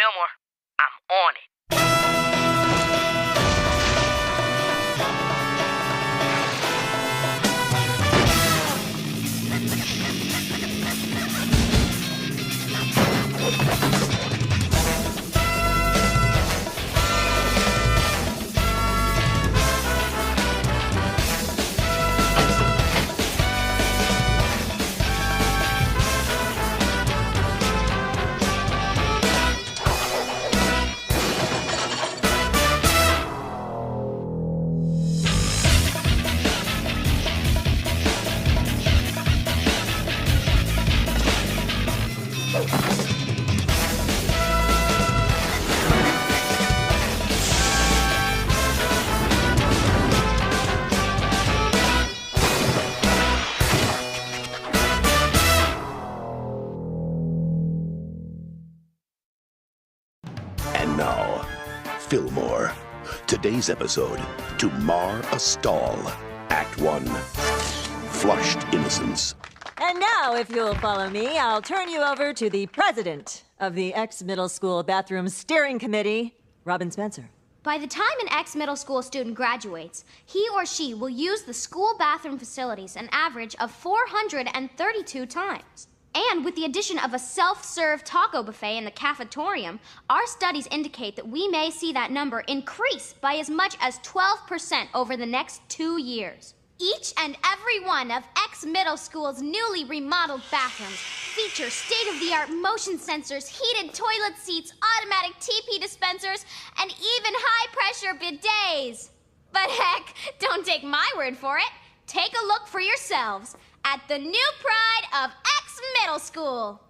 Fillmore, I'm on it. And now, Fillmore. Today's episode, To Mar a Stall, Act 1, Flushed Innocence. And now, if you'll follow me, I'll turn you over to the president of the ex-middle school bathroom steering committee, Robin Spencer. By the time an ex-middle school student graduates, he or she will use the school bathroom facilities an average of 432 times. And with the addition of a self-serve taco buffet in the cafetorium, our studies indicate that we may see that number increase by as much as 12% over the next 2 years. Each and every one of ex-middle school's newly remodeled bathrooms feature state-of-the-art motion sensors, heated toilet seats, automatic TP dispensers, and even high-pressure bidets. But heck, don't take my word for it. Take a look for yourselves at the new pride of ex-middle school.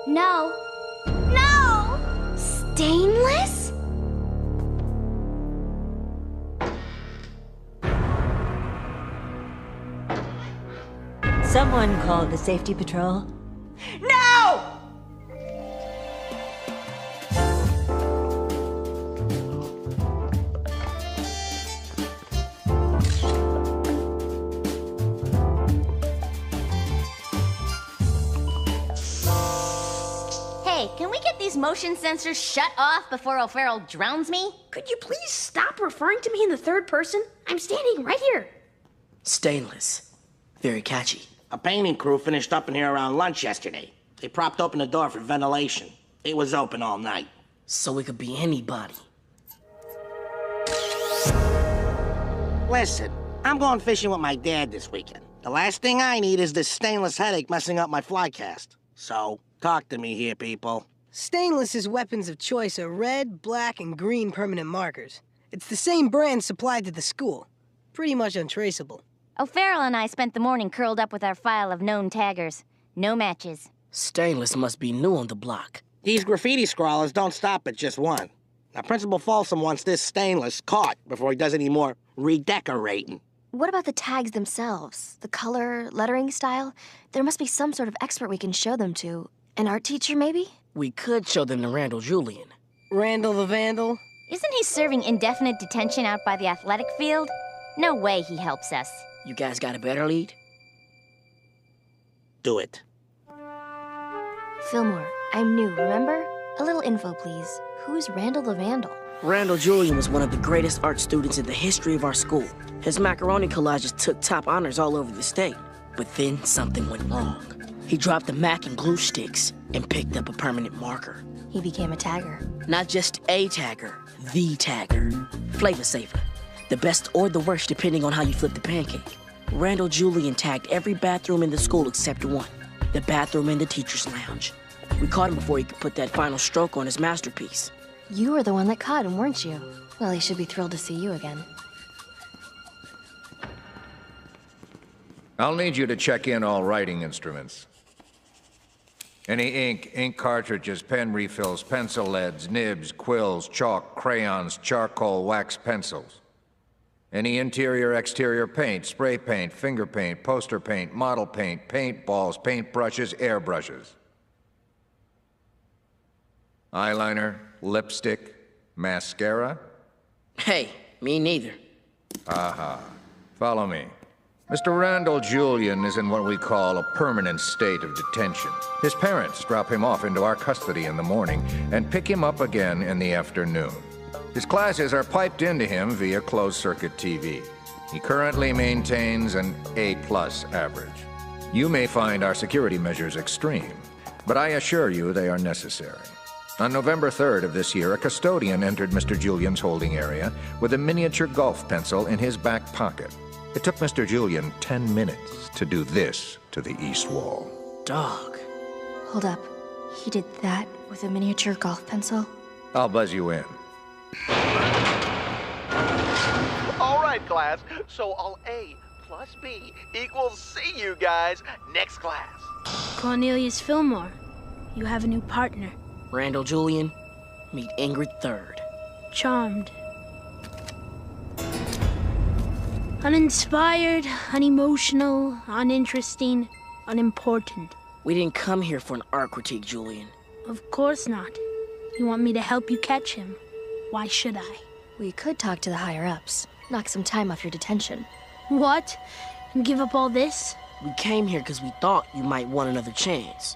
No. No! Stainless? Someone called the safety patrol. No! Hey, can we get these motion sensors shut off before O'Farrell drowns me? Could you please stop referring to me in the third person? I'm standing right here. Stainless. Very catchy. A painting crew finished up in here around lunch yesterday. They propped open the door for ventilation. It was open all night. So it could be anybody. Listen, I'm going fishing with my dad this weekend. The last thing I need is this stainless headache messing up my flycast. So, talk to me here, people. Stainless's weapons of choice are red, black, and green permanent markers. It's the same brand supplied to the school. Pretty much untraceable. O'Farrell and I spent the morning curled up with our file of known taggers. No matches. Stainless must be new on the block. These graffiti scrawlers don't stop at just one. Now, Principal Folsom wants this stainless caught before he does any more redecorating. What about the tags themselves? The color, lettering style? There must be some sort of expert we can show them to. An art teacher, maybe? We could show them to Randall Julian. Randall the Vandal? Isn't he serving indefinite detention out by the athletic field? No way he helps us. You guys got a better lead? Do it. Fillmore, I'm new, remember? A little info, please. Who's Randall the Vandal? Randall Julian was one of the greatest art students in the history of our school. His macaroni collages took top honors all over the state. But then something went wrong. He dropped the Mac and glue sticks and picked up a permanent marker. He became a tagger. Not just a tagger, the tagger. Flavor saver. The best or the worst depending on how you flip the pancake. Randall Julian tagged every bathroom in the school except one. The bathroom in the teacher's lounge. We caught him before he could put that final stroke on his masterpiece. You were the one that caught him, weren't you? Well, he should be thrilled to see you again. I'll need you to check in all writing instruments. Any ink cartridges, pen refills, pencil leads, nibs, quills, chalk, crayons, charcoal, wax pencils. Any interior, exterior paint, spray paint, finger paint, poster paint, model paint, paint balls, paint brushes, airbrushes. Eyeliner, lipstick, mascara? Hey, me neither. Aha. Follow me. Mr. Randall Julian is in what we call a permanent state of detention. His parents drop him off into our custody in the morning and pick him up again in the afternoon. His classes are piped into him via closed-circuit TV. He currently maintains an A+ average. You may find our security measures extreme, but I assure you they are necessary. On November 3rd of this year, a custodian entered Mr. Julian's holding area with a miniature golf pencil in his back pocket. It took Mr. Julian 10 minutes to do this to the east wall. Dog. Hold up. He did that with a miniature golf pencil? I'll buzz you in. All right, class. So all A plus B equals C, you guys. Next class. Cornelius Fillmore, you have a new partner. Randall Julian, meet Ingrid Third. Charmed. Uninspired, unemotional, uninteresting, unimportant. We didn't come here for an art critique, Julian. Of course not. You want me to help you catch him. Why should I? We could talk to the higher-ups. Knock some time off your detention. What? And give up all this? We came here because we thought you might want another chance.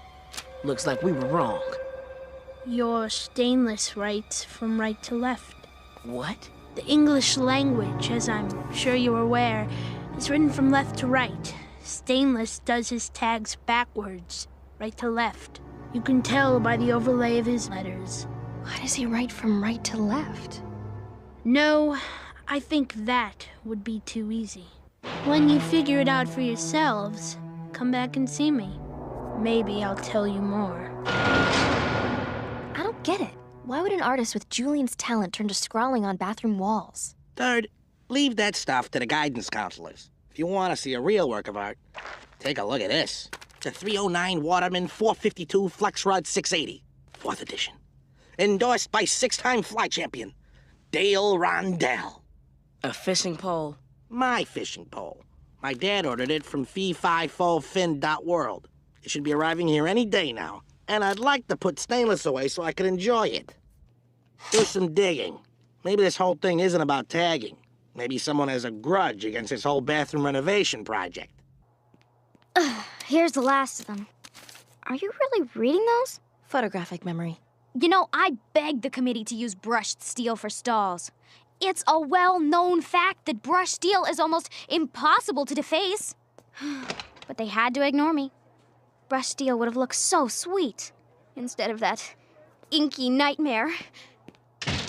Looks like we were wrong. Your stainless writes from right to left. What? The English language, as I'm sure you're aware, is written from left to right. Stainless does his tags backwards, right to left. You can tell by the overlay of his letters. Why does he write from right to left? No, I think that would be too easy. When you figure it out for yourselves, come back and see me. Maybe I'll tell you more. I don't get it. Why would an artist with Julian's talent turn to scrawling on bathroom walls? Third, leave that stuff to the guidance counselors. If you want to see a real work of art, take a look at this. It's a 309 Waterman 452 Flex Rod 680, 4th edition. Endorsed by 6-time fly champion, Dale Rondell. A fishing pole? My fishing pole. My dad ordered it from fee-fi-fo-fin.world. It should be arriving here any day now. And I'd like to put stainless away so I can enjoy it. Do some digging. Maybe this whole thing isn't about tagging. Maybe someone has a grudge against this whole bathroom renovation project. Here's the last of them. Are you really reading those? Photographic memory. You know, I begged the committee to use brushed steel for stalls. It's a well-known fact that brushed steel is almost impossible to deface. But they had to ignore me. Brushed steel would have looked so sweet instead of that inky nightmare.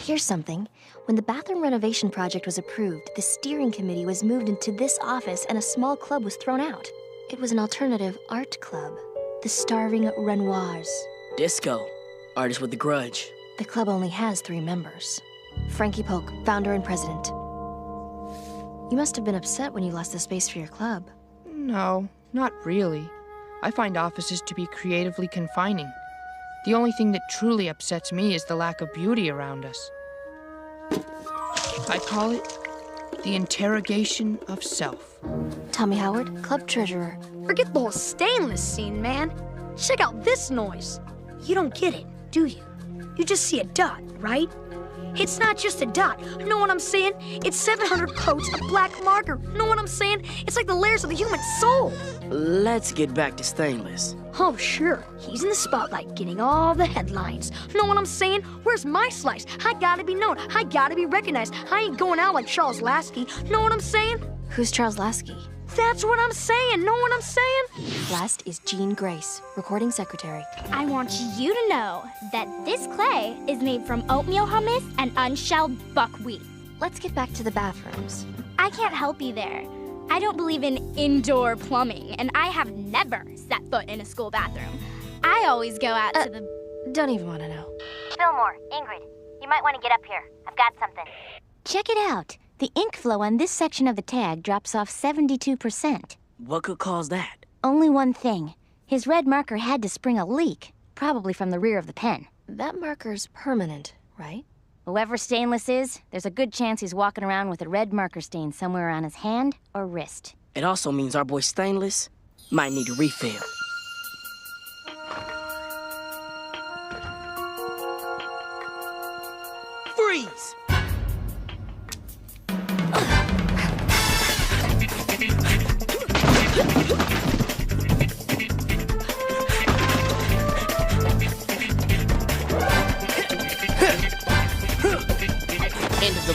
Here's something. When the bathroom renovation project was approved, the steering committee was moved into this office and a small club was thrown out. It was an alternative art club, the Starving Renoirs. Disco. Artist with a grudge. The club only has 3 members. Frankie Polk, founder and president. You must have been upset when you lost the space for your club. No, not really. I find offices to be creatively confining. The only thing that truly upsets me is the lack of beauty around us. I call it the interrogation of self. Tommy Howard, club treasurer. Forget the whole stainless scene, man. Check out this noise. You don't get it, do you? You just see a dot, right? It's not just a dot. Know what I'm saying? It's 700 coats of black marker. Know what I'm saying? It's like the layers of the human soul. Let's get back to stainless. Oh, sure. He's in the spotlight getting all the headlines. Know what I'm saying? Where's my slice? I gotta be known. I gotta be recognized. I ain't going out like Charles Lasky. Know what I'm saying? Who's Charles Lasky? That's what I'm saying. Know what I'm saying? Last is Jean Grace, recording secretary. I want you to know that this clay is made from oatmeal hummus and unshelled buckwheat. Let's get back to the bathrooms. I can't help you there. I don't believe in indoor plumbing, and I have never set foot in a school bathroom. I always go out to the... Don't even want to know. Fillmore, Ingrid, you might want to get up here. I've got something. Check it out. The ink flow on this section of the tag drops off 72%. What could cause that? Only one thing. His red marker had to spring a leak, probably from the rear of the pen. That marker's permanent, right? Whoever Stainless is, there's a good chance he's walking around with a red marker stain somewhere on his hand or wrist. It also means our boy Stainless might need a refill. Freeze!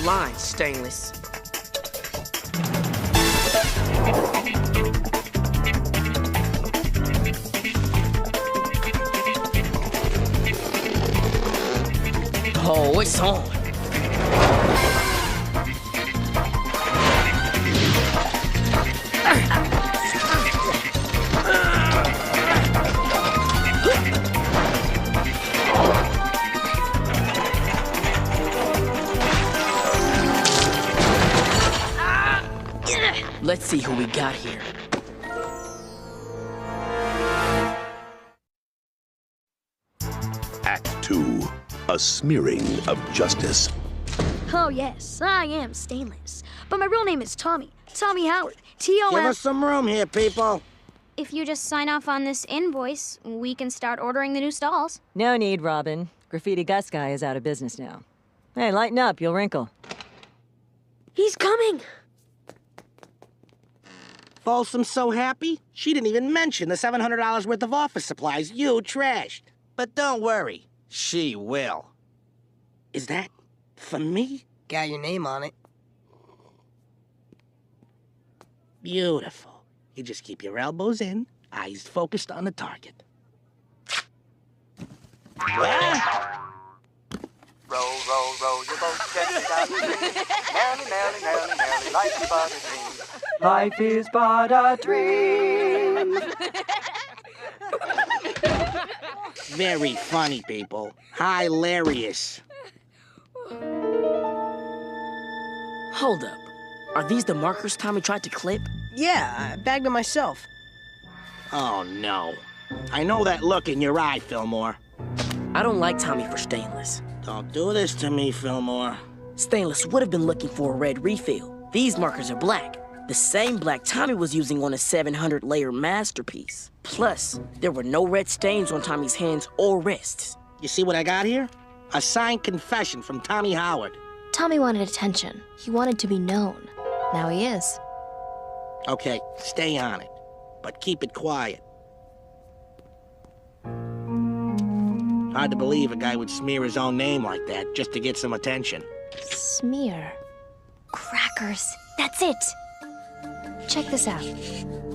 lines, Stainless. Oh, it's on. Let's see who we got here. Act 2. A smearing of justice. Oh, yes, I am Stainless. But my real name is Tommy. Tommy Howard. T-O-M... Give us some room here, people. If you just sign off on this invoice, we can start ordering the new stalls. No need, Robin. Graffiti Gus guy is out of business now. Hey, lighten up, you'll wrinkle. He's coming! Folsom's so happy, she didn't even mention the $700 worth of office supplies you trashed. But don't worry, she will. Is that for me? Got your name on it. Beautiful. You just keep your elbows in, eyes focused on the target. Roll, roll, roll your boat gently down the stream. Merrily, merrily, merrily, merrily, life is but a dream. Life is but a dream. Very funny, people. Hilarious. Hold up. Are these the markers Tommy tried to clip? Yeah, I bagged them myself. Oh, no. I know that look in your eye, Fillmore. I don't like Tommy for Stainless. Don't do this to me, Fillmore. Stainless would have been looking for a red refill. These markers are black. The same black Tommy was using on his 700-layer masterpiece. Plus, there were no red stains on Tommy's hands or wrists. You see what I got here? A signed confession from Tommy Howard. Tommy wanted attention. He wanted to be known. Now he is. Okay, stay on it, but keep it quiet. Hard to believe a guy would smear his own name like that just to get some attention. Smear. Crackers. That's it. Check this out.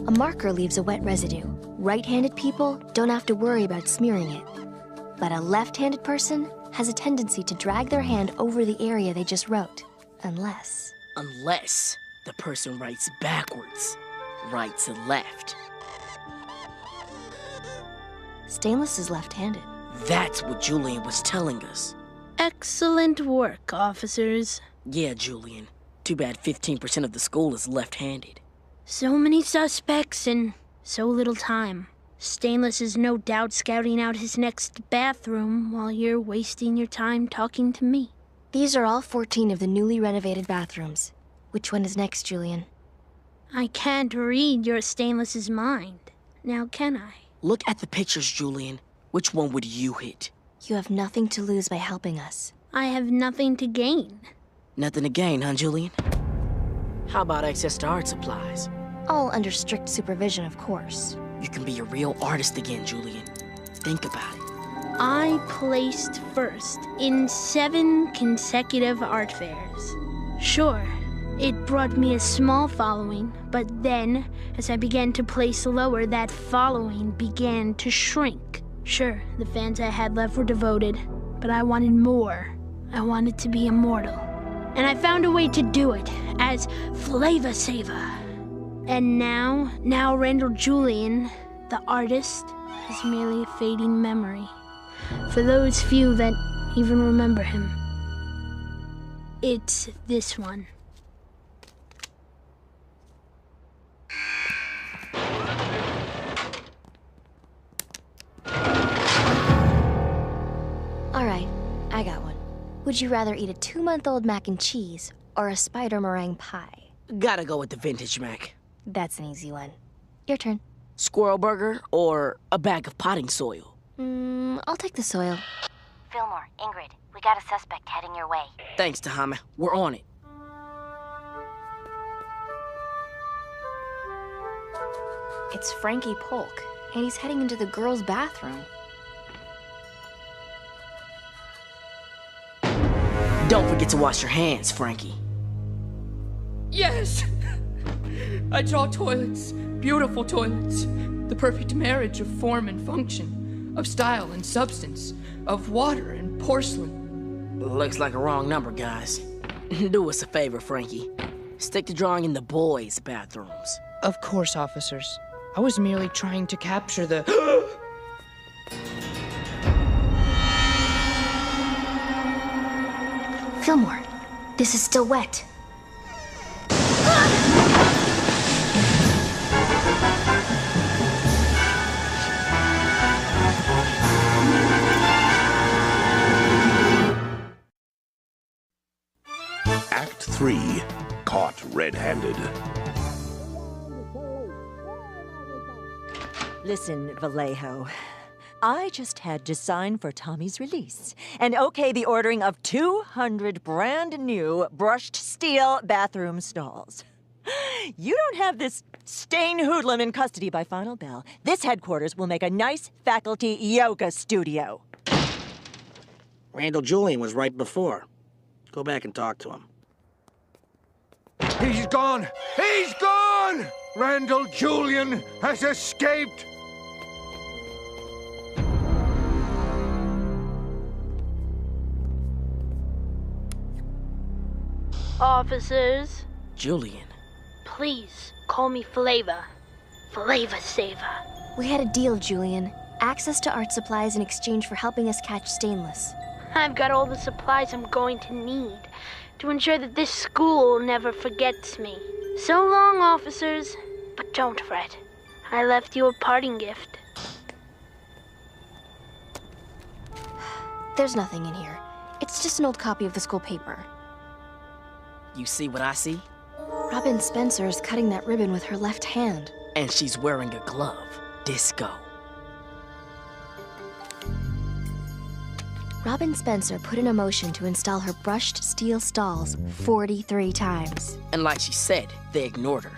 A marker leaves a wet residue. Right-handed people don't have to worry about smearing it. But a left-handed person has a tendency to drag their hand over the area they just wrote. Unless the person writes backwards, right to left. Stainless is left-handed. That's what Julian was telling us. Excellent work, officers. Yeah, Julian. Too bad 15% of the school is left-handed. So many suspects in so little time. Stainless is no doubt scouting out his next bathroom while you're wasting your time talking to me. These are all 14 of the newly renovated bathrooms. Which one is next, Julian? I can't read your Stainless's mind. Now can I? Look at the pictures, Julian. Which one would you hit? You have nothing to lose by helping us. I have nothing to gain. Nothing to gain, huh, Julian? How about access to art supplies? All under strict supervision, of course. You can be a real artist again, Julian. Think about it. I placed first in 7 consecutive art fairs. Sure, it brought me a small following, but then, as I began to place lower, that following began to shrink. Sure, the fans I had left were devoted, but I wanted more. I wanted to be immortal. And I found a way to do it, as Flavor Saver. And now Randall Julian, the artist, is merely a fading memory. For those few that even remember him. It's this one. All right, I got one. Would you rather eat a 2-month-old mac and cheese or a spider meringue pie? Gotta go with the vintage Mac. That's an easy one. Your turn. Squirrel burger or a bag of potting soil? I'll take the soil. Fillmore, Ingrid, we got a suspect heading your way. Thanks, Tahama. We're on it. It's Frankie Polk, and he's heading into the girls' bathroom. Don't forget to wash your hands, Frankie. Yes! I draw toilets, beautiful toilets. The perfect marriage of form and function, of style and substance, of water and porcelain. Looks like a wrong number, guys. Do us a favor, Frankie. Stick to drawing in the boys' bathrooms. Of course, officers. I was merely trying to capture the... Fillmore, this is still wet. Act 3. Caught red-handed. Listen, Vallejo. I just had to sign for Tommy's release and okay the ordering of 200 brand new brushed steel bathroom stalls. You don't have this stain hoodlum in custody by final bell. This headquarters will make a nice faculty yoga studio. Randall Julian was right before. Go back and talk to him. He's gone! He's gone! Randall Julian has escaped! Officers, Julian. please call me Flavor. Flavor Saver. We had a deal, Julian. Access to art supplies in exchange for helping us catch Stainless. I've got all the supplies I'm going to need to ensure that this school never forgets me. So long, officers, but don't fret. I left you a parting gift. There's nothing in here. It's just an old copy of the school paper. You see what I see? Robin Spencer is cutting that ribbon with her left hand. And she's wearing a glove. Disco. Robin Spencer put in a motion to install her brushed steel stalls 43 times. And like she said, they ignored her.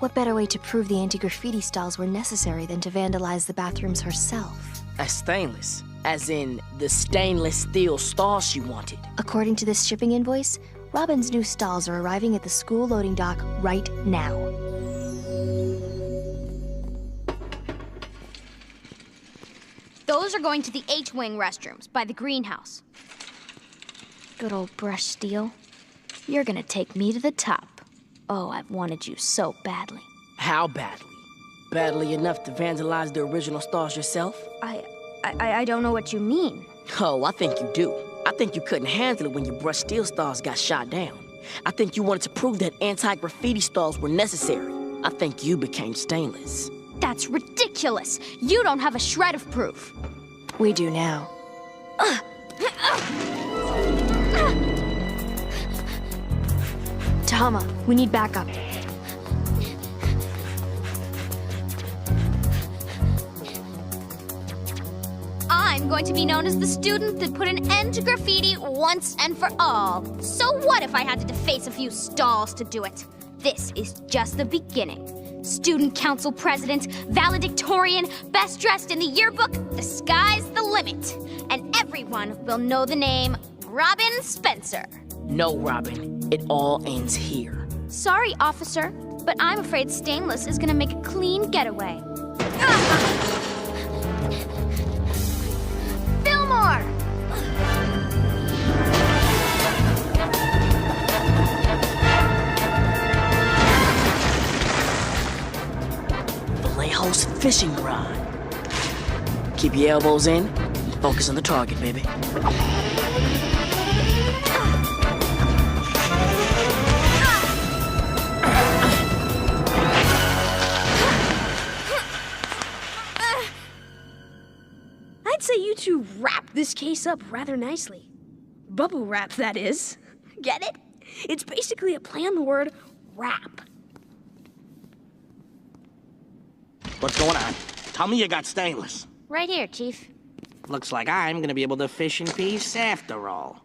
What better way to prove the anti-graffiti stalls were necessary than to vandalize the bathrooms herself? As stainless. As in, the stainless steel stalls she wanted. According to this shipping invoice, Robin's new stalls are arriving at the school loading dock right now. Those are going to the H-wing restrooms by the greenhouse. Good old brush steel. You're gonna take me to the top. Oh, I've wanted you so badly. How badly? Badly enough to vandalize the original stalls yourself? I don't know what you mean. Oh, I think you do. I think you couldn't handle it when your brushed steel stalls got shot down. I think you wanted to prove that anti-graffiti stalls were necessary. I think you became stainless. That's ridiculous. You don't have a shred of proof. We do now. Tahama, we need backup. I'm going to be known as the student that put an end to graffiti once and for all. So what if I had to deface a few stalls to do it? This is just the beginning. Student council president, valedictorian, best dressed in the yearbook, the sky's the limit. And everyone will know the name Robin Spencer. No, Robin. It all ends here. Sorry, officer, but I'm afraid Stainless is gonna make a clean getaway. Fillmore! Vallejo's fishing rod. Keep your elbows in and focus on the target, baby. I'd say you two wrap this case up rather nicely. Bubble wrap, that is. Get it? It's basically a play on the word wrap. What's going on? Tell me you got stainless. Right here, Chief. Looks like I'm gonna be able to fish in peace after all.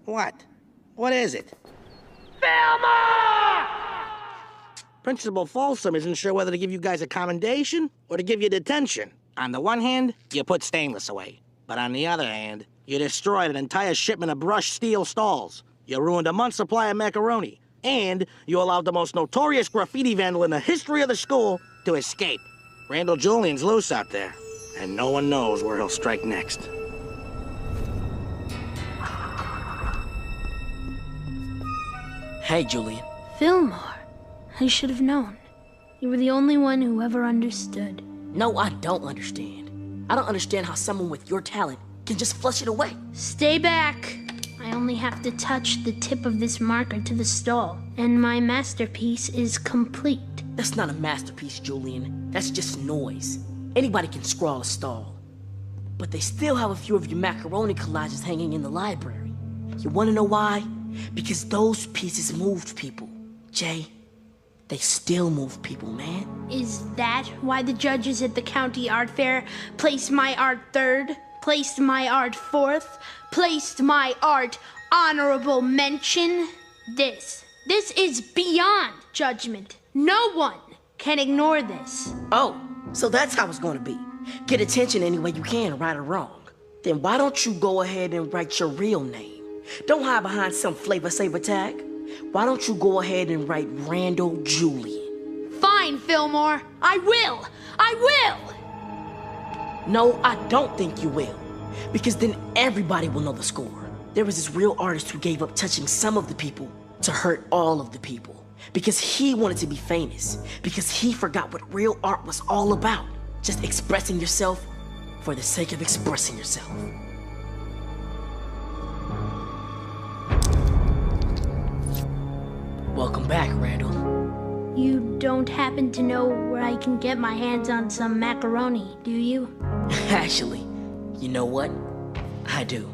What? What is it? Fillmore! Principal Folsom isn't sure whether to give you guys a commendation or to give you detention. On the one hand, you put stainless away. But on the other hand, You destroyed an entire shipment of brushed steel stalls. You ruined a month's supply of macaroni. And you allowed the most notorious graffiti vandal in the history of the school to escape. Randall Julian's loose out there, and no one knows where he'll strike next. Hey, Julian. Fillmore. I should have known. You were the only one who ever understood. No, I don't understand. I don't understand how someone with your talent can just flush it away. Stay back. I only have to touch the tip of this marker to the stall, and my masterpiece is complete. That's not a masterpiece, Julian. That's just noise. Anybody can scrawl a stall. But they still have a few of your macaroni collages hanging in the library. You wanna know why? Because those pieces moved people. Jay, they still move people, man. Is that why the judges at the county art fair placed my art third, placed my art fourth, placed my art honorable mention? This is beyond judgment. No one can ignore this. Oh, so that's how it's gonna be. Get attention any way you can, right or wrong. Then why don't you go ahead and write your real name? Don't hide behind some Flavor Saver tag. Why don't you go ahead and write Randall Julian? Fine, Fillmore. I will. No, I don't think you will. Because then everybody will know the score. There was this real artist who gave up touching some of the people to hurt all of the people. Because he wanted to be famous. Because he forgot what real art was all about. Just expressing yourself for the sake of expressing yourself. Welcome back, Randall. You don't happen to know where I can get my hands on some macaroni, do you? Actually, you know what? I do.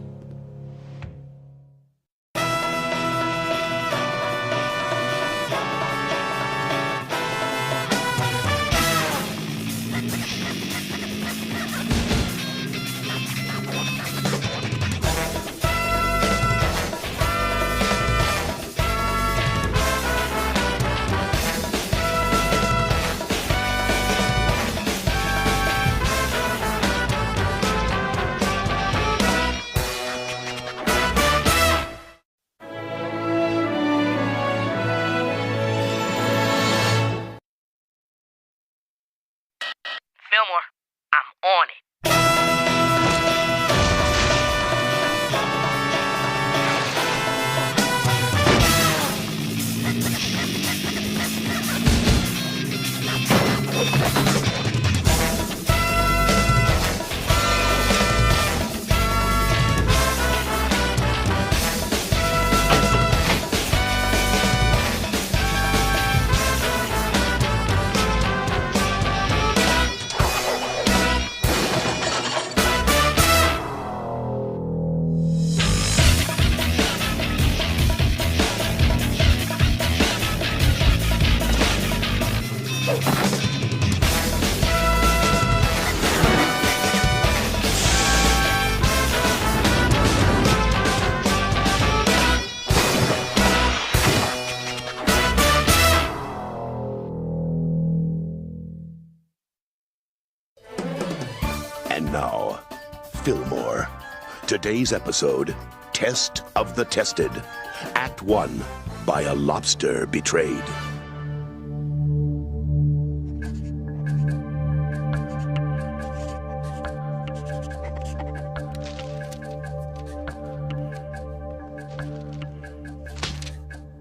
Fillmore, I'm on it. And now, Fillmore. Today's episode, Test of the Tested. Act 1, By a Lobster Betrayed.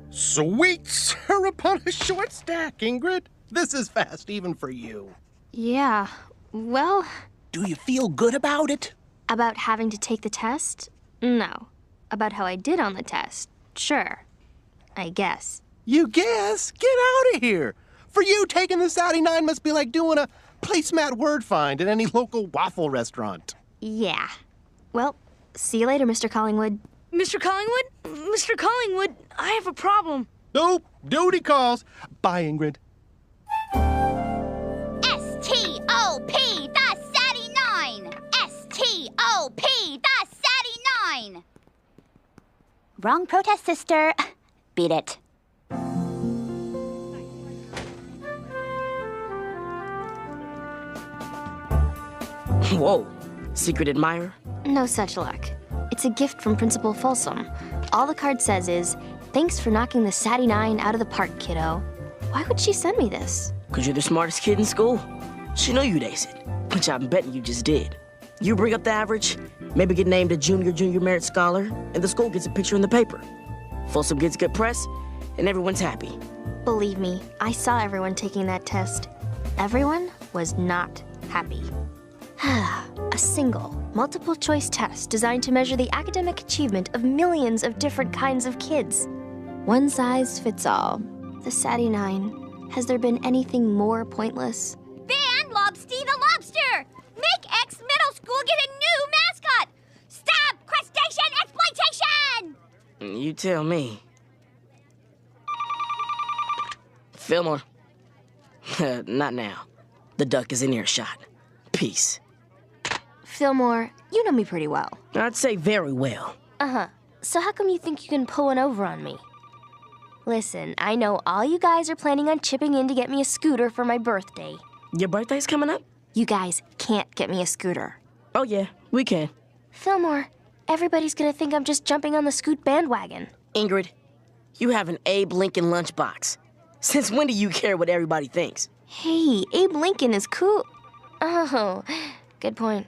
Sweet syrup on a short stack, Ingrid. This is fast even for you. Yeah, well... Do you feel good about it? About having to take the test? No. About how I did on the test? Sure. I guess. You guess? Get out of here. For you, taking this Audi 9 must be like doing a placemat word find at any local waffle restaurant. Yeah. Well, see you later, Mr. Collingwood. Mr. Collingwood? Mr. Collingwood, I have a problem. Nope, duty calls. Bye, Ingrid. S-T-O-P, the Satty 9! S-T-O-P, the Satty 9! Wrong protest, sister. Beat it. Whoa, secret admirer? No such luck. It's a gift from Principal Folsom. All the card says is, "Thanks for knocking the Satty 9 out of the park, kiddo." Why would she send me this? 'Cause you're the smartest kid in school. She knew you'd ace it, which I'm betting you just did. You bring up the average, maybe get named a junior merit scholar, and the school gets a picture in the paper. Folsom gets good press, and everyone's happy. Believe me, I saw everyone taking that test. Everyone was not happy. A single, multiple-choice test designed to measure the academic achievement of millions of different kinds of kids. One size fits all. The Satty 9. Has there been anything more pointless? Ban Lobsty the Lobster! Make X Middle School get a new mascot! Stop crustacean exploitation! You tell me. Fillmore. Not now. The duck is in earshot. Peace. Fillmore, you know me pretty well. I'd say very well. Uh-huh. So how come you think you can pull one over on me? Listen, I know all you guys are planning on chipping in to get me a scooter for my birthday. Your birthday's coming up? You guys can't get me a scooter. Oh, yeah, we can. Fillmore, everybody's gonna think I'm just jumping on the Scoot bandwagon. Ingrid, you have an Abe Lincoln lunchbox. Since when do you care what everybody thinks? Hey, Abe Lincoln is cool. Oh, good point.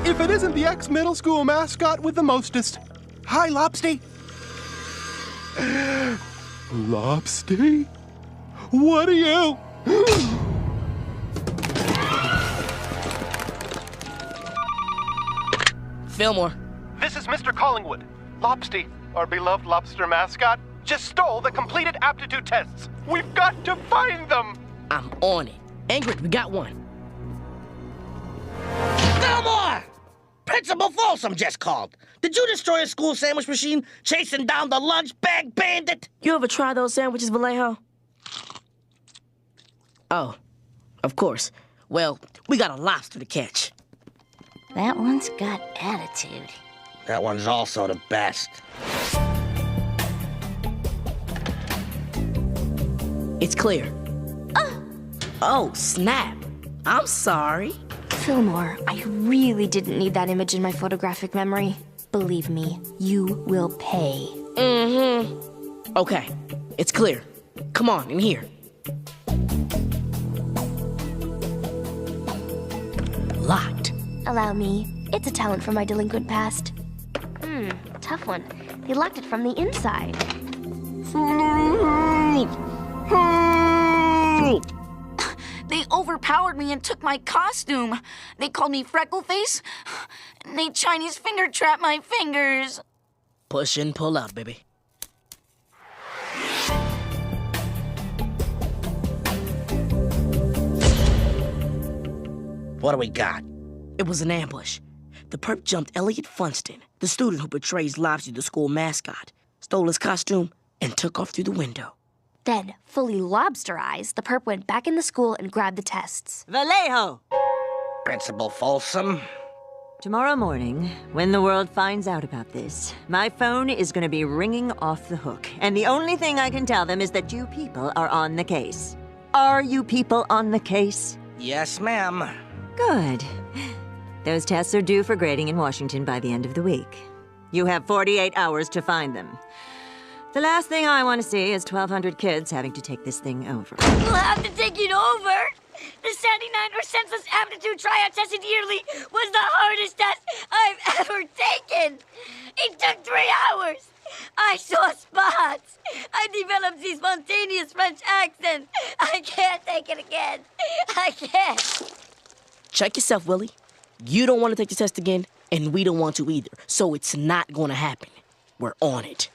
If it isn't the ex-middle school mascot with the mostest. Hi, Lobsty. Lobsty? What are you? Fillmore. This is Mr. Collingwood. Lobsty, our beloved lobster mascot, just stole the completed aptitude tests. We've got to find them. I'm on it. Ingrid, we got one. Fillmore! Principal Folsom just called. Did you destroy a school sandwich machine chasing down the lunch bag bandit? You ever try those sandwiches, Vallejo? Oh, of course. Well, we got a lobster to catch. That one's got attitude. That one's also the best. It's clear. Oh, snap. I'm sorry. Fillmore, I really didn't need that image in my photographic memory. Believe me, you will pay. Mm-hmm. Okay, it's clear. Come on, in here. Locked. Allow me. It's a talent from my delinquent past. Tough one. They locked it from the inside. They overpowered me and took my costume. They called me Freckleface. And they Chinese finger trapped my fingers. Push in, pull out, baby. What do we got? It was an ambush. The perp jumped Elliot Funston, the student who betrays Lobsty, the school mascot, stole his costume, and took off through the window. Then, fully lobsterized, the perp went back in the school and grabbed the tests. Vallejo! Principal Folsom. Tomorrow morning, when the world finds out about this, my phone is going to be ringing off the hook. And the only thing I can tell them is that you people are on the case. Are you people on the case? Yes, ma'am. Good. Those tests are due for grading in Washington by the end of the week. You have 48 hours to find them. The last thing I want to see is 1,200 kids having to take this thing over. We'll have to take it over. The 79 or senseless aptitude tryout tested yearly was the hardest test I've ever taken. It took 3 hours. I saw spots. I developed the spontaneous French accent. I can't take it again. I can't. Check yourself, Willie. You don't want to take the test again, and we don't want to either. So it's not going to happen. We're on it.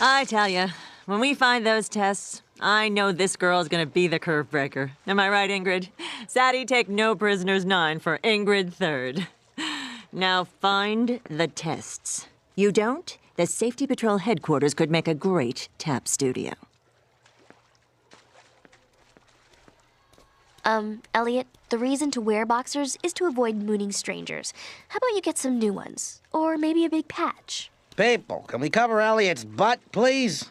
I tell you, when we find those tests, I know this girl is going to be the curve breaker. Am I right, Ingrid? Sadie, take no prisoners 9 for Ingrid 3rd. Now find the tests. You don't? The Safety Patrol headquarters could make a great tap studio. Elliot, the reason to wear boxers is to avoid mooning strangers. How about you get some new ones? Or maybe a big patch? People, can we cover Elliot's butt, please?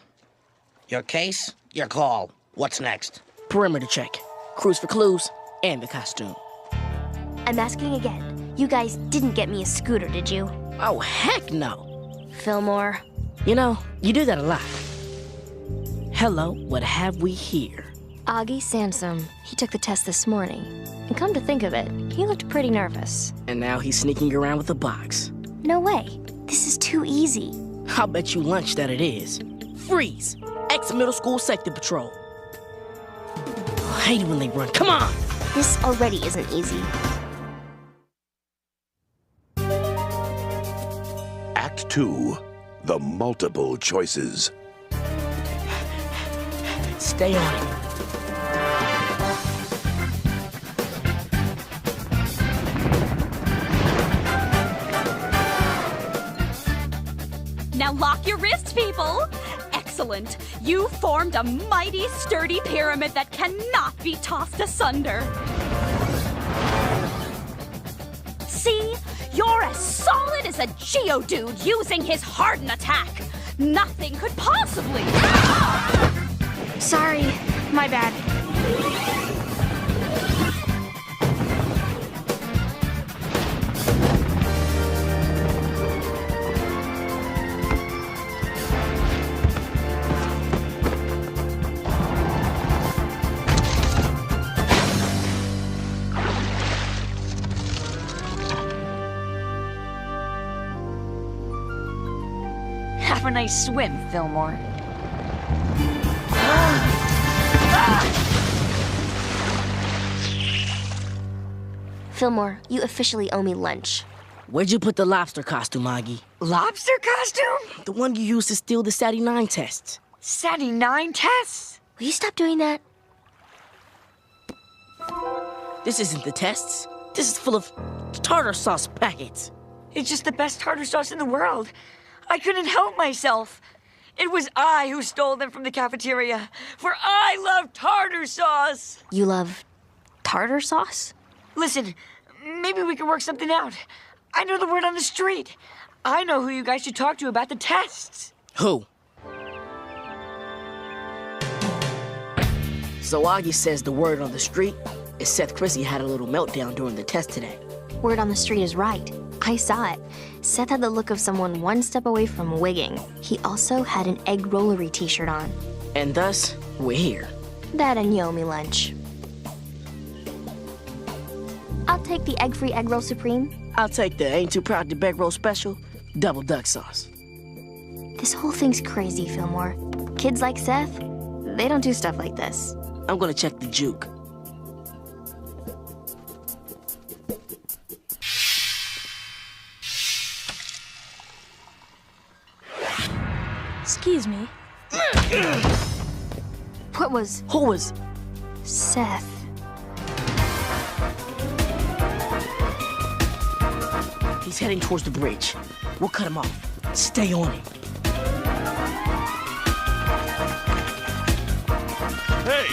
Your case, your call. What's next? Perimeter check. Cruise for clues and the costume. I'm asking again. You guys didn't get me a scooter, did you? Oh, heck no. Fillmore. You know, you do that a lot. Hello, what have we here? Augie Sansom. He took the test this morning. And come to think of it, he looked pretty nervous. And now he's sneaking around with a box. No way. This is too easy. I'll bet you lunch that it is. Freeze! Ex-middle school safety patrol. I hate it when they run. Come on! This already isn't easy. Act 2, The Multiple Choices. Stay on it. Now lock your wrists, people. Excellent. You formed a mighty, sturdy pyramid that cannot be tossed asunder. See? You're as solid as a Geodude using his harden attack. Nothing could possibly... Sorry, my bad. Have a nice swim, Fillmore. Fillmore, you officially owe me lunch. Where'd you put the lobster costume, Augie? Lobster costume? The one you used to steal the Satty 9 tests. Satty 9 tests? Will you stop doing that? This isn't the tests. This is full of tartar sauce packets. It's just the best tartar sauce in the world. I couldn't help myself. It was I who stole them from the cafeteria, for I love tartar sauce. You love tartar sauce? Listen, maybe we can work something out. I know the word on the street. I know who you guys should talk to about the tests. Who? So Augie says the word on the street is Seth Chrissy had a little meltdown during the test today. Word on the street is right. I saw it. Seth had the look of someone one step away from wigging. He also had an egg rollery t-shirt on. And thus, we're here. That and you owe me lunch. I'll take the egg-free egg roll supreme. I'll take the ain't too proud to beg roll special, double duck sauce. This whole thing's crazy, Fillmore. Kids like Seth, they don't do stuff like this. I'm gonna check the juke. Excuse me. What was... Who was... Seth. He's heading towards the bridge. We'll cut him off. Stay on it. Hey!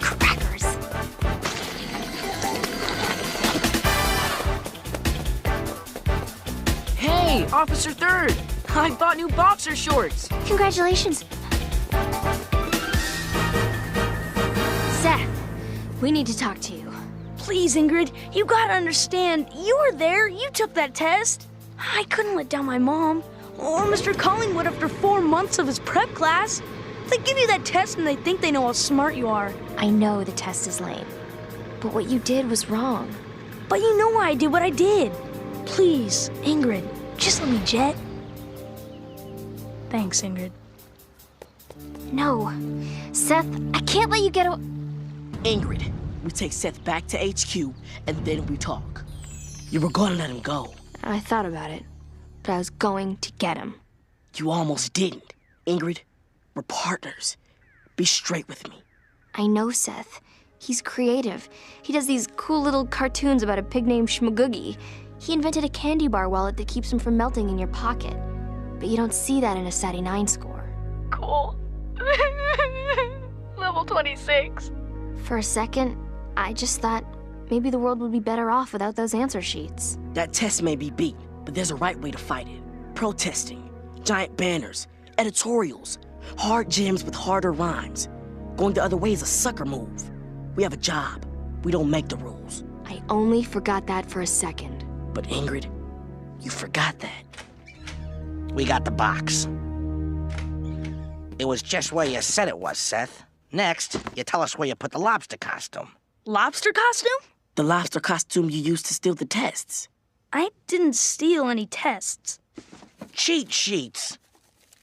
Crackers. Hey, Officer Third! I bought new boxer shorts! Congratulations. Seth, we need to talk to you. Please, Ingrid, you gotta understand. You were there. You took that test. I couldn't let down my mom. Or Mr. Collingwood after 4 months of his prep class. They give you that test and they think they know how smart you are. I know the test is lame, but what you did was wrong. But you know why I did what I did. Please, Ingrid, just let me jet. Thanks, Ingrid. No. Seth, I can't let you get away. Ingrid, we take Seth back to HQ, and then we talk. You were gonna let him go. I thought about it, but I was going to get him. You almost didn't. Ingrid, we're partners. Be straight with me. I know Seth. He's creative. He does these cool little cartoons about a pig named Schmagoogie. He invented a candy bar wallet that keeps him from melting in your pocket. But you don't see that in a Satty 9 score. Cool. Level 26. For a second, I just thought maybe the world would be better off without those answer sheets. That test may be beat, but there's a right way to fight it. Protesting, giant banners, editorials. Hard gems with harder rhymes. Going the other way is a sucker move. We have a job. We don't make the rules. I only forgot that for a second. But Ingrid, you forgot that. We got the box. It was just where you said it was, Seth. Next, you tell us where you put the lobster costume. Lobster costume? The lobster costume you used to steal the tests. I didn't steal any tests. Cheat sheets.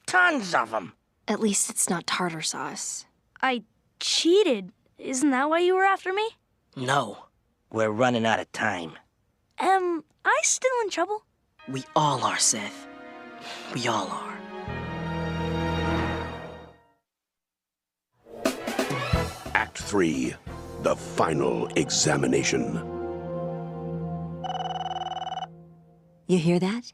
Tons of them. At least it's not tartar sauce. I cheated. Isn't that why you were after me? No. We're running out of time. Am I still in trouble? We all are, Seth. We all are. Act 3, the final examination. You hear that?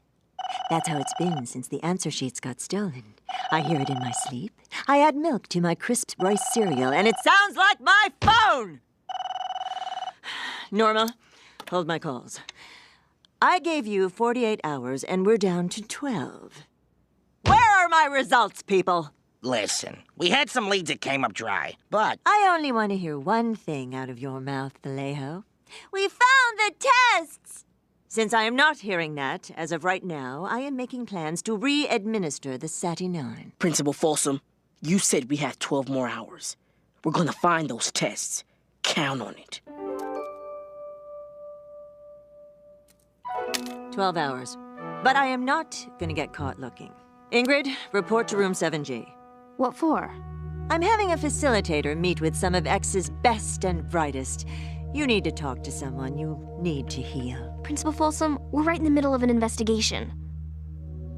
That's how it's been since the answer sheets got stolen. I hear it in my sleep. I add milk to my crisp rice cereal, and it sounds like my phone! Norma, hold my calls. I gave you 48 hours, and we're down to 12. Where are my results, people? Listen, we had some leads that came up dry, but... I only want to hear one thing out of your mouth, Vallejo. We found the tests! Since I am not hearing that, as of right now, I am making plans to re-administer the Sati-9. Principal Folsom, you said we have 12 more hours. We're gonna find those tests. Count on it. 12 hours. But I am not gonna get caught looking. Ingrid, report to room 7G. What for? I'm having a facilitator meet with some of X's best and brightest. You need to talk to someone. You need to heal. Principal Folsom, we're right in the middle of an investigation.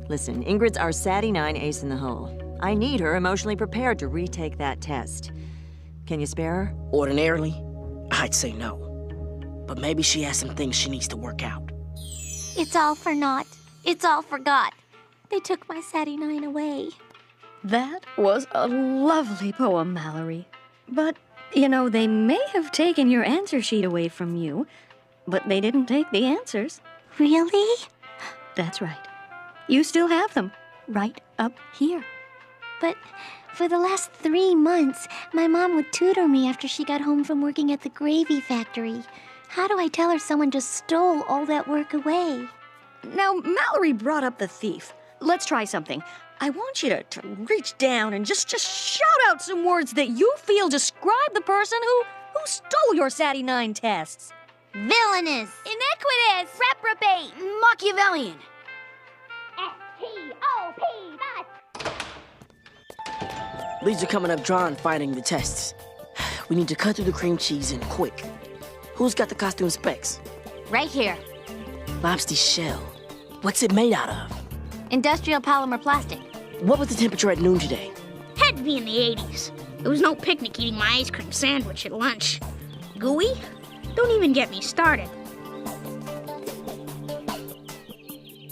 Listen, Ingrid's our Sati-9 ace in the hole. I need her emotionally prepared to retake that test. Can you spare her? Ordinarily, I'd say no. But maybe she has some things she needs to work out. It's all for naught. It's all forgot. They took my Sati-9 away. That was a lovely poem, Mallory. But, you know, they may have taken your answer sheet away from you, but they didn't take the answers. Really? That's right. You still have them, right up here. But for the last 3 months, my mom would tutor me after she got home from working at the gravy factory. How do I tell her someone just stole all that work away? Now, Mallory brought up the thief. Let's try something. I want you to reach down and just shout out some words that you feel describe the person who stole your Sati-9 tests. Villainous. Iniquitous. Reprobate. Machiavellian. S-T-O-P. Leads are coming up dry on finding the tests. We need to cut through the cream cheese and quick. Who's got the costume specs? Right here. Lobster shell. What's it made out of? Industrial polymer plastic. What was the temperature at noon today? Had to be in the 80s. There was no picnic eating my ice cream sandwich at lunch. Gooey? Don't even get me started.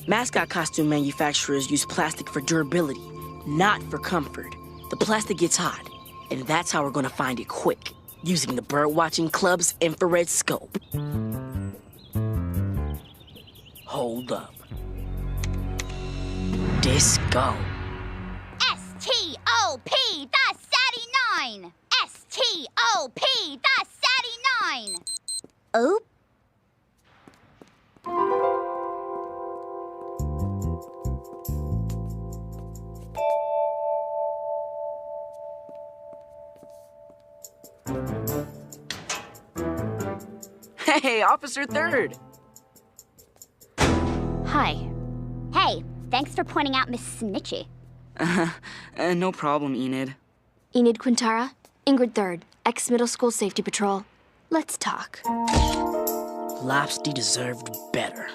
Mascot costume manufacturers use plastic for durability, not for comfort. The plastic gets hot, and that's how we're gonna find it quick, using the Birdwatching Club's infrared scope. Hold up. Disco. S-T-O-P, the Sati-9! S-T-O-P, the Sati-9! Oop. Hey, Officer Third. Hi. Hey, thanks for pointing out Miss Snitchy. No problem, Enid. Enid Quintara, Ingrid Third, ex-middle school safety patrol. Let's talk. Lobster deserved better.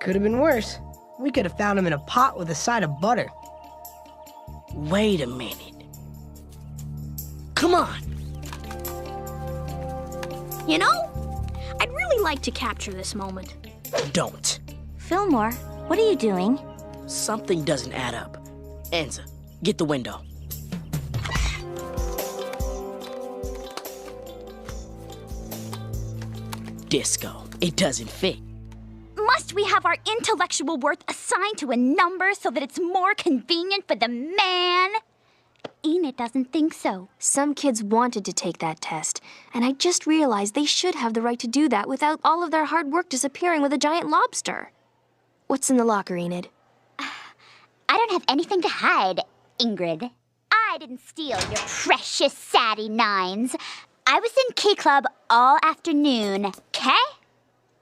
Could have been worse. We could have found him in a pot with a side of butter. Wait a minute. Come on. You know, I'd really like to capture this moment. Don't. Fillmore, what are you doing? Something doesn't add up. Enza, get the window. Disco. It doesn't fit. Must we have our intellectual worth assessed assigned to a number so that it's more convenient for the man? Enid doesn't think so. Some kids wanted to take that test, and I just realized they should have the right to do that without all of their hard work disappearing with a giant lobster. What's in the locker, Enid? I don't have anything to hide, Ingrid. I didn't steal your precious Sadie Nines. I was in Key Club all afternoon, 'kay?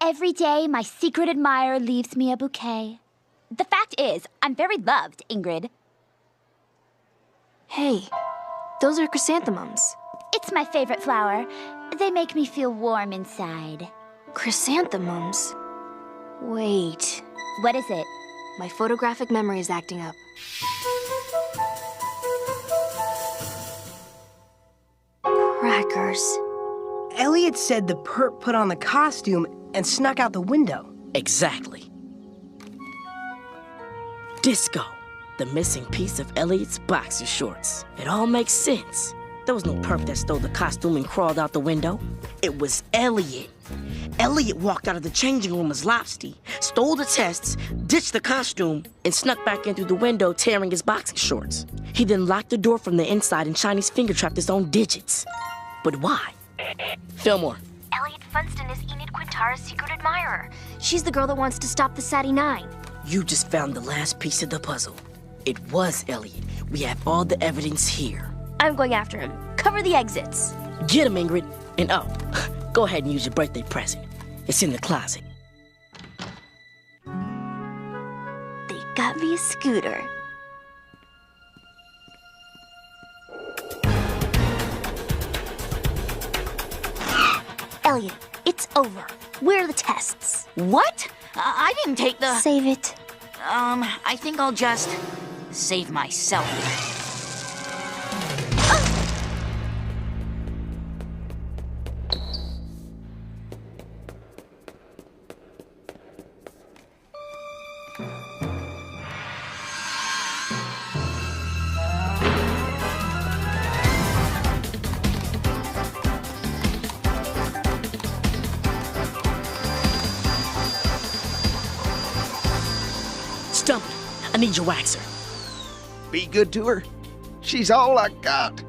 Every day, my secret admirer leaves me a bouquet. The fact is, I'm very loved, Ingrid. Hey, those are chrysanthemums. It's my favorite flower. They make me feel warm inside. Chrysanthemums? Wait. What is it? My photographic memory is acting up. Crackers. Elliot said the perp put on the costume and snuck out the window. Exactly. Disco, the missing piece of Elliot's boxer shorts. It all makes sense. There was no perp that stole the costume and crawled out the window. It was Elliot. Elliot walked out of the changing room as Lobster, stole the tests, ditched the costume, and snuck back in through the window, tearing his boxing shorts. He then locked the door from the inside and Chinese finger-trapped his own digits. But why? Fillmore. Elliot Funston is Enid Quintara's secret admirer. She's the girl that wants to stop the Sadie Nine. You just found the last piece of the puzzle. It was Elliot. We have all the evidence here. I'm going after him. Cover the exits. Get him, Ingrid. And oh, go ahead and use your birthday present. It's in the closet. They got me a scooter. Elliot, it's over. Where are the tests? What? I didn't take the... Save it. I think I'll just save myself. Stumpy, I need your waxer. Be good to her. She's all I got.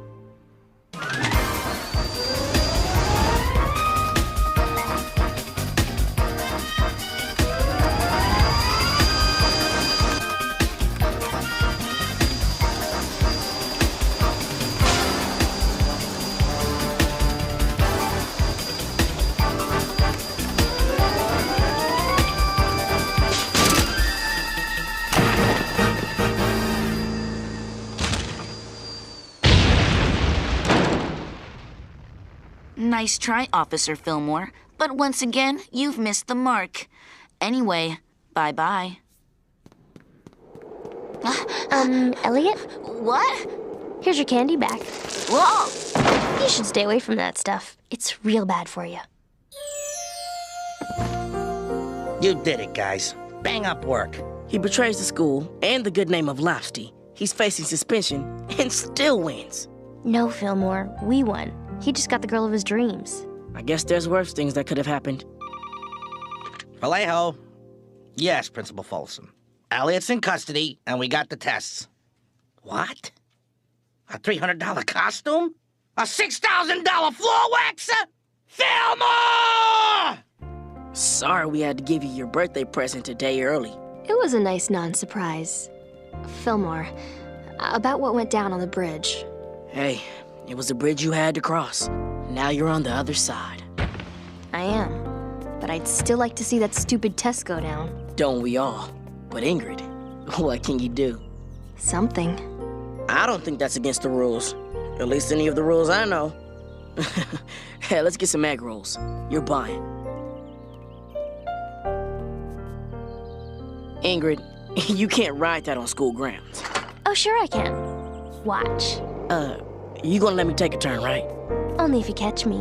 Nice try, Officer Fillmore. But once again, you've missed the mark. Anyway, bye-bye. Elliot? What? Here's your candy back. Whoa! You should stay away from that stuff. It's real bad for you. You did it, guys. Bang up work. He betrays the school and the good name of Lobster. He's facing suspension and still wins. No, Fillmore. We won. He just got the girl of his dreams. I guess there's worse things that could have happened. Vallejo. Yes, Principal Folsom. Elliot's in custody, and we got the tests. What? A $300 costume? A $6,000 floor waxer? Fillmore! Sorry we had to give you your birthday present a day early. It was a nice non-surprise. Fillmore, about what went down on the bridge. Hey, it was a bridge you had to cross. Now you're on the other side. I am. But I'd still like to see that stupid test go down. Don't we all? But Ingrid, what can you do? Something. I don't think that's against the rules. At least any of the rules I know. Hey, let's get some egg rolls. You're buying. Ingrid, you can't ride that on school grounds. Oh, sure I can. Watch. You gonna let me take a turn, right? Only if you catch me.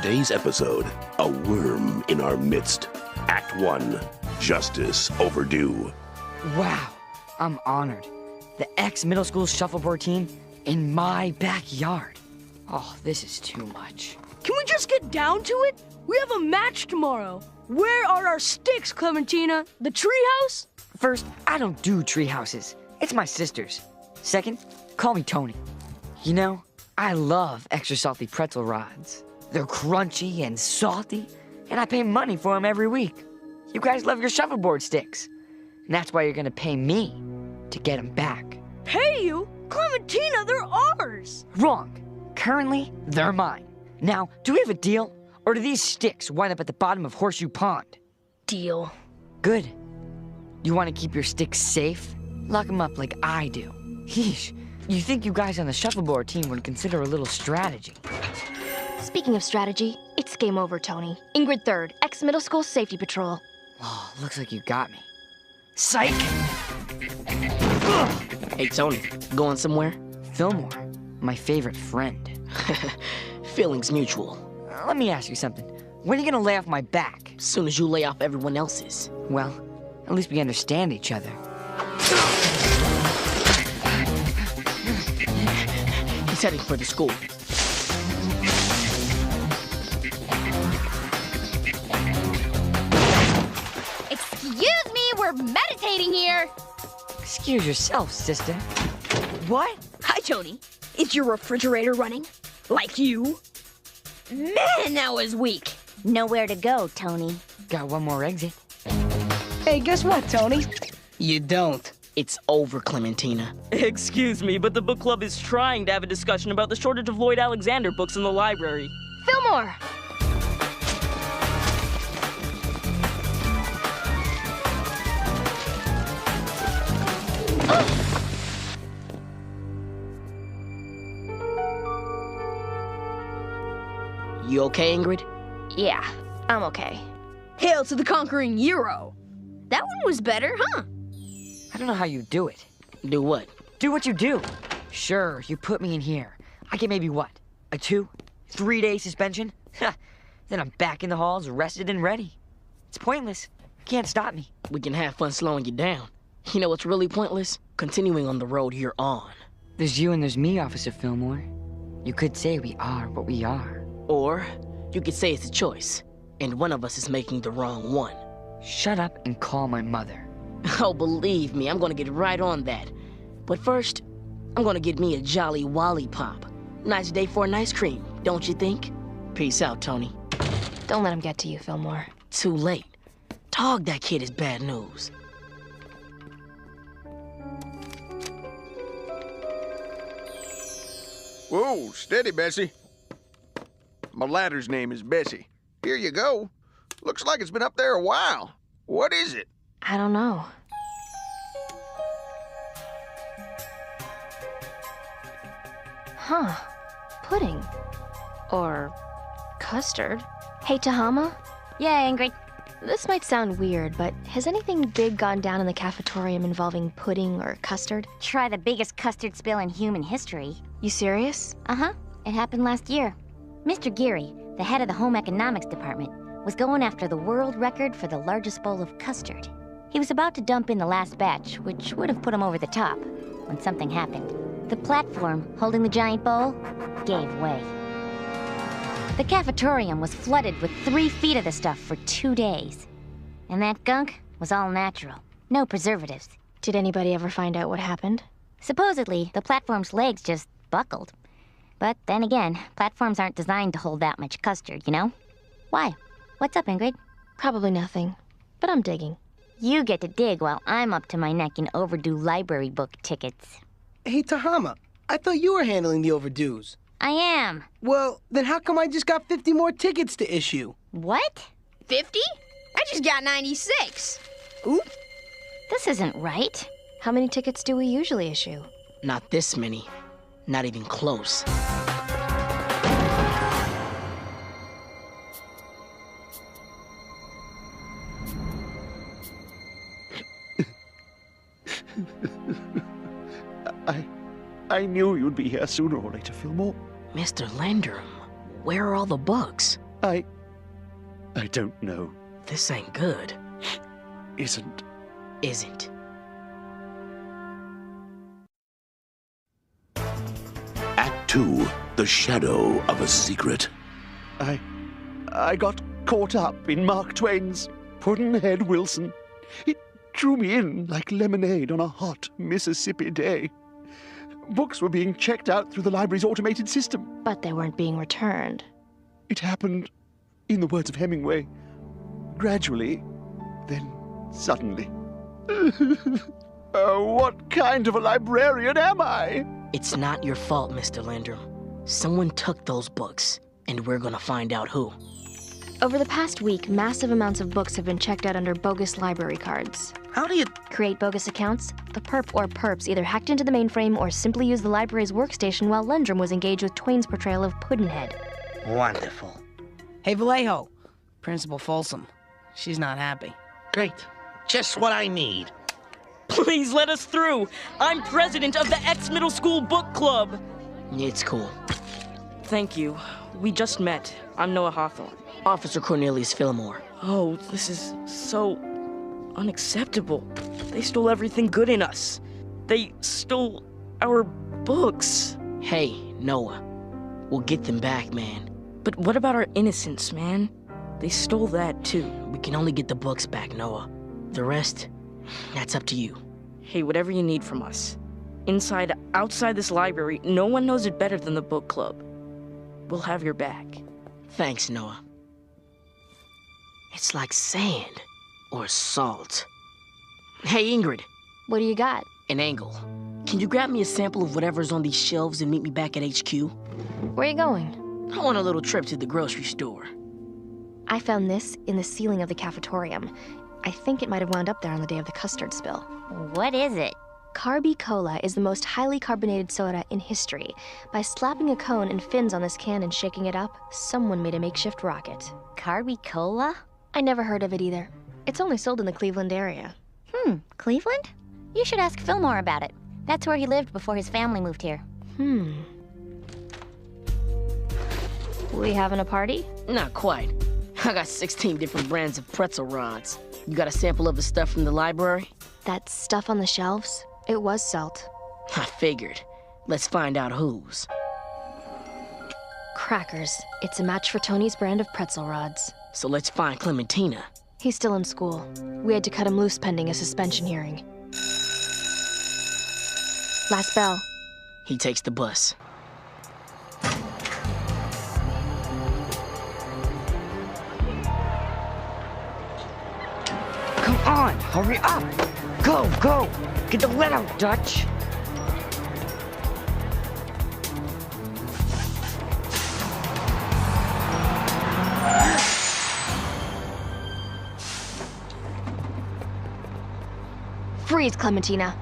Today's episode, A Worm in Our Midst. Act 1, Justice Overdue. Wow, I'm honored. The ex-middle school shuffleboard team in my backyard. Oh, this is too much. Can we just get down to it? We have a match tomorrow. Where are our sticks, Clementina? The treehouse? First, I don't do tree houses. It's my sister's. Second, call me Tony. You know, I love extra salty pretzel rods. They're crunchy and salty, and I pay money for them every week. You guys love your shuffleboard sticks. And that's why you're gonna pay me to get them back. Pay you? Clementina, they're ours! Wrong. Currently, they're mine. Now, do we have a deal? Or do these sticks wind up at the bottom of Horseshoe Pond? Deal. Good. You want to keep your sticks safe? Lock them up like I do. Yeesh. You think you guys on the shuffleboard team would consider a little strategy? Speaking of strategy, it's game over, Tony. Ingrid 3rd, ex-middle school safety patrol. Oh, looks like you got me. Psych! Hey, Tony, going somewhere? Fillmore, my favorite friend. Feelings mutual. Let me ask you something. When are you gonna lay off my back? As soon as you lay off everyone else's. Well, at least we understand each other. He's heading for the school. Excuse me, we're meditating here. Excuse yourself, sister. What? Hi, Tony. Is your refrigerator running? Like you? Man, that was weak. Nowhere to go, Tony. Got one more exit. Hey, guess what, Tony? You don't. It's over, Clementina. Excuse me, but the book club is trying to have a discussion about the shortage of Lloyd Alexander books in the library. Fillmore! You okay, Ingrid? Yeah, I'm okay. Hail to the conquering Euro. That one was better, huh? I don't know how you do it. Do what? Do what you do. Sure, you put me in here. I get maybe what? A 2-3 day suspension? Then I'm back in the halls, rested and ready. It's pointless. Can't stop me. We can have fun slowing you down. You know what's really pointless? Continuing on the road you're on. There's you and there's me, Officer Fillmore. You could say we are what we are. Or you could say it's a choice, and one of us is making the wrong one. Shut up and call my mother. Oh, believe me, I'm gonna get right on that. But first, I'm gonna get me a jolly lollipop. Nice day for an ice cream, don't you think? Peace out, Tony. Don't let him get to you, Fillmore. Too late. Dog, that kid is bad news. Whoa, steady, Bessie. My ladder's name is Bessie. Here you go. Looks like it's been up there a while. What is it? I don't know. Huh. Pudding. Or custard. Hey, Tahama? Yeah, Ingrid. This might sound weird, but has anything big gone down in the cafetorium involving pudding or custard? Try the biggest custard spill in human history. You serious? Uh-huh. It happened last year. Mr. Geary, the head of the home economics department, was going after the world record for the largest bowl of custard. He was about to dump in the last batch, which would have put him over the top, when something happened. The platform holding the giant bowl gave way. The cafetorium was flooded with 3 feet of the stuff for 2 days. And that gunk was all natural. No preservatives. Did anybody ever find out what happened? Supposedly, the platform's legs just buckled. But then again, platforms aren't designed to hold that much custard, you know? Why? What's up, Ingrid? Probably nothing, but I'm digging. You get to dig while I'm up to my neck in overdue library book tickets. Hey, Tahama, I thought you were handling the overdues. I am. Well, then how come I just got 50 more tickets to issue? What? 50? I just got 96. Oop. This isn't right. How many tickets do we usually issue? Not this many. Not even close. I knew you'd be here sooner or later, Fillmore. Mr. Landrum, where are all the books? I don't know. This ain't good. Isn't. Isn't. Act 2, The Shadow of a Secret. I got caught up in Mark Twain's Pudd'nhead Wilson. It drew me in like lemonade on a hot Mississippi day. Books were being checked out through the library's automated system. But they weren't being returned. It happened, in the words of Hemingway, gradually, then suddenly. Oh, what kind of a librarian am I? It's not your fault, Mr. Landrum. Someone took those books, and we're gonna find out who. Over the past week, massive amounts of books have been checked out under bogus library cards. How do you create bogus accounts? The perp or perps either hacked into the mainframe or simply used the library's workstation while Landrum was engaged with Twain's portrayal of Pudd'nhead. Wonderful. Hey, Vallejo. Principal Folsom. She's not happy. Great. Just what I need. Please let us through. I'm president of the X-Middle School Book Club. It's cool. Thank you. We just met. I'm Noah Hawthorne. Officer Cornelius Fillmore. Oh, this is so unacceptable. They stole everything good in us. They stole our books. Hey, Noah. We'll get them back, man. But what about our innocence, man? They stole that too. We can only get the books back, Noah. The rest, that's up to you. Hey, whatever you need from us. Inside, outside this library, no one knows it better than the book club. We'll have your back. Thanks, Noah. It's like sand or salt. Hey, Ingrid. What do you got? An angle. Can you grab me a sample of whatever's on these shelves and meet me back at HQ? Where are you going? I want a little trip to the grocery store. I found this in the ceiling of the cafetorium. I think it might have wound up there on the day of the custard spill. What is it? Carby Cola is the most highly carbonated soda in history. By slapping a cone and fins on this can and shaking it up, someone made a makeshift rocket. Carby Cola? I never heard of it either. It's only sold in the Cleveland area. Cleveland? You should ask Fillmore about it. That's where he lived before his family moved here. We having a party? Not quite. I got 16 different brands of pretzel rods. You got a sample of the stuff from the library? That stuff on the shelves? It was salt. I figured. Let's find out whose. Crackers. It's a match for Tony's brand of pretzel rods. So let's find Clementina. He's still in school. We had to cut him loose pending a suspension hearing. Last bell. He takes the bus. Come on, hurry up! Go, go! Get the lead out, Dutch! Freeze, Clementina.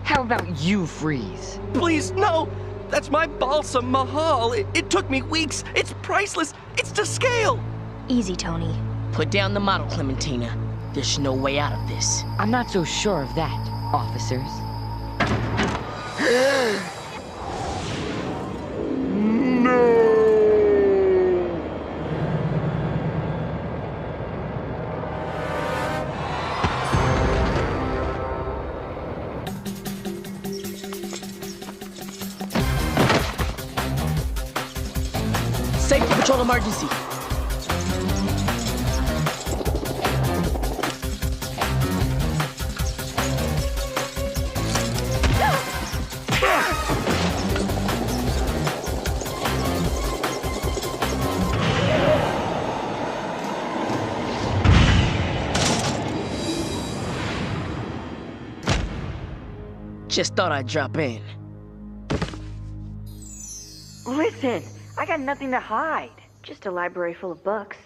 How about you freeze? Please, no! That's my balsam mahal. It took me weeks. It's priceless. It's to scale. Easy, Tony. Put down the model, Clementina. There's no way out of this. I'm not so sure of that, officers. Safety patrol emergency. Just thought I'd drop in. Listen, I got nothing to hide. Just a library full of books.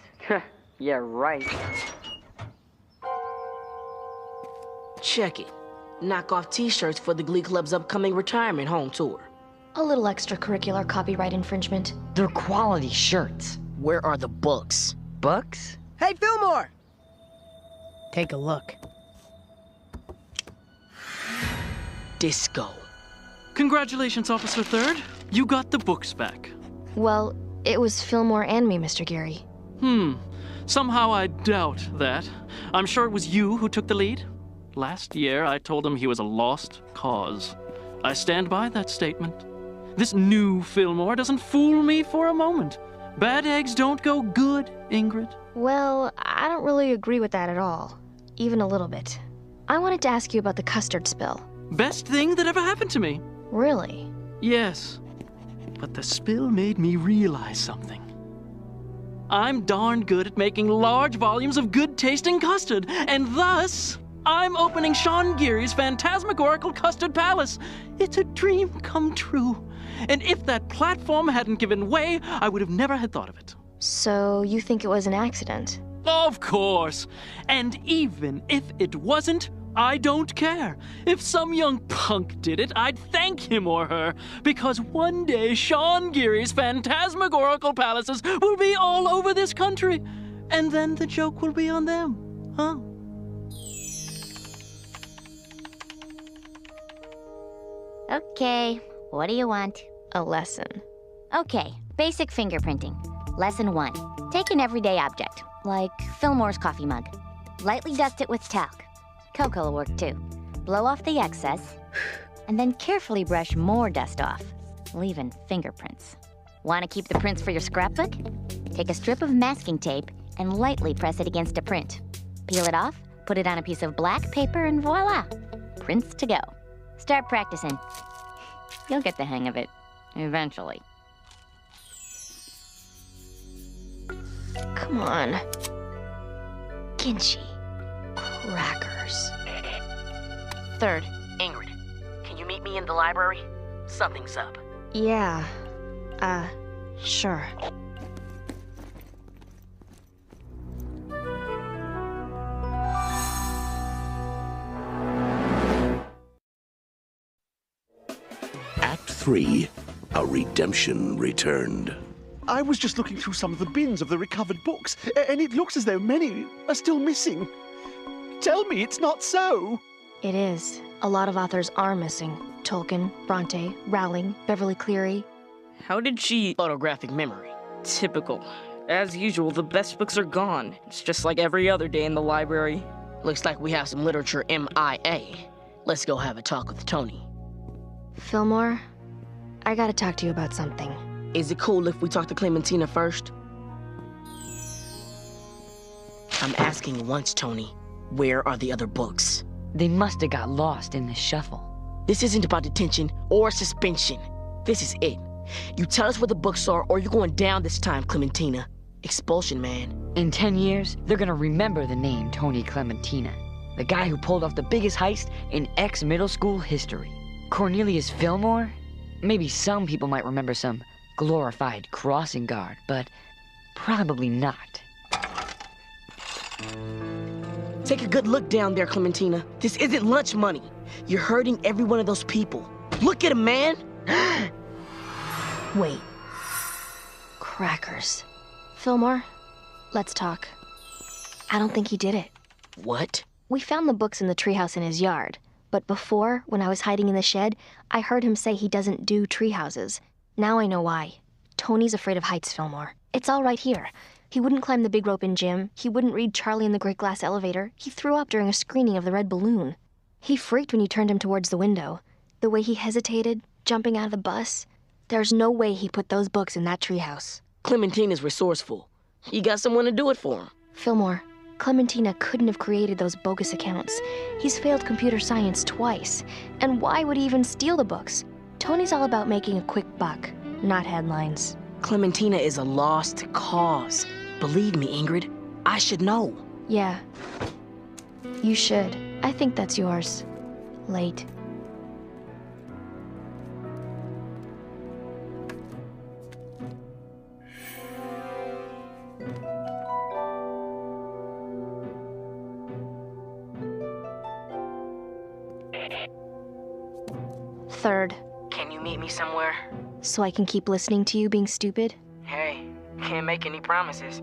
Yeah, right. Check it. Knock off t-shirts for the Glee Club's upcoming retirement home tour. A little extracurricular copyright infringement. They're quality shirts. Where are the books? Books? Hey, Fillmore! Take a look. Disco. Congratulations, Officer Third. You got the books back. Well, it was Fillmore and me, Mr. Geary. Somehow I doubt that. I'm sure it was you who took the lead. Last year, I told him he was a lost cause. I stand by that statement. This new Fillmore doesn't fool me for a moment. Bad eggs don't go good, Ingrid. Well, I don't really agree with that at all. Even a little bit. I wanted to ask you about the custard spill. Best thing that ever happened to me. Really? Yes. But the spill made me realize something. I'm darn good at making large volumes of good-tasting custard, and thus, I'm opening Sean Geary's phantasmagorical custard palace. It's a dream come true. And if that platform hadn't given way, I would have never had thought of it. So you think it was an accident? Of course. And even if it wasn't, I don't care. If some young punk did it, I'd thank him or her, because one day Sean Geary's phantasmagorical palaces will be all over this country, and then the joke will be on them, huh? Okay, what do you want? A lesson. Okay, basic fingerprinting. Lesson 1. Take an everyday object, like Fillmore's coffee mug. Lightly dust it with talc. Cocoa will work too. Blow off the excess, and then carefully brush more dust off, leaving fingerprints. Want to keep the prints for your scrapbook? Take a strip of masking tape and lightly press it against a print. Peel it off, put it on a piece of black paper, and voila! Prints to go. Start practicing. You'll get the hang of it, eventually. Come on. Ginchi. Crackers. Third, Ingrid, can you meet me in the library? Something's up. Yeah. Sure. Act 3, A Redemption Returned. I was just looking through some of the bins of the recovered books, and it looks as though many are still missing. Tell me it's not so. It is. A lot of authors are missing. Tolkien, Bronte, Rowling, Beverly Cleary. How did she... Photographic memory. Typical. As usual, the best books are gone. It's just like every other day in the library. Looks like we have some literature MIA. Let's go have a talk with Tony. Fillmore, I gotta talk to you about something. Is it cool if we talk to Clementina first? I'm asking once, Tony. Where are the other books? They must have got lost in the shuffle. This isn't about detention or suspension. This is it. You tell us where the books are, or you're going down this time, Clementina. Expulsion, man. In 10 years, they're gonna remember the name Tony Clementina, the guy who pulled off the biggest heist in ex-middle school history. Cornelius Fillmore? Maybe some people might remember some glorified crossing guard, but probably not. Take a good look down there, Clementina. This isn't lunch money. You're hurting every one of those people. Look at him, man! Wait. Crackers. Fillmore, let's talk. I don't think he did it. What? We found the books in the treehouse in his yard, but before, when I was hiding in the shed, I heard him say he doesn't do treehouses. Now I know why. Tony's afraid of heights, Fillmore. It's all right here. He wouldn't climb the big rope in gym. He wouldn't read Charlie in the Great Glass Elevator. He threw up during a screening of The Red Balloon. He freaked when you turned him towards the window. The way he hesitated, jumping out of the bus. There's no way he put those books in that treehouse. Clementina's resourceful. You got someone to do it for him. Fillmore, Clementina couldn't have created those bogus accounts. He's failed computer science twice. And why would he even steal the books? Tony's all about making a quick buck, not headlines. Clementina is a lost cause. Believe me, Ingrid, I should know. Yeah. You should. I think that's yours. Late. Third. Can you meet me somewhere? So I can keep listening to you being stupid? Hey, can't make any promises.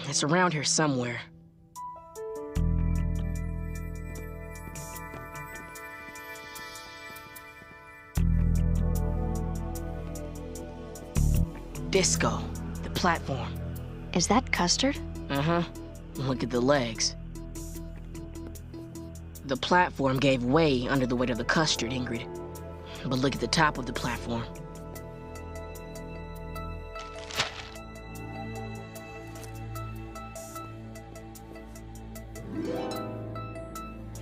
It's around here somewhere. Disco, the platform. Is that custard? Uh-huh. Look at the legs. The platform gave way under the weight of the custard, Ingrid. But look at the top of the platform.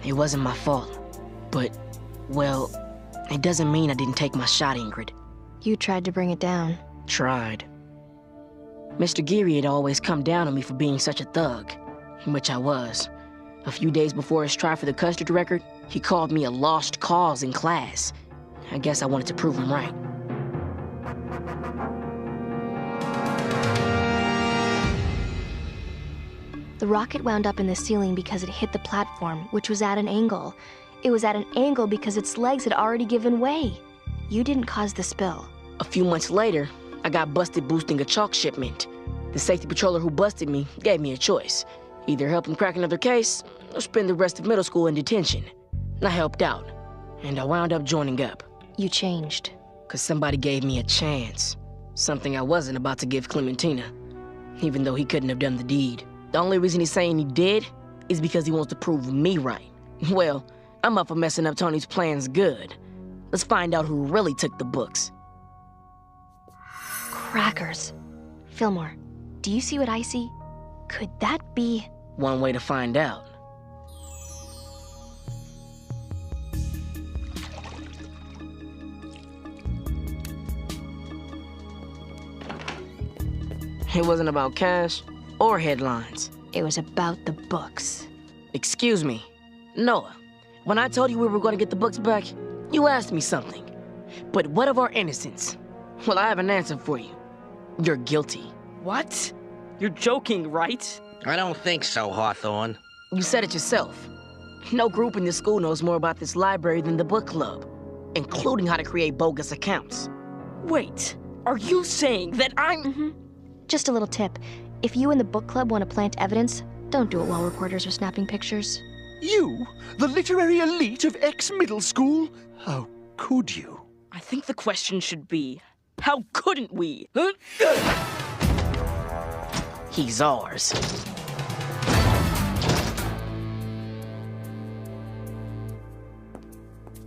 It wasn't my fault. But, well, it doesn't mean I didn't take my shot, Ingrid. You tried to bring it down. Tried. Mr. Geary had always come down on me for being such a thug, which I was. A few days before his try for the custard record, he called me a lost cause in class. I guess I wanted to prove him right. The rocket wound up in the ceiling because it hit the platform, which was at an angle. It was at an angle because its legs had already given way. You didn't cause the spill. A few months later, I got busted boosting a chalk shipment. The safety patroller who busted me gave me a choice. Either help him crack another case, or spend the rest of middle school in detention. And I helped out, and I wound up joining up. You changed. 'Cause somebody gave me a chance. Something I wasn't about to give Clementina, even though he couldn't have done the deed. The only reason he's saying he did is because he wants to prove me right. Well, I'm up for messing up Tony's plans good. Let's find out who really took the books. Crackers. Fillmore, do you see what I see? Could that be... One way to find out. It wasn't about cash or headlines. It was about the books. Excuse me, Noah. When I told you we were going to get the books back, you asked me something. But what of our innocence? Well, I have an answer for you. You're guilty. What? You're joking, right? I don't think so, Hawthorne. You said it yourself. No group in this school knows more about this library than the book club, including how to create bogus accounts. Wait, are you saying that I'm... Mm-hmm. Just a little tip. If you and the book club want to plant evidence, don't do it while reporters are snapping pictures. You, the literary elite of X-Middle School? How could you? I think the question should be, how couldn't we? He's ours.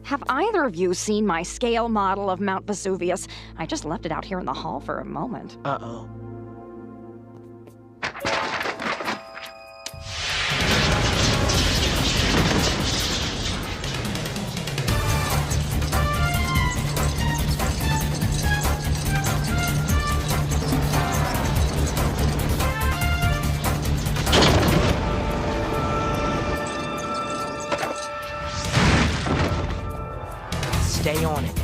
Have either of you seen my scale model of Mount Vesuvius? I just left it out here in the hall for a moment. Uh-oh. Stay on it.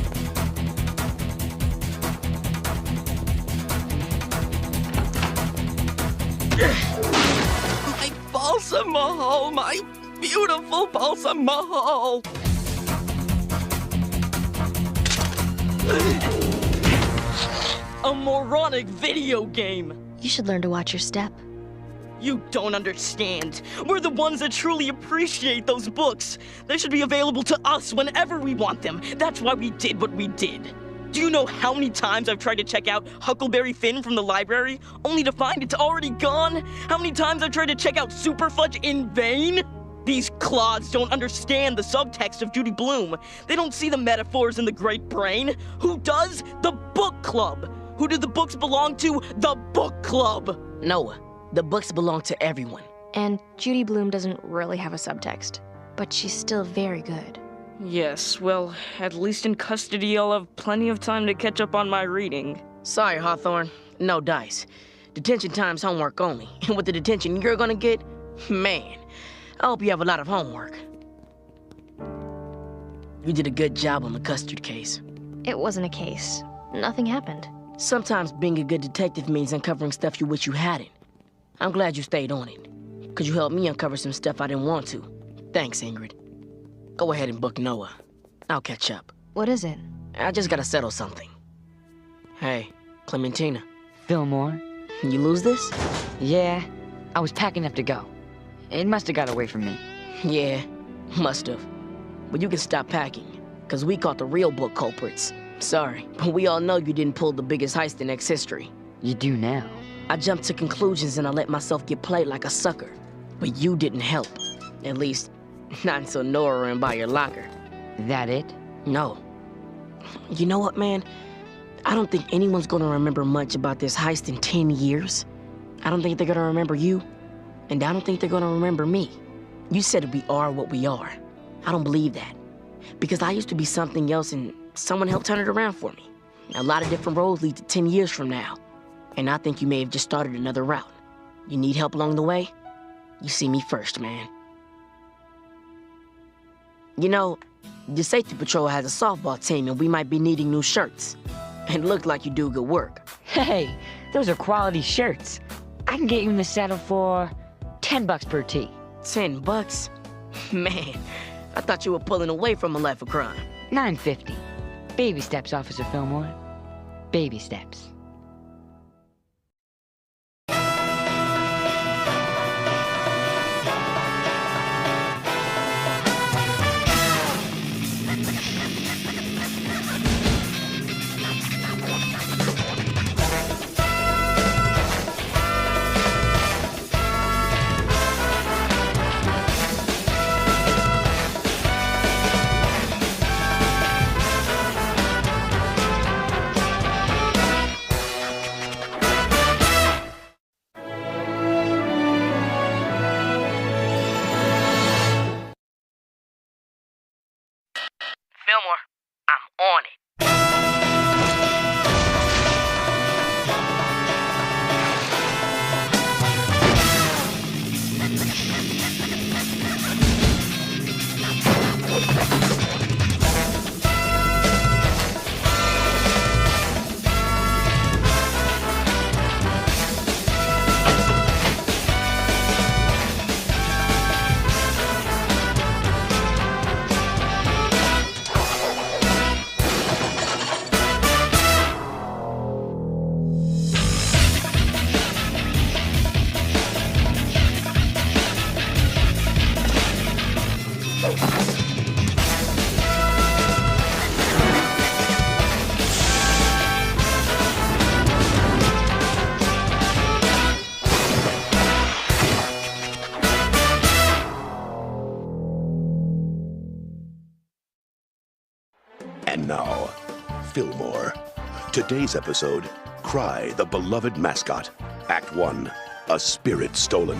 My Balsa Mahal, my beautiful Balsa Mahal. A moronic video game. You should learn to watch your step. You don't understand. We're the ones that truly appreciate those books. They should be available to us whenever we want them. That's why we did what we did. Do you know how many times I've tried to check out Huckleberry Finn from the library, only to find it's already gone? How many times I've tried to check out Super Fudge in vain? These clods don't understand the subtext of Judy Blume. They don't see the metaphors in the Great Brain. Who does? The book club. Who do the books belong to? The book club. Noah. The books belong to everyone. And Judy Blume doesn't really have a subtext, but she's still very good. Yes, well, at least in custody I'll have plenty of time to catch up on my reading. Sorry, Hawthorne. No dice. Detention time's homework only. And with the detention you're gonna get, man, I hope you have a lot of homework. You did a good job on the custard case. It wasn't a case. Nothing happened. Sometimes being a good detective means uncovering stuff you wish you hadn't. I'm glad you stayed on it, because you helped me uncover some stuff I didn't want to. Thanks, Ingrid. Go ahead and book Noah. I'll catch up. What is it? I just gotta settle something. Hey, Clementina. Fillmore? You lose this? Yeah, I was packing up to go. It must have got away from me. Yeah, must have. But you can stop packing, because we caught the real book culprits. Sorry, but we all know you didn't pull the biggest heist in X history. You do now. I jumped to conclusions and I let myself get played like a sucker. But you didn't help. At least, not until Nora ran by your locker. That it? No. You know what, man? I don't think anyone's gonna remember much about this heist in 10 years. I don't think they're gonna remember you. And I don't think they're gonna remember me. You said we are what we are. I don't believe that. Because I used to be something else and someone helped turn it around for me. A lot of different roads lead to 10 years from now. And I think you may have just started another route. You need help along the way? You see me first, man. You know, the safety patrol has a softball team and we might be needing new shirts. And look like you do good work. Hey, those are quality shirts. I can get you in the saddle for $10 per tee. $10? Man, I thought you were pulling away from a life of crime. $9.50. Baby steps, Officer Fillmore. Baby steps. Fillmore, I'm on it. And now, Fillmore. Today's episode, Cry, the Beloved Mascot. Act 1, A Spirit Stolen.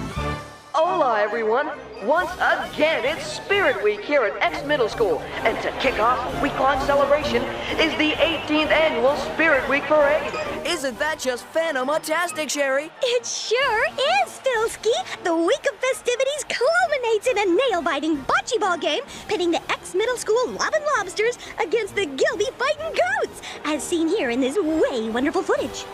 Hola, everyone. Once again, it's Spirit Week here at X Middle School. And to kick off a week-long celebration is the 18th Annual Spirit Week Parade. Isn't that just phenomatastic, Sherry? It sure is, Filsky. The week of festivities culminates in a nail-biting bocce ball game pitting the X-Middle School Lobbin' Lobsters against the Gilby Fightin' Goats, as seen here in this way wonderful footage.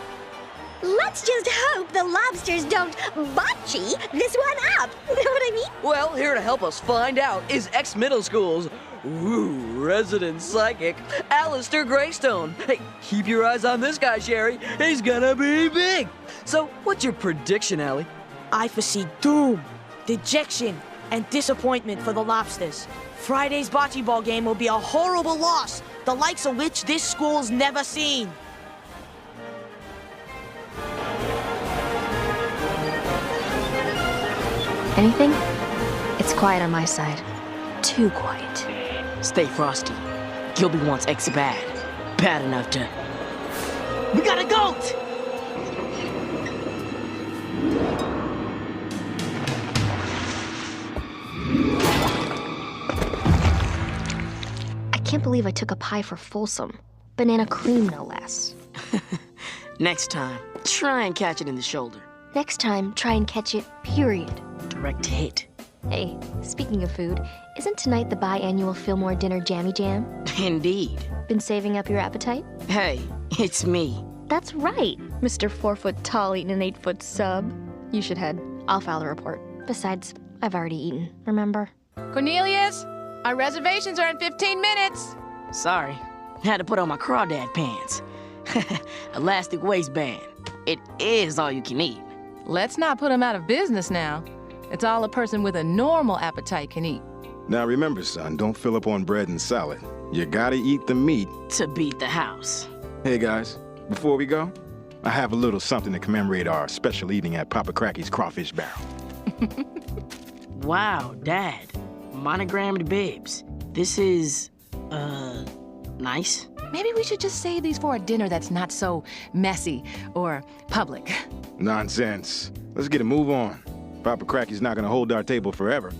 Let's just hope the lobsters don't bocce this one up. Know what I mean? Well, here to help us find out is X Middle School's resident psychic, Alistair Greystone. Hey, keep your eyes on this guy, Sherry. He's gonna be big. So, what's your prediction, Allie? I foresee doom, dejection, and disappointment for the Lobsters. Friday's bocce ball game will be a horrible loss, the likes of which this school's never seen. Anything? It's quiet on my side. Too quiet. Stay frosty. Gilby wants X bad. Bad enough to... We got a goat! I can't believe I took a pie for Folsom. Banana cream, no less. Next time, try and catch it in the shoulder. Next time, try and catch it, period. Direct hit. Hey, speaking of food, isn't tonight the biannual Fillmore dinner jammy jam? Indeed. Been saving up your appetite? Hey, it's me. That's right, Mr. 4-foot tall eating an 8-foot sub. You should head. I'll file the report. Besides, I've already eaten, remember? Cornelius, our reservations are in 15 minutes. Sorry. Had to put on my crawdad pants. Elastic waistband. It is all you can eat. Let's not put them out of business now. It's all a person with a normal appetite can eat. Now remember, son, don't fill up on bread and salad. You gotta eat the meat. To beat the house. Hey, guys, before we go, I have a little something to commemorate our special evening at Papa Cracky's Crawfish Barrel. Wow, Dad. Monogrammed bibs. This is, nice. Maybe we should just save these for a dinner that's not so messy or public. Nonsense. Let's get a move on. Papa Cracky's not gonna hold our table forever.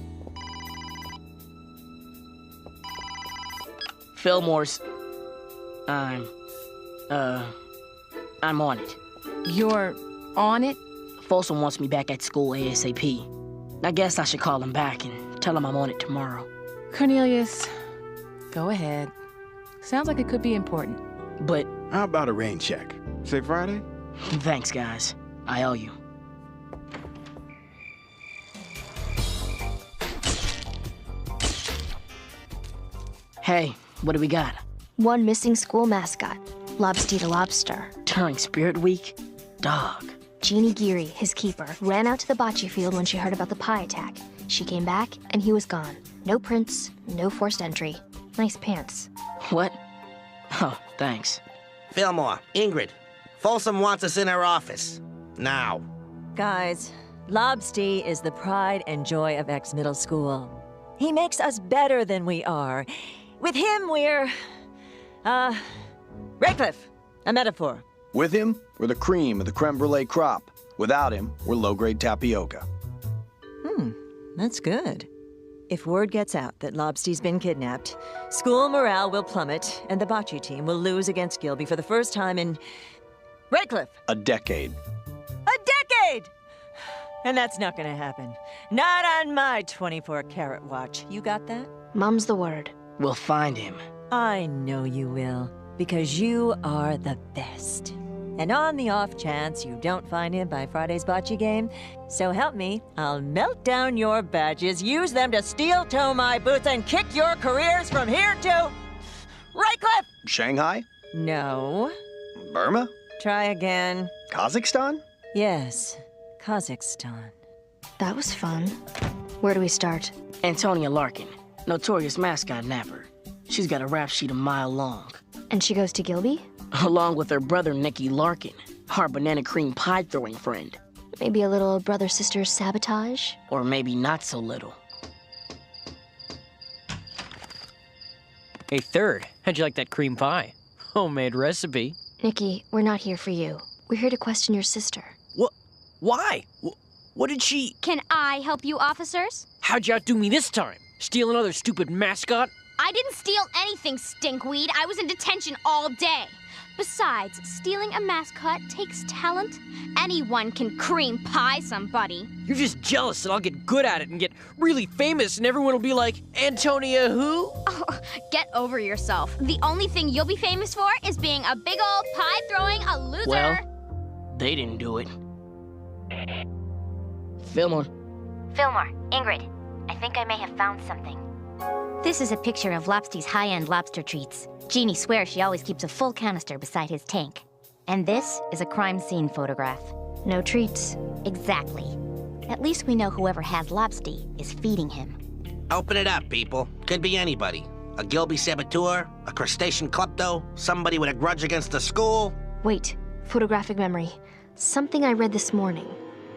Fillmore's. I'm on it. You're on it? Folsom wants me back at school ASAP. I guess I should call him back and tell him I'm on it tomorrow. Cornelius, go ahead. Sounds like it could be important. But... How about a rain check? Say Friday? Thanks, guys. I owe you. Hey, what do we got? One missing school mascot, Lobster the Lobster. During Spirit Week? Dog. Jeannie Geary, his keeper, ran out to the bocce field when she heard about the pie attack. She came back, and he was gone. No prints, no forced entry. Nice pants. What? Oh, thanks. Fillmore, Ingrid, Folsom wants us in her office. Now. Guys, Lobsty is the pride and joy of X Middle School. He makes us better than we are. With him, we're... Radcliffe, a metaphor. With him, we're the cream of the creme brulee crop. Without him, we're low-grade tapioca. That's good. If word gets out that Lobsty's been kidnapped, school morale will plummet, and the bocce team will lose against Gilby for the first time in... Radcliffe! A decade. A decade! And that's not gonna happen. Not on my 24-karat watch. You got that? Mum's the word. We'll find him. I know you will, because you are the best. And on the off chance you don't find him by Friday's bocce game, so help me, I'll melt down your badges, use them to steel-toe my boots, and kick your careers from here to... Radcliffe! Shanghai? No. Burma? Try again. Kazakhstan? Yes, Kazakhstan. That was fun. Where do we start? Antonia Larkin, notorious mascot napper. She's got a rap sheet a mile long. And she goes to Gilby? Along with her brother, Nicky Larkin, our banana cream pie-throwing friend. Maybe a little brother-sister sabotage? Or maybe not so little. Hey, Third, how'd you like that cream pie? Homemade recipe. Nicky, we're not here for you. We're here to question your sister. What? Why? What did she... Can I help you, officers? How'd you outdo me this time? Steal another stupid mascot? I didn't steal anything, stinkweed. I was in detention all day. Besides, stealing a mascot takes talent. Anyone can cream pie somebody. You're just jealous that I'll get good at it and get really famous and everyone will be like, Antonia who? Oh, get over yourself. The only thing you'll be famous for is being a big old pie-throwing a loser. Well, they didn't do it. Fillmore. Fillmore, Ingrid, I think I may have found something. This is a picture of Lobsty's high-end lobster treats. Jeannie swears she always keeps a full canister beside his tank. And this is a crime scene photograph. No treats. Exactly. At least we know whoever has Lobsty is feeding him. Open it up, people. Could be anybody. A Gilby saboteur, a crustacean klepto, somebody with a grudge against the school. Wait, photographic memory. Something I read this morning.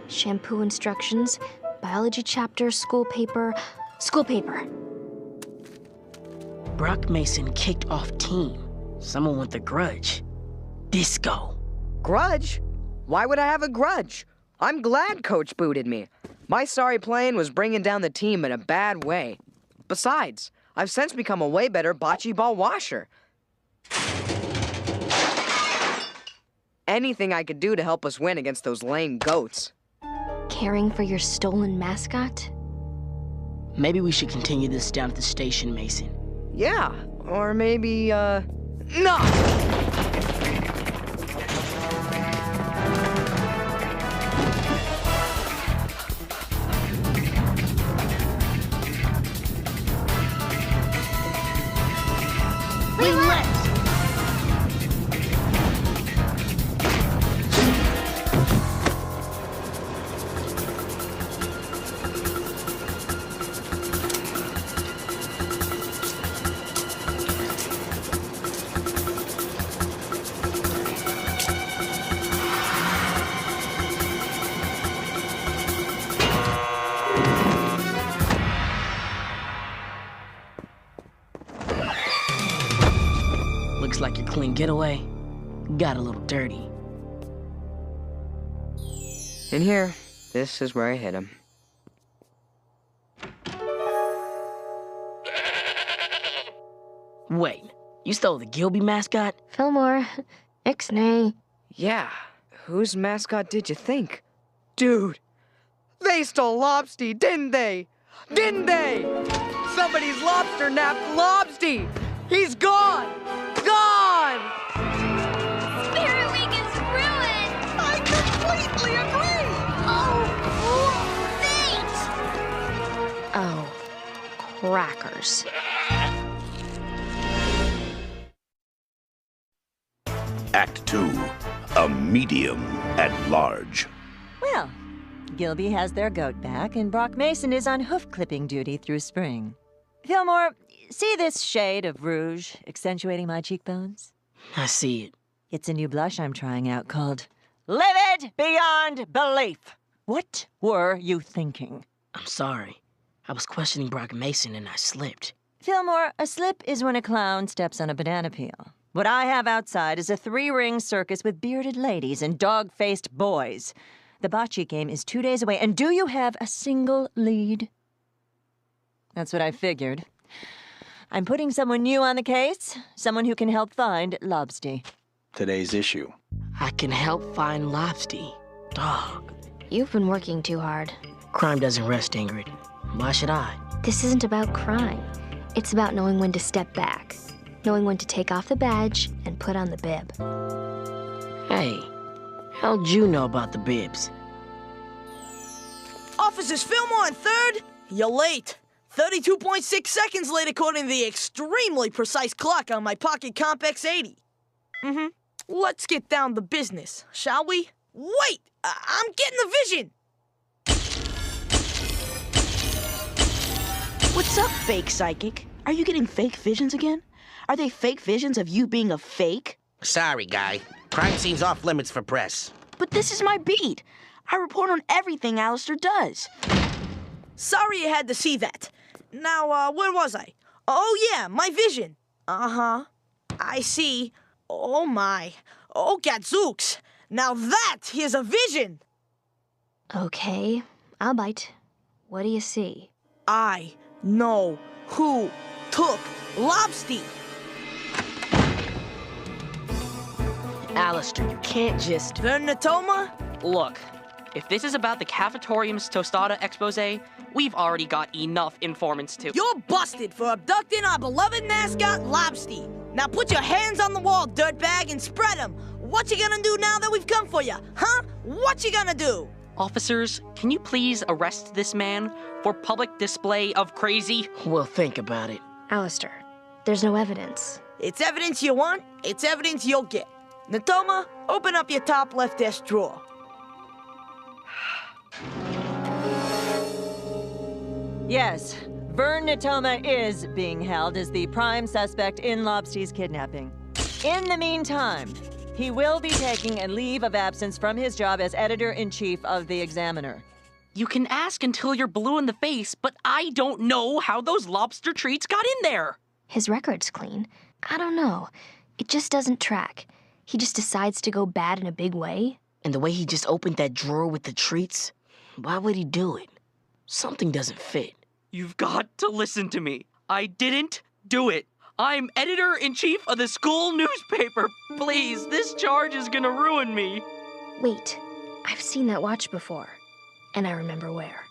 Shampoo instructions, biology chapter, school paper. School paper. Brock Mason kicked off team. Someone with a grudge. Disco. Grudge? Why would I have a grudge? I'm glad Coach booted me. My sorry playing was bringing down the team in a bad way. Besides, I've since become a way better bocce ball washer. Anything I could do to help us win against those lame goats. Caring for your stolen mascot? Maybe we should continue this down at the station, Mason. Yeah, or maybe, no! clean getaway. Got a little dirty. In here, this is where I hit him. Wait, you stole the Gilby mascot? Fillmore, ixnay. Yeah, whose mascot did you think? Dude, they stole Lobsty, didn't they? Didn't they? Somebody's lobster napped Lobsty! He's gone! Gone! Spirit Week is ruined! I completely agree! Oh, fate! Oh, crackers. Act 2, a medium at large. Well, Gilby has their goat back, and Brock Mason is on hoof-clipping duty through spring. Fillmore, see this shade of rouge accentuating my cheekbones? I see it. It's a new blush I'm trying out called Livid Beyond Belief. What were you thinking? I'm sorry. I was questioning Brock Mason and I slipped. Fillmore, a slip is when a clown steps on a banana peel. What I have outside is a 3-ring circus with bearded ladies and dog-faced boys. The bocce game is 2 days away, and do you have a single lead? That's what I figured. I'm putting someone new on the case, someone who can help find Lobsty. Today's issue. I can help find Lobsty. Dog. You've been working too hard. Crime doesn't rest, Ingrid. Why should I? This isn't about crime. It's about knowing when to step back. Knowing when to take off the badge and put on the bib. Hey, how'd you know about the bibs? Officers Fillmore and 3rd, you're late. 32.6 seconds late according to the extremely precise clock on my pocket Comp X80. Let's get down to business, shall we? Wait! I'm getting the vision! What's up, fake psychic? Are you getting fake visions again? Are they fake visions of you being a fake? Sorry, guy. Crime scene's off limits for press. But this is my beat. I report on everything Alistair does. Sorry you had to see that. Now, where was I? Oh, yeah, my vision. Uh-huh. I see. Oh, my. Oh, gadzooks. Now that is a vision. Okay, I'll bite. What do you see? I know who took Lobsty. Alistair, you can't just... Vernatoma? Look, if this is about the Cafetorium's Tostada expose, we've already got enough informants to... You're busted for abducting our beloved mascot, Lobsty. Now put your hands on the wall, dirtbag, and spread them. What you gonna do now that we've come for you, huh? What you gonna do? Officers, can you please arrest this man for public display of crazy? We'll think about it. Alistair, there's no evidence. It's evidence you want, it's evidence you'll get. Natoma, open up your top left desk drawer. Yes, Vern Natoma is being held as the prime suspect in Lobsty's kidnapping. In the meantime, he will be taking a leave of absence from his job as editor-in-chief of the Examiner. You can ask until you're blue in the face, but I don't know how those lobster treats got in there. His record's clean. I don't know. It just doesn't track. He just decides to go bad in a big way. And the way he just opened that drawer with the treats, why would he do it? Something doesn't fit. You've got to listen to me. I didn't do it. I'm editor-in-chief of the school newspaper. Please, this charge is gonna ruin me. Wait, I've seen that watch before. And I remember where.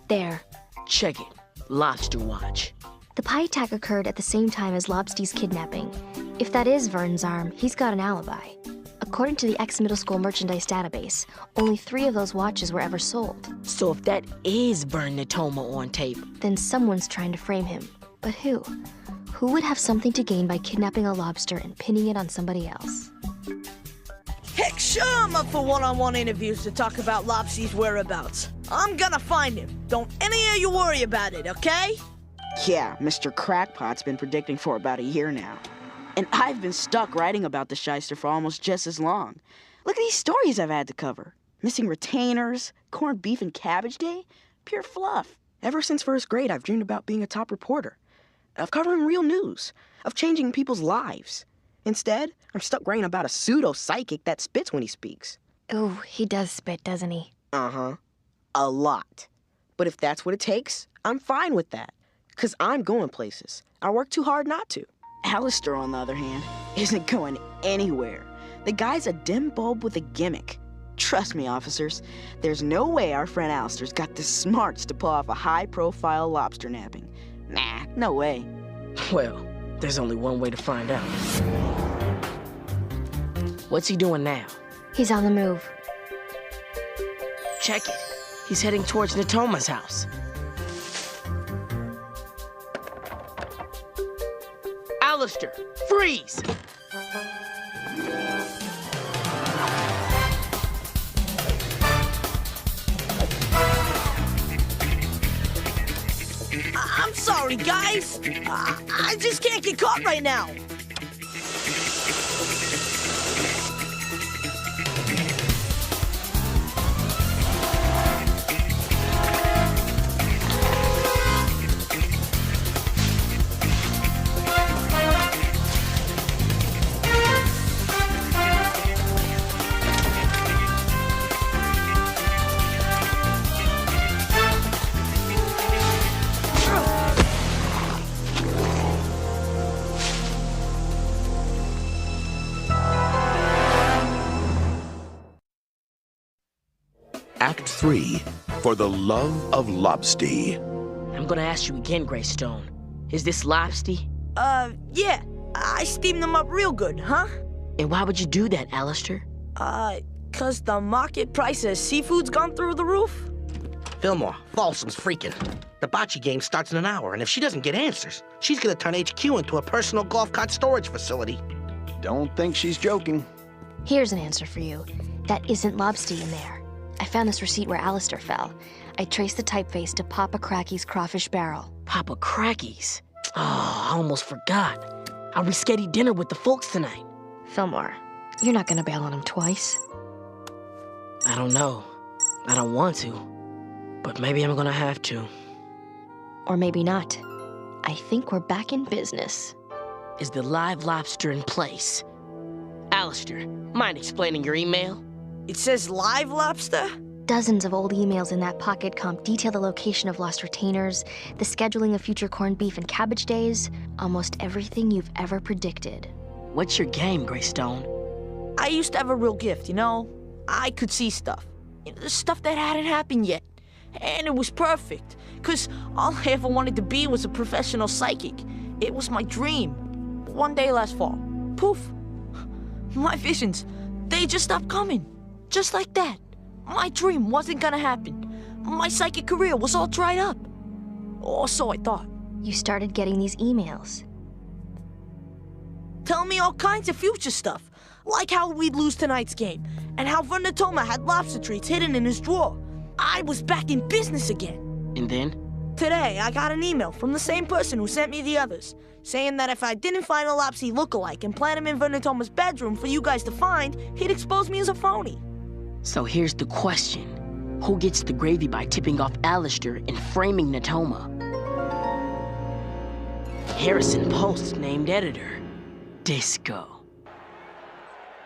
There. Check it. Lobster watch. The pie attack occurred at the same time as Lobsty's kidnapping. If that is Vern's arm, he's got an alibi. According to the ex-middle school merchandise database, only 3 of those watches were ever sold. So if that is Vern Natoma on tape, then someone's trying to frame him. But who? Who would have something to gain by kidnapping a lobster and pinning it on somebody else? Heck, sure I'm up for one-on-one interviews to talk about Lobsty's whereabouts. I'm gonna find him. Don't any of you worry about it, okay? Yeah, Mr. Crackpot's been predicting for about a year now. And I've been stuck writing about the shyster for almost just as long. Look at these stories I've had to cover. Missing retainers, corned beef and cabbage day, pure fluff. Ever since first grade, I've dreamed about being a top reporter. of covering real news, of changing people's lives. Instead, I'm stuck writing about a pseudo-psychic that spits when he speaks. Ooh, he does spit, doesn't he? Uh-huh. A lot. But if that's what it takes, I'm fine with that. 'Cause I'm going places. I work too hard not to. Alistair, on the other hand, isn't going anywhere. The guy's a dim bulb with a gimmick. Trust me, officers, there's no way our friend Alistair's got the smarts to pull off a high-profile lobster nabbing. Nah, no way. Well, there's only one way to find out. What's he doing now? He's on the move. Check it. He's heading towards Natoma's house. Alistair, freeze! I'm sorry, guys. I just can't get caught right now. Act 3, For the Love of Lobsty. I'm gonna ask you again, Greystone. Is this lobsty? Yeah. I steamed them up real good, huh? And why would you do that, Alistair? 'Cause the market price of seafood's gone through the roof? Fillmore, Folsom's freaking. The bocce game starts in an hour, and if she doesn't get answers, she's gonna turn HQ into a personal golf cart storage facility. Don't think she's joking. Here's an answer for you. That isn't lobsty in there. I found this receipt where Alistair fell. I traced the typeface to Papa Cracky's crawfish barrel. Papa Cracky's? Oh, I almost forgot. I'll reschedule dinner with the folks tonight. Fillmore, you're not gonna bail on him twice. I don't know. I don't want to. But maybe I'm gonna have to. Or maybe not. I think we're back in business. Is the live lobster in place? Alistair, mind explaining your email? It says live lobster? Dozens of old emails in that pocket comp detail the location of lost retainers, the scheduling of future corned beef and cabbage days, almost everything you've ever predicted. What's your game, Greystone? I used to have a real gift, you know? I could see stuff. The stuff that hadn't happened yet. And it was perfect. 'Cause all I ever wanted to be was a professional psychic. It was my dream. One day last fall, poof. My visions, they just stopped coming. Just like that. My dream wasn't gonna happen. My psychic career was all dried up. Or so I thought. You started getting these emails. Telling me all kinds of future stuff. Like how we'd lose tonight's game. And how Vernatoma had lobster treats hidden in his drawer. I was back in business again. And then? Today, I got an email from the same person who sent me the others, saying that if I didn't find a Lopsy lookalike and plant him in Vernatoma's bedroom for you guys to find, he'd expose me as a phony. So here's the question. Who gets the gravy by tipping off Alistair and framing Natoma? Harrison Post named editor. Disco.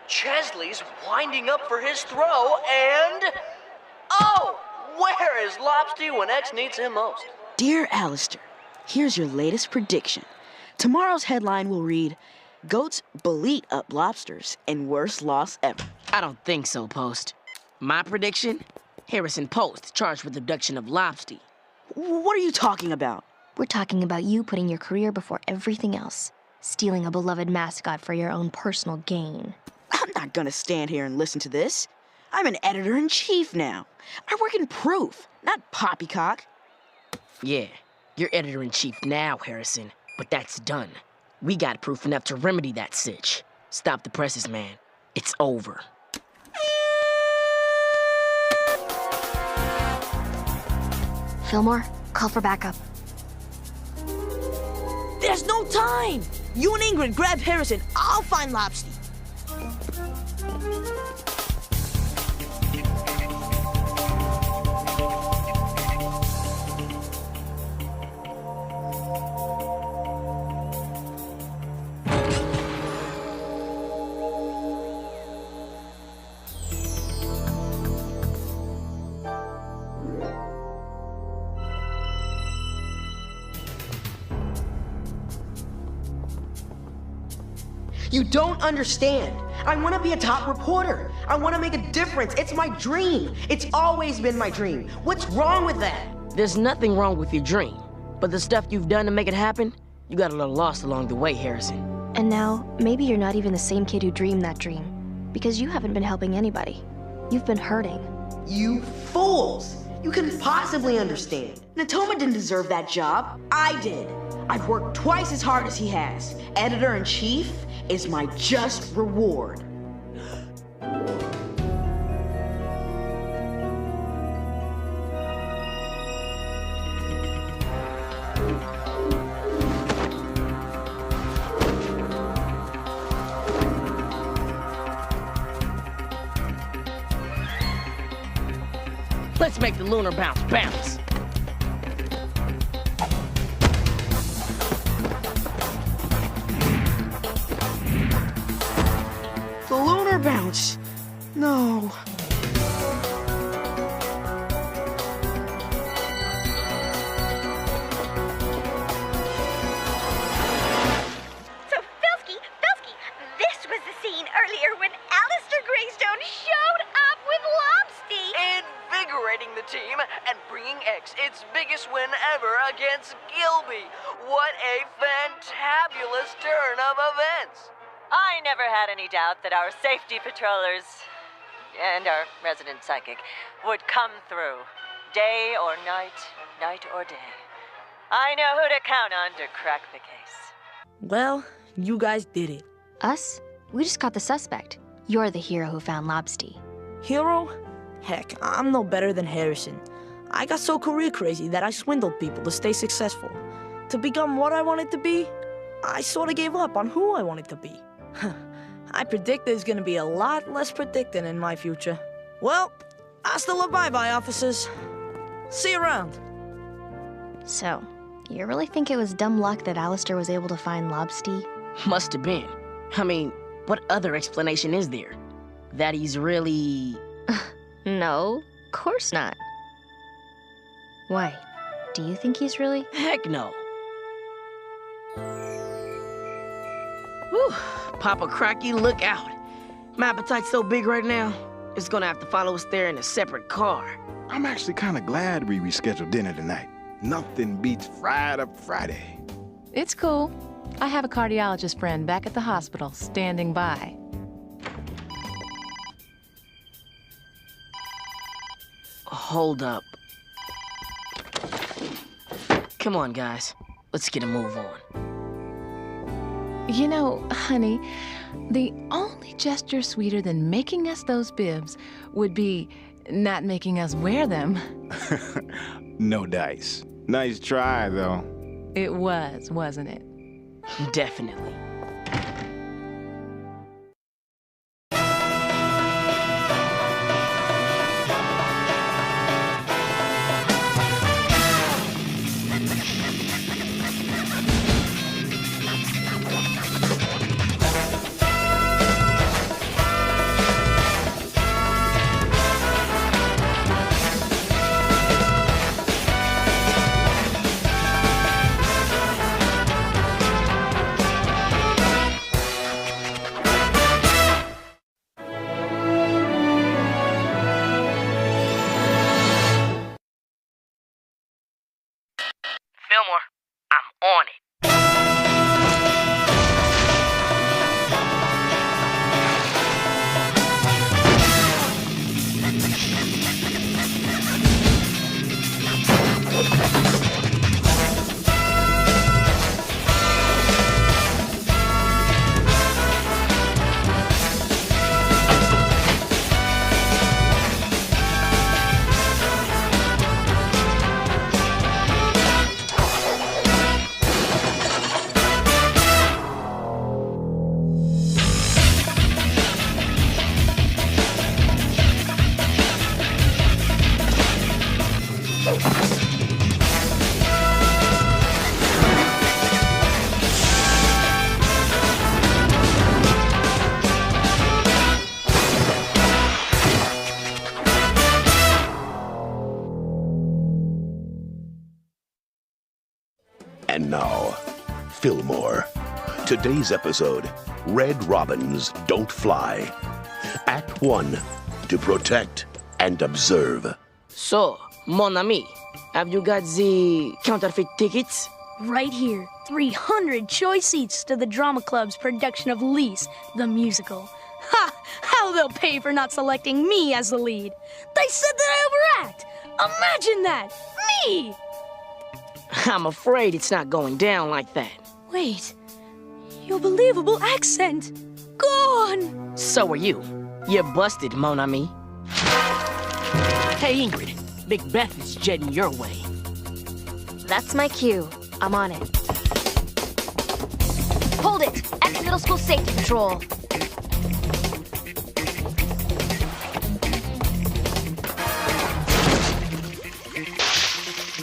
Chesley's winding up for his throw, and... Oh! Where is Lobsty when X needs him most? Dear Alistair, here's your latest prediction. Tomorrow's headline will read, Goats bleat up lobsters and worst loss ever. I don't think so, Post. My prediction? Harrison Post charged with abduction of Lobsty. What are you talking about? We're talking about you putting your career before everything else. Stealing a beloved mascot for your own personal gain. I'm not gonna stand here and listen to this. I'm an editor-in-chief now. I work in proof, not poppycock. Yeah, you're editor-in-chief now, Harrison, but that's done. We got proof enough to remedy that sitch. Stop the presses, man. It's over. Fillmore, call for backup. There's no time! You and Ingrid grab Harrison. I'll find Lobsty. You don't understand. I want to be a top reporter. I want to make a difference. It's my dream. It's always been my dream. What's wrong with that? There's nothing wrong with your dream, but the stuff you've done to make it happen, you got a little lost along the way, Harrison. And now, maybe you're not even the same kid who dreamed that dream, because you haven't been helping anybody. You've been hurting. You fools! You couldn't possibly understand. Natoma didn't deserve that job. I did. I've worked twice as hard as he has. Editor-in-chief is my just reward. Let's make the lunar bounce bounce. The lunar bounce. No. So, Fillsky, this was the scene earlier when Alistair Greystone showed up with Lobsty. Invigorating the team and bringing X its biggest win ever against Gilby. What a fantabulous turn of events. I never had any doubt that our safety patrollers and our resident psychic would come through. Day or night, night or day. I know who to count on to crack the case. Well, you guys did it. Us? We just got the suspect. You're the hero who found Lobsty. Hero? Heck, I'm no better than Harrison. I got so career crazy that I swindled people to stay successful. To become what I wanted to be, I sort of gave up on who I wanted to be. I predict there's gonna be a lot less predicting in my future. Well, hasta la bye-bye, officers. See you around. So, you really think it was dumb luck that Alistair was able to find Lobsty? Must have been. I mean, what other explanation is there? That he's really... No, of course not. Why? Do you think he's really? Heck no. Whew. Papa Cracky, look out. My appetite's so big right now, it's gonna have to follow us there in a separate car. I'm actually kind of glad we rescheduled dinner tonight. Nothing beats fried up Friday. It's cool. I have a cardiologist friend back at the hospital standing by. Hold up. Come on, guys. Let's get a move on. You know, honey, the only gesture sweeter than making us those bibs would be not making us wear them. No dice. Nice try, though. It was, wasn't it? Definitely. Fillmore, I'm on it. And now, Fillmore, Today's episode, Red Robins Don't Fly. Act 1, to protect and observe. So, mon ami, have you got the counterfeit tickets? Right here, 300 choice seats to the Drama Club's production of Lise, the musical. Ha! How they'll pay for not selecting me as the lead. They said that I overact. Imagine that! Me! I'm afraid it's not going down like that. Wait, your believable accent, gone! So are you. You're busted, mon ami. Hey, Ingrid. Big Beth is jetting your way. That's my cue. I'm on it. Hold it! Middle School Safety Patrol.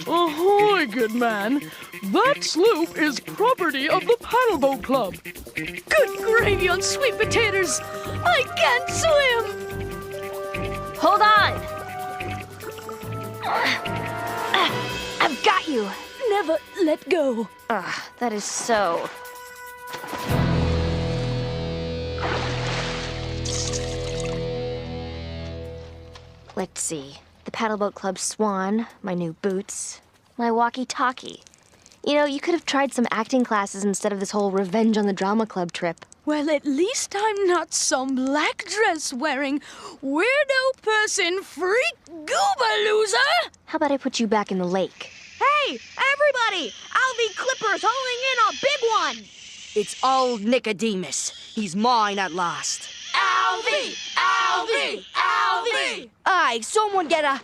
Ahoy, good man. That sloop is property of the Paddle Boat Club. Good gravy on sweet potatoes! I can't swim! Hold on! I've got you! Never let go. That is so... Let's see. The Paddleboat Club Swan, my new boots, my walkie-talkie. You know, you could have tried some acting classes instead of this whole Revenge on the Drama Club trip. Well, at least I'm not some black dress-wearing, weirdo person freak gooba loser! How about I put you back in the lake? Hey, everybody! Alvy Clipper's hauling in a big one! It's old Nicodemus. He's mine at last. Alvy! Alvy! Alvy! Aye, someone get a...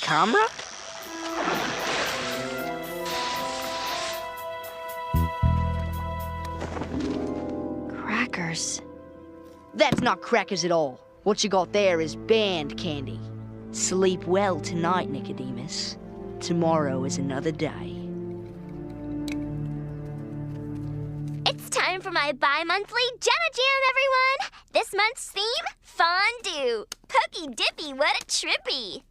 camera? Crackers. That's not crackers at all. What you got there is band candy. Sleep well tonight, Nicodemus. Tomorrow is another day. It's time for my bi-monthly Jenna Jam, everyone! This month's theme, fondue. Pokey dippy, what a trippy.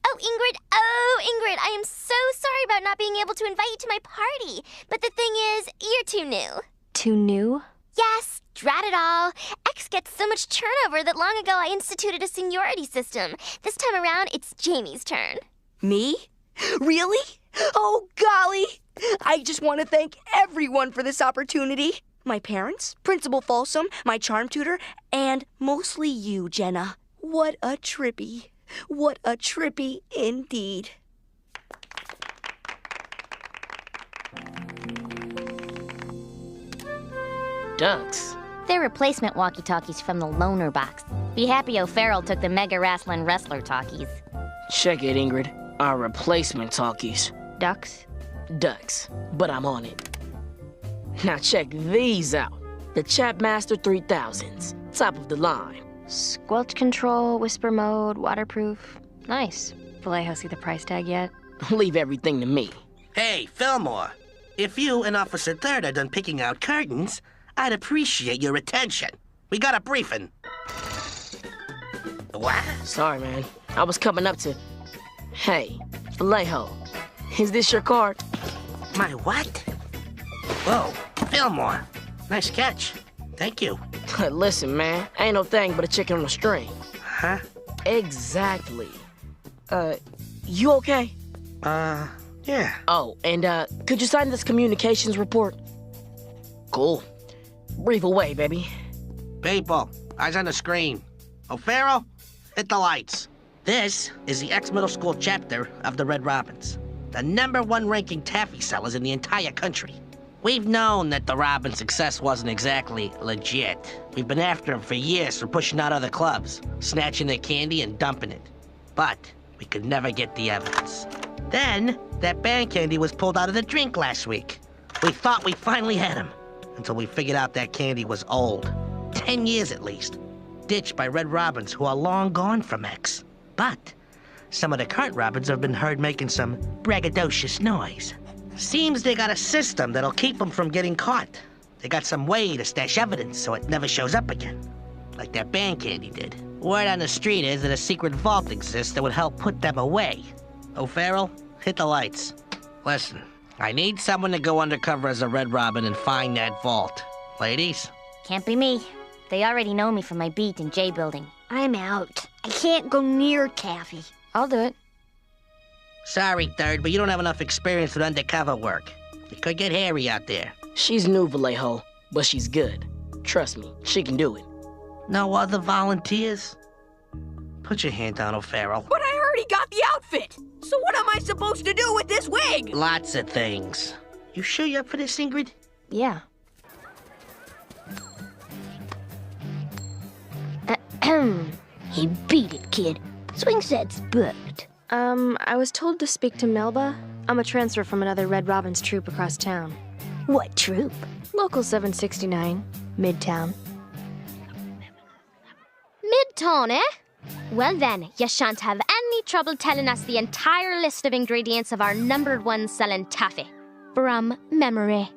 Oh, Ingrid, I am so sorry about not being able to invite you to my party. But the thing is, you're too new. Too new? Yes, drat it all. X gets so much turnover that long ago I instituted a seniority system. This time around, it's Jamie's turn. Me? Really? Oh, golly! I just want to thank everyone for this opportunity. My parents, Principal Folsom, my charm tutor, and mostly you, Jenna. What a trippy. What a trippy indeed. Ducks. They're replacement walkie-talkies from the loaner box. Be happy O'Farrell took the Mega Wrestling Wrestler talkies. Check it, Ingrid. Our replacement talkies. Ducks? Ducks. But I'm on it. Now check these out. The Chapmaster 3000s. Top of the line. Squelch control, whisper mode, waterproof. Nice. Vallejo see the price tag yet? Leave everything to me. Hey, Fillmore. If you and Officer Third are done picking out curtains, I'd appreciate your attention. We got a briefing. What? Sorry, man. I was coming up to... Hey, Vallejo, is this your card? My what? Whoa, Fillmore. Nice catch. Thank you. Listen, man, ain't no thing but a chicken on a string. Huh? Exactly. You okay? Yeah. Oh, and, could you sign this communications report? Cool. Breathe away, baby. People, eyes on the screen. O'Farrell, hit the lights. This is the ex-middle school chapter of the Red Robins, the #1 ranking taffy sellers in the entire country. We've known that the Robins' success wasn't exactly legit. We've been after them for years for pushing out other clubs, snatching their candy and dumping it. But we could never get the evidence. Then, that band candy was pulled out of the drink last week. We thought we finally had him, until we figured out that candy was old. 10 years at least. Ditched by Red Robins who are long gone from X. But some of the current Robins have been heard making some braggadocious noise. Seems they got a system that'll keep them from getting caught. They got some way to stash evidence so it never shows up again. Like that band candy did. Word on the street is that a secret vault exists that would help put them away. O'Farrell, hit the lights. Listen, I need someone to go undercover as a Red Robin and find that vault. Ladies? Can't be me. They already know me from my beat in J Building. I'm out. I can't go near Taffy. I'll do it. Sorry, Third, but you don't have enough experience with undercover work. It could get hairy out there. She's new, Vallejo, but she's good. Trust me, she can do it. No other volunteers? Put your hand down, O'Farrell. But I already got the outfit. So what am I supposed to do with this wig? Lots of things. You sure you're up for this, Ingrid? Yeah. He beat it, kid. Swing set's booked. I was told to speak to Melba. I'm a transfer from another Red Robin's troop across town. What troop? Local 769, Midtown. Mid-tone, eh? Well then, you shan't have any trouble telling us the entire list of ingredients of our #1 selling taffy. From memory.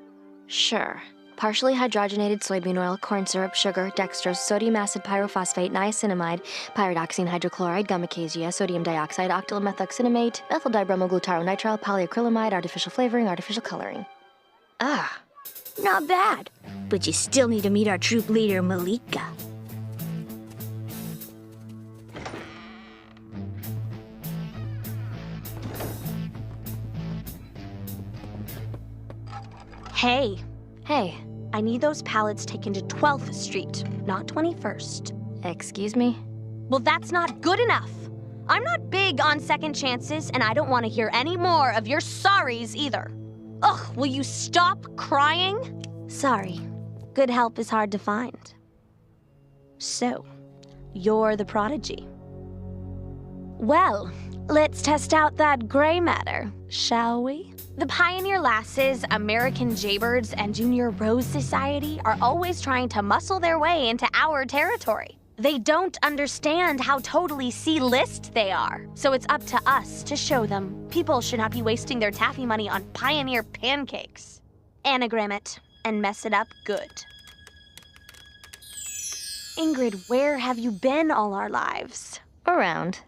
Sure. Partially hydrogenated soybean oil, corn syrup, sugar, dextrose, sodium acid pyrophosphate, niacinamide, pyridoxine hydrochloride, gummacasia, sodium dioxide, octyl-methoxynitrate, methyl dibromoglutaronitrile, polyacrylamide, artificial flavoring, artificial coloring. Ah, not bad. But you still need to meet our troop leader, Malika. Hey. Hey. I need those pallets taken to 12th Street, not 21st. Excuse me? Well, that's not good enough. I'm not big on second chances, and I don't want to hear any more of your sorries either. Ugh, will you stop crying? Sorry. Good help is hard to find. So, you're the prodigy. Well, let's test out that gray matter, shall we? The Pioneer Lasses, American Jaybirds, and Junior Rose Society are always trying to muscle their way into our territory. They don't understand how totally C-list they are, so it's up to us to show them people should not be wasting their taffy money on Pioneer pancakes. Anagram it and mess it up good. Ingrid, where have you been all our lives? Around.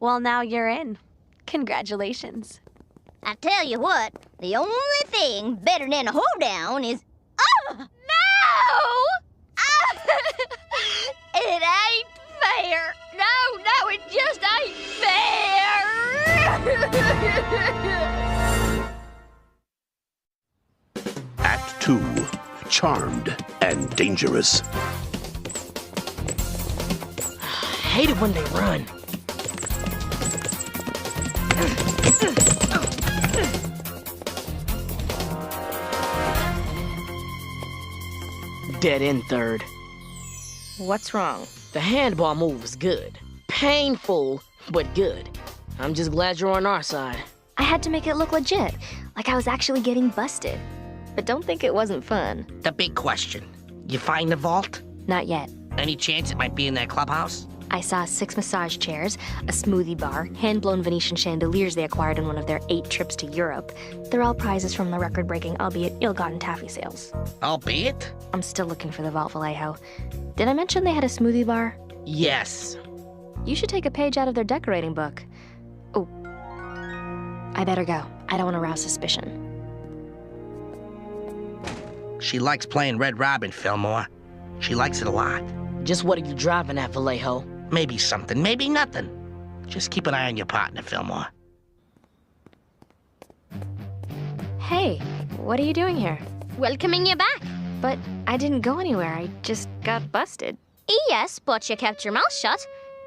Well, now you're in. Congratulations. I tell you what, the only thing better than a hoedown is... Oh! No! It ain't fair. No, it just ain't fair. Act 2, Charmed and Dangerous. I hate it when they run. Dead end, Third. What's wrong? The handball move was good. Painful, but good. I'm just glad you're on our side. I had to make it look legit, like I was actually getting busted. But don't think it wasn't fun. The big question. You find the vault? Not yet. Any chance it might be in that clubhouse? I saw 6 massage chairs, a smoothie bar, hand-blown Venetian chandeliers they acquired on one of their 8 trips to Europe. They're all prizes from the record-breaking, albeit ill-gotten taffy sales. Albeit? I'm still looking for the vault, Vallejo. Did I mention they had a smoothie bar? Yes. You should take a page out of their decorating book. Oh. I better go. I don't want to rouse suspicion. She likes playing Red Robin, Fillmore. She likes it a lot. Just what are you driving at, Vallejo? Maybe something, maybe nothing. Just keep an eye on your partner, Fillmore. Hey, what are you doing here? Welcoming you back. But I didn't go anywhere. I just got busted. Yes, but you kept your mouth shut,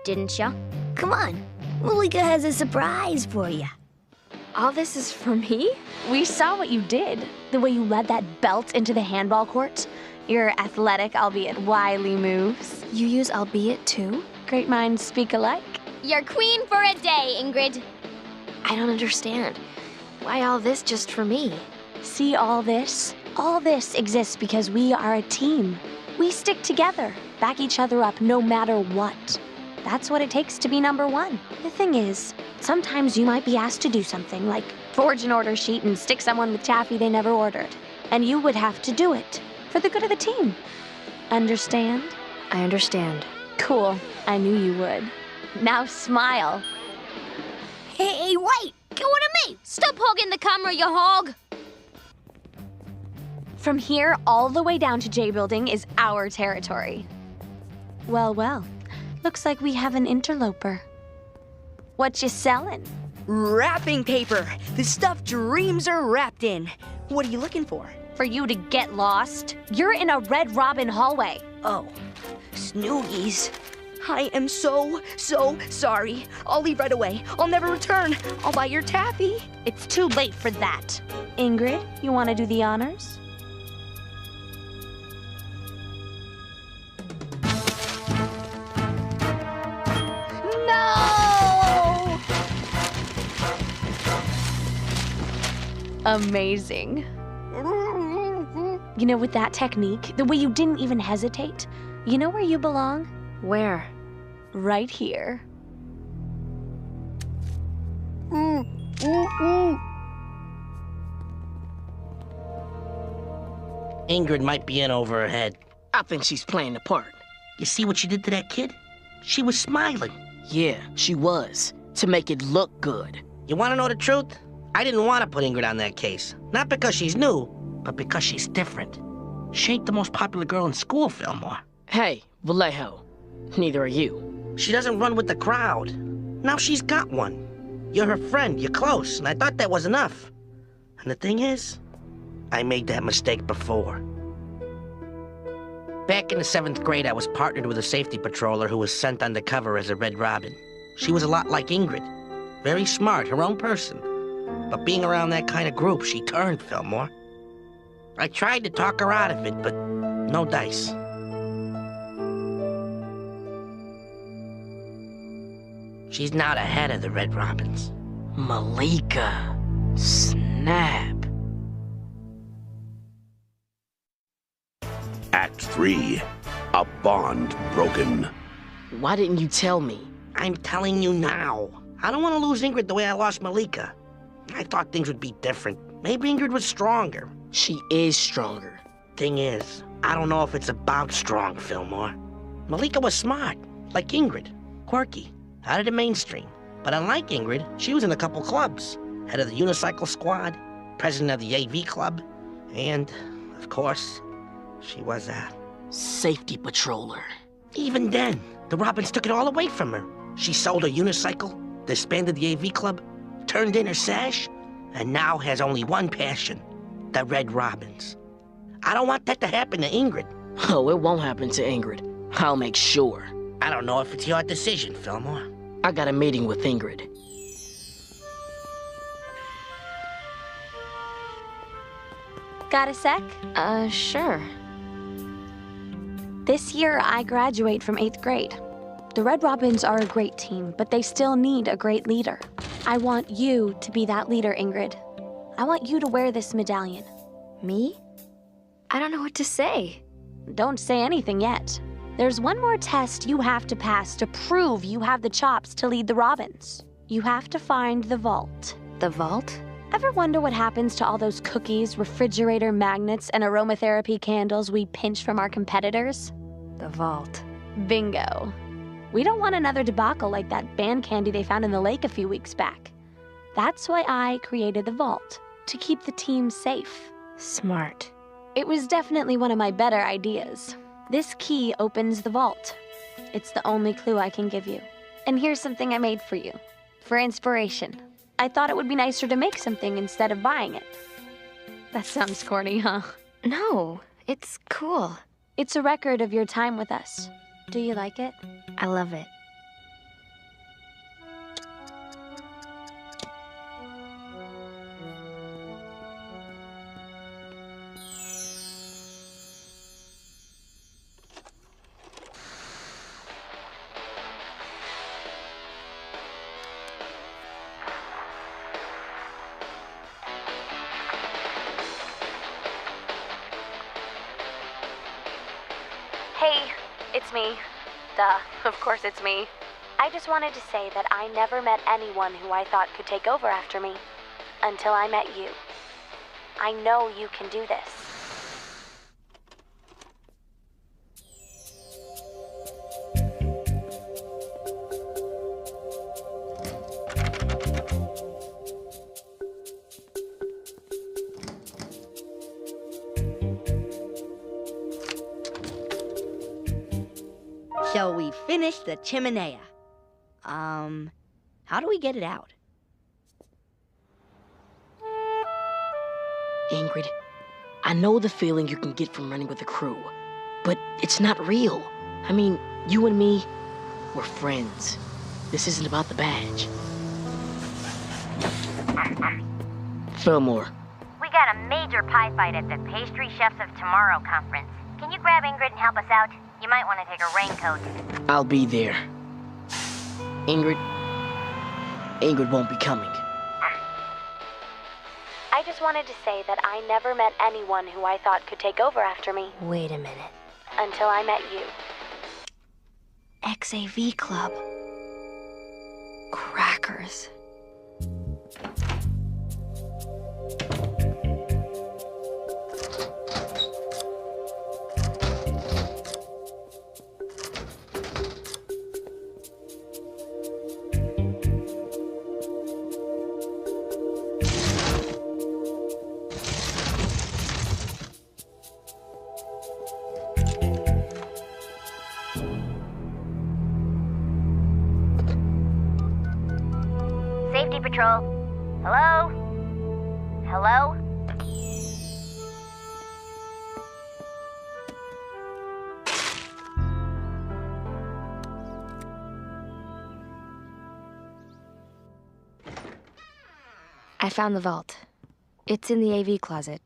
didn't you? Come on, Malika has a surprise for you. All this is for me? We saw what you did. The way you led that belt into the handball court. Your athletic, albeit wily moves. You use albeit too? Great minds speak alike. You're queen for a day, Ingrid. I don't understand. Why all this just for me? See all this? All this exists because we are a team. We stick together, back each other up no matter what. That's what it takes to be #1. The thing is, sometimes you might be asked to do something like forge an order sheet and stick someone with taffy they never ordered. And you would have to do it for the good of the team. Understand? I understand. Cool. I knew you would. Now smile. Hey, wait! Go to me! Stop hogging the camera, you hog! From here all the way down to J Building is our territory. Well, well. Looks like we have an interloper. What you selling? Wrapping paper. The stuff dreams are wrapped in. What are you looking for? For you to get lost? You're in a Red Robin hallway. Oh, Snoogies. I am so sorry. I'll leave right away. I'll never return. I'll buy your taffy. It's too late for that. Ingrid, you want to do the honors? No! Amazing. You know, with that technique, the way you didn't even hesitate, you know where you belong? Where? Right here. Ingrid might be in over her head. I think she's playing the part. You see what she did to that kid? She was smiling. Yeah, she was. To make it look good. You want to know the truth? I didn't want to put Ingrid on that case. Not because she's new, but because she's different. She ain't the most popular girl in school, Fillmore. Hey, Vallejo. Neither are you. She doesn't run with the crowd. Now she's got one. You're her friend, you're close, and I thought that was enough. And the thing is, I made that mistake before. Back in the 7th grade, I was partnered with a safety patroller who was sent undercover as a Red Robin. She was a lot like Ingrid. Very smart, her own person. But being around that kind of group, she turned, Fillmore. I tried to talk her out of it, but no dice. She's now the head of the Red Robins. Malika. Snap. Act 3. A bond broken. Why didn't you tell me? I'm telling you now. I don't want to lose Ingrid the way I lost Malika. I thought things would be different. Maybe Ingrid was stronger. She is stronger. Thing is, I don't know if it's about strong, Fillmore. Malika was smart, like Ingrid. Quirky, out of the mainstream. But unlike Ingrid, she was in a couple clubs. Head of the unicycle squad, president of the AV club, and, of course, she was a safety patroller. Even then, the Robins took it all away from her. She sold her unicycle, disbanded the AV club, turned in her sash, and now has only one passion, the Red Robins. I don't want that to happen to Ingrid. Oh, it won't happen to Ingrid. I'll make sure. I don't know if it's your decision, Fillmore. I got a meeting with Ingrid. Got a sec? Sure. This year, I graduate from 8th grade. The Red Robins are a great team, but they still need a great leader. I want you to be that leader, Ingrid. I want you to wear this medallion. Me? I don't know what to say. Don't say anything yet. There's one more test you have to pass to prove you have the chops to lead the Robins. You have to find the vault. The vault? Ever wonder what happens to all those cookies, refrigerator magnets, and aromatherapy candles we pinch from our competitors? The vault. Bingo. We don't want another debacle like that band candy they found in the lake a few weeks back. That's why I created the vault, to keep the team safe. Smart. It was definitely one of my better ideas. This key opens the vault. It's the only clue I can give you. And here's something I made for you, for inspiration. I thought it would be nicer to make something instead of buying it. That sounds corny, huh? No, it's cool. It's a record of your time with us. Do you like it? I love it. Hey, it's me. Duh, of course it's me. I just wanted to say that I never met anyone who I thought could take over after me. Until I met you. I know you can do this. So we finished the chimenea. How do we get it out? Ingrid, I know the feeling you can get from running with the crew, but it's not real. I mean, you and me, we're friends. This isn't about the badge. Fillmore. We got a major pie fight at the Pastry Chefs of Tomorrow conference. Can you grab Ingrid and help us out? You might want to take a raincoat. I'll be there. Ingrid won't be coming. I just wanted to say that I never met anyone who I thought could take over after me. Wait a minute. Until I met you. XAV Club. Crackers. Safety patrol. Hello? Hello? I found the vault. It's in the AV closet,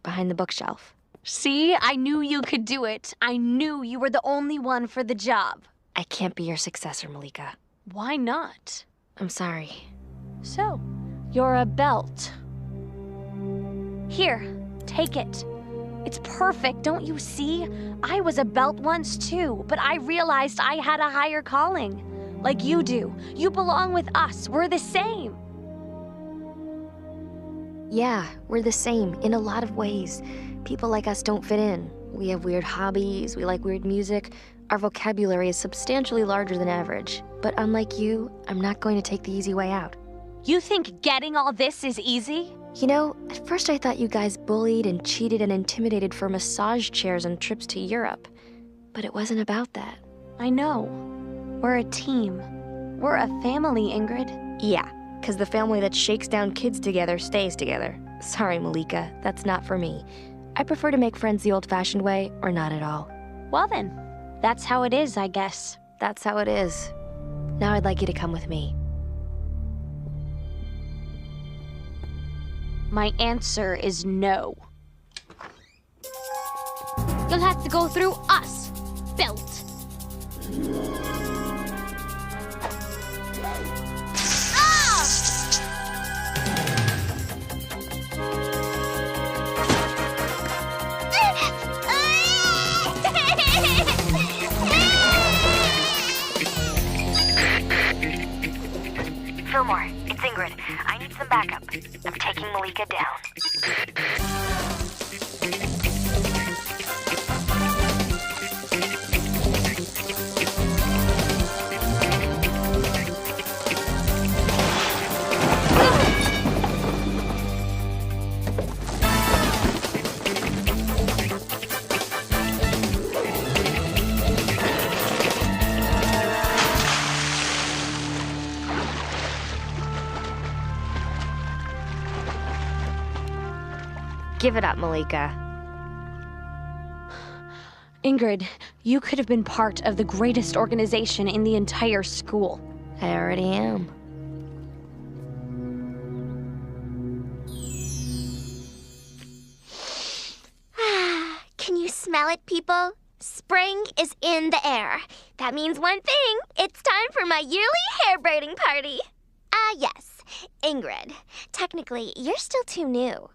behind the bookshelf. See? I knew you could do it. I knew you were the only one for the job. I can't be your successor, Malika. Why not? I'm sorry. So, you're a belt. Here, take it. It's perfect, don't you see? I was a belt once too, but I realized I had a higher calling. Like you do. You belong with us. We're the same. Yeah, we're the same in a lot of ways. People like us don't fit in. We have weird hobbies, we like weird music. Our vocabulary is substantially larger than average. But unlike you, I'm not going to take the easy way out. You think getting all this is easy? You know, at first I thought you guys bullied and cheated and intimidated for massage chairs and trips to Europe. But it wasn't about that. I know. We're a team. We're a family, Ingrid. Yeah, because the family that shakes down kids together stays together. Sorry, Malika, that's not for me. I prefer to make friends the old-fashioned way or not at all. Well then, that's how it is, I guess. That's how it is. Now I'd like you to come with me. My answer is no. You'll have to go through us, Belt. Fillmore, it's Ingrid. I need some backup. I'm taking Malika down. Give it up, Malika. Ingrid, you could have been part of the greatest organization in the entire school. I already am. Can you smell it, people? Spring is in the air. That means one thing. It's time for my yearly hair braiding party. Yes. Ingrid, technically, you're still too new.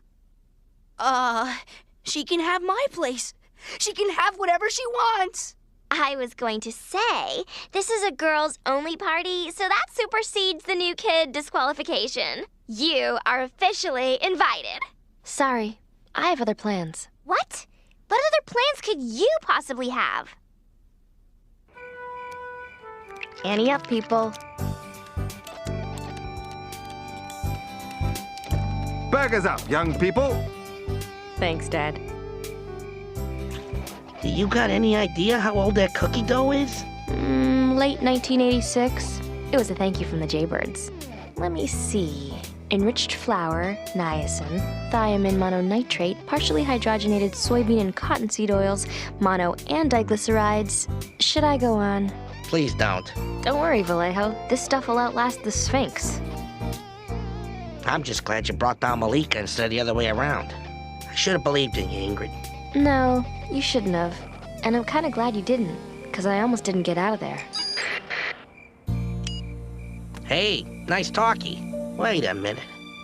She can have my place. She can have whatever she wants. I was going to say, this is a girls-only party, so that supersedes the new kid disqualification. You are officially invited. Sorry, I have other plans. What? What other plans could you possibly have? Ante up, people. Burgers up, young people. Thanks, Dad. You got any idea how old that cookie dough is? Late 1986. It was a thank you from the Jaybirds. Let me see. Enriched flour, niacin, thiamine mononitrate, partially hydrogenated soybean and cottonseed oils, mono and diglycerides. Should I go on? Please don't. Don't worry, Vallejo. This stuff will outlast the Sphinx. I'm just glad you brought down Malika instead of the other way around. I should have believed in you, Ingrid. No, you shouldn't have. And I'm kind of glad you didn't, because I almost didn't get out of there. Hey, nice talkie. Wait a minute.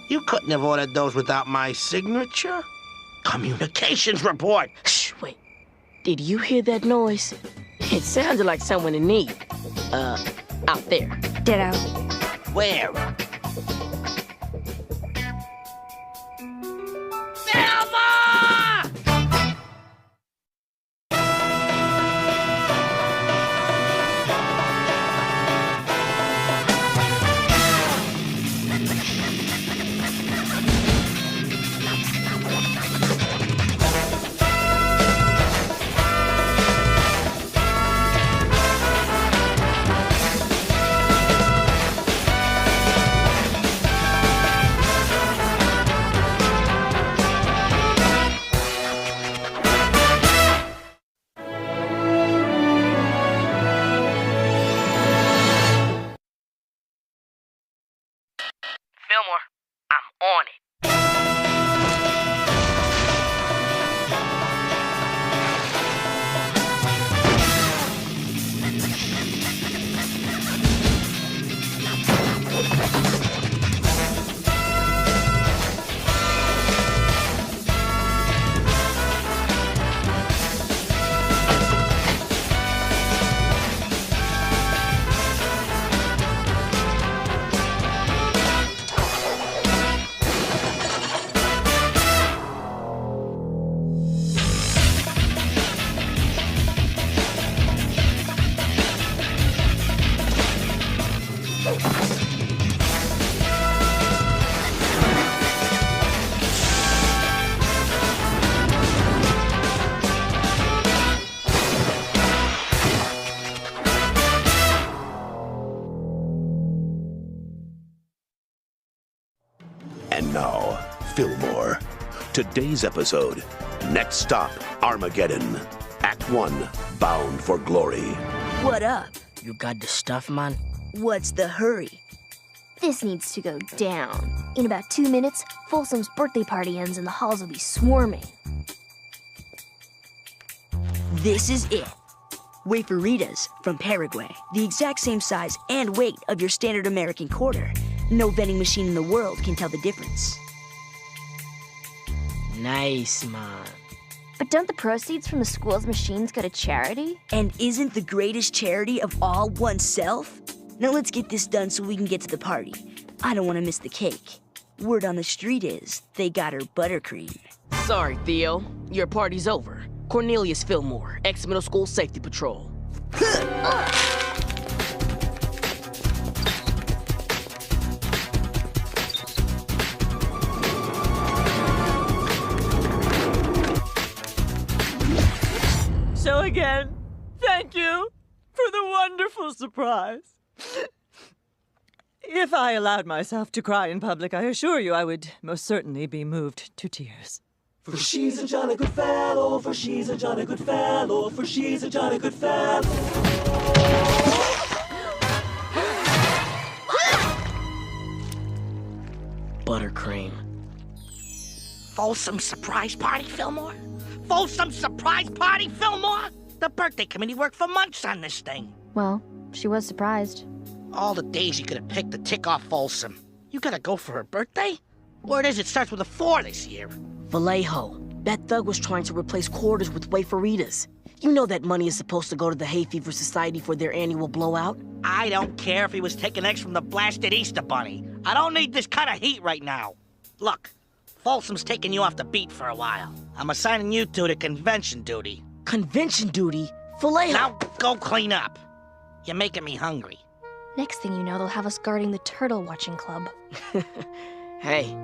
You couldn't have ordered those without my signature? Communications report! Shh, wait. Did you hear that noise? It sounded like someone in need. Out there. Ditto. Where? Fillmore, I'm on it. And now, Fillmore. Today's episode, next stop, Armageddon. Act 1, Bound for Glory. What up? You got the stuff, man? What's the hurry? This needs to go down. In about 2 minutes, Folsom's birthday party ends and the halls will be swarming. This is it. Waferitas from Paraguay. The exact same size and weight of your standard American quarter. No vending machine in the world can tell the difference. Nice, man. But don't the proceeds from the school's machines go to charity? And isn't the greatest charity of all oneself? Now let's get this done so we can get to the party. I don't want to miss the cake. Word on the street is they got her buttercream. Sorry, Theo. Your party's over. Cornelius Fillmore, ex-middle school safety patrol. So again, thank you for the wonderful surprise. If I allowed myself to cry in public, I assure you I would most certainly be moved to tears. For she's a jolly good fellow, for she's a jolly good fellow, for she's a jolly good fellow. Buttercream. Folsom surprise party, Fillmore? Folsom surprise party, Fillmore? The birthday committee worked for months on this thing. Well, she was surprised. All the days you could have picked to tick off Folsom. You gotta go for her birthday? Word is it starts with a 4 this year. Vallejo, that thug was trying to replace quarters with waferitas. You know that money is supposed to go to the Hay Fever Society for their annual blowout? I don't care if he was taking eggs from the blasted Easter Bunny. I don't need this kind of heat right now. Look, Folsom's taking you off the beat for a while. I'm assigning you two to convention duty. Convention duty? Vallejo! Now go clean up. You're making me hungry. Next thing you know, they'll have us guarding the turtle watching club. Hey,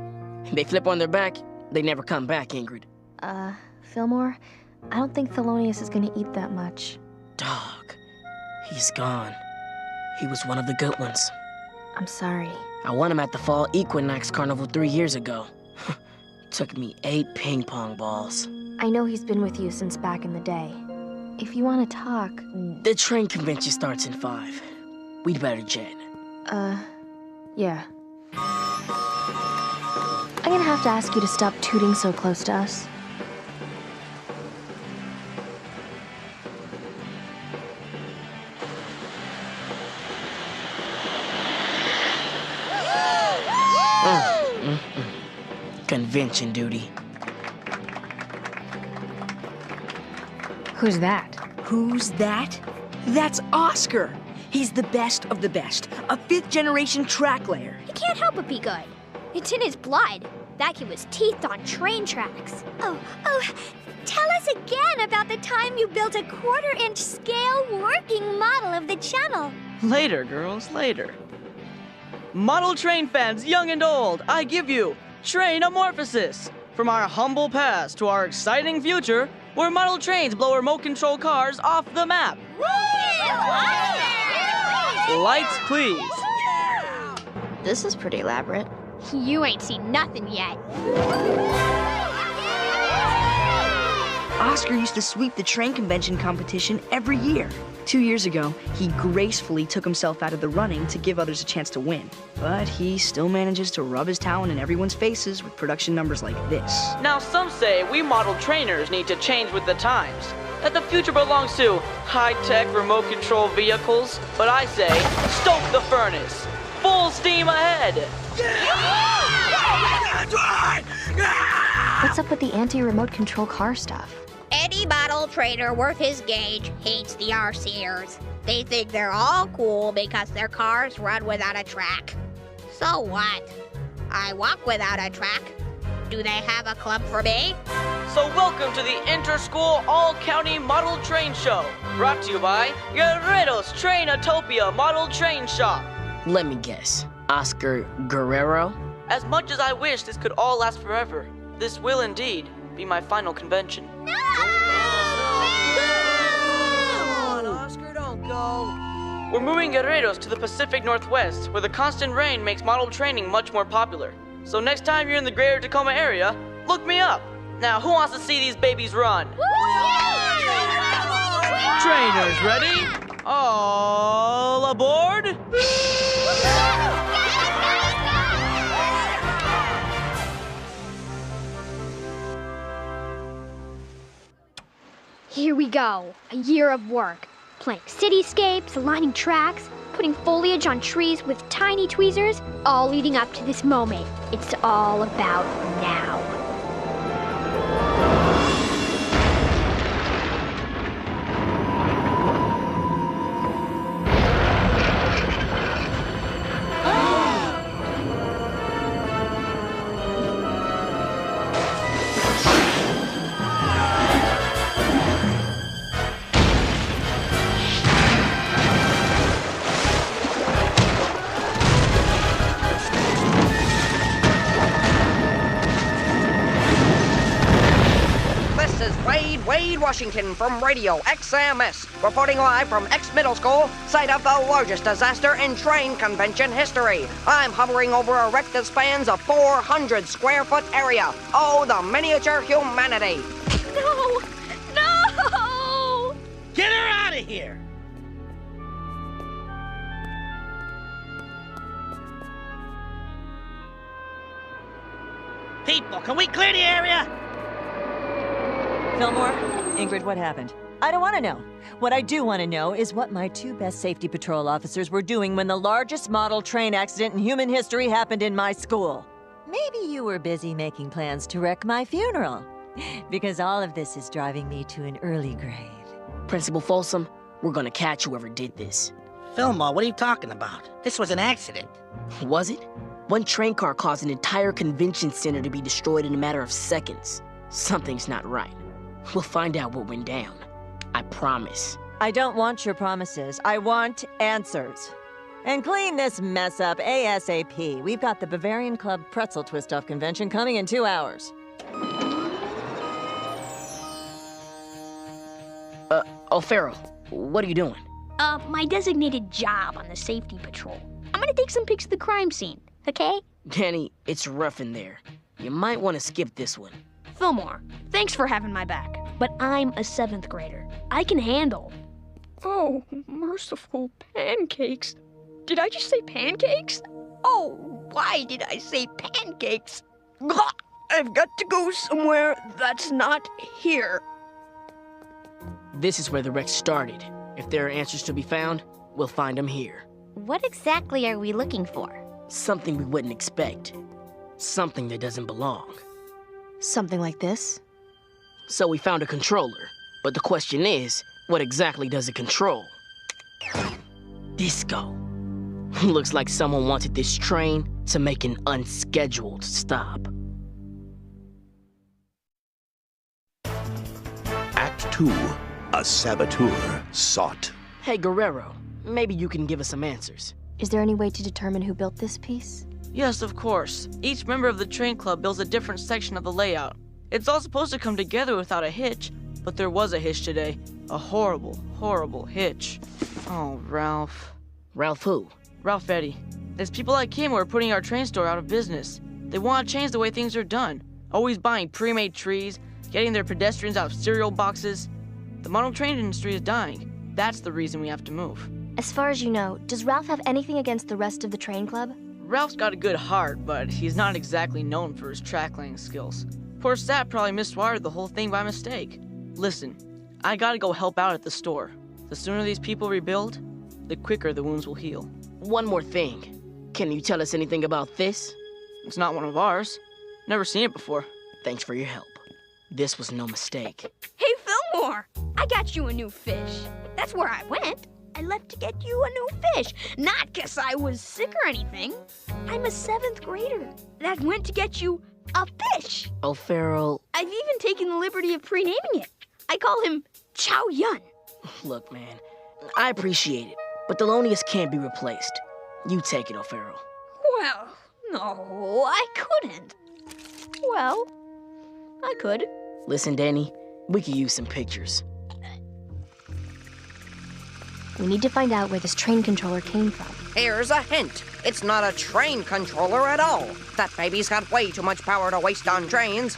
they flip on their back, they never come back, Ingrid. Fillmore, I don't think Thelonious is gonna eat that much. Dog, He's gone. He was one of the good ones. I'm sorry. I won him at the Fall Equinox Carnival 3 years ago. Took me 8 ping pong balls. I know he's been with you since back in the day. If you want to talk... The train convention starts in 5. We'd better jet. Yeah. I'm gonna have to ask you to stop tooting so close to us. Convention duty. Who's that? Who's that? That's Oscar. He's the best of the best. A 5th-generation track layer. He can't help but be good. It's in his blood. That kid was teethed on train tracks. Oh, tell us again about the time you built a 1/4-inch scale working model of the channel. Later, girls, later. Model train fans, young and old, I give you Train-amorphosis. From our humble past to our exciting future, where model trains blow remote control cars off the map. Lights, please. This is pretty elaborate. You ain't seen nothing yet. Oscar used to sweep the train convention competition every year. 2 years ago, he gracefully took himself out of the running to give others a chance to win. But he still manages to rub his talent in everyone's faces with production numbers like this. Now some say we model trainers need to change with the times, that the future belongs to high-tech remote control vehicles, but I say, stoke the furnace, full steam ahead! What's up with the anti-remote control car stuff? Any model trainer worth his gauge hates the RCers. They think they're all cool because their cars run without a track. So what? I walk without a track. Do they have a club for me? So welcome to the Inter-School All-County Model Train Show, brought to you by Guerrero's Trainotopia Model Train Shop. Let me guess. Oscar Guerrero? As much as I wish this could all last forever, this will indeed be my final convention. Come on, Oscar, don't go. We're moving Guerreros to the Pacific Northwest, where the constant rain makes model training much more popular. So next time you're in the greater Tacoma area, look me up. Now, who wants to see these babies run? Trainers ready? All aboard? Here we go. A year of work. Playing cityscapes, aligning tracks, putting foliage on trees with tiny tweezers, all leading up to this moment. It's all about now. Washington from Radio XMS, reporting live from X Middle School, site of the largest disaster in train convention history. I'm hovering over a wreck that spans a 400-square-foot area. Oh, the miniature humanity. No! No! Get her out of here! People, can we clear the area? Fillmore, Ingrid, what happened? I don't want to know. What I do want to know is what my 2 best safety patrol officers were doing when the largest model train accident in human history happened in my school. Maybe you were busy making plans to wreck my funeral, because all of this is driving me to an early grave. Principal Folsom, we're gonna catch whoever did this. Fillmore, what are you talking about? This was an accident. Was it? One train car caused an entire convention center to be destroyed in a matter of seconds. Something's not right. We'll find out what went down. I promise. I don't want your promises. I want answers. And clean this mess up ASAP. We've got the Bavarian Club Pretzel Twist-Off convention coming in 2 hours. O'Farrell, what are you doing? My designated job on the safety patrol. I'm gonna take some pics of the crime scene, okay? Danny, it's rough in there. You might want to skip this one. Fillmore, thanks for having my back, but I'm a 7th grader. I can handle. Oh, merciful pancakes. Did I just say pancakes? Oh, why did I say pancakes? I've got to go somewhere that's not here. This is where the wreck started. If there are answers to be found, we'll find them here. What exactly are we looking for? Something we wouldn't expect. Something that doesn't belong. Something like this? So we found a controller. But the question is, what exactly does it control? Disco. Looks like someone wanted this train to make an unscheduled stop. Act 2. A saboteur sought. Hey, Guerrero, maybe you can give us some answers. Is there any way to determine who built this piece? Yes, of course. Each member of the train club builds a different section of the layout. It's all supposed to come together without a hitch, but there was a hitch today. A horrible, horrible hitch. Oh, Ralph. Ralph who? Ralph Eddy. There's people like him who are putting our train store out of business. They want to change the way things are done. Always buying pre-made trees, getting their pedestrians out of cereal boxes. The model train industry is dying. That's the reason we have to move. As far as you know, does Ralph have anything against the rest of the train club? Ralph's got a good heart, but he's not exactly known for his track-laying skills. Poor Sap probably miswired the whole thing by mistake. Listen, I gotta go help out at the store. The sooner these people rebuild, the quicker the wounds will heal. One more thing. Can you tell us anything about this? It's not one of ours. Never seen it before. Thanks for your help. This was no mistake. Hey, Fillmore! I got you a new fish. That's where I went. I left to get you a new fish. Not 'cause I was sick or anything. I'm a 7th grader that went to get you a fish. O'Farrell. I've even taken the liberty of pre-naming it. I call him Chow Yun. Look, man, I appreciate it, but Thelonious can't be replaced. You take it, O'Farrell. Well, no, I couldn't. Well, I could. Listen, Danny, we could use some pictures. We need to find out where this train controller came from. Here's a hint. It's not a train controller at all. That baby's got way too much power to waste on trains.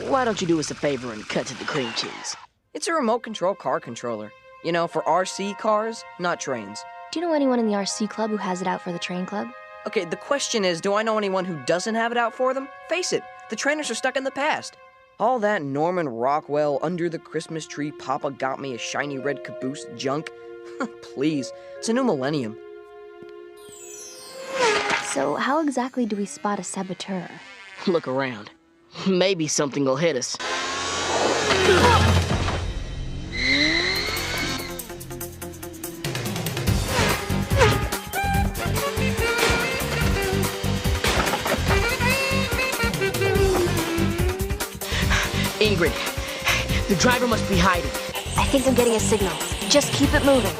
Why don't you do us a favor and cut to the cream cheese? It's a remote control car controller. You know, for RC cars, not trains. Do you know anyone in the RC club who has it out for the train club? Okay, the question is, do I know anyone who doesn't have it out for them? Face it, the trainers are stuck in the past. All that Norman Rockwell, under the Christmas tree, Papa got me a shiny red caboose junk. Please, it's a new millennium. So how exactly do we spot a saboteur? Look around. Maybe something will hit us. Ingrid, the driver must be hiding. I think I'm getting a signal. Just keep it moving.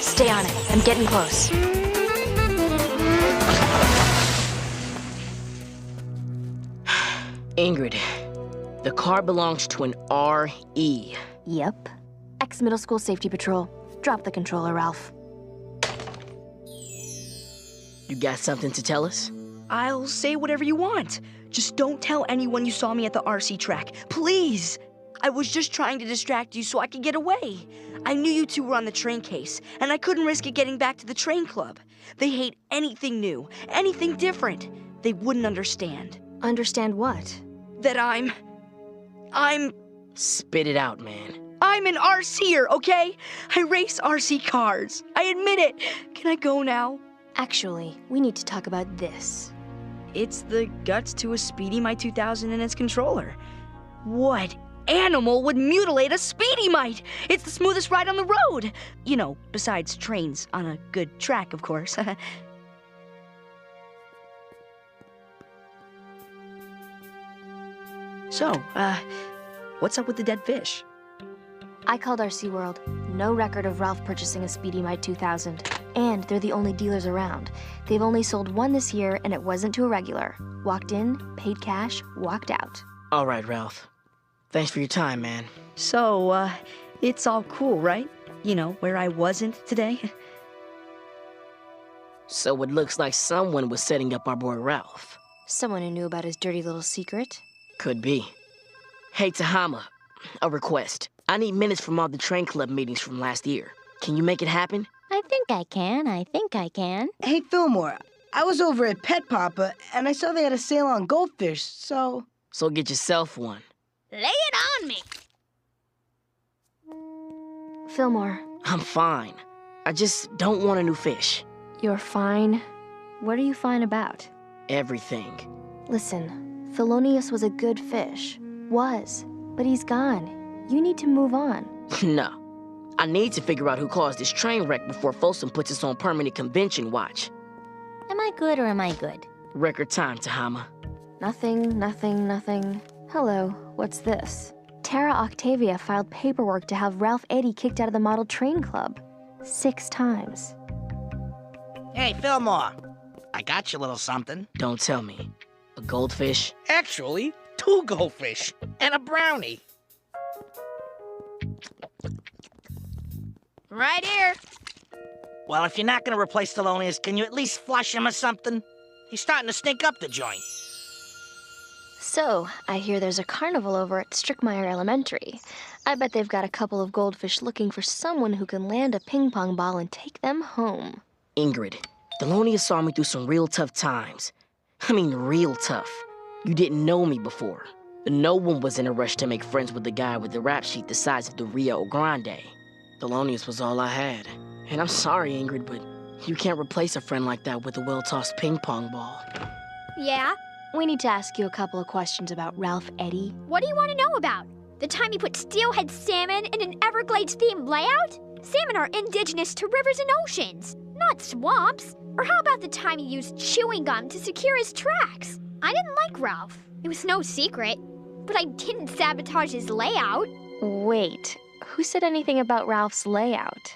Stay on it. I'm getting close. Ingrid, the car belongs to an RE. Yep. Ex-middle school safety patrol. Drop the controller, Ralph. You got something to tell us? I'll say whatever you want. Just don't tell anyone you saw me at the RC track. Please! I was just trying to distract you so I could get away. I knew you two were on the train case, and I couldn't risk it getting back to the train club. They hate anything new, anything different. They wouldn't understand. Understand what? That I'm... Spit it out, man. I'm an RCer, okay? I race RC cars. I admit it. Can I go now? Actually, we need to talk about this. It's the guts to a Speedy My 2000 and its controller. What animal would mutilate a Speedy Mite? It's the smoothest ride on the road. You know, besides trains on a good track, of course. So, what's up with the dead fish? I called RC World. No record of Ralph purchasing a Speedy Mite 2000. And they're the only dealers around. They've only sold one this year, and it wasn't to a regular. Walked in, paid cash, walked out. All right, Ralph. Thanks for your time, man. So, it's all cool, right? You know, where I wasn't today? So it looks like someone was setting up our boy Ralph. Someone who knew about his dirty little secret? Could be. Hey, Tahama, a request. I need minutes from all the train club meetings from last year. Can you make it happen? I think I can. Hey, Fillmore, I was over at Pet Papa, and I saw they had a sale on goldfish, so... So get yourself one. Lay it on me. Fillmore. I'm fine. I just don't want a new fish. You're fine? What are you fine about? Everything. Listen, Thelonious was a good fish. Was. But he's gone. You need to move on. No. I need to figure out who caused this train wreck before Folsom puts us on permanent convention watch. Am I good or am I good? Record time, Tahama. Nothing. Hello, what's this? Terra Octavia filed paperwork to have Ralph Eddy kicked out of the model train club. 6 times. Hey, Fillmore. I got you a little something. Don't tell me. A goldfish? Actually, 2 goldfish and a brownie. Right here. Well, if you're not gonna replace Thelonious, can you at least flush him or something? He's starting to stink up the joint. So, I hear there's a carnival over at Strickmeyer Elementary. I bet they've got a couple of goldfish looking for someone who can land a ping pong ball and take them home. Ingrid, Thelonious saw me through some real tough times. I mean, real tough. You didn't know me before. No one was in a rush to make friends with the guy with the rap sheet the size of the Rio Grande. Thelonious was all I had. And I'm sorry, Ingrid, but you can't replace a friend like that with a well-tossed ping pong ball. Yeah? We need to ask you a couple of questions about Ralph Eddy. What do you want to know about? The time he put steelhead salmon in an Everglades-themed layout? Salmon are indigenous to rivers and oceans, not swamps. Or how about the time he used chewing gum to secure his tracks? I didn't like Ralph. It was no secret. But I didn't sabotage his layout. Wait, who said anything about Ralph's layout?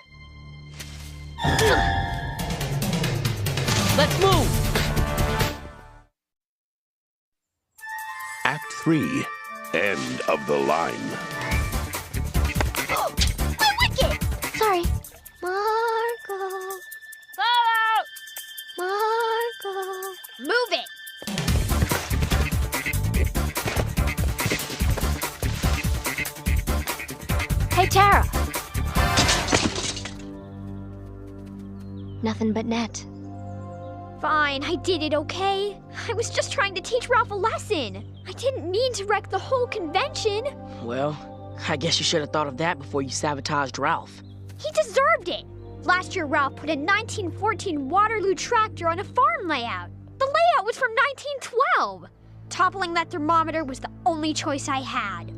Let's move! Act 3. End of the line. My wicket! Sorry. Marco. Follow! Marco. Move it! Hey, Tara! Nothing but net. Fine, I did it, okay? I was just trying to teach Ralph a lesson. I didn't mean to wreck the whole convention. Well, I guess you should have thought of that before you sabotaged Ralph. He deserved it. Last year, Ralph put a 1914 Waterloo tractor on a farm layout. The layout was from 1912. Toppling that thermometer was the only choice I had.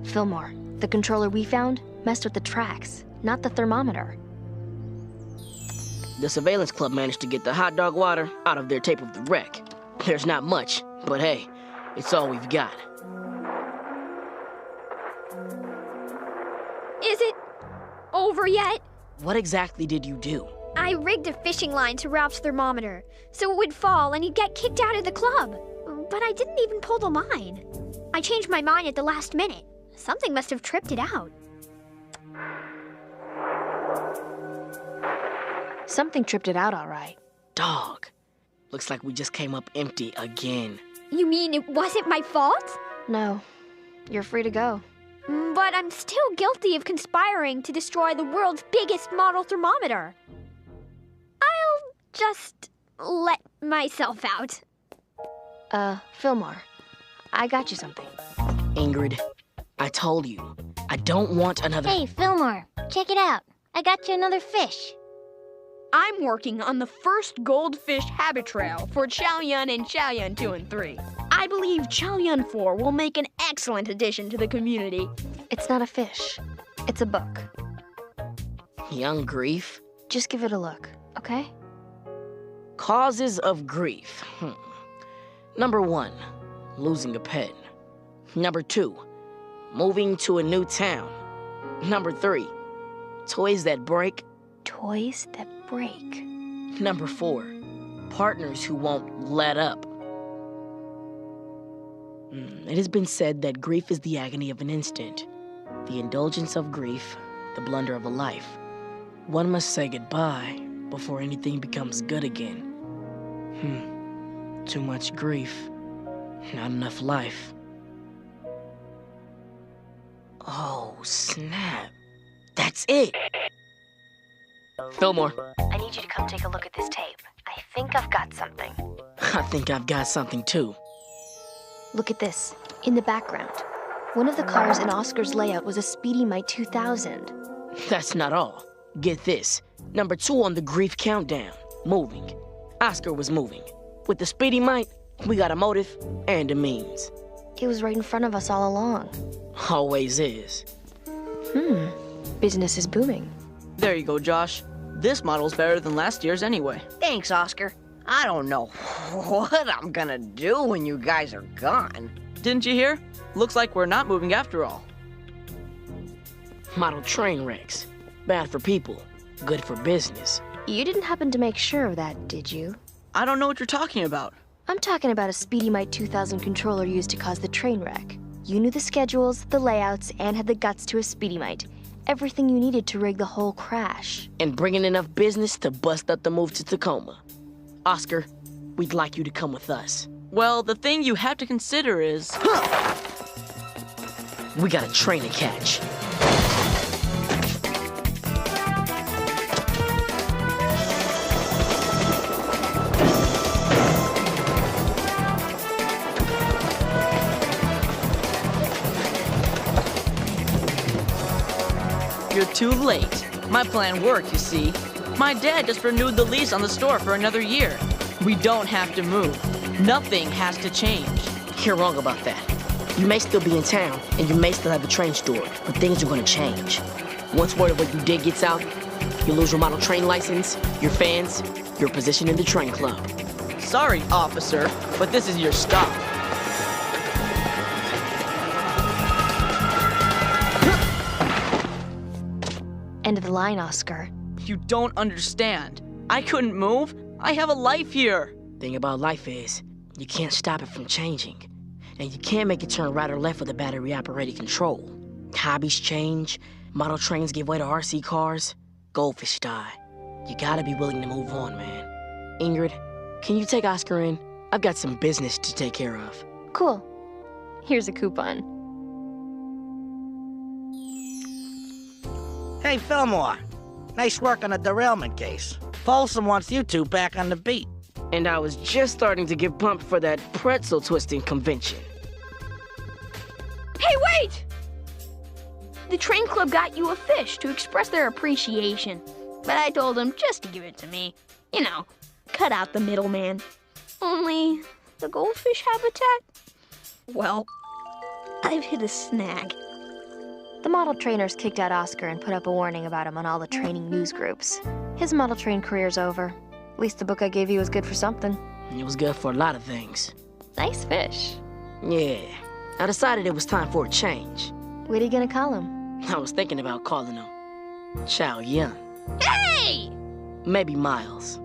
Fillmore, the controller we found messed with the tracks, not the thermometer. The surveillance club managed to get the hot dog water out of their tape of the wreck. There's not much, but hey, it's all we've got. Is it over yet? What exactly did you do? I rigged a fishing line to Ralph's thermometer, so it would fall and he'd get kicked out of the club. But I didn't even pull the line. I changed my mind at the last minute. Something must have tripped it out. Something tripped it out all right. Dog. Looks like we just came up empty again. You mean it wasn't my fault? No. You're free to go. But I'm still guilty of conspiring to destroy the world's biggest model thermometer. I'll just let myself out. Fillmore, I got you something. Ingrid, I told you, I don't want another... Hey, Fillmore, check it out. I got you another fish. I'm working on the first goldfish habit trail for Chaoyun and Chaoyun 2 and 3. I believe Chaoyun 4 will make an excellent addition to the community. It's not a fish. It's a book. Young grief? Just give it a look, okay? Causes of grief. Number 1, losing a pet. Number 2, moving to a new town. Number 3, toys that break. Toys that break. Number 4, partners who won't let up. It has been said that grief is the agony of an instant, the indulgence of grief, the blunder of a life. One must say goodbye before anything becomes good again. Too much grief, not enough life. Oh, snap. That's it! Fillmore. I need you to come take a look at this tape. I think I've got something. I think I've got something too. Look at this. In the background. One of the cars in Oscar's layout was a Speedy Mite 2000. That's not all. Get this. Number 2 on the grief countdown. Moving. Oscar was moving. With the Speedy Mite, we got a motive and a means. It was right in front of us all along. Always is. Business is booming. There you go, Josh. This model's better than last year's anyway. Thanks, Oscar. I don't know what I'm gonna do when you guys are gone. Didn't you hear? Looks like we're not moving after all. Model train wrecks. Bad for people, good for business. You didn't happen to make sure of that, did you? I don't know what you're talking about. I'm talking about a Speedy Mite 2000 controller used to cause the train wreck. You knew the schedules, the layouts, and had the guts to a Speedy Mite. Everything you needed to rig the whole crash. And bringing enough business to bust up the move to Tacoma. Oscar, we'd like you to come with us. Well, the thing you have to consider is... We got a train to catch. You're too late. My plan worked, you see. My dad just renewed the lease on the store for another year. We don't have to move. Nothing has to change. You're wrong about that. You may still be in town, and you may still have the train stored, but things are gonna change. Once word of what you did gets out, you lose your model train license, your fans, your position in the train club. Sorry, officer, but this is your stop. End of the line, Oscar. You don't understand. I couldn't move. I have a life here. Thing about life is, you can't stop it from changing. And you can't make it turn right or left with a battery-operated control. Hobbies change, model trains give way to RC cars, goldfish die. You gotta be willing to move on, man. Ingrid, can you take Oscar in? I've got some business to take care of. Cool. Here's a coupon. Hey, Fillmore. Nice work on the derailment case. Folsom wants you two back on the beat. And I was just starting to get pumped for that pretzel twisting convention. Hey, wait! The train club got you a fish to express their appreciation. But I told them just to give it to me. You know, cut out the middleman. Only the goldfish habitat? Well, I've hit a snag. The model trainers kicked out Oscar and put up a warning about him on all the training news groups. His model train career's over. At least the book I gave you was good for something. It was good for a lot of things. Nice fish. Yeah. I decided it was time for a change. What are you gonna call him? I was thinking about calling him Chow Yun. Hey! Maybe Miles.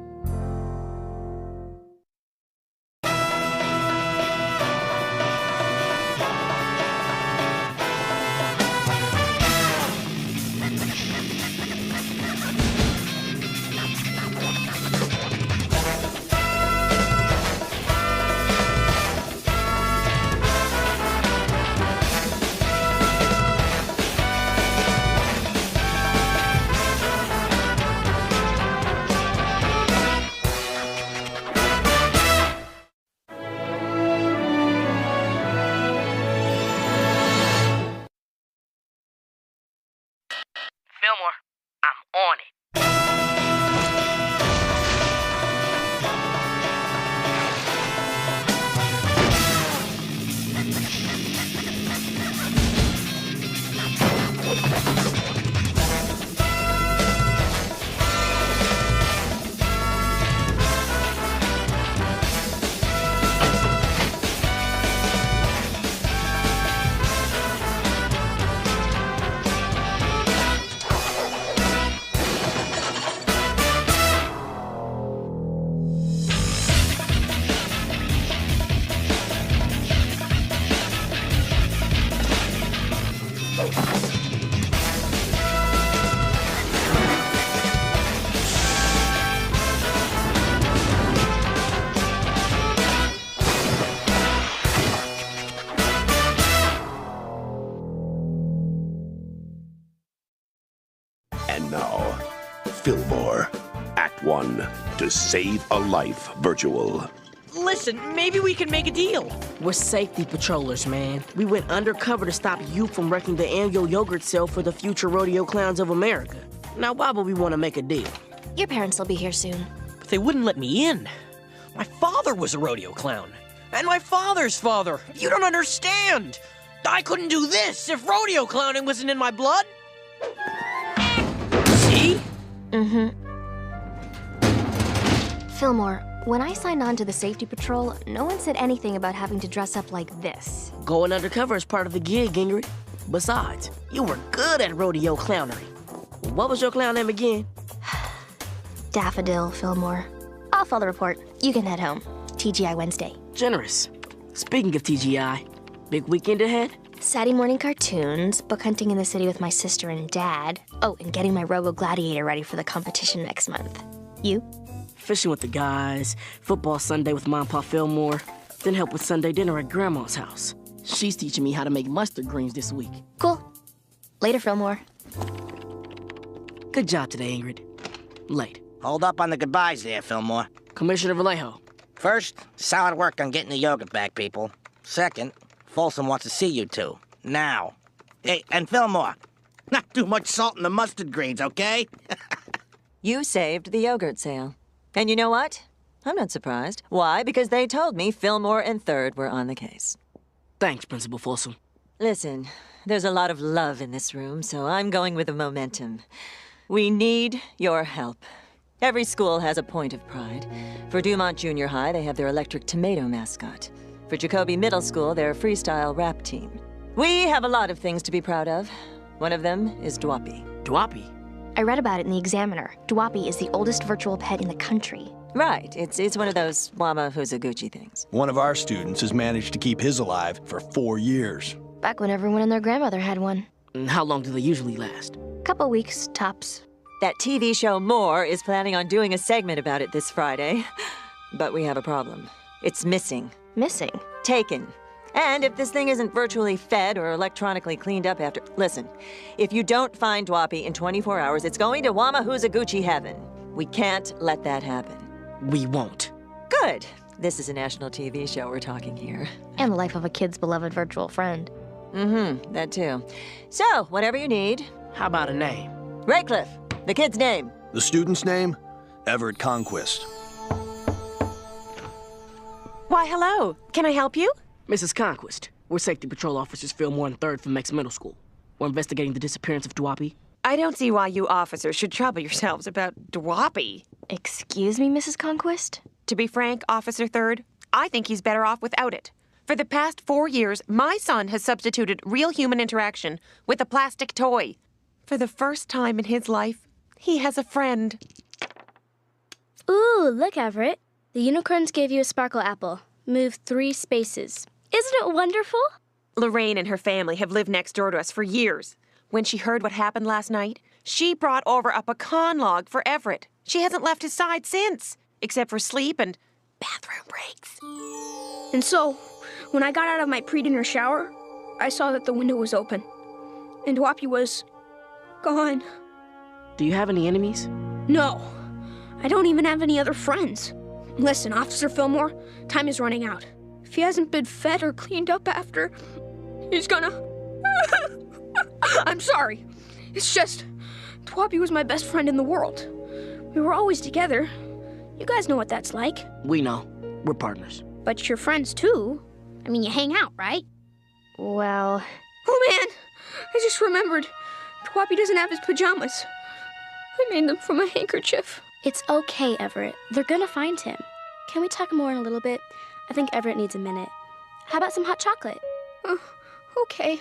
Fillmore. Act 1, To Save a Life Virtual. Listen, maybe we can make a deal. We're safety patrollers, man. We went undercover to stop you from wrecking the annual yogurt sale for the future rodeo clowns of America. Now, why would we want to make a deal? Your parents will be here soon. But they wouldn't let me in. My father was a rodeo clown. And my father's father. You don't understand. I couldn't do this if rodeo clowning wasn't in my blood. See? Mm-hmm. Fillmore, when I signed on to the safety patrol, no one said anything about having to dress up like this. Going undercover is part of the gig, Ingrid. Besides, you were good at rodeo clownery. What was your clown name again? Daffodil, Fillmore. I'll file the report. You can head home. TGI Wednesday. Generous. Speaking of TGI, big weekend ahead? Saturday morning cartoons, book hunting in the city with my sister and dad. Oh, and getting my Robo Gladiator ready for the competition next month. You? Fishing with the guys, football Sunday with Mom and Pa Fillmore, then help with Sunday dinner at Grandma's house. She's teaching me how to make mustard greens this week. Cool. Later, Fillmore. Good job today, Ingrid. Late. Hold up on the goodbyes there, Fillmore. Commissioner Vallejo. First, solid work on getting the yogurt back, people. Second, Folsom wants to see you two. Now. Hey, and Fillmore, not too much salt in the mustard greens, okay? You saved the yogurt sale. And you know what? I'm not surprised. Why? Because they told me Fillmore and Third were on the case. Thanks, Principal Folsom. Listen, there's a lot of love in this room, so I'm going with the momentum. We need your help. Every school has a point of pride. For Dumont Junior High, they have their electric tomato mascot. For Jacoby Middle School, their freestyle rap team. We have a lot of things to be proud of. One of them is Dwapi. Dwapi? I read about it in the Examiner. Dwapi is the oldest virtual pet in the country. Right. It's one of those Wama Huzaguchi things. One of our students has managed to keep his alive for 4 years. Back when everyone and their grandmother had one. And how long do they usually last? Couple weeks, tops. That TV show More is planning on doing a segment about it this Friday. But we have a problem. It's missing. Missing? Taken. And if this thing isn't virtually fed or electronically cleaned up after... Listen, if you don't find Dwapi in 24 hours, it's going to Wama Huzaguchi heaven. We can't let that happen. We won't. Good. This is a national TV show we're talking here. And the life of a kid's beloved virtual friend. Mm-hmm, that too. So, whatever you need. How about a name? Raycliffe, the kid's name. The student's name? Everett Conquest. Why, hello. Can I help you? Mrs. Conquest, we're safety patrol officers Fillmore and Third from Mex Middle School. We're investigating the disappearance of Dwapi. I don't see why you officers should trouble yourselves about Dwapi. Excuse me, Mrs. Conquest? To be frank, Officer Third, I think he's better off without it. For the past 4 years, my son has substituted real human interaction with a plastic toy. For the first time in his life, he has a friend. Ooh, look, Everett. The unicorns gave you a sparkle apple. Move 3 spaces. Isn't it wonderful? Lorraine and her family have lived next door to us for years. When she heard what happened last night, she brought over a pecan log for Everett. She hasn't left his side since, except for sleep and bathroom breaks. And so, when I got out of my pre-dinner shower, I saw that the window was open. And Dwapi was... gone. Do you have any enemies? No. I don't even have any other friends. Listen, Officer Fillmore, time is running out. If he hasn't been fed or cleaned up after, he's gonna... I'm sorry. It's just, Dwapi was my best friend in the world. We were always together. You guys know what that's like. We know. We're partners. But you're friends, too. I mean, you hang out, right? Well... Oh, man! I just remembered. Dwapi doesn't have his pajamas. I made them from a handkerchief. It's okay, Everett. They're gonna find him. Can we talk more in a little bit? I think Everett needs a minute. How about some hot chocolate? Okay.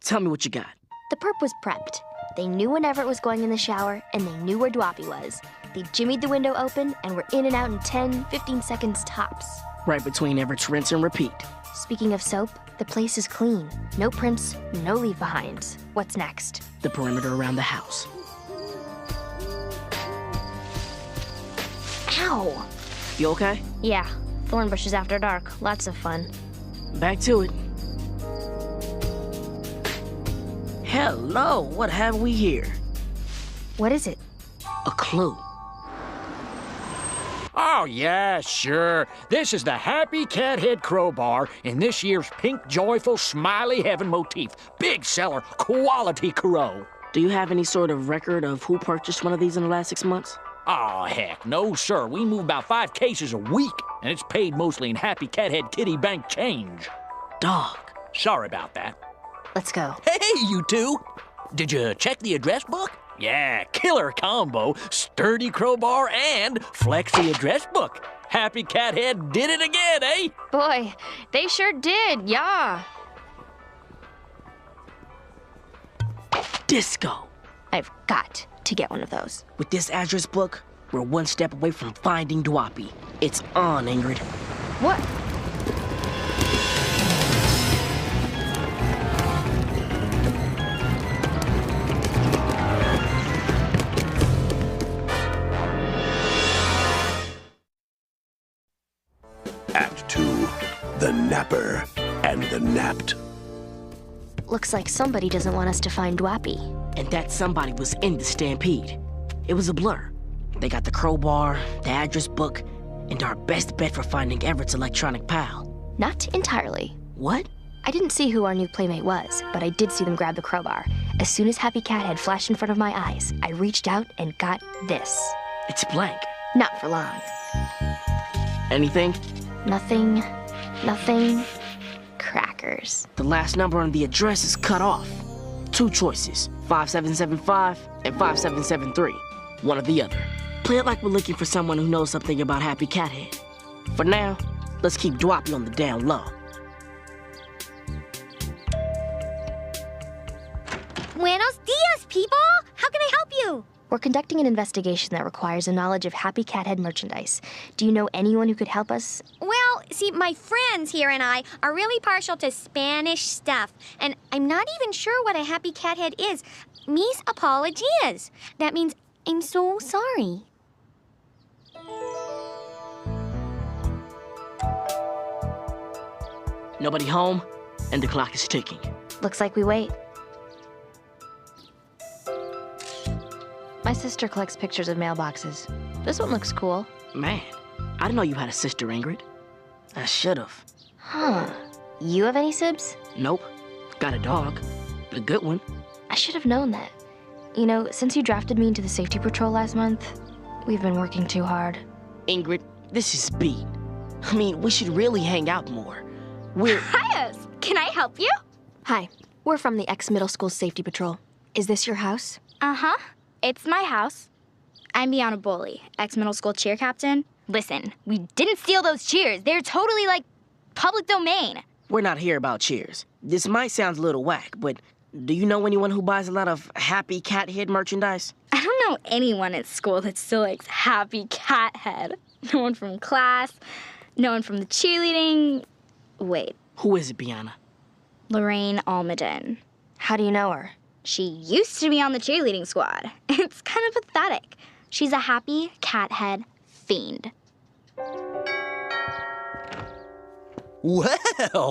Tell me what you got. The perp was prepped. They knew when Everett was going in the shower, and they knew where Dwapi was. They jimmied the window open, and were in and out in 10, 15 seconds tops. Right between Everett's rinse and repeat. Speaking of soap, the place is clean. No prints, no leave-behinds. What's next? The perimeter around the house. Ow! You okay? Yeah. Thorn bushes after dark. Lots of fun. Back to it. Hello, what have we here? What is it? A clue. Oh, yeah, sure. This is the Happy Cat Head Crowbar in this year's pink, joyful, smiley heaven motif. Big seller, quality crow. Do you have any sort of record of who purchased one of these in the last 6 months? Oh, heck, no, sir. We move about 5 cases a week, and it's paid mostly in Happy Cat Head Kitty Bank change. Dog. Sorry about that. Let's go. Hey, you two! Did you check the address book? Yeah, killer combo. Sturdy crowbar and flexi address book. Happy Cat Head did it again, eh? Boy, they sure did, yeah. Disco. I've got to get one of those. With this address book, we're one step away from finding Dwapi. It's on, Ingrid. What? Act 2, The Napper and the Napped. Looks like somebody doesn't want us to find Dwapi. And that somebody was in the stampede. It was a blur. They got the crowbar, the address book, and our best bet for finding Everett's electronic pal. Not entirely. What? I didn't see who our new playmate was, but I did see them grab the crowbar. As soon as Happy Cat Head flashed in front of my eyes, I reached out and got this. It's blank. Not for long. Anything? Nothing. Crackers. The last number on the address is cut off. 2 choices, 5775 and 5773. One or the other. Play it like we're looking for someone who knows something about Happy Cat Head. For now, let's keep Dwapi on the down low. Buenos dias, people! How can I help you? We're conducting an investigation that requires a knowledge of Happy Cat Head merchandise. Do you know anyone who could help us? Well, see, my friends here and I are really partial to Spanish stuff, and I'm not even sure what a Happy Cat Head is. Mis apologias. That means I'm so sorry. Nobody home, and the clock is ticking. Looks like we wait. My sister collects pictures of mailboxes. This one looks cool. Man, I didn't know you had a sister, Ingrid. I should've. Huh. You have any sibs? Nope. Got a dog. A good one. I should have known that. You know, since you drafted me into the safety patrol last month, we've been working too hard. Ingrid, this is Beat. I mean, we should really hang out more. We're... Hiya! Can I help you? Hi. We're from the ex-middle school safety patrol. Is this your house? Uh-huh. It's my house. I'm Bianna Boley, ex-middle school cheer captain. Listen, we didn't steal those cheers. They're totally, like, public domain. We're not here about cheers. This might sound a little whack, but do you know anyone who buys a lot of Happy Cat Head merchandise? I don't know anyone at school that still likes Happy Cat Head. No one from class, no one from the cheerleading. Wait. Who is it, Bianna? Lorraine Almaden. How do you know her? She used to be on the cheerleading squad. It's kind of pathetic. She's a Happy Cat Head fiend. Well,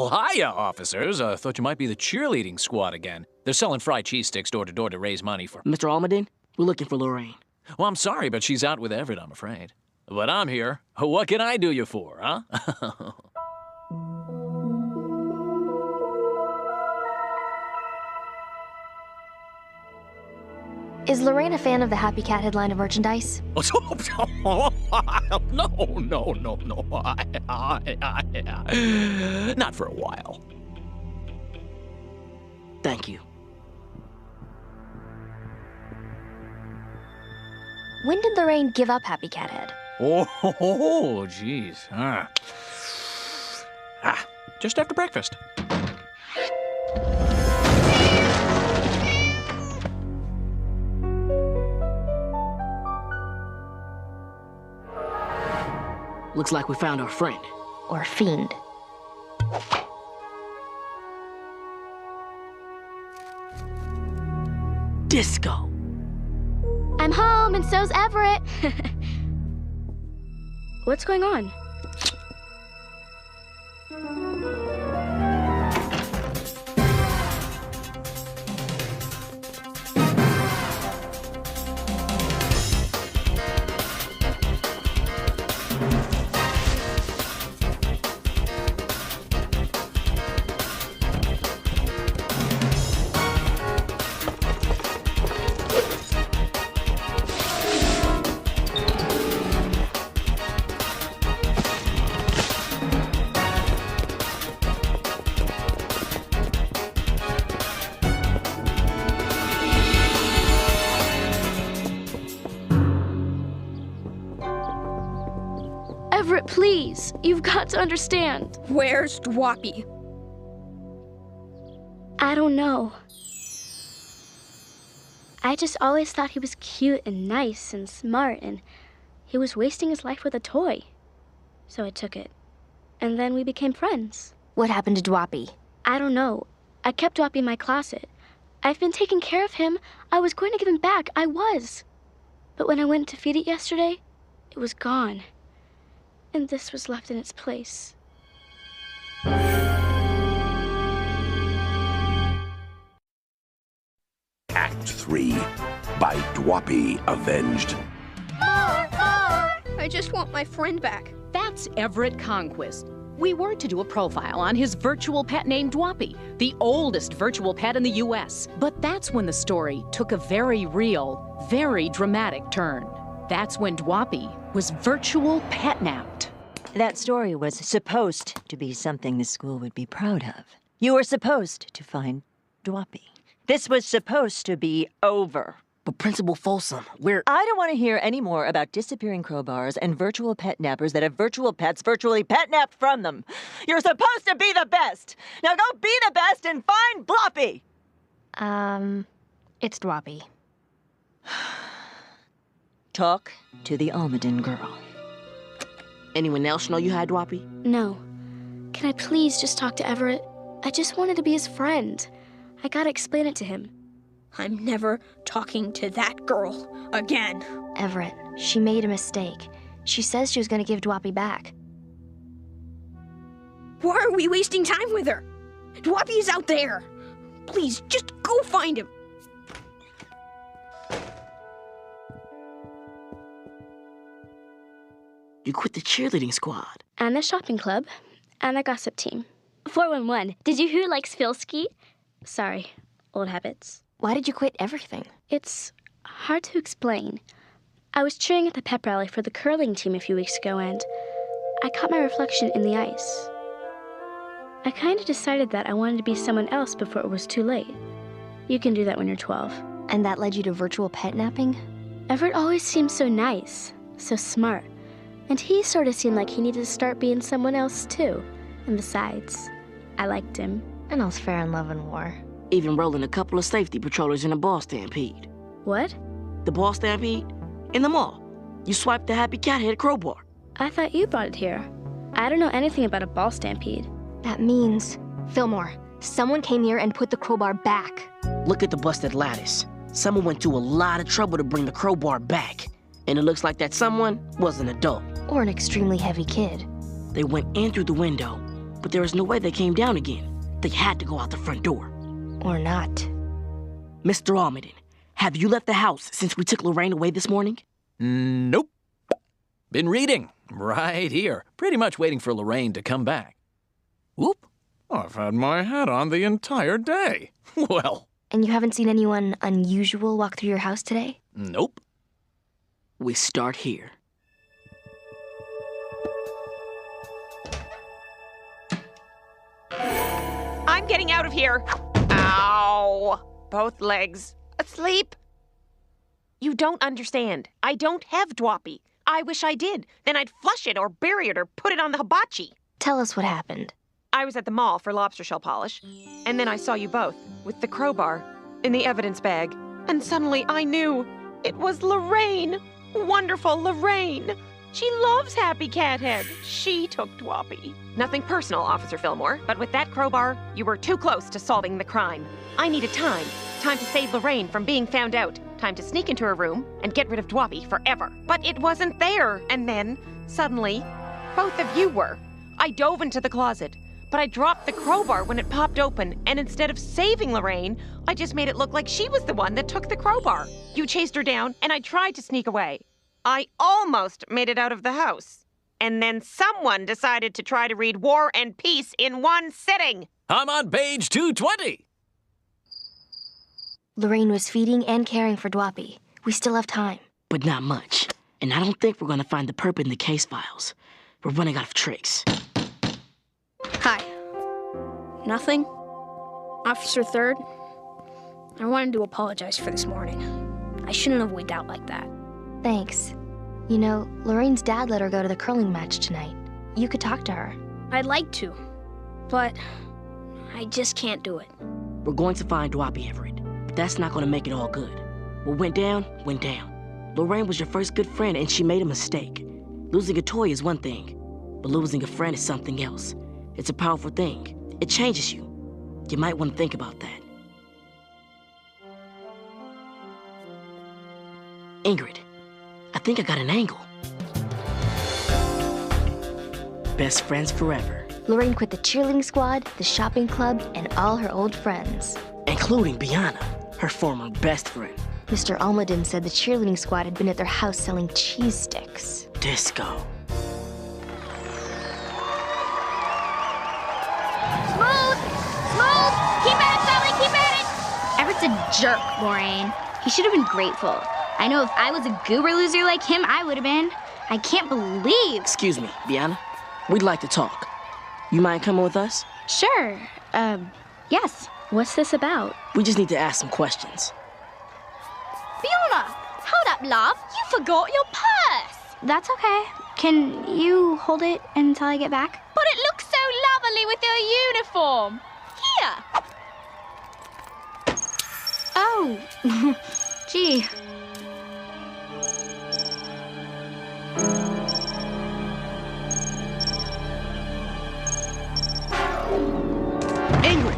hiya, officers. Thought you might be the cheerleading squad again. They're selling fried cheese sticks door to door to raise money for... Mr. Almaden, we're looking for Lorraine. Well, I'm sorry, but she's out with Everett, I'm afraid. But I'm here. What can I do you for, huh? Is Lorraine a fan of the Happy Cat Head line of merchandise? No. Not for a while. Thank you. When did Lorraine give up Happy Cat Head? Oh, jeez. Just after breakfast. Looks like we found our friend. Or fiend. Disco. I'm home, and so's Everett. What's going on? Everett, please. You've got to understand. Where's Dwappy? I don't know. I just always thought he was cute and nice and smart, and he was wasting his life with a toy. So I took it. And then we became friends. What happened to Dwappy? I don't know. I kept Dwappy in my closet. I've been taking care of him. I was going to give him back. I was. But when I went to feed it yesterday, it was gone. And this was left in its place. Act 3. By Dwappy Avenged. I just want my friend back. That's Everett Conquest. We were to do a profile on his virtual pet named Dwappy, the oldest virtual pet in the U.S. But that's when the story took a very real, very dramatic turn. That's when Dwappy was virtual petnapped. That story was supposed to be something the school would be proud of. You were supposed to find Dwappy. This was supposed to be over. But Principal Folsom, we're... I don't want to hear any more about disappearing crowbars and virtual pet nappers that have virtual pets virtually pet-napped from them. You're supposed to be the best. Now go be the best and find Dwappy. It's Dwappy. Talk to the Almaden girl. Anyone else know you had Dwappy? No. Can I please just talk to Everett? I just wanted to be his friend. I gotta explain it to him. I'm never talking to that girl again. Everett, she made a mistake. She says she was going to give Dwappy back. Why are we wasting time with her? Dwappy's out there. Please, just go find him. You quit the cheerleading squad. And the shopping club. And the gossip team. 411, did you hear likes Filski? Sorry, old habits. Why did you quit everything? It's hard to explain. I was cheering at the pep rally for the curling team a few weeks ago, and I caught my reflection in the ice. I kind of decided that I wanted to be someone else before it was too late. You can do that when you're 12. And that led you to virtual pet napping? Everett always seemed so nice, so smart. And he sort of seemed like he needed to start being someone else, too. And besides, I liked him. And all's fair in love and war. Even rolling a couple of safety patrollers in a ball stampede. What? The ball stampede? In the mall. You swiped the Happy Cat Head crowbar. I thought you brought it here. I don't know anything about a ball stampede. That means, Fillmore, someone came here and put the crowbar back. Look at the busted lattice. Someone went to a lot of trouble to bring the crowbar back. And it looks like that someone was an adult. Or an extremely heavy kid. They went in through the window, but there was no way they came down again. They had to go out the front door. Or not. Mr. Almaden, have you left the house since we took Lorraine away this morning? Nope. Been reading. Right here. Pretty much waiting for Lorraine to come back. Whoop. I've had my hat on the entire day. Well. And you haven't seen anyone unusual walk through your house today? Nope. We start here. I'm getting out of here. Ow! Both legs. Asleep. You don't understand. I don't have Dwappy. I wish I did. Then I'd flush it or bury it or put it on the hibachi. Tell us what happened. I was at the mall for lobster shell polish, and then I saw you both with the crowbar in the evidence bag, and suddenly I knew it was Lorraine. Wonderful Lorraine. She loves Happy Cat Head. She took Dwappy. Nothing personal, Officer Fillmore, but with that crowbar, you were too close to solving the crime. I needed time. Time to save Lorraine from being found out. Time to sneak into her room and get rid of Dwappy forever. But it wasn't there. And then, suddenly, both of you were. I dove into the closet, but I dropped the crowbar when it popped open, and instead of saving Lorraine, I just made it look like she was the one that took the crowbar. You chased her down, and I tried to sneak away. I almost made it out of the house. And then someone decided to try to read War and Peace in one sitting. I'm on page 220. Lorraine was feeding and caring for Dwappy. We still have time. But not much. And I don't think we're gonna find the perp in the case files. We're running out of tricks. Hi. Nothing? Officer Third? I wanted to apologize for this morning. I shouldn't have wigged out like that. Thanks. You know, Lorraine's dad let her go to the curling match tonight. You could talk to her. I'd like to, but I just can't do it. We're going to find Dwapi, Everett, but that's not going to make it all good. What went down, went down. Lorraine was your first good friend, and she made a mistake. Losing a toy is one thing, but losing a friend is something else. It's a powerful thing. It changes you. You might want to think about that. Ingrid, I think I got an angle. Best friends forever. Lorraine quit the cheerleading squad, the shopping club, and all her old friends. Including Bianna, her former best friend. Mr. Almaden said the cheerleading squad had been at their house selling cheese sticks. Disco. Smooth! Smooth! Keep at it, Sally! Keep at it! Everett's a jerk, Lorraine. He should have been grateful. I know if I was a goober loser like him, I would have been. I can't believe... Excuse me, Bianna. We'd like to talk. You mind coming with us? Sure. Yes. What's this about? We just need to ask some questions. Fiona! Hold up, love. You forgot your purse. That's okay. Can you hold it until I get back? But it looks so lovely with your uniform. Here. Oh. Gee. Ingrid!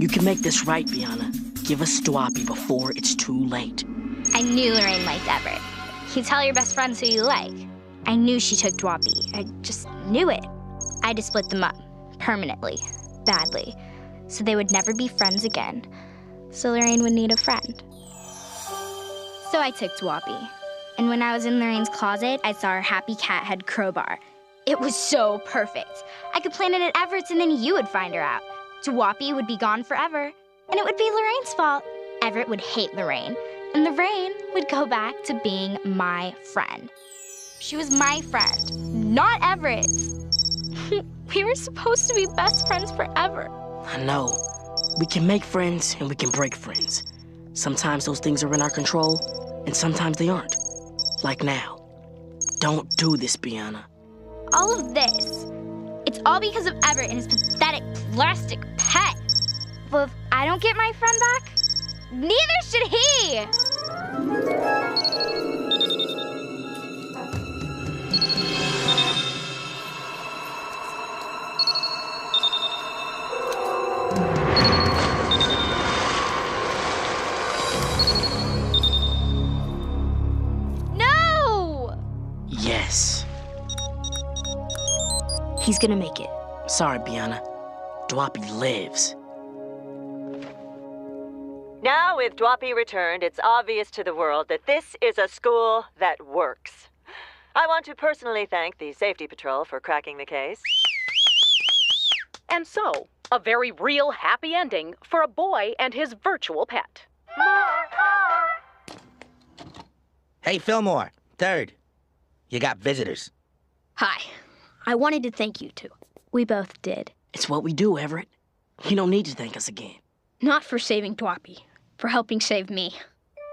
You can make this right, Bianna. Give us Dwapi before it's too late. I knew Lorraine liked Everett. You tell your best friends who you like. I knew she took Dwapi. I just knew it. I had to split them up. Permanently. Badly. So they would never be friends again. So Lorraine would need a friend. So I took Dwapi. And when I was in Lorraine's closet, I saw her happy cat head crowbar. It was so perfect. I could plant it at Everett's and then you would find her out. Dwapi would be gone forever, and it would be Lorraine's fault. Everett would hate Lorraine, and Lorraine would go back to being my friend. She was my friend, not Everett's. We were supposed to be best friends forever. I know. We can make friends and we can break friends. Sometimes those things are in our control, and sometimes they aren't. Like now. Don't do this, Bianna. All of this, it's all because of Everett and his pathetic plastic pet. But if I don't get my friend back, neither should he. No! Yes. He's gonna make it. Sorry, Bianna. Dwapi lives. Now, with Dwapi returned, it's obvious to the world that this is a school that works. I want to personally thank the Safety Patrol for cracking the case. And so, a very real happy ending for a boy and his virtual pet. Hey, Fillmore. Third. You got visitors. Hi. I wanted to thank you two. We both did. It's what we do, Everett. You don't need to thank us again. Not for saving Dwapi, for helping save me.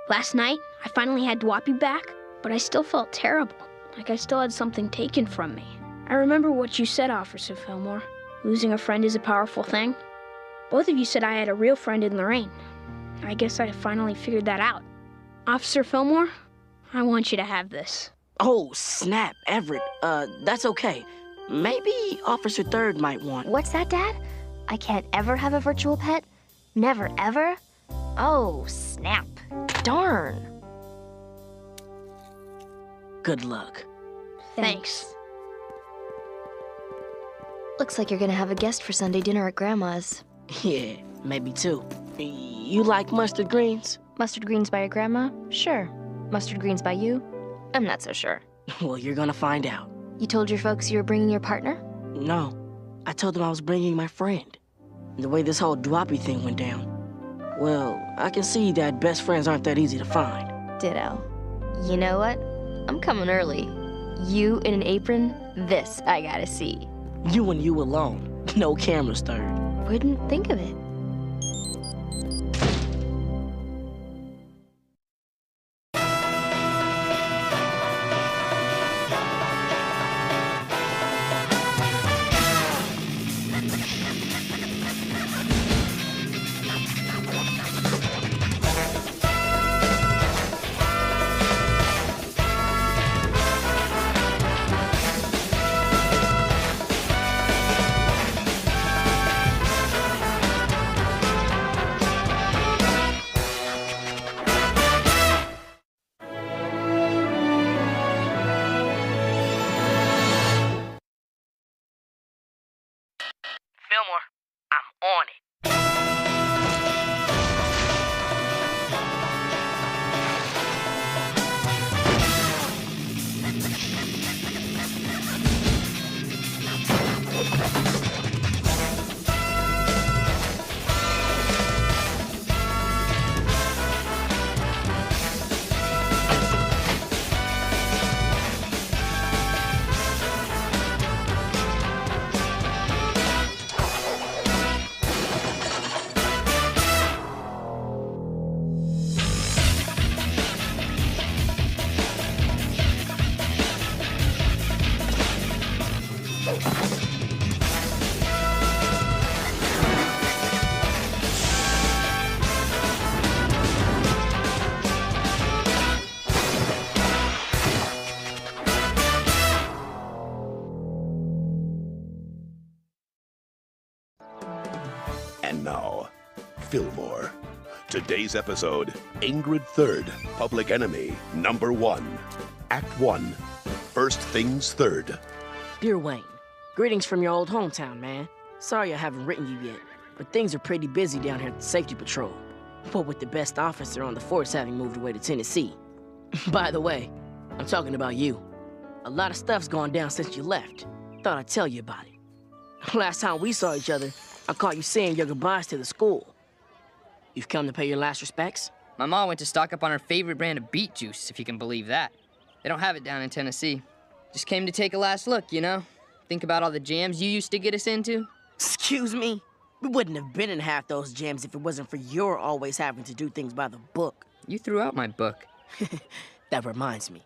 Last night, I finally had Dwapi back, but I still felt terrible, like I still had something taken from me. I remember what you said, Officer Fillmore. Losing a friend is a powerful thing. Both of you said I had a real friend in Lorraine. I guess I finally figured that out. Officer Fillmore, I want you to have this. Oh, snap, Everett. That's okay. Maybe Officer Third might want... What's that, Dad? I can't ever have a virtual pet? Never, ever? Oh, snap. Darn. Good luck. Thanks. Looks like you're gonna have a guest for Sunday dinner at Grandma's. Yeah, maybe two. You like mustard greens? Mustard greens by your grandma? Sure. Mustard greens by you? I'm not so sure. Well, you're gonna find out. You told your folks you were bringing your partner? No, I told them I was bringing my friend. The way this whole Dwappy thing went down, well, I can see that best friends aren't that easy to find. Ditto. You know what? I'm coming early. You in an apron? This I gotta see. You and you alone. No cameras, third. Wouldn't think of it. Fillmore, I'm on it. And now, Fillmore. Today's episode, Ingrid Third, Public Enemy, Number 1. Act 1, First Things Third. Dear Wayne, greetings from your old hometown, man. Sorry I haven't written you yet, but things are pretty busy down here at the Safety Patrol. What with the best officer on the force having moved away to Tennessee. By the way, I'm talking about you. A lot of stuff's gone down since you left. Thought I'd tell you about it. Last time we saw each other, I caught you saying your goodbyes to the school. You've come to pay your last respects? My mom went to stock up on her favorite brand of beet juice, if you can believe that. They don't have it down in Tennessee. Just came to take a last look, you know? Think about all the jams you used to get us into. Excuse me? We wouldn't have been in half those jams if it wasn't for your always having to do things by the book. You threw out my book. That reminds me.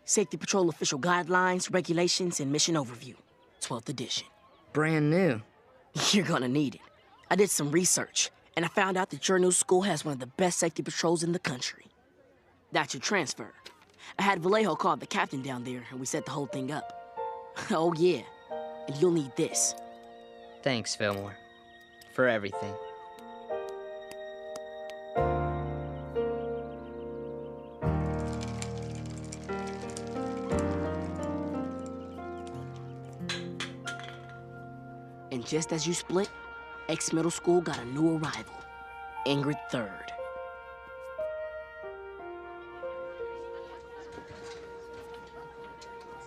Safety Patrol Official Guidelines, Regulations, and Mission Overview. 12th edition. Brand new. You're gonna need it. I did some research, and I found out that your new school has one of the best safety patrols in the country. That's your transfer. I had Vallejo call the captain down there, and we set the whole thing up. Oh, yeah. And you'll need this. Thanks, Fillmore. For everything. And just as you split, X Middle School got a new arrival. Ingrid Third.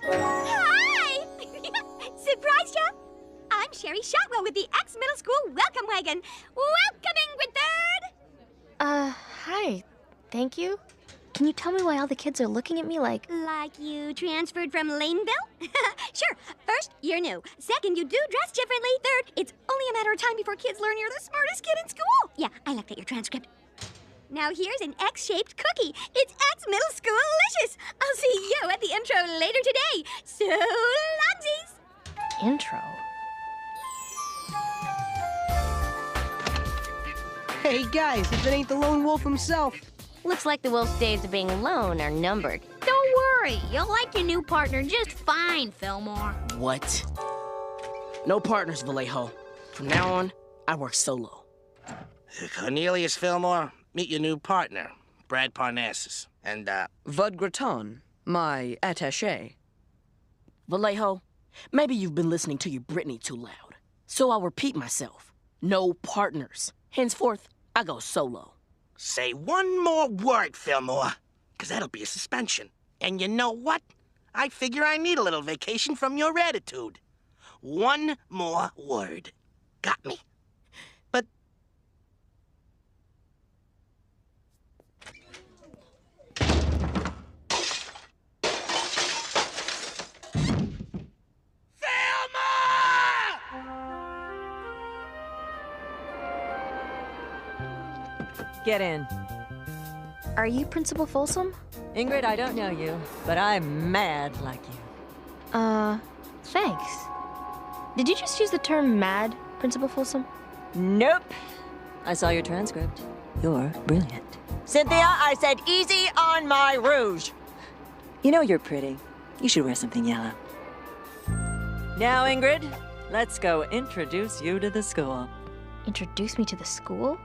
Hi! Surprised ya? I'm Sherry Shotwell with the X Middle School Welcome Wagon. Welcome, Ingrid Third! Hi. Thank you. Can you tell me why all the kids are looking at me like... Like you transferred from Laneville? Sure. First, you're new. Second, you do dress differently. Third, it's only a matter of time before kids learn you're the smartest kid in school. Yeah, I looked at your transcript. Now here's an X-shaped cookie. It's X Middle School-licious. I'll see you at the intro later today. So longsies. Intro? Hey, guys, if it ain't the lone wolf himself. Looks like the wolf's days of being alone are numbered. Don't worry, you'll like your new partner just fine, Fillmore. What? No partners, Vallejo. From now on, I work solo. Cornelius Fillmore, meet your new partner, Brad Parnassus. And, Vud Graton, my attaché. Vallejo, maybe you've been listening to your Britney too loud. So I'll repeat myself. No partners. Henceforth, I go solo. say one more word, Fillmore, because that'll be a suspension. And you know what? I figure I need a little vacation from your attitude. One more word. Got me? But... Get in. Are you Principal Folsom? Ingrid, I don't know you, but I'm mad like you. Thanks. Did you just use the term mad, Principal Folsom? Nope. I saw your transcript. You're brilliant. Cynthia, I said easy on my rouge. You know you're pretty. You should wear something yellow. Now, Ingrid, let's go introduce you to the school. Introduce me to the school?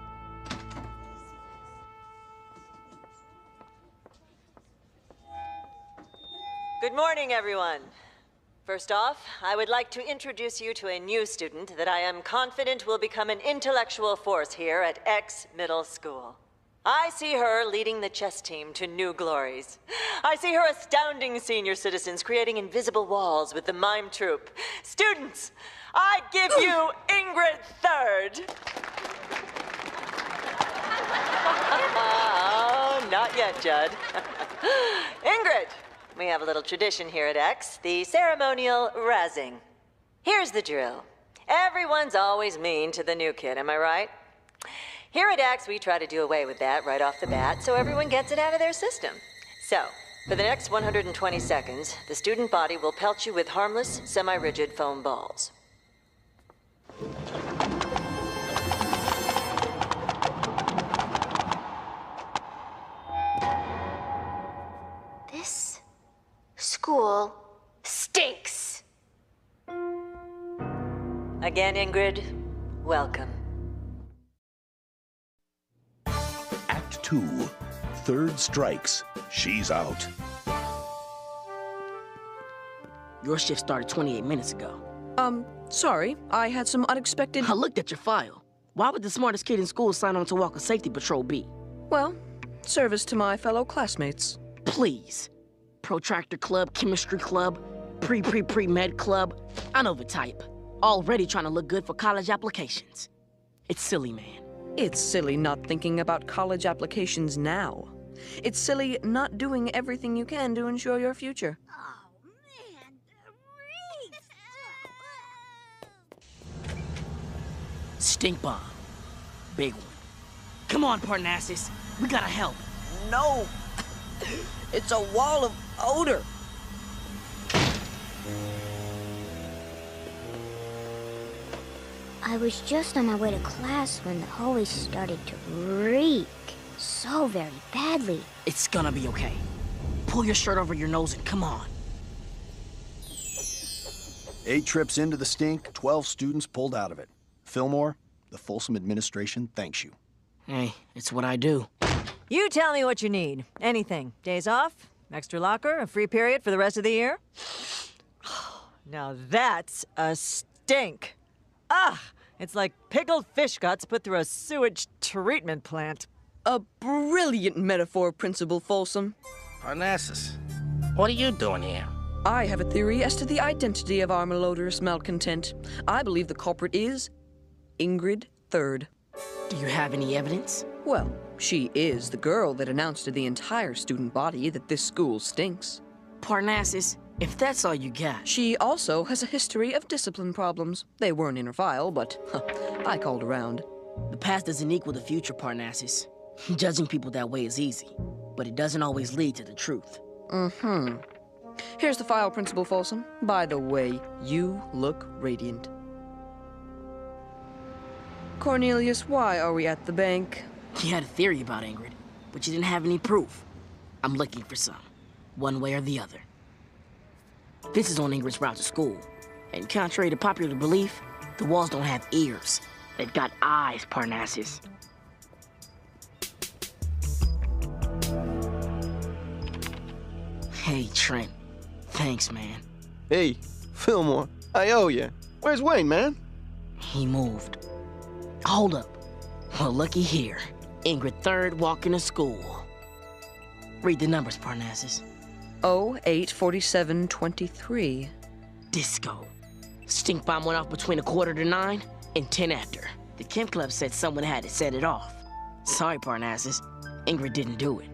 Good morning, everyone. First off, I would like to introduce you to a new student that I am confident will become an intellectual force here at X Middle School. I see her leading the chess team to new glories. I see her astounding senior citizens creating invisible walls with the mime troupe. Students, I give you Ingrid Third. Oh, not yet, Judd. Ingrid, we have a little tradition here at X, the ceremonial razzing. Here's the drill. Everyone's always mean to the new kid, am I right? Here at X, we try to do away with that right off the bat so everyone gets it out of their system. So, for the next 120 seconds, the student body will pelt you with harmless, semi-rigid foam balls. This school stinks. Again, Ingrid, welcome. Act 2. Third strikes. She's out. Your shift started 28 minutes ago. Sorry. I had some unexpected... I looked at your file. Why would the smartest kid in school sign on to walk a safety patrol beat? Well, service to my fellow classmates. Please. Protractor club, chemistry club, pre-med club. I know the type. Already trying to look good for college applications. It's silly, man. It's silly not thinking about college applications now. It's silly not doing everything you can to ensure your future. Stink bomb. Big one. Come on, Parnassus. We gotta help. No! It's a wall of odor. I was just on my way to class when the hallway started to reek so very badly. It's gonna be okay. Pull your shirt over your nose and come on. 8 trips into the stink, 12 students pulled out of it. Fillmore, the Folsom administration thanks you. Hey, it's what I do. You tell me what you need. Anything. Days off, extra locker, a free period for the rest of the year? Now that's a stink. Ah, it's like pickled fish guts put through a sewage treatment plant. A brilliant metaphor, Principal Folsom. Parnassus, what are you doing here? I have a theory as to the identity of our malodorous malcontent. I believe the culprit is Ingrid Third. Do you have any evidence? Well, she is the girl that announced to the entire student body that this school stinks. Parnassus, if that's all you got. She also has a history of discipline problems. They weren't in her file, but I called around. The past doesn't equal the future, Parnassus. Judging people that way is easy, but it doesn't always lead to the truth. Mm-hmm. Here's the file, Principal Folsom. By the way, you look radiant. Cornelius, why are we at the bank? You had a theory about Ingrid, but you didn't have any proof. I'm looking for some, one way or the other. This is on Ingrid's route to school, and contrary to popular belief, the walls don't have ears. They've got eyes, Parnassus. Hey, Trent. Thanks, man. Hey, Fillmore, I owe you. Where's Wayne, man? He moved. Hold up. Well, looky here. Ingrid Third walking to school. Read the numbers, Parnassus. 084723. Disco. Stink bomb went off between 8:45 and 10 after. The Chem Club said someone had to set it off. Sorry, Parnassus. Ingrid didn't do it.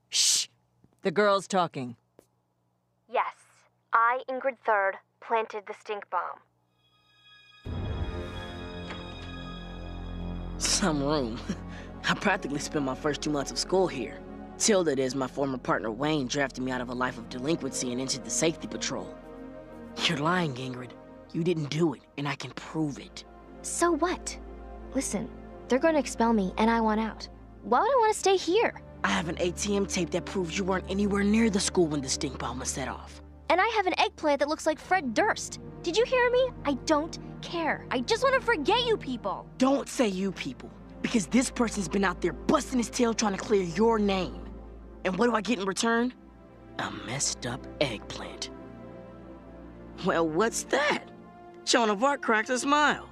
Shh! The girl's talking. Yes, I, Ingrid III, planted the stink bomb. Some room. I practically spent my first 2 months of school here. Till that is, my former partner Wayne drafted me out of a life of delinquency and into the safety patrol. You're lying, Ingrid. You didn't do it, and I can prove it. So what? Listen, they're going to expel me, and I want out. Why would I want to stay here? I have an ATM tape that proves you weren't anywhere near the school when the stink bomb was set off. And I have an eggplant that looks like Fred Durst. Did you hear me? I don't care. I just want to forget you people. Don't say you people, because this person's been out there busting his tail trying to clear your name. And what do I get in return? A messed up eggplant. Well, what's that? Joan of Arc cracked a smile.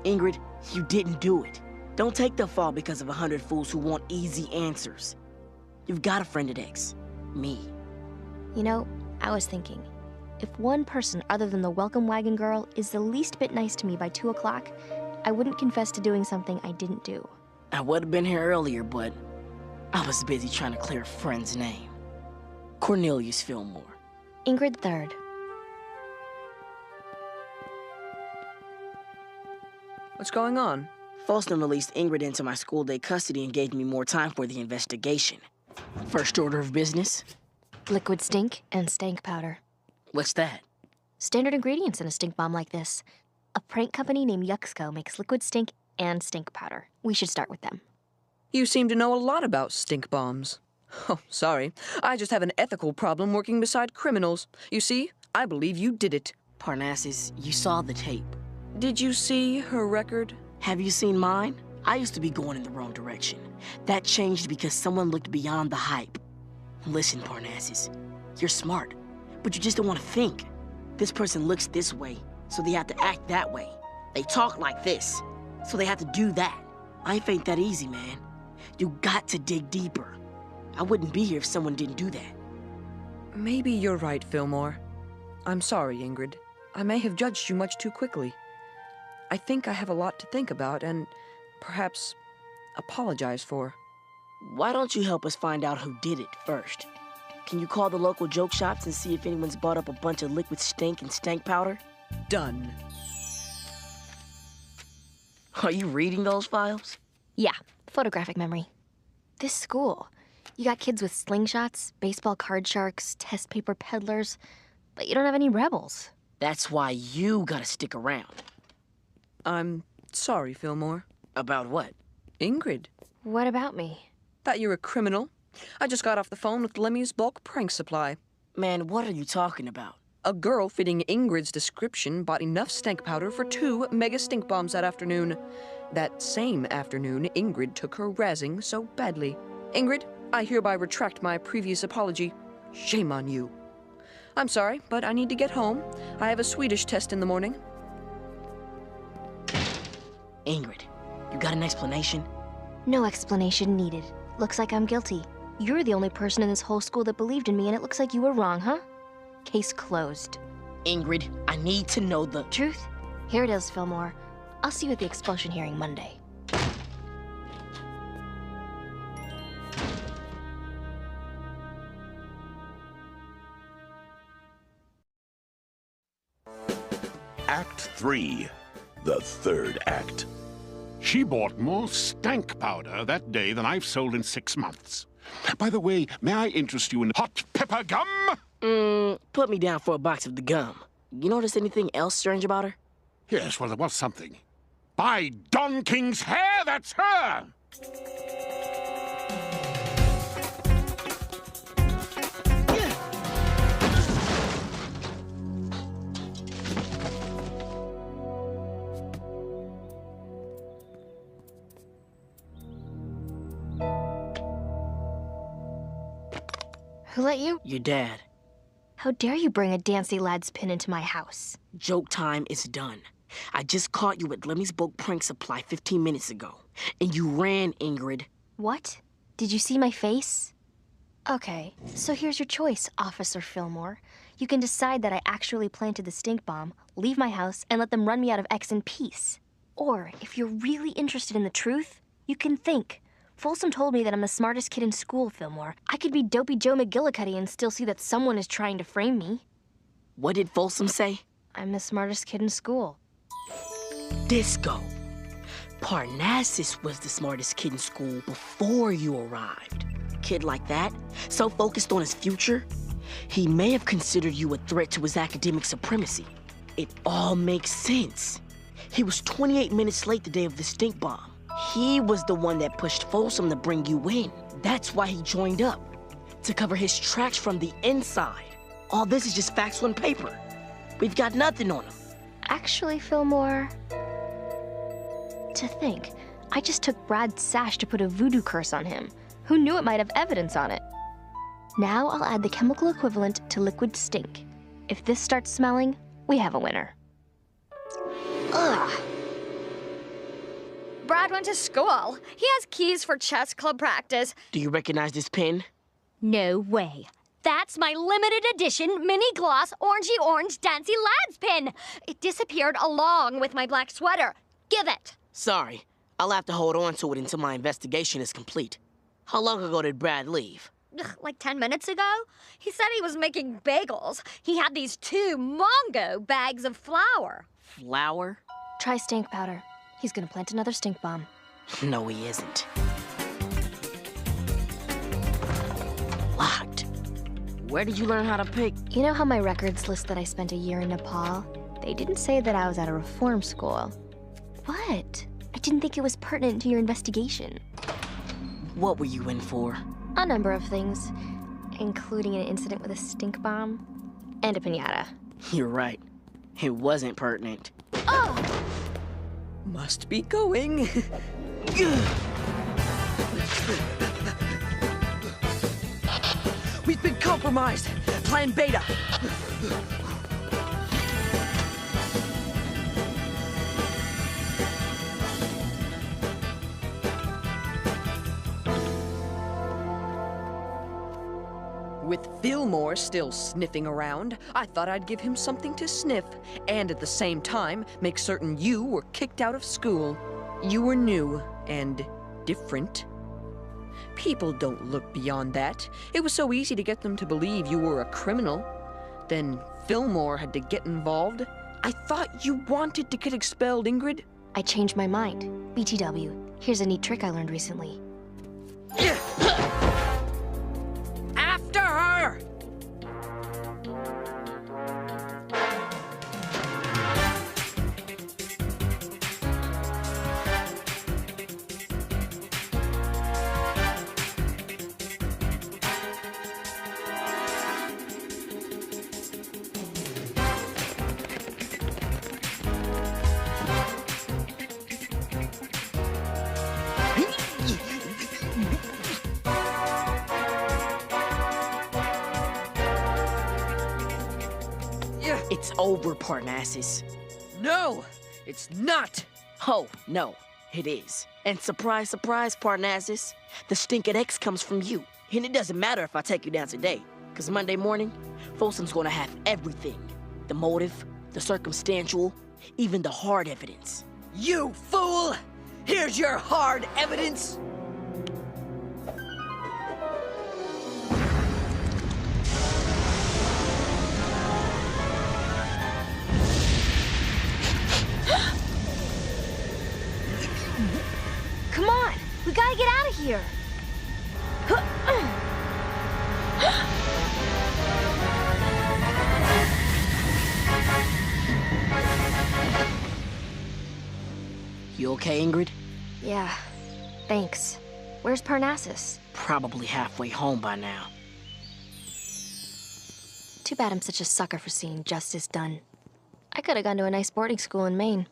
Ingrid, you didn't do it. Don't take the fall because of 100 fools who want easy answers. You've got a friend at X. Me. You know, I was thinking, if one person other than the welcome wagon girl is the least bit nice to me by 2 o'clock, I wouldn't confess to doing something I didn't do. I would have been here earlier, but I was busy trying to clear a friend's name. Cornelius Fillmore. Ingrid III. What's going on? Folston released Ingrid into my school day custody and gave me more time for the investigation. First order of business? Liquid stink and stank powder. What's that? Standard ingredients in a stink bomb like this. A prank company named Yuxco makes liquid stink and stink powder. We should start with them. You seem to know a lot about stink bombs. Oh, sorry. I just have an ethical problem working beside criminals. You see, I believe you did it. Parnassus, you saw the tape. Did you see her record? Have you seen mine? I used to be going in the wrong direction. That changed because someone looked beyond the hype. Listen, Parnassus, you're smart, but you just don't want to think. This person looks this way, so they have to act that way. They talk like this, so they have to do that. Life ain't that easy, man. You got to dig deeper. I wouldn't be here if someone didn't do that. Maybe you're right, Fillmore. I'm sorry, Ingrid. I may have judged you much too quickly. I think I have a lot to think about and perhaps apologize for. Why don't you help us find out who did it first? Can you call the local joke shops and see if anyone's bought up a bunch of liquid stink and stank powder? Done. Are you reading those files? Yeah, photographic memory. This school, you got kids with slingshots, baseball card sharks, test paper peddlers, but you don't have any rebels. That's why you gotta stick around. I'm sorry, Fillmore. About what? Ingrid. What about me? That you're a criminal. I just got off the phone with Lemmy's bulk prank supply. Man, what are you talking about? A girl fitting Ingrid's description bought enough stank powder for 2 mega stink bombs that afternoon. That same afternoon, Ingrid took her razzing so badly. Ingrid, I hereby retract my previous apology. Shame on you. I'm sorry, but I need to get home. I have a Swedish test in the morning. Ingrid, you got an explanation? No explanation needed. Looks like I'm guilty. You're the only person in this whole school that believed in me, and it looks like you were wrong, huh? Case closed. Ingrid, I need to know the truth. Here it is, Fillmore. I'll see you at the expulsion hearing Monday. Act 3, the third act. She bought more stank powder that day than I've sold in 6 months. By the way, may I interest you in hot pepper gum? Put me down for a box of the gum. You notice anything else strange about her? Yes, well, there was something. By Don King's hair, that's her! Who let you? Your dad. How dare you bring a Dancy lad's pin into my house? Joke time is done. I just caught you at Lemmy's bulk prank supply 15 minutes ago. And you ran, Ingrid. What? Did you see my face? Okay, so here's your choice, Officer Fillmore. You can decide that I actually planted the stink bomb, leave my house, and let them run me out of X in peace. Or, if you're really interested in the truth, you can think. Folsom told me that I'm the smartest kid in school, Fillmore. I could be Dopey Joe McGillicuddy and still see that someone is trying to frame me. What did Folsom say? I'm the smartest kid in school. Disco. Parnassus was the smartest kid in school before you arrived. A kid like that, so focused on his future, he may have considered you a threat to his academic supremacy. It all makes sense. He was 28 minutes late the day of the stink bomb. He was the one that pushed Folsom to bring you in. That's why he joined up, to cover his tracks from the inside. All this is just facts on paper. We've got nothing on him. Actually, Fillmore, to think, I just took Brad's sash to put a voodoo curse on him. Who knew it might have evidence on it? Now I'll add the chemical equivalent to liquid stink. If this starts smelling, we have a winner. Ugh. Brad went to school. He has keys for chess club practice. Do you recognize this pen? No way. That's my limited edition mini gloss orangey orange Dancy Lads pin. It disappeared along with my black sweater. Give it. Sorry, I'll have to hold on to it until my investigation is complete. How long ago did Brad leave? Like 10 minutes ago? He said he was making bagels. He had these 2 Mongo bags of flour. Flour? Try stink powder. He's gonna plant another stink bomb. No, he isn't. Locked. Where did you learn how to pick? You know how my records list that I spent a year in Nepal? They didn't say that I was at a reform school. What? I didn't think it was pertinent to your investigation. What were you in for? A number of things, including an incident with a stink bomb and a piñata. You're right. It wasn't pertinent. Oh! Must be going. We've been compromised. Plan Beta. With Fillmore still sniffing around, I thought I'd give him something to sniff, and at the same time, make certain you were kicked out of school. You were new and different. People don't look beyond that. It was so easy to get them to believe you were a criminal. Then Fillmore had to get involved. I thought you wanted to get expelled, Ingrid. I changed my mind. BTW, here's a neat trick I learned recently. After her! It's over, Parnassus. No, it's not. Oh, no, it is. And surprise, surprise, Parnassus, the stink at X comes from you. And it doesn't matter if I take you down today, because Monday morning, Folsom's gonna have everything. The motive, the circumstantial, even the hard evidence. You fool! Here's your hard evidence! Come on! We gotta get out of here! You okay, Ingrid? Yeah, thanks. Where's Parnassus? Probably halfway home by now. Too bad I'm such a sucker for seeing justice done. I could have gone to a nice boarding school in Maine.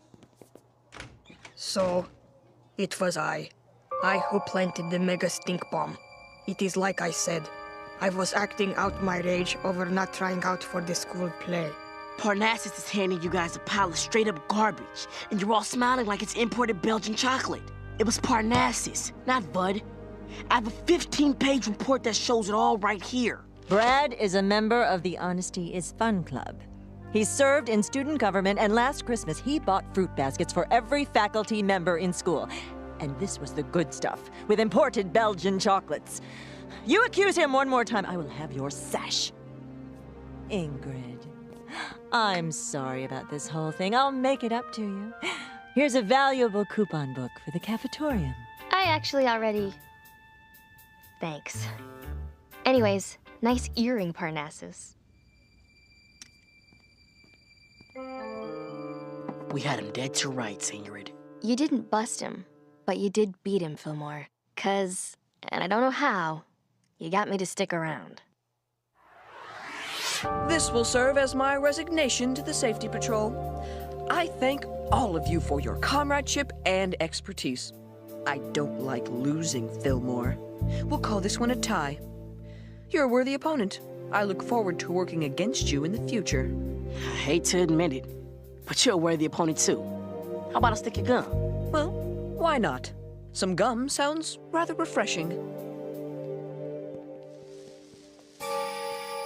So, it was I who planted the mega stink bomb. It is like I said. I was acting out my rage over not trying out for the school play. Parnassus is handing you guys a pile of straight-up garbage, and you're all smiling like it's imported Belgian chocolate. It was Parnassus, not Bud. I have a 15-page report that shows it all right here. Brad is a member of the Honesty is Fun Club. He served in student government, and last Christmas he bought fruit baskets for every faculty member in school. And this was the good stuff, with imported Belgian chocolates. You accuse him one more time, I will have your sash. Ingrid, I'm sorry about this whole thing. I'll make it up to you. Here's a valuable coupon book for the cafetorium. I actually already... Thanks. Anyways, nice earring, Parnassus. We had him dead to rights, Ingrid. You didn't bust him, but you did beat him, Fillmore. 'Cause, and I don't know how, you got me to stick around. This will serve as my resignation to the safety patrol. I thank all of you for your comradeship and expertise. I don't like losing, Fillmore. We'll call this one a tie. You're a worthy opponent. I look forward to working against you in the future. I hate to admit it, but you're a worthy opponent too. How about a stick of gum? Well, why not? Some gum sounds rather refreshing.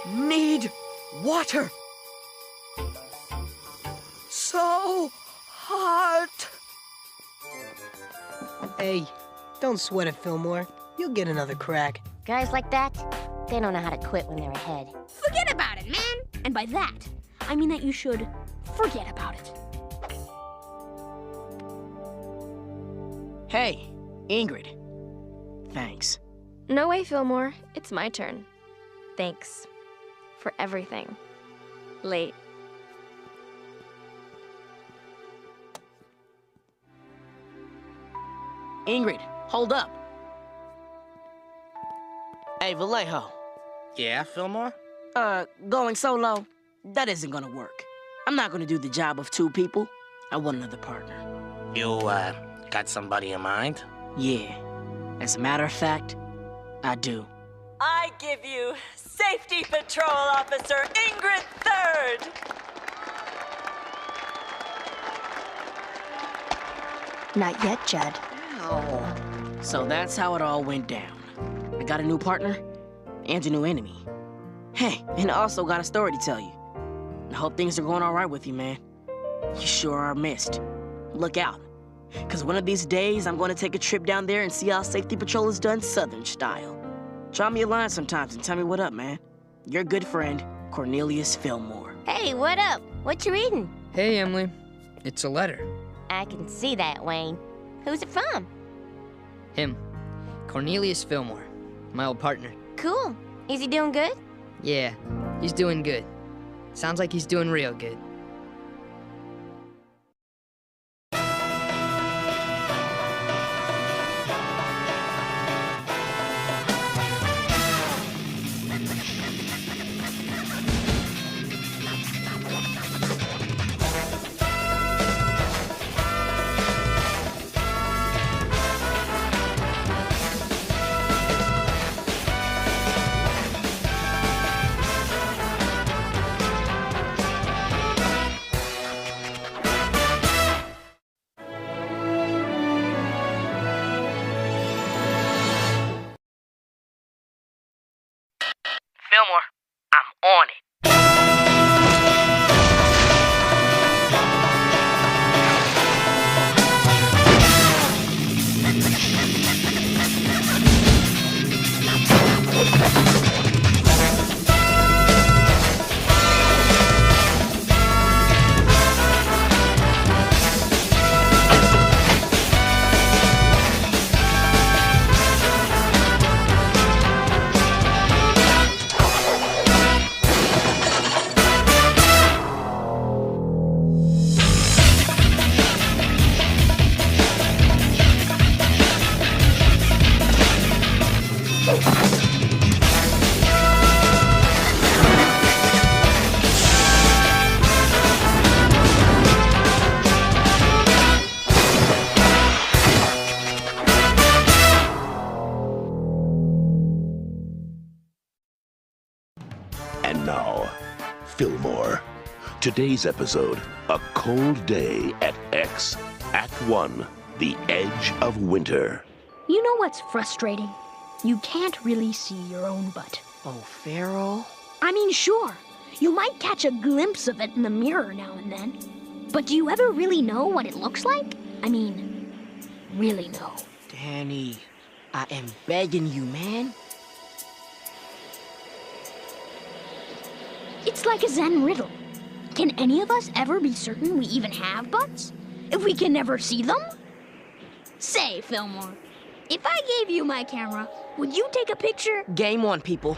Need water. So hot. Hey, don't sweat it, Fillmore. You'll get another crack. Guys like that, they don't know how to quit when they're ahead. Forget about it, man! And by that, I mean that you should forget about it. Hey, Ingrid. Thanks. No way, Fillmore. It's my turn. Thanks. For everything. Late. Ingrid, hold up. Hey, Vallejo. Yeah, Fillmore? Going solo, that isn't gonna work. I'm not gonna do the job of two people. I want another partner. You, got somebody in mind? Yeah. As a matter of fact, I do. I give you Safety Patrol Officer Ingrid Third. Not yet, Jed. So that's how it all went down. I got a new partner and a new enemy. Hey, and I also got a story to tell you. I hope things are going all right with you, man. You sure are missed. Look out, because one of these days I'm going to take a trip down there and see how Safety Patrol is done Southern style. Drop me a line sometimes and tell me what up, man. Your good friend, Cornelius Fillmore. Hey, what up? What you reading? Hey, Emily. It's a letter. I can see that, Wayne. Who's it from? Him. Cornelius Fillmore. My old partner. Cool. Is he doing good? Yeah, he's doing good. Sounds like he's doing real good. Fillmore, I'm on it. And now, Fillmore. Today's episode, A Cold Day at X, Act 1, The Edge of Winter. You know what's frustrating? You can't really see your own butt. Oh, Pharaoh? I mean, sure. You might catch a glimpse of it in the mirror now and then. But do you ever really know what it looks like? I mean, really know. Danny, I am begging you, man. It's like a Zen riddle. Can any of us ever be certain we even have butts? If we can never see them? Say, Fillmore, if I gave you my camera, would you take a picture? Game on, people.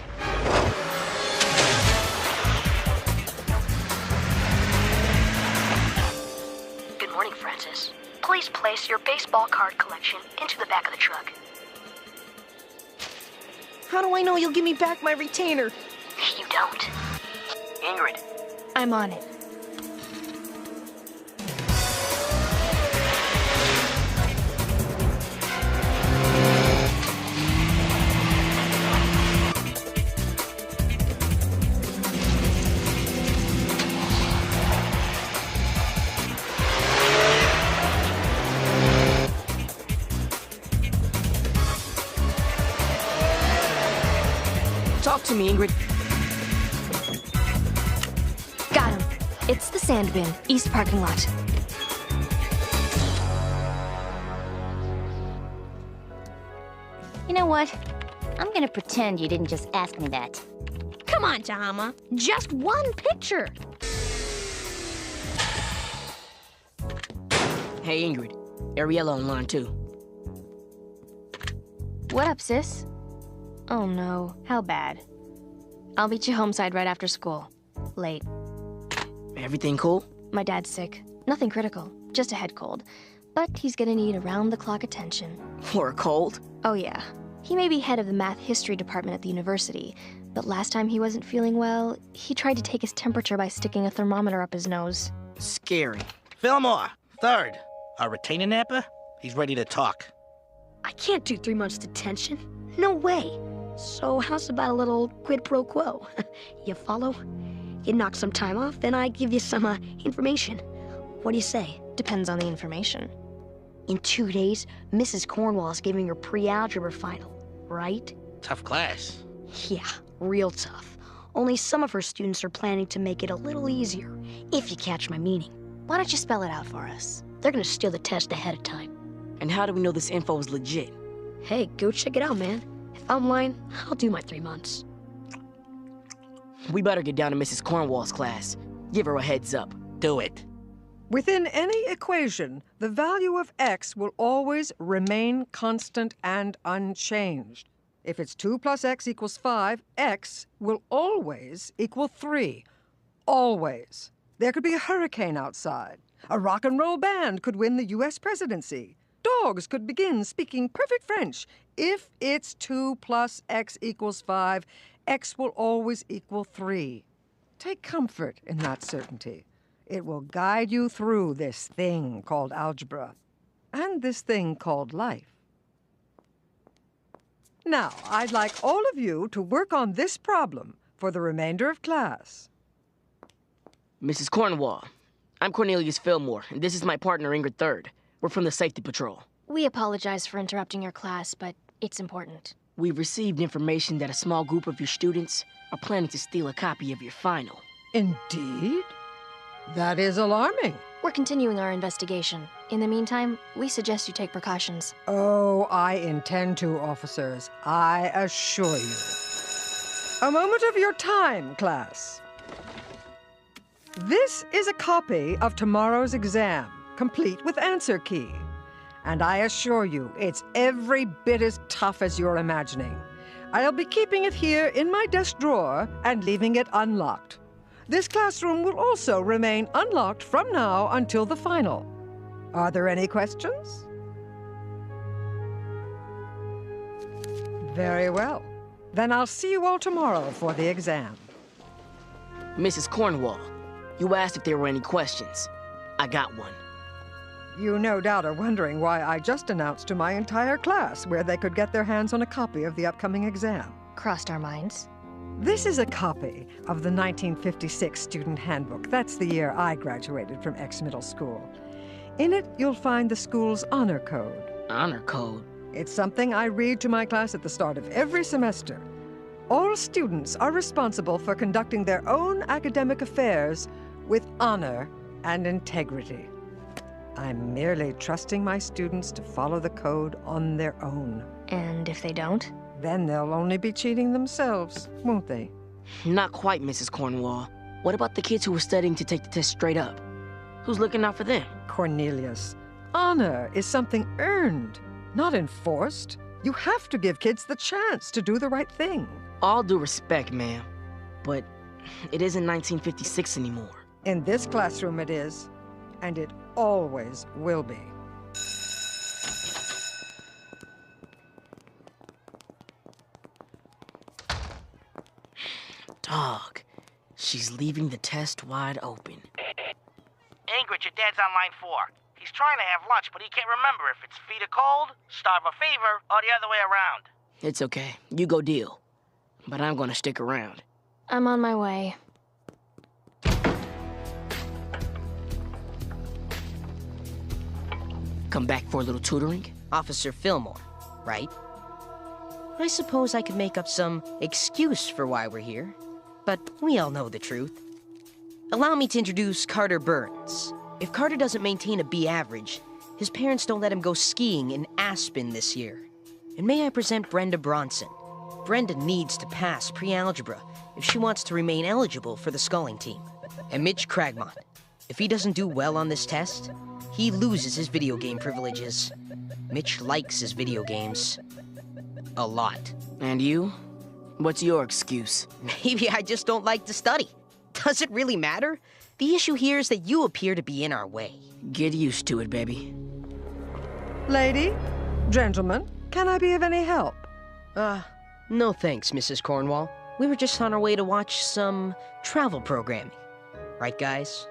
Good morning, Francis. Please place your baseball card collection into the back of the truck. How do I know you'll give me back my retainer? You don't. Ingrid. I'm on it. Talk to me, Ingrid. Got him. It's the sand bin, east parking lot. You know what? I'm gonna pretend you didn't just ask me that. Come on, Tahama. Just one picture. Hey, Ingrid. Ariella on line 2. What up, sis? Oh no, how bad? I'll meet you homeside right after school. Late. Everything cool? My dad's sick. Nothing critical, just a head cold. But he's gonna need around-the-clock attention. For a cold? Oh yeah. He may be head of the math history department at the university, but last time he wasn't feeling well, he tried to take his temperature by sticking a thermometer up his nose. Scary. Fillmore, third. Our retainer napper? He's ready to talk. I can't do 3 months detention. No way. So how's about a little quid pro quo? You follow? You knock some time off, then I give you some information. What do you say? Depends on the information. In 2 days, Mrs. Cornwall's giving her pre-algebra final, right? Tough class. Yeah, real tough. Only some of her students are planning to make it a little easier, if you catch my meaning. Why don't you spell it out for us? They're gonna steal the test ahead of time. And how do we know this info is legit? Hey, go check it out, man. If I'm lying, I'll do my 3 months. We better get down to Mrs. Cornwall's class. Give her a heads up. Do it. Within any equation, the value of x will always remain constant and unchanged. If it's 2 plus x equals 5, x will always equal 3. Always. There could be a hurricane outside. A rock and roll band could win the U.S. presidency. Dogs could begin speaking perfect French. If it's 2 plus x equals 5, x will always equal 3. Take comfort in that certainty. It will guide you through this thing called algebra, and this thing called life. Now, I'd like all of you to work on this problem for the remainder of class. Mrs. Cornwall, I'm Cornelius Fillmore, and this is my partner, Ingrid Third. We're from the Safety Patrol. We apologize for interrupting your class, but it's important. We've received information that a small group of your students are planning to steal a copy of your final. Indeed? That is alarming. We're continuing our investigation. In the meantime, we suggest you take precautions. Oh, I intend to, officers. I assure you. A moment of your time, class. This is a copy of tomorrow's exam, complete with answer key. And I assure you, it's every bit as tough as you're imagining. I'll be keeping it here in my desk drawer and leaving it unlocked. This classroom will also remain unlocked from now until the final. Are there any questions? Very well. Then I'll see you all tomorrow for the exam. Mrs. Cornwall, you asked if there were any questions. I got one. You no doubt are wondering why I just announced to my entire class where they could get their hands on a copy of the upcoming exam. Crossed our minds. This is a copy of the 1956 Student Handbook. That's the year I graduated from X Middle School. In it, you'll find the school's honor code. Honor code? It's something I read to my class at the start of every semester. All students are responsible for conducting their own academic affairs with honor and integrity. I'm merely trusting my students to follow the code on their own. And if they don't? Then they'll only be cheating themselves, won't they? Not quite, Mrs. Cornwall. What about the kids who were studying to take the test straight up? Who's looking out for them? Cornelius, honor is something earned, not enforced. You have to give kids the chance to do the right thing. All due respect, ma'am, but it isn't 1956 anymore. In this classroom it is, and it always will be. Dog, she's leaving the test wide open. Ingrid, your dad's on line 4. He's trying to have lunch, but he can't remember if it's feed a cold, starve a fever, or the other way around. It's okay. You go deal. But I'm gonna stick around. I'm on my way. Come back for a little tutoring? Officer Fillmore, right? I suppose I could make up some excuse for why we're here, but we all know the truth. Allow me to introduce Carter Burns. If Carter doesn't maintain a B average, his parents don't let him go skiing in Aspen this year. And may I present Brenda Bronson. Brenda needs to pass pre-algebra if she wants to remain eligible for the sculling team. And Mitch Cragmont. If he doesn't do well on this test, he loses his video game privileges. Mitch likes his video games. A lot. And you? What's your excuse? Maybe I just don't like to study. Does it really matter? The issue here is that you appear to be in our way. Get used to it, baby. Lady, gentlemen, can I be of any help? No thanks, Mrs. Cornwall. We were just on our way to watch some travel programming. Right, guys?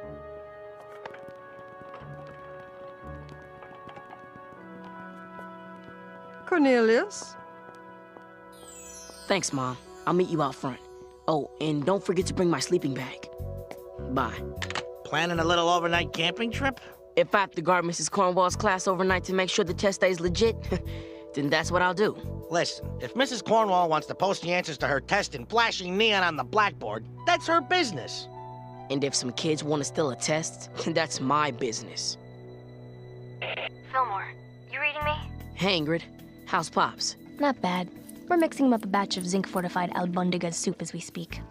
Cornelius? Thanks, Mom. I'll meet you out front. Oh, and don't forget to bring my sleeping bag. Bye. Planning a little overnight camping trip? If I have to guard Mrs. Cornwall's class overnight to make sure the test stays legit, then that's what I'll do. Listen, if Mrs. Cornwall wants to post the answers to her test in flashing neon on the blackboard, that's her business. And if some kids want to steal a test, that's my business. Fillmore, you reading me? Hey, Ingrid. How's Pops? Not bad. We're mixing him up a batch of zinc-fortified albundiga soup as we speak.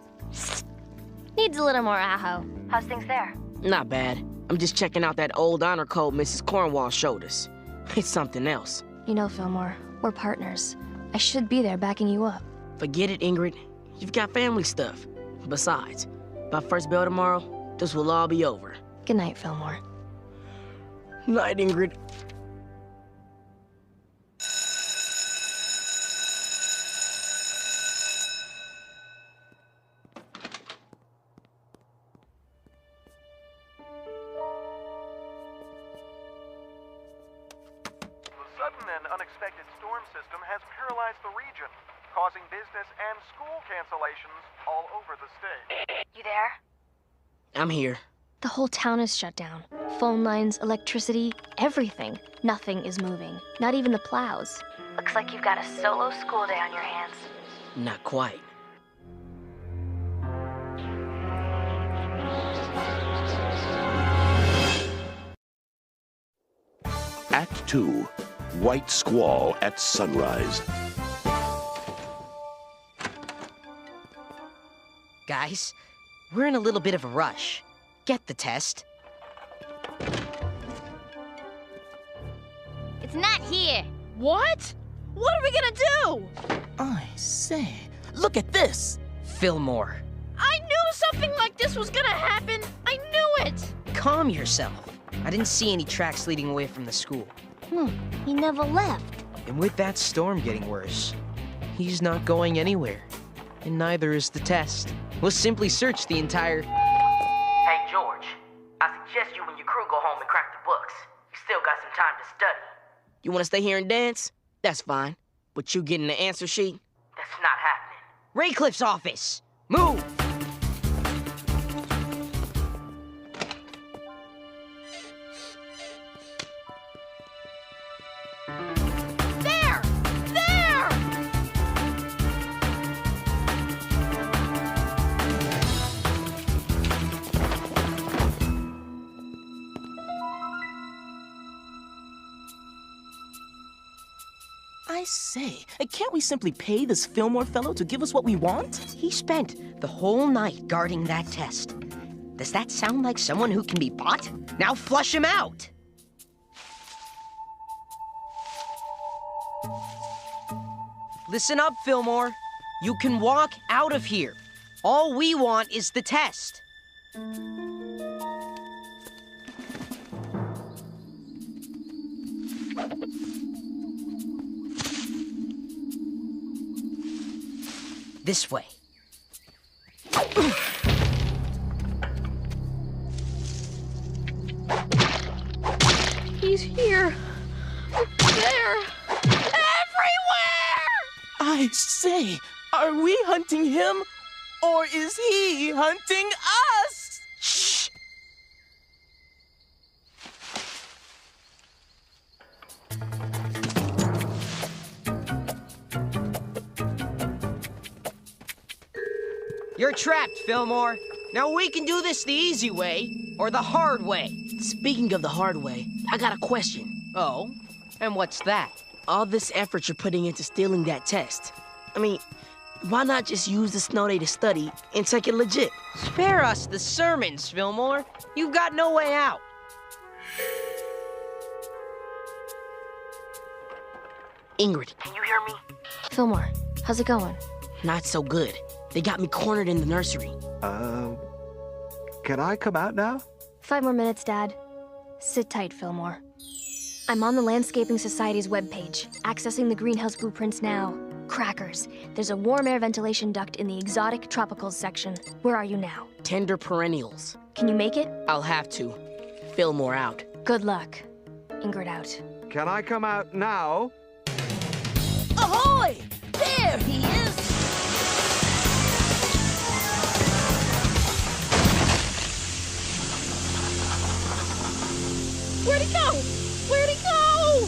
Needs a little more aho. How's things there? Not bad. I'm just checking out that old honor code Mrs. Cornwall showed us. It's something else. You know, Fillmore, we're partners. I should be there backing you up. Forget it, Ingrid. You've got family stuff. Besides, by first bell tomorrow, this will all be over. Good night, Fillmore. Night, Ingrid. Unexpected storm system has paralyzed the region, causing business and school cancellations all over the state. You there? I'm here. The whole town is shut down. Phone lines, electricity, everything. Nothing is moving. Not even the plows. Looks like you've got a solo school day on your hands. Not quite. Act 2, White Squall at Sunrise. Guys, we're in a little bit of a rush. Get the test. It's not here. What? What are we gonna do? I say, look at this. Fillmore. I knew something like this was gonna happen. I knew it. Calm yourself. I didn't see any tracks leading away from the school. He never left. And with that storm getting worse, he's not going anywhere. And neither is the test. We'll simply search the entire... Hey, George. I suggest you and your crew go home and crack the books. You still got some time to study. You want to stay here and dance? That's fine. But you getting the answer sheet? That's not happening. Raycliffe's office! Move! There! say, can't we simply pay this Fillmore fellow to give us what we want? He spent the whole night guarding that test. Does that sound like someone who can be bought? Now flush him out! Listen up, Fillmore. You can walk out of here. All we want is the test. This way. He's here. There. Everywhere! I say, are we hunting him? Or is he hunting us? Shh! You're trapped, Fillmore. Now we can do this the easy way, or the hard way. Speaking of the hard way, I got a question. Oh? And what's that? All this effort you're putting into stealing that test. I mean, why not just use the snow day to study and take it legit? Spare us the sermons, Fillmore. You've got no way out. Ingrid. Can you hear me? Fillmore, how's it going? Not so good. They got me cornered in the nursery. Can I come out now? 5 more minutes, Dad. Sit tight, Fillmore. I'm on the Landscaping Society's webpage, accessing the greenhouse blueprints now. Crackers. There's a warm air ventilation duct in the exotic tropicals section. Where are you now? Tender perennials. Can you make it? I'll have to. Fillmore out. Good luck. Ingrid out. Can I come out now? Ahoy! There he is! Where'd he go? Where'd he go?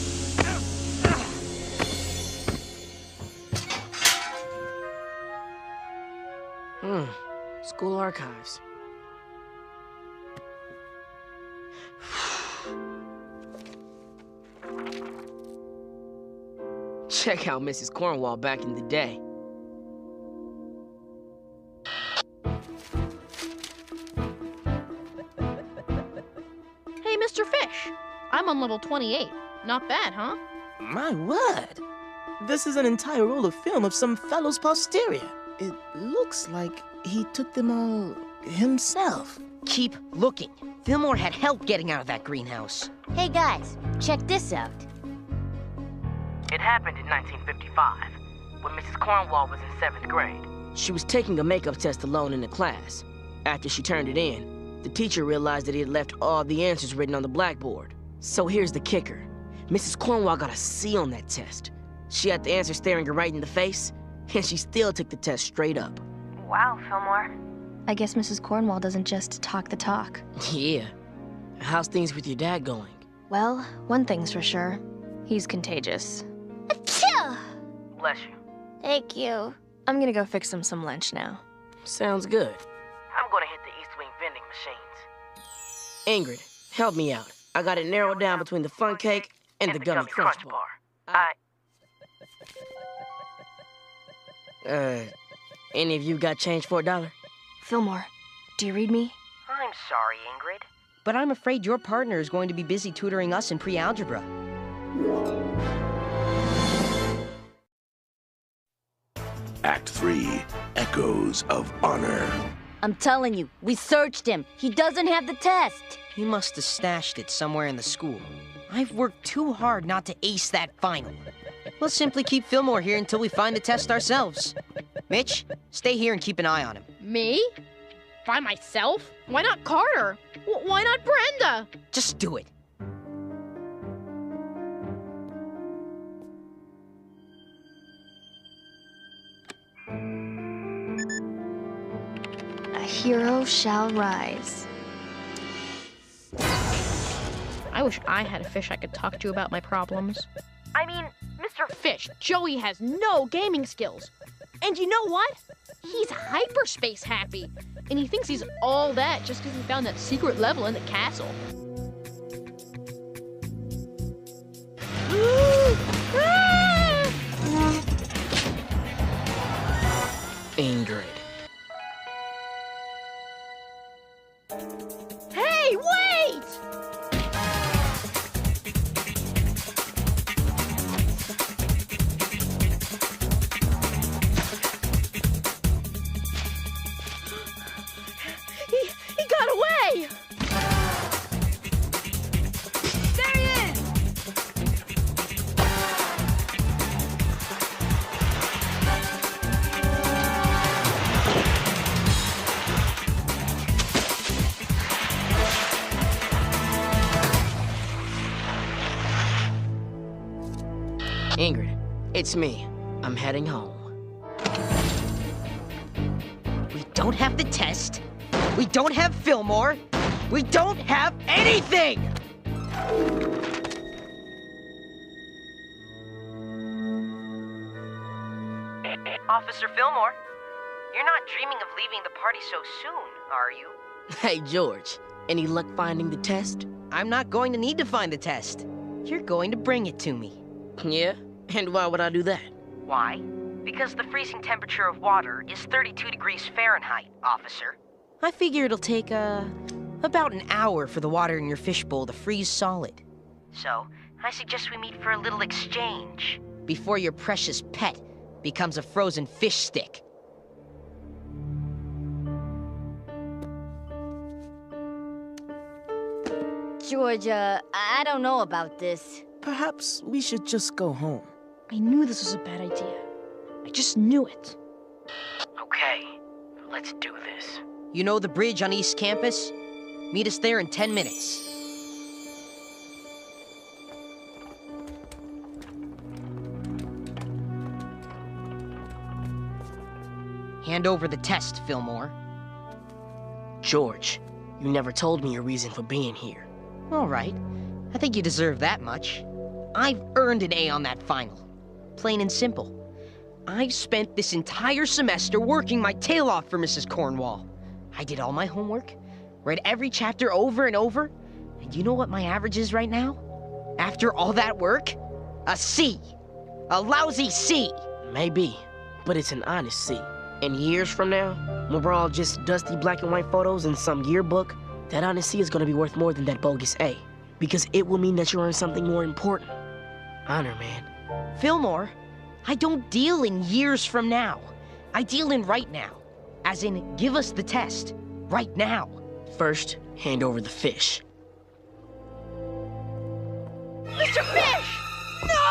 School archives. Check out Mrs. Cornwall back in the day. Hey, Mr. Fish. I'm on level 28. Not bad, huh? My word! This is an entire roll of film of some fellow's posterior. It looks like he took them all himself. Keep looking. Fillmore had help getting out of that greenhouse. Hey guys, check this out. It happened in 1955, when Mrs. Cornwall was in 7th grade. She was taking a makeup test alone in the class. After she turned it in, the teacher realized that he had left all the answers written on the blackboard. So here's the kicker. Mrs. Cornwall got a C on that test. She had the answer staring her right in the face, and she still took the test straight up. Wow, Fillmore. I guess Mrs. Cornwall doesn't just talk the talk. Yeah. How's things with your dad going? Well, one thing's for sure. He's contagious. Achoo! Bless you. Thank you. I'm gonna go fix him some lunch now. Sounds good. I'm gonna hit the East Wing vending machines. Ingrid, help me out. I got it narrowed down between the fun cake and the gummy crunch bar. Any of you got change for $1? Fillmore, do you read me? I'm sorry, Ingrid. But I'm afraid your partner is going to be busy tutoring us in pre-algebra. Act 3, Echoes of Honor. I'm telling you, we searched him. He doesn't have the test. He must have stashed it somewhere in the school. I've worked too hard not to ace that final. We'll simply keep Fillmore here until we find the test ourselves. Mitch, stay here and keep an eye on him. Me? By myself? Why not Carter? Why not Brenda? Just do it. A hero shall rise. I wish I had a fish I could talk to about my problems. I mean, Mr. Fish, Joey has no gaming skills. And you know what? He's hyperspace happy. And he thinks he's all that just because he found that secret level in the castle. Ingrid. Hey, wait! He got away! There he is! Ingrid, it's me. I'm heading home. We don't have the test. We don't have Fillmore. We don't have anything! Officer Fillmore, you're not dreaming of leaving the party so soon, are you? Hey, George. Any luck finding the test? I'm not going to need to find the test. You're going to bring it to me. Yeah? And why would I do that? Why? Because the freezing temperature of water is 32 degrees Fahrenheit, officer. I figure it'll take, about an hour for the water in your fishbowl to freeze solid. So, I suggest we meet for a little exchange. Before your precious pet becomes a frozen fish stick. Georgia, I don't know about this. Perhaps we should just go home. I knew this was a bad idea. I just knew it. Okay, let's do this. You know the bridge on East Campus? Meet us there in 10 minutes. Hand over the test, Fillmore. George, you never told me your reason for being here. All right. I think you deserve that much. I've earned an A on that final. Plain and simple. I've spent this entire semester working my tail off for Mrs. Cornwall. I did all my homework, read every chapter over and over, and you know what my average is right now? After all that work? A C. A lousy C. Maybe, but it's an honest C. And years from now, when we're all just dusty black and white photos in some yearbook, that honest C is gonna be worth more than that bogus A. Because it will mean that you earned something more important. Honor, man. Fillmore, I don't deal in years from now. I deal in right now. As in, give us the test. Right now. First, hand over the fish. Mr. Fish! No!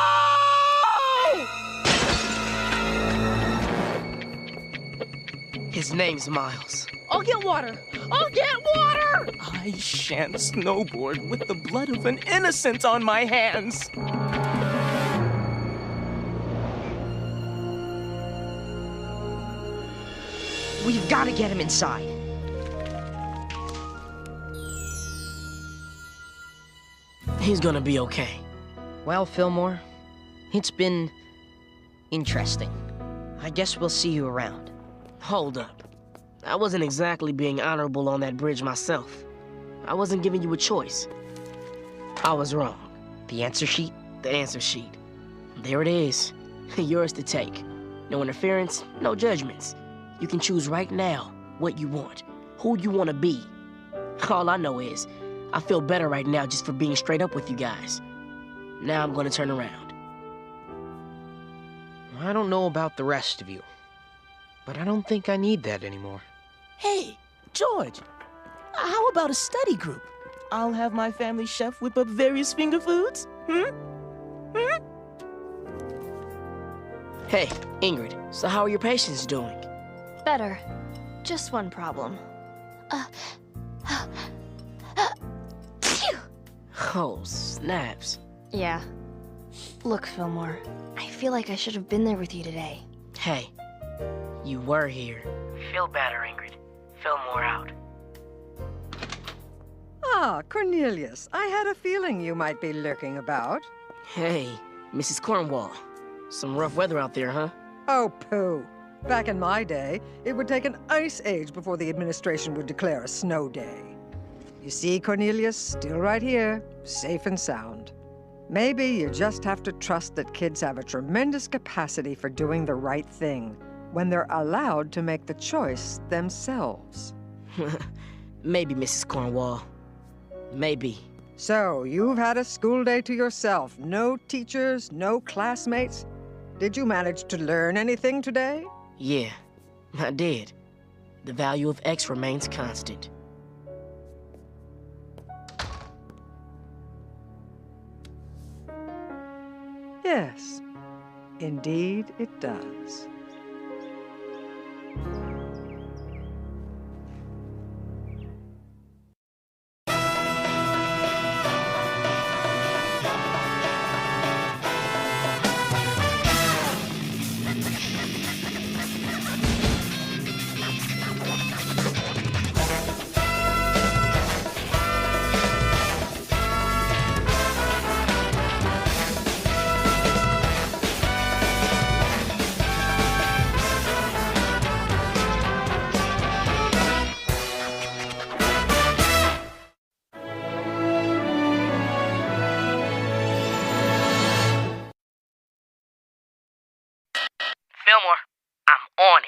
His name's Miles. I'll get water! I'll get water! I shan't snowboard with the blood of an innocent on my hands. We've got to get him inside. He's gonna be okay. Well, Fillmore, it's been interesting. I guess we'll see you around. Hold up. I wasn't exactly being honorable on that bridge myself. I wasn't giving you a choice. I was wrong. The answer sheet? The answer sheet. There it is. Yours to take. No interference, no judgments. You can choose right now what you want, who you want to be. All I know is, I feel better right now just for being straight up with you guys. Now I'm gonna turn around. I don't know about the rest of you, but I don't think I need that anymore. Hey, George, how about a study group? I'll have my family chef whip up various finger foods. Hey, Ingrid, so how are your patients doing? Better. Just one problem. Oh, snaps. Yeah. Look, Fillmore, I feel like I should have been there with you today. Hey, you were here. Feel better, Ingrid. Fillmore out. Ah, Cornelius, I had a feeling you might be lurking about. Hey, Mrs. Cornwall. Some rough weather out there, huh? Oh, pooh. Back in my day, it would take an ice age before the administration would declare a snow day. You see, Cornelius, still right here, safe and sound. Maybe you just have to trust that kids have a tremendous capacity for doing the right thing. when they're allowed to make the choice themselves. Maybe, Mrs. Cornwall. Maybe. So, you've had a school day to yourself. No teachers, no classmates. Did you manage to learn anything today? Yeah, I did. The value of X remains constant. Yes, indeed it does. Fillmore, I'm on it.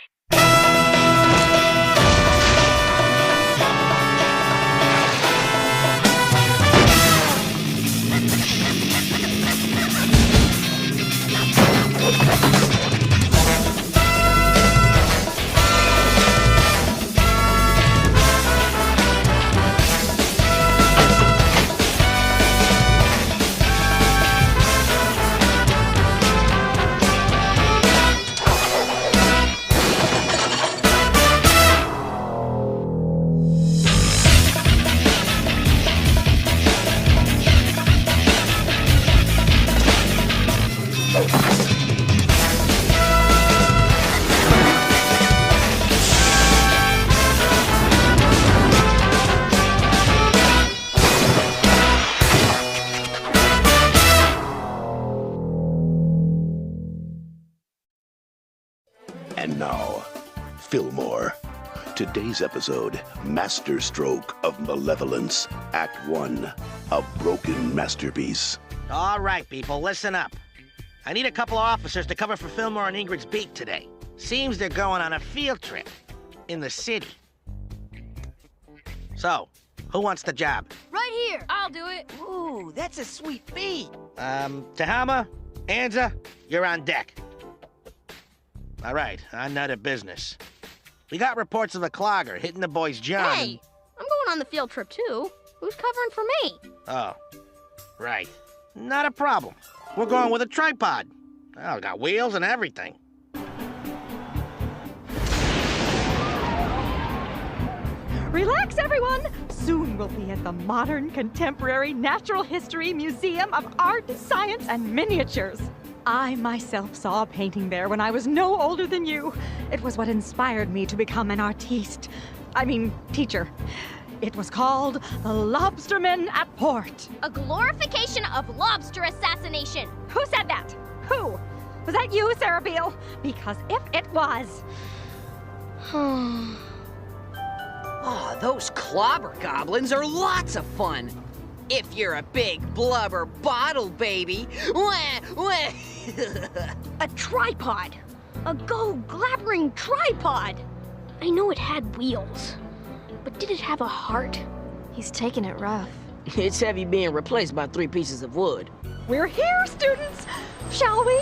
And now, Fillmore. Today's episode, Masterstroke of Malevolence, Act 1, A Broken Masterpiece. All right, people, listen up. I need a couple of officers to cover for Fillmore and Ingrid's beat today. Seems they're going on a field trip in the city. So, who wants the job? Right here. I'll do it. Ooh, that's a sweet beat. Tahama, Anza, you're on deck. All right, on to business. We got reports of a clogger hitting the boys John. Hey, I'm going on the field trip too. Who's covering for me? Oh, right. Not a problem. We're going with a tripod. Oh, got wheels and everything. Relax, everyone! Soon we'll be at the Modern Contemporary Natural History Museum of Art, Science, and Miniatures. I myself saw a painting there when I was no older than you. It was what inspired me to become an artiste. Teacher. It was called The Lobsterman at Port. A glorification of lobster assassination. Who said that? Who? Was that you, Sarah Beale? Because if it was... Oh, those clobber goblins are lots of fun. If you're a big blubber bottle baby. Wah, wah. A tripod. A go-glabbering tripod. I know it had wheels, but did it have a heart? He's taking it rough. It's heavy being replaced by 3 pieces of wood. We're here, students! Shall we?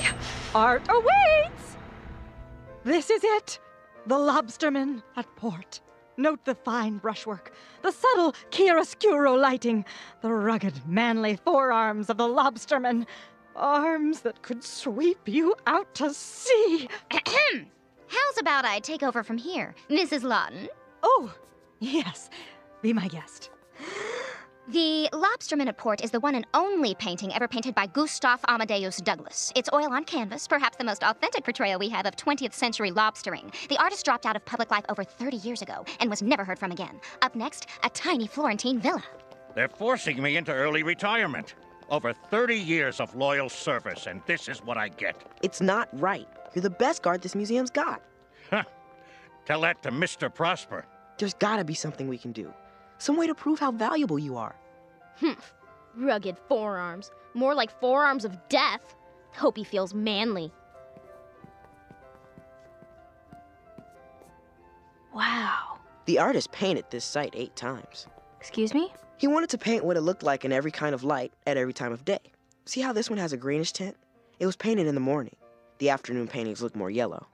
Art awaits! This is it. The Lobsterman at Port. Note the fine brushwork, the subtle chiaroscuro lighting, the rugged, manly forearms of the lobsterman. Arms that could sweep you out to sea. How's about I take over from here, Mrs. Lawton? Oh, yes. Be my guest. The Lobsterman at Port is the one and only painting ever painted by Gustav Amadeus Douglas. It's oil on canvas, perhaps the most authentic portrayal we have of 20th century lobstering. The artist dropped out of public life over 30 years ago and was never heard from again. Up next, a tiny Florentine villa. They're forcing me into early retirement. Over 30 years of loyal service, and this is what I get. It's not right. You're the best guard this museum's got. Huh. Tell that to Mr. Prosper. There's gotta be something we can do. Some way to prove how valuable you are. Rugged forearms. More like forearms of death. Hope he feels manly. The artist painted this site 8 times. Excuse me? He wanted to paint what it looked like in every kind of light at every time of day. See how this one has a greenish tint? It was painted in the morning. The afternoon paintings look more yellow.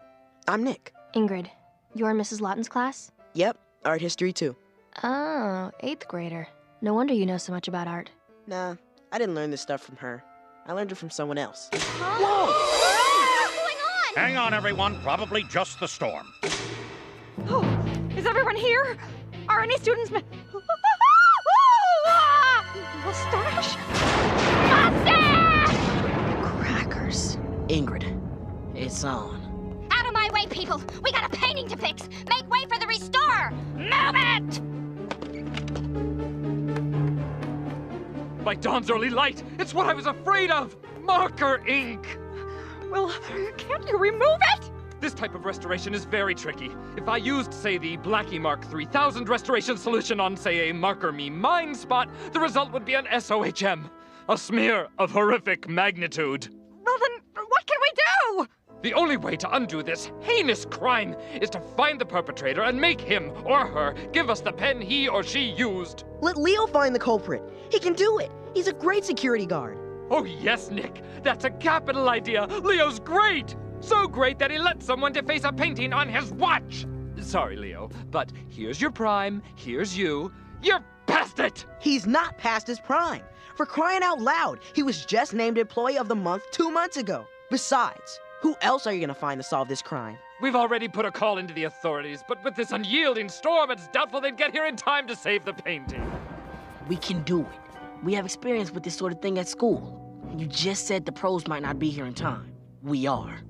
I'm Nick. Ingrid, you're in Mrs. Lawton's class? Yep, art history too. Oh, 8th grader. No wonder you know so much about art. Nah, I didn't learn this stuff from her. I learned it from someone else. Whoa! What's going on? Hang on, everyone. Probably just the storm. Oh, is everyone here? Are any students... Mustache? Crackers. Ingrid, it's on. Out of my way, people! We got a painting to fix! Make way for the restore! Move it! By dawn's early light, it's what I was afraid of! Marker ink! Well, can't you remove it? This type of restoration is very tricky. If I used, say, the Blackie Mark 3000 restoration solution on, say, a Marker Me Mine spot, the result would be an SOHM. A smear of horrific magnitude. Well then, what can we do? The only way to undo this heinous crime is to find the perpetrator and make him or her give us the pen he or she used. Let Leo find the culprit. He can do it. He's a great security guard. Oh yes, Nick. That's a capital idea. Leo's great. So great that he let someone deface a painting on his watch. Sorry, Leo, but here's your prime, here's you. You're past it! He's not past his prime. For crying out loud, he was just named Employee of the Month 2 months ago. Besides, who else are you gonna find to solve this crime? We've already put a call into the authorities, but with this unyielding storm, it's doubtful they'd get here in time to save the painting. We can do it. We have experience with this sort of thing at school. You just said the pros might not be here in time. We are.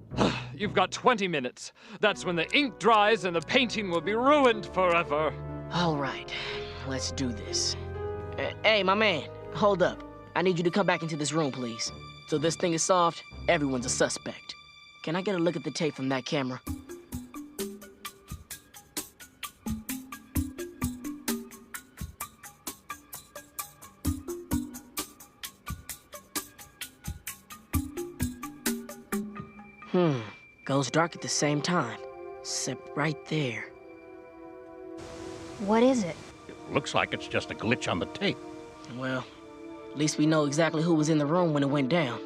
You've got 20 minutes. That's when the ink dries and the painting will be ruined forever. All right, let's do this. Hey, my man, hold up. I need you to come back into this room, please. So this thing is solved, everyone's a suspect. Can I get a look at the tape from that camera? Goes dark at the same time. Except right there. What is it? It looks like it's just a glitch on the tape. Well, at least we know exactly who was in the room when it went down.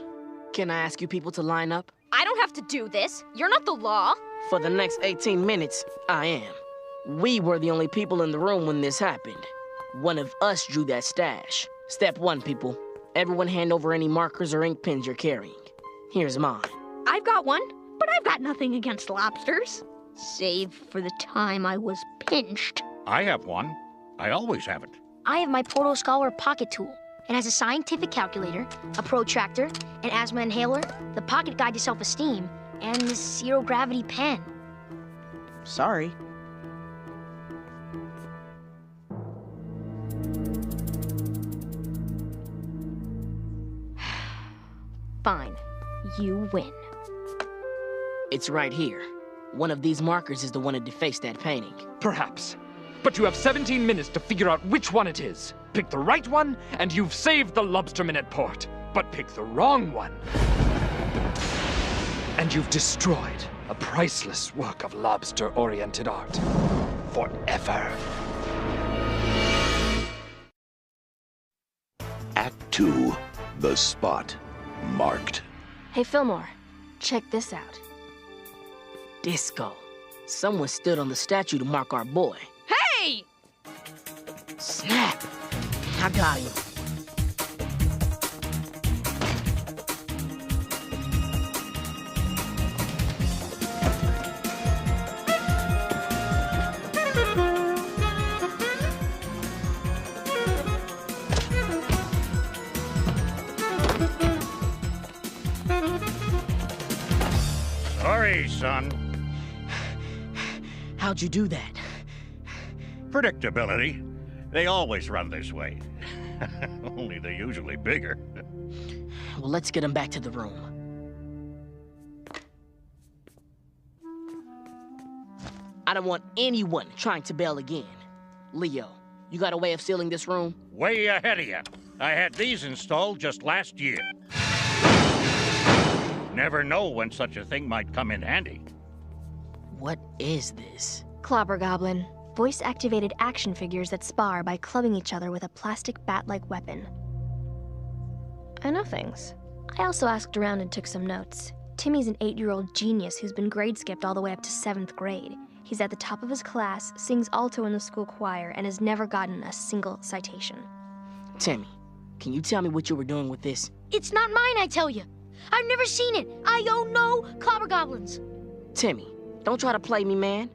Can I ask you people to line up? I don't have to do this. You're not the law. For the next 18 minutes, I am. We were the only people in the room when this happened. One of us drew that stash. Step 1, people. Everyone hand over any markers or ink pens you're carrying. Here's mine. I've got one, but I've got nothing against lobsters. Save for the time I was pinched. I have one. I always have it. I have my Portal Scholar pocket tool. It has a scientific calculator, a protractor, an asthma inhaler, the pocket guide to self-esteem, and this zero-gravity pen. Sorry. Fine. You win. It's right here. One of these markers is the one that defaced that painting. Perhaps. But you have 17 minutes to figure out which one it is. Pick the right one, and you've saved the lobsterman at port. But pick the wrong one, and you've destroyed a priceless work of lobster-oriented art. Forever. Act 2, The Spot, marked. Hey, Fillmore, check this out. Disco. Someone stood on the statue to mark our boy. Hey! Snap! I got him. Sorry, son. How'd you do that? Predictability. They always run this way. Only they're usually bigger. Well, let's get him back to the room. I don't want anyone trying to bail again. Leo, you got a way of sealing this room? Way ahead of you. I had these installed just last year. Never know when such a thing might come in handy. What is this? Clobber Goblin. Voice-activated action figures that spar by clubbing each other with a plastic bat-like weapon. I know things. I also asked around and took some notes. Timmy's an 8-year-old genius who's been grade skipped all the way up to 7th grade. He's at the top of his class, sings alto in the school choir, and has never gotten a single citation. Timmy, can you tell me what you were doing with this? It's not mine, I tell you. I've never seen it. I own no clobber goblins. Timmy, don't try to play me, man.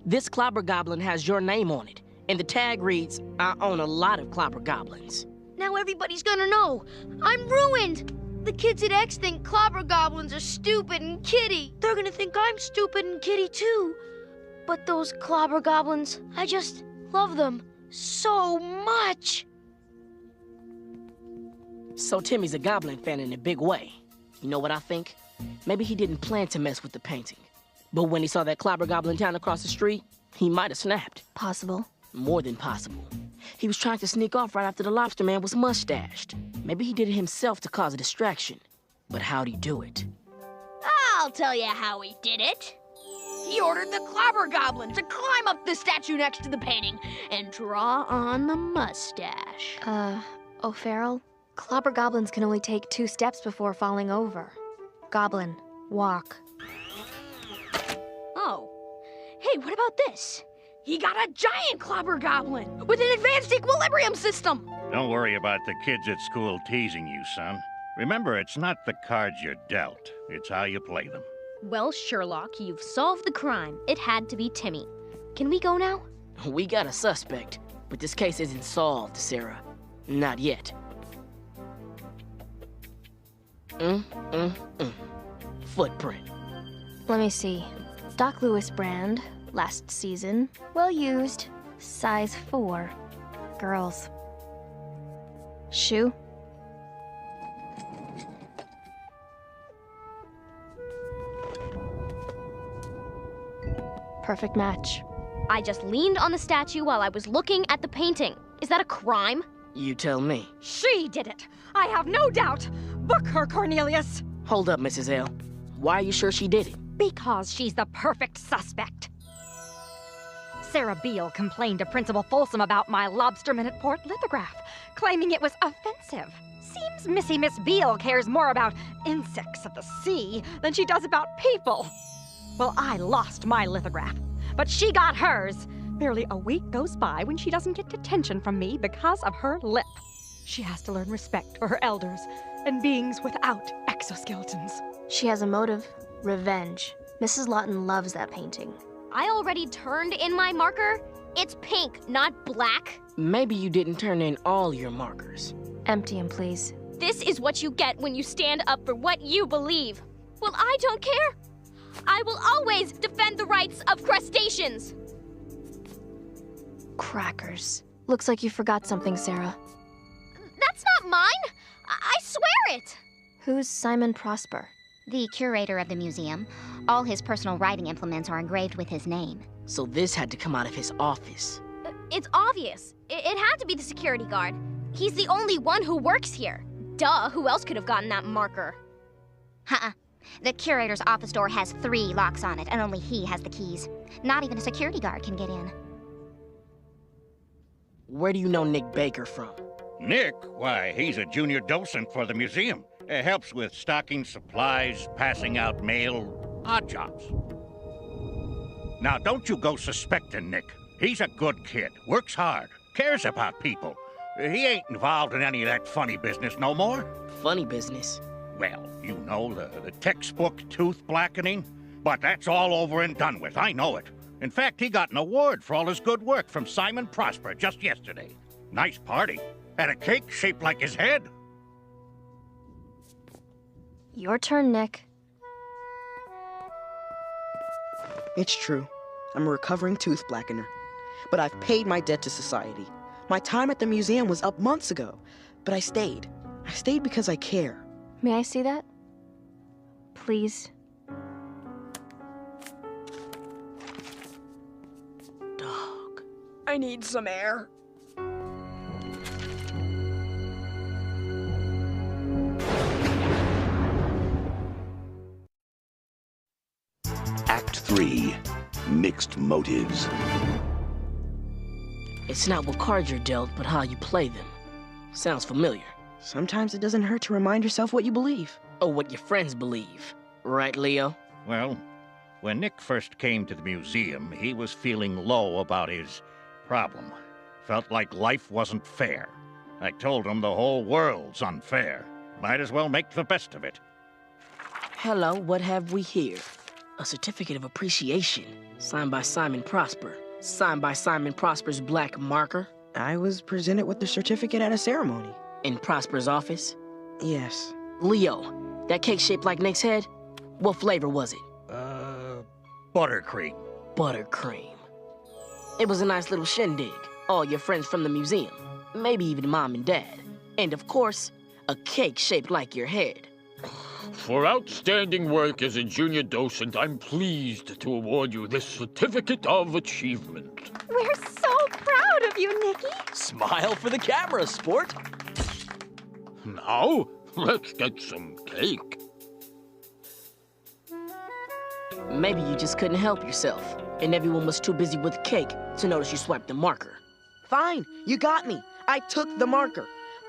This clobber goblin has your name on it, and the tag reads, I own a lot of clobber goblins. Now everybody's gonna know. I'm ruined. The kids at X think clobber goblins are stupid and kitty. They're gonna think I'm stupid and kitty too. But those clobber goblins, I just love them so much. So Timmy's a goblin fan in a big way. You know what I think? Maybe he didn't plan to mess with the painting. But when he saw that clobber goblin town across the street, he might have snapped. Possible. More than possible. He was trying to sneak off right after the lobster man was mustached. Maybe he did it himself to cause a distraction. But how'd he do it? I'll tell you how he did it. He ordered the clobber goblin to climb up the statue next to the painting and draw on the mustache. O'Farrell? Clobber goblins can only take 2 steps before falling over. Goblin, walk. Oh. Hey, what about this? He got a giant clobber goblin with an advanced equilibrium system. Don't worry about the kids at school teasing you, son. Remember, it's not the cards you're dealt. It's how you play them. Well, Sherlock, you've solved the crime. It had to be Timmy. Can we go now? We got a suspect, but this case isn't solved, Sarah. Not yet. Footprint. Let me see. Doc Lewis brand, last season, well used, size 4, girls. Shoe. Perfect match. I just leaned on the statue while I was looking at the painting. Is that a crime? You tell me. She did it. I have no doubt. Book her, Cornelius. Hold up, Mrs. L. Why are you sure she did it? Because she's the perfect suspect. Sarah Beale complained to Principal Folsom about my Lobster Minute Port lithograph, claiming it was offensive. Seems Missy Miss Beale cares more about insects of the sea than she does about people. Well, I lost my lithograph, but she got hers. Barely a week goes by when she doesn't get detention from me because of her lip. She has to learn respect for her elders and beings without exoskeletons. She has a motive. Revenge. Mrs. Lawton loves that painting. I already turned in my marker. It's pink, not black. Maybe you didn't turn in all your markers. Empty 'em, please. This is what you get when you stand up for what you believe. Well, I don't care. I will always defend the rights of crustaceans. Crackers. Looks like you forgot something, Sarah. That's not mine. I swear it. Who's Simon Prosper? The curator of the museum. All his personal writing implements are engraved with his name. So this had to come out of his office. It's obvious. It had to be the security guard. He's the only one who works here. Duh, who else could have gotten that marker? The curator's office door has 3 locks on it, and only he has the keys. Not even a security guard can get in. Where do you know Nick Baker from? Nick? Why, he's a junior docent for the museum. Helps with stocking supplies, passing out mail, odd jobs. Now, don't you go suspecting Nick. He's a good kid, works hard, cares about people. He ain't involved in any of that funny business no more. Funny business? Well, you know, the textbook tooth blackening. But that's all over and done with, I know it. In fact, he got an award for all his good work from Simon Prosper just yesterday. Nice party. Had a cake shaped like his head. Your turn, Nick. It's true. I'm a recovering tooth blackener. But I've paid my debt to society. My time at the museum was up months ago. But I stayed. I stayed because I care. May I see that? Please. Dog. I need some air. Act 3. Mixed Motives. It's not what cards you're dealt, but how you play them. Sounds familiar. Sometimes it doesn't hurt to remind yourself what you believe. Or what your friends believe. Right, Leo? Well, when Nick first came to the museum, he was feeling low about his problem. Felt like life wasn't fair. I told him the whole world's unfair. Might as well make the best of it. Hello, what have we here? A certificate of appreciation, signed by Simon Prosper. Signed by Simon Prosper's black marker. I was presented with the certificate at a ceremony. In Prosper's office? Yes. Leo, that cake shaped like Nick's head? What flavor was it? Buttercream. Buttercream. It was a nice little shindig. All your friends from the museum. Maybe even Mom and Dad. And of course, a cake shaped like your head. For outstanding work as a junior docent, I'm pleased to award you this Certificate of Achievement. We're so proud of you, Nicky. Smile for the camera, sport. Now, let's get some cake. Maybe you just couldn't help yourself, and everyone was too busy with the cake to notice you swiped the marker. Fine, you got me. I took the marker.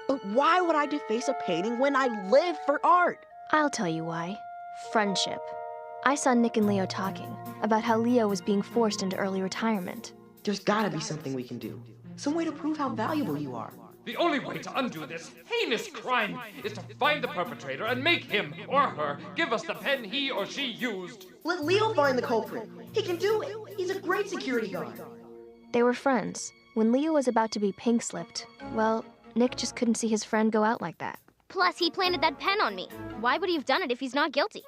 But why would I deface a painting when I live for art? I'll tell you why. Friendship. I saw Nick and Leo talking about how Leo was being forced into early retirement. There's gotta be something we can do. Some way to prove how valuable you are. The only way to undo this heinous crime is to find the perpetrator and make him or her give us the pen he or she used. Let Leo find the culprit. He can do it. He's a great security guard. They were friends. When Leo was about to be pink-slipped, well, Nick just couldn't see his friend go out like that. Plus, he planted that pen on me. Why would he have done it if he's not guilty?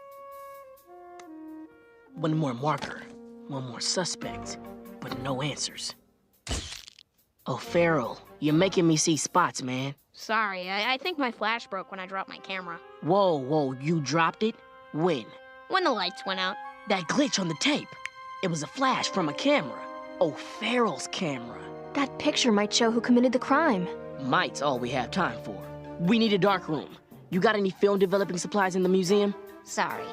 One more marker, one more suspect, but no answers. Oh, Farrell, you're making me see spots, man. Sorry, I think my flash broke when I dropped my camera. Whoa, you dropped it? When? When the lights went out. That glitch on the tape. It was a flash from a camera. Oh, Farrell's camera. That picture might show who committed the crime. Might's all we have time for. We need a dark room. You got any film developing supplies in the museum? Sorry.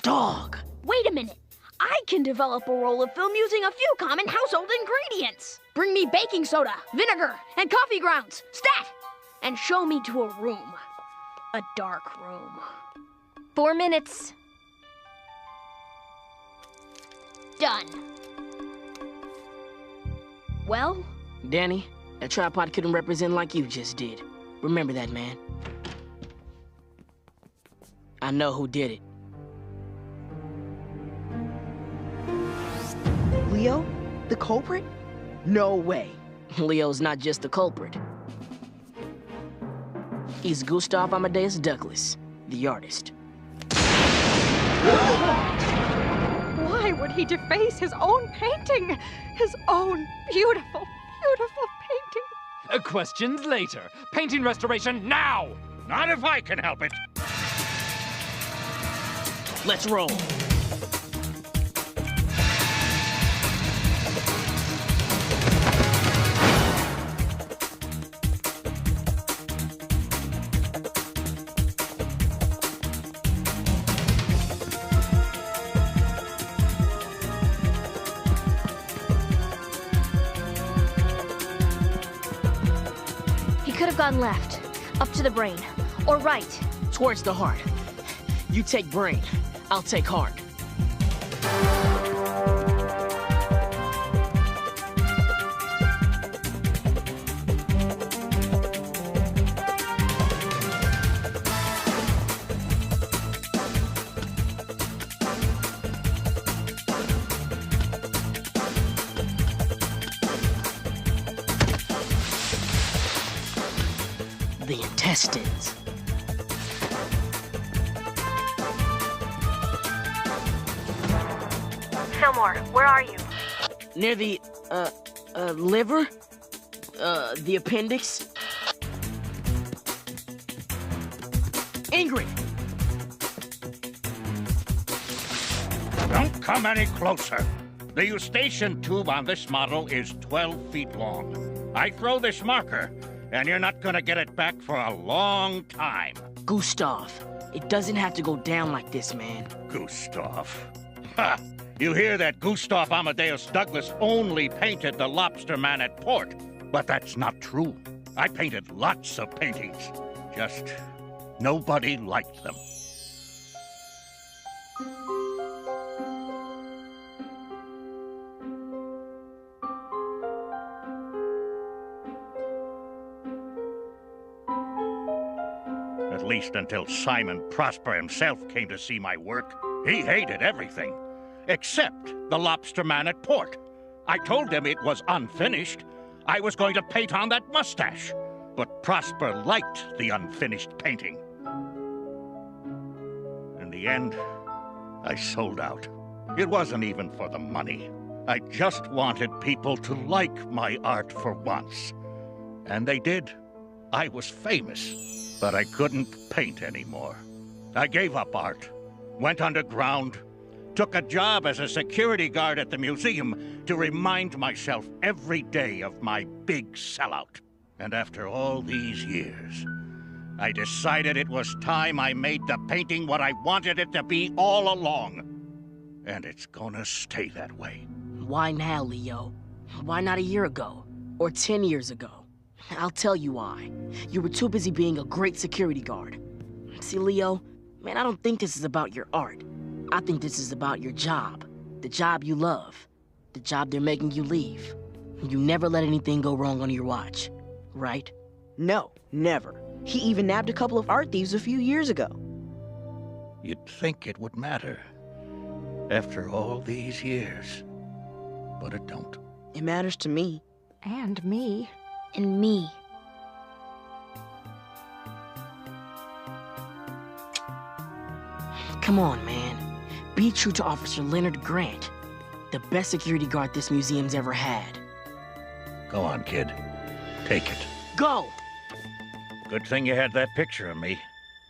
Dog! Wait a minute. I can develop a roll of film using a few common household ingredients. Bring me baking soda, vinegar, and coffee grounds. Stat! And show me to a room. A dark room. 4 minutes. Done. Well? Danny, a tripod couldn't represent like you just did. Remember that, man. I know who did it. Leo? The culprit? No way. Leo's not just the culprit. He's Gustav Amadeus Douglas, the artist. Why would he deface his own painting? His own beautiful, beautiful painting? Questions later. Painting restoration now! Not if I can help it. Let's roll. He could have gone left, up to the brain, or right. Towards the heart. You take brain, I'll take heart. The intestines. Fillmore, where are you? Near the, liver? The appendix? Ingrid! Don't come any closer. The eustachian tube on this model is 12 feet long. I throw this marker, and you're not gonna get it back for a long time. Gustav, it doesn't have to go down like this, man. Gustav. Ha! You hear that Gustav Amadeus Douglas only painted the Lobster Man at port. But that's not true. I painted lots of paintings. Just nobody liked them. At least until Simon Prosper himself came to see my work. He hated everything, except the lobster man at port. I told him it was unfinished. I was going to paint on that mustache. But Prosper liked the unfinished painting. In the end, I sold out. It wasn't even for the money. I just wanted people to like my art for once. And they did. I was famous, but I couldn't paint anymore. I gave up art, went underground, took a job as a security guard at the museum to remind myself every day of my big sellout. And after all these years, I decided it was time I made the painting what I wanted it to be all along. And it's gonna stay that way. Why now, Leo? Why not a year ago? Or 10 years ago? I'll tell you why. You were too busy being a great security guard. See, Leo, man, I don't think this is about your art. I think this is about your job. The job you love. The job they're making you leave. You never let anything go wrong on your watch, right? No, never. He even nabbed a couple of art thieves a few years ago. You'd think it would matter after all these years, but it don't. It matters to me. And me. And me. Come on, man. Be true to Officer Leonard Grant, the best security guard this museum's ever had. Go on, kid. Take it. Go! Good thing you had that picture of me,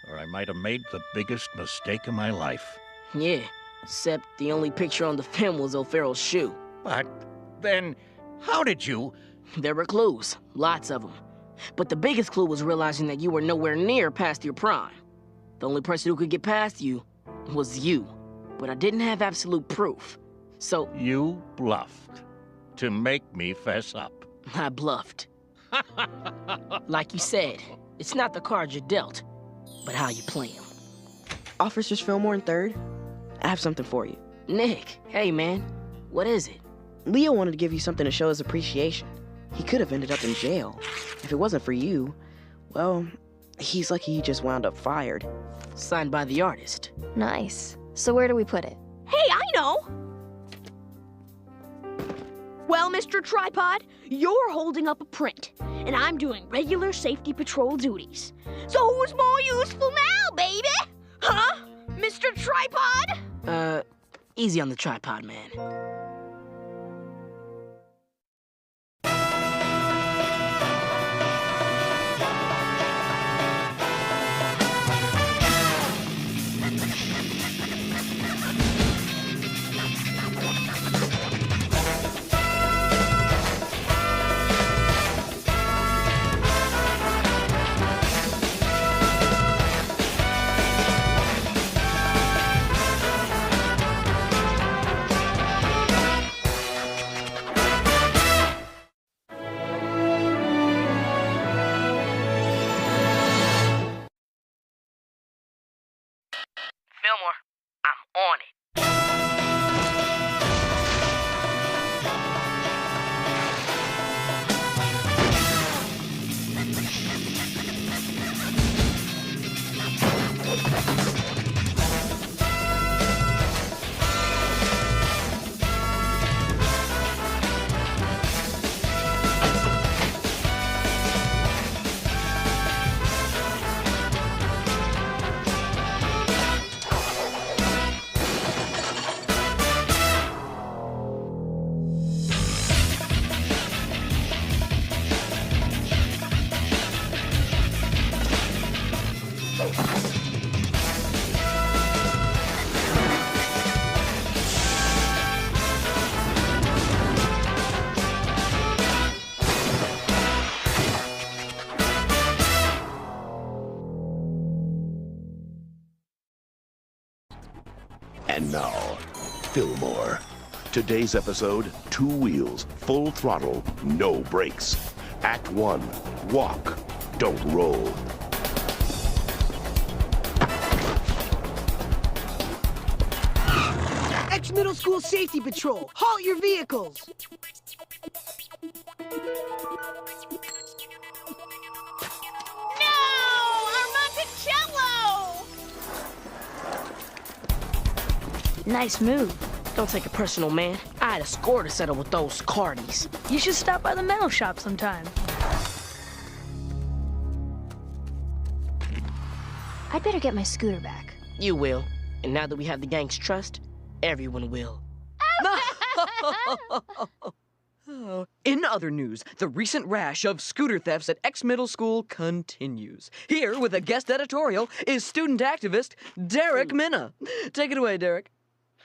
or I might have made the biggest mistake of my life. Yeah, except the only picture on the film was O'Farrell's shoe. But then, how did you... There were clues, lots of them. But the biggest clue was realizing that you were nowhere near past your prime. The only person who could get past you was you. But I didn't have absolute proof, so... You bluffed to make me fess up. I bluffed. Like you said, it's not the cards you're dealt, but how you play them. Officers Fillmore and 3rd, I have something for you. Nick, hey man, what is it? Leo wanted to give you something to show his appreciation. He could have ended up in jail. If it wasn't for you, well, he's lucky he just wound up fired. Signed by the artist. Nice. So where do we put it? Hey, I know! Well, Mr. Tripod, you're holding up a print, and I'm doing regular safety patrol duties. So who's more useful now, baby? Huh? Mr. Tripod? Easy on the tripod, man. Fillmore, I'm on it. And now, Fillmore. Today's episode, 2 wheels, full throttle, no brakes. Act 1. Walk, don't roll. Middle School Safety Patrol, halt your vehicles! Nice move. Don't take it personal, man. I had a score to settle with those cardies. You should stop by the metal shop sometime. I'd better get my scooter back. You will. And now that we have the gang's trust, everyone will. In other news, the recent rash of scooter thefts at X Middle School continues. Here, with a guest editorial, is student activist Derek Minna. Take it away, Derek.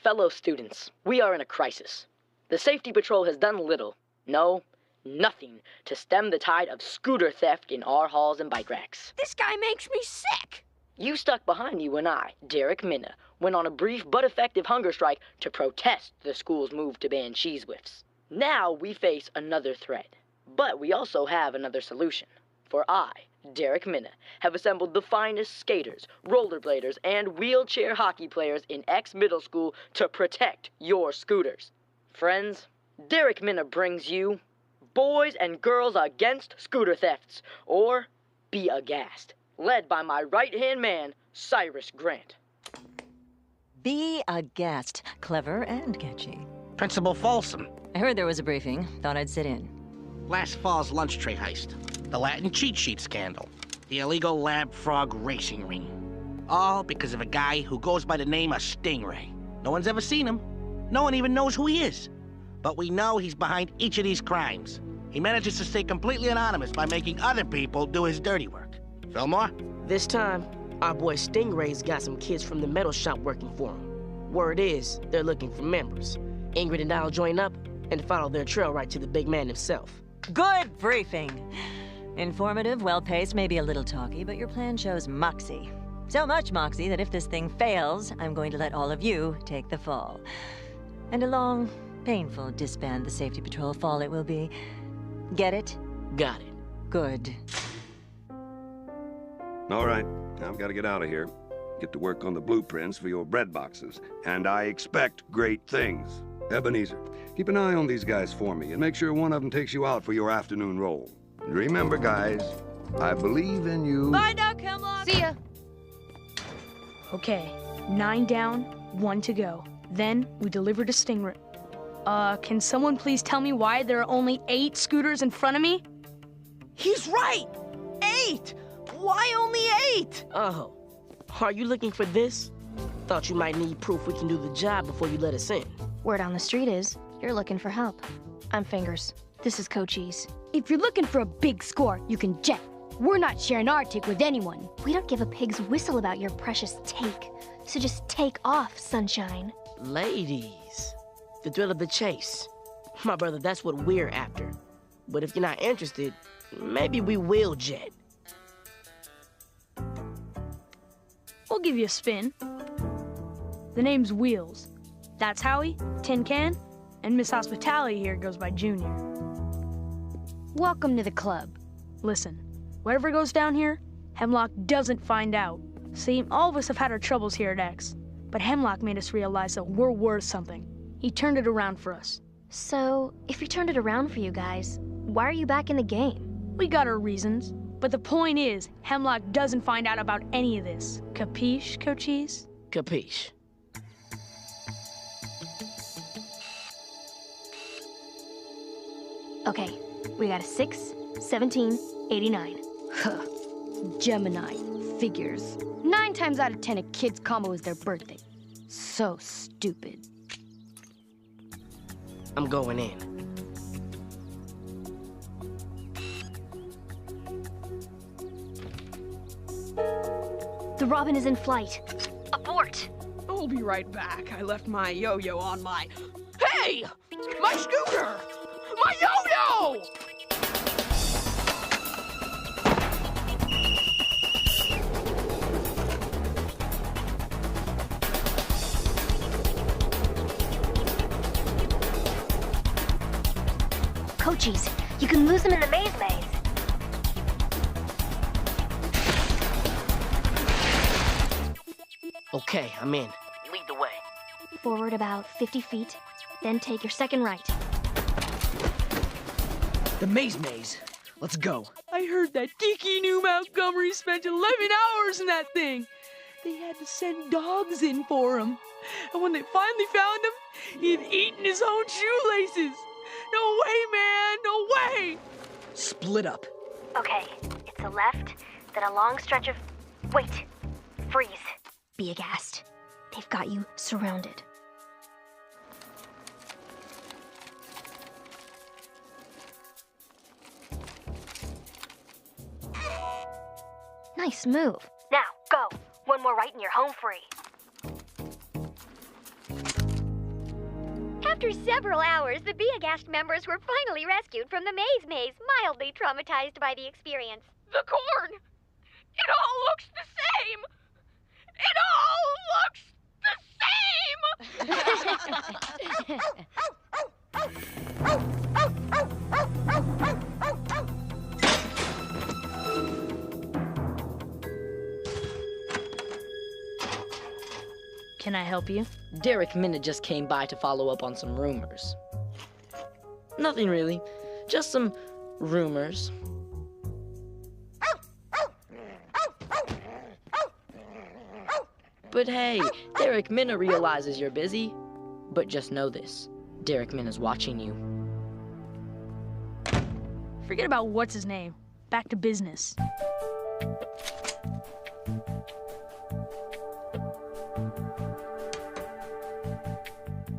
Fellow students, we are in a crisis. The Safety Patrol has done little, no, nothing, to stem the tide of scooter theft in our halls and bike racks. This guy makes me sick! You stuck behind you when I, Derek Minna, went on a brief but effective hunger strike to protest the school's move to ban cheese whiffs. Now we face another threat, but we also have another solution. For I, Derek Minna, have assembled the finest skaters, rollerbladers, and wheelchair hockey players in X Middle School to protect your scooters. Friends, Derek Minna brings you Boys and Girls Against Scooter Thefts, or Be Aghast, led by my right-hand man, Cyrus Grant. Be Aghast. Clever and catchy. Principal Folsom. I heard there was a briefing. Thought I'd sit in. Last fall's lunch tray heist. The Latin cheat sheet scandal. The illegal lab frog racing ring. All because of a guy who goes by the name of Stingray. No one's ever seen him. No one even knows who he is. But we know he's behind each of these crimes. He manages to stay completely anonymous by making other people do his dirty work. Fillmore? This time, our boy Stingray's got some kids from the metal shop working for him. Word is, they're looking for members. Ingrid and I'll join up and follow their trail right to the big man himself. Good briefing. Informative, well-paced, maybe a little talky, but your plan shows moxie. So much moxie that if this thing fails, I'm going to let all of you take the fall. And a long, painful disband the Safety Patrol fall it will be. Get it? Got it. Good. All right, I've got to get out of here. Get to work on the blueprints for your bread boxes. And I expect great things. Ebenezer, keep an eye on these guys for me and make sure one of them takes you out for your afternoon roll. And remember, guys, I believe in you. Bye now, Hemlock. See ya. Okay, 9 down, 1 to go. Then we deliver to Stingray. Can someone please tell me why there are only 8 scooters in front of me? He's right! 8! Why only 8? Oh, are you looking for this? Thought you might need proof we can do the job before you let us in. Word on the street is, you're looking for help. I'm Fingers. This is Cochise. If you're looking for a big score, you can jet. We're not sharing our take with anyone. We don't give a pig's whistle about your precious take. So just take off, sunshine. Ladies, the thrill of the chase. My brother, that's what we're after. But if you're not interested, maybe we will jet. We'll give you a spin. The name's Wheels. That's Howie, Tin Can, and Miss Hospitality here goes by Junior. Welcome to the club. Listen, whatever goes down here, Hemlock doesn't find out. See, all of us have had our troubles here at X, but Hemlock made us realize that we're worth something. He turned it around for us. So, if he turned it around for you guys, why are you back in the game? We got our reasons, but the point is, Hemlock doesn't find out about any of this. Capiche, Cochise? Capiche. Okay, we got a 6, 17, 89. Huh. Gemini. Figures. 9 times out of 10, a kid's combo is their birthday. So stupid. I'm going in. The Robin is in flight. Abort! I'll be right back. I left my yo-yo on my... Hey! My scooter! My yo-yo! Cochise, you can lose them in the maze. Okay, I'm in. Lead the way. Forward about 50 feet, then take your second right. The maze. Let's go. I heard that geeky new Montgomery spent 11 hours in that thing. They had to send dogs in for him. And when they finally found him, he had eaten his own shoelaces. No way, man, no way! Split up. Okay, it's a left, then a long stretch of... Wait! Freeze. Be aghast. They've got you surrounded. Nice move. Now, go. One more right and you're home free. After several hours, the Be Aghast members were finally rescued from the maze, mildly traumatized by the experience. The corn! It all looks the same! It all looks the same! Can I help you? Derek Minna just came by to follow up on some rumors. Nothing really, just some rumors. But hey, Derek Minna realizes you're busy. But just know this, Derek Minna's watching you. Forget about what's his name. Back to business.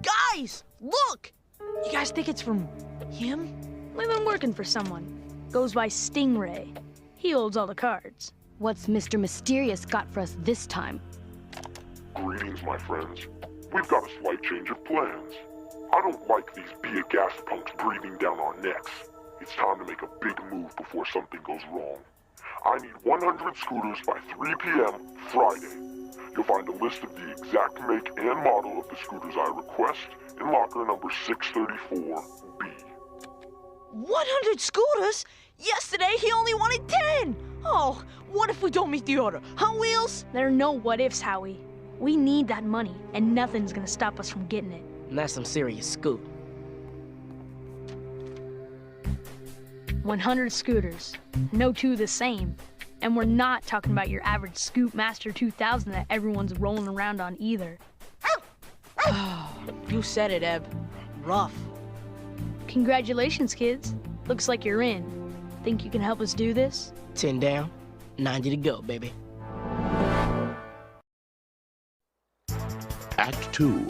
Guys, look! You guys think it's from him? We've been working for someone. Goes by Stingray. He holds all the cards. What's Mr. Mysterious got for us this time? Greetings, my friends. We've got a slight change of plans. I don't like these Be Aghast punks breathing down our necks. It's time to make a big move before something goes wrong. I need 100 scooters by 3 p.m. Friday. You'll find a list of the exact make and model of the scooters I request in locker number 634B. 100 scooters? Yesterday he only wanted 10! Oh, what if we don't meet the order? Huh, Wheels? There are no what ifs, Howie. We need that money, and nothing's gonna stop us from getting it. And that's some serious scoot. 100 scooters. No two the same. And we're not talking about your average Scoot Master 2000 that everyone's rolling around on either. You said it, Eb. Rough. Congratulations, kids. Looks like you're in. Think you can help us do this? 10 down, 90 to go, baby. Act 2.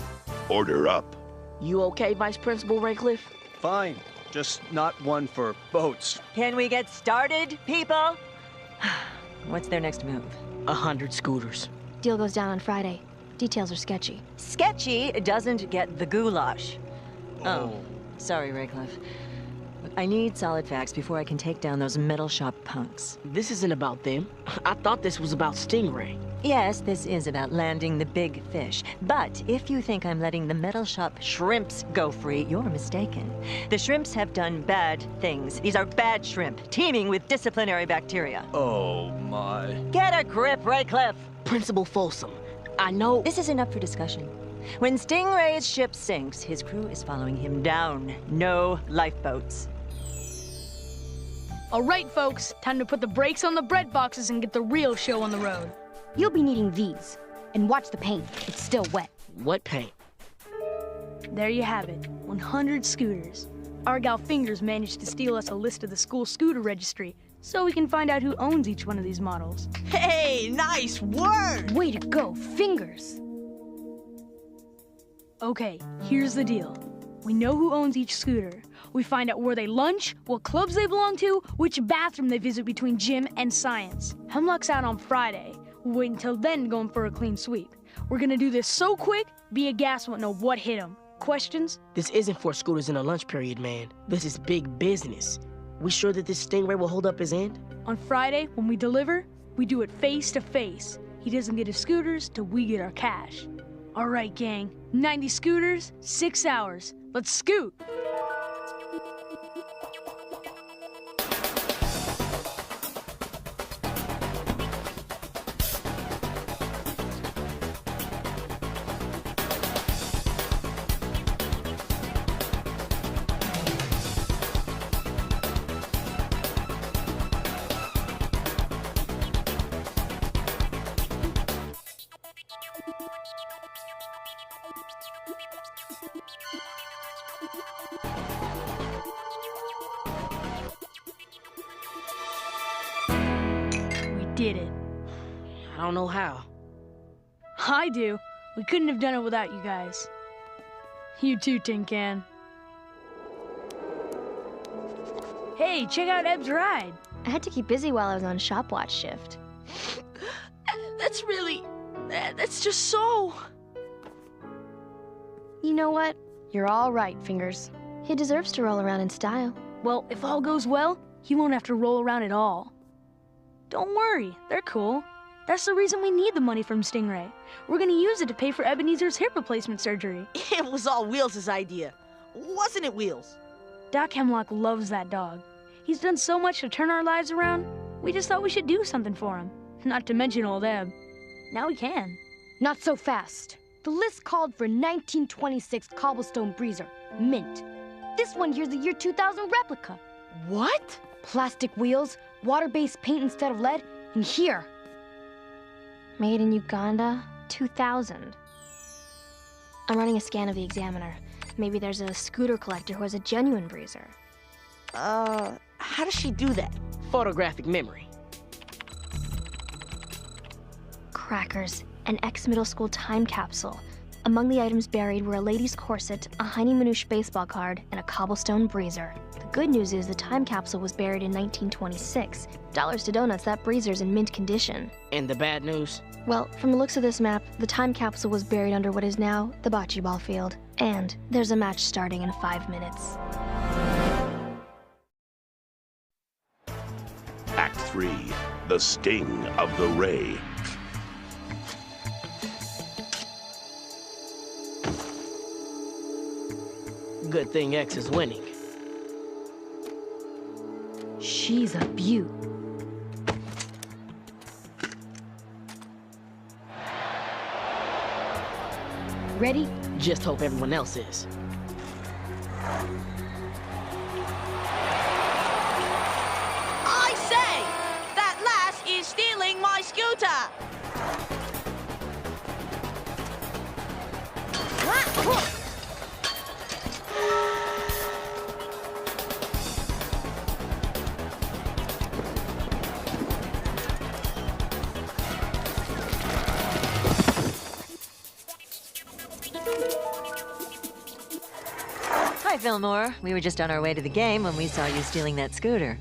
Order up. You okay, Vice Principal Raycliffe? Fine. Just not one for boats. Can we get started, people? What's their next move? 100 scooters. Deal goes down on Friday. Details are sketchy. Sketchy doesn't get the goulash. Oh, sorry, Raycliffe. Look, I need solid facts before I can take down those metal shop punks. This isn't about them. I thought this was about Stingray. Yes, this is about landing the big fish. But if you think I'm letting the metal shop shrimps go free, you're mistaken. The shrimps have done bad things. These are bad shrimp, teeming with disciplinary bacteria. Oh, my. Get a grip, Raycliffe! Principal Folsom, I know... This isn't up for discussion. When Stingray's ship sinks, his crew is following him down. No lifeboats. All right, folks. Time to put the brakes on the bread boxes and get the real show on the road. You'll be needing these. And watch the paint. It's still wet. What paint? There you have it. 100 scooters. Argyle Fingers managed to steal us a list of the school scooter registry, so we can find out who owns each one of these models. Hey, nice word! Way to go, Fingers! Okay, here's the deal. We know who owns each scooter. We find out where they lunch, what clubs they belong to, which bathroom they visit between gym and science. Hemlock's out on Friday. We'll wait until then to go in for a clean sweep. We're gonna do this so quick, Be Aghast won't know what hit him. Questions? This isn't for scooters in a lunch period, man. This is big business. We sure that this Stingray will hold up his end? On Friday, when we deliver, we do it face to face. He doesn't get his scooters till we get our cash. All right, gang. 90 scooters, 6 hours. Let's scoot! did it. I don't know how. I do. We couldn't have done it without you guys. You too, Tin Can. Hey, check out Eb's ride. I had to keep busy while I was on shop watch shift. That's just so... You know what? You're all right, Fingers. He deserves to roll around in style. Well, if all goes well, he won't have to roll around at all. Don't worry, they're cool. That's the reason we need the money from Stingray. We're gonna use it to pay for Ebenezer's hip replacement surgery. It was all Wheels' idea. Wasn't it, Wheels? Doc Hemlock loves that dog. He's done so much to turn our lives around, we just thought we should do something for him. Not to mention old Eb. Now we can. Not so fast. The list called for 1926 cobblestone breezer, mint. This one here's a year 2000 replica. What? Plastic wheels, water-based paint instead of lead, and here. Made in Uganda, 2000. I'm running a scan of the Examiner. Maybe there's a scooter collector who has a genuine breezer. How does she do that? Photographic memory. Crackers, an ex-middle school time capsule. Among the items buried were a lady's corset, a Heine Manouche baseball card, and a cobblestone breezer. The good news is the time capsule was buried in 1926. Dollars to donuts, that breezer's in mint condition. And the bad news? Well, from the looks of this map, the time capsule was buried under what is now the bocce ball field. And there's a match starting in 5 minutes. Act 3, The Sting of the Ray. Good thing X is winning. She's a beaut. Ready? Just hope everyone else is. I say! That lass is stealing my scooter! Hi, Fillmore. We were just on our way to the game when we saw you stealing that scooter.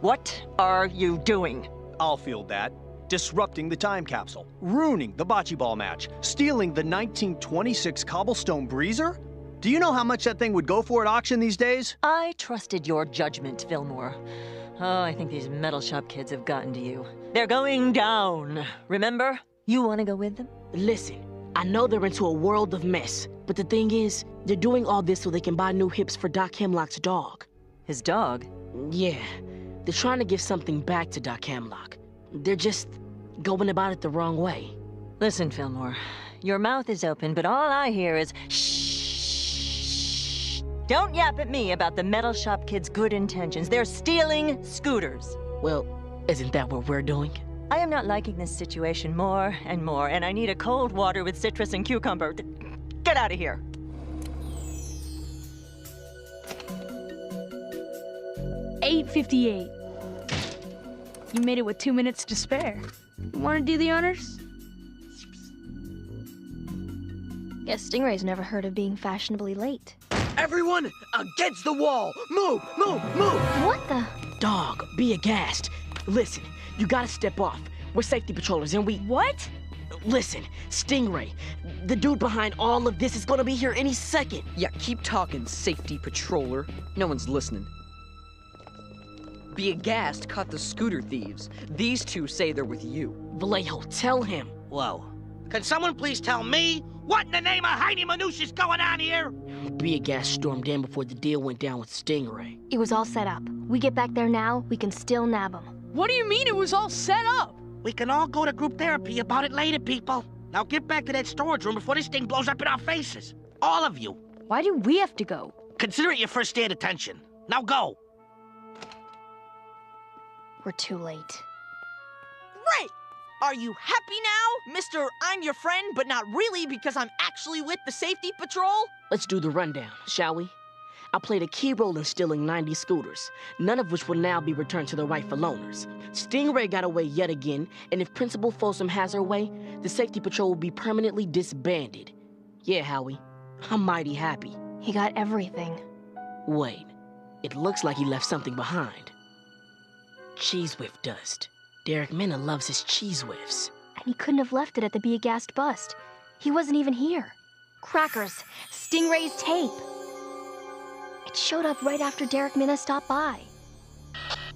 What are you doing? I'll field that. Disrupting the time capsule, ruining the bocce ball match, stealing the 1926 cobblestone breezer? Do you know how much that thing would go for at auction these days? I trusted your judgment, Fillmore. Oh, I think these metal shop kids have gotten to you. They're going down. Remember? You want to go with them? Listen, I know they're into a world of mess, but the thing is, they're doing all this so they can buy new hips for Doc Hemlock's dog. His dog? Yeah, they're trying to give something back to Doc Hemlock. They're just going about it the wrong way. Listen, Fillmore, your mouth is open, but all I hear is shh. Don't yap at me about the metal shop kids' good intentions. They're stealing scooters. Well, isn't that what we're doing? I am not liking this situation more and more, and I need a cold water with citrus and cucumber. Get out of here. $8.58. You made it with 2 minutes to spare. Want to do the honors? Guess Stingray's never heard of being fashionably late. Everyone, against the wall! Move, move, move! What the? Dog, be aghast. Listen, you gotta step off. We're safety patrollers and we... What? Listen, Stingray, the dude behind all of this is gonna be here any second. Yeah, keep talking, safety patroller. No one's listening. Be aghast caught the scooter thieves. These two say they're with you. Vallejo, tell him. Whoa. Can someone please tell me what in the name of Heine Manouche is going on here? Be aghast stormed in before the deal went down with Stingray. It was all set up. We get back there now, we can still nab him. What do you mean it was all set up? We can all go to group therapy about it later, people. Now get back to that storage room before this thing blows up in our faces. All of you. Why do we have to go? Consider it your first day of detention. Now go. We're too late. Right! Are you happy now, Mr. I'm your friend, but not really because I'm actually with the safety patrol? Let's do the rundown, shall we? I played a key role in stealing 90 scooters, none of which will now be returned to their rightful owners. Stingray got away yet again, and if Principal Folsom has her way, the safety patrol will be permanently disbanded. Yeah, Howie, I'm mighty happy. He got everything. Wait, it looks like he left something behind. Cheese whiff dust. Derek Minna loves his cheese whiffs. And he couldn't have left it at the Be Aghast bust. He wasn't even here. Crackers, Stingray's tape. It showed up right after Derek Minna stopped by.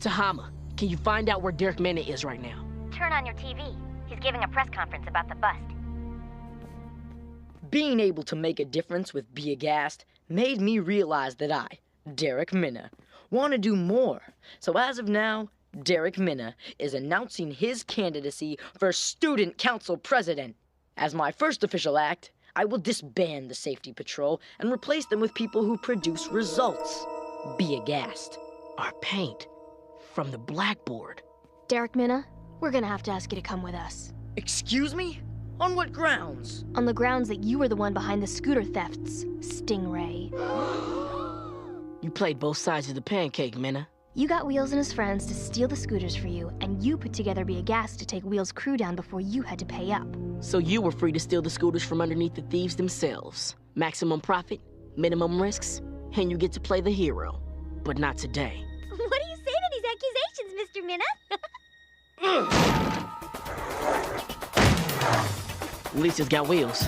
Tahama, can you find out where Derek Minna is right now? Turn on your TV. He's giving a press conference about the bust. Being able to make a difference with Be Aghast made me realize that I, Derek Minna, want to do more. So as of now, Derek Minna is announcing his candidacy for Student Council President. As my first official act, I will disband the Safety Patrol and replace them with people who produce results. Be Aghast. Our paint. From the blackboard. Derek Minna, we're gonna have to ask you to come with us. Excuse me? On what grounds? On the grounds that you were the one behind the scooter thefts, Stingray. You played both sides of the pancake, Minna. You got Wheels and his friends to steal the scooters for you, and you put together Be Aghast to take Wheels' crew down before you had to pay up. So you were free to steal the scooters from underneath the thieves themselves. Maximum profit, minimum risks, and you get to play the hero. But not today. What do you say to these accusations, Mr. Minna? Lisa's got Wheels.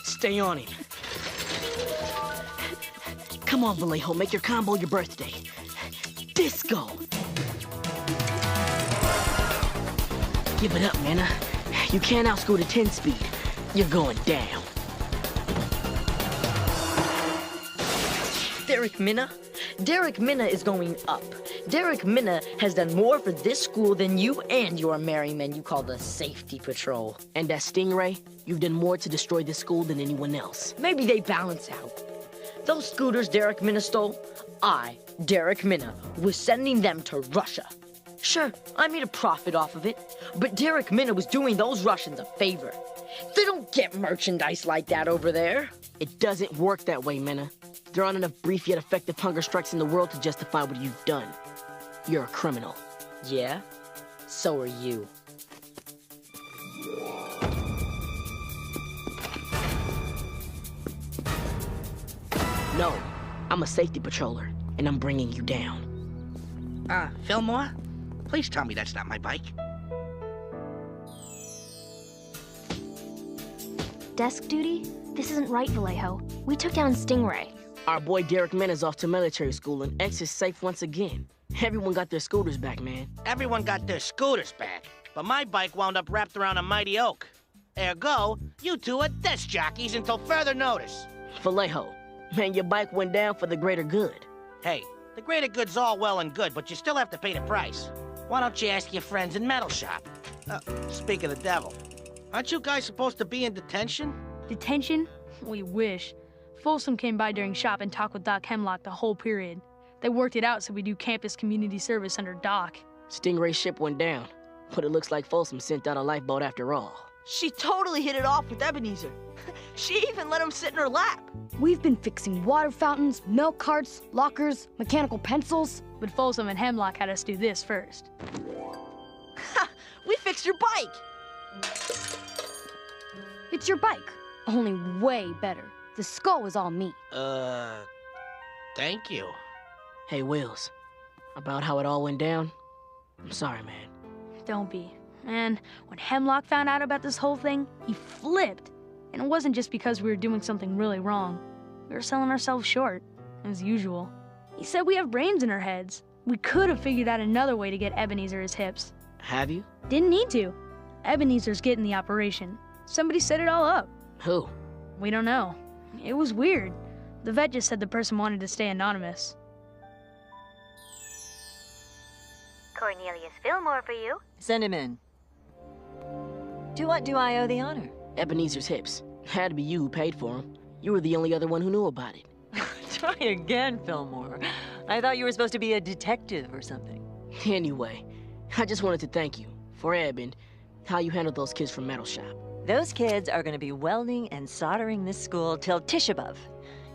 Stay on him. Come on, Vallejo, make your combo your birthday. Disco! Give it up, Minna. You can't outscoot a 10-speed. You're going down. Derek Minna? Derek Minna is going up. Derek Minna has done more for this school than you and your merry men you call the Safety Patrol. And as Stingray, you've done more to destroy this school than anyone else. Maybe they balance out. Those scooters Derek Minna stole, I, Derek Minna, was sending them to Russia. Sure, I made a profit off of it, but Derek Minna was doing those Russians a favor. They don't get merchandise like that over there. It doesn't work that way, Minna. There aren't enough brief yet effective hunger strikes in the world to justify what you've done. You're a criminal. Yeah? So are you. No, I'm a safety patroller, and I'm bringing you down. Fillmore? Please tell me that's not my bike. Desk duty? This isn't right, Vallejo. We took down Stingray. Our boy Derek Minna's off to military school, and X is safe once again. Everyone got their scooters back, man. Everyone got their scooters back, but my bike wound up wrapped around a mighty oak. Ergo, you two are desk jockeys until further notice. Vallejo, man, your bike went down for the greater good. Hey, the greater good's all well and good, but you still have to pay the price. Why don't you ask your friends in Metal Shop? Speak of the devil, aren't you guys supposed to be in detention? Detention? We wish. Folsom came by during shop and talked with Doc Hemlock the whole period. They worked it out so we do campus community service under Doc. Stingray's ship went down, but it looks like Folsom sent out a lifeboat after all. She totally hit it off with Ebenezer. She even let him sit in her lap. We've been fixing water fountains, milk carts, lockers, mechanical pencils. But Folsom and Hemlock had us do this first. Ha! We fixed your bike! It's your bike, only way better. The skull was all me. Thank you. Hey, Wills, about how it all went down? I'm sorry, man. Don't be. And when Hemlock found out about this whole thing, he flipped. And it wasn't just because we were doing something really wrong. We were selling ourselves short, as usual. He said we have brains in our heads. We could have figured out another way to get Ebenezer his hips. Have you? Didn't need to. Ebenezer's getting the operation. Somebody set it all up. Who? We don't know. It was weird. The vet just said the person wanted to stay anonymous. Cornelius Fillmore for you. Send him in. To what do I owe the honor? Ebenezer's hips. Had to be you who paid for them. You were the only other one who knew about it. Try again, Fillmore. I thought you were supposed to be a detective or something. Anyway, I just wanted to thank you for Eb and how you handled those kids from Metal Shop. Those kids are gonna be welding and soldering this school till Tisha B'Av.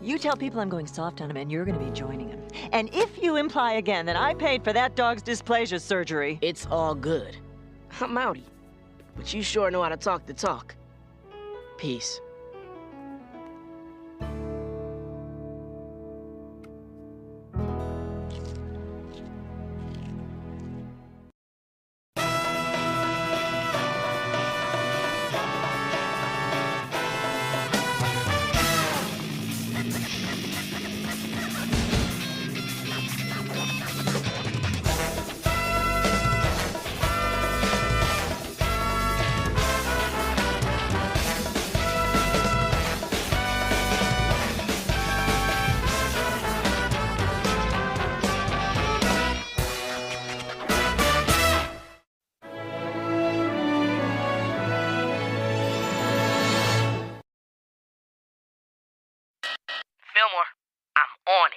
You tell people I'm going soft on them, and you're gonna be joining them. And if you imply again that I paid for that dog's dysplasia surgery... It's all good. I'm outie. But you sure know how to talk the talk. Peace. Fillmore, I'm on it.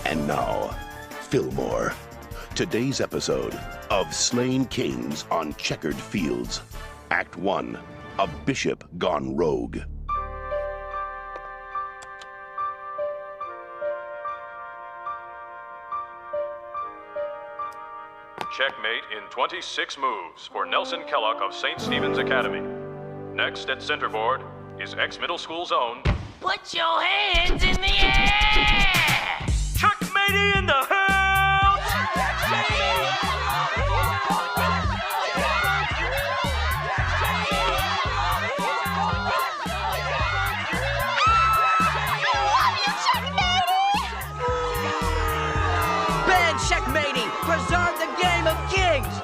And now, Fillmore. Today's episode of Slain Kings on Checkered Fields. Act 1, A Bishop Gone Rogue. Checkmate in 26 moves for Nelson Kellogg of St. Stephen's Academy. Next at centerboard is ex-middle school's own... Put your hands in the air! Checkmate in the house! Bad checkmating! Preserve the game of kings!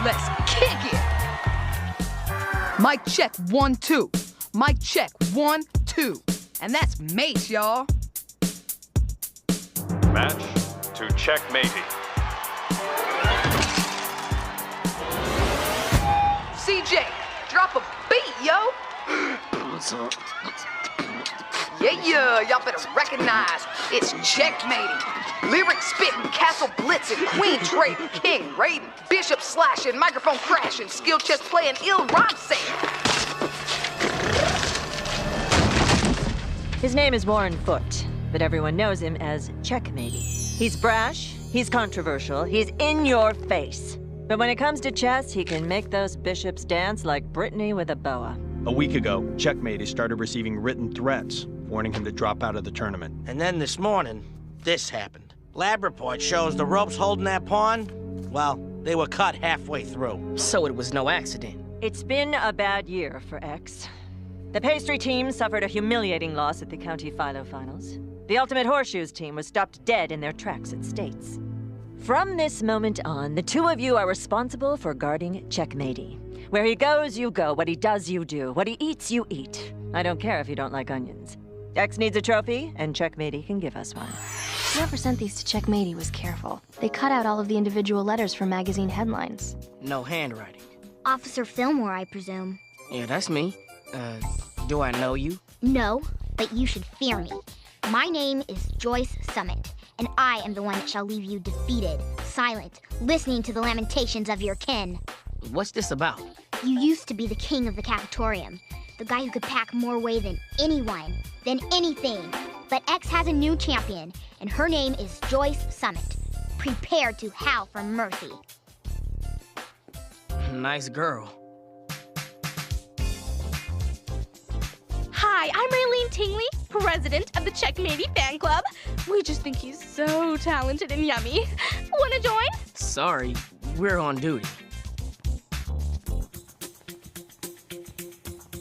Let's kick it! Mic check 1, 2. Mic check 1, 2. And that's mace, y'all. Match to checkmatey. CJ, drop a beat, yo! Yeah, y'all better recognize it's checkmating. Lyric spitting, castle blitzing, queen trading, king raiding, bishop slashing, microphone crashing, skill chess playing, ill rhyme saying. His name is Warren Foote, but everyone knows him as Checkmatey. He's brash, he's controversial, he's in your face. But when it comes to chess, he can make those bishops dance like Brittany with a boa. A week ago, Checkmatey started receiving written threats, warning him to drop out of the tournament. And then this morning, this happened. Lab report shows the ropes holding that pawn, well, they were cut halfway through. So it was no accident. It's been a bad year for X. The pastry team suffered a humiliating loss at the county philo finals. The Ultimate Horseshoes team was stopped dead in their tracks at States. From this moment on, the two of you are responsible for guarding Checkmatey. Where he goes, you go. What he does, you do. What he eats, you eat. I don't care if you don't like onions. X needs a trophy, and Checkmatey can give us one. Whoever sent these to Checkmatey was careful. They cut out all of the individual letters from magazine headlines. No handwriting. Officer Fillmore, I presume. Yeah, that's me. Do I know you? No, but you should fear me. My name is Joyce Summit, and I am the one that shall leave you defeated, silent, listening to the lamentations of your kin. What's this about? You used to be the king of the cafetorium, the guy who could pack more whey than anyone, than anything. But X has a new champion, and her name is Joyce Summit. Prepare to howl for mercy. Nice girl. Hi, I'm Raylene Tingley, president of the Checkmatey fan club. We just think he's so talented and yummy. Wanna join? Sorry, we're on duty.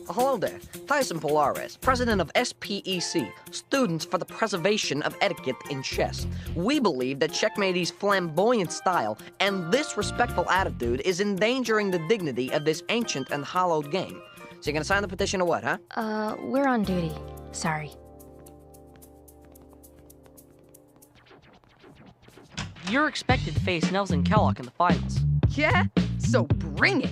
Hello there. Tyson Polaris, president of SPEC, Students for the Preservation of Etiquette in Chess. We believe that Checkmatey's flamboyant style and disrespectful attitude is endangering the dignity of this ancient and hallowed game. So you gonna sign the petition or what, huh? We're on duty. Sorry. You're expected to face Nelson Kellogg in the finals. Yeah? So bring it.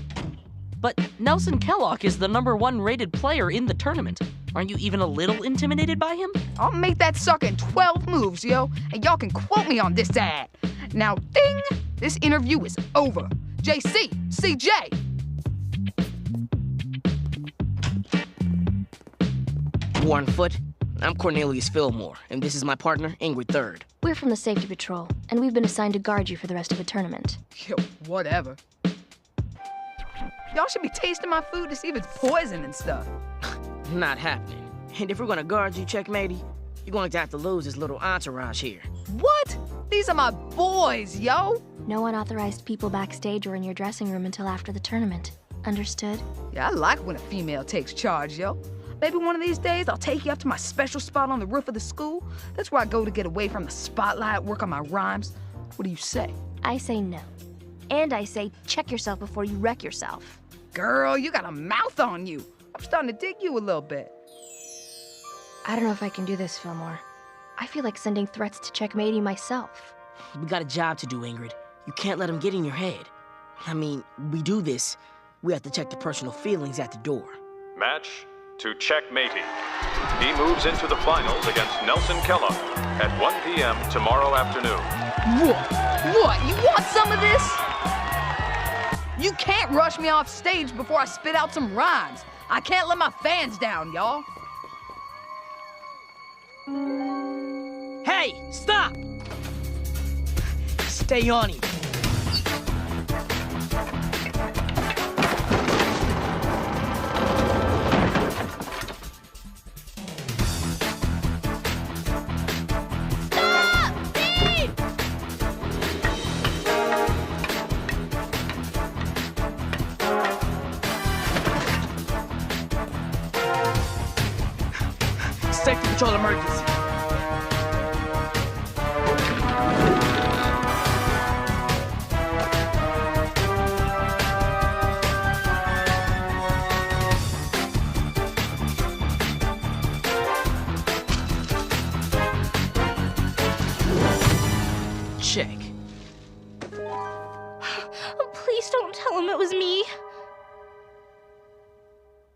But Nelson Kellogg is the #1 rated player in the tournament. Aren't you even a little intimidated by him? I'll make that sucker in 12 moves, yo, and y'all can quote me on this ad. Now, ding! This interview is over. JC, CJ. Warren Foote, I'm Cornelius Fillmore, and this is my partner, Ingrid Third. We're from the Safety Patrol, and we've been assigned to guard you for the rest of the tournament. Yo, whatever. Y'all should be tasting my food to see if it's poison and stuff. Not happening. And if we're gonna guard you, Checkmatey, you're going to have to lose this little entourage here. What? These are my boys, yo. No unauthorized people backstage or in your dressing room until after the tournament. Understood? Yeah, I like when a female takes charge, yo. Maybe one of these days I'll take you up to my special spot on the roof of the school. That's where I go to get away from the spotlight, work on my rhymes. What do you say? I say no. And I say check yourself before you wreck yourself. Girl, you got a mouth on you. I'm starting to dig you a little bit. I don't know if I can do this, Fillmore. I feel like sending threats to Checkmatey myself. We got a job to do, Ingrid. You can't let him get in your head. I mean, we do this, we have to check the personal feelings at the door. Match to Checkmatey. He moves into the finals against Nelson Kellogg at 1 p.m. tomorrow afternoon. What? You want some of this? You can't rush me off stage before I spit out some rhymes. I can't let my fans down, y'all. Hey, stop! Stay on him. Safety Patrol emergency. Check. Please don't tell him it was me.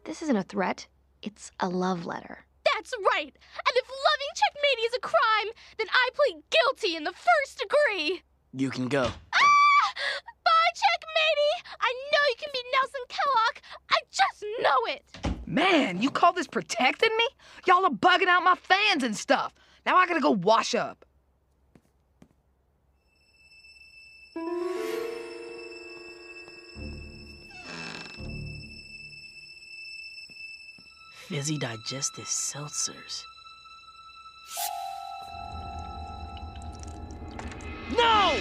This isn't a threat. It's a love letter. That's right. And if loving Checkmatey is a crime, then I plead guilty in the first degree. You can go. Bye, Checkmatey. I know you can beat Nelson Kellogg. I just know it. Man, you call this protecting me? Y'all are bugging out my fans and stuff. Now I gotta go wash up. Fizzy digestive seltzers. No!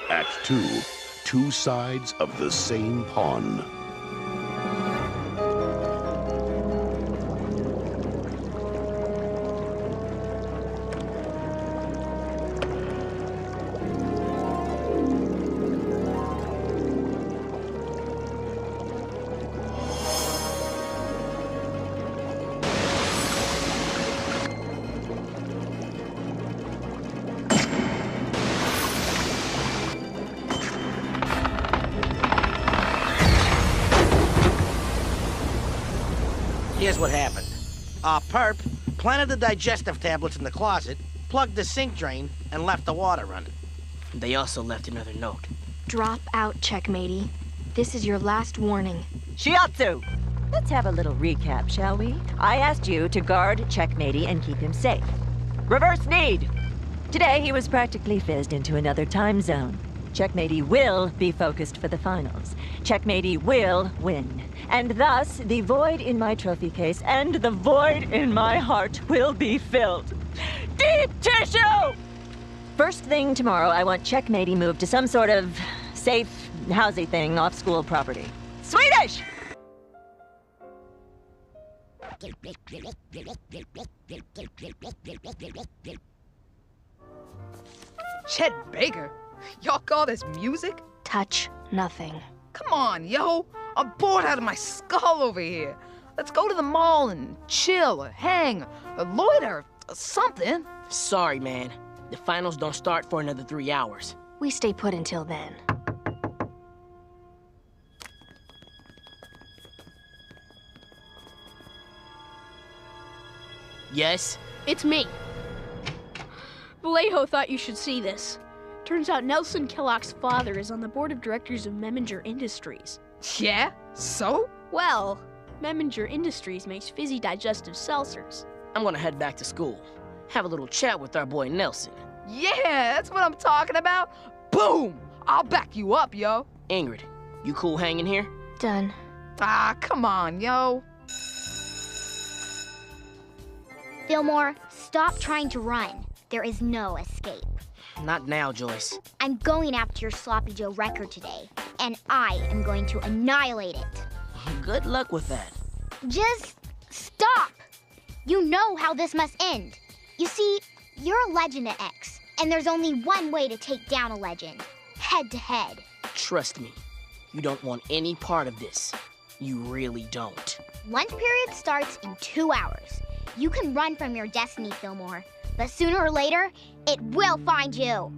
Act 2. Two sides of the same pawn. Here's what happened. Perp planted the digestive tablets in the closet, plugged the sink drain, and left the water running. They also left another note. Drop out, Checkmatey. This is your last warning. Shiatsu! Let's have a little recap, shall we? I asked you to guard Checkmatey and keep him safe. Reverse need! Today, he was practically fizzed into another time zone. Checkmatey will be focused for the finals. Checkmatey will win. And thus, the void in my trophy case and the void in my heart will be filled. Deep tissue! First thing tomorrow, I want Checkmatey moved to some sort of safe, housey thing off school property. Swedish! Chet Baker? Y'all call this music? Touch nothing. Come on, yo. I'm bored out of my skull over here. Let's go to the mall and chill or hang or loiter or something. Sorry, man. The finals don't start for another 3 hours. We stay put until then. Yes? It's me. Vallejo thought you should see this. Turns out Nelson Kellogg's father is on the board of directors of Meminger Industries. Yeah? So? Well, Meminger Industries makes fizzy digestive seltzers. I'm gonna head back to school. Have a little chat with our boy Nelson. Yeah, that's what I'm talking about. Boom! I'll back you up, yo. Ingrid, you cool hanging here? Done. Ah, come on, yo. Fillmore, stop trying to run. There is no escape. Not now, Joyce. I'm going after your Sloppy Joe record today, and I am going to annihilate it. Good luck with that. Just stop! You know how this must end. You see, you're a legend at X, and there's only one way to take down a legend. Head to head. Trust me, you don't want any part of this. You really don't. Lunch period starts in 2 hours. You can run from your destiny, Fillmore, but sooner or later, it will find you.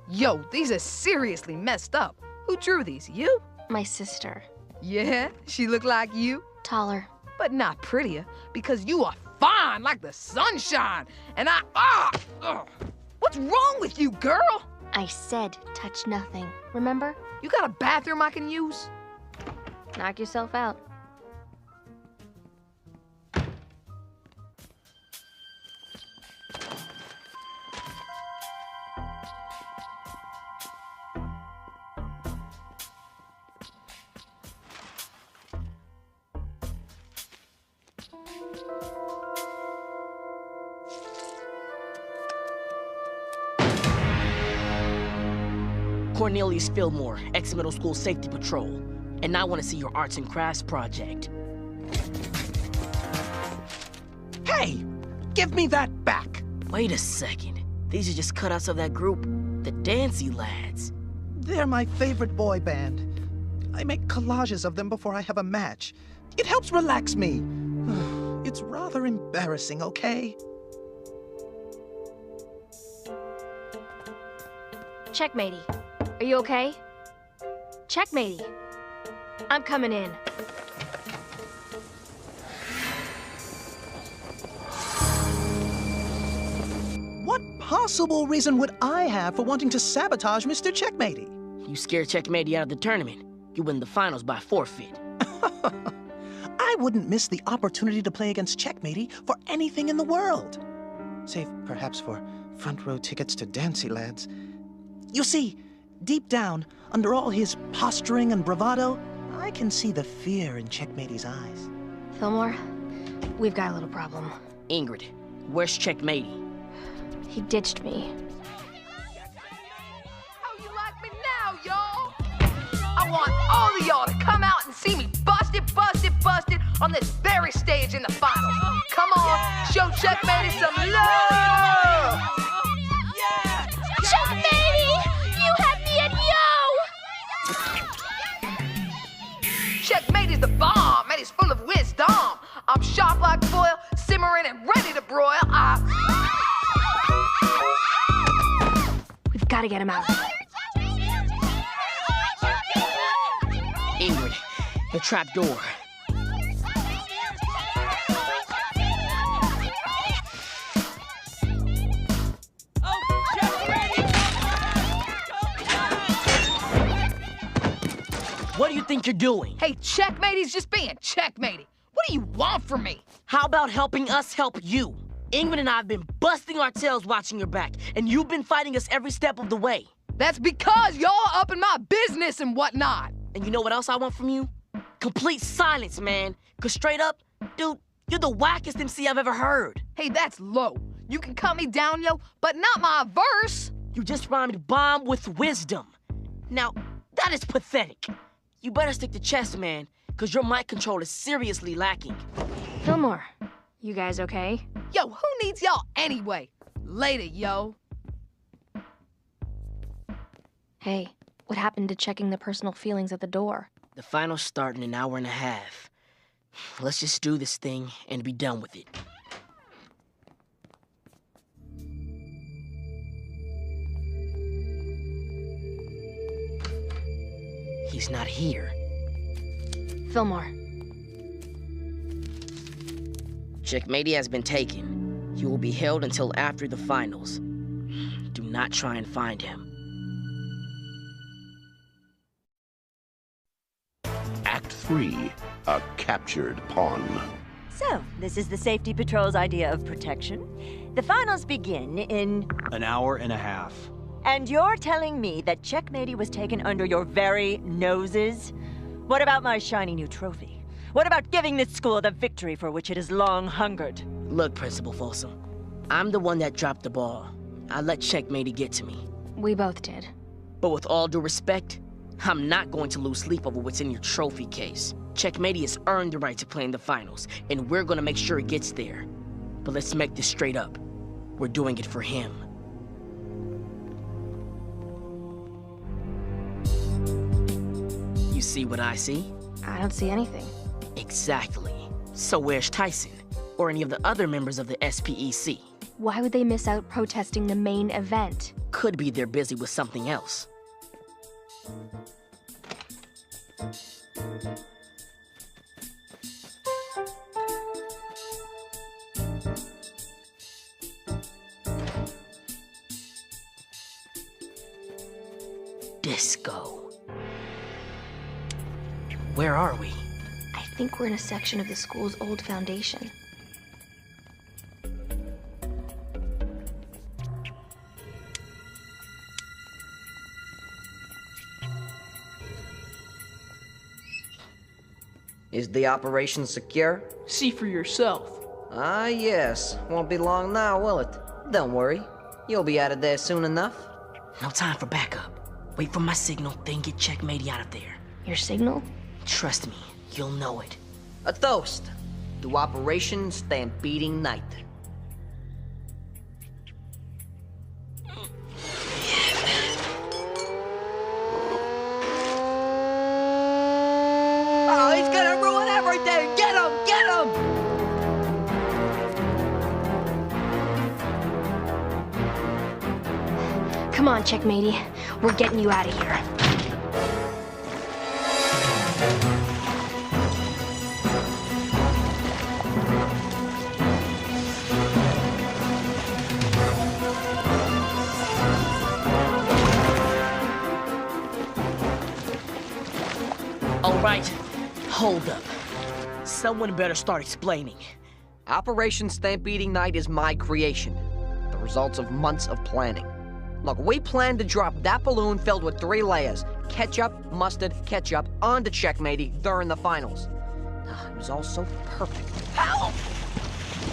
Yo, these are seriously messed up. Who drew these? You? My sister. Yeah, she look like you. Taller. But not prettier, because you are fine like the sunshine. And what's wrong with you, girl? I said touch nothing. Remember? You got a bathroom I can use? Knock yourself out. Cornelius Fillmore, ex-middle school safety patrol. And I want to see your arts and crafts project. Hey! Give me that back! Wait a second. These are just cutouts of that group, the Dancy Lads. They're my favorite boy band. I make collages of them before I have a match. It helps relax me. It's rather embarrassing, okay? Checkmatey. Are you okay? Checkmatey. I'm coming in. What possible reason would I have for wanting to sabotage Mr. Checkmatey? You scare Checkmatey out of the tournament. You win the finals by forfeit. I wouldn't miss the opportunity to play against Checkmatey for anything in the world. Save perhaps for front row tickets to Dancy Lads. You see, deep down, under all his posturing and bravado, I can see the fear in Checkmatey's eyes. Fillmore, we've got a little problem. Ingrid, where's Checkmatey? He ditched me. How you like me now, y'all? I want all of y'all to come out and see me busted on this very stage in the finals. Come on, show Checkmatey some love! Checkmatey! You had me at yo! Checkmatey's the bomb, and he's full of wisdom. I'm sharp like foil, simmering and ready to broil. We've got to get him out. Ingrid, the trap door. think you're doing? Hey, checkmatey's just being checkmatey. What do you want from me? How about helping us help you? Ingrid and I have been busting our tails watching your back, and you've been fighting us every step of the way. That's because y'all up in my business and whatnot. And you know what else I want from you? Complete silence, man. Cause straight up, dude, you're the wackest MC I've ever heard. Hey, that's low. You can cut me down, yo, but not my verse. You just rhymed bomb with wisdom. Now, that is pathetic. You better stick to chess, man, cause your mic control is seriously lacking. Fillmore, you guys okay? Yo, who needs y'all anyway? Later, yo. Hey, what happened to checking the personal feelings at the door? The finals start in an hour and a half. Let's just do this thing and be done with it. He's not here. Fillmore. Checkmatey has been taken. He will be held until after the finals. Do not try and find him. Act 3, a captured pawn. So, this is the Safety Patrol's idea of protection. The finals begin in... An hour and a half. And you're telling me that Checkmatey was taken under your very noses? What about my shiny new trophy? What about giving this school the victory for which it has long hungered? Look, Principal Folsom, I'm the one that dropped the ball. I let Checkmatey get to me. We both did. But with all due respect, I'm not going to lose sleep over what's in your trophy case. Checkmatey has earned the right to play in the finals, and we're gonna make sure it gets there. But let's make this straight up. We're doing it for him. You see what I see? I don't see anything. Exactly. So where's Tyson? Or any of the other members of the SPEC? Why would they miss out protesting the main event? Could be they're busy with something else. Disco. Where are we? I think we're in a section of the school's old foundation. Is the operation secure? See for yourself. Ah, yes. Won't be long now, will it? Don't worry. You'll be out of there soon enough. No time for backup. Wait for my signal, then get Checkmatey out of there. Your signal? Trust me, you'll know it. A toast to Operation Stampeding Night. Oh, he's gonna ruin everything! Get him! Get him! Come on, Checkmatey. We're getting you out of here. All right, hold up. Someone better start explaining. Operation Stampeding Night is my creation. The results of months of planning. Look, we planned to drop that balloon filled with 3 layers. Ketchup, mustard, ketchup, onto Checkmatey during the finals. It was all so perfect. Help!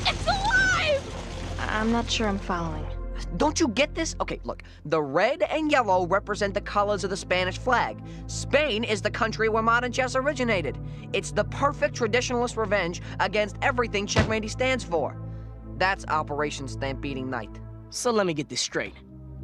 It's alive! I'm not sure I'm following. Don't you get this? Okay, look. The red and yellow represent the colors of the Spanish flag. Spain is the country where modern chess originated. It's the perfect traditionalist revenge against everything Checkmatey stands for. That's Operation Stampeding Night. So let me get this straight.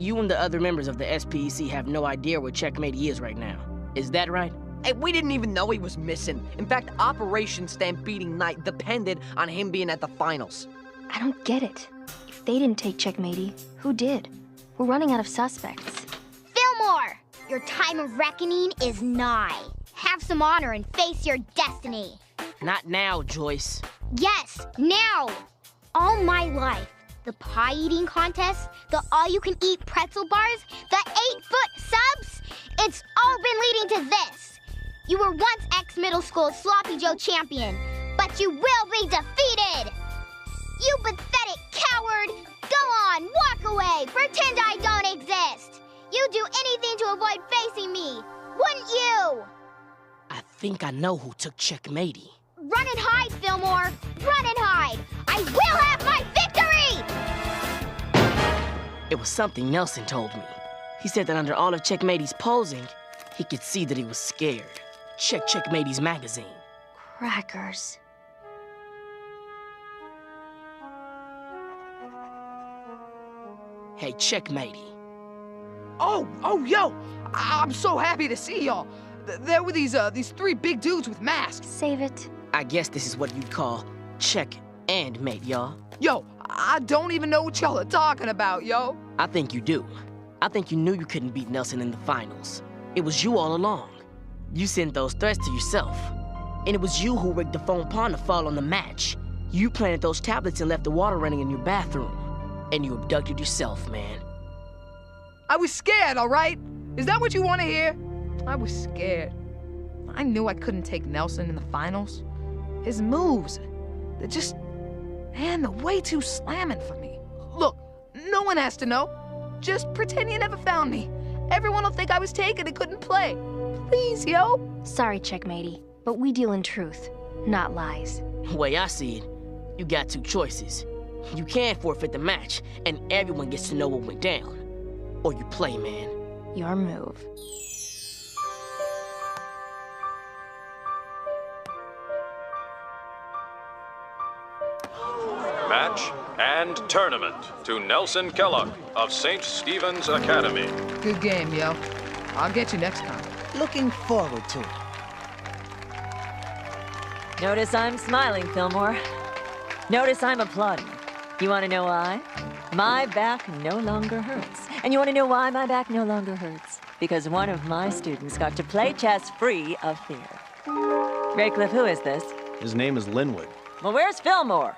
You and the other members of the SPEC have no idea where Checkmatey is right now. Is that right? Hey, we didn't even know he was missing. In fact, Operation Stampeding Night depended on him being at the finals. I don't get it. If they didn't take Checkmatey, who did? We're running out of suspects. Fillmore, your time of reckoning is nigh. Have some honor and face your destiny. Not now, Joyce. Yes, now. All my life, the pie eating contest, the all-you-can-eat pretzel bars, the 8-foot subs, it's all been leading to this. You were once X-Middle School Sloppy Joe champion, but you will be defeated! You pathetic coward! Go on, walk away, pretend I don't exist! You'd do anything to avoid facing me, wouldn't you? I think I know who took checkmatey. Run and hide, Fillmore! Run and hide! I will have my victory! It was something Nelson told me. He said that under all of Checkmatey's posing, he could see that he was scared. Check Checkmatey's magazine. Crackers. Hey, Checkmatey. Oh, yo! I'm so happy to see y'all. There were these three big dudes with masks. Save it. I guess this is what you'd call check and mate, y'all. Yo, I don't even know what y'all are talking about, yo. I think you do. I think you knew you couldn't beat Nelson in the finals. It was you all along. You sent those threats to yourself. And it was you who rigged the foam pond to fall on the match. You planted those tablets and left the water running in your bathroom. And you abducted yourself, man. I was scared, all right? Is that what you want to hear? I was scared. I knew I couldn't take Nelson in the finals. His moves, they're way too slamming for me. Look, no one has to know. Just pretend you never found me. Everyone will think I was taken and couldn't play. Please, yo. Sorry, Checkmatey, but we deal in truth, not lies. The way I see it, you got two choices. You can forfeit the match, and everyone gets to know what went down. Or you play, man. Your move. Match and tournament to Nelson Kellogg of St. Stephen's Academy. Good game, yo. I'll get you next time. Looking forward to it. Notice I'm smiling, Fillmore. Notice I'm applauding. You want to know why? My back no longer hurts. And you want to know why my back no longer hurts? Because one of my students got to play chess free of fear. Raycliffe, who is this? His name is Linwood. Well, where's Fillmore?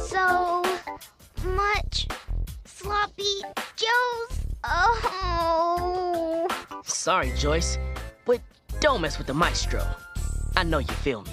So much sloppy joes. Oh. Sorry, Joyce, but don't mess with the maestro. I know you feel me.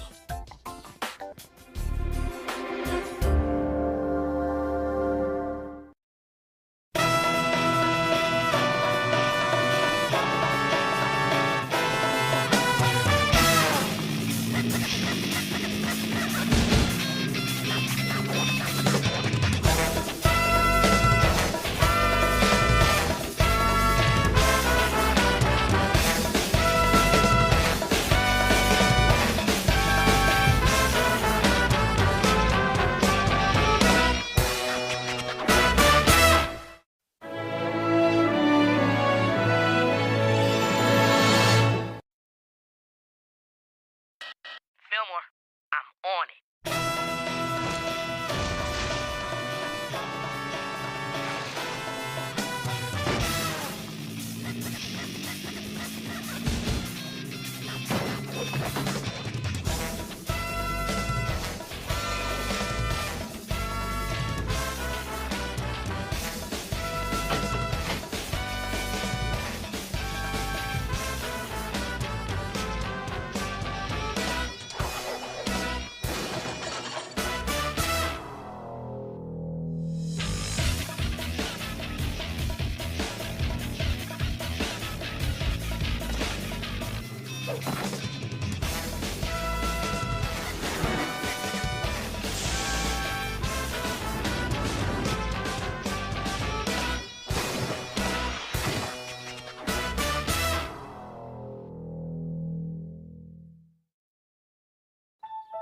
Fillmore, I'm on it.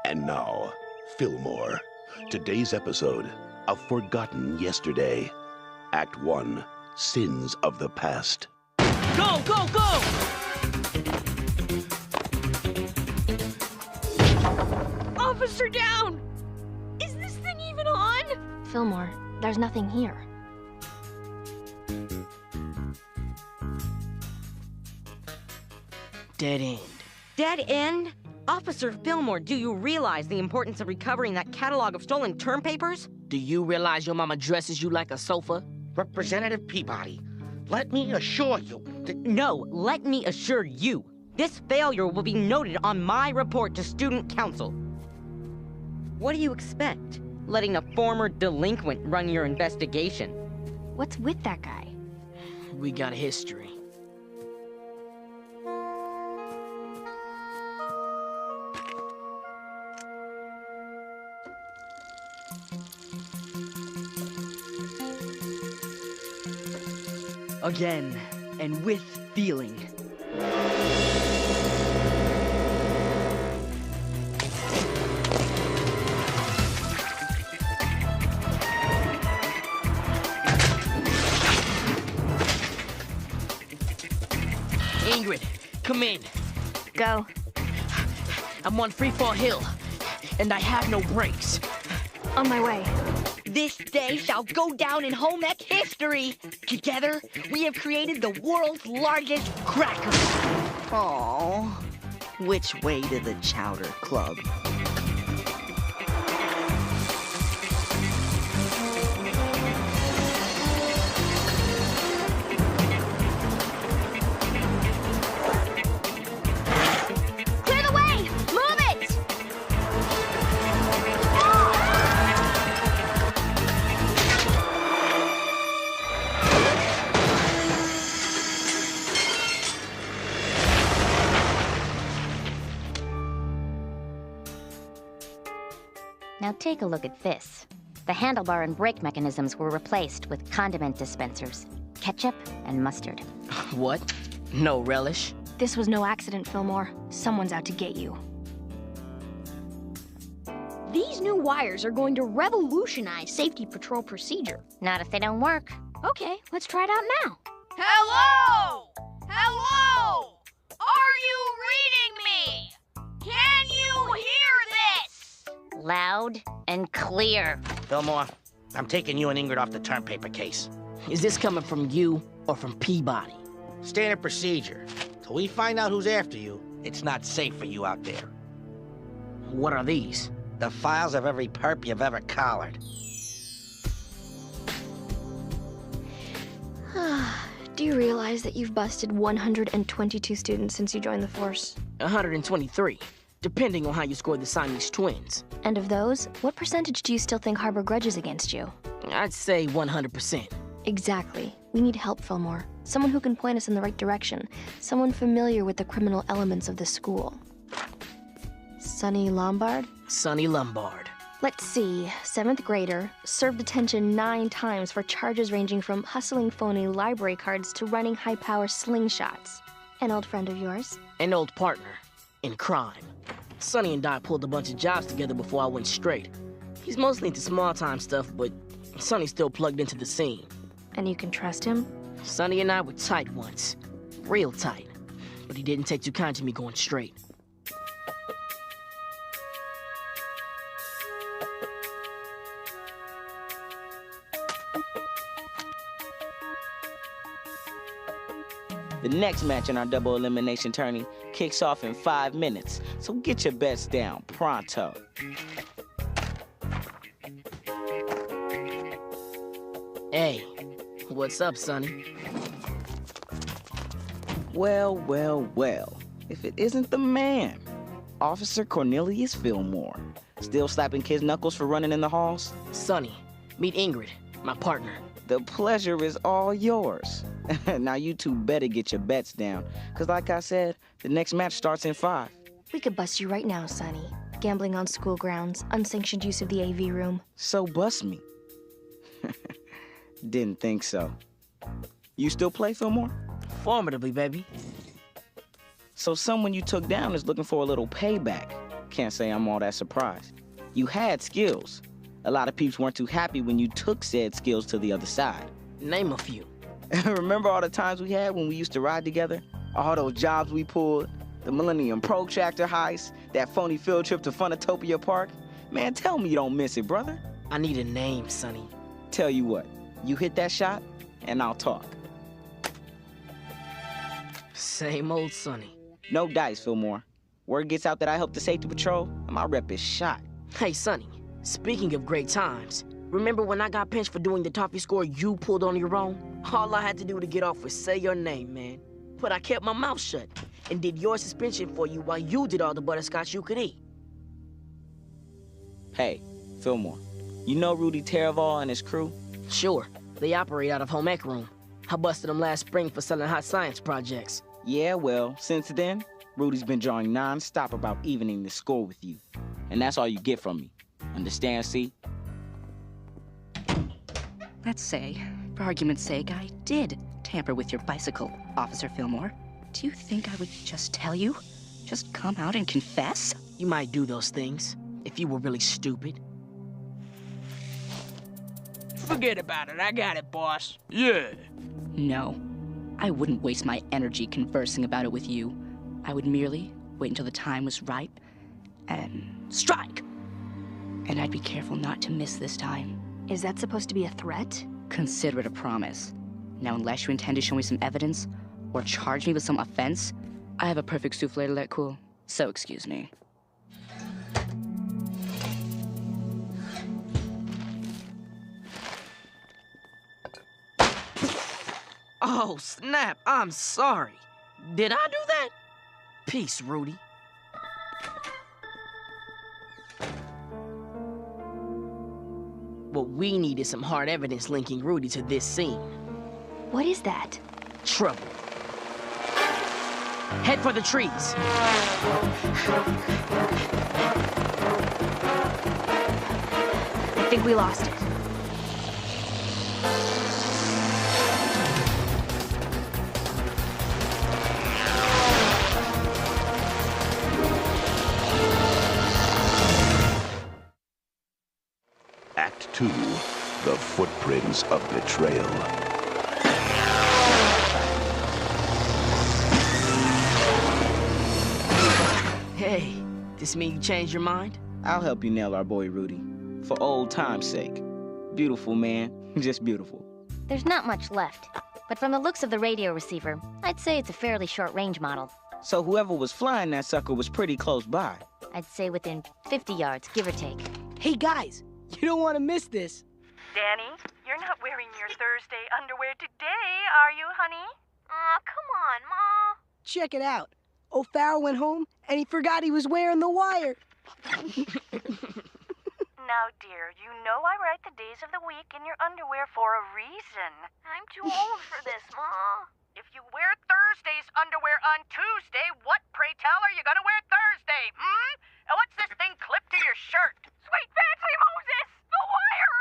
And now, Fillmore. Today's episode of Forgotten Yesterday. Act 1, Sins of the Past. Go, go, go! Officer down! Is this thing even on? Fillmore, there's nothing here. Dead end. Dead end? Officer Fillmore, do you realize the importance of recovering that catalog of stolen term papers? Do you realize your mama dresses you like a sofa? Representative Peabody, let me assure you that... No, let me assure you. This failure will be noted on my report to Student Council. What do you expect? Letting a former delinquent run your investigation? What's with that guy? We got a history. Again, and with feeling. Ingrid, come in. Go. I'm on Freefall Hill, and I have no brakes. On my way. This day shall go down in home ec history. Together, we have created the world's largest cracker. Aww. Which way to the Chowder Club? Clear the way! Move it! Now take a look at this. The handlebar and brake mechanisms were replaced with condiment dispensers, ketchup and mustard. What? No relish? This was no accident, Fillmore. Someone's out to get you. These new wires are going to revolutionize safety patrol procedure. Not if they don't work. Okay, let's try it out now. Hello! Hello! Are you reading me? Can you hear this? Loud and clear. Fillmore, I'm taking you and Ingrid off the term paper case. Is this coming from you or from Peabody? Standard procedure. Till we find out who's after you, it's not safe for you out there. What are these? The files of every perp you've ever collared. Do you realize that you've busted 122 students since you joined the force? 123, depending on how you scored the Siamese twins. And of those, what percentage do you still think harbor grudges against you? I'd say 100%. Exactly. We need help, Fillmore. Someone who can point us in the right direction. Someone familiar with the criminal elements of the school. Sonny Lombard? Sonny Lombard. Let's see. 7th grader, served detention 9 times for charges ranging from hustling phony library cards to running high-power slingshots. An old friend of yours? An old partner in crime. Sonny and I pulled a bunch of jobs together before I went straight. He's mostly into small-time stuff, but Sonny's still plugged into the scene. And you can trust him? Sonny and I were tight once. Real tight. But he didn't take too kind to me going straight. The next match in our double elimination tourney kicks off in 5 minutes, so get your bets down pronto. Hey, what's up, Sonny? Well, well, well. If it isn't the man, Officer Cornelius Fillmore. Still slapping kids' knuckles for running in the halls? Sonny, meet Ingrid, my partner. The pleasure is all yours. Now you two better get your bets down, because like I said, the next match starts in 5. We could bust you right now, Sonny. Gambling on school grounds, unsanctioned use of the AV room. So bust me. Didn't think so. You still play, Fillmore? Formidably, baby. So someone you took down is looking for a little payback. Can't say I'm all that surprised. You had skills. A lot of peeps weren't too happy when you took said skills to the other side. Name a few. Remember all the times we had when we used to ride together? All those jobs we pulled? The Millennium Protractor heist? That phony field trip to Funatopia Park? Man, tell me you don't miss it, brother. I need a name, Sonny. Tell you what, you hit that shot, and I'll talk. Same old Sonny. No dice, Fillmore. Word gets out that I helped the safety patrol, and my rep is shot. Hey, Sonny, speaking of great times, remember when I got pinched for doing the toffee score you pulled on your own? All I had to do to get off was say your name, man. But I kept my mouth shut and did your suspension for you while you did all the butterscotch you could eat. Hey, Fillmore, you know Rudy Terval and his crew? Sure, they operate out of home ec room. I busted them last spring for selling hot science projects. Yeah, well, since then, Rudy's been drawing non-stop about evening the score with you. And that's all you get from me. Understand, see? Let's say, for argument's sake, I did tamper with your bicycle, Officer Fillmore. Do you think I would just tell you? Just come out and confess? You might do those things, if you were really stupid. Forget about it. I got it, boss. Yeah. No. I wouldn't waste my energy conversing about it with you. I would merely wait until the time was ripe and strike. And I'd be careful not to miss this time. Is that supposed to be a threat? Consider it a promise. Now, unless you intend to show me some evidence or charge me with some offense, I have a perfect souffle to let cool. So excuse me. Oh, snap, I'm sorry. Did I do that? Peace, Rudy. What we need is some hard evidence linking Rudy to this scene. What is that? Trouble. Head for the trees. I think we lost it. Act 2, The Footprints of Betrayal. Hey, this mean you changed your mind? I'll help you nail our boy Rudy. For old time's sake. Beautiful, man. Just beautiful. There's not much left, but from the looks of the radio receiver, I'd say it's a fairly short-range model. So whoever was flying that sucker was pretty close by. I'd say within 50 yards, give or take. Hey, guys, you don't want to miss this. Danny, you're not wearing your Thursday underwear today, are you, honey? Aw, come on, Ma. Check it out. O'Farrell went home, and he forgot he was wearing the wire. Now, dear, you know I write the days of the week in your underwear for a reason. I'm too old for this, Ma. If you wear Thursday's underwear on Tuesday, what, pray tell, are you gonna wear Thursday, And what's this thing clipped to your shirt? Sweet fancy Moses! The wire!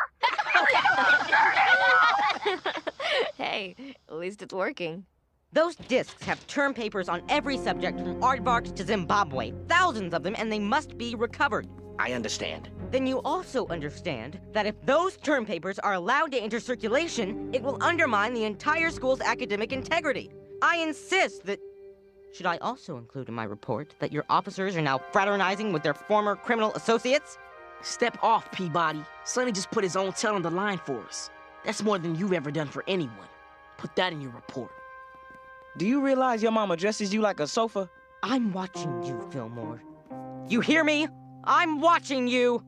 Hey, at least it's working. Those discs have term papers on every subject from aardvarks to Zimbabwe. Thousands of them, and they must be recovered. I understand. Then you also understand that if those term papers are allowed to enter circulation, it will undermine the entire school's academic integrity. I insist that... Should I also include in my report that your officers are now fraternizing with their former criminal associates? Step off, Peabody. Sonny just put his own tail on the line for us. That's more than you've ever done for anyone. Put that in your report. Do you realize your mama dresses you like a sofa? I'm watching you, Fillmore. You hear me? I'm watching you!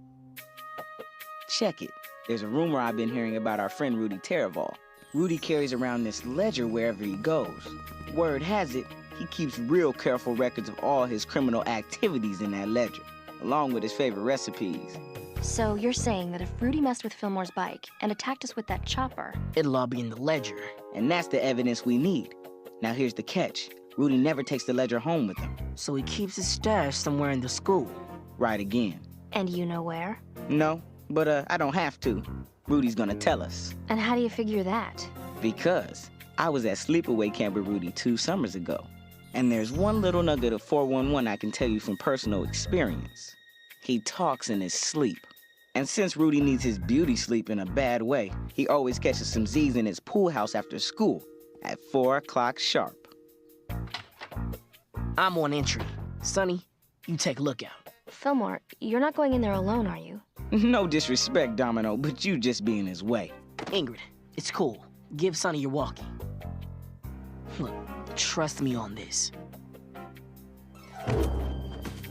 Check it. There's a rumor I've been hearing about our friend Rudy Terval. Rudy carries around this ledger wherever he goes. Word has it, he keeps real careful records of all his criminal activities in that ledger, along with his favorite recipes. So you're saying that if Rudy messed with Fillmore's bike and attacked us with that chopper... It'll all be in the ledger. And that's the evidence we need. Now here's the catch. Rudy never takes the ledger home with him. So he keeps his stash somewhere in the school. Right again. And you know where? No, but I don't have to. Rudy's gonna tell us. And how do you figure that? Because I was at sleepaway camp with Rudy 2 summers ago. And there's one little nugget of 411 I can tell you from personal experience. He talks in his sleep. And since Rudy needs his beauty sleep in a bad way, he always catches some Z's in his pool house after school at 4 o'clock sharp. I'm on entry. Sonny, you take a look out. Fillmore, you're not going in there alone, are you? No disrespect, Domino, but you just be in his way. Ingrid, it's cool. Give Sonny your walkie. Look, trust me on this.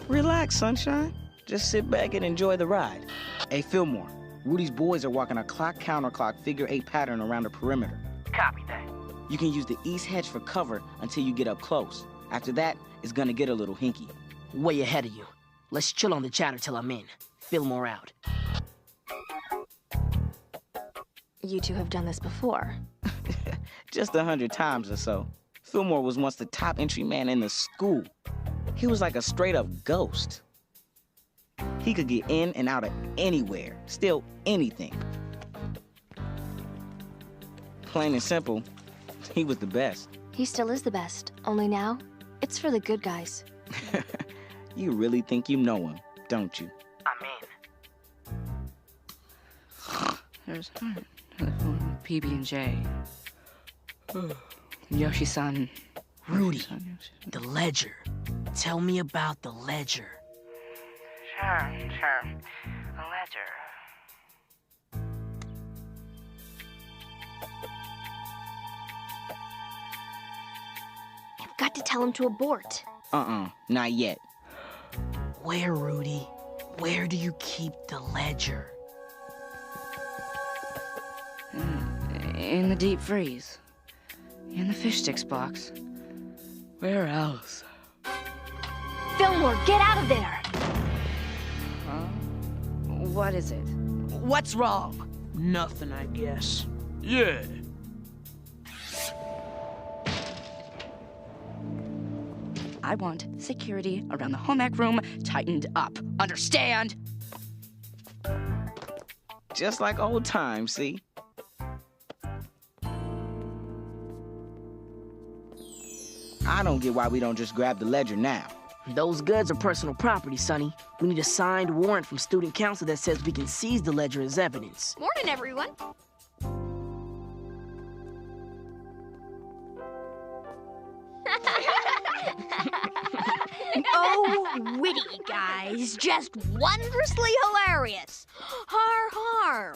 Relax, sunshine. Just sit back and enjoy the ride. Hey, Fillmore, Rudy's boys are walking a clock-counterclock figure-8 pattern around the perimeter. Copy that. You can use the east hedge for cover until you get up close. After that, it's gonna get a little hinky. Way ahead of you. Let's chill on the chatter till I'm in. Fillmore out. You two have done this before. Just 100 times or so. Fillmore was once the top entry man in the school. He was like a straight-up ghost. He could get in and out of anywhere, steal anything. Plain and simple, he was the best. He still is the best, only now, it's for the good guys. You really think you know him, don't you? There's PB&J. Yoshi-san. Rudy, the ledger. Tell me about the ledger. Sure. The ledger. You've got to tell him to abort. Not yet. Where, Rudy? Where do you keep the ledger? In the deep freeze. In the fish sticks box. Where else? Fillmore, get out of there! Huh? What is it? What's wrong? Nothing, I guess. Yeah. I want security around the home ec room tightened up. Understand? Just like old times, see? I don't get why we don't just grab the ledger now. Those goods are personal property, Sonny. We need a signed warrant from student council that says we can seize the ledger as evidence. Morning, everyone. Oh, witty, guys. Just wondrously hilarious. Har har.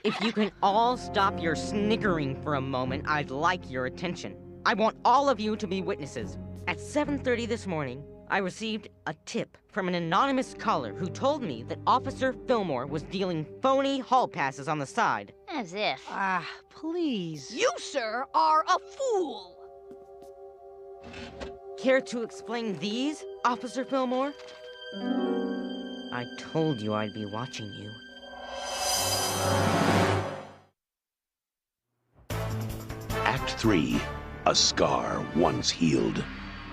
If you can all stop your snickering for a moment, I'd like your attention. I want all of you to be witnesses. At 7:30 this morning, I received a tip from an anonymous caller who told me that Officer Fillmore was dealing phony hall passes on the side. As if. Please. You, sir, are a fool. Care to explain these, Officer Fillmore? I told you I'd be watching you. Act 3. A scar once healed.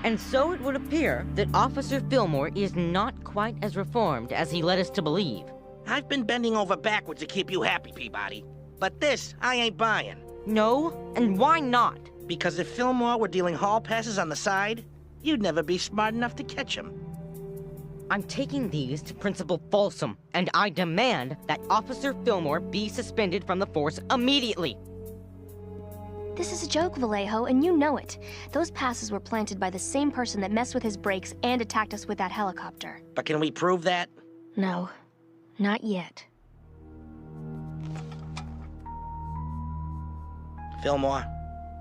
And so it would appear that Officer Fillmore is not quite as reformed as he led us to believe. I've been bending over backwards to keep you happy, Peabody. But this, I ain't buying. No? And why not? Because if Fillmore were dealing hall passes on the side, you'd never be smart enough to catch him. I'm taking these to Principal Folsom, and I demand that Officer Fillmore be suspended from the force immediately. This is a joke, Vallejo, and you know it. Those passes were planted by the same person that messed with his brakes and attacked us with that helicopter. But can we prove that? No, not yet. Fillmore,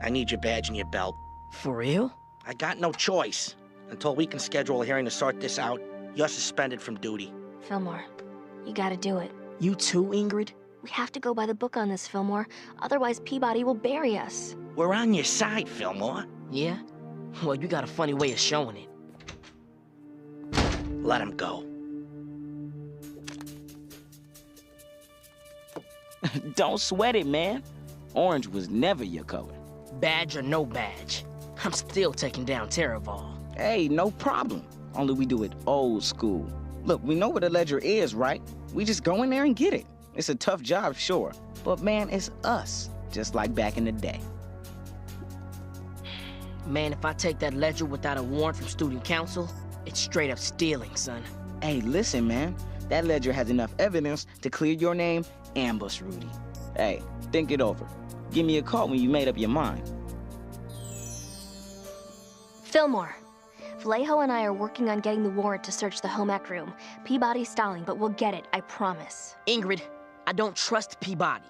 I need your badge and your belt. For real? I got no choice. Until we can schedule a hearing to sort this out, you're suspended from duty. Fillmore, you gotta do it. You too, Ingrid? We have to go by the book on this, Fillmore. Otherwise, Peabody will bury us. We're on your side, Fillmore. Yeah? Well, you got a funny way of showing it. Let him go. Don't sweat it, man. Orange was never your color. Badge or no badge, I'm still taking down Terraval. Hey, no problem. Only we do it old school. Look, we know where the ledger is, right? We just go in there and get it. It's a tough job, sure. But man, it's us, just like back in the day. Man, if I take that ledger without a warrant from student council, it's straight up stealing, son. Hey, listen, man. That ledger has enough evidence to clear your name and bust Rudy. Hey, think it over. Give me a call when you made up your mind. Fillmore, Vallejo and I are working on getting the warrant to search the home ec room. Peabody's stalling, but we'll get it, I promise. Ingrid, I don't trust Peabody.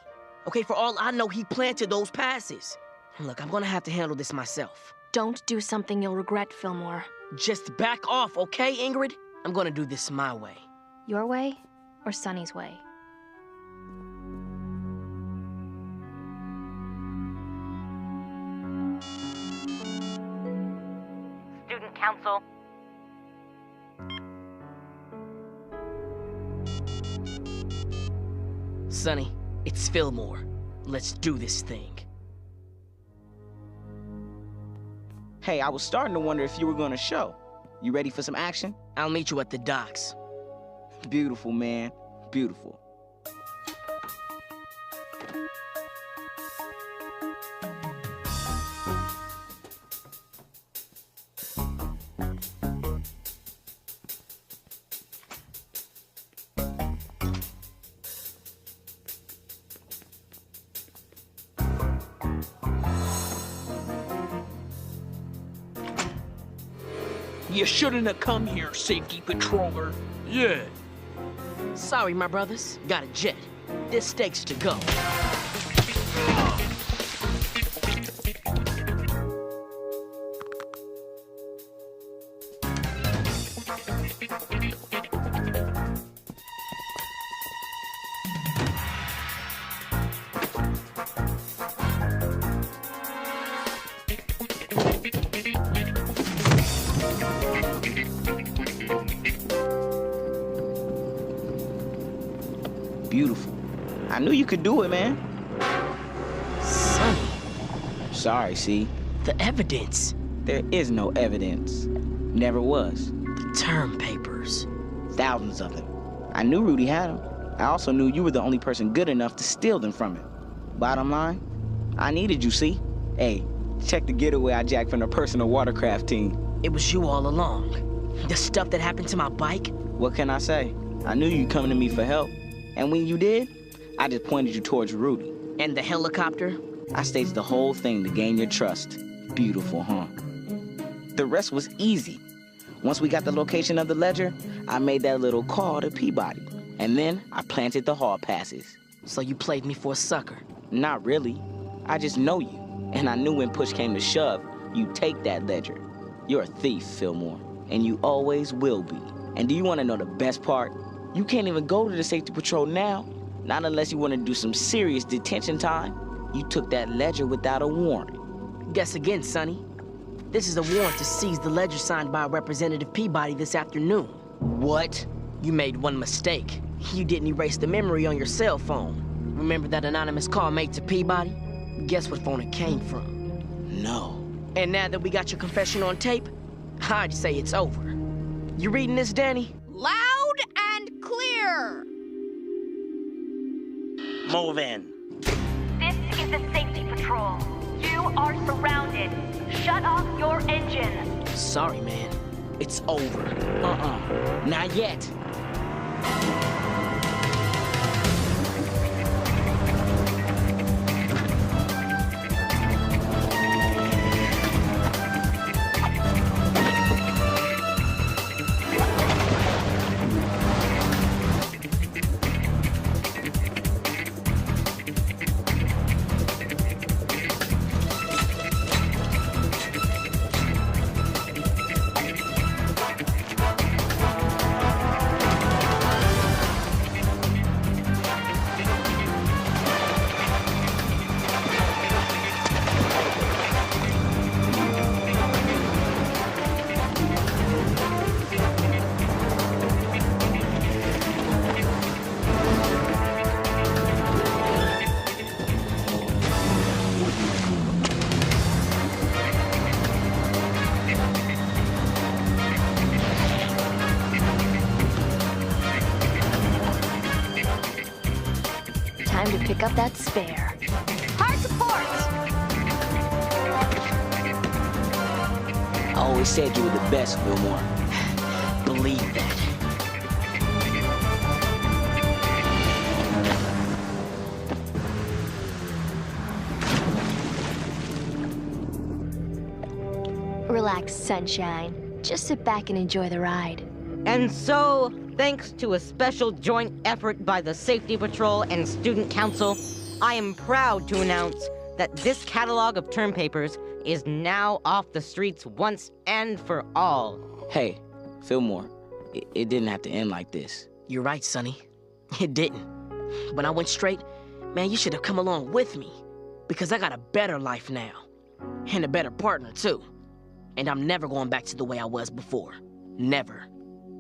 Okay, for all I know, he planted those passes. Look, I'm gonna have to handle this myself. Don't do something you'll regret, Fillmore. Just back off, okay, Ingrid? I'm gonna do this my way. Your way or Sonny's way? Student council. Sonny, it's Fillmore. Let's do this thing. Hey, I was starting to wonder if you were gonna show. You ready for some action? I'll meet you at the docks. Beautiful, man. Beautiful. You shouldn't have come here, safety patroller. Yeah. Sorry, my brothers. Got a jet. There's stakes to go. Beautiful. I knew you could do it, man. Sonny. Sorry, see? The evidence. There is no evidence. Never was. The term papers. Thousands of them. I knew Rudy had them. I also knew you were the only person good enough to steal them from him. Bottom line, I needed you, see? Hey, check the getaway I jacked from the personal watercraft team. It was you all along. The stuff that happened to my bike? What can I say? I knew you'd come to me for help. And when you did, I just pointed you towards Rudy. And the helicopter? I staged the whole thing to gain your trust. Beautiful, huh? The rest was easy. Once we got the location of the ledger, I made that little call to Peabody. And then I planted the hall passes. So you played me for a sucker? Not really. I just know you. And I knew when push came to shove, you'd take that ledger. You're a thief, Fillmore. And you always will be. And do you want to know the best part? You can't even go to the safety patrol now. Not unless you want to do some serious detention time. You took that ledger without a warrant. Guess again, Sonny. This is a warrant to seize the ledger signed by Representative Peabody this afternoon. What? You made one mistake. You didn't erase the memory on your cell phone. Remember that anonymous call made to Peabody? Guess what phone it came from? No. And now that we got your confession on tape, I'd say it's over. You reading this, Danny? Loud and clear! Move in. This is the safety patrol. You are surrounded. Shut off your engine. Sorry, man. It's over. Not yet. Time to pick up that spare. Hard support! I always said you were the best, Fillmore. Believe that. Relax, sunshine. Just sit back and enjoy the ride. And so, thanks to a special joint effort by the Safety Patrol and Student Council, I am proud to announce that this catalog of term papers is now off the streets once and for all. Hey, Fillmore, it didn't have to end like this. You're right, Sonny. It didn't. When I went straight, man, you should have come along with me. Because I got a better life now. And a better partner, too. And I'm never going back to the way I was before. Never.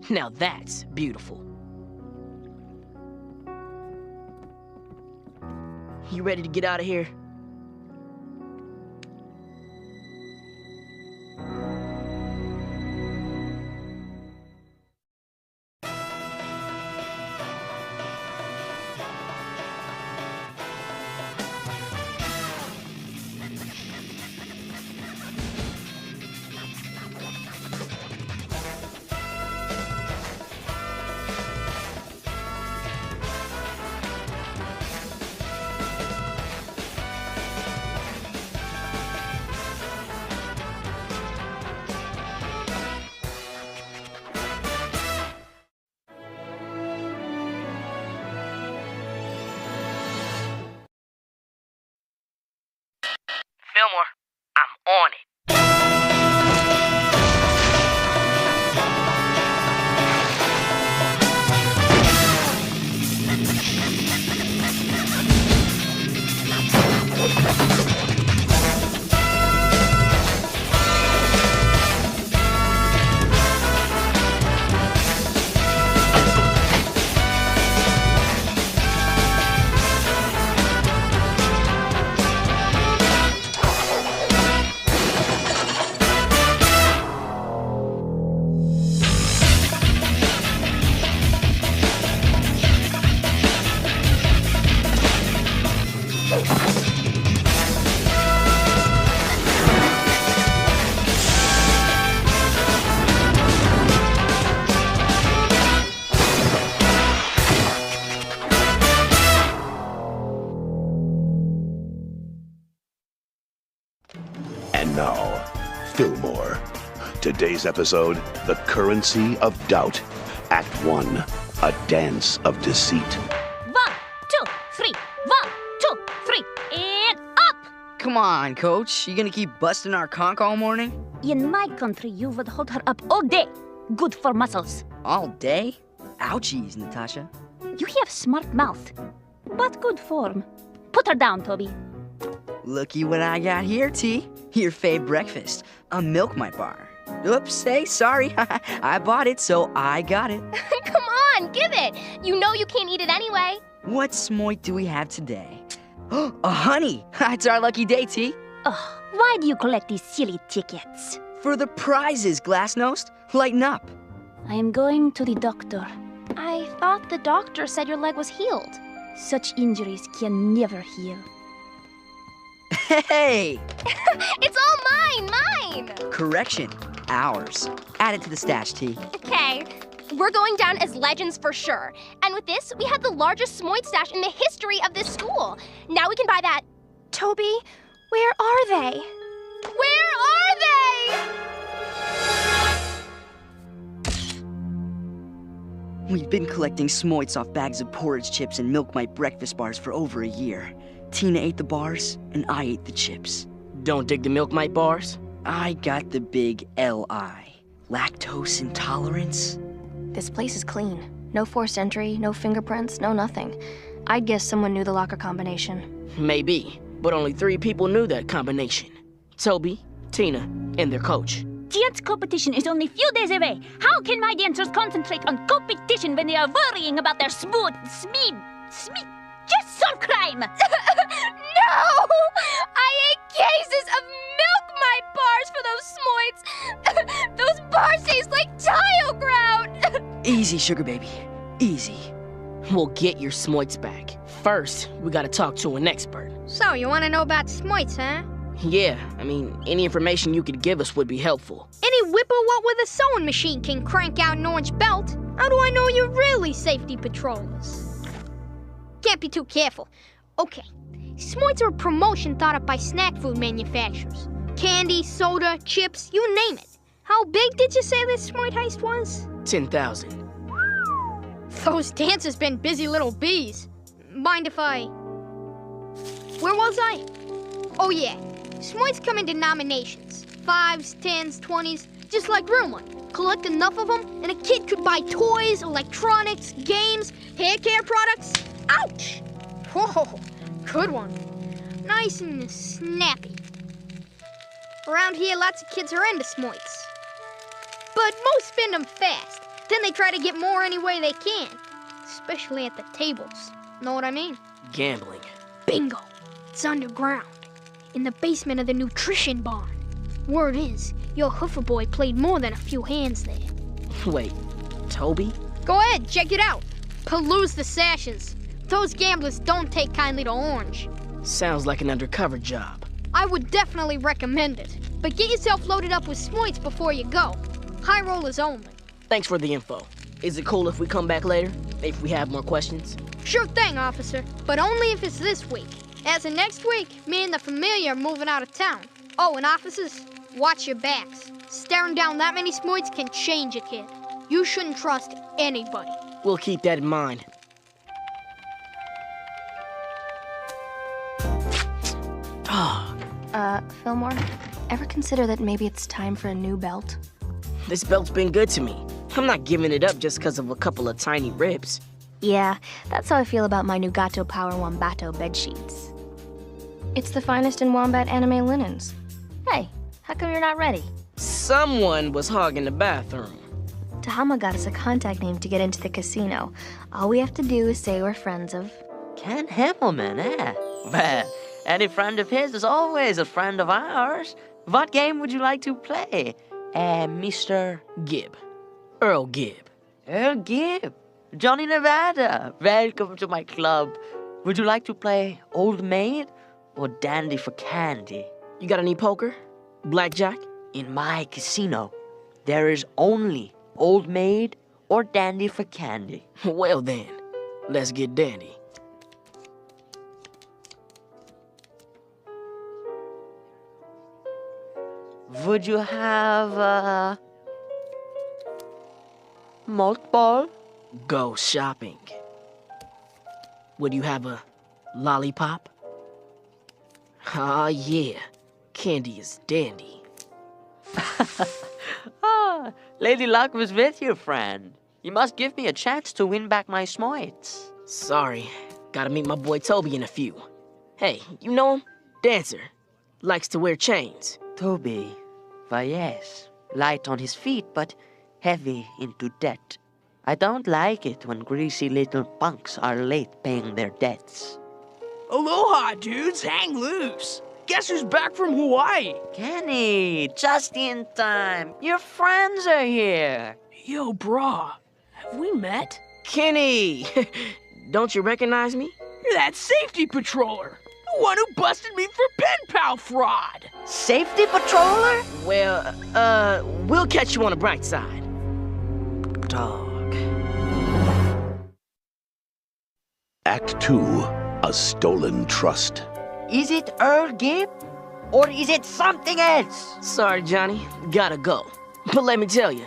Now that's beautiful. You ready to get out of here? Fillmore, I'm on it. And now, Fillmore. Today's episode, The Currency of Doubt. Act 1, A Dance of Deceit. 1, 2, 3. 1, 2, 3. And up! Come on, Coach. You gonna keep busting our conch all morning? In my country, you would hold her up all day. Good for muscles. All day? Ouchies, Natasha. You have smart mouth, but good form. Put her down, Toby. Looky what I got here, T. Your fave breakfast. A Milk My Bar. Oops, hey, sorry. I bought it, so I got it. Come on, give it. You know you can't eat it anyway. What smoit do we have today? A honey! It's our lucky day, T. Ugh, why do you collect these silly tickets? For the prizes, Glassnose. Lighten up. I am going to the doctor. I thought the doctor said your leg was healed. Such injuries can never heal. Hey! It's all mine! Correction. Ours. Add it to the stash, T. Okay. We're going down as legends for sure. And with this, we have the largest Smoit stash in the history of this school. Now we can buy that. Toby, where are they? Where are they? We've been collecting smoits off bags of porridge chips and Milk My breakfast bars for over a year. Tina ate the bars, and I ate the chips. Don't dig the Milk Mite bars? I got the big LI. Lactose intolerance? This place is clean. No forced entry, no fingerprints, no nothing. I'd guess someone knew the locker combination. Maybe, but only 3 people knew that combination. Toby, Tina, and their coach. Dance competition is only few days away. How can my dancers concentrate on competition when they are worrying about their just solve crime? No! I ate cases of Milk My bars for those Smoits. Those bars taste like tile grout. Easy, sugar baby. Easy. We'll get your Smoits back. First, we gotta talk to an expert. So, you want to know about Smoits, huh? Yeah, I mean, any information you could give us would be helpful. Any whippow-what with a sewing machine can crank out an orange belt. How do I know you're really safety patrollers? Can't be too careful. Okay, Smoits are a promotion thought up by snack food manufacturers. Candy, soda, chips, you name it. How big did you say this Smoit heist was? 10,000. Those dancers been busy little bees. Mind if I... Where was I? Oh yeah, Smoits come in denominations. 5s, 10s, 20s, just like real money. Collect enough of them, and a kid could buy toys, electronics, games, hair care products. Ouch! Whoa, good one. Nice and snappy. Around here, lots of kids are into Smoits. But most spend them fast. Then they try to get more any way they can. Especially at the tables. Know what I mean? Gambling. Bingo. It's underground. In the basement of the nutrition barn. Word is, your Hoofer boy played more than a few hands there. Wait, Toby? Go ahead, check it out. Peruse the sashes. Those gamblers don't take kindly to orange. Sounds like an undercover job. I would definitely recommend it. But get yourself loaded up with Smoits before you go. High rollers only. Thanks for the info. Is it cool if we come back later? If we have more questions? Sure thing, officer. But only if it's this week. As of next week, me and the familiar are moving out of town. Oh, and officers, watch your backs. Staring down that many Smoits can change a kid. You shouldn't trust anybody. We'll keep that in mind. Fillmore, ever consider that maybe it's time for a new belt? This belt's been good to me. I'm not giving it up just because of a couple of tiny ribs. Yeah, that's how I feel about my new Gato Power Wombato bedsheets. It's the finest in Wombat anime linens. Hey, how come you're not ready? Someone was hogging the bathroom. Tahama got us a contact name to get into the casino. All we have to do is say we're friends of... Ken Himmelman, eh? Well, any friend of his is always a friend of ours. What game would you like to play, Mr. Gibb. Earl Gibb. Earl Gibb. Johnny Nevada, welcome to my club. Would you like to play Old Maid or Dandy for Candy? You got any poker? Blackjack? In my casino, there is only Old Maid or Dandy for Candy. Well then, let's get dandy. Would you have a malt ball? Go shopping. Would you have a lollipop? Ah, yeah. Candy is dandy. Lady Luck was with you, friend. You must give me a chance to win back my Smoits. Sorry. Gotta meet my boy Toby in a few. Hey, you know him? Dancer. Likes to wear chains. Toby. Why, yes. Light on his feet, but heavy into debt. I don't like it when greasy little punks are late paying their debts. Aloha, dudes. Hang loose. Guess who's back from Hawaii? Kenny, just in time. Your friends are here. Yo, brah. Have we met? Kenny! Don't you recognize me? You're that safety patroller. The one who busted me for pen pal fraud. Safety patroller? Well, we'll catch you on the bright side. Dog. Act 2, A Stolen Trust. Is it Earl Gibb? Or is it something else? Sorry, Johnny. Gotta go. But let me tell you,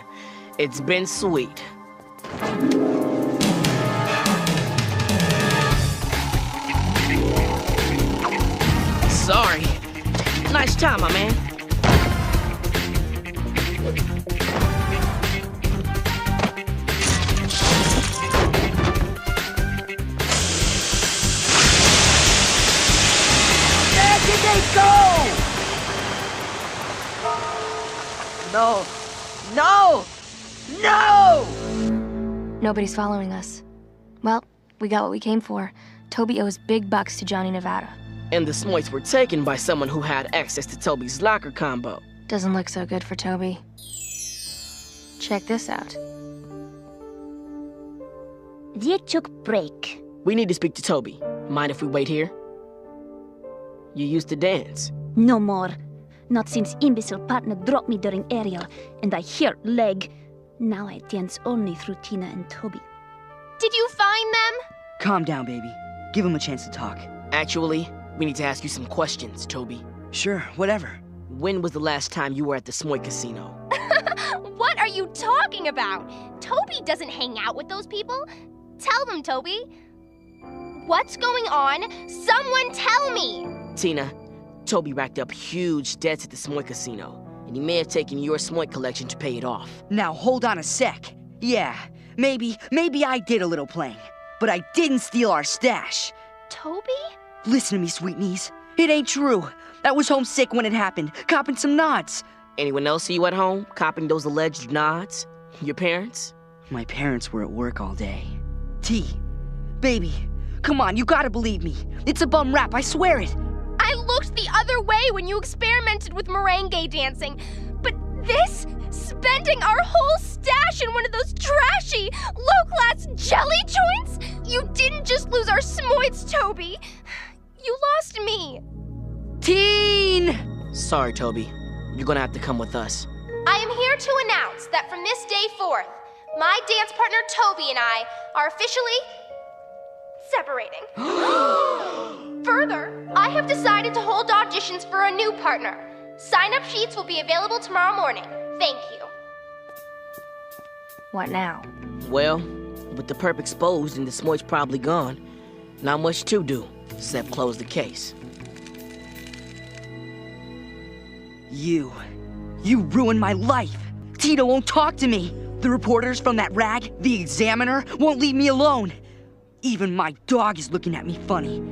it's been sweet. Sorry. Nice time, my man. Where did they go? No. No! No! Nobody's following us. Well, we got what we came for. Toby owes big bucks to Johnny Nevada. And the Smoits were taken by someone who had access to Toby's locker combo. Doesn't look so good for Toby. Check this out. They took break. We need to speak to Toby. Mind if we wait here? You used to dance. No more. Not since imbecile partner dropped me during aerial, and I hurt leg. Now I dance only through Tina and Toby. Did you find them? Calm down, baby. Give him a chance to talk. Actually, we need to ask you some questions, Toby. Sure, whatever. When was the last time you were at the Smoit Casino? What are you talking about? Toby doesn't hang out with those people. Tell them, Toby. What's going on? Someone tell me! Tina, Toby racked up huge debts at the Smoy Casino, and he may have taken your Smoy collection to pay it off. Now, hold on a sec. Yeah, maybe I did a little playing, but I didn't steal our stash. Toby? Listen to me, sweet knees. It ain't true. I was homesick when it happened, copping some nods. Anyone else see you at home, copping those alleged nods? Your parents? My parents were at work all day. T, baby, come on, you gotta believe me. It's a bum rap, I swear it. I looked the other way when you experimented with merengue dancing. But this? Spending our whole stash in one of those trashy, low-class jelly joints? You didn't just lose our smoits, Toby. You lost me. Teen! Sorry, Toby. You're gonna have to come with us. I am here to announce that from this day forth, my dance partner Toby and I are officially separating. Further, I have decided to hold auditions for a new partner. Sign-up sheets will be available tomorrow morning. Thank you. What now? Well, with the perp exposed and the smoit's probably gone, not much to do, except close the case. You ruined my life. Tito won't talk to me. The reporters from that rag, the Examiner, won't leave me alone. Even my dog is looking at me funny.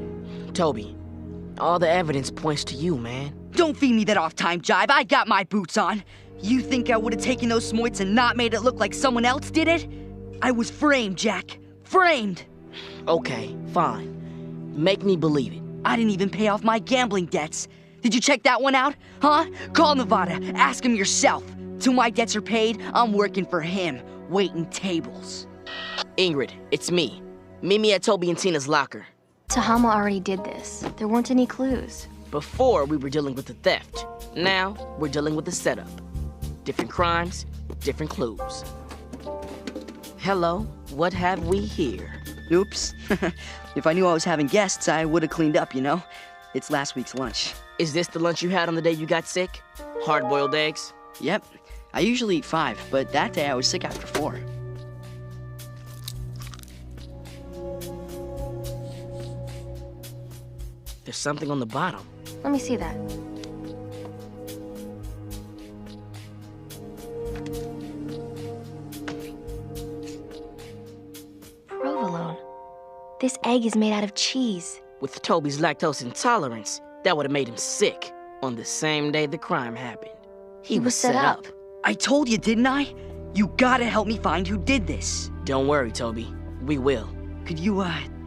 Toby, all the evidence points to you, man. Don't feed me that off-time jive. I got my boots on. You think I would have taken those smoits and not made it look like someone else did it? I was framed, Jack. Framed. Okay, fine. Make me believe it. I didn't even pay off my gambling debts. Did you check that one out? Huh? Call Nevada. Ask him yourself. Till my debts are paid, I'm working for him, waiting tables. Ingrid, it's me. Meet me at Toby and Tina's locker. Tahama already did this. There weren't any clues. Before, we were dealing with the theft. Now, we're dealing with the setup. Different crimes, different clues. Hello, what have we here? Oops. If I knew I was having guests, I would have cleaned up, you know? It's last week's lunch. Is this the lunch you had on the day you got sick? Hard-boiled eggs? Yep. I usually eat 5, but that day I was sick after 4. There's something on the bottom. Let me see that. Provolone. This egg is made out of cheese. With Toby's lactose intolerance, that would have made him sick on the same day the crime happened. He was set up. I told you, didn't I? You gotta help me find who did this. Don't worry, Toby. We will. Could you,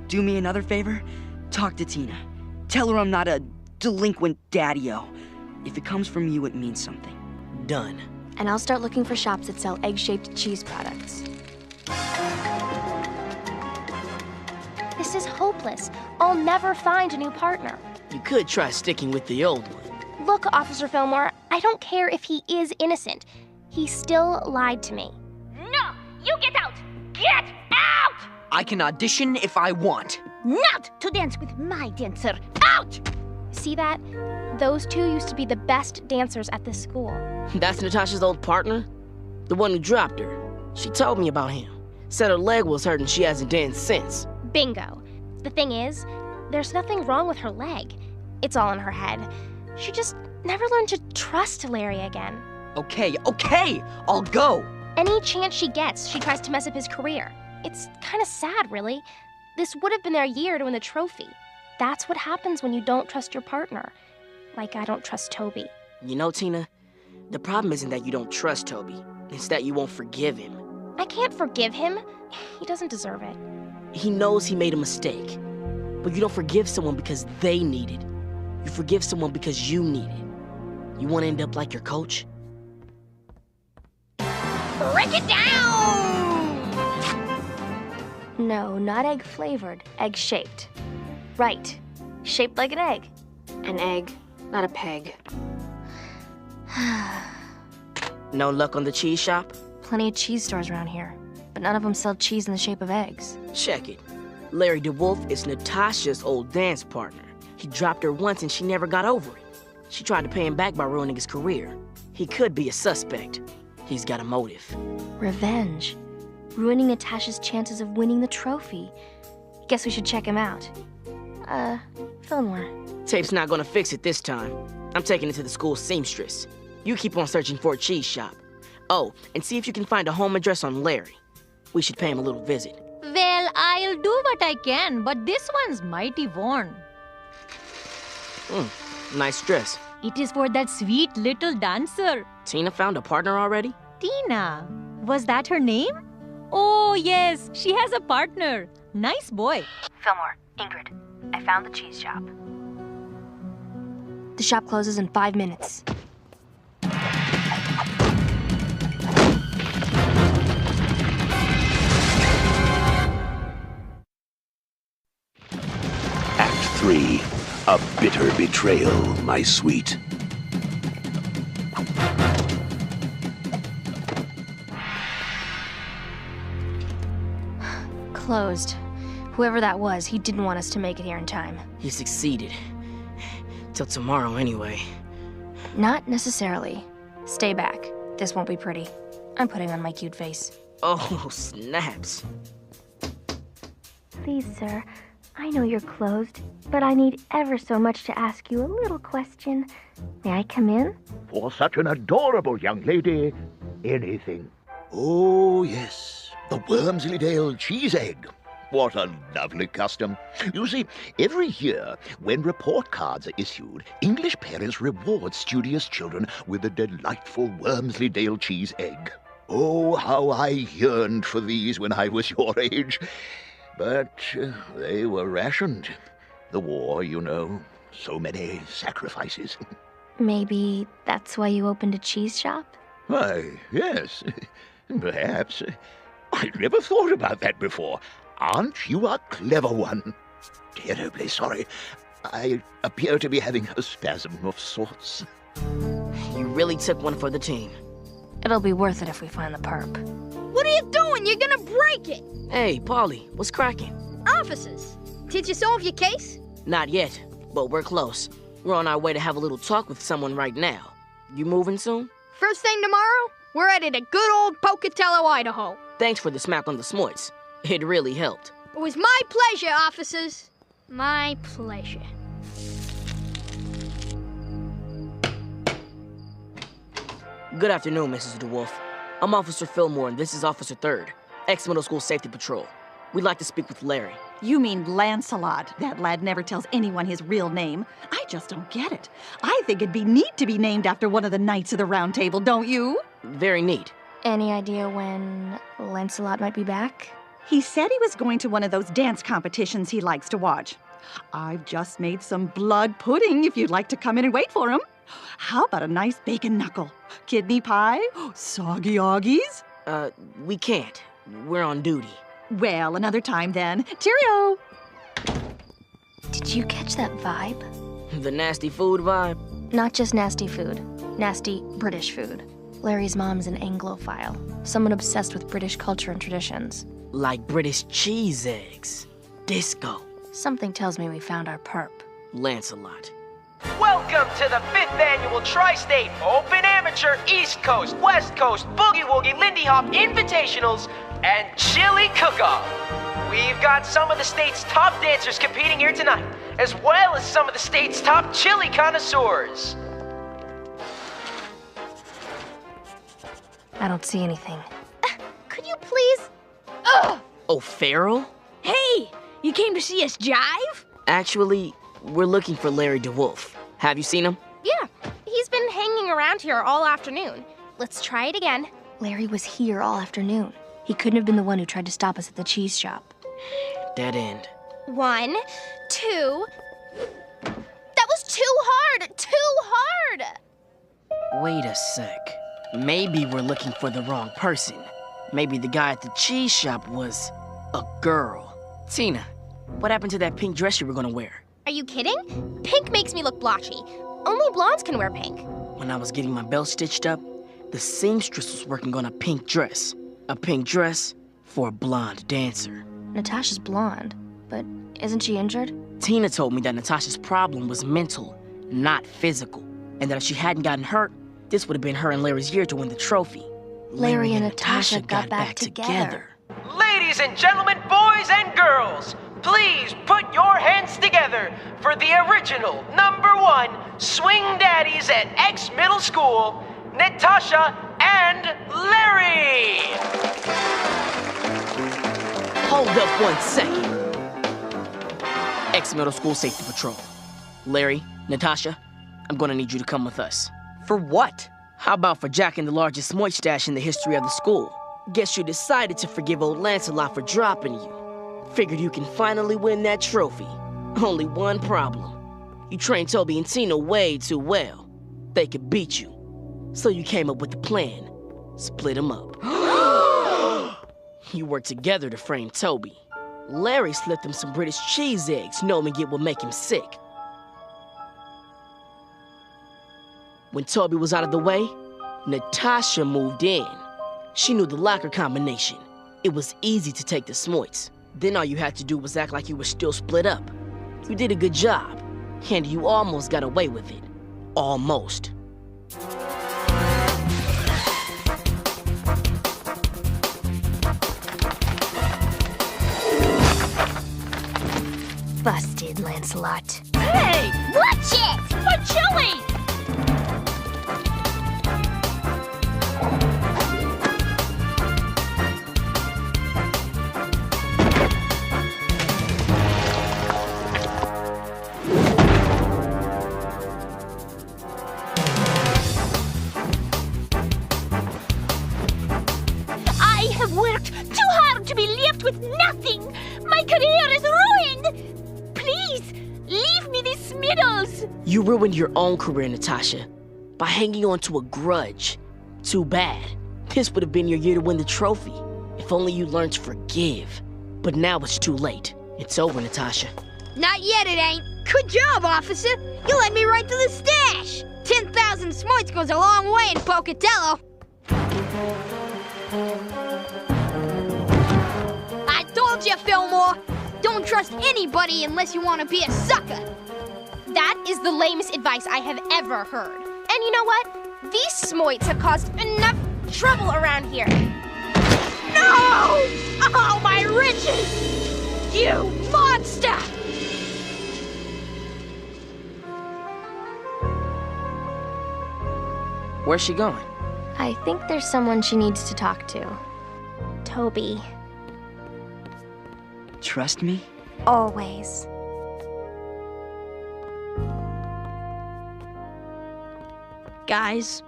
do me another favor? Talk to Tina. Tell her I'm not a delinquent daddy-o. If it comes from you, it means something. Done. And I'll start looking for shops that sell egg-shaped cheese products. This is hopeless. I'll never find a new partner. You could try sticking with the old one. Look, Officer Fillmore, I don't care if he is innocent. He still lied to me. No! You get out! Get out! I can audition if I want. Not to dance with my dancer. Out! See that? Those two used to be the best dancers at this school. That's Natasha's old partner? The one who dropped her. She told me about him. Said her leg was hurt and she hasn't danced since. Bingo. The thing is, there's nothing wrong with her leg. It's all in her head. She just never learned to trust Larry again. Okay, I'll go. Any chance she gets, she tries to mess up his career. It's kind of sad, really. This would have been their year to win the trophy. That's what happens when you don't trust your partner. Like I don't trust Toby. You know, Tina, the problem isn't that you don't trust Toby. It's that you won't forgive him. I can't forgive him. He doesn't deserve it. He knows he made a mistake. But you don't forgive someone because they need it. You forgive someone because you need it. You want to end up like your coach? Break it down! No, not egg-flavored, egg-shaped. Right, shaped like an egg. An egg, not a peg. No luck on the cheese shop? Plenty of cheese stores around here, but none of them sell cheese in the shape of eggs. Check it. Larry DeWolf is Natasha's old dance partner. He dropped her once and she never got over it. She tried to pay him back by ruining his career. He could be a suspect. He's got a motive. Revenge. Ruining Natasha's chances of winning the trophy. Guess we should check him out. Fillmore. Tape's not gonna fix it this time. I'm taking it to the school seamstress. You keep on searching for a cheese shop. Oh, and see if you can find a home address on Larry. We should pay him a little visit. Well, I'll do what I can, but this one's mighty worn. Nice dress. It is for that sweet little dancer. Tina found a partner already? Tina. Was that her name? Oh, yes, she has a partner. Nice boy. Fillmore, Ingrid, I found the cheese shop. The shop closes in 5 minutes. Act 3. A bitter betrayal, my sweet. Closed. Whoever that was, he didn't want us to make it here in time. He succeeded. Till tomorrow, anyway. Not necessarily. Stay back. This won't be pretty. I'm putting on my cute face. Oh, snaps. Please, sir, I know you're closed, but I need ever so much to ask you a little question. May I come in? For such an adorable young lady, anything. Oh, yes, the Wormsleydale cheese egg. What a lovely custom. You see, every year, when report cards are issued, English parents reward studious children with a delightful Wormsleydale cheese egg. Oh, how I yearned for these when I was your age. But they were rationed. The war, you know, so many sacrifices. Maybe that's why you opened a cheese shop? Why, yes, perhaps. I'd never thought about that before. Aren't you a clever one? Terribly sorry. I appear to be having a spasm of sorts. You really took one for the team. It'll be worth it if we find the perp. What are you doing? You're gonna break it! Hey, Polly, what's cracking? Officers, did you solve your case? Not yet, but we're close. We're on our way to have a little talk with someone right now. You moving soon? First thing tomorrow, we're headed to good old Pocatello, Idaho. Thanks for the smack on the smuts. It really helped. It was my pleasure, officers. My pleasure. Good afternoon, Mrs. DeWolf. I'm Officer Fillmore, and this is Officer Third, ex-middle school safety patrol. We'd like to speak with Larry. You mean Lancelot. That lad never tells anyone his real name. I just don't get it. I think it'd be neat to be named after one of the Knights of the Round Table, don't you? Very neat. Any idea when Lancelot might be back? He said he was going to one of those dance competitions he likes to watch. I've just made some blood pudding if you'd like to come in and wait for him. How about a nice bacon knuckle? Kidney pie? Soggy oggies? We can't. We're on duty. Well, another time then. Cheerio! Did you catch that vibe? The nasty food vibe? Not just nasty food. Nasty British food. Larry's mom's an Anglophile. Someone obsessed with British culture and traditions. Like British cheese eggs. Disco. Something tells me we found our perp. Lancelot. Welcome to the 5th annual Tri-State Open Amateur East Coast, West Coast, Boogie Woogie, Lindy Hop Invitationals, and Chili Cook-Off. We've got some of the state's top dancers competing here tonight, as well as some of the state's top chili connoisseurs. I don't see anything. Could you please? O'Farrell? Hey, you came to see us jive? Actually, we're looking for Larry DeWolf. Have you seen him? Yeah, he's been hanging around here all afternoon. Let's try it again. Larry was here all afternoon. He couldn't have been the one who tried to stop us at the cheese shop. Dead end. 1, 2. That was too hard! Too hard! Wait a sec. Maybe we're looking for the wrong person. Maybe the guy at the cheese shop was a girl. Tina, what happened to that pink dress you were gonna wear? Are you kidding? Pink makes me look blotchy. Only blondes can wear pink. When I was getting my belt stitched up, the seamstress was working on a pink dress. A pink dress for a blonde dancer. Natasha's blonde, but isn't she injured? Tina told me that Natasha's problem was mental, not physical, and that if she hadn't gotten hurt, this would have been her and Larry's year to win the trophy. Larry and Natasha got back together. Ladies and gentlemen, boys and girls, please put your hands together for the original #1 swing daddies at X Middle School, Natasha and Larry! Hold up 1 second. X Middle School Safety Patrol. Larry, Natasha, I'm gonna need you to come with us. For what? How about for jacking the largest smoich stash in the history of the school? Guess you decided to forgive old Lancelot for dropping you. Figured you can finally win that trophy. Only one problem. You trained Toby and Tina way too well. They could beat you. So you came up with the plan. Split them up. You worked together to frame Toby. Larry slipped him some British cheese eggs, knowing it would make him sick. When Toby was out of the way, Natasha moved in. She knew the locker combination. It was easy to take the smoits. Then all you had to do was act like you were still split up. You did a good job, and you almost got away with it. Almost. Busted, Lancelot. Hey! Watch it! My chili! I have worked too hard to be left with nothing! My career is ruined! Please, leave me these medals! You ruined your own career, Natasha, by hanging on to a grudge. Too bad. This would have been your year to win the trophy. If only you learned to forgive. But now it's too late. It's over, Natasha. Not yet, it ain't. Good job, officer. You led me right to the stash. 10,000 smoits goes a long way in Pocatello. I told you, Fillmore. Don't trust anybody unless you want to be a sucker. That is the lamest advice I have ever heard. And you know what? These smoits have caused enough trouble around here. No! Oh, my riches! You monster! Where's she going? I think there's someone she needs to talk to. Toby. Trust me? Always. Guys,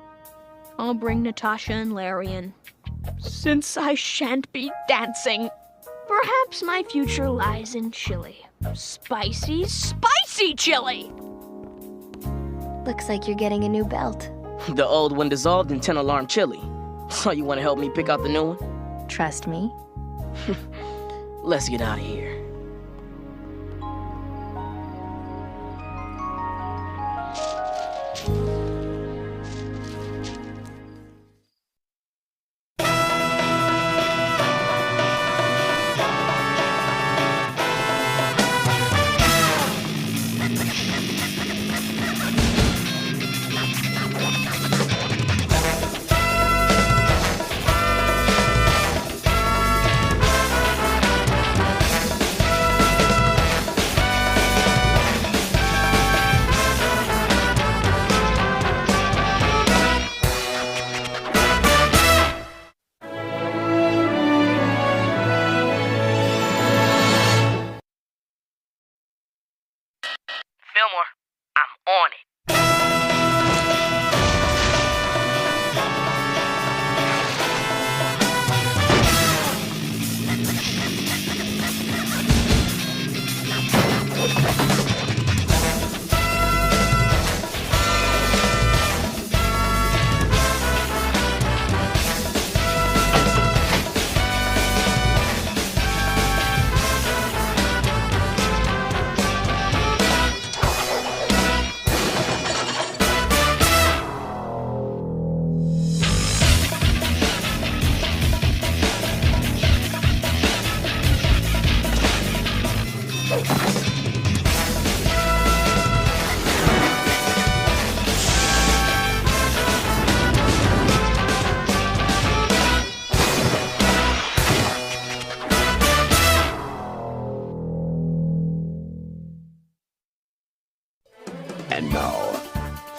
I'll bring Natasha and Larry in. Since I shan't be dancing, perhaps my future lies in chili. Spicy, spicy chili! Looks like you're getting a new belt. The old one dissolved in 10-alarm chili. So you want to help me pick out the new one? Trust me. Let's get out of here.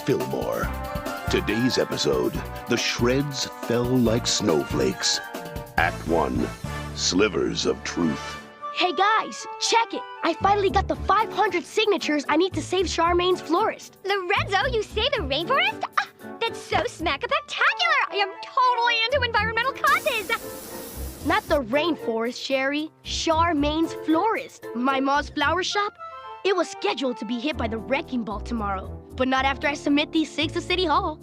Fillmore. Today's episode, the shreds fell like snowflakes. Act 1, Slivers of Truth. Hey guys, check it! I finally got the 500 signatures I need to save Charmaine's florist. Lorenzo, you save a rainforest? Ah, that's so smack-a-pactacular! I am totally into environmental causes! Not the rainforest, Sherry. Charmaine's florist. My mom's flower shop. It was scheduled to be hit by the wrecking ball tomorrow, but not after I submit these 6 to City Hall.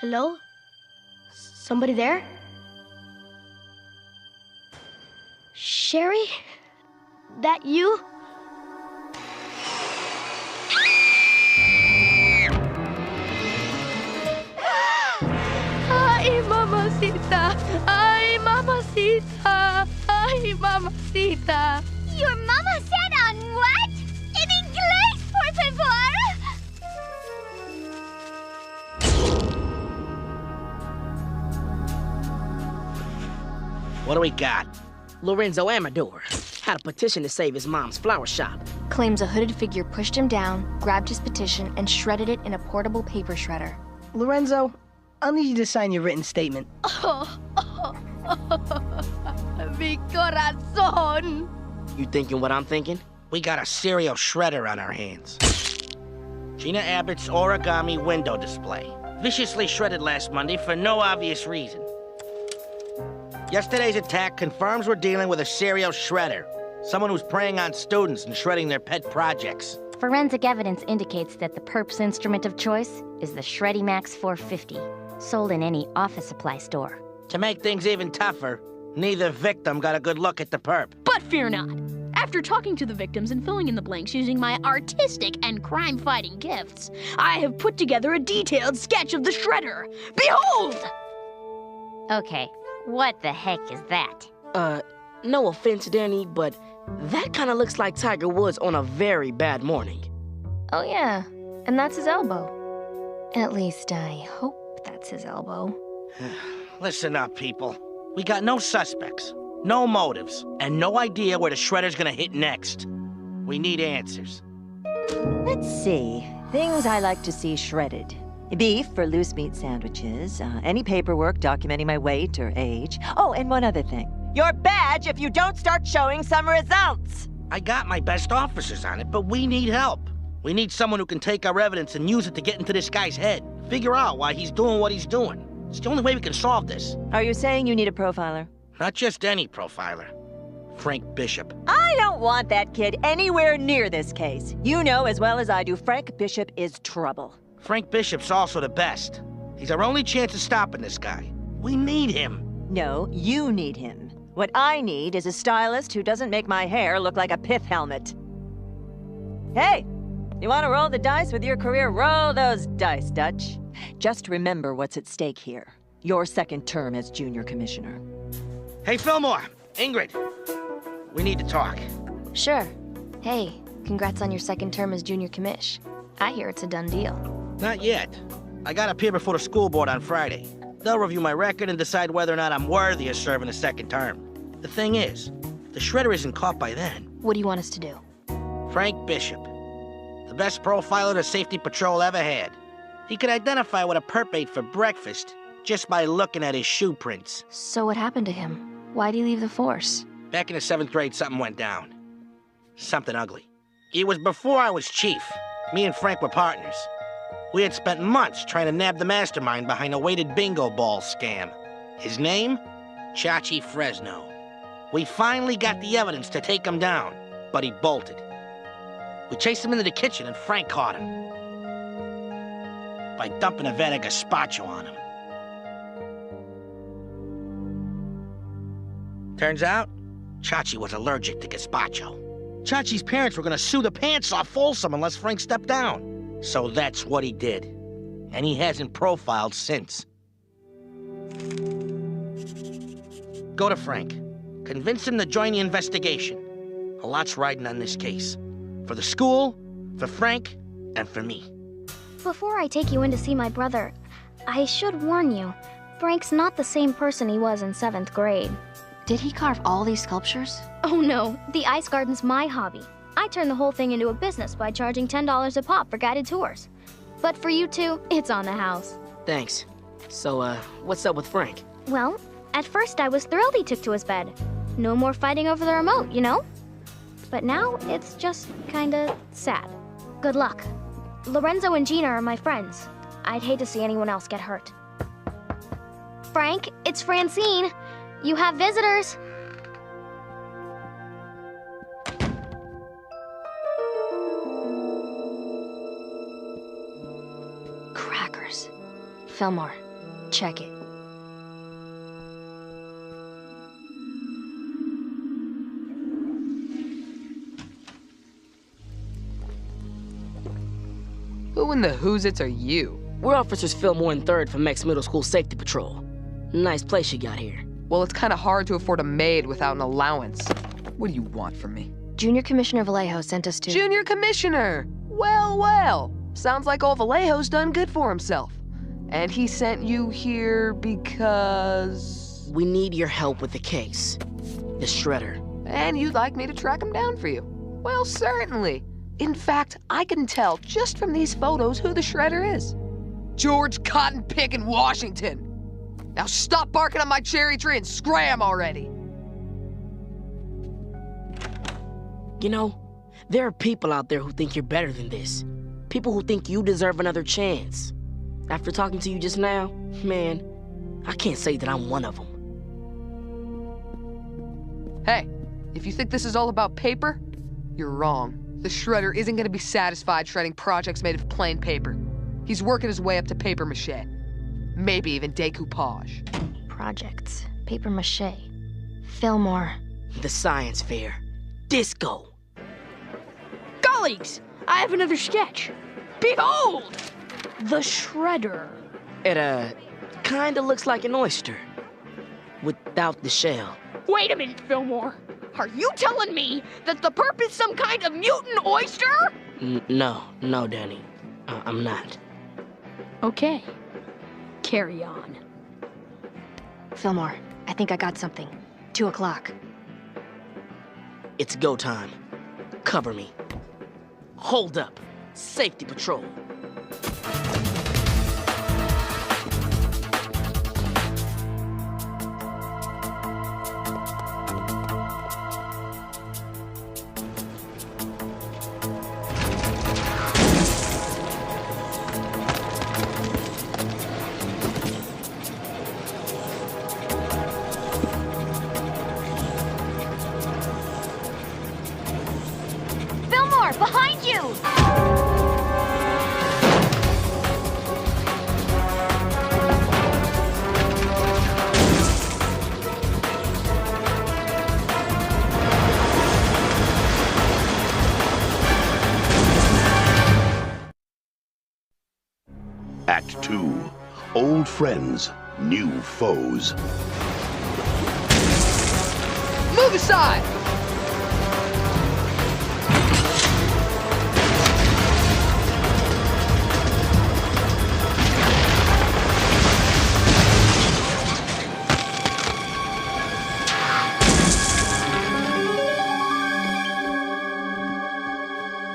Hello? Somebody there? Sherry? That you? Ay, mamacita. Ay, mamacita. Ay, mamacita. Your mama said on what? En inglés, por favor! What do we got? Lorenzo Amador had a petition to save his mom's flower shop. Claims a hooded figure pushed him down, grabbed his petition, and shredded it in a portable paper shredder. Lorenzo, I'll need you to sign your written statement. Mi corazón. You thinking what I'm thinking? We got a serial shredder on our hands. Gina Abbott's origami window display. Viciously shredded last Monday for no obvious reason. Yesterday's attack confirms we're dealing with a serial shredder. Someone who's preying on students and shredding their pet projects. Forensic evidence indicates that the perp's instrument of choice is the Shreddy Max 450, sold in any office supply store. To make things even tougher, neither victim got a good look at the perp. But fear not. After talking to the victims and filling in the blanks using my artistic and crime-fighting gifts, I have put together a detailed sketch of the shredder. Behold! Okay, what the heck is that? No offense, Danny, but that kind of looks like Tiger Woods on a very bad morning. Oh yeah, and that's his elbow. At least I hope that's his elbow. Listen up, people. We got no suspects, no motives, and no idea where the shredder's gonna hit next. We need answers. Let's see. Things I like to see shredded. Beef for loose meat sandwiches, any paperwork documenting my weight or age. Oh, and one other thing. Your badge if you don't start showing some results! I got my best officers on it, but we need help. We need someone who can take our evidence and use it to get into this guy's head. Figure out why he's doing what he's doing. It's the only way we can solve this. Are you saying you need a profiler? Not just any profiler. Frank Bishop. I don't want that kid anywhere near this case. You know as well as I do, Frank Bishop is trouble. Frank Bishop's also the best. He's our only chance of stopping this guy. We need him. No, you need him. What I need is a stylist who doesn't make my hair look like a pith helmet. Hey, you want to roll the dice with your career? Roll those dice, Dutch. Just remember what's at stake here. Your second term as junior commissioner. Hey, Fillmore! Ingrid! We need to talk. Sure. Hey, congrats on your second term as junior commish. I hear it's a done deal. Not yet. I gotta appear before the school board on Friday. They'll review my record and decide whether or not I'm worthy of serving a second term. The thing is, the shredder isn't caught by then. What do you want us to do? Frank Bishop. The best profiler the safety patrol ever had. He could identify what a perp ate for breakfast just by looking at his shoe prints. So what happened to him? Why'd he leave the force? Back in the 7th grade, something went down. Something ugly. It was before I was chief. Me and Frank were partners. We had spent months trying to nab the mastermind behind a weighted bingo ball scam. His name? Chachi Fresno. We finally got the evidence to take him down, but he bolted. We chased him into the kitchen and Frank caught him. By dumping a vat of gazpacho on him. Turns out, Chachi was allergic to gazpacho. Chachi's parents were gonna sue the pants off Folsom unless Frank stepped down. So that's what he did. And he hasn't profiled since. Go to Frank. Convince him to join the investigation. A lot's riding on this case. For the school, for Frank, and for me. Before I take you in to see my brother, I should warn you. Frank's not the same person he was in 7th grade. Did he carve all these sculptures? Oh no, the ice garden's my hobby. I turned the whole thing into a business by charging $10 a pop for guided tours. But for you two, it's on the house. Thanks. So, what's up with Frank? Well, at first I was thrilled he took to his bed. No more fighting over the remote, you know? But now it's just kinda sad. Good luck. Lorenzo and Gina are my friends. I'd hate to see anyone else get hurt. Frank, it's Francine. You have visitors. Crackers. Fillmore, check it. Who in the whoozits are you? We're Officers Fillmore and 3rd from X Middle School Safety Patrol. Nice place you got here. Well, it's kind of hard to afford a maid without an allowance. What do you want from me? Junior Commissioner Vallejo sent us to... Junior Commissioner! Well, well. Sounds like old Vallejo's done good for himself. And he sent you here because... We need your help with the case. The Shredder. And you'd like me to track him down for you? Well, certainly. In fact, I can tell just from these photos who the Shredder is. George Cotton Pick in Washington. Now stop barking on my cherry tree and scram already. You know, there are people out there who think you're better than this. People who think you deserve another chance. After talking to you just now, man, I can't say that I'm one of them. Hey, if you think this is all about paper, you're wrong. The Shredder isn't gonna be satisfied shredding projects made of plain paper. He's working his way up to paper mache. Maybe even decoupage. Projects. Paper mache. Fillmore. The science fair. Disco. Colleagues, I have another sketch. Behold! The Shredder. It, kinda looks like an oyster. Without the shell. Wait a minute, Fillmore. Are you telling me that the perp is some kind of mutant oyster? No, Danny. I'm not. Okay. Carry on. Fillmore, I think I got something. 2 o'clock. It's go time. Cover me. Hold up. Safety patrol. Fillmore, behind you! Act 2. Old friends, new foes. Move aside!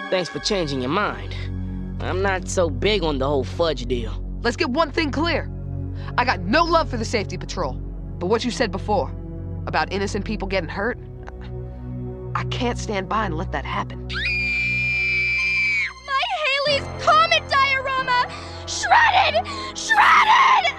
Thanks for changing your mind. I'm not so big on the whole fudge deal. Let's get one thing clear. I got no love for the safety patrol. But what you said before, about innocent people getting hurt, I can't stand by and let that happen. My Haley's Comet diorama! Shredded! Shredded!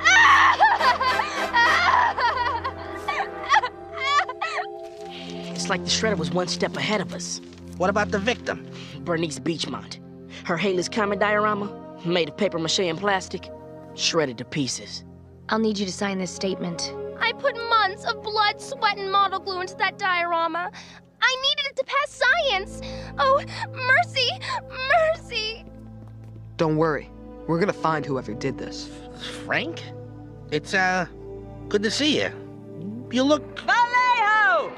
It's like the Shredder was one step ahead of us. What about the victim? Bernice Beachmont. Her Haley's Comet diorama, made of paper mache and plastic, shredded to pieces. I'll need you to sign this statement. I put months of blood, sweat, and model glue into that diorama. I needed it to pass science. Oh, mercy, mercy. Don't worry. We're gonna find whoever did this. Frank? It's, good to see you. You look... Vallejo!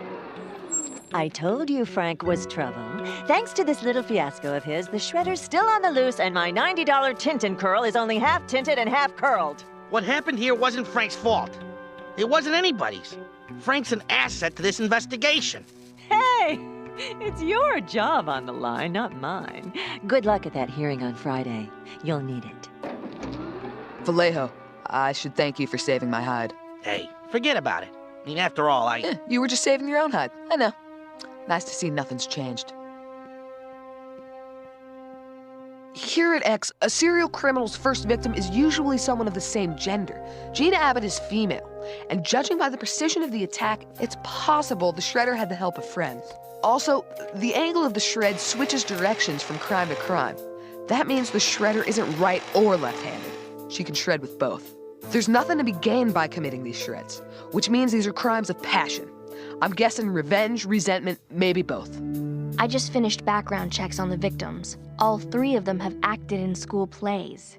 I told you Frank was trouble. Thanks to this little fiasco of his, the Shredder's still on the loose, and my $90 tint and curl is only half tinted and half curled. What happened here wasn't Frank's fault. It wasn't anybody's. Frank's an asset to this investigation. Hey! It's your job on the line, not mine. Good luck at that hearing on Friday. You'll need it. Vallejo, I should thank you for saving my hide. Hey, forget about it. I mean, after all, You were just saving your own hide. I know. Nice to see nothing's changed. Here at X, a serial criminal's first victim is usually someone of the same gender. Gina Abbott is female, and judging by the precision of the attack, it's possible the shredder had the help of friends. Also, the angle of the shred switches directions from crime to crime. That means the shredder isn't right or left-handed. She can shred with both. There's nothing to be gained by committing these shreds, which means these are crimes of passion. I'm guessing revenge, resentment, maybe both. I just finished background checks on the victims. All 3 of them have acted in school plays.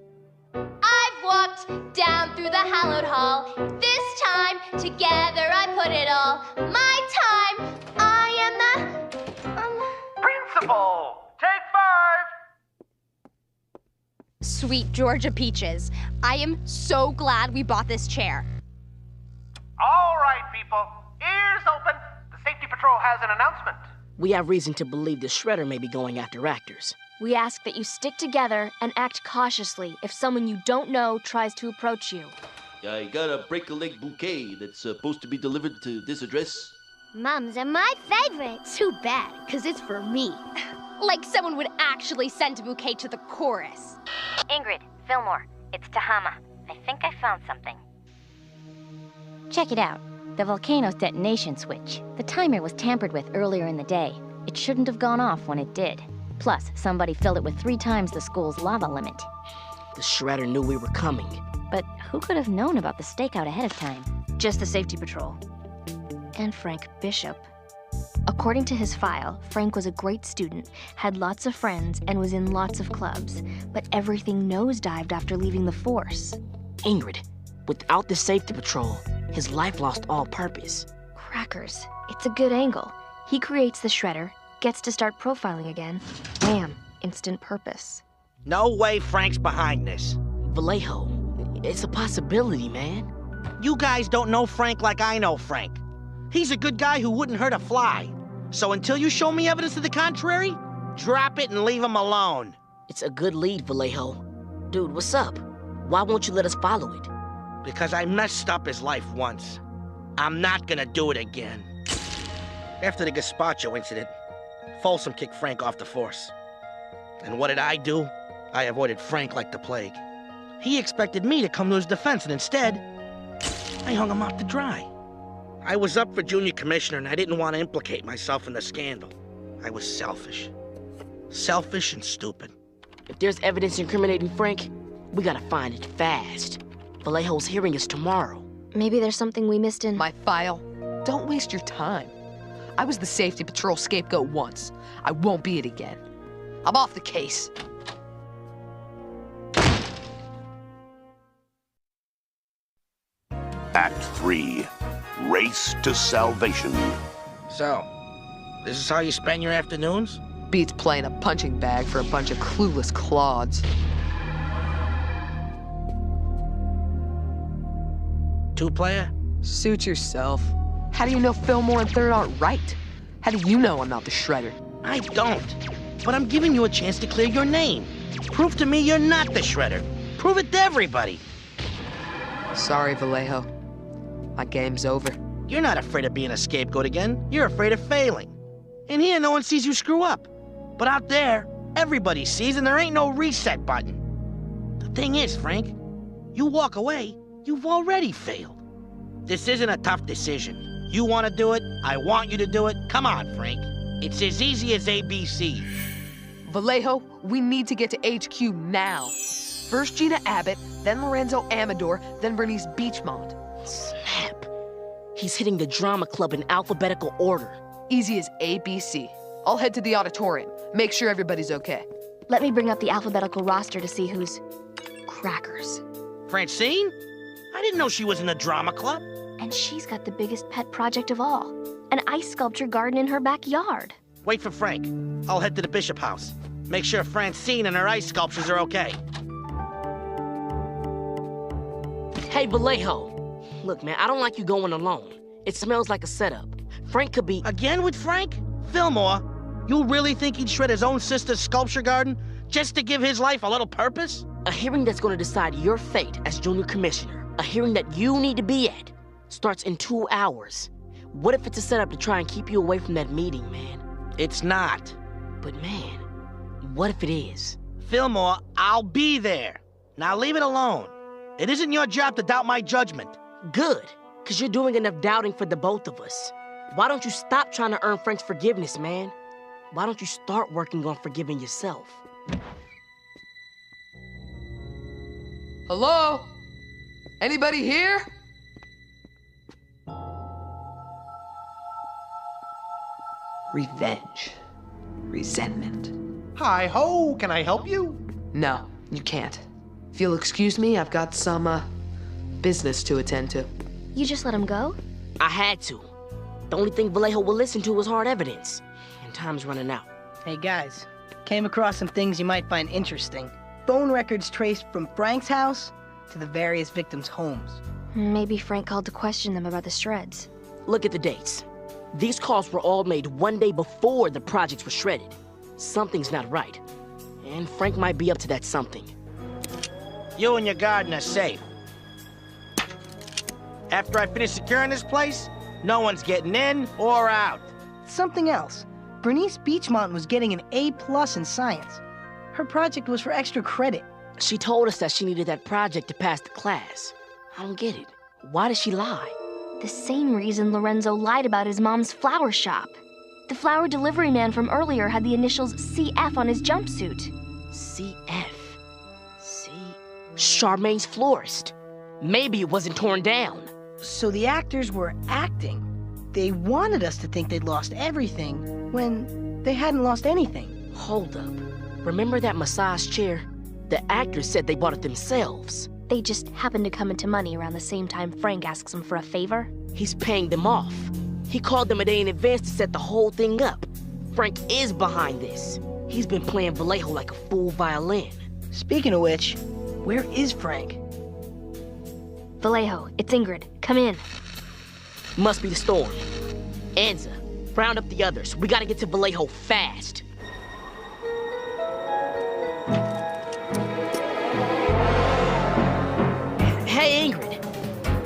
I've walked down through the hallowed hall. This time, together I put it all. My time, I am the... Principal, take 5. Sweet Georgia Peaches, I am so glad we bought this chair. All right, people. Ears open. The Safety Patrol has an announcement. We have reason to believe the shredder may be going after actors. We ask that you stick together and act cautiously if someone you don't know tries to approach you. I got a break-a-leg bouquet that's supposed to be delivered to this address. Mums are my favorite. Too bad, because it's for me. Like someone would actually send a bouquet to the chorus. Ingrid, Fillmore, it's Tahama. I think I found something. Check it out. The volcano's detonation switch. The timer was tampered with earlier in the day. It shouldn't have gone off when it did. Plus, somebody filled it with 3 times the school's lava limit. The shredder knew we were coming. But who could have known about the stakeout ahead of time? Just the safety patrol. And Frank Bishop. According to his file, Frank was a great student, had lots of friends, and was in lots of clubs. But everything nosedived after leaving the force. Ingrid, without the safety patrol, his life lost all purpose. Crackers. It's a good angle. He creates the shredder, gets to start profiling again. Wham! Instant purpose. No way Frank's behind this. Vallejo, it's a possibility, man. You guys don't know Frank like I know Frank. He's a good guy who wouldn't hurt a fly. So until you show me evidence to the contrary, drop it and leave him alone. It's a good lead, Vallejo. Dude, what's up? Why won't you let us follow it? Because I messed up his life once. I'm not gonna do it again. After the gazpacho incident, Folsom kicked Frank off the force. And what did I do? I avoided Frank like the plague. He expected me to come to his defense, and instead, I hung him out to dry. I was up for junior commissioner, and I didn't want to implicate myself in the scandal. I was selfish. Selfish and stupid. If there's evidence incriminating Frank, we gotta find it fast. Vallejo's hearing is tomorrow. Maybe there's something we missed in... My file? Don't waste your time. I was the safety patrol scapegoat once. I won't be it again. I'm off the case. Act 3. Race to Salvation. So, this is how you spend your afternoons? Beats playing a punching bag for a bunch of clueless clods. 2-player? Suit yourself. How do you know Fillmore and Third aren't right? How do you know I'm not the shredder? I don't. But I'm giving you a chance to clear your name. Prove to me you're not the shredder. Prove it to everybody. Sorry, Vallejo. My game's over. You're not afraid of being a scapegoat again. You're afraid of failing. In here, no one sees you screw up. But out there, everybody sees, and there ain't no reset button. The thing is, Frank, you walk away, you've already failed. This isn't a tough decision. You want to do it, I want you to do it. Come on, Frank. It's as easy as ABC. Vallejo, we need to get to HQ now. First Gina Abbott, then Lorenzo Amador, then Bernice Beachmont. Snap. He's hitting the drama club in alphabetical order. Easy as ABC. I'll head to the auditorium. Make sure everybody's okay. Let me bring up the alphabetical roster to see who's... crackers. Francine? I didn't know she was in the drama club. And she's got the biggest pet project of all. An ice sculpture garden in her backyard. Wait for Frank. I'll head to the Bishop house. Make sure Francine and her ice sculptures are okay. Hey, Vallejo. Look, man, I don't like you going alone. It smells like a setup. Frank could be... Again with Frank? Fillmore, you really think he'd shred his own sister's sculpture garden just to give his life a little purpose? A hearing that's going to decide your fate as junior commissioner, a hearing that you need to be at, starts in 2 hours. What if it's a setup to try and keep you away from that meeting, man? It's not. But man, what if it is? Fillmore, I'll be there. Now leave it alone. It isn't your job to doubt my judgment. Good, because you're doing enough doubting for the both of us. Why don't you stop trying to earn Frank's forgiveness, man? Why don't you start working on forgiving yourself? Hello? Anybody here? Revenge. Resentment. Hi-ho, can I help you? No, you can't. If you'll excuse me, I've got some, business to attend to. You just let him go? I had to. The only thing Vallejo will listen to is hard evidence. And time's running out. Hey guys, came across some things you might find interesting. Phone records traced from Frank's house to the various victims' homes. Maybe Frank called to question them about the shreds. Look at the dates. These calls were all made 1 day before the projects were shredded. Something's not right. And Frank might be up to that something. You and your garden are safe. After I finish securing this place, no one's getting in or out. Something else. Bernice Beachmont was getting an A+ in science. Her project was for extra credit. She told us that she needed that project to pass the class. I don't get it. Why did she lie? The same reason Lorenzo lied about his mom's flower shop. The flower delivery man from earlier had the initials CF on his jumpsuit. CF? Charmaine's florist. Maybe it wasn't torn down. So the actors were acting. They wanted us to think they'd lost everything when they hadn't lost anything. Hold up. Remember that massage chair? The actors said they bought it themselves. They just happened to come into money around the same time Frank asks them for a favor. He's paying them off. He called them a day in advance to set the whole thing up. Frank is behind this. He's been playing Vallejo like a full violin. Speaking of which, where is Frank? Vallejo, it's Ingrid. Come in. Must be the storm. Anza, round up the others. We gotta get to Vallejo fast. Hey, Ingrid.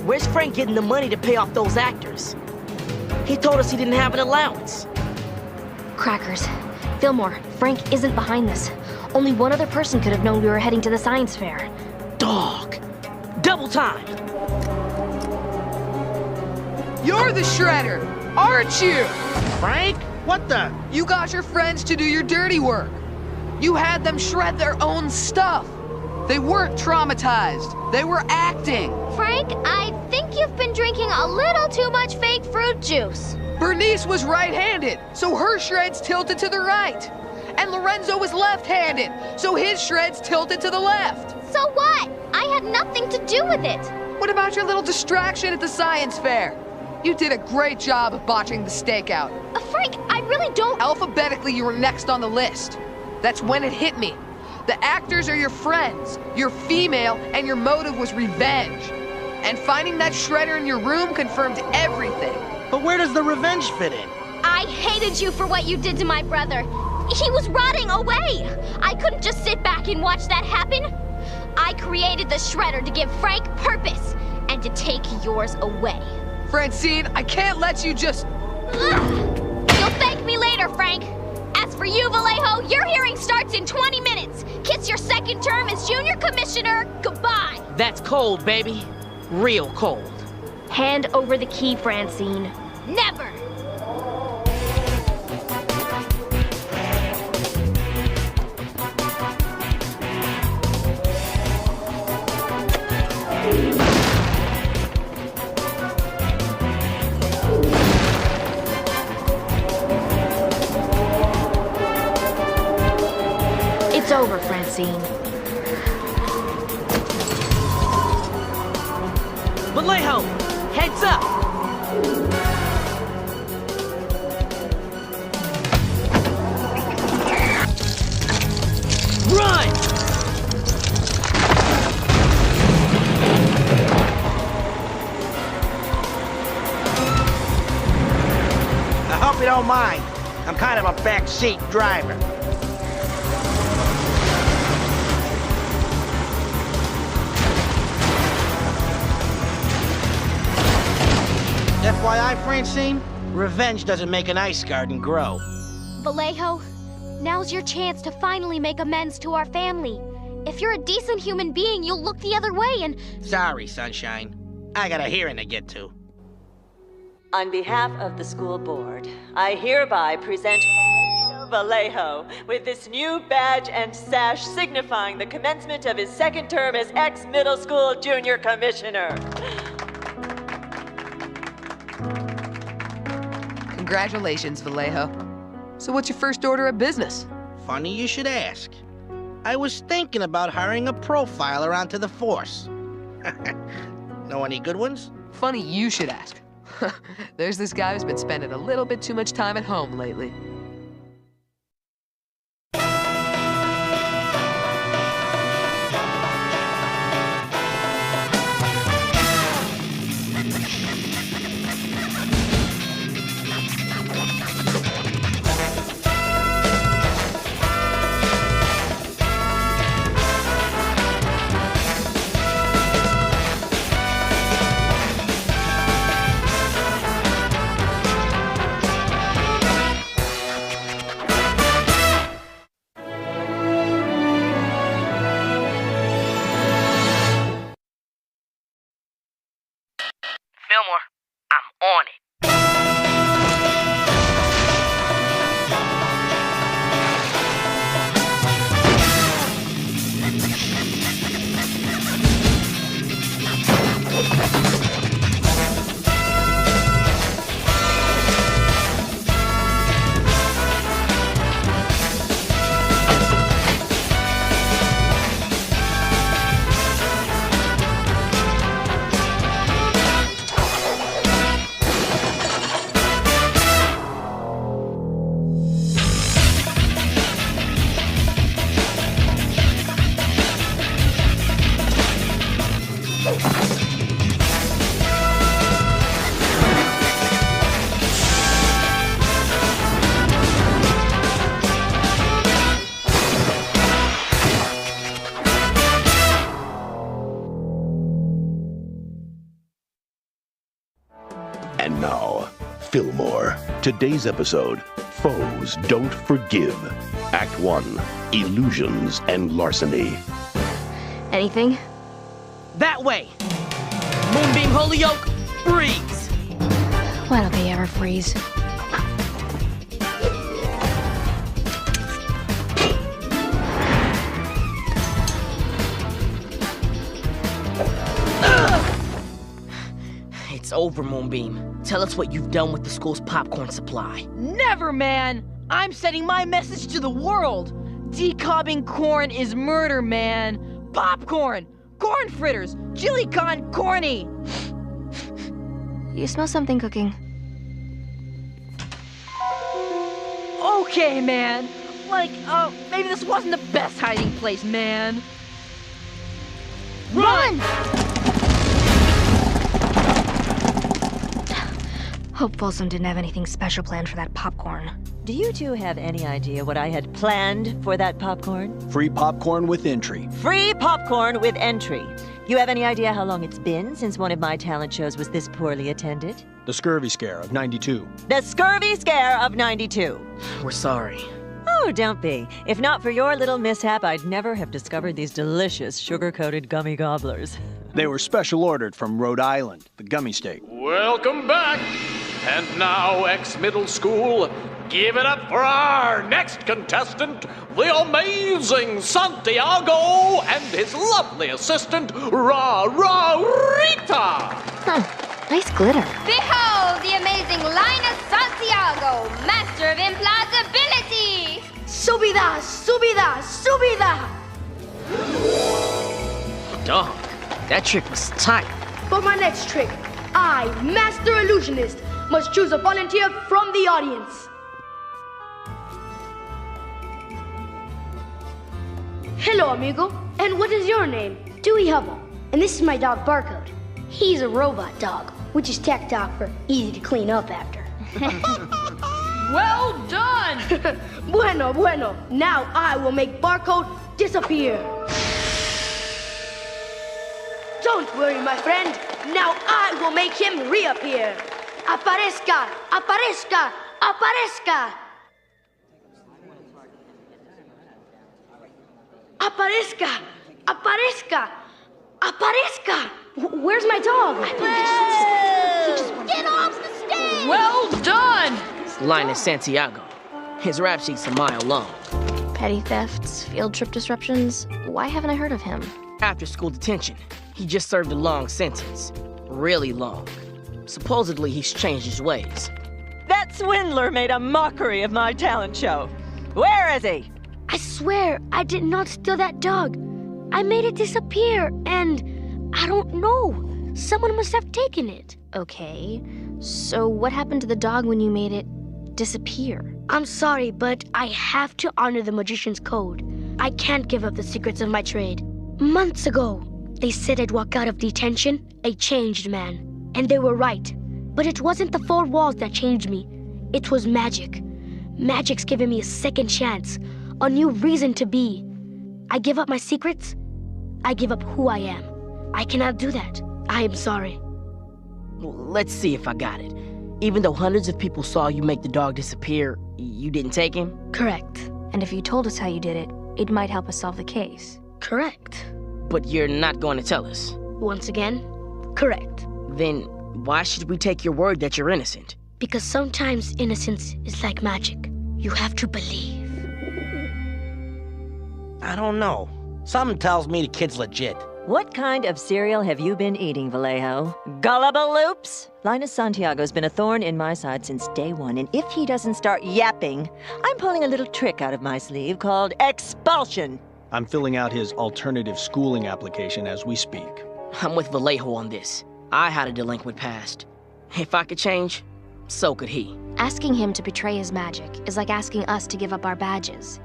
Where's Frank getting the money to pay off those actors? He told us he didn't have an allowance. Crackers. Fillmore, Frank isn't behind this. Only one other person could have known we were heading to the science fair. Dog. Double time. You're the shredder, aren't you? Frank? What the? You got your friends to do your dirty work. You had them shred their own stuff. They weren't traumatized. They were acting. Frank, I think you've been drinking a little too much fake fruit juice. Bernice was right-handed, so her shreds tilted to the right. And Lorenzo was left-handed, so his shreds tilted to the left. So what? I had nothing to do with it. What about your little distraction at the science fair? You did a great job of botching the stakeout. Frank, I really don't... Alphabetically, you were next on the list. That's when it hit me. The actors are your friends, you're female, and your motive was revenge. And finding that shredder in your room confirmed everything. But where does the revenge fit in? I hated you for what you did to my brother. He was rotting away. I couldn't just sit back and watch that happen. I created the shredder to give Frank purpose and to take yours away. Francine, I can't let you just... You'll thank me later, Frank. As for you, Vallejo, your hearing starts in 20 minutes. Kiss your second term as junior commissioner. Goodbye. That's cold, baby. Real cold. Hand over the key, Francine. Never. It's over, Francine. Vallejo, heads up! Run! don't mind. I'm kind of a backseat driver. FYI, Francine, revenge doesn't make an ice garden grow. Vallejo, now's your chance to finally make amends to our family. If you're a decent human being, you'll look the other way and... Sorry, Sunshine. I got a hearing to get to. On behalf of the school board, I hereby present Vallejo with this new badge and sash signifying the commencement of his second term as ex-middle school junior commissioner. Congratulations, Vallejo. So what's your first order of business? Funny you should ask. I was thinking about hiring a profiler onto the force. Know any good ones? Funny you should ask. There's this guy who's been spending a little bit too much time at home lately. Fillmore, I'm on it. And now, Fillmore. Today's episode, Foes Don't Forgive. Act 1, Illusions and Larceny. Anything? That way! Moonbeam Holyoke, freeze! Why don't they ever freeze? It's over, Moonbeam. Tell us what you've done with the school's popcorn supply. Never, man! I'm sending my message to the world! Decobbing corn is murder, man! Popcorn! Corn fritters! Chili con corny! You smell something cooking. Okay, man! Like, maybe this wasn't the best hiding place, man. Run! Hope Folsom didn't have anything special planned for that popcorn. Do you two have any idea what I had planned for that popcorn? Free popcorn with entry. Free popcorn with entry. You have any idea how long it's been since one of my talent shows was this poorly attended? The scurvy scare of '92. The scurvy scare of '92. We're sorry. Oh, don't be. If not for your little mishap, I'd never have discovered these delicious sugar-coated gummy gobblers. They were special ordered from Rhode Island, the gummy state. Welcome back. And now, ex-middle school, give it up for our next contestant, the amazing Santiago and his lovely assistant, Rita. Nice glitter. Behold the amazing Linus Santiago, master of implausibility! Subida, subida, subida! Dog, that trick was tight. For my next trick, I, Master Illusionist, must choose a volunteer from the audience. Hello, amigo. And what is your name? Dewey Hubble. And this is my dog, Barcode. He's a robot dog, which is tech talk for easy to clean up after. Well done! Bueno. Now I will make Barcode disappear. Don't worry, my friend. Now I will make him reappear. Aparezca! Aparezca! Aparezca! Aparezca! Aparezca! Aparezca! Where's my dog? Get off the stage! Well done! It's Linus Santiago. His rap sheet's a mile long. Petty thefts, field trip disruptions. Why haven't I heard of him? After school detention, he just served a long sentence. Really long. Supposedly, he's changed his ways. That swindler made a mockery of my talent show. Where is he? I swear I did not steal that dog. I made it disappear, and I don't know. Someone must have taken it. Okay, so what happened to the dog when you made it disappear? I'm sorry, but I have to honor the magician's code. I can't give up the secrets of my trade. Months ago, they said I'd walk out of detention a changed man. And they were right. But it wasn't the four walls that changed me. It was magic. Magic's given me a second chance, a new reason to be. I give up my secrets. I give up who I am. I cannot do that. I am sorry. Let's see if I got it. Even though hundreds of people saw you make the dog disappear, you didn't take him? Correct. And if you told us how you did it, it might help us solve the case. Correct. But you're not going to tell us? Once again, correct. Then why should we take your word that you're innocent? Because sometimes innocence is like magic. You have to believe. I don't know. Something tells me the kid's legit. What kind of cereal have you been eating, Vallejo? Gullible Loops? Linus Santiago's been a thorn in my side since day one, and if he doesn't start yapping, I'm pulling a little trick out of my sleeve called expulsion. I'm filling out his alternative schooling application as we speak. I'm with Vallejo on this. I had a delinquent past. If I could change, so could he. Asking him to betray his magic is like asking us to give up our badges.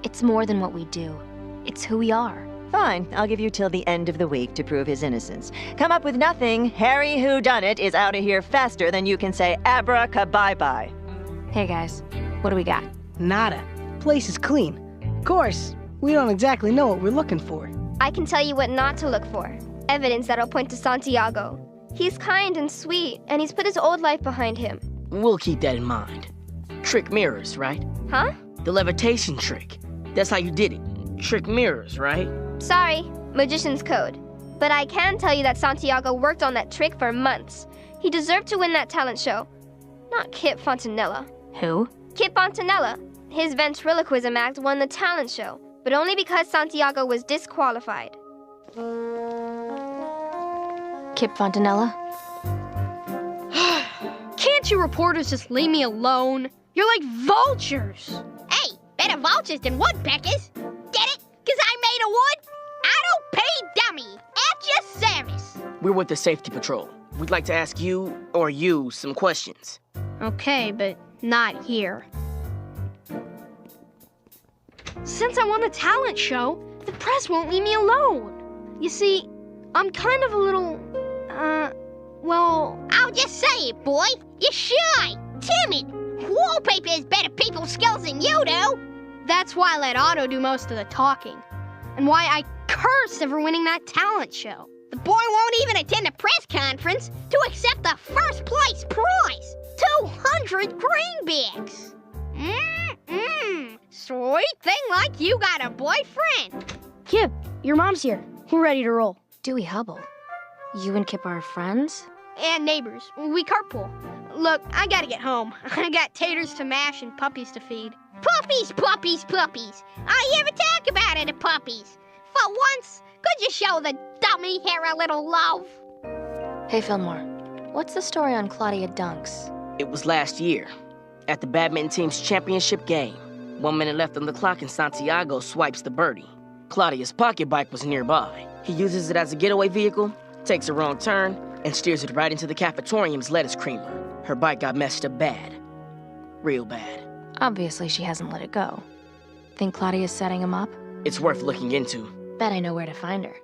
It's more than what we do. It's who we are. Fine, I'll give you till the end of the week to prove his innocence. Come up with nothing, Harry Whodunit is out of here faster than you can say abracabye-bye. Hey guys, what do we got? Nada. Place is clean. Of course, we don't exactly know what we're looking for. I can tell you what not to look for. Evidence that'll point to Santiago. He's kind and sweet, and he's put his old life behind him. We'll keep that in mind. Trick mirrors, right? Huh? The levitation trick. That's how you did it. Trick mirrors, right? Sorry, magician's code. But I can tell you that Santiago worked on that trick for months. He deserved to win that talent show. Not Kip Fontanella. Who? Kip Fontanella. His ventriloquism act won the talent show, but only because Santiago was disqualified. Kip Fontanella? Can't you reporters just leave me alone? You're like vultures. Hey, better vultures than woodpeckers. Get it? 'Cause I made a wood? I don't pay dummy. At your service. We're with the safety patrol. We'd like to ask you, or you, some questions. Okay, but not here. Since I won the talent show, the press won't leave me alone. You see, I'm kind of a little, well... I'll just say it, boy. You're shy, timid. Wallpaper has better people skills than you do. That's why I let Otto do most of the talking. And why I cursed over winning that talent show. The boy won't even attend a press conference to accept the first place prize. 200 greenbacks. Sweet thing like you got a boyfriend. Kip, your mom's here. We're ready to roll. Dewey Hubble. You and Kip are friends? And neighbors. We carpool. Look, I gotta get home. I got taters to mash and puppies to feed. Puppies, puppies, puppies. I ever talk about it, the puppies. For once, could you show the dummy hair a little love? Hey, Fillmore. What's the story on Claudia Dunks? It was last year, at the badminton team's championship game. 1 minute left on the clock and Santiago swipes the birdie. Claudia's pocket bike was nearby. He uses it as a getaway vehicle, takes a wrong turn, and steers it right into the cafetorium's lettuce creamer. Her bike got messed up bad. Real bad. Obviously, she hasn't let it go. Think Claudia's setting him up? It's worth looking into. Bet I know where to find her.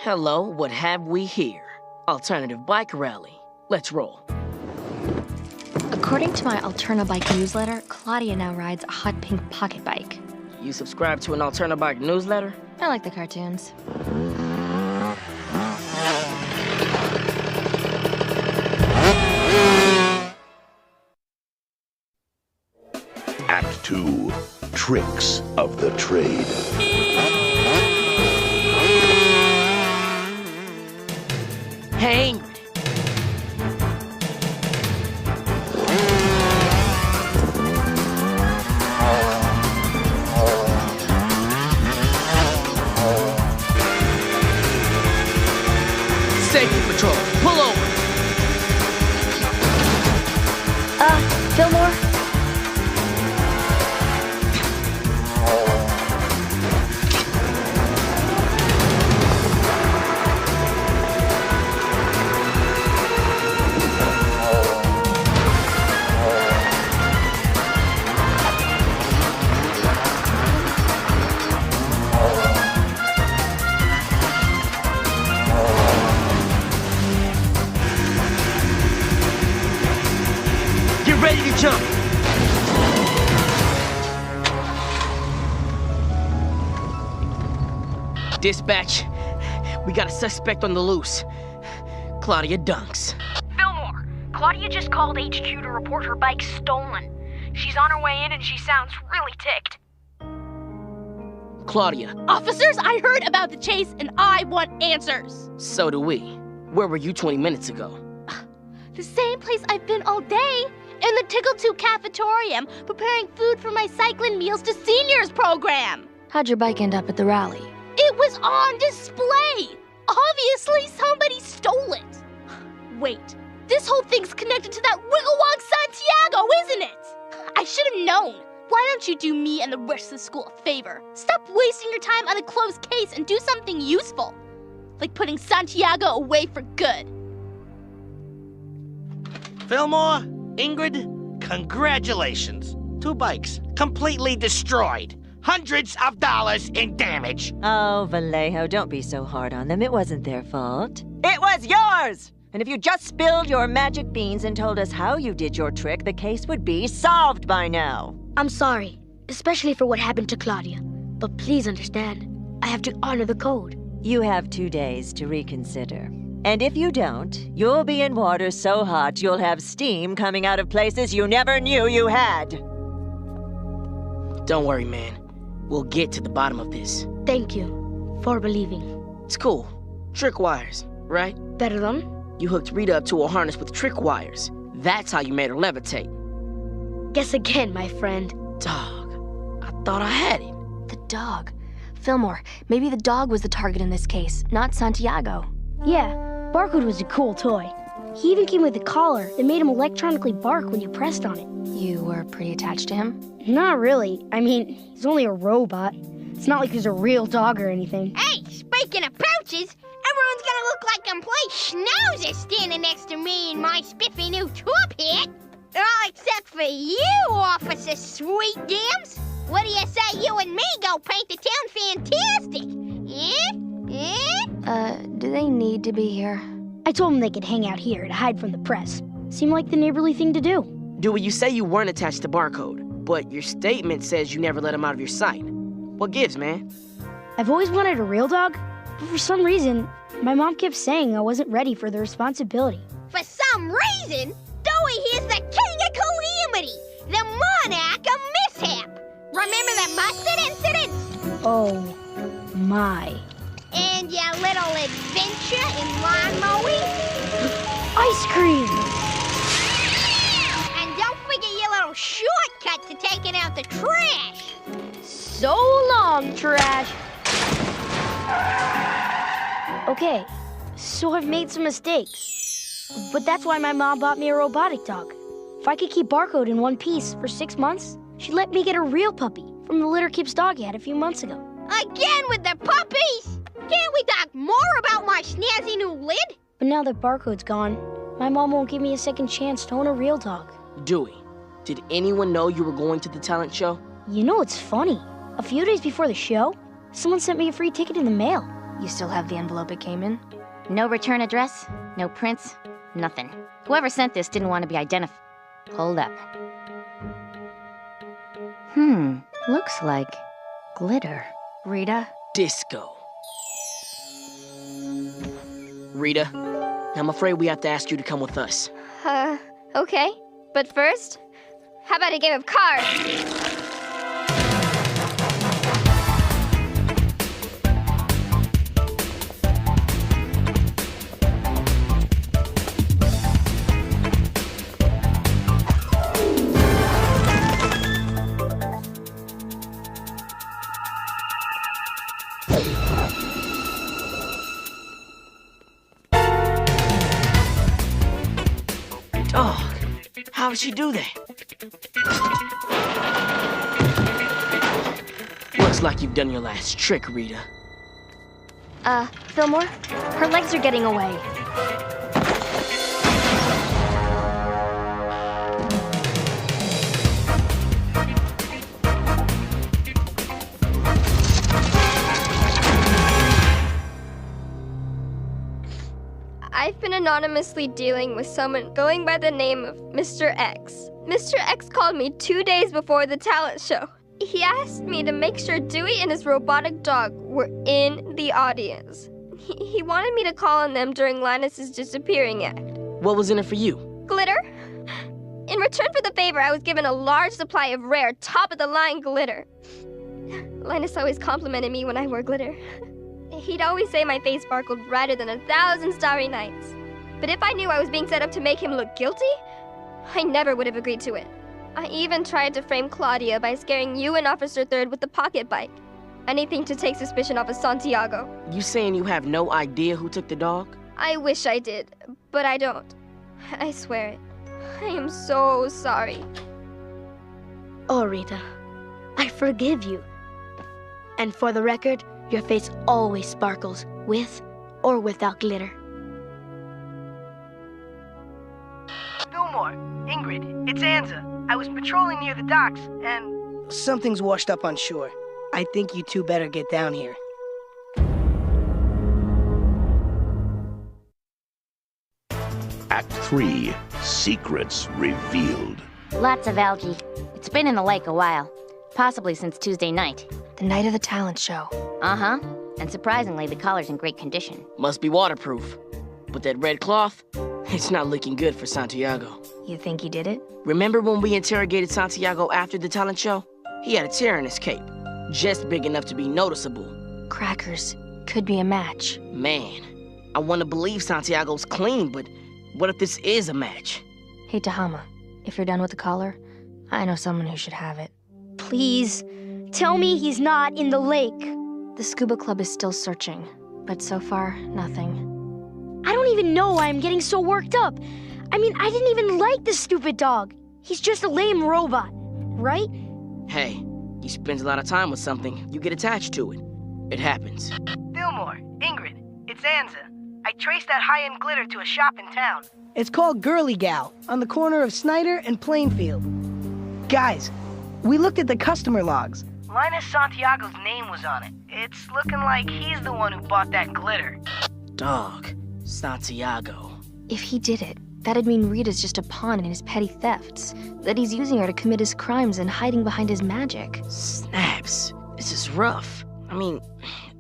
Hello, what have we here? Alternative bike rally. Let's roll. According to my Alterna Bike newsletter, Claudia now rides a hot pink pocket bike. You subscribe to an Alterna Bike newsletter? I like the cartoons. Act 2, Tricks of the Trade. Hang! Safety patrol, pull over! Fillmore? Get ready to jump! Dispatch, we got a suspect on the loose. Claudia Dunks. Fillmore, Claudia just called HQ to report her bike stolen. She's on her way in and she sounds really ticked. Claudia, Officers, I heard about the chase and I want answers. so do we. Where were you 20 minutes ago? The same place I've been all day. In the Tickle 2 cafetorium, preparing food for my cycling meals to seniors program. How'd your bike end up at the rally? It was on display. Obviously, somebody stole it. Wait, this whole thing's connected to that Wigglewog Santiago, isn't it? I should have known. Why don't you do me and the rest of the school a favor? Stop wasting your time on a closed case and do something useful. Like putting Santiago away for good. Fillmore, Ingrid, congratulations. 2 bikes, completely destroyed. Hundreds of dollars in damage. Oh, Vallejo, don't be so hard on them. It wasn't their fault. It was yours! And if you just spilled your magic beans and told us how you did your trick, the case would be solved by now. I'm sorry, especially for what happened to Claudia. But please understand, I have to honor the code. You have 2 days to reconsider. And if you don't, you'll be in water so hot you'll have steam coming out of places you never knew you had. Don't worry, man. We'll get to the bottom of this. Thank you for believing. It's cool. Trick wires, right? Better than? You hooked Rita up to a harness with trick wires. That's how you made her levitate. Guess again, my friend. Dog. I thought I had it. The dog. Fillmore, maybe the dog was the target in this case, not Santiago. Yeah, Barcode was a cool toy. He even came with a collar that made him electronically bark when you pressed on it. You were pretty attached to him? Not really. I mean, he's only a robot. It's not like he's a real dog or anything. Hey, speaking of pouches, everyone's gonna look like complete schnauzers standing next to me in my spiffy new top hat. All except for you, Officer Sweet Dams. What do you say you and me go paint the town fantastic? Do they need to be here? I told them they could hang out here to hide from the press. Seemed like the neighborly thing to do. Dewey, you say you weren't attached to Barcode, but your statement says you never let him out of your sight. What gives, man? I've always wanted a real dog, but for some reason, my mom kept saying I wasn't ready for the responsibility. For some reason, Dewey here's the king of calamity, the monarch of mishap. Remember the mustard incident? Oh, my. And your little adventure in lawn mowing? Ice cream! And don't forget your little shortcut to taking out the trash. So long, trash. Okay, so I've made some mistakes. But that's why my mom bought me a robotic dog. If I could keep Barcode in one piece for 6 months, she'd let me get a real puppy from the litter Kip's dog had a few months ago. Again with the puppies? Can't we talk more about my snazzy new lid? But now that Barcode's gone, my mom won't give me a second chance to own a real dog. Dewey, did anyone know you were going to the talent show? You know, it's funny. A few days before the show, someone sent me a free ticket in the mail. You still have the envelope it came in? No return address, no prints, nothing. Whoever sent this didn't want to be identified. Hold up. Looks like glitter. Rita? Disco. Rita, I'm afraid we have to ask you to come with us. Okay. But first, how about a game of cards? Dog, how did she do that? Looks like you've done your last trick, Rita. Fillmore? Her legs are getting away. I've been anonymously dealing with someone going by the name of Mr. X. Mr. X called me 2 days before the talent show. He asked me to make sure Dewey and his robotic dog were in the audience. He wanted me to call on them during Linus's disappearing act. What was in it for you? Glitter? In return for the favor, I was given a large supply of rare, top-of-the-line glitter. Linus always complimented me when I wore glitter. He'd always say my face sparkled brighter than 1,000 starry nights. But if I knew I was being set up to make him look guilty, I never would have agreed to it. I even tried to frame Claudia by scaring you and Officer Third with the pocket bike. Anything to take suspicion off of Santiago. You saying you have no idea who took the dog? I wish I did, but I don't. I swear it. I am so sorry. Oh, Rita, I forgive you. And for the record, your face always sparkles, with or without glitter. Fillmore, Ingrid, it's Anza. I was patrolling near the docks, and... Something's washed up on shore. I think you two better get down here. Act 3, Secrets Revealed. Lots of algae. It's been in the lake a while. Possibly since Tuesday night. The night of the talent show. Uh-huh. And surprisingly, the collar's in great condition. Must be waterproof. But that red cloth, it's not looking good for Santiago. You think he did it? Remember when we interrogated Santiago after the talent show? He had a tear in his cape, just big enough to be noticeable. Crackers. Could be a match. Man, I want to believe Santiago's clean, but what if this is a match? Hey, Tahama, if you're done with the collar, I know someone who should have it. Please, tell me he's not in the lake. The scuba club is still searching, but so far, nothing. I don't even know why I'm getting so worked up. I mean, I didn't even like this stupid dog. He's just a lame robot, right? Hey, he spends a lot of time with something, you get attached to it. It happens. Fillmore, Ingrid, it's Anza. I traced that high-end glitter to a shop in town. It's called Girly Gal, on the corner of Snyder and Plainfield. Guys, we looked at the customer logs. Linus Santiago's name was on it. It's looking like he's the one who bought that glitter. Dog, Santiago. If he did it, that'd mean Rita's just a pawn in his petty thefts. That he's using her to commit his crimes and hiding behind his magic. Snaps. This is rough. I mean,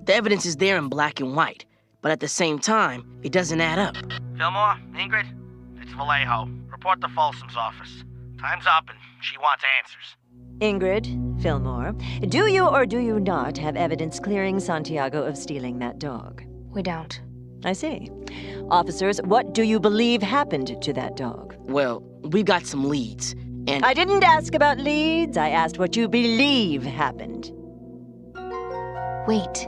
the evidence is there in black and white, but at the same time, it doesn't add up. Fillmore, Ingrid, it's Vallejo. Report to Folsom's office. Time's up and she wants answers. Ingrid, Fillmore, do you or do you not have evidence clearing Santiago of stealing that dog? We don't. I see. Officers, what do you believe happened to that dog? Well, we've got some leads, and... I didn't ask about leads. I asked what you believe happened. Wait.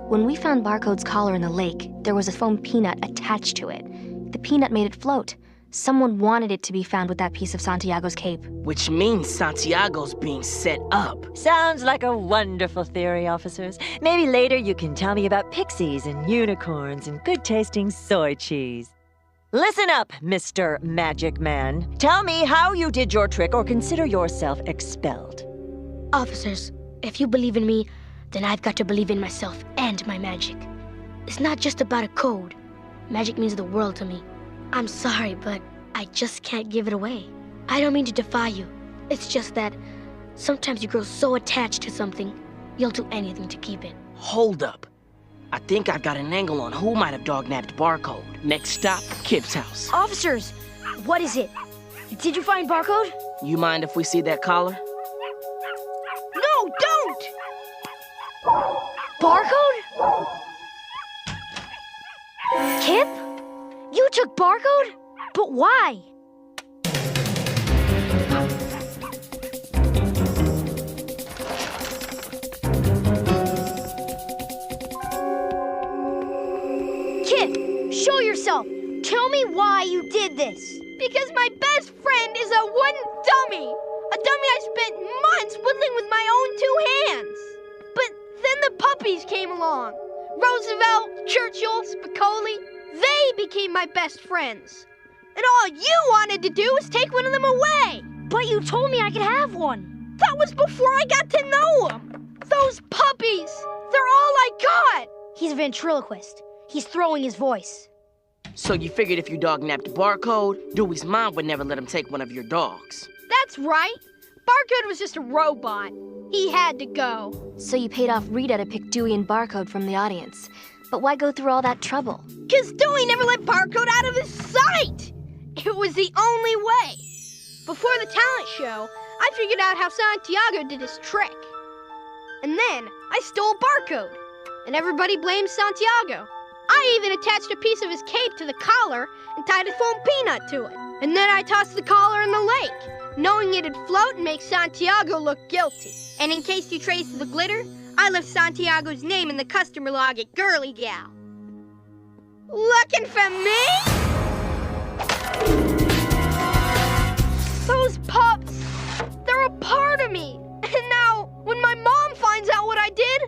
When we found Barcode's collar in the lake, there was a foam peanut attached to it. The peanut made it float. Someone wanted it to be found with that piece of Santiago's cape. Which means Santiago's being set up. Sounds like a wonderful theory, officers. Maybe later you can tell me about pixies and unicorns and good-tasting soy cheese. Listen up, Mr. Magic Man. Tell me how you did your trick or consider yourself expelled. Officers, if you believe in me, then I've got to believe in myself and my magic. It's not just about a code. Magic means the world to me. I'm sorry, but I just can't give it away. I don't mean to defy you. It's just that sometimes you grow so attached to something, you'll do anything to keep it. Hold up. I think I've got an angle on who might have dog-nabbed Barcode. Next stop, Kip's house. Officers, what is it? Did you find Barcode? You mind if we see that collar? No, don't! Barcode? Kip? You took Barcode? But why? Kip, show yourself. Tell me why you did this. Because my best friend is a wooden dummy. A dummy I spent months whittling with my own 2 hands. But then the puppies came along. Roosevelt, Churchill, Spicoli. They became my best friends. And all you wanted to do was take one of them away. But you told me I could have one. That was before I got to know them. Those puppies, they're all I got. He's a ventriloquist. He's throwing his voice. So you figured if you dog-nabbed Barcode, Dewey's mom would never let him take one of your dogs. That's right. Barcode was just a robot. He had to go. So you paid off Rita to pick Dewey and Barcode from the audience. But why go through all that trouble? 'Cause Dewey never let Barcode out of his sight. It was the only way. Before the talent show, I figured out how Santiago did his trick. And then I stole Barcode. And everybody blamed Santiago. I even attached a piece of his cape to the collar and tied a foam peanut to it. And then I tossed the collar in the lake, knowing it'd float and make Santiago look guilty. And in case you trace the glitter, I left Santiago's name in the customer log at Girly Gal. Looking for me? Those pups, they're a part of me. And now, when my mom finds out what I did,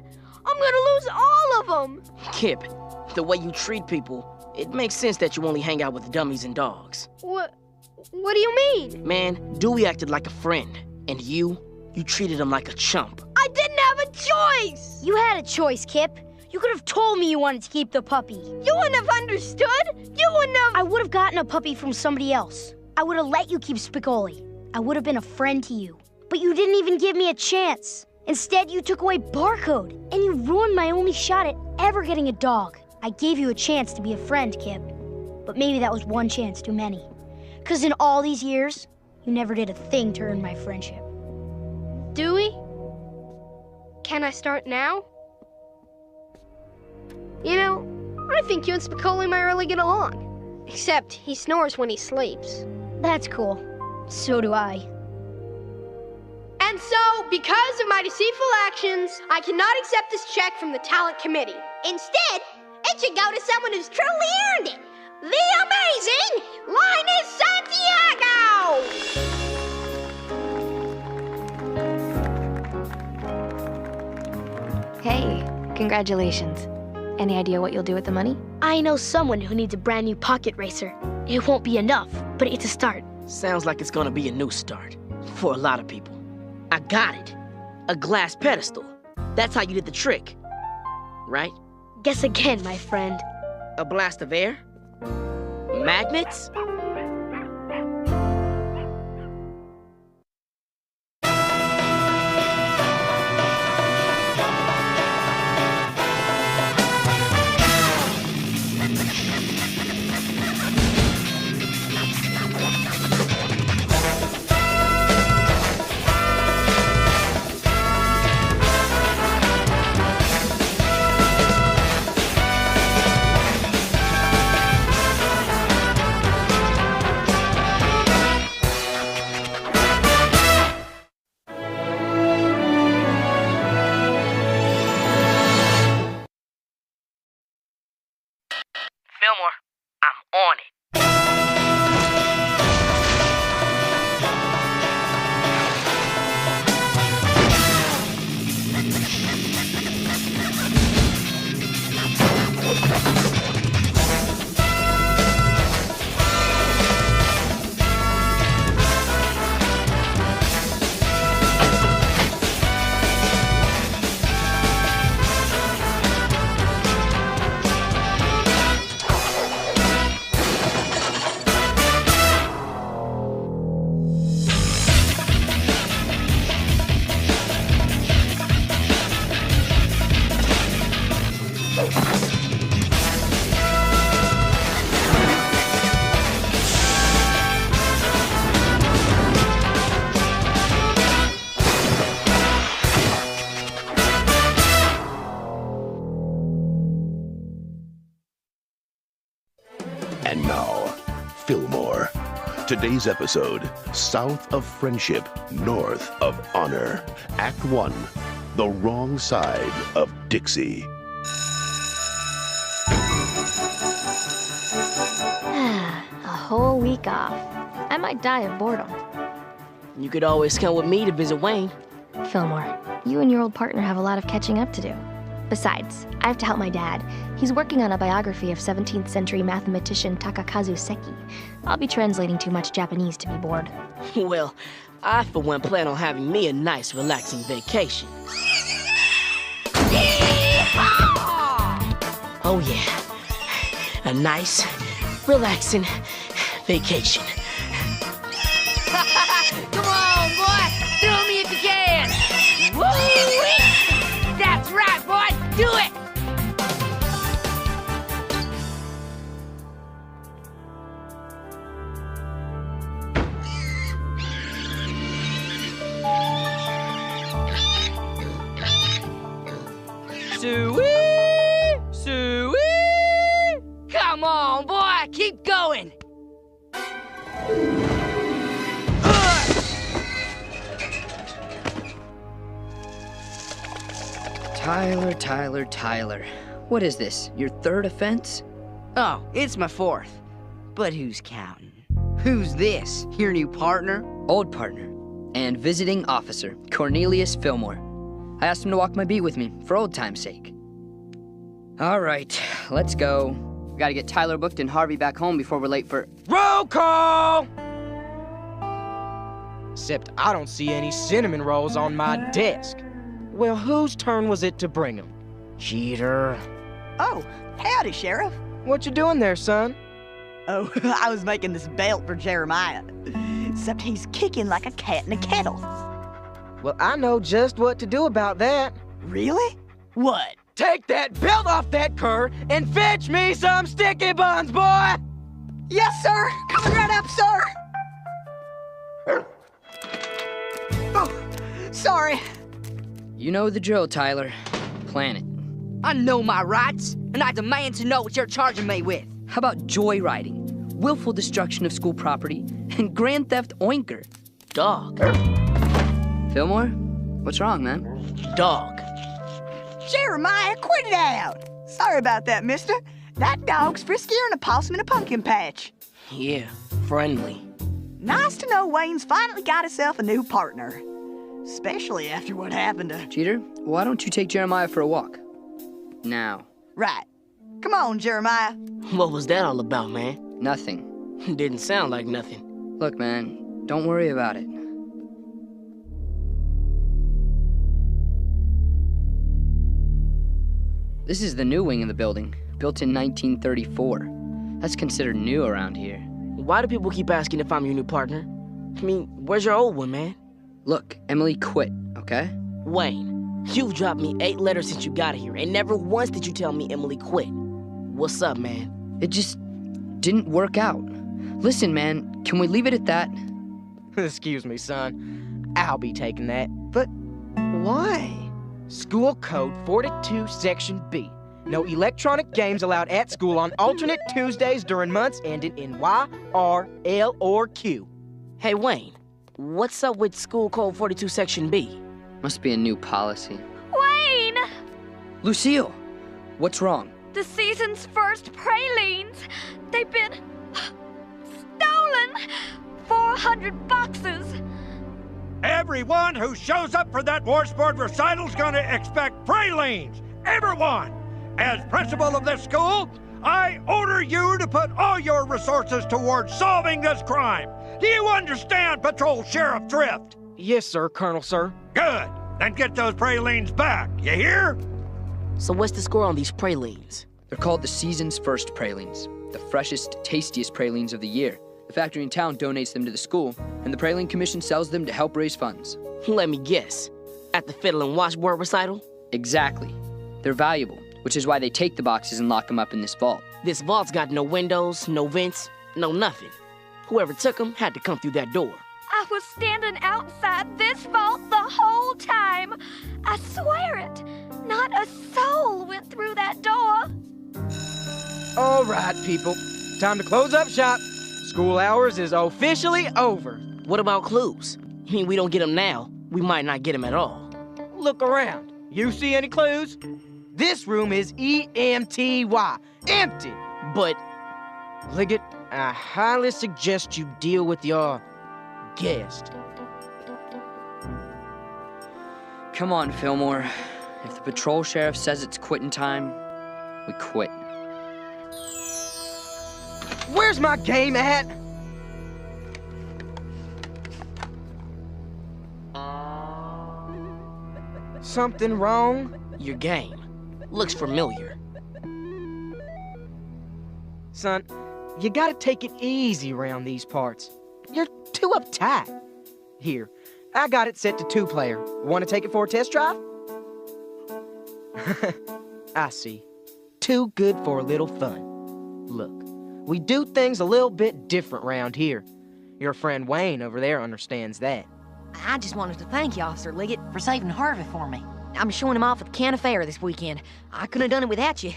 I'm gonna lose all of them. Kip, the way you treat people, it makes sense that you only hang out with dummies and dogs. What do you mean? Man, Dewey acted like a friend. And you treated him like a chump. I didn't have a choice! You had a choice, Kip. You could have told me you wanted to keep the puppy. You wouldn't have understood. You wouldn't have... I would have gotten a puppy from somebody else. I would have let you keep Spicoli. I would have been a friend to you. But you didn't even give me a chance. Instead, you took away Barcode, and you ruined my only shot at ever getting a dog. I gave you a chance to be a friend, Kip. But maybe that was one chance too many. 'Cause in all these years, you never did a thing to earn my friendship. Dewey? Can I start now? You know, I think you and Spicoli might really get along. Except he snores when he sleeps. That's cool. So do I. And so, because of my deceitful actions, I cannot accept this check from the talent committee. Instead, it should go to someone who's truly earned it. The amazing Linus Santiago! Hey, congratulations. Any idea what you'll do with the money? I know someone who needs a brand new pocket racer. It won't be enough, but it's a start. Sounds like it's gonna be a new start. For a lot of people. I got it. A glass pedestal. That's how you did the trick. Right? Guess again, my friend. A blast of air? Magnets? now, Fillmore. Today's episode, South of Friendship, North of Honor. Act 1, The Wrong Side of Dixie. A whole week off. I might die of boredom. You could always come with me to visit Wayne. Fillmore, you and your old partner have a lot of catching up to do. Besides, I have to help my dad. He's working on a biography of 17th century mathematician Takakazu Seki. I'll be translating too much Japanese to be bored. Well, I for one plan on having me a nice, relaxing vacation. Oh yeah, a nice, relaxing vacation. Come on, boy! Throw me if you can! Woo-wee! That's right, boy! Do it! Suey! Suey! Come on, boy! Keep going! Tyler. What is this? Your third offense? Oh, it's my fourth. But who's counting? Who's this? Your new partner? Old partner. And visiting officer, Cornelius Fillmore. I asked him to walk my beat with me, for old time's sake. All right, let's go. We gotta get Tyler booked and Harvey back home before we're late for... Roll call! Except I don't see any cinnamon rolls on my desk. Well, whose turn was it to bring them? Cheater. Oh, howdy, Sheriff. What you doing there, son? Oh, I was making this belt for Jeremiah. Except he's kicking like a cat in a kettle. Well, I know just what to do about that. Really? What? Take that belt off that cur and fetch me some sticky buns, boy! Yes, sir. Coming right up, sir. Oh, sorry. You know the drill, Tyler. Plan it. I know my rights, and I demand to know what you're charging me with. How about joyriding, willful destruction of school property, and grand theft oinker? Dog. Fillmore? What's wrong, man? Dog. Jeremiah, quit it out. Sorry about that, mister. That dog's friskier than a possum in a pumpkin patch. Yeah, friendly. Nice to know Wayne's finally got himself a new partner. Especially after what happened to... Cheater, why don't you take Jeremiah for a walk? Now. Right. Come on, Jeremiah. What was that all about, man? Nothing. Didn't sound like nothing. Look, man, don't worry about it. This is the new wing of the building, built in 1934. That's considered new around here. Why do people keep asking if I'm your new partner? I mean, where's your old one, man? Look, Emily quit, okay? Wayne, you've dropped me 8 letters since you got here, and never once did you tell me Emily quit. What's up, man? It just didn't work out. Listen, man, can we leave it at that? Excuse me, son. I'll be taking that. But why? School Code 42, Section B. No electronic games allowed at school on alternate Tuesdays during months ending in Y, R, L, or Q. Hey, Wayne, what's up with School Code 42, Section B? Must be a new policy. Wayne! Lucille, what's wrong? The season's first pralines. They've been stolen. 400 boxes. Everyone who shows up for that war sport recital's gonna expect pralines. Everyone! As principal of this school, I order you to put all your resources towards solving this crime. Do you understand, Patrol Sheriff Thrift? Yes, sir, Colonel, sir. Good. Then get those pralines back. You hear? So what's the score on these pralines? They're called the season's first pralines. The freshest, tastiest pralines of the year. The factory in town donates them to the school, and the Praline Commission sells them to help raise funds. Let me guess. At the Fiddle and Washboard recital? Exactly. They're valuable, which is why they take the boxes and lock them up in this vault. This vault's got no windows, no vents, no nothing. Whoever took them had to come through that door. I was standing outside this vault the whole time. I swear it. Not a soul went through that door. All right, people. time to close up shop. School hours is officially over. What about clues? I mean, we don't get them now. We might not get them at all. Look around. You see any clues? This room is EMTY. Empty. But, Liggett, I highly suggest you deal with your guest. Come on, Fillmore. If the patrol sheriff says it's quitting time, we quit. Where's my game at? Something wrong? your game. Looks familiar. Son, you gotta take it easy around these parts. You're too uptight. Here, I got it set to 2-player. Want to take it for a test drive? I see. Too good for a little fun. Look, we do things a little bit different round here. Your friend Wayne over there understands that. I just wanted to thank you, Officer Liggett, for saving Harvey for me. I'm showing him off at the can of fair this weekend. I couldn't have done it without you.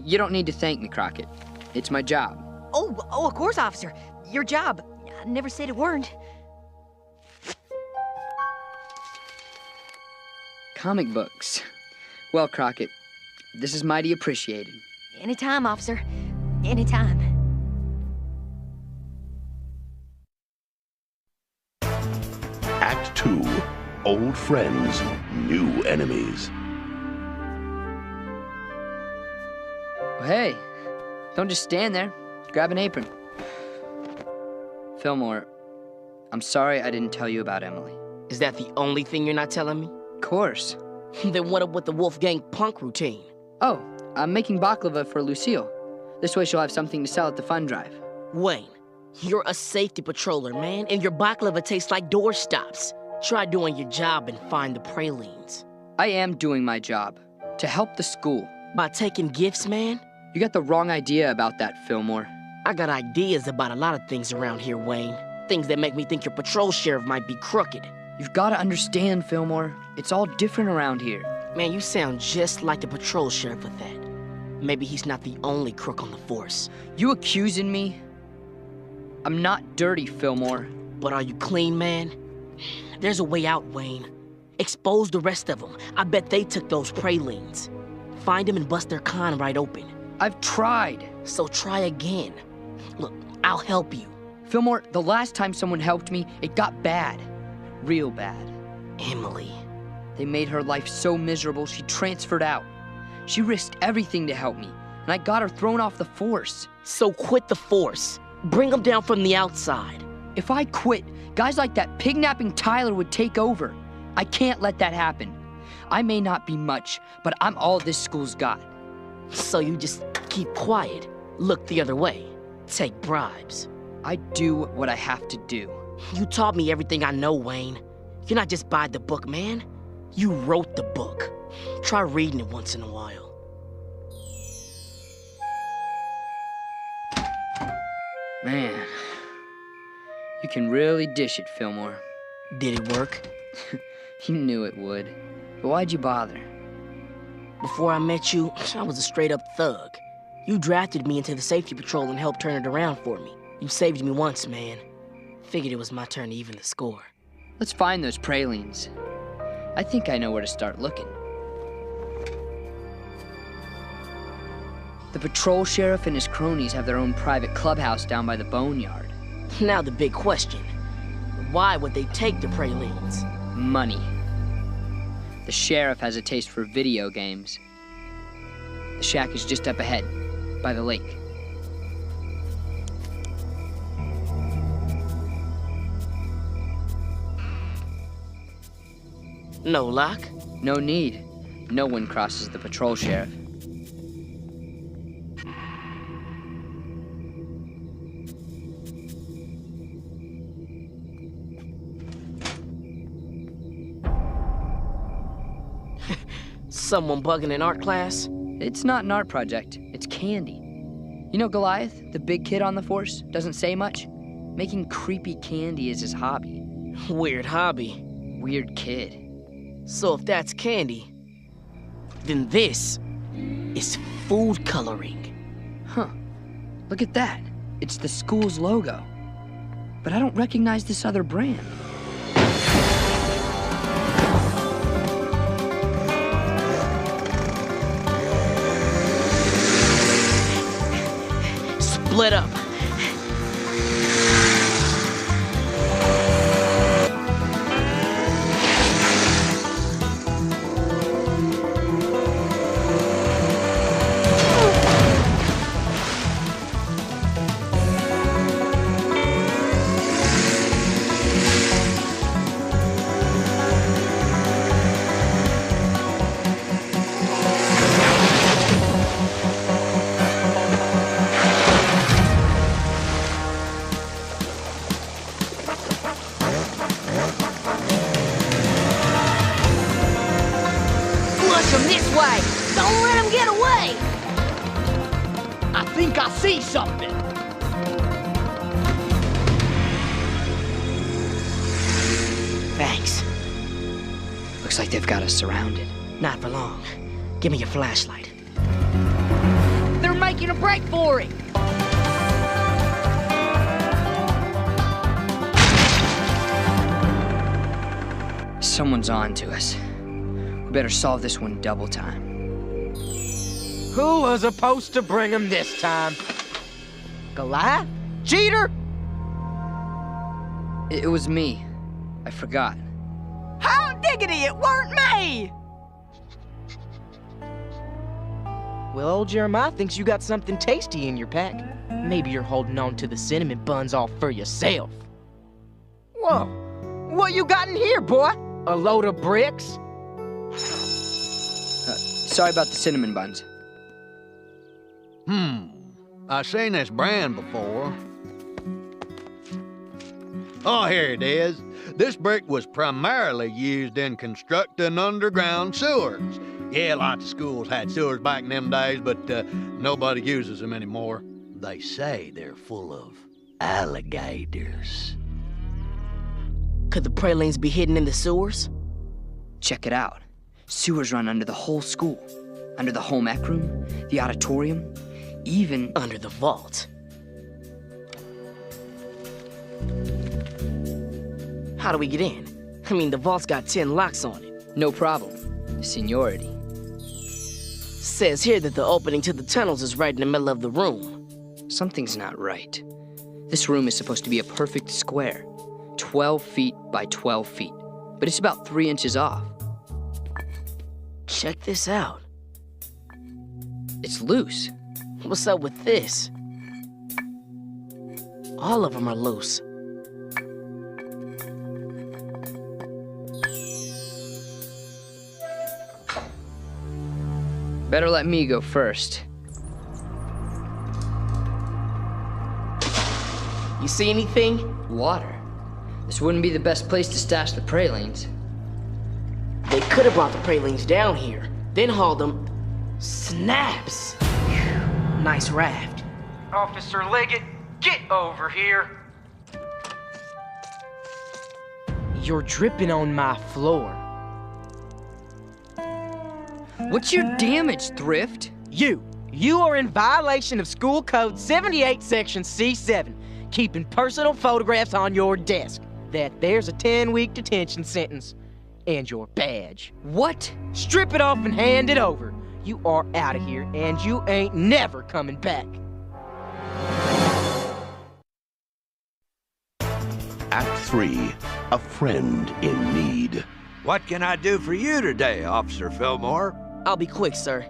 You don't need to thank me, Crockett. It's my job. Oh, of course, officer. Your job. I never said it weren't. Comic books. Well, Crockett, this is mighty appreciated. Anytime, officer. Anytime. Act 2. Old friends, new enemies. Well, hey, don't just stand there. Grab an apron. Fillmore, I'm sorry I didn't tell you about Emily. Is that the only thing you're not telling me? Of course. Then what up with the Wolfgang punk routine? Oh, I'm making baklava for Lucille. This way she'll have something to sell at the fund drive. Wayne, you're a safety patroller, man, and your baklava tastes like doorstops. Try doing your job and find the pralines. I am doing my job. To help the school. By taking gifts, man? You got the wrong idea about that, Fillmore. I got ideas about a lot of things around here, Wayne. Things that make me think your patrol sheriff might be crooked. You've got to understand, Fillmore. It's all different around here. Man, you sound just like the patrol sheriff with that. Maybe he's not the only crook on the force. You accusing me? I'm not dirty, Fillmore. But are you clean, man? There's a way out, Wayne. Expose the rest of them. I bet they took those pralines. Find them and bust their con right open. I've tried. So try again. Look, I'll help you. Fillmore, the last time someone helped me, it got bad. Real bad. Emily. They made her life so miserable she transferred out. She risked everything to help me, and I got her thrown off the force. So quit the force. Bring them down from the outside. If I quit, guys like that pig-napping Tyler would take over. I can't let that happen. I may not be much, but I'm all this school's got. So you just keep quiet, look the other way, take bribes. I do what I have to do. You taught me everything I know, Wayne. You're not just by the book, man. You wrote the book. Try reading it once in a while. Man, you can really dish it, Fillmore. Did it work? You knew it would. But why'd you bother? Before I met you, I was a straight-up thug. You drafted me into the safety patrol and helped turn it around for me. You saved me once, man. Figured it was my turn to even the score. Let's find those pralines. I think I know where to start looking. The patrol sheriff and his cronies have their own private clubhouse down by the boneyard. Now the big question. Why would they take the pralines? Money. The sheriff has a taste for video games. The shack is just up ahead, by the lake. No luck? No need. No one crosses the patrol sheriff. Someone bugging an art class? It's not an art project. It's candy. You know Goliath, the big kid on the force, doesn't say much? Making creepy candy is his hobby. Weird hobby. Weird kid. So if that's candy, then this is food coloring. Huh. Look at that. It's the school's logo. But I don't recognize this other brand. Split up. Flush them this way! Don't let them get away! I think I see something. Thanks. Looks like they've got us surrounded. Not for long. Give me your flashlight. They're making a break for it! Someone's on to us. We better solve this one double time. Who was supposed to bring him this time? Goliath? Cheater? It was me. I forgot. Hot diggity, it weren't me! Well, old Jeremiah thinks you got something tasty in your pack. Maybe you're holding on to the cinnamon buns all for yourself. Whoa, what you got in here, boy? A load of bricks? Sorry about the cinnamon buns. I seen this brand before. Oh, here it is. This brick was primarily used in constructing underground sewers. Yeah, lots of schools had sewers back in them days, but nobody uses them anymore. They say they're full of alligators. Could the pralines be hidden in the sewers? Check it out. Sewers run under the whole school. Under the home ec room, the auditorium, even under the vault. How do we get in? I mean, the vault's got 10 locks on it. No problem. Seniority. Says here that the opening to the tunnels is right in the middle of the room. Something's not right. This room is supposed to be a perfect square. 12 feet by 12 feet. But it's about 3 inches off. Check this out. It's loose. What's up with this? All of them are loose. Better let me go first. You see anything? Water. This wouldn't be the best place to stash the pralines. They could have brought the pralines down here, then hauled them. Snaps! Nice raft. Officer Liggett, get over here. You're dripping on my floor. What's your damage, Thrift? You are in violation of School Code 78, Section C7, keeping personal photographs on your desk. There's a 10-week detention sentence. And your badge. What? Strip it off and hand it over. You are out of here, and you ain't never coming back. Act 3, A Friend in Need. What can I do for you today, Officer Fillmore? I'll be quick, sir.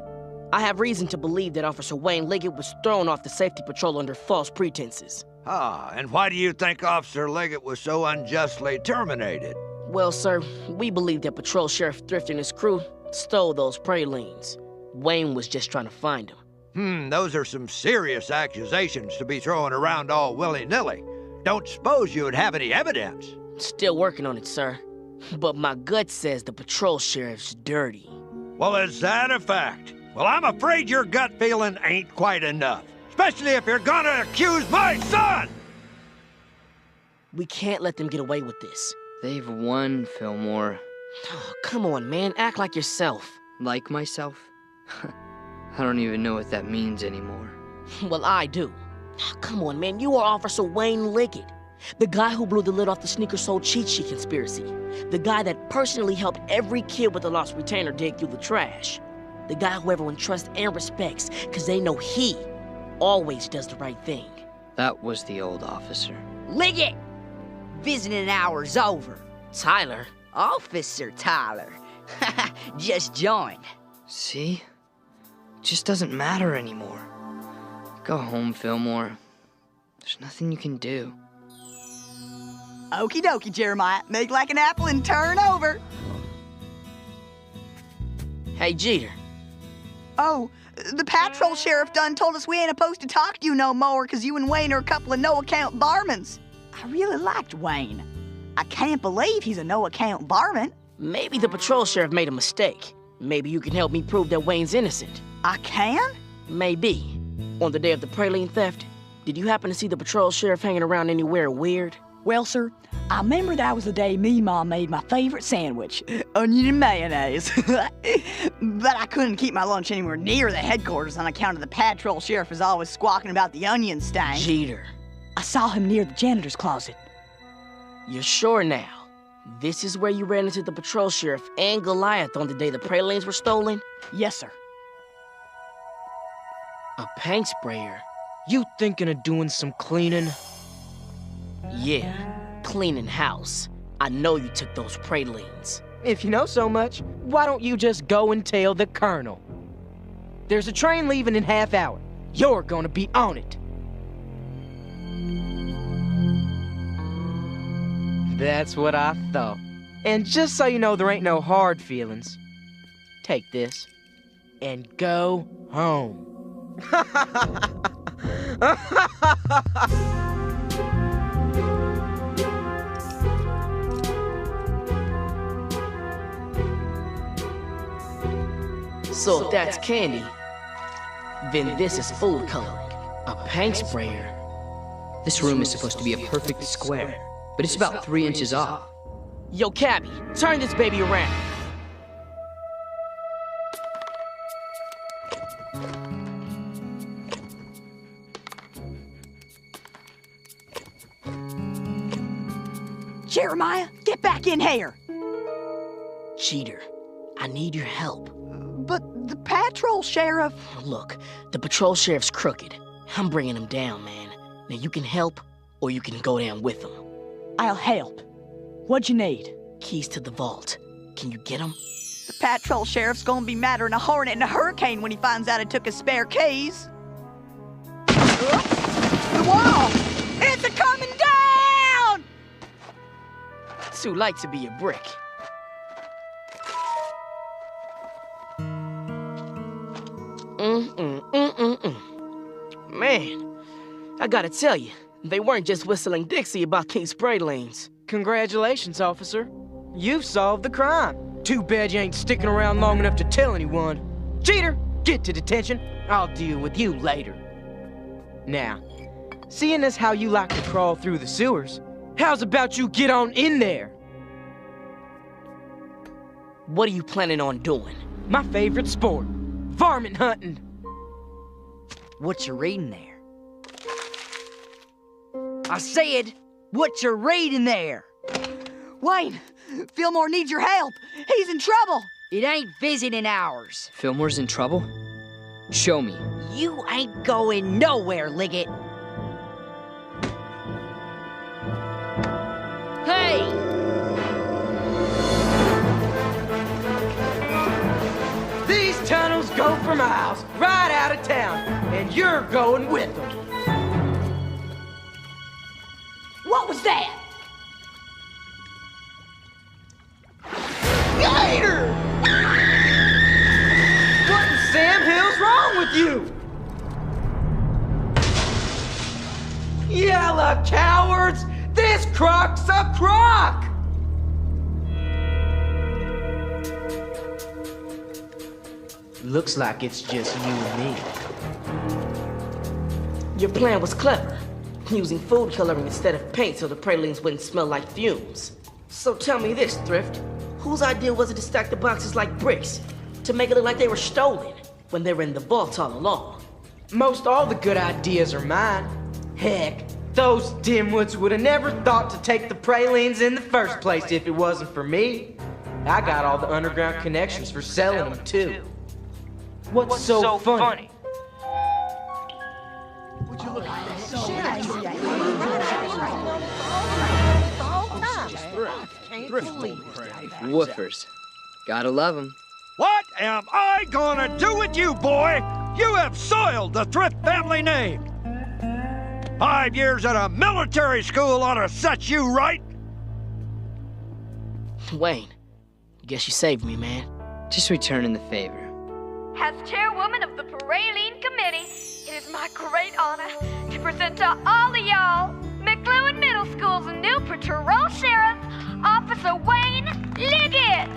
I have reason to believe that Officer Wayne Liggett was thrown off the safety patrol under false pretenses. Ah, and why do you think Officer Liggett was so unjustly terminated? Well, sir, we believe that Patrol Sheriff Thrift and his crew stole those pralines. Wayne was just trying to find them. Those are some serious accusations to be throwing around all willy-nilly. Don't suppose you would have any evidence? Still working on it, sir. But my gut says the Patrol Sheriff's dirty. Well, is that a fact? Well, I'm afraid your gut feeling ain't quite enough. Especially if you're gonna accuse my son! We can't let them get away with this. They've won, Fillmore. Oh, come on, man. Act like yourself. Like myself? I don't even know what that means anymore. Well, I do. Come on, man. You are Officer Wayne Liggett, the guy who blew the lid off the Sneaker Soul cheat sheet conspiracy. The guy that personally helped every kid with a lost retainer dig through the trash. The guy who everyone trusts and respects, because they know he always does the right thing. That was the old officer. Liggett! Visiting hours over. Tyler? Officer Tyler. Just joined. See? It just doesn't matter anymore. Go home, Fillmore. There's nothing you can do. Okie dokie, Jeremiah. Make like an apple and turn over. Hey, Jeter. Oh, the patrol sheriff done told us we ain't supposed to talk to you no more because you and Wayne are a couple of no-account barmans. I really liked Wayne. I can't believe he's a no-account barman. Maybe the patrol sheriff made a mistake. Maybe you can help me prove that Wayne's innocent. I can? Maybe. On the day of the praline theft, did you happen to see the patrol sheriff hanging around anywhere weird? Well, sir, I remember that was the day me Mom made my favorite sandwich, onion and mayonnaise. But I couldn't keep my lunch anywhere near the headquarters on account of the patrol sheriff was always squawking about the onion stank. Jeter. I saw him near the janitor's closet. You're sure now? This is where you ran into the patrol sheriff and Goliath on the day the pralines were stolen? Yes, sir. A paint sprayer? You thinking of doing some cleaning? Yeah, cleaning house. I know you took those pralines. If you know so much, why don't you just go and tell the colonel? There's a train leaving in half hour. You're gonna be on it. That's what I thought. And just so you know there ain't no hard feelings, take this and go home. So if that's candy, then this is food coloring. A paint sprayer. This room is supposed to be a perfect square, but it's about 3 inches off. Yo, Cabby, turn this baby around. Jeremiah, get back in here. Cheater, I need your help. But the patrol sheriff... Look, the patrol sheriff's crooked. I'm bringing him down, man. Now you can help, or you can go down with him. I'll help. What'd you need? Keys to the vault. Can you get them? The patrol sheriff's gonna be madder than a hornet in a hurricane when he finds out I took his spare keys. The wall! It's a-coming down! Too light to be a brick. Man, I gotta tell you, they weren't just whistling Dixie about King's pralines. Congratulations, officer. You've solved the crime. Too bad you ain't sticking around long enough to tell anyone. Cheater, get to detention. I'll deal with you later. Now, seeing as how you like to crawl through the sewers, how's about you get on in there? What are you planning on doing? My favorite sport, varmint hunting. What you reading there? I said, what you reading there? Wayne, Fillmore needs your help. He's in trouble. It ain't visiting hours. Fillmore's in trouble? Show me. You ain't going nowhere, Liggett. Hey! These tunnels go for miles, right out of town, and you're going with them. What was that? Gator! What in Sam Hill's wrong with you? Yella cowards! This croc's a crock! Looks like it's just you and me. Your plan was clever, using food coloring instead of paint so the pralines wouldn't smell like fumes. So tell me this, Thrift. Whose idea was it to stack the boxes like bricks, to make it look like they were stolen, when they were in the vault all along? Most all the good ideas are mine. Heck, those dimwits would have never thought to take the pralines in the first place if it wasn't for me. I got all the underground connections for selling them, too. What's so funny? Would you look at Woofers. Gotta love 'em. What am I gonna do with you, boy? You have soiled the Thrift family name. 5 years at a military school ought to set you right. Wayne, guess you saved me, man. Just returning the favor. As chairwoman of the Praline Committee, it is my great honor to present to all of y'all McLuhan Middle School's new patrol sheriff, Officer Wayne Liggett.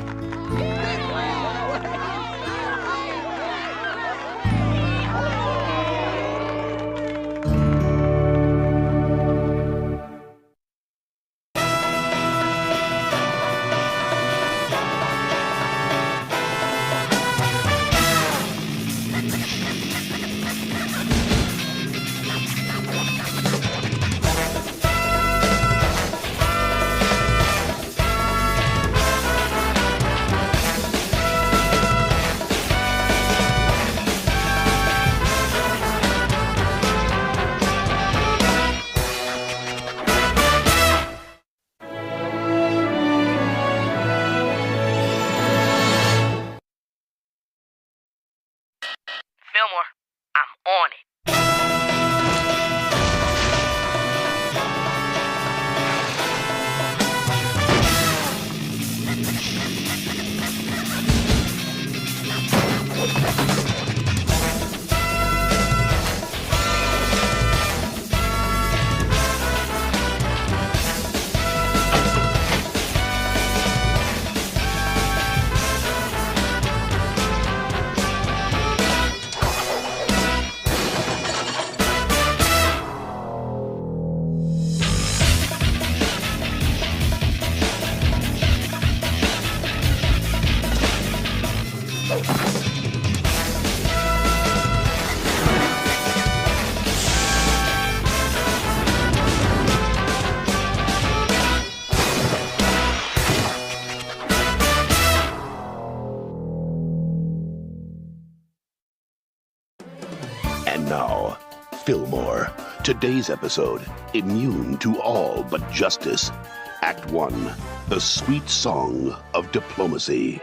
Fillmore, I'm on it. And now, Fillmore. Today's episode, immune to all but justice. Act 1, the sweet song of diplomacy.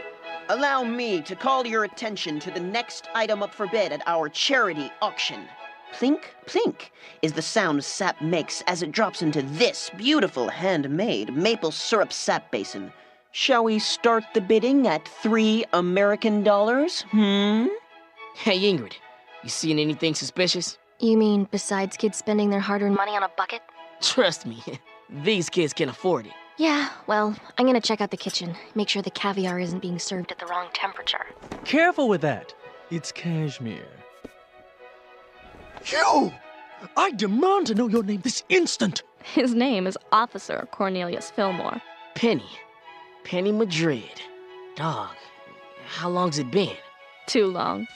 Allow me to call your attention to the next item up for bid at our charity auction. Plink, plink is the sound sap makes as it drops into this beautiful handmade maple syrup sap basin. Shall we start the bidding at $3 American? Hey, Ingrid, you seeing anything suspicious? You mean besides kids spending their hard-earned money on a bucket? Trust me, these kids can afford it. Yeah, well, I'm gonna check out the kitchen, make sure the caviar isn't being served at the wrong temperature. Careful with that. It's cashmere. You! I demand to know your name this instant! His name is Officer Cornelius Fillmore. Penny Madrid. Dog, how long's it been? Too long.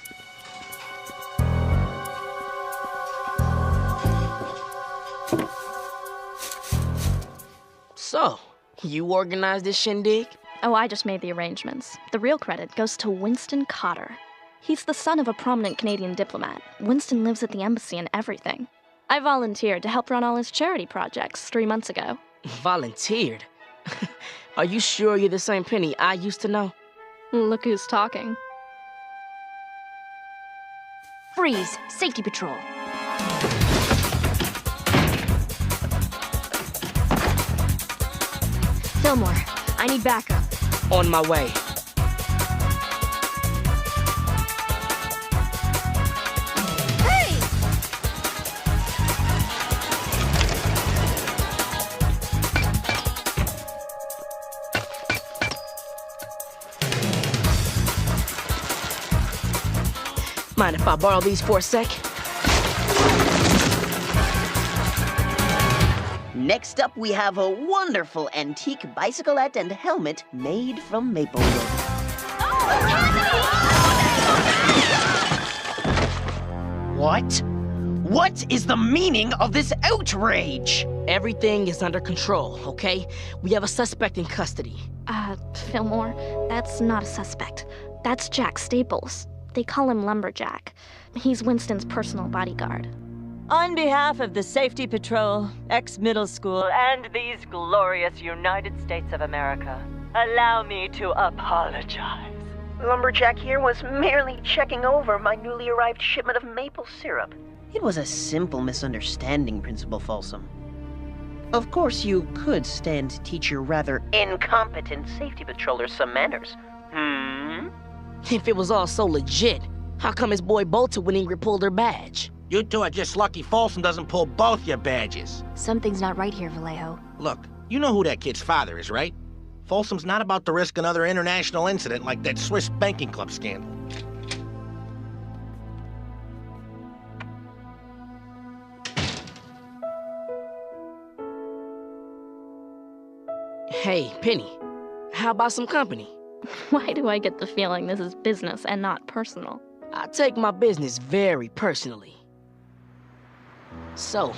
So, you organized this shindig? Oh, I just made the arrangements. The real credit goes to Winston Cotter. He's the son of a prominent Canadian diplomat. Winston lives at the embassy and everything. I volunteered to help run all his charity projects 3 months ago. Volunteered? Are you sure you're the same Penny I used to know? Look who's talking. Freeze! Safety patrol. Fillmore, I need backup. On my way. Hey! Mind if I borrow these for a sec? Next up, we have a wonderful antique bicyclette and helmet made from maple wood. What? What is the meaning of this outrage? Everything is under control, okay? We have a suspect in custody. Fillmore, that's not a suspect. That's Jack Staples. They call him Lumberjack. He's Winston's personal bodyguard. On behalf of the Safety Patrol, ex-middle school, and these glorious United States of America, allow me to apologize. Lumberjack here was merely checking over my newly arrived shipment of maple syrup. It was a simple misunderstanding, Principal Folsom. Of course, you could stand to teach your rather incompetent safety patrollers some manners. If it was all so legit, how come his boy bolted when Ingrid pulled her badge? You two are just lucky Folsom doesn't pull both your badges. Something's not right here, Vallejo. Look, you know who that kid's father is, right? Folsom's not about to risk another international incident like that Swiss banking club scandal. Hey, Penny, how about some company? Why do I get the feeling this is business and not personal? I take my business very personally. So,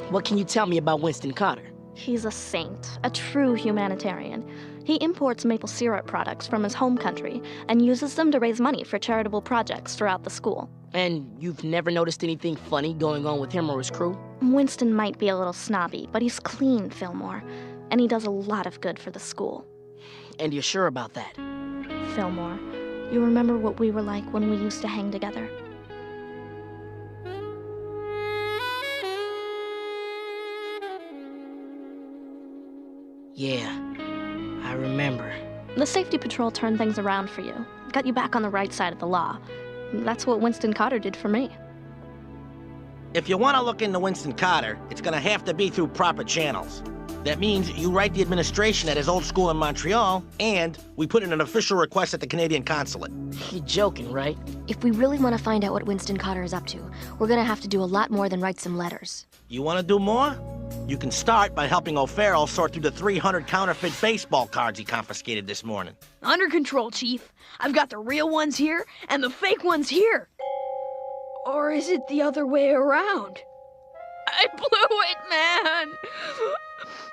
what can you tell me about Winston Carter? He's a saint, a true humanitarian. He imports maple syrup products from his home country and uses them to raise money for charitable projects throughout the school. And you've never noticed anything funny going on with him or his crew? Winston might be a little snobby, but he's clean, Fillmore. And he does a lot of good for the school. And you're sure about that? Fillmore, you remember what we were like when we used to hang together? Yeah, I remember. The Safety Patrol turned things around for you, got you back on the right side of the law. That's what Winston Carter did for me. If you want to look into Winston Carter, it's going to have to be through proper channels. That means you write the administration at his old school in Montreal, and we put in an official request at the Canadian consulate. You're joking, right? If we really want to find out what Winston Carter is up to, we're gonna have to do a lot more than write some letters. You want to do more? You can start by helping O'Farrell sort through the 300 counterfeit baseball cards he confiscated this morning. Under control, Chief. I've got the real ones here and the fake ones here. Or is it the other way around? I blew it, man.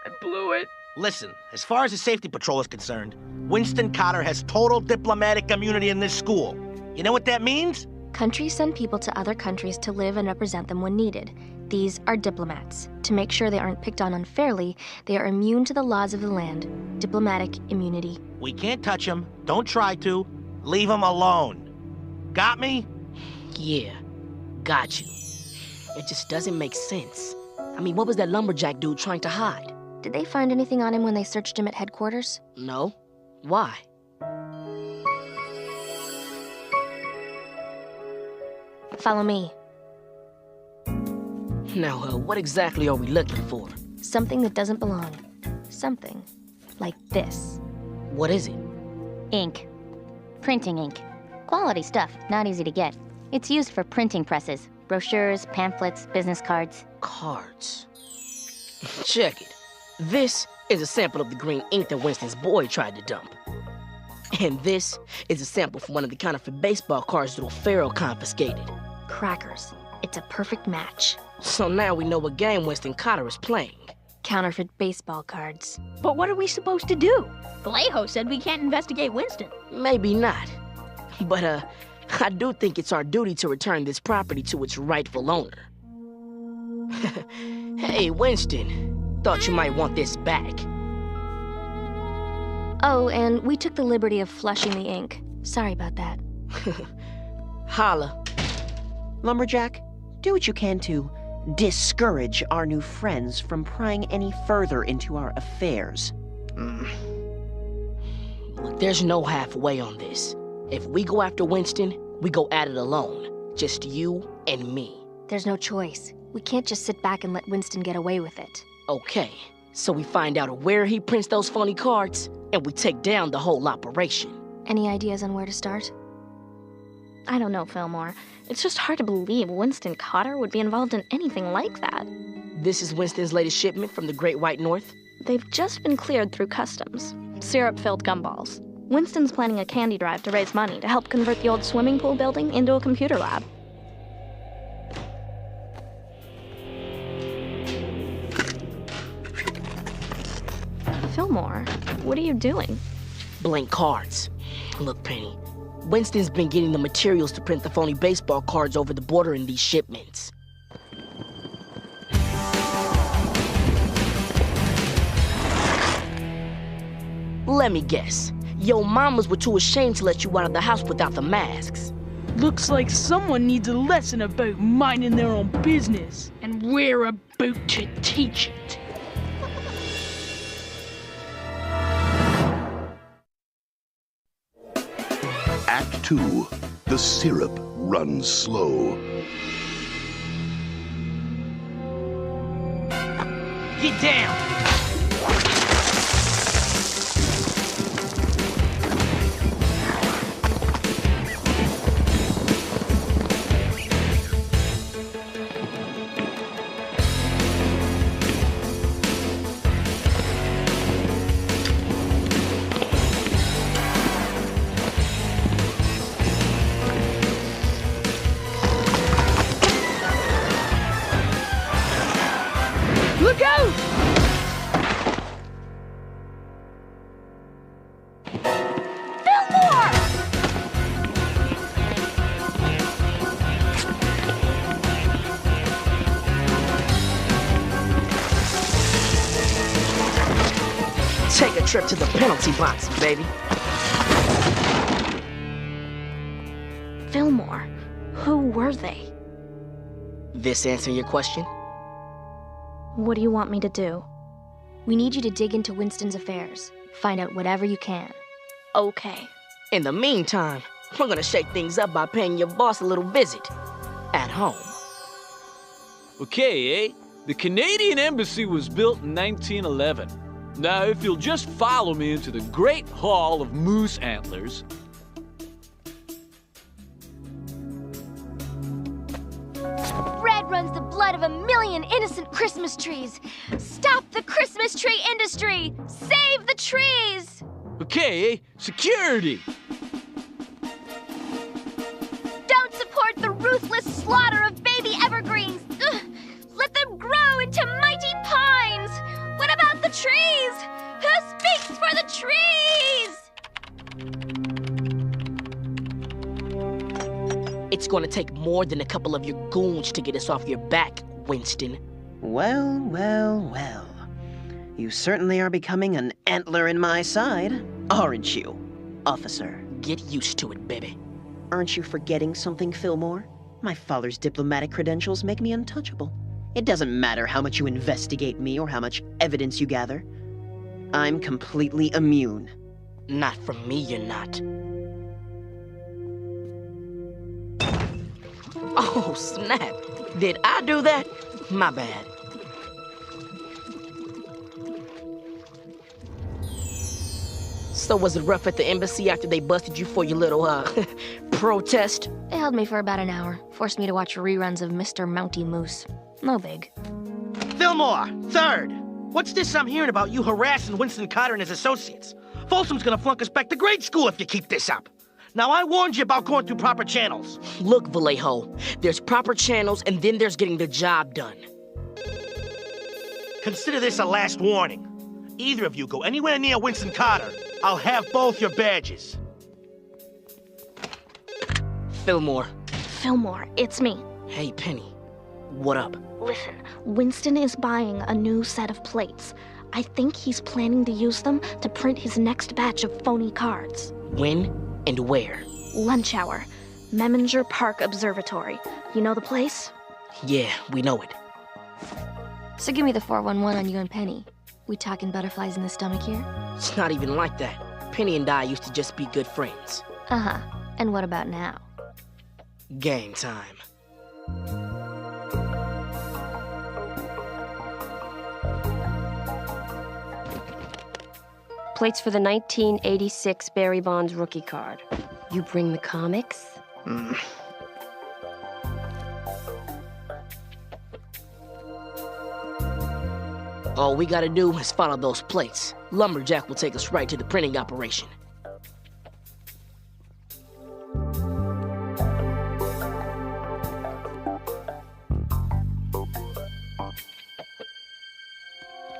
I blew it. Listen, as far as the Safety Patrol is concerned, Winston Carter has total diplomatic immunity in this school. You know what that means? Countries send people to other countries to live and represent them when needed. These are diplomats. To make sure they aren't picked on unfairly, they are immune to the laws of the land. Diplomatic immunity. We can't touch him. Don't try to. Leave him alone. Got me? Yeah, got you. It just doesn't make sense. I mean, what was that lumberjack dude trying to hide? Did they find anything on him when they searched him at headquarters? No. Why? Follow me. Now, what exactly are we looking for? Something that doesn't belong. Something like this. What is it? Ink. Printing ink. Quality stuff, not easy to get. It's used for printing presses, brochures, pamphlets, business cards. Cards. Check it. This is a sample of the green ink that Winston's boy tried to dump. And this is a sample from one of the counterfeit baseball cards that O'Farrell confiscated. Crackers. It's a perfect match. So now we know what game Winston Carter is playing. Counterfeit baseball cards. But what are we supposed to do? Vallejo said we can't investigate Winston. Maybe not. But, I do think it's our duty to return this property to its rightful owner. Hey, Winston. Thought you might want this back. Oh, and we took the liberty of flushing the ink. Sorry about that. Holla. Lumberjack, do what you can to discourage our new friends from prying any further into our affairs. Look, there's no halfway on this. If we go after Winston, we go at it alone. Just you and me. There's no choice. We can't just sit back and let Winston get away with it. Okay, so we find out where he prints those phony cards, and we take down the whole operation. Any ideas on where to start? I don't know, Fillmore. It's just hard to believe Winston Carter would be involved in anything like that. This is Winston's latest shipment from the Great White North? They've just been cleared through customs. Syrup-filled gumballs. Winston's planning a candy drive to raise money to help convert the old swimming pool building into a computer lab. Fillmore, what are you doing? Blank cards. Look, Penny, Winston's been getting the materials to print the phony baseball cards over the border in these shipments. Let me guess. Yo mamas were too ashamed to let you out of the house without the masks. Looks like someone needs a lesson about minding their own business, and we're about to teach it. Act 2. The syrup runs slow. Get down! Look out! Fillmore! Take a trip to the penalty box, baby. Fillmore, who were they? This answer your question? What do you want me to do? We need you to dig into Winston's affairs. Find out whatever you can. Okay. In the meantime, we're gonna shake things up by paying your boss a little visit. At home. Okay, eh? The Canadian Embassy was built in 1911. Now, if you'll just follow me into the Great Hall of Moose Antlers. Red runs the blood of 1,000,000 innocent Christmas trees. Stop the Christmas tree industry! Save the trees! Okay, eh? Security! Don't support the ruthless slaughter of baby evergreens! Ugh. Let them grow into mighty pines! What about the trees? Who speaks for the trees? It's gonna take more than a couple of your goons to get us off your back, Winston. Well, well, well. You certainly are becoming an antler in my side, aren't you, officer? Get used to it, baby. Aren't you forgetting something, Fillmore? My father's diplomatic credentials make me untouchable. It doesn't matter how much you investigate me or how much evidence you gather. I'm completely immune. Not from me, you're not. Oh, snap. Did I do that? My bad. So was it rough at the embassy after they busted you for your little, protest? They held me for about an hour, forced me to watch reruns of Mr. Mounty Moose. No big. Fillmore, third. What's this I'm hearing about you harassing Winston Carter and his associates? Folsom's gonna flunk us back to grade school if you keep this up. Now, I warned you about going through proper channels. Look, Vallejo, there's proper channels and then there's getting the job done. Consider this a last warning. Either of you go anywhere near Winston Carter, I'll have both your badges. Fillmore. Fillmore, it's me. Hey, Penny. What up? Listen, Winston is buying a new set of plates. I think he's planning to use them to print his next batch of phony cards. When and where? Lunch hour. Meminger Park Observatory. You know the place? Yeah, we know it. So give me the 411 on you and Penny. We talking butterflies in the stomach here? It's not even like that. Penny and I used to just be good friends. Uh-huh. And what about now? Game time. Plates for the 1986 Barry Bonds rookie card. You bring the comics? All we gotta do is follow those plates. Lumberjack will take us right to the printing operation.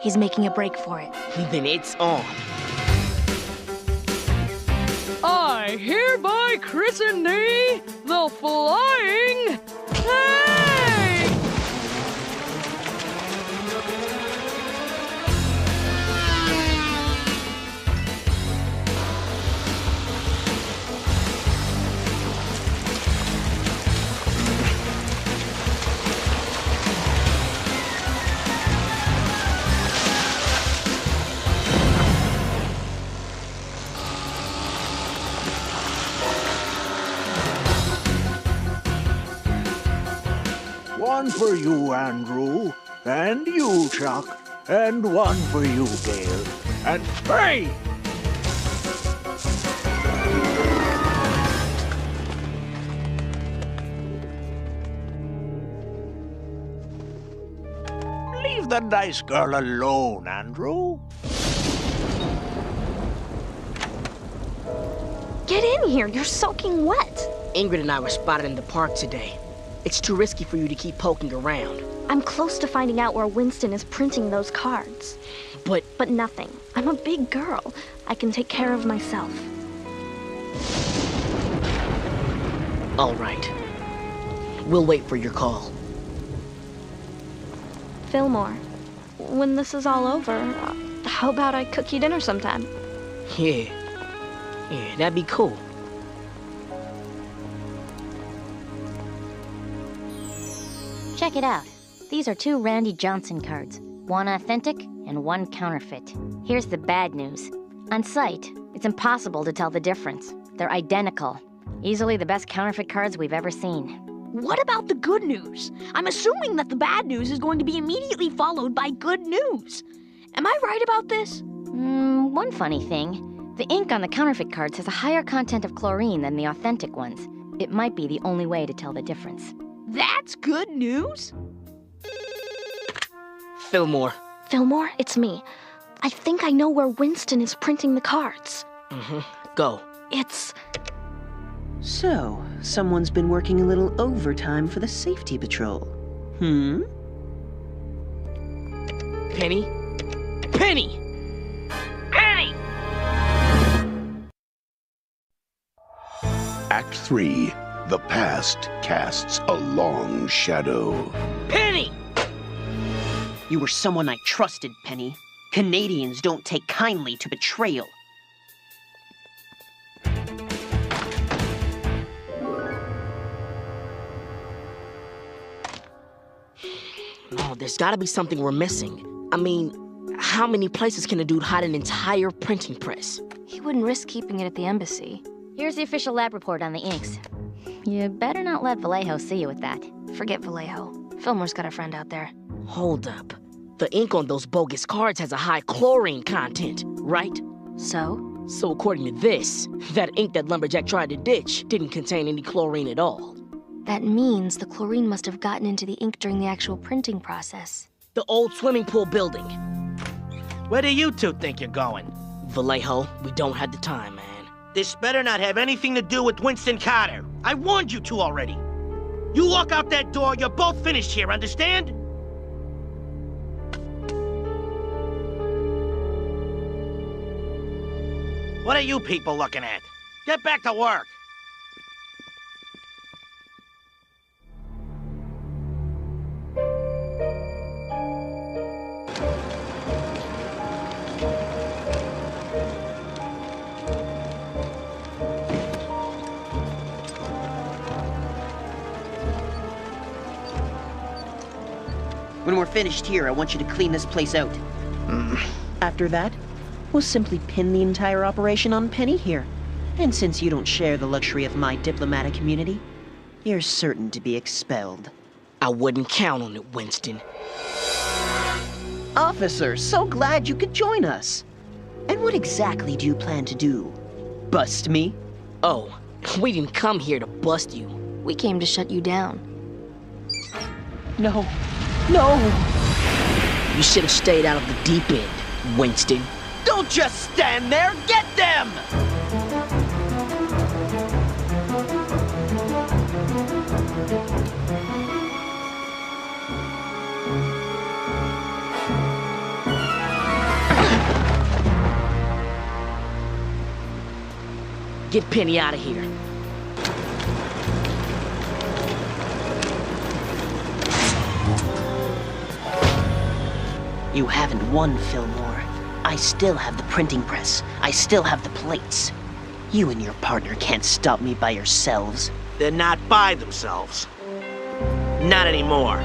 He's making a break for it. Then it's on. I hereby christen thee the Flying Hey! One for you, Andrew, and you, Chuck, and one for you, Gail, and hey! Leave the nice girl alone, Andrew. Get in here, you're soaking wet. Ingrid and I were spotted in the park today. It's too risky for you to keep poking around. I'm close to finding out where Winston is printing those cards. But nothing. I'm a big girl. I can take care of myself. All right. We'll wait for your call. Fillmore, when this is all over, how about I cook you dinner sometime? Yeah, that'd be cool. Check it out. These are 2 Randy Johnson cards. One authentic and one counterfeit. Here's the bad news. On sight, it's impossible to tell the difference. They're identical. Easily the best counterfeit cards we've ever seen. What about the good news? I'm assuming that the bad news is going to be immediately followed by good news. Am I right about this? One funny thing. The ink on the counterfeit cards has a higher content of chlorine than the authentic ones. It might be the only way to tell the difference. That's good news? Fillmore. Fillmore, it's me. I think I know where Winston is printing the cards. Go. It's... So, someone's been working a little overtime for the safety patrol. Penny? Penny! Penny! Act 3. The past casts a long shadow. Penny! You were someone I trusted, Penny. Canadians don't take kindly to betrayal. Oh, there's gotta be something we're missing. I mean, how many places can a dude hide an entire printing press? He wouldn't risk keeping it at the embassy. Here's the official lab report on the inks. You better not let Vallejo see you with that. Forget Vallejo. Fillmore's got a friend out there. Hold up. The ink on those bogus cards has a high chlorine content, right? So? So according to this, that ink that Lumberjack tried to ditch didn't contain any chlorine at all. That means the chlorine must have gotten into the ink during the actual printing process. The old swimming pool building. Where do you two think you're going? Vallejo, we don't have the time, man. This better not have anything to do with Winston Carter. I warned you two already. You walk out that door, you're both finished here, understand? What are you people looking at? Get back to work. When we're finished here, I want you to clean this place out. After that, we'll simply pin the entire operation on Penny here. And since you don't share the luxury of my diplomatic immunity, you're certain to be expelled. I wouldn't count on it, Winston. Officer, so glad you could join us. And what exactly do you plan to do? Bust me? Oh, we didn't come here to bust you. We came to shut you down. No. No! You should have stayed out of the deep end, Winston. Don't just stand there! Get them! Get Penny out of here. You haven't won, Fillmore. I still have the printing press. I still have the plates. You and your partner can't stop me by yourselves. They're not by themselves. Not anymore.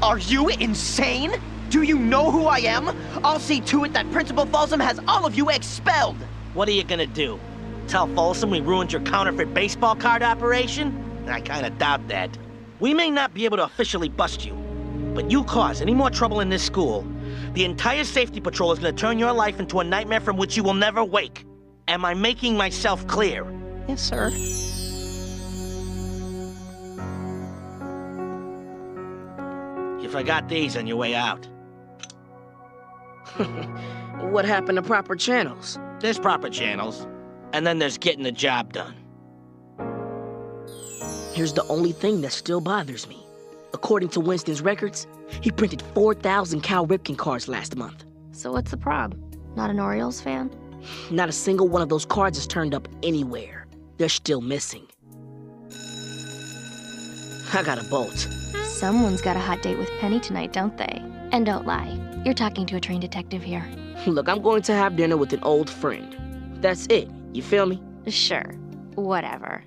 Are you insane? Do you know who I am? I'll see to it that Principal Folsom has all of you expelled. What are you gonna do? Tell Folsom we ruined your counterfeit baseball card operation? I kinda doubt that. We may not be able to officially bust you, but you cause any more trouble in this school, the entire safety patrol is gonna turn your life into a nightmare from which you will never wake. Am I making myself clear? Yes, sir. You forgot these on your way out. What happened to proper channels? There's proper channels, and then there's getting the job done. Here's the only thing that still bothers me. According to Winston's records, he printed 4,000 Cal Ripken cards last month. So what's the prob? Not an Orioles fan? Not a single one of those cards has turned up anywhere. They're still missing. I got a bolt. Someone's got a hot date with Penny tonight, don't they? And don't lie, you're talking to a trained detective here. Look, I'm going to have dinner with an old friend. That's it, you feel me? Sure, whatever.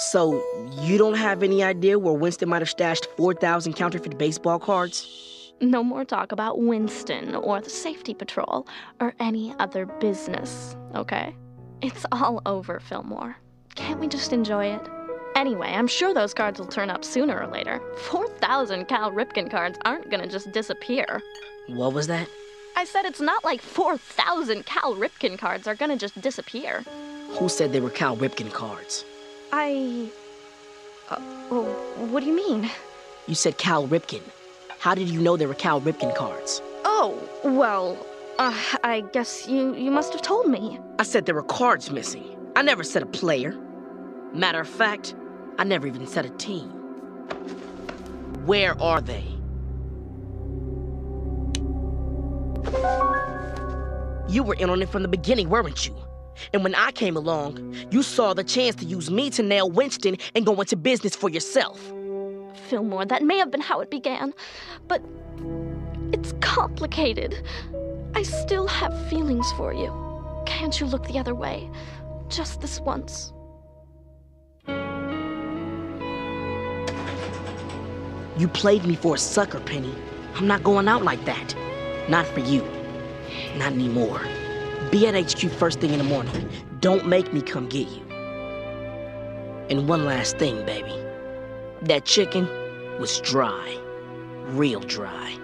So, you don't have any idea where Winston might have stashed 4,000 counterfeit baseball cards? No more talk about Winston or the safety patrol or any other business, okay? It's all over, Fillmore. Can't we just enjoy it? Anyway, I'm sure those cards will turn up sooner or later. 4,000 Cal Ripken cards aren't gonna just disappear. What was that? I said it's not like 4,000 Cal Ripken cards are gonna just disappear. Who said they were Cal Ripken cards? What do you mean? You said Cal Ripken. How did you know they were Cal Ripken cards? Oh, well, I guess you must have told me. I said there were cards missing. I never said a player. Matter of fact, I never even said a team. Where are they? You were in on it from the beginning, weren't you? And when I came along, you saw the chance to use me to nail Winston and go into business for yourself. Fillmore, that may have been how it began, but it's complicated. I still have feelings for you. Can't you look the other way? Just this once. You played me for a sucker, Penny. I'm not going out like that. Not for you. Not anymore. Be at HQ first thing in the morning. Don't make me come get you. And one last thing, baby. That chicken was dry. Real dry.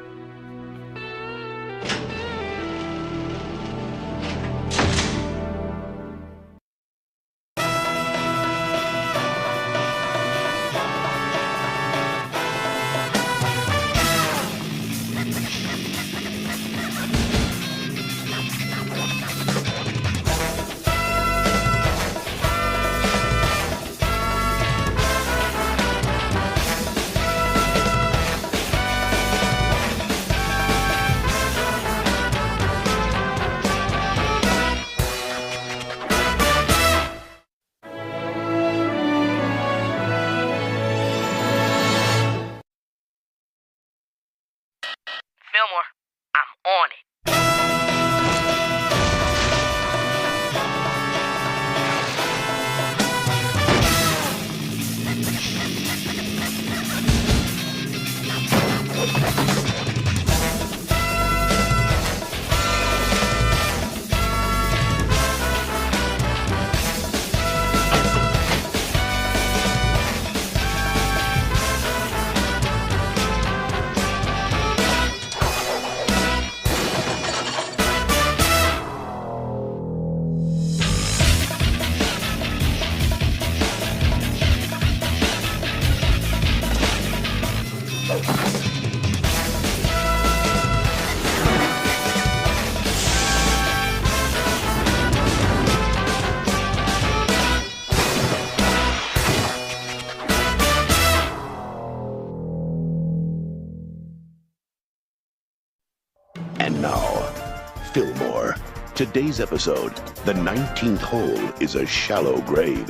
Fillmore. Today's episode, the 19th hole is a shallow grave.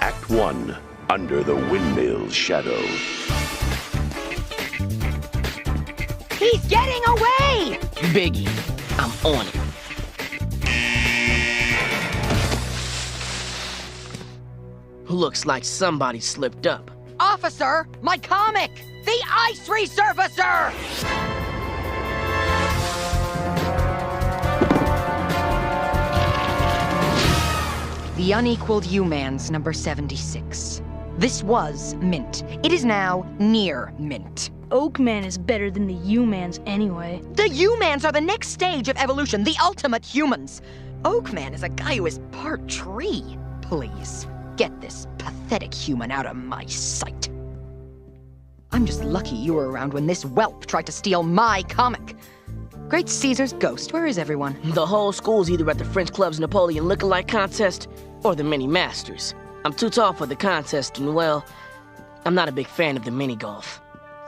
Act 1, Under the Windmill's Shadow. He's getting away! Biggie, I'm on it. Looks like somebody slipped up. Officer, my comic! The Ice Resurfacer! The Unequaled Humans, number 76. This was mint. It is now near mint. Oakman is better than the Humans anyway. The Humans are the next stage of evolution, the ultimate humans. Oakman is a guy who is part tree. Please, get this pathetic human out of my sight. I'm just lucky you were around when this whelp tried to steal my comic. Great Caesar's ghost, where is everyone? The whole school's either at the French Club's Napoleon lookalike contest or the Mini Masters. I'm too tall for the contest, and well, I'm not a big fan of the mini golf.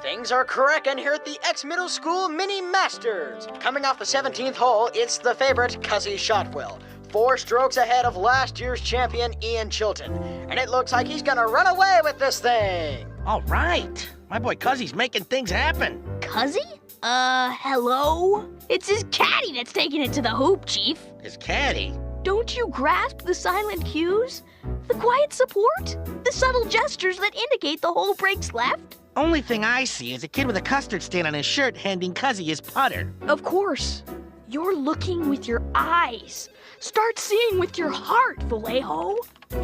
Things are correct here at the ex-middle school Mini Masters. Coming off the 17th hole, it's the favorite, Cuzzy Shotwell. 4 strokes ahead of last year's champion, Ian Chilton. And it looks like he's gonna run away with this thing. All right. My boy Cuzzy's making things happen. Cuzzy? Hello? It's his caddy that's taking it to the hoop, Chief. His caddy? Don't you grasp the silent cues? The quiet support? The subtle gestures that indicate the hole breaks left? Only thing I see is a kid with a custard stain on his shirt handing Cuzzy his putter. Of course. You're looking with your eyes. Start seeing with your heart, Vallejo.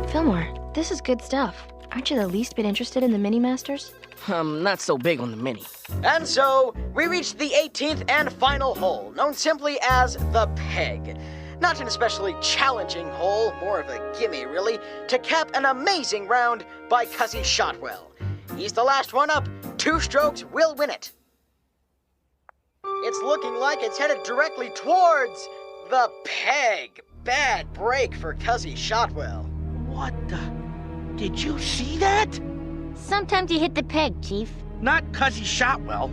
Fillmore, this is good stuff. Aren't you the least bit interested in the Mini Masters? I'm not so big on the mini. And so, we reached the 18th and final hole, known simply as the Peg. Not an especially challenging hole, more of a gimme, really, to cap an amazing round by Cuzzy Shotwell. He's the last one up. 2 strokes will win it. It's looking like it's headed directly towards the Peg. Bad break for Cuzzy Shotwell. What the? Did you see that? Sometimes you hit the peg, Chief. Not Cuzzy Shotwell.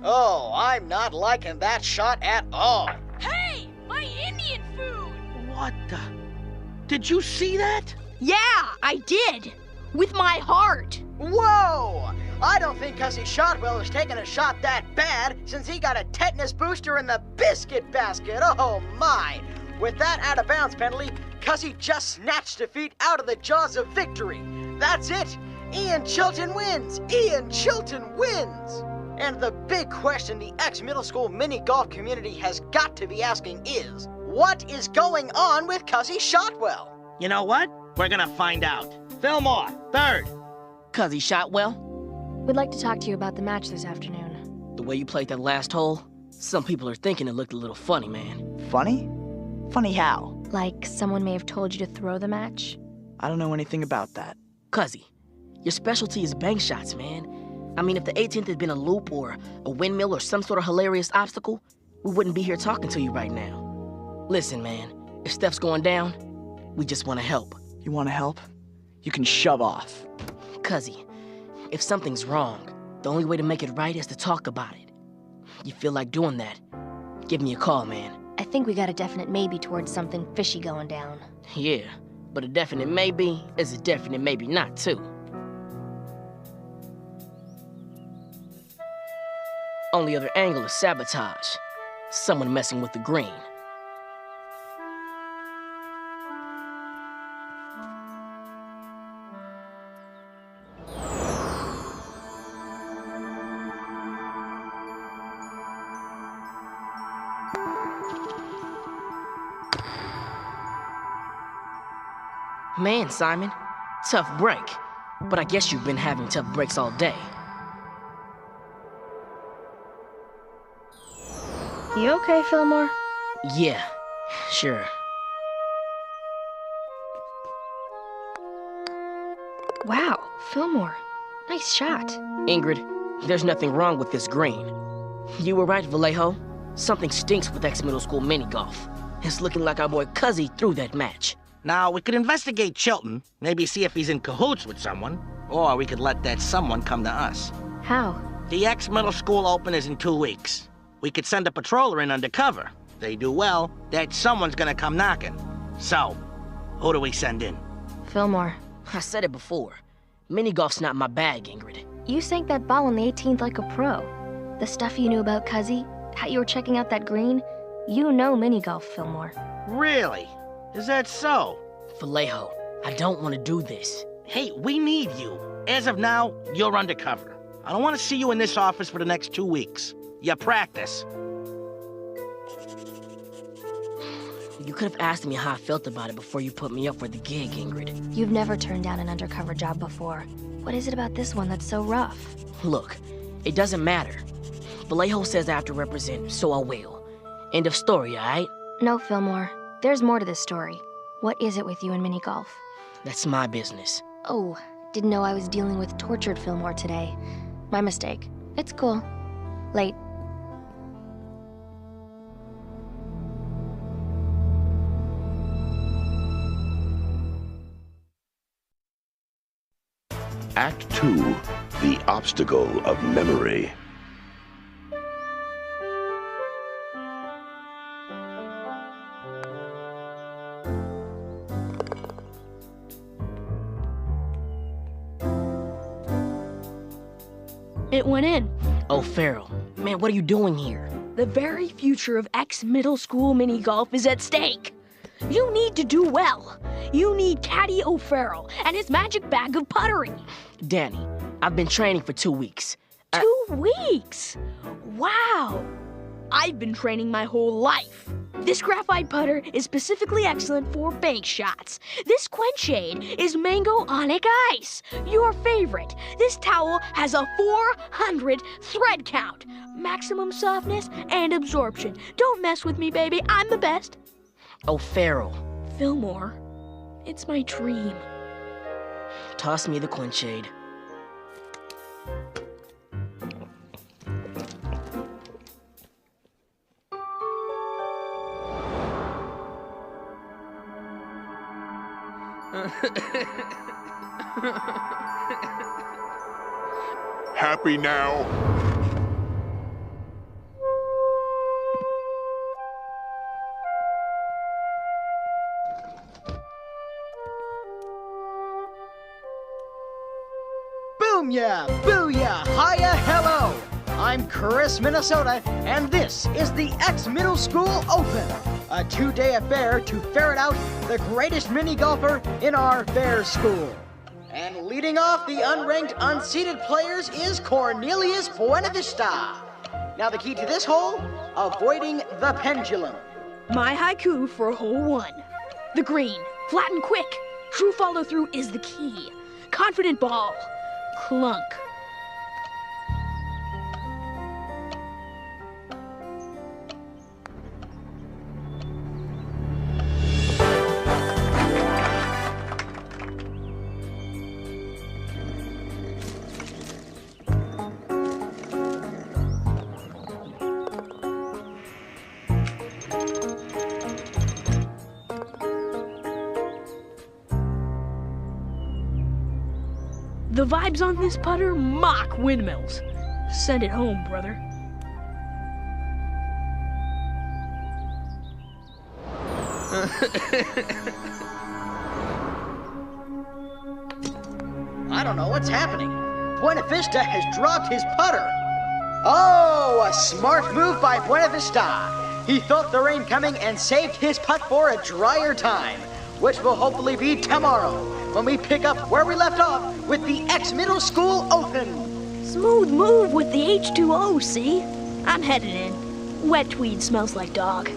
Oh, I'm not liking that shot at all. Hey, my Indian food! What the? Did you see that? Yeah, I did. With my heart. Whoa! I don't think Cuzzy Shotwell has taken a shot that bad since he got a tetanus booster in the biscuit basket. Oh my! With that out-of-bounds penalty, Cuzzy just snatched defeat out of the jaws of victory. That's it! Ian Chilton wins! Ian Chilton wins! And the big question the ex-middle school mini-golf community has got to be asking is, what is going on with Cuzzy Shotwell? You know what? We're gonna find out. Fillmore, 3rd. Cuzzy Shotwell? We'd like to talk to you about the match this afternoon. The way you played that last hole, some people are thinking it looked a little funny, man. Funny? Funny how? Like someone may have told you to throw the match? I don't know anything about that. Cuzzy, your specialty is bank shots, man. I mean, if the 18th had been a loop or a windmill or some sort of hilarious obstacle, we wouldn't be here talking to you right now. Listen, man, if stuff's going down, we just want to help. You want to help? You can shove off. Cuzzy, if something's wrong, the only way to make it right is to talk about it. You feel like doing that, give me a call, man. I think we got a definite maybe towards something fishy going down. Yeah, but a definite maybe is a definite maybe not, too. Only other angle is sabotage. Someone messing with the green. Man, Simon, tough break. But I guess you've been having tough breaks all day. You okay, Fillmore? Yeah, sure. Wow, Fillmore. Nice shot. Ingrid, there's nothing wrong with this green. You were right, Vallejo. Something stinks with ex-middle school mini-golf. It's looking like our boy Cuzzy threw that match. Now, we could investigate Chilton, maybe see if he's in cahoots with someone, or we could let that someone come to us. How? The ex-middle school open is in 2 weeks. We could send a patroller in undercover. They do well, that someone's gonna come knocking. So, who do we send in? Fillmore. I said it before. Mini-golf's not my bag, Ingrid. You sank that ball on the 18th like a pro. The stuff you knew about Cuzzy, how you were checking out that green, you know mini-golf, Fillmore. Really? Is that so? Vallejo, I don't want to do this. Hey, we need you. As of now, you're undercover. I don't want to see you in this office for the next 2 weeks. You practice. You could have asked me how I felt about it before you put me up for the gig, Ingrid. You've never turned down an undercover job before. What is it about this one that's so rough? Look, it doesn't matter. Vallejo says I have to represent, so I will. End of story, alright? No, Fillmore. There's more to this story. What is it with you and mini-golf? That's my business. Oh, didn't know I was dealing with tortured Fillmore today. My mistake. It's cool. Late. Act 2, The Obstacle of Memory. It went in. Oh, Farrell. Man, what are you doing here? The very future of ex-middle school mini-golf is at stake. You need to do well. You need Caddy O'Farrell and his magic bag of puttery. Danny, I've been training for 2 weeks. 2 weeks? Wow. I've been training my whole life. This graphite putter is specifically excellent for bank shots. This Quenchade is mango onic ice, your favorite. This towel has a 400 thread count, maximum softness and absorption. Don't mess with me, baby. I'm the best. Oh, Farrell. Fillmore, it's my dream. Toss me the Quenchade. Happy now? Boom ya! Booyah! Hiya! Hello! I'm Chris, Minnesota, and this is the Ex-Middle School Open, a 2-day affair to ferret out the greatest mini-golfer in our fair school. And leading off the unranked, unseeded players is Cornelius Buenavista. Now the key to this hole, avoiding the pendulum. My haiku for hole 1. The green, flat and quick. True follow-through is the key. Confident ball. Clunk. The vibes on this putter mock windmills. Send it home, brother. I don't know what's happening. Buenavista has dropped his putter. Oh, a smart move by Buenavista. He felt the rain coming and saved his putt for a drier time, which will hopefully be tomorrow when we pick up where we left off with the Ex-Middle School Open. Smooth move with the H2O, see? I'm headed in. Wet tweed smells like dog.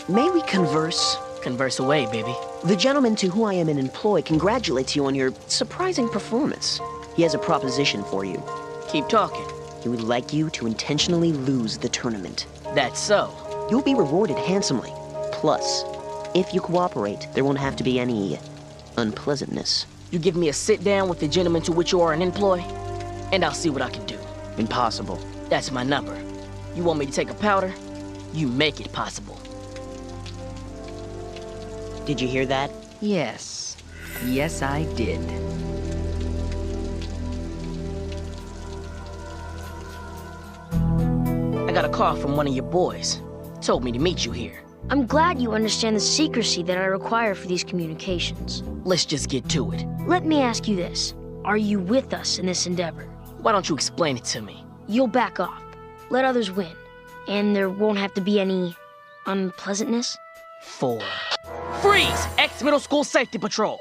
May we converse? Converse away, baby. The gentleman to whom I am in employ congratulates you on your surprising performance. He has a proposition for you. Keep talking. He would like you to intentionally lose the tournament. That's so. You'll be rewarded handsomely. Plus, if you cooperate, there won't have to be any unpleasantness. You give me a sit-down with the gentleman to which you are an employee, and I'll see what I can do. Impossible. That's my number. You want me to take a powder? You make it possible. Did you hear that? Yes. Yes, I did. got a call from one of your boys. Told me to meet you here. I'm glad you understand the secrecy that I require for these communications. Let's just get to it. Let me ask you this. Are you with us in this endeavor? Why don't you explain it to me? You'll back off. Let others win. And there won't have to be any unpleasantness? 4. Freeze! Ex-middle school safety patrol.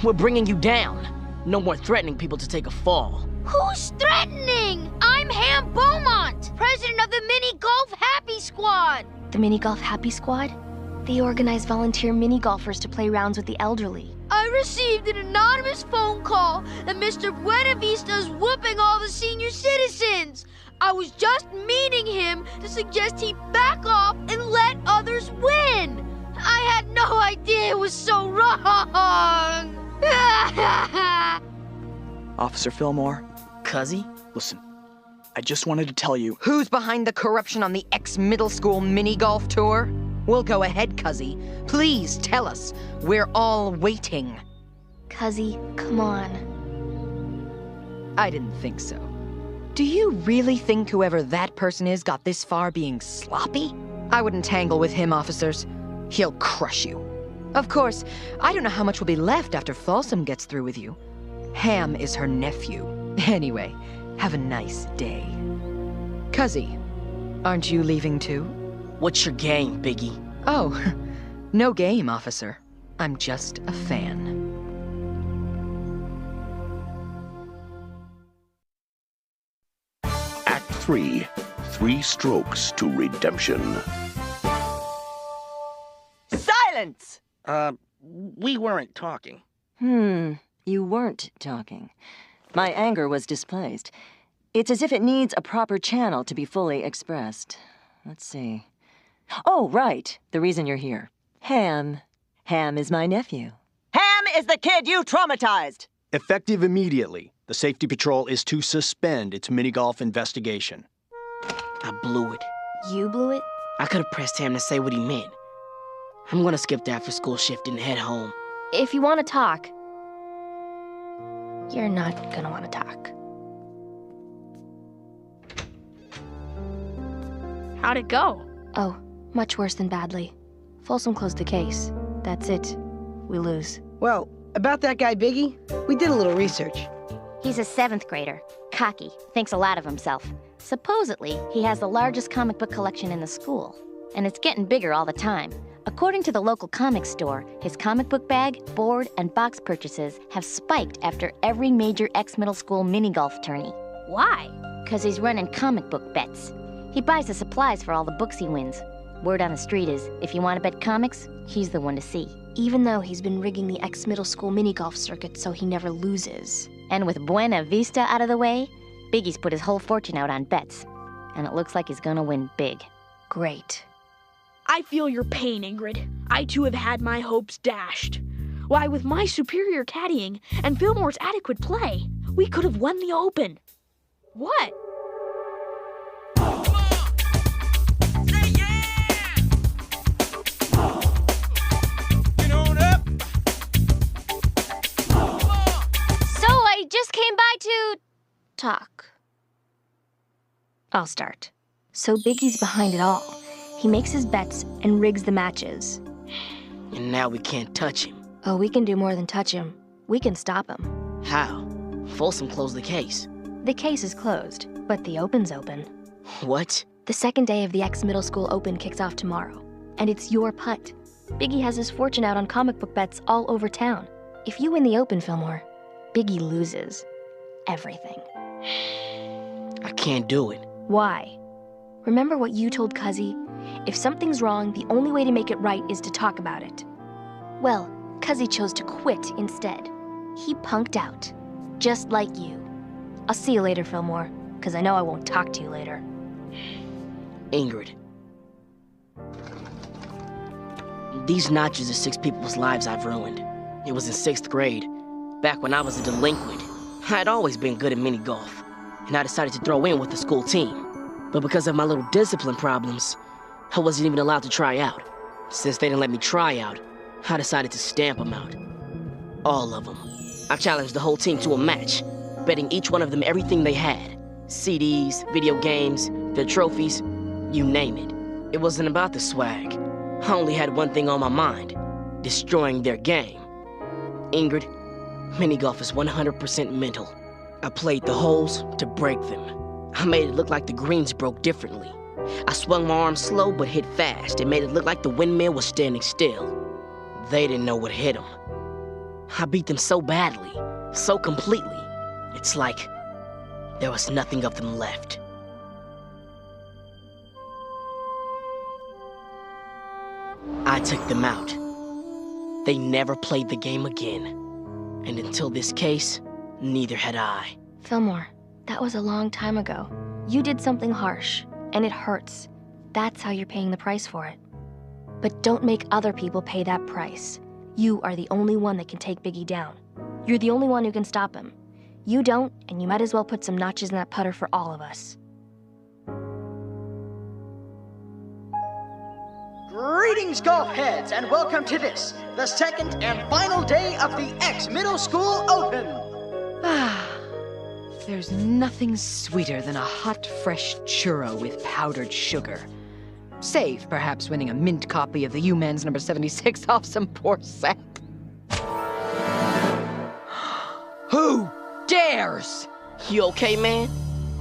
We're bringing you down. No more threatening people to take a fall. Who's threatening? I'm Ham Beaumont, president of the Mini Golf Happy Squad. The Mini Golf Happy Squad? They organize volunteer mini golfers to play rounds with the elderly. I received an anonymous phone call that Mr. Buenavista is whooping all the senior citizens. I was just meeting him to suggest he back off and let others win. I had no idea it was so wrong. Officer Fillmore. Cuzzy? Listen, I just wanted to tell you. Who's behind the corruption on the ex-middle school mini-golf tour? We'll go ahead, Cuzzy. Please tell us. We're all waiting. Cuzzy, come on. I didn't think so. Do you really think whoever that person is got this far being sloppy? I wouldn't tangle with him, officers. He'll crush you. Of course, I don't know how much will be left after Folsom gets through with you. Ham is her nephew. Anyway, have a nice day. Cuzzy, aren't you leaving too? What's your game, Biggie? Oh, no game, officer. I'm just a fan. Act 3, 3 Strokes to Redemption. Silence! We weren't talking. You weren't talking. My anger was displaced. It's as if it needs a proper channel to be fully expressed. Let's see. Oh, right. The reason you're here. Ham. Ham is my nephew. Ham is the kid you traumatized! Effective immediately. The safety patrol is to suspend its mini-golf investigation. I blew it. You blew it? I could have pressed him to say what he meant. I'm gonna skip the after-school shift and head home. If you want to talk, you're not gonna want to talk. How'd it go? Oh, much worse than badly. Folsom closed the case. That's it. We lose. Well, about that guy Biggie, we did a little research. He's a 7th grader. Cocky. Thinks a lot of himself. Supposedly, he has the largest comic book collection in the school. And it's getting bigger all the time. According to the local comic store, his comic book bag, board, and box purchases have spiked after every major ex-middle school mini-golf tourney. Why? 'Cause he's running comic book bets. He buys the supplies for all the books he wins. Word on the street is, if you want to bet comics, he's the one to see. Even though he's been rigging the ex-middle school mini-golf circuit so he never loses. And with Buena Vista out of the way, Biggie's put his whole fortune out on bets. And it looks like he's gonna win big. Great. I feel your pain, Ingrid. I too have had my hopes dashed. Why, with my superior caddying and Fillmore's adequate play, we could have won the Open. What? So I just came by to Talk. I'll start. So Biggie's behind it all. He makes his bets and rigs the matches. And now we can't touch him. Oh, we can do more than touch him. We can stop him. How? Folsom closed the case. The case is closed, but the Open's open. What? The second day of the ex-middle school Open kicks off tomorrow. And it's your putt. Biggie has his fortune out on comic book bets all over town. If you win the Open, Fillmore, Biggie loses everything. I can't do it. Why? Remember what you told Cuzzy? If something's wrong, the only way to make it right is to talk about it. Well, Cuzzy chose to quit instead. He punked out, just like you. I'll see you later, Fillmore, because I know I won't talk to you later. Ingrid. These notches are 6 people's lives I've ruined. It was in 6th grade, back when I was a delinquent. I'd always been good at mini golf, and I decided to throw in with the school team. But because of my little discipline problems, I wasn't even allowed to try out. Since they didn't let me try out, I decided to stamp them out. All of them. I challenged the whole team to a match, betting each one of them everything they had. CDs, video games, their trophies, you name it. It wasn't about the swag. I only had one thing on my mind, destroying their game. Ingrid, minigolf is 100% mental. I played the holes to break them. I made it look like the greens broke differently. I swung my arm slow but hit fast and made it look like the windmill was standing still. They didn't know what hit them. I beat them so badly, so completely, it's like there was nothing of them left. I took them out. They never played the game again. And until this case, neither had I. Fillmore, that was a long time ago. You did something harsh, and it hurts. That's how you're paying the price for it. But don't make other people pay that price. You are the only one that can take Biggie down. You're the only one who can stop him. You don't, and you might as well put some notches in that putter for all of us. Greetings, golf heads, and welcome to this, the second and final day of the X-Middle School Open. There's nothing sweeter than a hot, fresh churro with powdered sugar. Save, perhaps, winning a mint copy of the U-Man's number 76 off some poor sap. Who dares? You okay, man?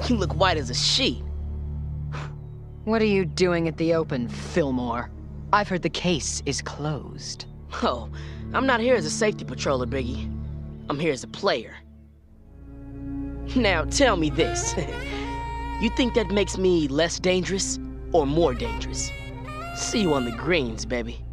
You look white as a sheet. What are you doing at the Open, Fillmore? I've heard the case is closed. Oh, I'm not here as a safety patroller, Biggie. I'm here as a player. Now, tell me this. You think that makes me less dangerous or more dangerous? See you on the greens, baby.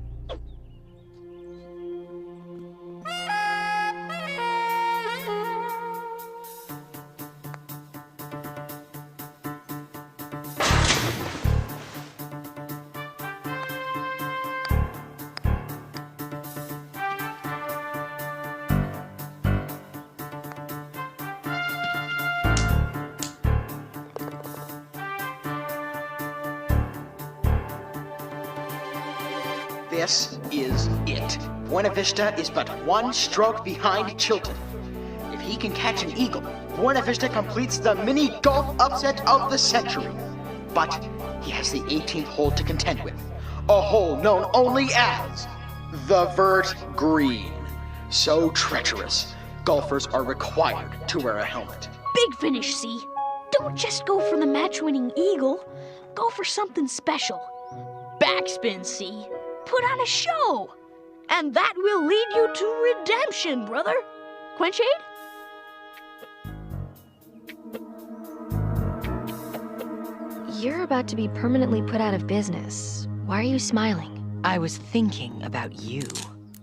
This is it. Buena Vista is but one stroke behind Chilton. If he can catch an eagle, Buena Vista completes the mini golf upset of the century. But he has the 18th hole to contend with. A hole known only as the Vert Green. So treacherous, golfers are required to wear a helmet. Big finish, see? Don't just go for the match-winning eagle. Go for something special. Backspin, see? Put on a show. And that will lead you to redemption, brother. Quenchade? You're about to be permanently put out of business. Why are you smiling? I was thinking about you.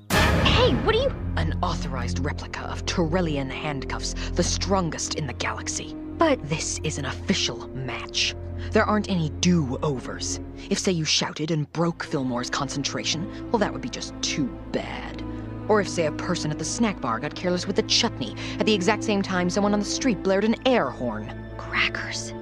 Hey, what are you? An authorized replica of Torellian handcuffs, the strongest in the galaxy. But this is an official match. There aren't any do-overs. If, say, you shouted and broke Fillmore's concentration, well, that would be just too bad. Or if, say, a person at the snack bar got careless with the chutney at the exact same time someone on the street blared an air horn. Crackers.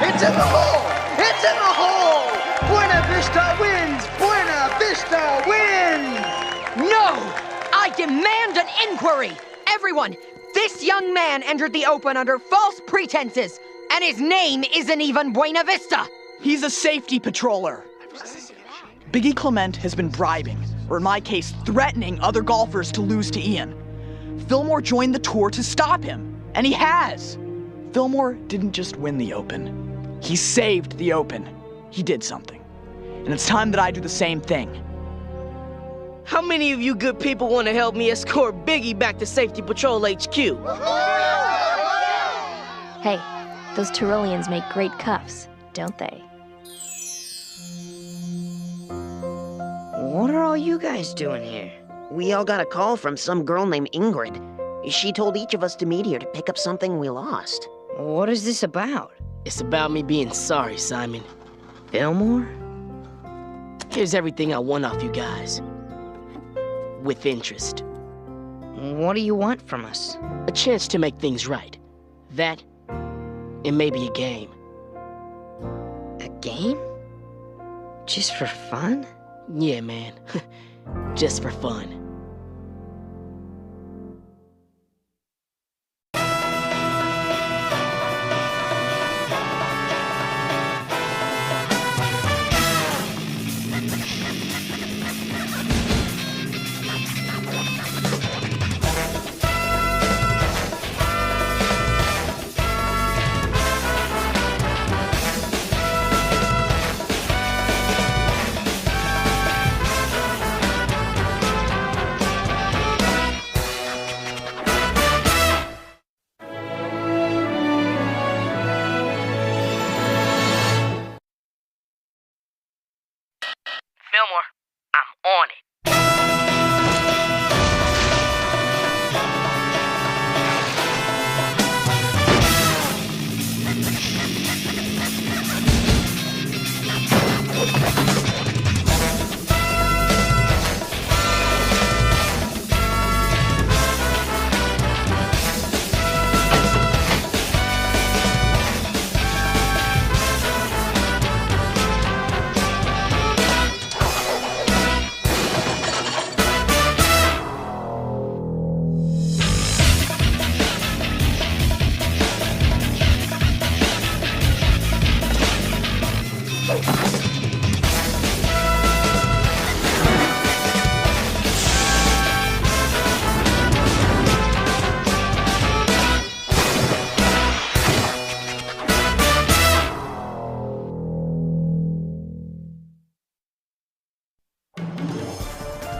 It's in the hole! It's in the hole! Buena Vista wins! Buena Vista wins! No! I demand an inquiry! Everyone, this young man entered the Open under false pretenses, and his name isn't even Buena Vista! He's a safety patroller. Biggie Clement has been bribing, or in my case, threatening other golfers to lose to Ian. Fillmore joined the tour to stop him, and he has. Fillmore didn't just win the Open. He saved the Open. He did something. And it's time that I do the same thing. How many of you good people want to help me escort Biggie back to Safety Patrol HQ? Hey, those Tyroleans make great cuffs, don't they? What are all you guys doing here? We all got a call from some girl named Ingrid. She told each of us to meet here to pick up something we lost. What is this about? It's about me being sorry, Simon. Fillmore? Here's everything I want off you guys. With interest. What do you want from us? A chance to make things right. That, and maybe a game. A game? Just for fun? Yeah, man. Just for fun. Fillmore, I'm on it.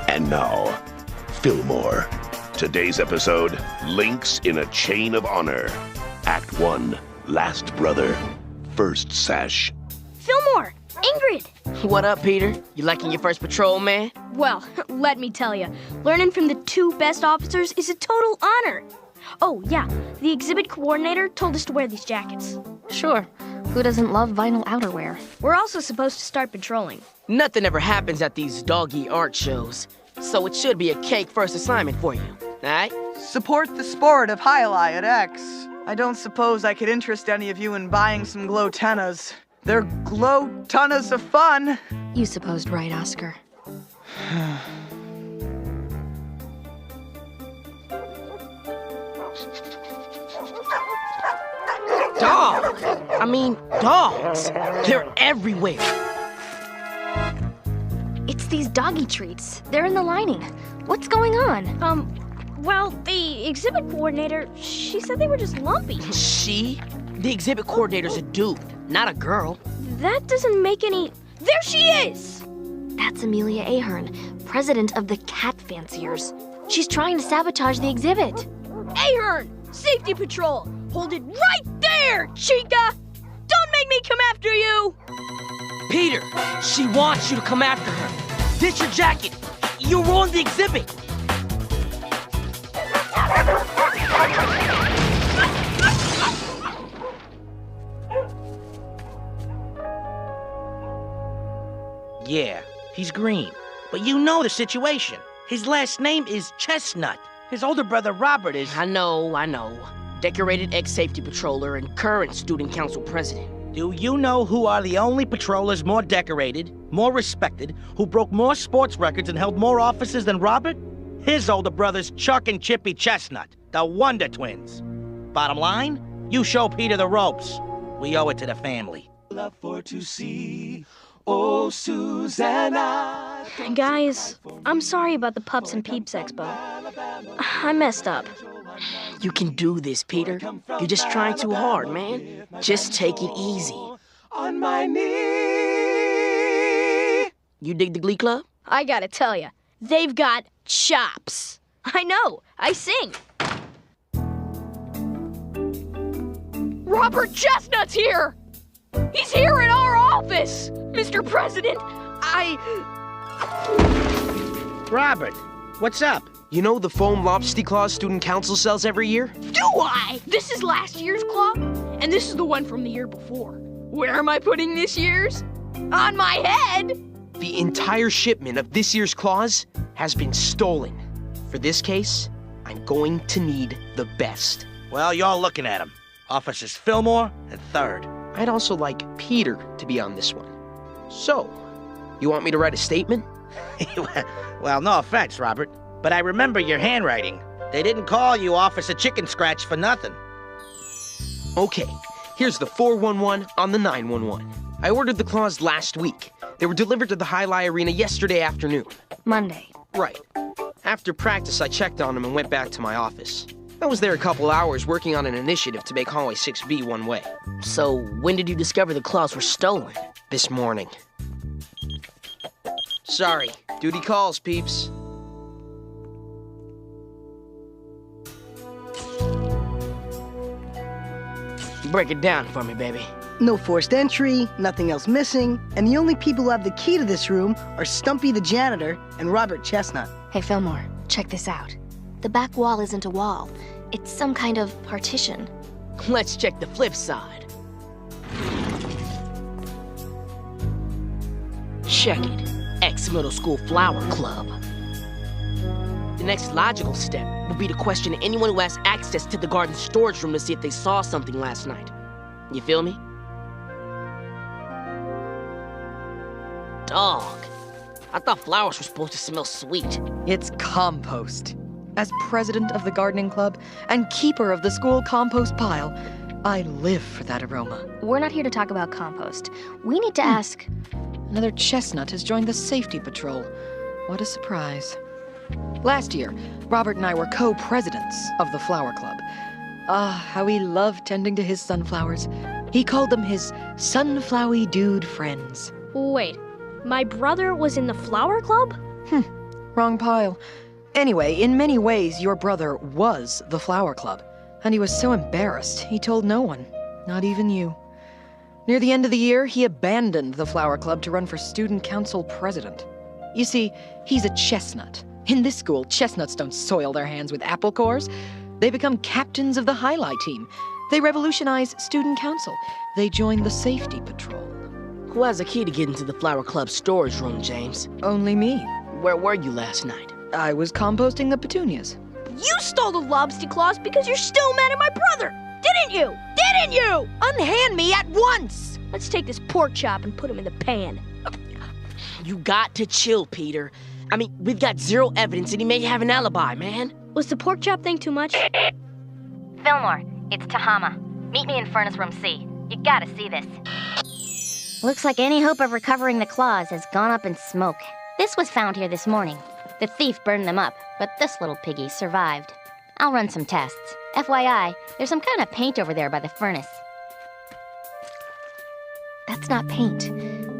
And now, Fillmore. Today's episode, Links in a Chain of Honor. Act 1, Last Brother, First Sash. Fillmore! Ingrid! What up, Peter? You liking your first patrol, man? Well, let me tell you, learning from the two best officers is a total honor. Oh, yeah, the exhibit coordinator told us to wear these jackets. Sure. Who doesn't love vinyl outerwear? We're also supposed to start patrolling. Nothing ever happens at these doggy art shows, so it should be a cake first assignment for you, alright? Support the sport of Hyli at X. I don't suppose I could interest any of you in buying some glow tennas. They're glow tonnas of fun. You supposed right, Oscar. Dogs! I mean, dogs! They're everywhere! It's these doggy treats. They're in the lining. What's going on? Well, the exhibit coordinator, she said they were just lumpy. She? The exhibit coordinator's a dude, not a girl. That doesn't make any... There she is! That's Amelia Ahern, president of the Cat Fanciers. She's trying to sabotage the exhibit. Ahern! Safety Patrol! Hold it right there, Chica! Don't make me come after you! Peter, she wants you to come after her. Ditch your jacket. You ruined the exhibit. Yeah, he's green. But you know the situation. His last name is Chestnut. His older brother Robert is... I know. Decorated ex-safety patroller and current student council president. Do you know who are the only patrollers more decorated, more respected, who broke more sports records and held more offices than Robert? His older brothers Chuck and Chippy Chestnut, the Wonder Twins. Bottom line, you show Peter the ropes. We owe it to the family. Love for to see, oh Susanna. Guys, I'm sorry about the Pups and Peeps Expo. I messed up. You can do this, Peter. You're just trying too hard, man. Just take it easy. On my knee. You dig the Glee Club? I gotta tell ya, they've got chops. I know, I sing. Robert Chestnut's here! He's here in our office! Mr. President, Robert, what's up? You know the foam lobster claws student council sells every year? Do I? This is last year's claw, and this is the one from the year before. Where am I putting this year's? On my head! The entire shipment of this year's claws has been stolen. For this case, I'm going to need the best. Well, you're looking at him. Officers Fillmore and 3rd. I'd also like Peter to be on this one. So, you want me to write a statement? Well, no offense, Robert, but I remember your handwriting. They didn't call you Officer Chicken Scratch for nothing. Okay, here's the 411 on the 911. I ordered the claws last week. They were delivered to the Highlight Arena yesterday afternoon. Monday. Right. After practice, I checked on them and went back to my office. I was there a couple hours working on an initiative to make Hallway 6B one way. So, when did you discover the claws were stolen? This morning. Sorry. Duty calls, peeps. Break it down for me, baby. No forced entry, nothing else missing, and the only people who have the key to this room are Stumpy the janitor and Robert Chestnut. Hey, Fillmore, check this out. The back wall isn't a wall. It's some kind of partition. Let's check the flip side. Check it. Ex-middle school flower club. The next logical step would be to question anyone who has access to the garden storage room to see if they saw something last night. You feel me? Dog. I thought flowers were supposed to smell sweet. It's compost. As president of the gardening club and keeper of the school compost pile, I live for that aroma. We're not here to talk about compost. We need to ask... Another chestnut has joined the safety patrol. What a surprise. Last year, Robert and I were co-presidents of the flower club. Ah, how he loved tending to his sunflowers. He called them his sunflowy dude friends. Wait, my brother was in the flower club? Wrong pile. Anyway, in many ways, your brother was the flower club. And he was so embarrassed, he told no one, not even you. Near the end of the year, he abandoned the flower club to run for student council president. You see, he's a chestnut. In this school, chestnuts don't soil their hands with apple cores. They become captains of the highlight team. They revolutionize student council. They join the safety patrol. Who has a key to get into the flower club storage room, James? Only me. Where were you last night? I was composting the petunias. You stole the lobster claws because you're still mad at my brother! Didn't you? Didn't you? Unhand me at once! Let's take this pork chop and put him in the pan. You got to chill, Peter. I mean, we've got zero evidence and he may have an alibi, man. Was the pork chop thing too much? Fillmore, it's Tahama. Meet me in Furnace Room C. You gotta see this. Looks like any hope of recovering the claws has gone up in smoke. This was found here this morning. The thief burned them up, but this little piggy survived. I'll run some tests. FYI, there's some kind of paint over there by the furnace. That's not paint.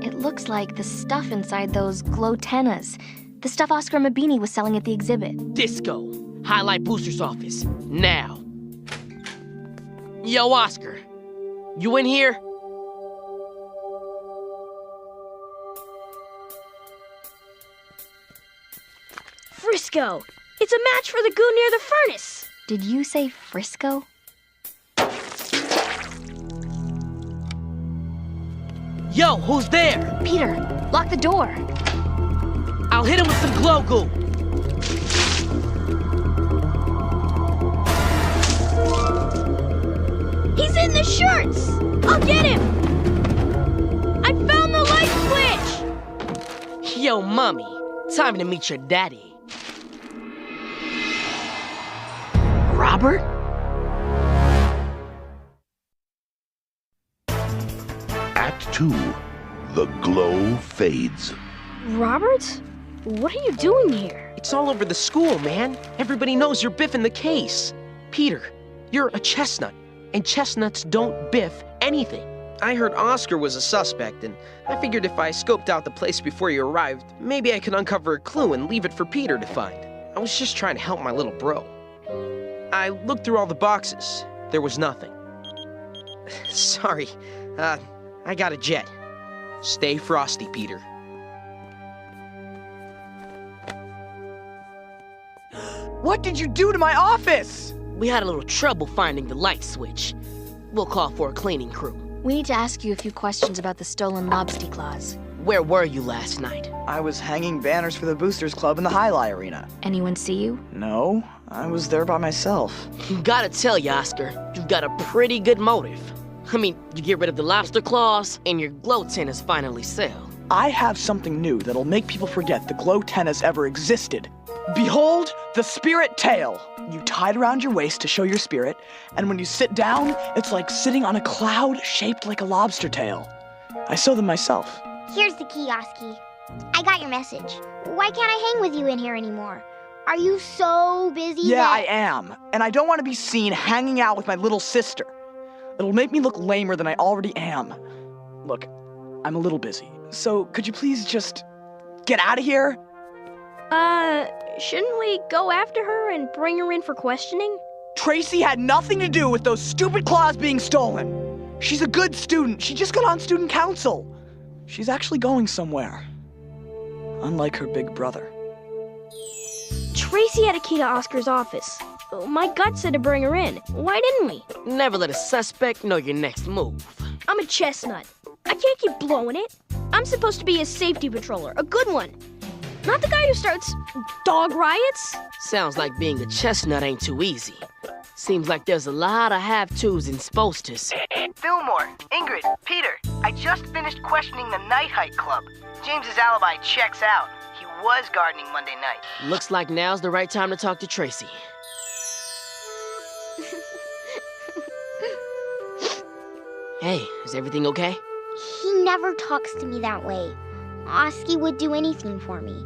It looks like the stuff inside those glow-tennas. The stuff Oscar Mabini was selling at the exhibit. Disco. Highlight Booster's office. Now. Yo, Oscar. You in here? Frisco! It's a match for the goo near the furnace! Did you say Frisco? Yo, who's there? Peter, lock the door. I'll hit him with some glow goo. He's in the shirts! I'll get him! I found the light switch! Yo, mommy, time to meet your daddy. Robert? Act 2. The glow fades. Robert? What are you doing here? It's all over the school, man. Everybody knows you're biffing the case. Peter, you're a chestnut, and chestnuts don't biff anything. I heard Oscar was a suspect, and I figured if I scoped out the place before you arrived, maybe I could uncover a clue and leave it for Peter to find. I was just trying to help my little bro. I looked through all the boxes. There was nothing. Sorry, I got a jet. Stay frosty, Peter. What did you do to my office? We had a little trouble finding the light switch. We'll call for a cleaning crew. We need to ask you a few questions about the stolen lobster claws. Where were you last night? I was hanging banners for the Boosters Club in the Highlight Arena. Anyone see you? No, I was there by myself. Gotta tell you, Oscar, you've got a pretty good motive. I mean, you get rid of the lobster claws, and your glow tennas finally sell. I have something new that'll make people forget the glow tennas ever existed. Behold, the spirit tail. You tie it around your waist to show your spirit, and when you sit down, it's like sitting on a cloud shaped like a lobster tail. I sew them myself. Here's the key, Oski. I got your message. Why can't I hang with you in here anymore? Are you so busy Yeah, that... I am. And I don't want to be seen hanging out with my little sister. It'll make me look lamer than I already am. Look, I'm a little busy. So could you please just get out of here? Shouldn't we go after her and bring her in for questioning? Tracy had nothing to do with those stupid claws being stolen. She's a good student. She just got on student council. She's actually going somewhere. Unlike her big brother. Tracy had a key to Oscar's office. My gut said to bring her in. Why didn't we? Never let a suspect know your next move. I'm a chestnut. I can't keep blowing it. I'm supposed to be a safety patroller, a good one. Not the guy who starts dog riots. Sounds like being a chestnut ain't too easy. Seems like there's a lot of have-tos and supposed-tos. Fillmore, Ingrid, Peter, I just finished questioning the Night Hike Club. James's alibi checks out. He was gardening Monday night. Looks like now's the right time to talk to Tracy. Hey, is everything okay? He never talks to me that way. Oski would do anything for me.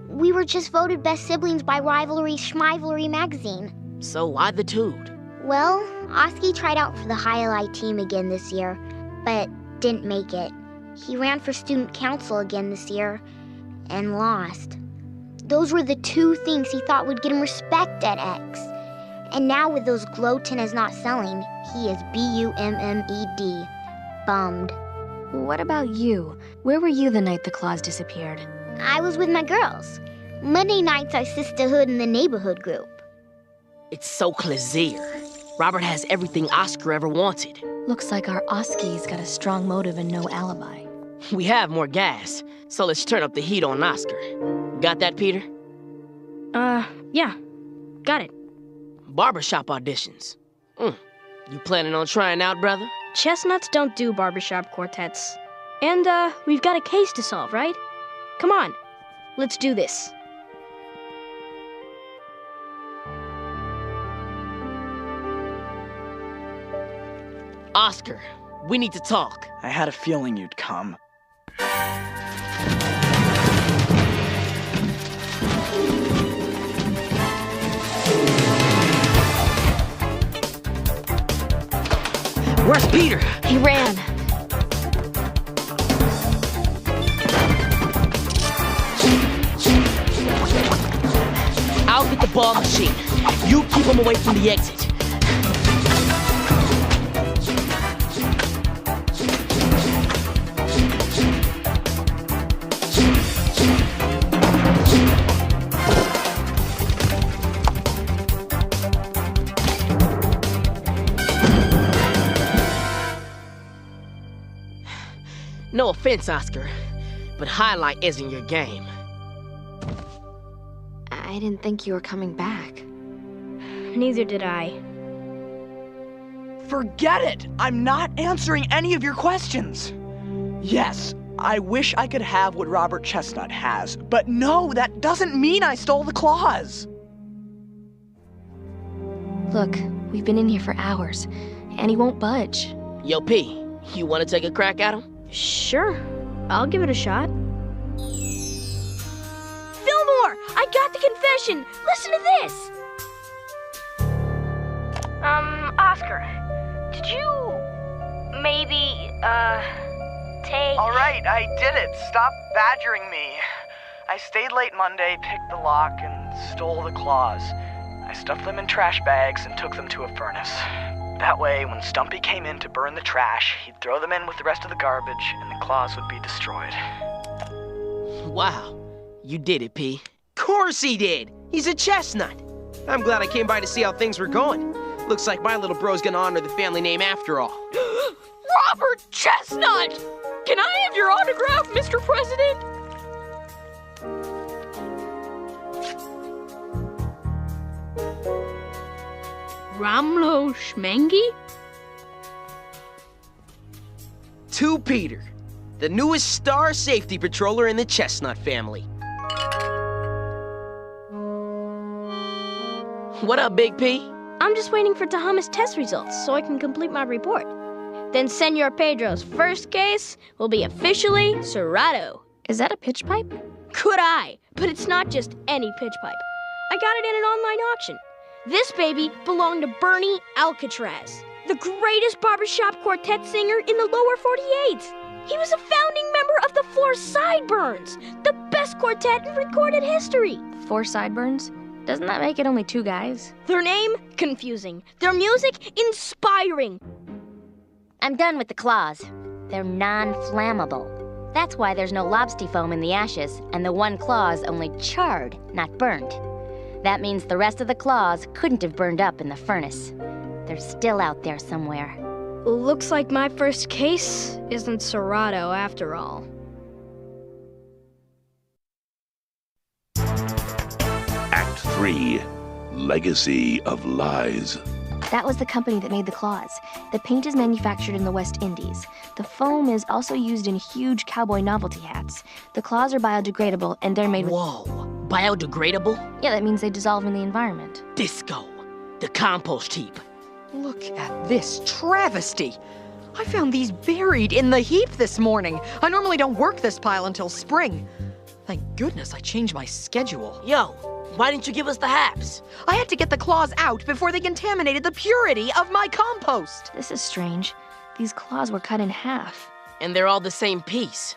We were just voted best siblings by Rivalry Schmivalry magazine. So why the tood? Well, Oski tried out for the highlight team again this year, but didn't make it. He ran for student council again this year and lost. Those were the two things he thought would get him respect at X. And now with those glow tennas not selling, he is B-U-M-M-E-D. Bummed. What about you? Where were you the night the claws disappeared? I was with my girls. Monday nights are sisterhood in the neighborhood group. It's so clear. Robert has everything Oscar ever wanted. Looks like our Oski's got a strong motive and no alibi. We have more gas, so let's turn up the heat on Oscar. Got that, Peter? Yeah. Got it. Barbershop auditions. You planning on trying out, brother? Chestnuts don't do barbershop quartets. And, we've got a case to solve, right? Come on, let's do this. Oscar, we need to talk. I had a feeling you'd come. Where's Peter? He ran. I'll get the ball machine. You keep him away from the exit. No offense, Oscar, but highlight isn't your game. I didn't think you were coming back. Neither did I. Forget it! I'm not answering any of your questions. Yes, I wish I could have what Robert Chestnut has, but no, that doesn't mean I stole the claws. Look, we've been in here for hours, and he won't budge. Yo, P, you want to take a crack at him? Sure, I'll give it a shot. Fillmore, I got the confession. Listen to this. Oscar, did you maybe, take... All right, I did it. Stop badgering me. I stayed late Monday, picked the lock, and stole the claws. I stuffed them in trash bags and took them to a furnace. That way, when Stumpy came in to burn the trash, he'd throw them in with the rest of the garbage, and the claws would be destroyed. Wow, you did it, P. Course he did. He's a chestnut. I'm glad I came by to see how things were going. Looks like my little bro's gonna honor the family name after all. Robert Chestnut! Can I have your autograph, Mr. President? Ramlo Schmengi? To Peter, the newest star safety patroller in the Chestnut family. What up, Big P? I'm just waiting for Tahama's test results so I can complete my report. Then Senor Pedro's first case will be officially Cerrado. Is that a pitch pipe? Could I? But it's not just any pitch pipe. I got it in an online auction. This baby belonged to Bernie Alcatraz, the greatest barbershop quartet singer in the lower 48. He was a founding member of the Four Sideburns, the best quartet in recorded history. Four Sideburns? Doesn't that make it only two guys? Their name? Confusing. Their music? Inspiring. I'm done with the claws. They're non-flammable. That's why there's no lobster foam in the ashes, and the one claw's only charred, not burned. That means the rest of the claws couldn't have burned up in the furnace. They're still out there somewhere. Looks like my first case isn't Cerrado after all. Act 3, Legacy of Lies. That was the company that made the claws. The paint is manufactured in the West Indies. The foam is also used in huge cowboy novelty hats. The claws are biodegradable, and they're made with... Whoa, biodegradable? Yeah, that means they dissolve in the environment. Disco, the compost heap. Look at this travesty. I found these buried in the heap this morning. I normally don't work this pile until spring. Thank goodness I changed my schedule. Yo, why didn't you give us the haps? I had to get the claws out before they contaminated the purity of my compost. This is strange. These claws were cut in half. And they're all the same piece.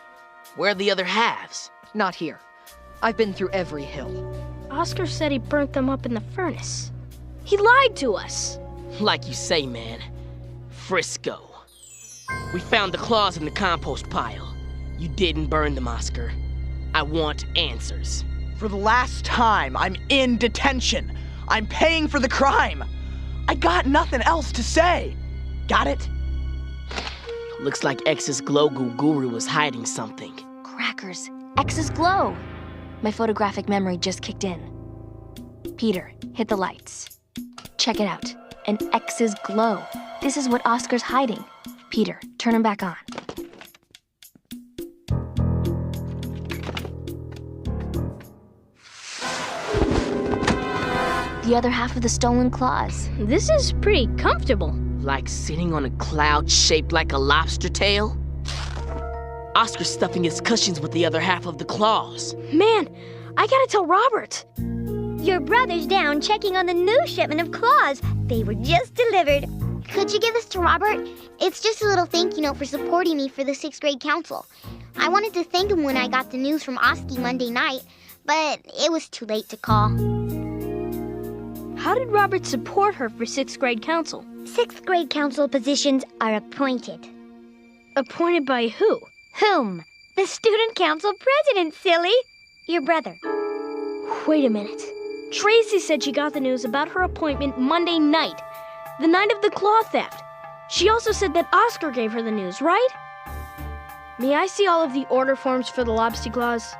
Where are the other halves? Not here. I've been through every hill. Oscar said he burnt them up in the furnace. He lied to us. Like you say, man. Frisco. We found the claws in the compost pile. You didn't burn them, Oscar. I want answers. For the last time, I'm in detention. I'm paying for the crime. I got nothing else to say. Got it? Looks like X's Glow Guru was hiding something. Crackers. X's glow. My photographic memory just kicked in. Peter, hit the lights. Check it out. An X's glow. This is what Oscar's hiding. Peter, turn him back on. The other half of the stolen claws. This is pretty comfortable. Like sitting on a cloud shaped like a lobster tail? Oscar's stuffing his cushions with the other half of the claws. Man, I gotta tell Robert. Your brother's down checking on the new shipment of claws. They were just delivered. Could you give this to Robert? It's just a little thank you note for supporting me for the 6th grade council. I wanted to thank him when I got the news from Oski Monday night, but it was too late to call. How did Robert support her for 6th grade council? 6th grade council positions are appointed. Appointed by who? Whom? The student council president, silly. Your brother. Wait a minute. Tracy said she got the news about her appointment Monday night, the night of the claw theft. She also said that Oscar gave her the news, right? May I see all of the order forms for the lobster claws?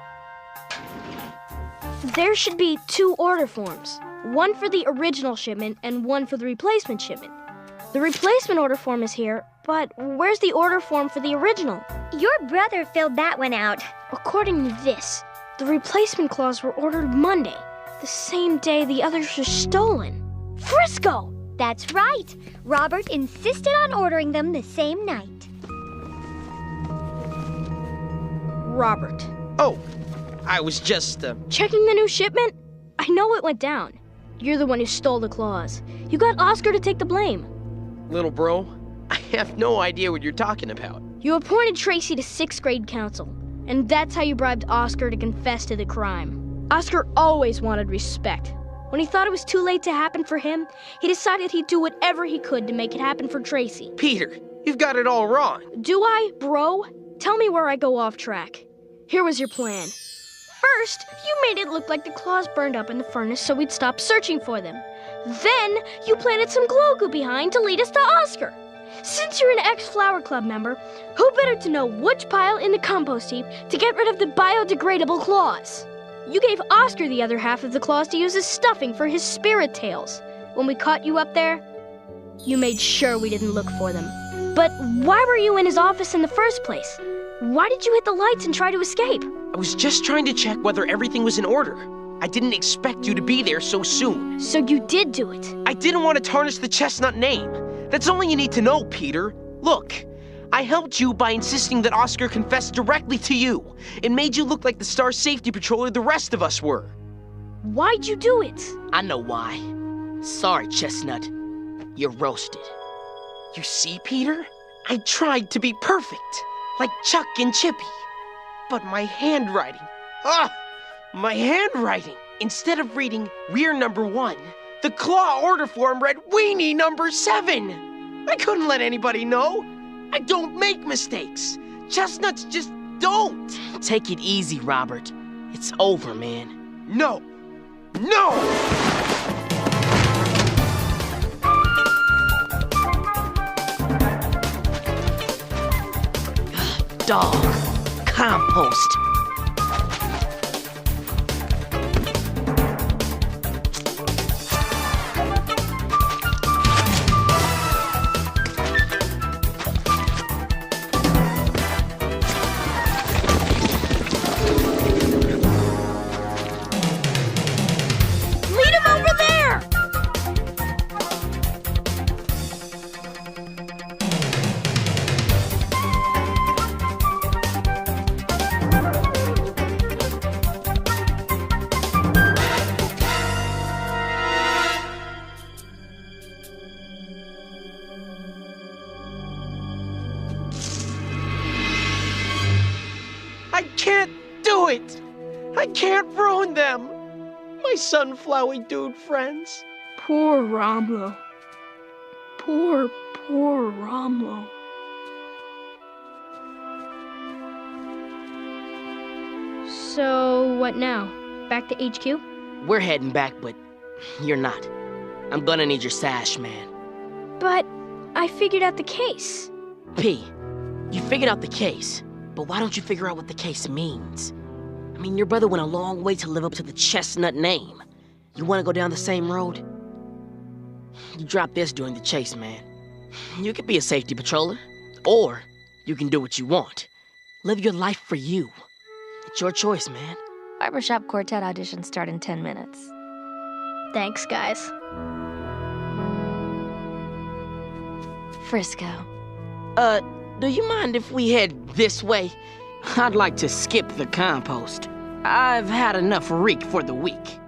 There should be 2 order forms. One for the original shipment and one for the replacement shipment. The replacement order form is here, but where's the order form for the original? Your brother filled that one out. According to this, the replacement claws were ordered Monday, the same day the others were stolen. Frisco! That's right. Robert insisted on ordering them the same night. Robert. Oh, I was just, Checking the new shipment? I know it went down. You're the one who stole the claws. You got Oscar to take the blame. Little bro, I have no idea what you're talking about. You appointed Tracy to 6th grade council, and that's how you bribed Oscar to confess to the crime. Oscar always wanted respect. When he thought it was too late to happen for him, he decided he'd do whatever he could to make it happen for Tracy. Peter, you've got it all wrong. Do I, bro? Tell me where I go off track. Here was your plan. First, you made it look like the claws burned up in the furnace so we'd stop searching for them. Then, you planted some glow goo behind to lead us to Oscar. Since you're an ex-Flower Club member, who better to know which pile in the compost heap to get rid of the biodegradable claws? You gave Oscar the other half of the claws to use as stuffing for his spirit tails. When we caught you up there, you made sure we didn't look for them. But why were you in his office in the first place? Why did you hit the lights and try to escape? I was just trying to check whether everything was in order. I didn't expect you to be there so soon. So you did do it? I didn't want to tarnish the Chestnut name. That's all you need to know, Peter. Look, I helped you by insisting that Oscar confess directly to you. It made you look like the star safety patroller the rest of us were. Why'd you do it? I know why. Sorry, Chestnut. You're roasted. You see, Peter? I tried to be perfect, like Chuck and Chippy. But my handwriting, my handwriting. Instead of reading We're number 1, the claw order form read Weenie number 7. I couldn't let anybody know. I don't make mistakes. Chestnuts just don't. Take it easy, Robert. It's over, man. No. No! Dog. Compost. I can't do it! I can't ruin them! My sunflower dude friends. Poor Romlo. Poor Romlo. So, what now? Back to HQ? We're heading back, but you're not. I'm gonna need your sash, man. But I figured out the case. P, you figured out the case, but why don't you figure out what the case means? I mean, your brother went a long way to live up to the Chestnut name. You wanna go down the same road? You drop this during the chase, man. You could be a safety patroller, or you can do what you want. Live your life for you. It's your choice, man. Barbershop Quartet auditions start in 10 minutes. Thanks, guys. Frisco. Do you mind if we head this way? I'd like to skip the compost. I've had enough reek for the week.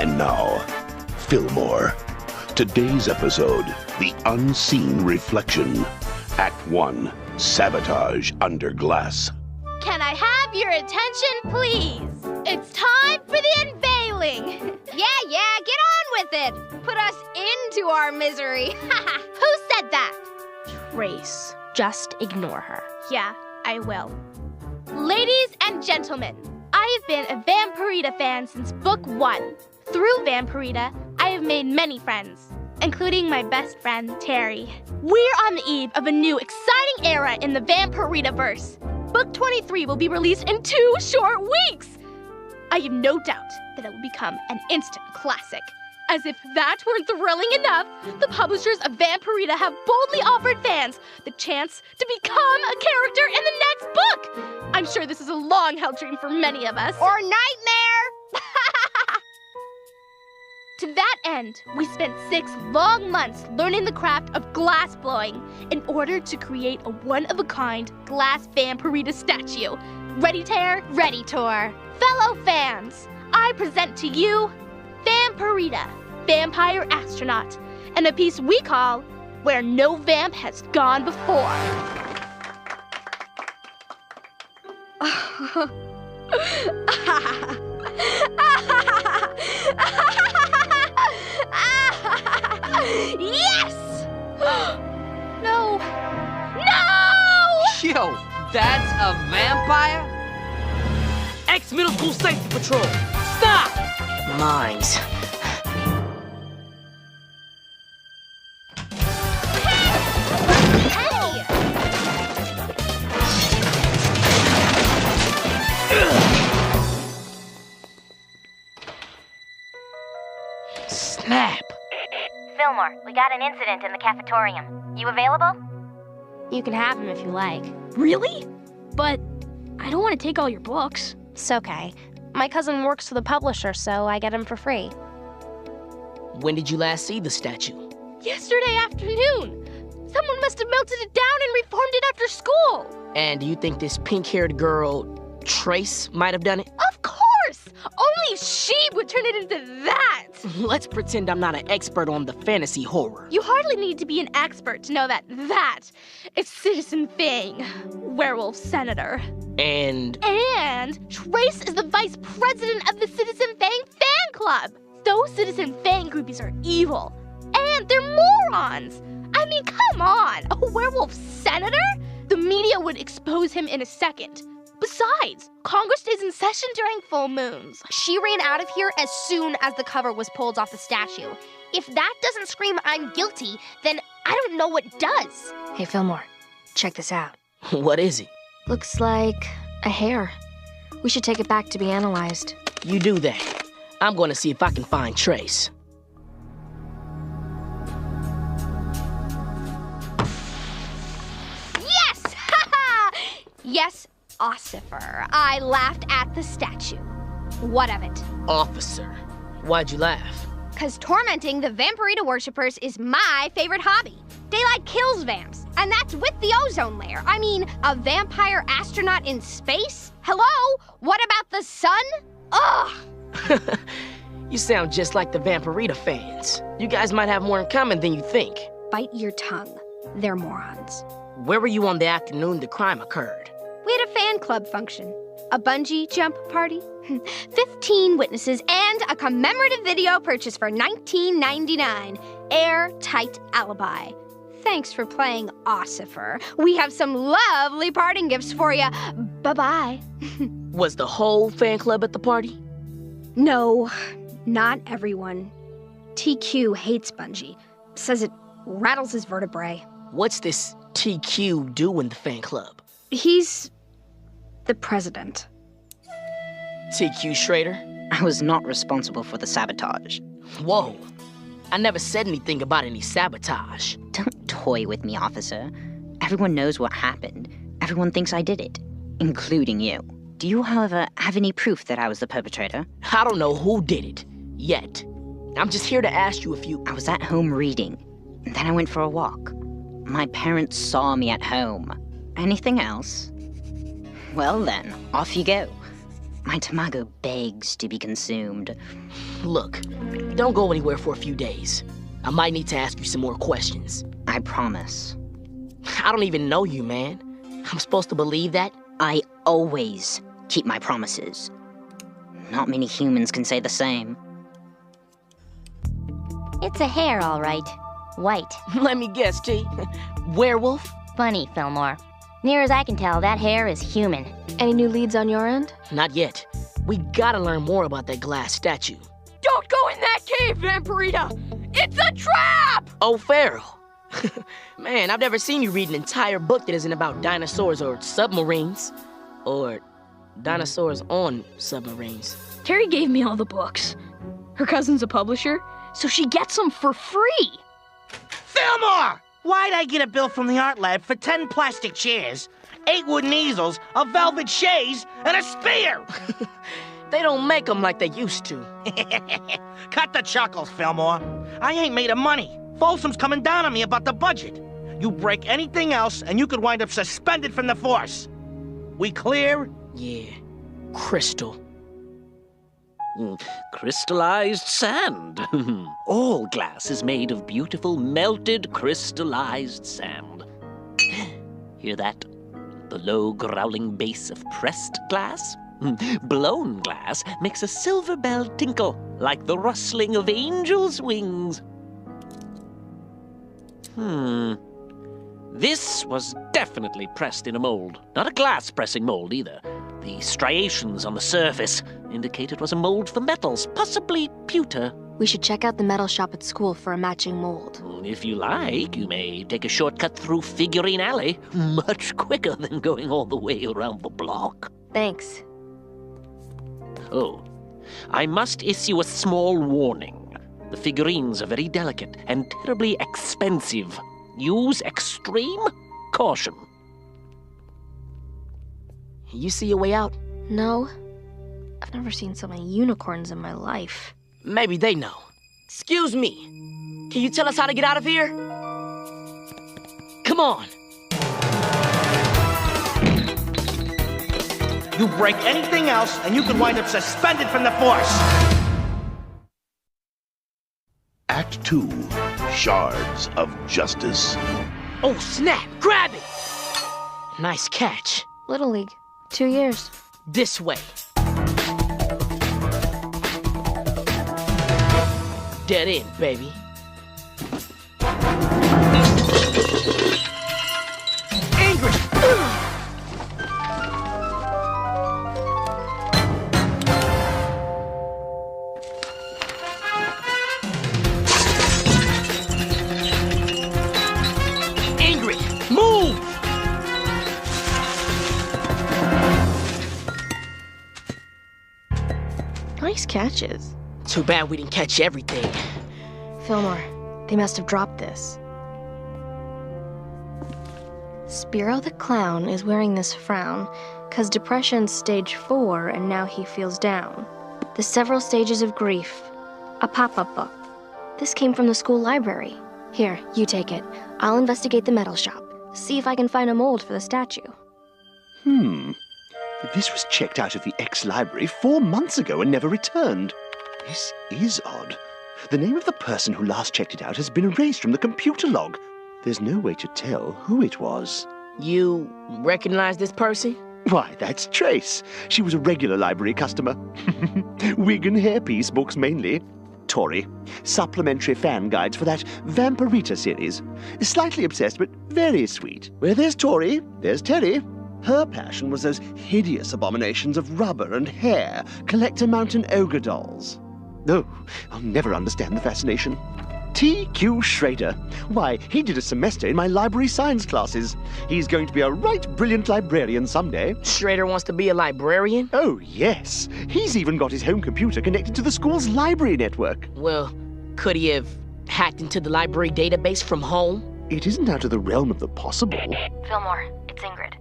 And now, Fillmore. Today's episode, The Unseen Reflection. Act 1, Sabotage Under Glass. Can I have your attention, please? It's time for the unveiling. Yeah, get on with it. Put us into our misery. Who said that? Trace. Just ignore her. Yeah, I will. Ladies and gentlemen, I have been a Vampirita fan since book 1. Through Vampirita, I have made many friends, including my best friend, Terry. We're on the eve of a new, exciting era in the Vampirita-verse. Book 23 will be released in 2 short weeks. I have no doubt that it will become an instant classic. As if that weren't thrilling enough, the publishers of Vampirita have boldly offered fans the chance to become a character in the next book. I'm sure this is a long-held dream for many of us. Or nightmare! To that end, we spent 6 long months learning the craft of glass blowing in order to create a one-of-a-kind glass Vampirita statue. Ready, Tear? Ready, Tor. Fellow fans, I present to you Vampirita, Vampire Astronaut, and a piece we call Where No Vamp Has Gone Before. Yes! No! Yo, that's a vampire? Ex-middle school safety patrol. Stop! Mines. Snap! Fillmore, we got an incident in the cafetorium. You available? You can have him if you like. Really? But I don't want to take all your books. It's okay. My cousin works for the publisher, so I get him for free. When did you last see the statue? Yesterday afternoon. Someone must have melted it down and reformed it after school. And do you think this pink-haired girl, Trace, might have done it? Of course! Only she would turn it into that! Let's pretend I'm not an expert on the fantasy horror. You hardly need to be an expert to know that is Citizen Fang, werewolf senator. And Trace is the vice president of the Citizen Fang fan club. Those Citizen Fang groupies are evil. And they're morons. I mean, come on, a werewolf senator? The media would expose him in a second. Besides, Congress is in session during full moons. She ran out of here as soon as the cover was pulled off the statue. If that doesn't scream I'm guilty, then I don't know what does. Hey, Fillmore, check this out. What is it? Looks like a hair. We should take it back to be analyzed. You do that. I'm going to see if I can find Trace. Yes! Ha-ha! Yes, Ossifer. I laughed at the statue. What of it? Officer, why'd you laugh? 'Cause tormenting the Vampirita worshippers is my favorite hobby. Daylight kills vamps, and that's with the ozone layer. I mean, a vampire astronaut in space? Hello? What about the sun? Ugh! You sound just like the Vampirita fans. You guys might have more in common than you think. Bite your tongue. They're morons. Where were you on the afternoon the crime occurred? We had a fan club function. A bungee jump party. 15 witnesses and a commemorative video purchased for $19.99. Airtight alibi. Thanks for playing Ossifer. We have some lovely parting gifts for you. Bye-bye. Was the whole fan club at the party? No, not everyone. TQ hates bungee. Says it rattles his vertebrae. What's this TQ do in the fan club? He's the president. TQ Schrader? I was not responsible for the sabotage. Whoa. I never said anything about any sabotage. Don't toy with me, officer. Everyone knows what happened. Everyone thinks I did it, including you. Do you, however, have any proof that I was the perpetrator? I don't know who did it, yet. I'm just here to ask you a few... I was at home reading. Then I went for a walk. My parents saw me at home. Anything else? Well then, off you go. My tamago begs to be consumed. Look, don't go anywhere for a few days. I might need to ask you some more questions. I promise. I don't even know you, man. I'm supposed to believe that? I always keep my promises. Not many humans can say the same. It's a hare, all right. White. Let me guess, T. Werewolf? Funny, Fillmore. Near as I can tell, that hare is human. Any new leads on your end? Not yet. We gotta learn more about that glass statue. Don't go in that cave, Vampirita! It's a trap! Oh, Farrell. Man, I've never seen you read an entire book that isn't about dinosaurs or submarines. Or dinosaurs on submarines. Terry gave me all the books. Her cousin's a publisher, so she gets them for free. Fillmore! Why'd I get a bill from the art lab for 10 plastic chairs, 8 wooden easels, a velvet chaise, and a spear? They don't make them like they used to. Cut the chuckles, Fillmore. I ain't made of money. Folsom's coming down on me about the budget. You break anything else, and you could wind up suspended from the force. We clear? Yeah. Crystal. Crystallized sand. All glass is made of beautiful melted crystallized sand. Hear that? The low growling bass of pressed glass? Blown glass makes a silver bell tinkle like the rustling of angels' wings. This was definitely pressed in a mold. Not a glass pressing mold either. The striations on the surface indicate it was a mold for metals, possibly pewter. We should check out the metal shop at school for a matching mold. If you like, you may take a shortcut through Figurine Alley. Much quicker than going all the way around the block. Thanks. Oh, I must issue a small warning. The figurines are very delicate and terribly expensive. Use extreme caution. You see a way out? No. I've never seen so many unicorns in my life. Maybe they know. Excuse me. Can you tell us how to get out of here? Come on. You break anything else, and you could wind up suspended from the force. Act 2, Shards of Justice. Oh, snap! Grab it! Nice catch. Little League. 2 years. This way. Dead end, baby. Ingrid! Nice catches. Too bad we didn't catch everything. Fillmore, they must have dropped this. Spiro the Clown is wearing this frown, 'cause depression's stage 4 and now he feels down. The several stages of grief. A pop-up book. This came from the school library. Here, you take it. I'll investigate the metal shop. See if I can find a mold for the statue. This was checked out of the ex-library 4 months ago and never returned. This is odd. The name of the person who last checked it out has been erased from the computer log. There's no way to tell who it was. You recognize this person? Why, that's Trace. She was a regular library customer. Wig and hairpiece books mainly. Tori, supplementary fan guides for that Vampirita series. Slightly obsessed, but very sweet. Where there's Tori, there's Terry. Her passion was those hideous abominations of rubber and hair, Collector Mountain ogre dolls. Oh, I'll never understand the fascination. T.Q. Schrader. Why, he did a semester in my library science classes. He's going to be a right brilliant librarian someday. Schrader wants to be a librarian? Oh, yes. He's even got his home computer connected to the school's library network. Well, could he have hacked into the library database from home? It isn't out of the realm of the possible. Fillmore, it's Ingrid.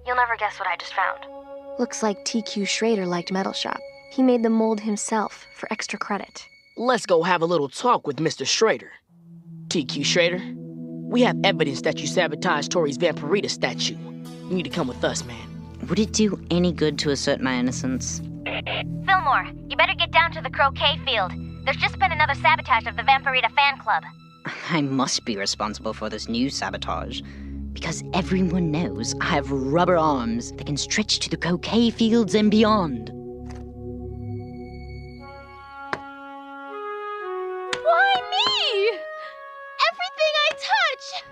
You'll never guess what I just found. Looks like T.Q. Schrader liked Metal Shop. He made the mold himself for extra credit. Let's go have a little talk with Mr. Schrader. T.Q. Schrader, we have evidence that you sabotaged Tori's Vampirita statue. You need to come with us, man. Would it do any good to assert my innocence? Fillmore, you better get down to the croquet field. There's just been another sabotage of the Vampirita fan club. I must be responsible for this new sabotage. Because everyone knows I have rubber arms that can stretch to the croquet fields and beyond. Why me? Everything I touch!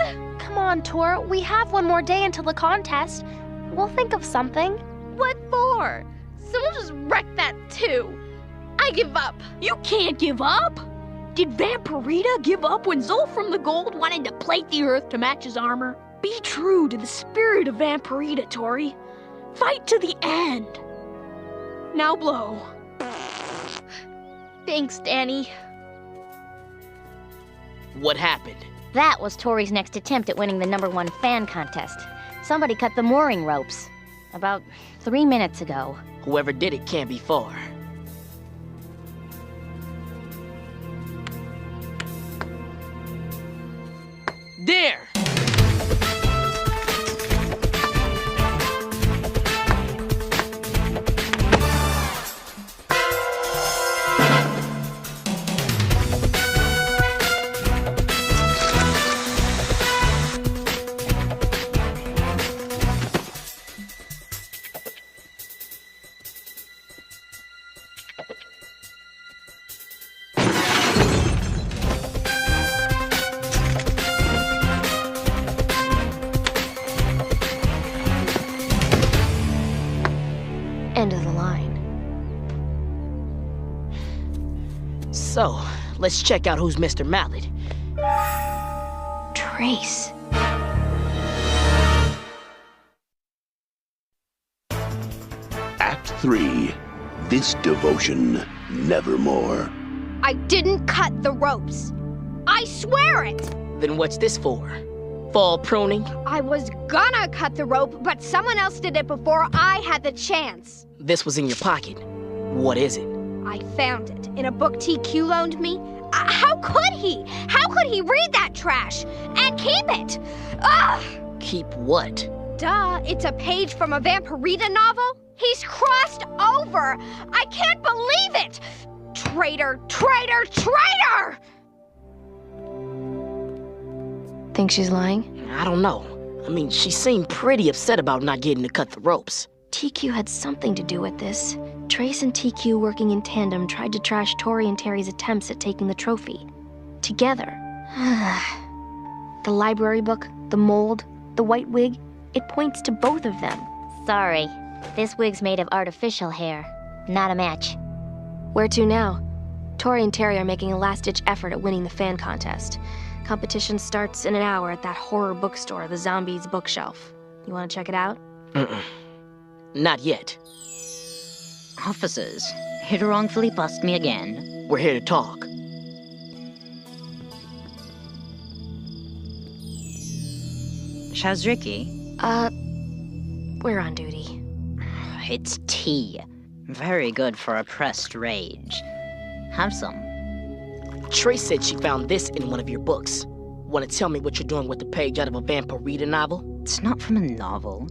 Ruined! Come on, Tor. We have one more day until the contest. We'll think of something. What for? Someone just wrecked that too. I give up. You can't give up! Did Vampirita give up when Zol from the Gold wanted to plate the earth to match his armor? Be true to the spirit of Vampirita, Tori. Fight to the end. Now blow. Thanks, Danny. What happened? That was Tori's next attempt at winning the #1 fan contest. Somebody cut the mooring ropes. About 3 minutes ago. Whoever did it can't be far. There! End of the line. So, let's check out who's Mr. Mallet. Trace. Act 3. This devotion, nevermore. I didn't cut the ropes. I swear it! Then what's this for? Fall pruning? I was gonna cut the rope, but someone else did it before I had the chance. This was in your pocket. What is it? I found it in a book TQ loaned me. How could he? How could he read that trash and keep it? Ugh! Keep what? Duh, it's a page from a Vampirita novel. He's crossed over. I can't believe it. Traitor, traitor, traitor! Think she's lying? I don't know. I mean, she seemed pretty upset about not getting to cut the ropes. TQ had something to do with this. Trace and TQ, working in tandem, tried to trash Tori and Terry's attempts at taking the trophy. Together. The library book, the mold, the white wig, it points to both of them. Sorry. This wig's made of artificial hair. Not a match. Where to now? Tori and Terry are making a last-ditch effort at winning the fan contest. Competition starts in an hour at that horror bookstore, the Zombies Bookshelf. You want to check it out? Not yet. Officers, here to wrongfully bust me again. We're here to talk. Shazriki? We're on duty. It's tea. Very good for oppressed rage. Have some. Trace said she found this in one of your books. Want to tell me what you're doing with the page out of a Vampirita novel? It's not from a novel.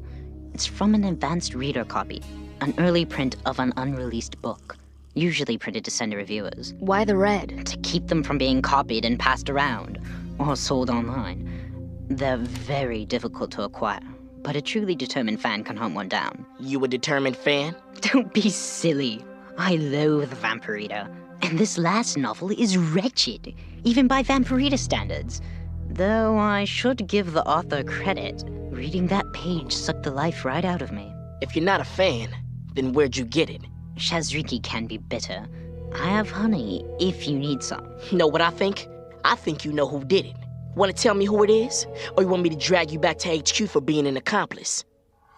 It's from an advanced reader copy. An early print of an unreleased book. Usually printed to send to reviewers. Why the red? To keep them from being copied and passed around. Or sold online. They're very difficult to acquire. But a truly determined fan can hunt one down. You a determined fan? Don't be silly. I loathe Vampirita. And this last novel is wretched, even by Vampirita standards. Though I should give the author credit. Reading that page sucked the life right out of me. If you're not a fan, then where'd you get it? Shazriki can be bitter. I have honey, if you need some. Know what I think? I think you know who did it. Want to tell me who it is? Or you want me to drag you back to HQ for being an accomplice?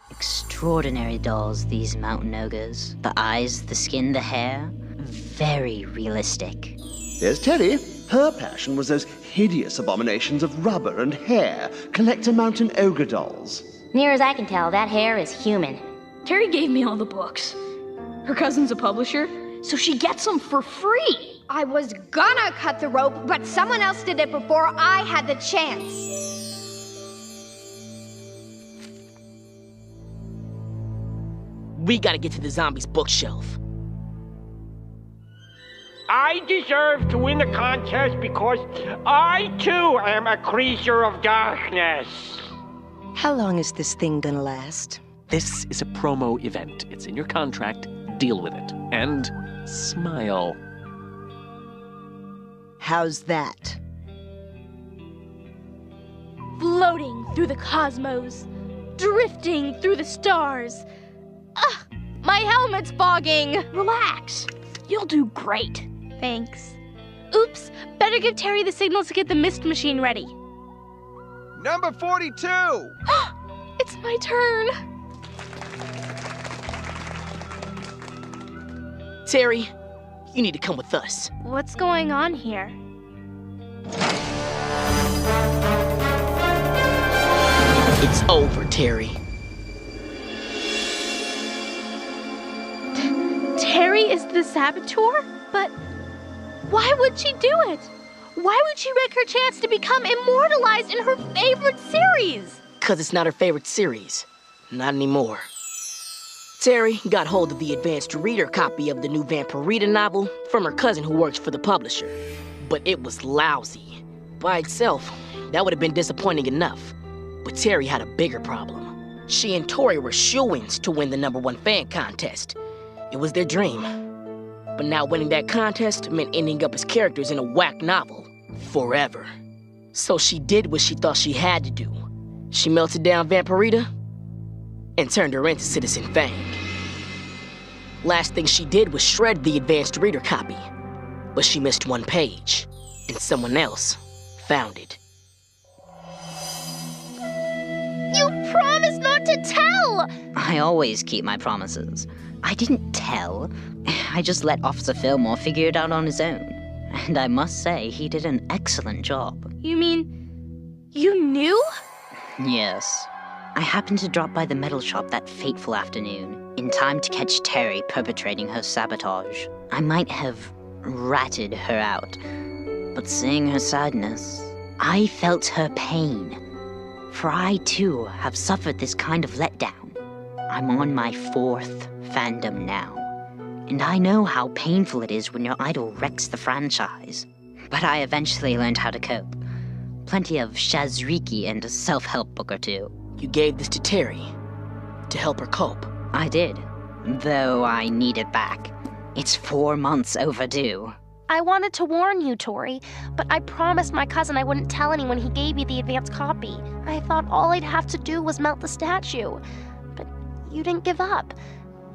Extraordinary dolls, these mountain ogres. The eyes, the skin, the hair. Very realistic. There's Terry. Her passion was those hideous abominations of rubber and hair, collector mountain ogre dolls. Near as I can tell, that hair is human. Terry gave me all the books. Her cousin's a publisher, so she gets them for free. I was gonna cut the rope, but someone else did it before I had the chance. We gotta get to the zombies' bookshelf. I deserve to win the contest because I, too, am a creature of darkness. How long is this thing gonna last? This is a promo event. It's in your contract. Deal with it. And smile. How's that? Floating through the cosmos, drifting through the stars. Ah, my helmet's fogging. Relax. You'll do great. Thanks. Oops, better give Terry the signals to get the mist machine ready. Number 42! It's my turn. Terry, you need to come with us. What's going on here? It's over, Terry. Terry is the saboteur? But why would she do it? Why would she risk her chance to become immortalized in her favorite series? 'Cause it's not her favorite series. Not anymore. Terry got hold of the advanced reader copy of the new Vampirita novel from her cousin who works for the publisher. But it was lousy. By itself, that would have been disappointing enough. But Terry had a bigger problem. She and Tori were shoo-ins to win the #1 fan contest. It was their dream. But now winning that contest meant ending up as characters in a whack novel. Forever. So she did what she thought she had to do. She melted down Vampirita and turned her into Citizen Fang. Last thing she did was shred the advanced reader copy. But she missed one page, and someone else found it. You promised not to tell! I always keep my promises. I didn't tell. I just let Officer Fillmore figure it out on his own. And I must say, he did an excellent job. You mean, you knew? Yes. I happened to drop by the metal shop that fateful afternoon, in time to catch Terry perpetrating her sabotage. I might have ratted her out, but seeing her sadness, I felt her pain. For I, too, have suffered this kind of letdown. I'm on my 4th fandom now, and I know how painful it is when your idol wrecks the franchise. But I eventually learned how to cope. Plenty of Shazriki and a self-help book or two. You gave this to Terry to help her cope. I did, though I need it back. It's 4 months overdue. I wanted to warn you, Tori, but I promised my cousin I wouldn't tell anyone he gave me the advance copy. I thought all I'd have to do was melt the statue. But you didn't give up.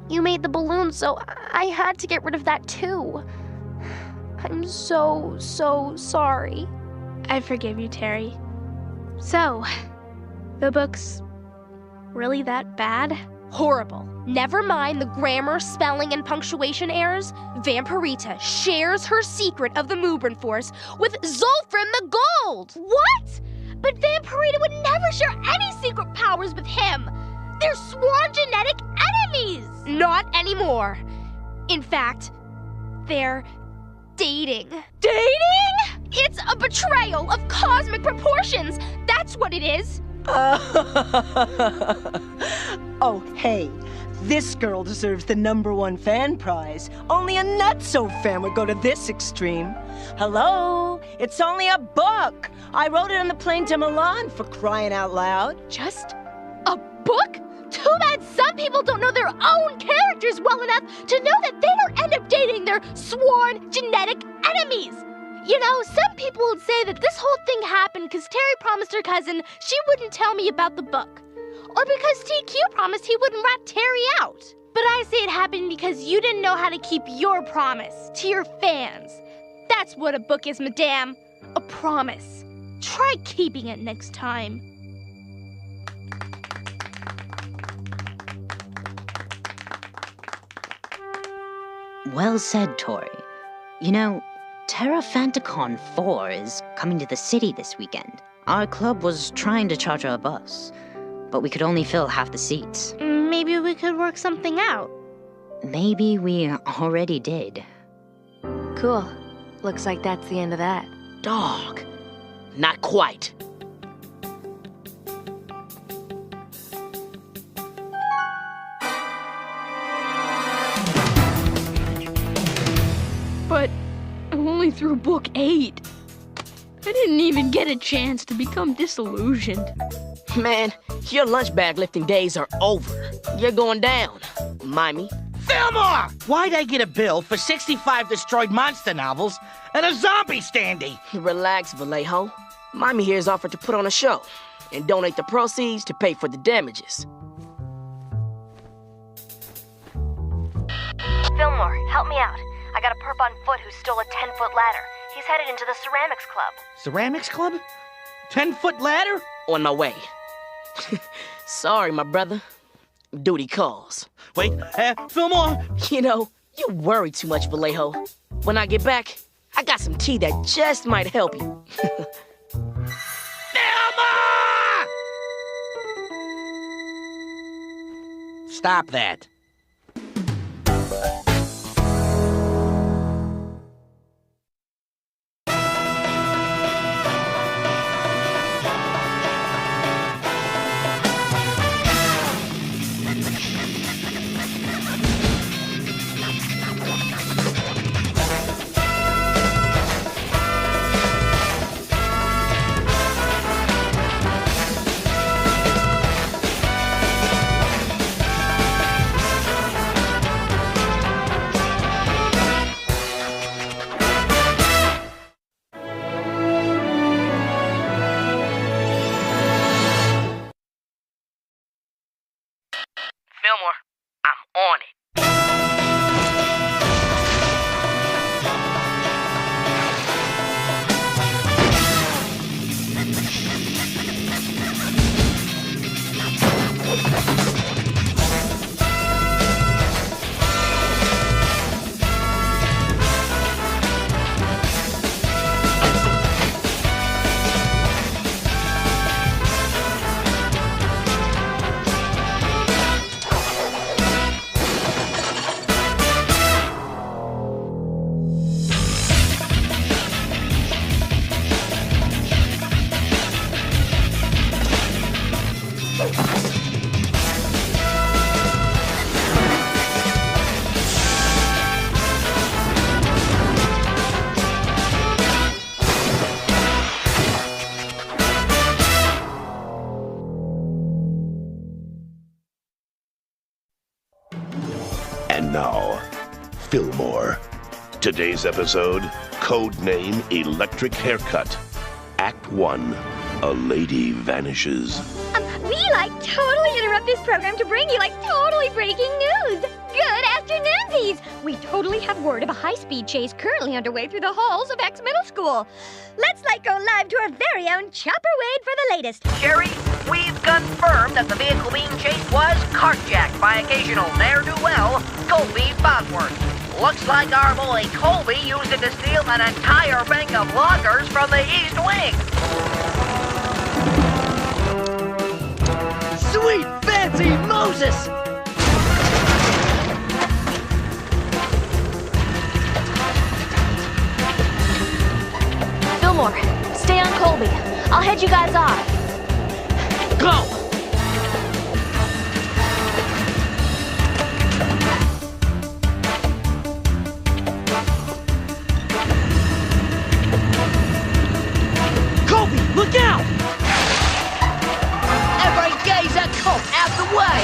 You made the balloon, so I had to get rid of that too. I'm so sorry. I forgive you, Terry. So, the book's really that bad? Horrible. Never mind the grammar, spelling, and punctuation errors. Vampirita shares her secret of the Mubran Force with Zolfrim the Gold! What? But Vampirita would never share any secret powers with him! They're sworn genetic enemies! Not anymore. In fact, they're dating. Dating? It's a betrayal of cosmic proportions! That's what it is! Oh, hey, this girl deserves the #1 fan prize. Only a nutso fan would go to this extreme. Hello, it's only a book. I wrote it on the plane to Milan, for crying out loud. Just a book? Too bad some people don't know their own characters well enough to know that they don't end up dating their sworn genetic enemies. You know, some people would say that this whole thing happened because Terry promised her cousin she wouldn't tell me about the book. Or because TQ promised he wouldn't rat Terry out. But I say it happened because you didn't know how to keep your promise to your fans. That's what a book is, madame. A promise. Try keeping it next time. Well said, Tori. You know, Terra Fanticon 4 is coming to the city this weekend. Our club was trying to charter a bus, but we could only fill half the seats. Maybe we could work something out. Maybe we already did. Cool. Looks like that's the end of that. Dog. Not quite. But I'm only through book 8. I didn't even get a chance to become disillusioned. Man, your lunch bag lifting days are over. You're going down, Mimey. Fillmore! Why'd I get a bill for 65 destroyed monster novels and a zombie standee? Relax, Vallejo. Mimey here has offered to put on a show and donate the proceeds to pay for the damages. Fillmore, help me out. I got a perp on foot who stole a 10-foot ladder. He's headed into the ceramics club. Ceramics club? 10-foot ladder? On my way. Sorry, my brother. Duty calls. Wait, Fillmore! You know, you worry too much, Vallejo. When I get back, I got some tea that just might help you. Stop that. Fillmore, I'm on it. And now, Fillmore. Today's episode, codename Electric Haircut. Act 1, A Lady Vanishes. We totally interrupt this program to bring you totally breaking news. Good afternoonsies. We totally have word of a high-speed chase currently underway through the halls of X Middle School. Let's go live to our very own Chopper Wade for the latest. Sherry, we've confirmed that the vehicle being chased was carjacked by occasional ne'er-do-well Colby Bosworth. Looks like our boy Colby used it to steal an entire bank of lockers from the East Wing. Sweet fancy Moses! Fillmore, stay on Colby. I'll head you guys off. Go! Colby, look out! Every gazer come out the way!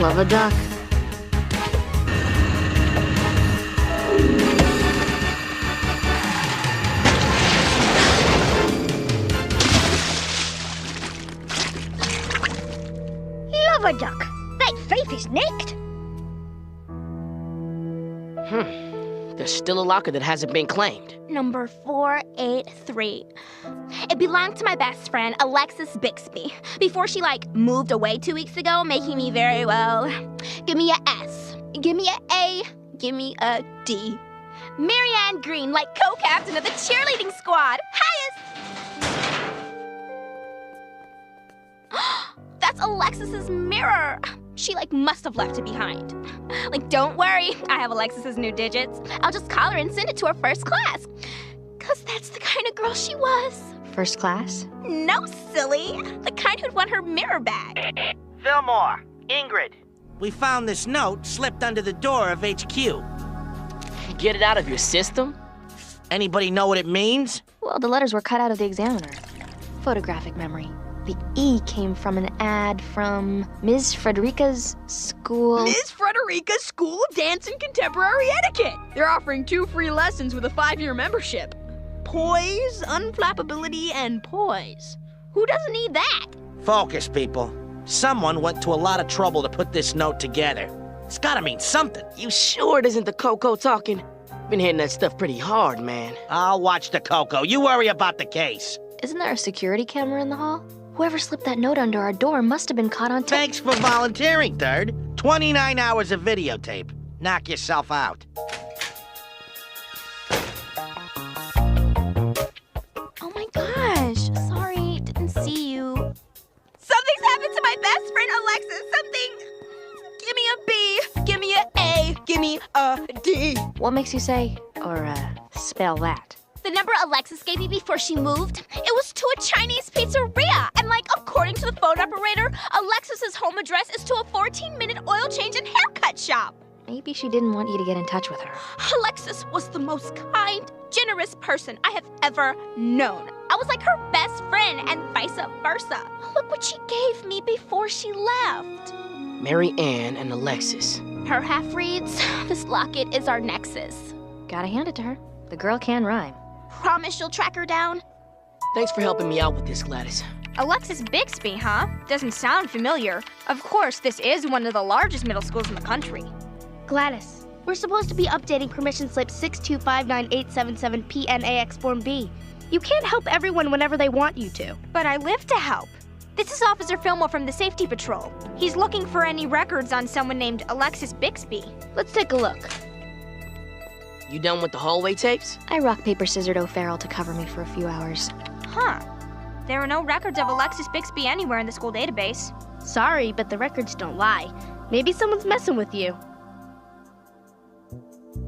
Love a duck. Love a duck. That faith is nicked. There's still a locker that hasn't been claimed. Number 483. It belonged to my best friend, Alexis Bixby, before she, moved away 2 weeks ago, making me very well. Give me a S. Give me a A. Give me a D. Marianne Green, co-captain of the cheerleading squad. Highest! That's Alexis's mirror. She, must have left it behind. Don't worry, I have Alexis's new digits. I'll just call her and send it to her first class. 'Cause that's the kind of girl she was. First class? No, silly. The kind who'd want her mirror back. Fillmore, Ingrid, We found this note slipped under the door of HQ. Get it out of your system? Anybody know what it means? Well, the letters were cut out of the examiner. Photographic memory. The E came from an ad from Ms. Frederica's school. Ms. Frederica's School of Dance and Contemporary Etiquette. They're offering 2 free lessons with a 5-year membership. Poise, unflappability, and poise. Who doesn't need that? Focus, people. Someone went to a lot of trouble to put this note together. It's gotta mean something. You sure it isn't the Coco talking? Been hitting that stuff pretty hard, man. I'll watch the Coco. You worry about the case. Isn't there a security camera in the hall? Whoever slipped that note under our door must have been caught on tape. Thanks for volunteering, Third. 29 hours of videotape. Knock yourself out. Oh my gosh. Sorry, didn't see you. Something's happened to my best friend, Alexis. Something. Give me a B. Give me an A. Give me a D. What makes you say, or spell that? The number Alexis gave me before she moved, it was to a Chinese pizzeria. And according to the phone operator, Alexis's home address is to a 14-minute oil change and haircut shop. Maybe she didn't want you to get in touch with her. Alexis was the most kind, generous person I have ever known. I was like her best friend and vice versa. Look what she gave me before she left. Mary Ann and Alexis. Her half reads, this locket is our nexus. Gotta hand it to her. The girl can rhyme. Promise you'll track her down? Thanks for helping me out with this, Gladys. Alexis Bixby, huh? Doesn't sound familiar. Of course, this is one of the largest middle schools in the country. Gladys, we're supposed to be updating permission slip 6259877 PNAX Form B. You can't help everyone whenever they want you to. But I live to help. This is Officer Fillmore from the Safety Patrol. He's looking for any records on someone named Alexis Bixby. Let's take a look. You done with the hallway tapes? I rock, paper, scissored O'Farrell to cover me for a few hours. Huh. There are no records of Alexis Bixby anywhere in the school database. Sorry, but the records don't lie. Maybe someone's messing with you.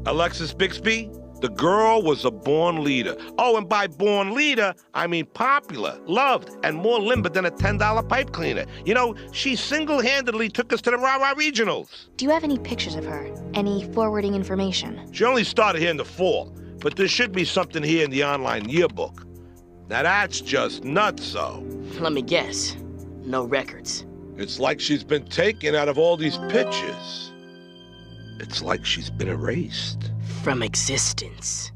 Alexis Bixby, the girl was a born leader. Oh, and by born leader, I mean popular, loved, and more limber than a $10 pipe cleaner. You know, she single-handedly took us to the Rah-Rah Regionals. Do you have any pictures of her? Any forwarding information? She only started here in the fall, but there should be something here in the online yearbook. Now that's just nutso. Let me guess. No records. It's like she's been taken out of all these pictures. It's like she's been erased. From existence.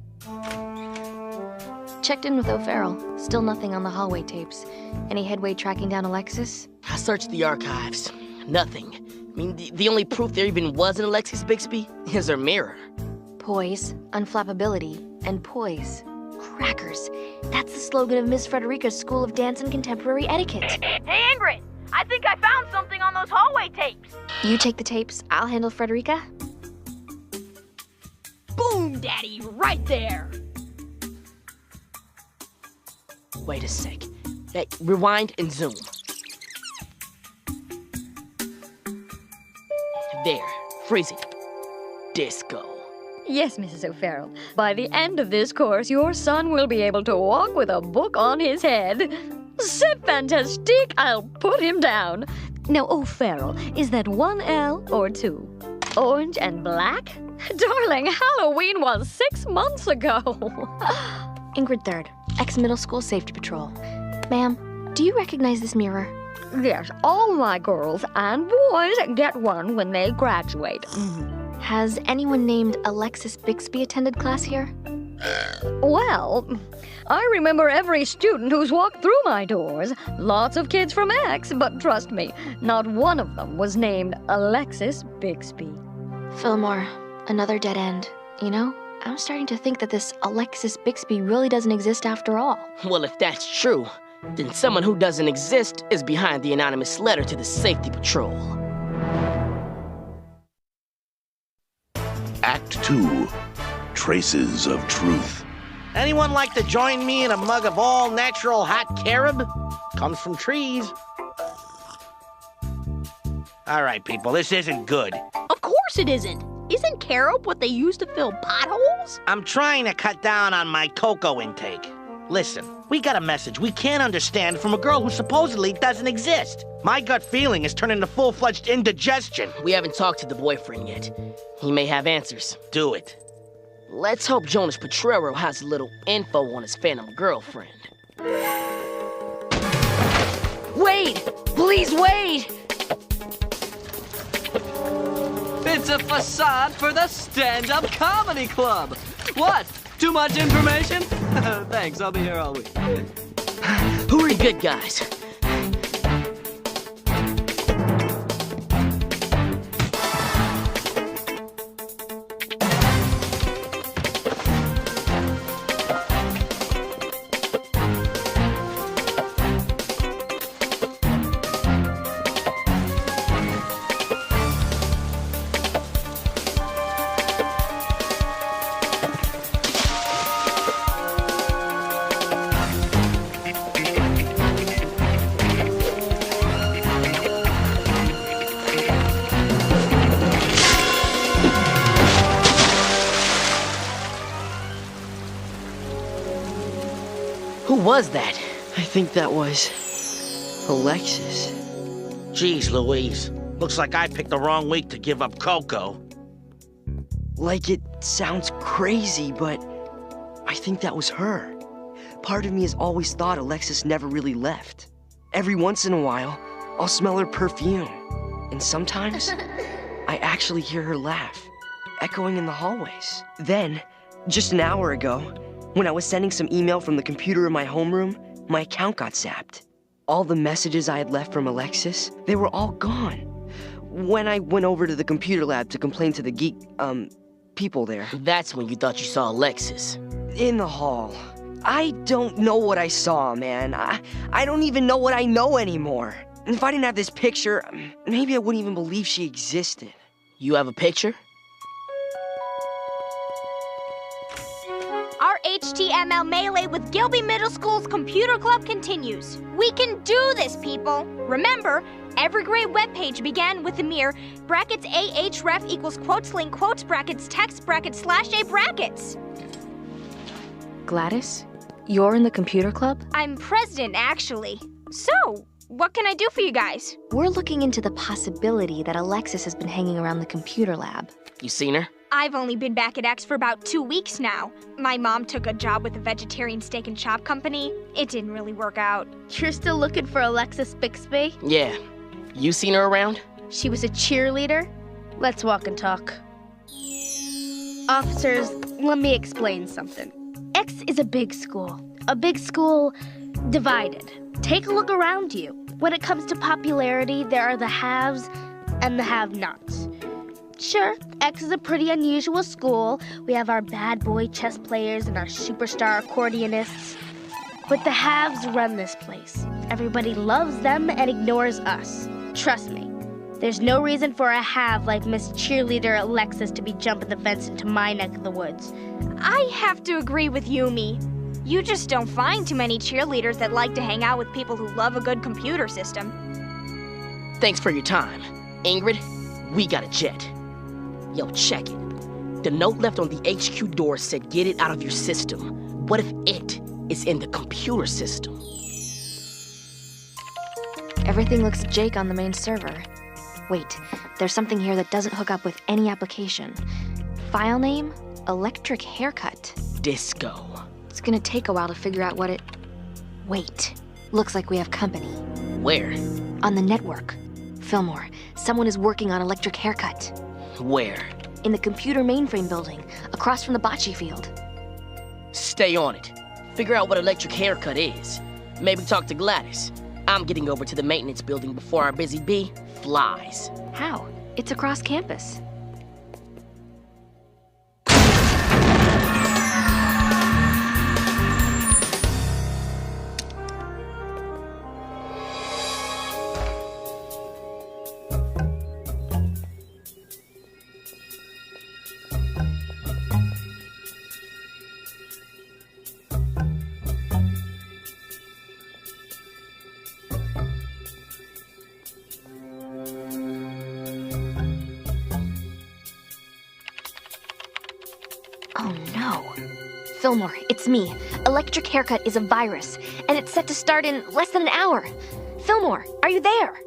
Checked in with O'Farrell. Still nothing on the hallway tapes. Any headway tracking down Alexis? I searched the archives. Nothing. I mean, the only proof there even was an Alexis Bixby is her mirror. Poise, unflappability, and poise. Crackers. That's the slogan of Miss Frederica's School of Dance and Contemporary Etiquette. Hey, Ingrid, I think I found something on those hallway tapes. You take the tapes, I'll handle Frederica. Boom, Daddy, right there. Wait a sec. Hey, rewind and zoom. There, freeze it. Disco. Yes, Mrs. O'Farrell. By the end of this course, your son will be able to walk with a book on his head. C'est fantastique, I'll put him down. Now, O'Farrell, is that 1 L or 2? Orange and black? Darling, Halloween was 6 months ago. Ingrid Third, ex-middle school safety patrol. Ma'am, do you recognize this mirror? Yes, all my girls and boys get one when they graduate. Has anyone named Alexis Bixby attended class here? Well, I remember every student who's walked through my doors. Lots of kids from X, but trust me, not one of them was named Alexis Bixby. Fillmore, another dead end. You know, I'm starting to think that this Alexis Bixby really doesn't exist after all. Well, if that's true, then someone who doesn't exist is behind the anonymous letter to the Safety Patrol. Act 2, Traces of Truth. Anyone like to join me in a mug of all-natural hot carob? Comes from trees. All right, people, this isn't good. Of course it isn't. Isn't carob what they use to fill potholes? I'm trying to cut down on my cocoa intake. Listen, we got a message we can't understand from a girl who supposedly doesn't exist. My gut feeling is turning to full-fledged indigestion. We haven't talked to the boyfriend yet. He may have answers. Do it. Let's hope Jonas Petrero has a little info on his phantom girlfriend. Wait! Please wait! It's a facade for the stand-up comedy club. What? Too much information? Thanks, I'll be here all week. Who are you good guys? Who was that? I think that was Alexis. Jeez Louise, looks like I picked the wrong week to give up Coco. Like, it sounds crazy, but I think that was her. Part of me has always thought Alexis never really left. Every once in a while, I'll smell her perfume. And sometimes, I actually hear her laugh, echoing in the hallways. Then, just an hour ago, when I was sending some email from the computer in my homeroom, my account got zapped. All the messages I had left from Alexis, they were all gone. When I went over to the computer lab to complain to the people there. That's when you thought you saw Alexis. In the hall. I don't know what I saw, man. I don't even know what I know anymore. If I didn't have this picture, maybe I wouldn't even believe she existed. You have a picture? Our HTML melee with Gilby Middle School's computer club continues. We can do this, people. Remember, every great webpage began with the mere brackets ahref equals quotes link quotes brackets text brackets /a brackets. Gladys, you're in the computer club? I'm president, actually. So, what can I do for you guys? We're looking into the possibility that Alexis has been hanging around the computer lab. You seen her? I've only been back at X for about 2 weeks now. My mom took a job with a vegetarian steak and chop company. It didn't really work out. You're still looking for Alexis Bixby? Yeah. You seen her around? She was a cheerleader? Let's walk and talk. Officers, let me explain something. X is a big school. A big school divided. Take a look around you. When it comes to popularity, there are the haves and the have-nots. Sure, X is a pretty unusual school. We have our bad boy chess players and our superstar accordionists. But the haves run this place. Everybody loves them and ignores us. Trust me, there's no reason for a have like Miss Cheerleader Alexis to be jumping the fence into my neck of the woods. I have to agree with Yumi. You just don't find too many cheerleaders that like to hang out with people who love a good computer system. Thanks for your time. Ingrid, we got a jet. Yo, check it. The note left on the HQ door said get it out of your system. What if it is in the computer system? Everything looks Jake on the main server. Wait, there's something here that doesn't hook up with any application. File name, electric haircut. Disco. It's gonna take a while to figure out what it... Wait, looks like we have company. Where? On the network. Fillmore, someone is working on electric haircut. Where? In the computer mainframe building, across from the bocce field. Stay on it. Figure out what electric haircut is. Maybe talk to Gladys. I'm getting over to the maintenance building before our busy bee flies. How? It's across campus. Fillmore, it's me. Electric haircut is a virus, and it's set to start in less than an hour. Fillmore, are you there?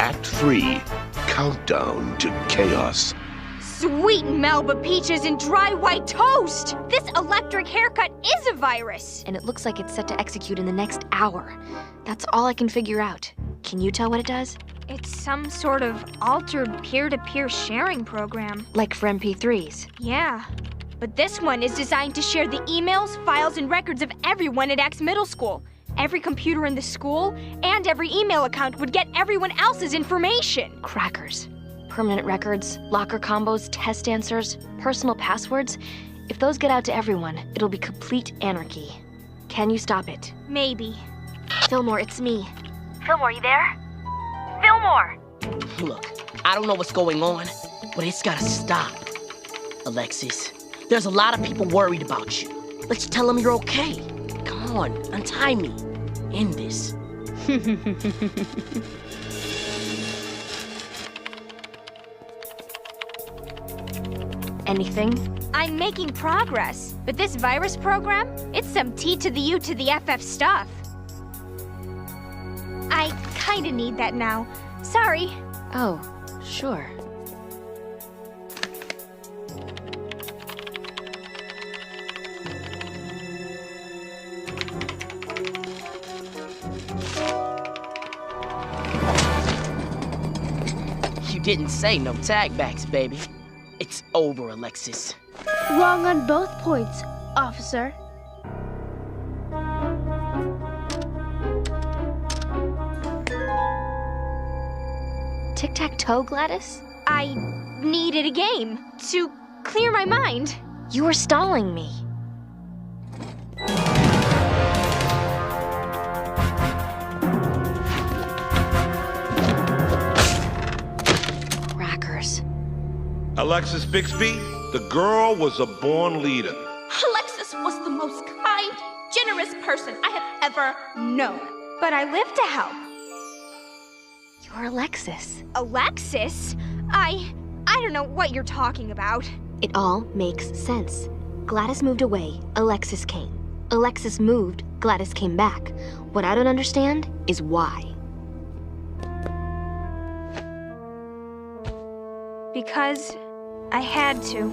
Act 3, Countdown to Chaos. Sweet Melba peaches and dry white toast! This electric haircut is a virus! And it looks like it's set to execute in the next hour. That's all I can figure out. Can you tell what it does? It's some sort of altered peer-to-peer sharing program. Like for MP3s. Yeah. But this one is designed to share the emails, files, and records of everyone at X Middle School. Every computer in the school and every email account would get everyone else's information. Crackers. Permanent records, locker combos, test answers, personal passwords. If those get out to everyone, it'll be complete anarchy. Can you stop it? Maybe. Fillmore, it's me. Fillmore, you there? Fillmore! Look, I don't know what's going on, but it's gotta stop. Alexis, there's a lot of people worried about you. Let's tell them you're okay. Come on, untie me. End this. Anything? I'm making progress, but this virus program, it's some T to the U to the FF stuff. I kinda need that now. Sorry. Oh, sure. You didn't say no tag backs, baby. It's over, Alexis. Wrong on both points, officer. Tic-tac-toe, Gladys? I needed a game to clear my mind. You were stalling me. Crackers. Alexis Bixby, the girl was a born leader. Alexis was the most kind, generous person I have ever known. But I live to help. You're Alexis. Alexis? I don't know what you're talking about. It all makes sense. Gladys moved away, Alexis came. Alexis moved, Gladys came back. What I don't understand is why. Because I had to.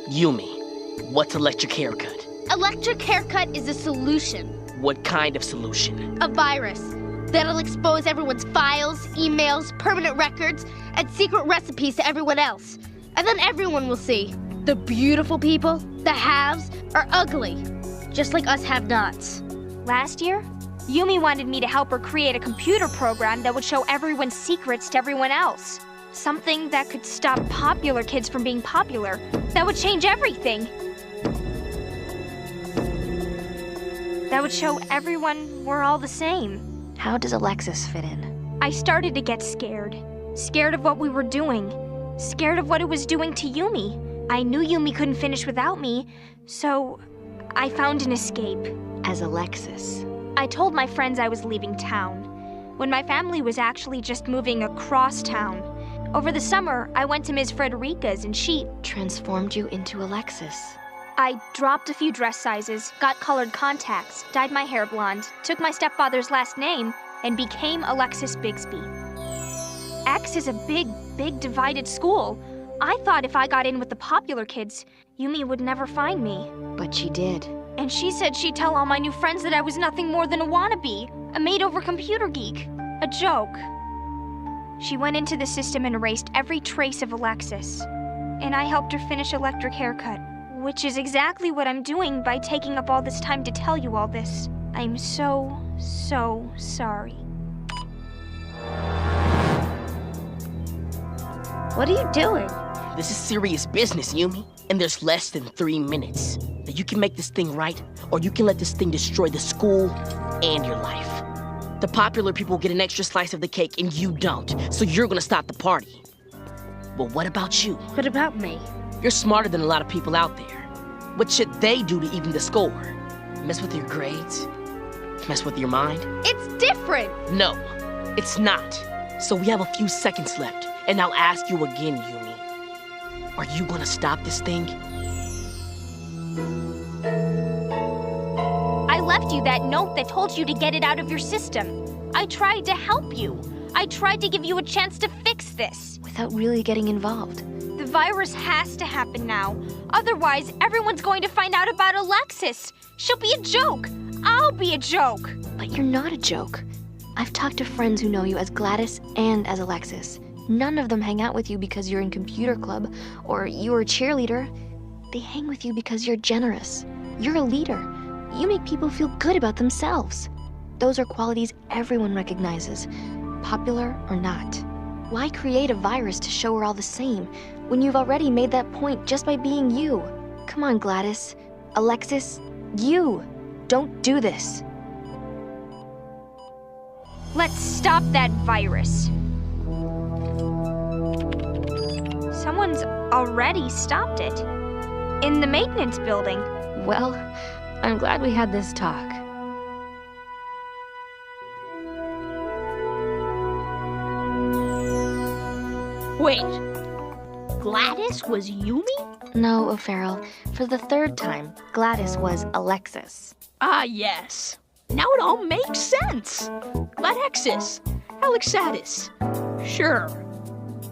Yumi, what's electric haircut? Electric haircut is a solution. What kind of solution? A virus that'll expose everyone's files, emails, permanent records, and secret recipes to everyone else. And then everyone will see the beautiful people, the haves, are ugly, just like us have-nots. Last year, Yumi wanted me to help her create a computer program that would show everyone's secrets to everyone else. Something that could stop popular kids from being popular. That would change everything. That would show everyone we're all the same. How does Alexis fit in? I started to get scared. Scared of what we were doing. Scared of what it was doing to Yumi. I knew Yumi couldn't finish without me, so I found an escape. As Alexis. I told my friends I was leaving town, when my family was actually just moving across town. Over the summer, I went to Ms. Frederica's and she transformed you into Alexis. I dropped a few dress sizes, got colored contacts, dyed my hair blonde, took my stepfather's last name, and became Alexis Bixby. X is a big, big divided school. I thought if I got in with the popular kids, Yumi would never find me. But she did. And she said she'd tell all my new friends that I was nothing more than a wannabe, a made-over computer geek, a joke. She went into the system and erased every trace of Alexis. And I helped her finish Electric Haircut, which is exactly what I'm doing by taking up all this time to tell you all this. I'm so, so sorry. What are you doing? This is serious business, Yumi. And there's less than 3 minutes. Now you can make this thing right, or you can let this thing destroy the school and your life. The popular people get an extra slice of the cake and you don't, so you're gonna stop the party. Well, what about you? What about me? You're smarter than a lot of people out there. What should they do to even the score? Mess with your grades? Mess with your mind? It's different. No, it's not. So we have a few seconds left, and I'll ask you again, Yumi. Are you gonna stop this thing? I left you that note that told you to get it out of your system. I tried to help you. I tried to give you a chance to fix this. Without really getting involved. The virus has to happen now. Otherwise, everyone's going to find out about Alexis. She'll be a joke. I'll be a joke. But you're not a joke. I've talked to friends who know you as Gladys and as Alexis. None of them hang out with you because you're in computer club or you're a cheerleader. They hang with you because you're generous. You're a leader. You make people feel good about themselves. Those are qualities everyone recognizes, popular or not. Why create a virus to show we're all the same when you've already made that point just by being you? Come on, Gladys. Alexis, you. Don't do this. Let's stop that virus. Someone's already stopped it. In the maintenance building. Well, I'm glad we had this talk. Wait. Gladys was Yumi? No, O'Farrell. For the third time, Gladys was Alexis. Ah, yes. Now it all makes sense. Gladexis. Alexatis. Sure.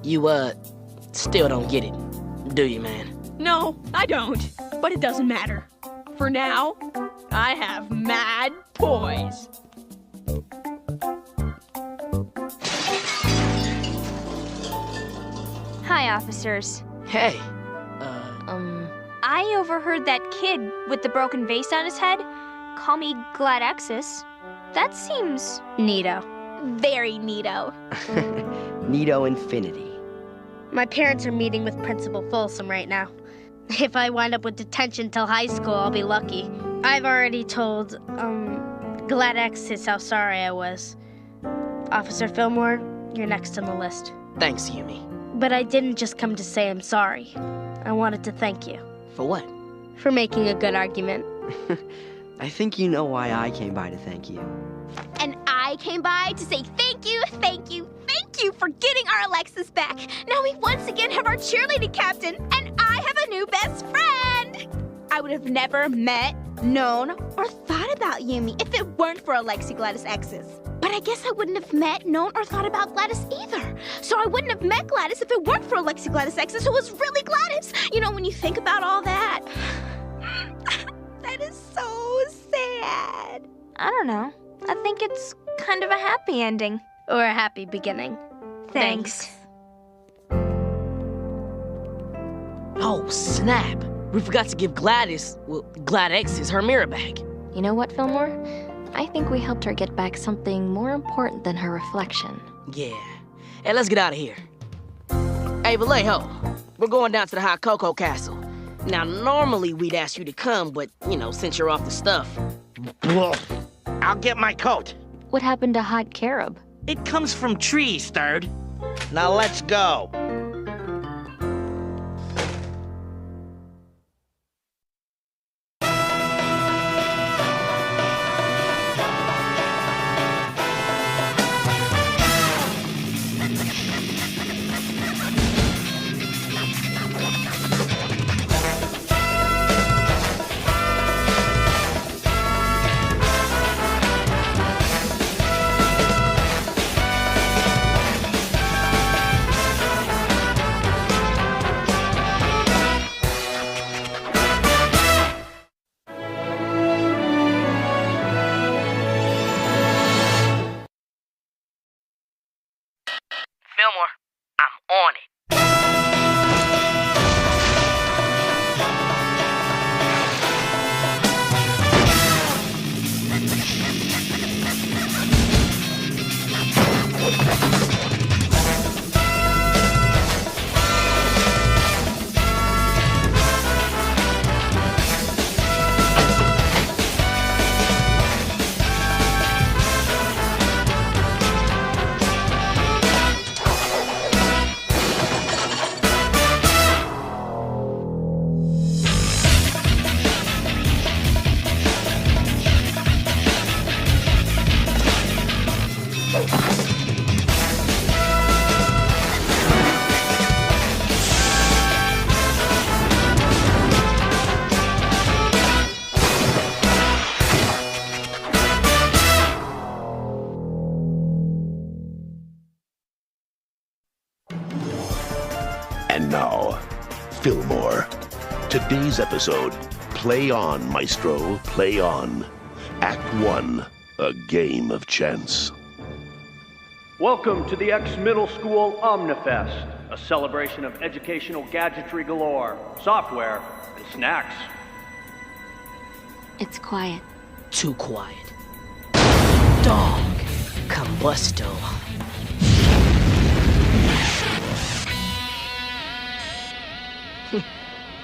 You, still don't get it, do you, man? No, I don't. But it doesn't matter. For now, I have mad poise. Hi, officers. Hey. I overheard that kid with the broken vase on his head call me Gladexis. That seems Neato. very neato. Neato infinity. My parents are meeting with Principal Folsom right now. If I wind up with detention till high school, I'll be lucky. I've already told, Gladexis how sorry I was. Officer Fillmore, you're next on the list. Thanks, Yumi. But I didn't just come to say I'm sorry. I wanted to thank you. For what? For making a good argument. I think you know why I came by to thank you. And I came by to say thank you, thank you, thank you for getting our Alexis back. Now we once again have our cheerleading captain, and I have a new best friend. I would have never met, known, or thought about Yumi if it weren't for Alexi Gladys X's. But I guess I wouldn't have met, known, or thought about Gladys either. So I wouldn't have met Gladys if it weren't for Alexi Gladys X's, who was really Gladys. You know, when you think about all that. That is so sad. I don't know. I think it's kind of a happy ending. Or a happy beginning. Thanks. Oh, snap. We forgot to give Gladexis her mirror back. You know what, Fillmore? I think we helped her get back something more important than her reflection. Yeah. Hey, let's get out of here. Hey, Vallejo, we're going down to the Hot Cocoa Castle. Now, normally we'd ask you to come, but, since you're off the stuff. I'll get my coat. What happened to Hot Carob? It comes from trees, Third. Now let's go. Fillmore. Today's episode, Play On, Maestro, Play On. Act 1, A Game of Chance. Welcome to the X-Middle School Omnifest, a celebration of educational gadgetry galore, software, and snacks. It's quiet. Too quiet. Dog. Combusto.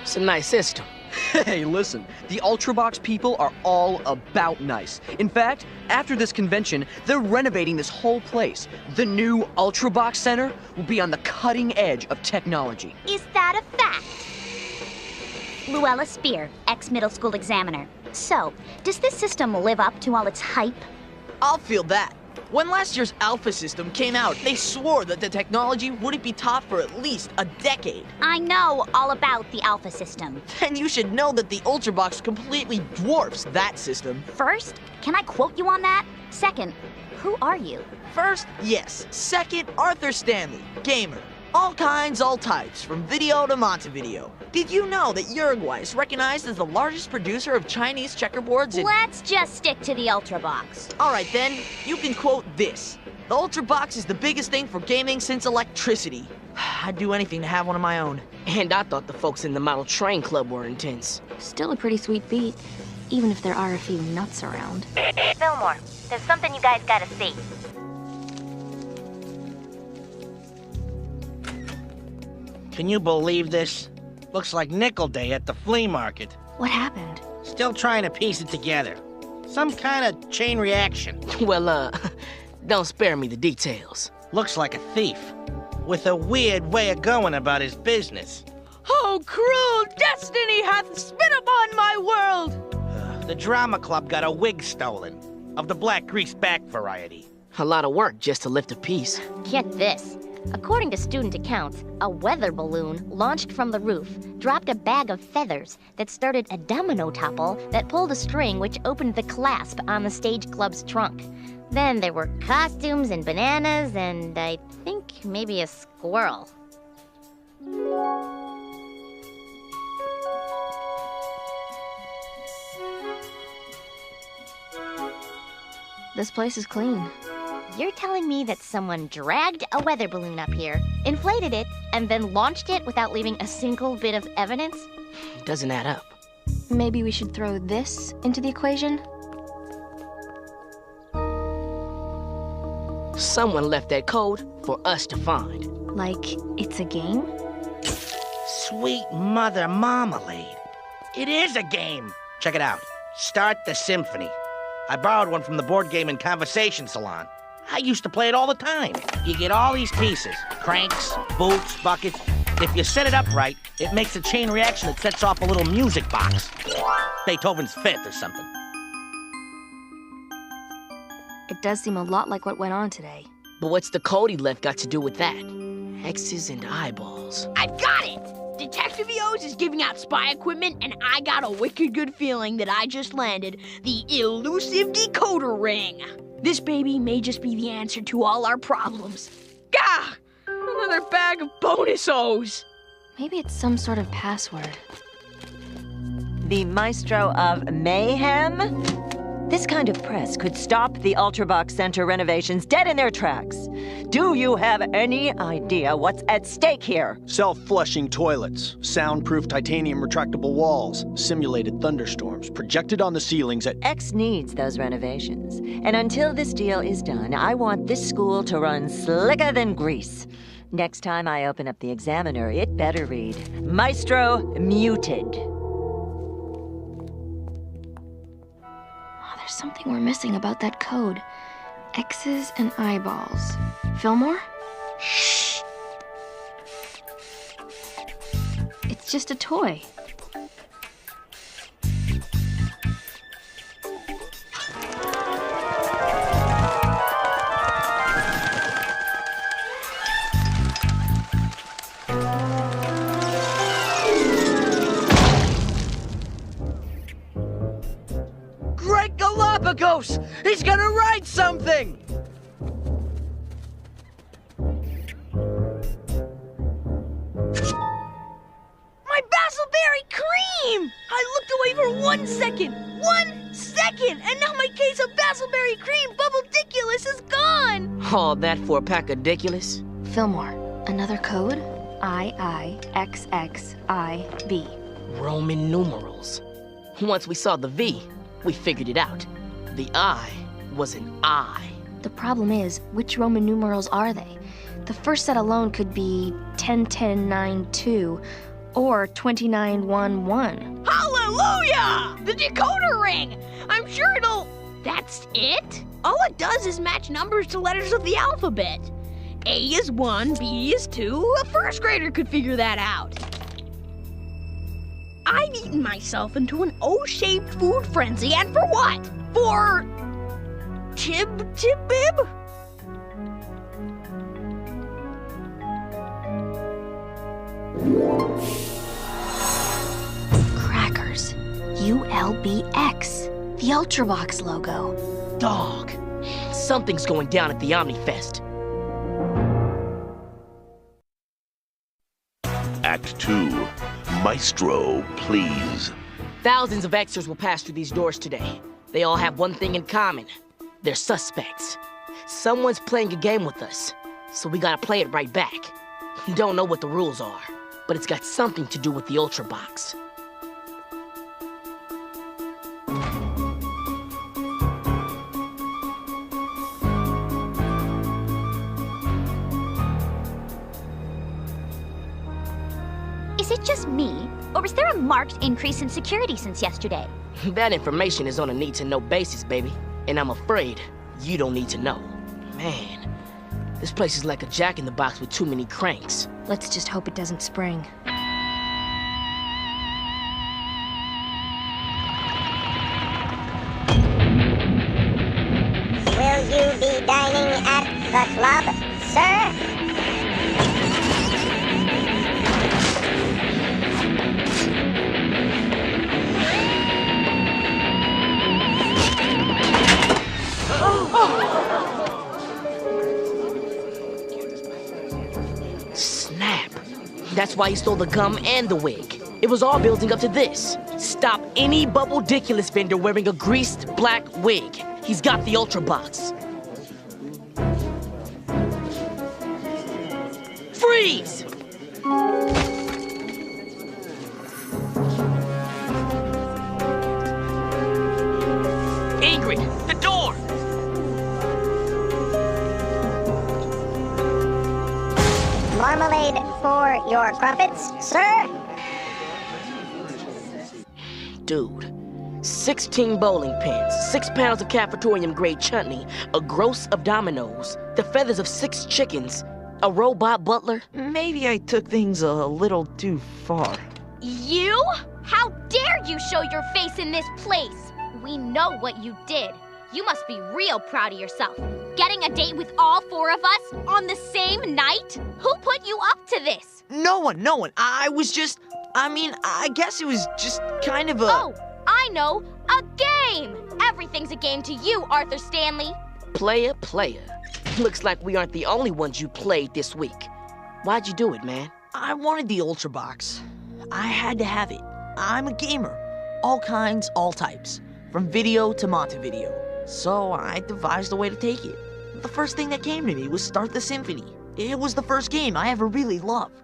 It's a nice system. Hey, listen, the Ultrabox people are all about nice. In fact, after this convention, they're renovating this whole place. The new Ultrabox Center will be on the cutting edge of technology. Is that a fact? Luella Spear, ex-middle school examiner. So, does this system live up to all its hype? I'll feel that. When last year's Alpha system came out, they swore that the technology wouldn't be taught for at least a decade. I know all about the Alpha system. Then you should know that the Ultrabox completely dwarfs that system. First, can I quote you on that? Second, who are you? First, yes. Second, Arthur Stanley, gamer. All kinds, all types, from video to Montevideo. Did you know that Uruguay is recognized as the largest producer of Chinese checkerboards in— Let's just stick to the Ultrabox. Alright then, you can quote this. The Ultrabox is the biggest thing for gaming since electricity. I'd do anything to have one of my own. And I thought the folks in the Model Train Club were intense. Still a pretty sweet beat, even if there are a few nuts around. Fillmore, there's something you guys gotta see. Can you believe this? Looks like Nickel Day at the flea market. What happened? Still trying to piece it together. Some kind of chain reaction. Well, don't spare me the details. Looks like a thief, with a weird way of going about his business. Oh, cruel destiny hath spit upon my world! The drama club got a wig stolen, of the black grease back variety. A lot of work just to lift a piece. Get this. According to student accounts, a weather balloon launched from the roof dropped a bag of feathers that started a domino topple that pulled a string which opened the clasp on the stage club's trunk. Then there were costumes and bananas and I think maybe a squirrel. This place is clean. You're telling me that someone dragged a weather balloon up here, inflated it, and then launched it without leaving a single bit of evidence? Doesn't add up. Maybe we should throw this into the equation? Someone left that code for us to find. Like it's a game? Sweet mother marmalade. It is a game. Check it out. Start the symphony. I borrowed one from the board game and conversation salon. I used to play it all the time. You get all these pieces, cranks, boots, buckets. If you set it up right, it makes a chain reaction that sets off a little music box. Beethoven's Fifth or something. It does seem a lot like what went on today. But what's the code he left got to do with that? X's and eyeballs. I've got it! Detective EOS is giving out spy equipment, and I got a wicked good feeling that I just landed the elusive decoder ring. This baby may just be the answer to all our problems. Gah! Another bag of bonus O's. Maybe it's some sort of password. The Maestro of Mayhem? This kind of press could stop the Ultrabox Center renovations dead in their tracks. Do you have any idea what's at stake here? Self-flushing toilets, soundproof titanium retractable walls, simulated thunderstorms projected on the ceilings at— X needs those renovations. And until this deal is done, I want this school to run slicker than grease. Next time I open up the Examiner, it better read, Maestro Muted. There's something we're missing about that code. X's and eyeballs. Fillmore? Shh. It's just a toy. Great Galapagos! He's gonna write something! Basilberry cream! I looked away for 1 second. 1 second! And now my case of Basilberry cream Bubblediculous is gone! All that for a pack of ridiculous? Fillmore, another code? IIXXIV. Roman numerals. Once we saw the V, we figured it out. The I was an I. The problem is, which Roman numerals are they? The first set alone could be 101092 or 2911. Hallelujah! The decoder ring! I'm sure it'll... That's it? All it does is match numbers to letters of the alphabet. A is 1, B is 2. A first grader could figure that out. I've eaten myself into an O-shaped food frenzy, and for what? For... Tib-tib-bib? Crackers. ULBX. The Ultravox logo. Dog. Something's going down at the Omnifest. Act 2. Maestro, please. Thousands of extras will pass through these doors today. They all have one thing in common. They're suspects. Someone's playing a game with us, so we gotta play it right back. Don't know what the rules are, but it's got something to do with the Ultravox. Is it just me, or is there a marked increase in security since yesterday? That information is on a need-to-know basis, baby. And I'm afraid you don't need to know. Man, this place is like a jack-in-the-box with too many cranks. Let's just hope it doesn't spring. Will you be dining at the club, sir? Snap. That's why he stole the gum and the wig. It was all building up to this. Stop any Bubblediculous vendor wearing a greased black wig. He's got the Ultravox. Freeze! Ingrid, the door! Marmalade for your crumpets, sir? Dude, 16 bowling pins, 6 pounds of cafetorium-grade chutney, a gross of dominoes, the feathers of 6 chickens, a robot butler. Maybe I took things a little too far. You? How dare you show your face in this place? We know what you did. You must be real proud of yourself. Getting a date with all 4 of us on the same night? Who put you up to this? No one. I guess it was just kind of a... Oh, I know. A game! Everything's a game to you, Arthur Stanley. Player. Looks like we aren't the only ones you played this week. Why'd you do it, man? I wanted the Ultravox. I had to have it. I'm a gamer. All kinds, all types. From video to Montevideo. So I devised a way to take it. The first thing that came to me was Start the Symphony. It was the first game I ever really loved.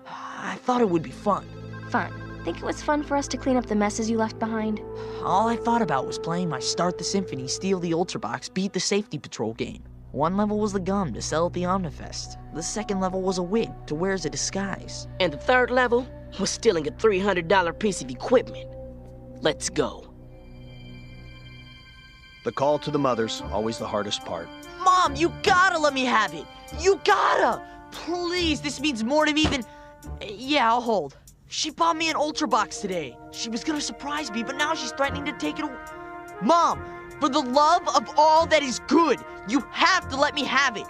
I thought it would be fun. Fun. Think it was fun for us to clean up the messes you left behind? All I thought about was playing my Start the Symphony, Steal the Ultravox, Beat the Safety Patrol game. One level was the gum to sell at the Omnifest. The second level was a wig to wear as a disguise. And the third level was stealing a $300 piece of equipment. Let's go. The call to the mother's always the hardest part. Mom, you gotta let me have it. You gotta. Please, this means more to me than... Yeah, I'll hold. She bought me an Ultravox today. She was gonna surprise me, but now she's threatening to take it away. Mom, for the love of all that is good, you have to let me have it.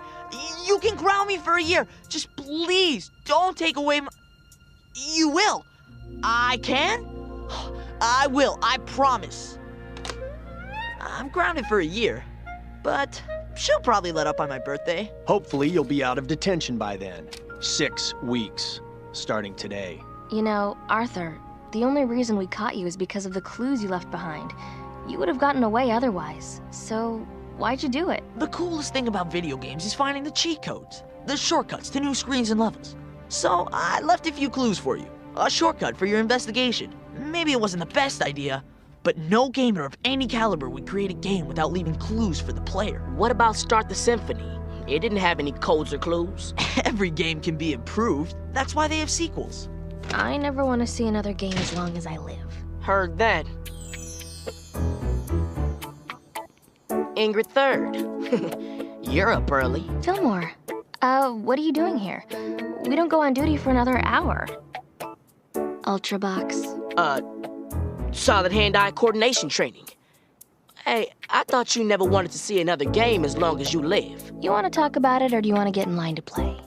You can ground me for a year. Just please, don't take away my... You will. I can? I will, I promise. I'm grounded for a year, but she'll probably let up on my birthday. Hopefully you'll be out of detention by then. 6 weeks, starting today. You know, Arthur, The only reason we caught you is because of the clues you left behind. You would have gotten away otherwise. So, why'd you do it? The coolest thing about video games is finding the cheat codes, the shortcuts to new screens and levels. So, I left a few clues for you. A shortcut for your investigation. Maybe it wasn't the best idea, but no gamer of any caliber would create a game without leaving clues for the player. What about Start the Symphony? It didn't have any codes or clues. Every game can be improved. That's why they have sequels. I never want to see another game as long as I live. Heard that. Ingrid Third. You're up early. Fillmore, what are you doing here? We don't go on duty for another hour. Ultrabox. Solid hand-eye coordination training. Hey, I thought you never wanted to see another game as long as you live. You want to talk about it, or do you want to get in line to play?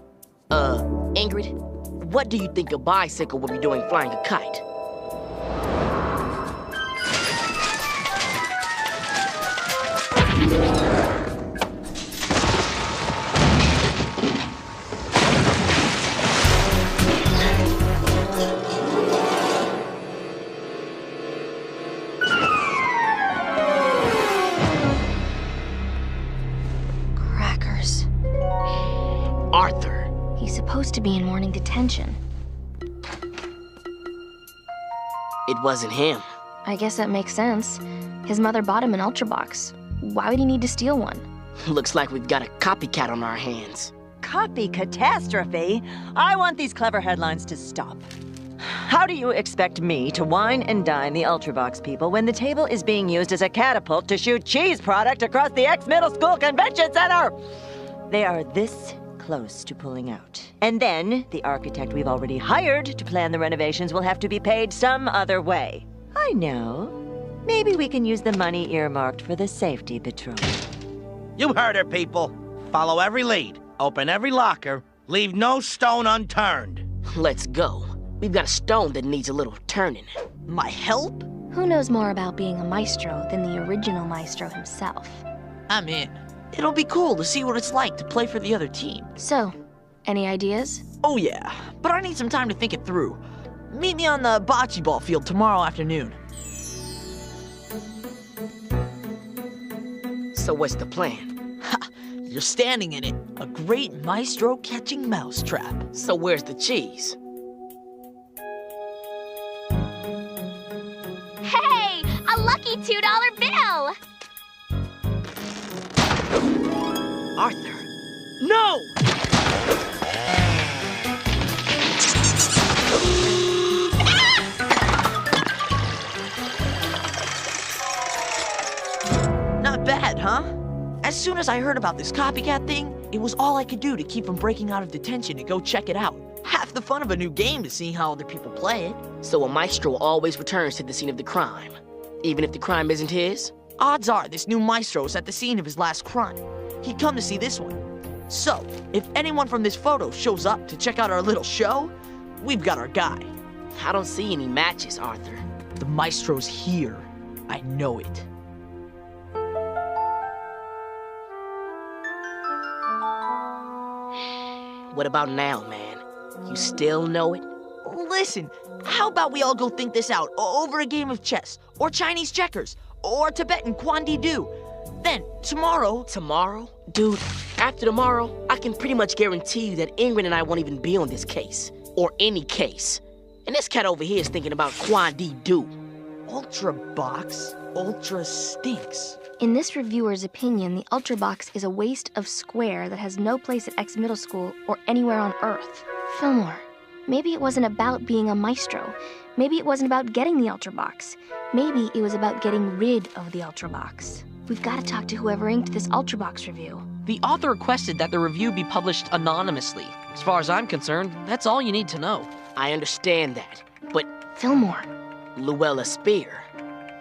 Ingrid, what do you think a bicycle would be doing flying a kite? Arthur. He's supposed to be in morning detention. It wasn't him. I guess that makes sense. His mother bought him an Ultrabox. Why would he need to steal one? Looks like we've got a copycat on our hands. Copy catastrophe? I want these clever headlines to stop. How do you expect me to wine and dine the Ultrabox people when the table is being used as a catapult to shoot cheese product across the ex-middle school convention center? They are this close to pulling out. And then, the architect we've already hired to plan the renovations will have to be paid some other way. I know. Maybe we can use the money earmarked for the safety patrol. You heard her, people. Follow every lead, open every locker, leave no stone unturned. Let's go. We've got a stone that needs a little turning. My help? Who knows more about being a maestro than the original maestro himself? I'm in. It'll be cool to see what it's like to play for the other team. So, any ideas? Oh yeah, but I need some time to think it through. Meet me on the bocce ball field tomorrow afternoon. So what's the plan? Ha! You're standing in it. A great maestro catching mousetrap. So where's the cheese? Hey, a lucky $2 bill! Arthur, no! Not bad, huh? As soon as I heard about this copycat thing, it was all I could do to keep from breaking out of detention and go check it out. Half the fun of a new game is seeing how other people play it. So a maestro always returns to the scene of the crime, even if the crime isn't his? Odds are this new maestro is at the scene of his last crime. He'd come to see this one. So, if anyone from this photo shows up to check out our little show, we've got our guy. I don't see any matches, Arthur. The maestro's here. I know it. What about now, man? You still know it? Listen, how about we all go think this out over a game of chess, or Chinese checkers, or Tibetan Kwandi Do? Then, tomorrow... Tomorrow? Dude, after tomorrow, I can pretty much guarantee you that Ingrid and I won't even be on this case. Or any case. And this cat over here is thinking about Kwandi Do. Ultrabox? Ultra stinks. In this reviewer's opinion, the Ultrabox is a waste of square that has no place at X Middle School or anywhere on Earth. Fillmore, maybe it wasn't about being a maestro. Maybe it wasn't about getting the Ultrabox. Maybe it was about getting rid of the Ultrabox. We've got to talk to whoever inked this Ultrabox review. The author requested that the review be published anonymously. As far as I'm concerned, that's all you need to know. I understand that, but... Fillmore. Luella Spear,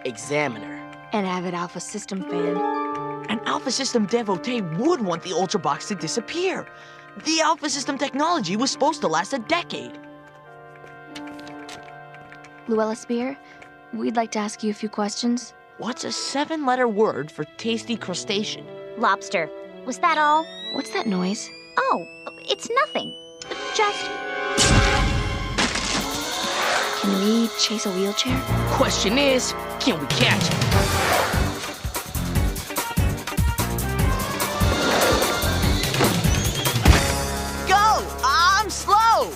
examiner. An avid Alpha System fan. An Alpha System devotee would want the Ultrabox to disappear. The Alpha System technology was supposed to last a decade. Luella Spear, we'd like to ask you a few questions. What's a 7-letter word for tasty crustacean? Lobster. Was that all? What's that noise? Oh, it's nothing. Just... Can we chase a wheelchair? Question is, can we catch it? Go! I'm slow!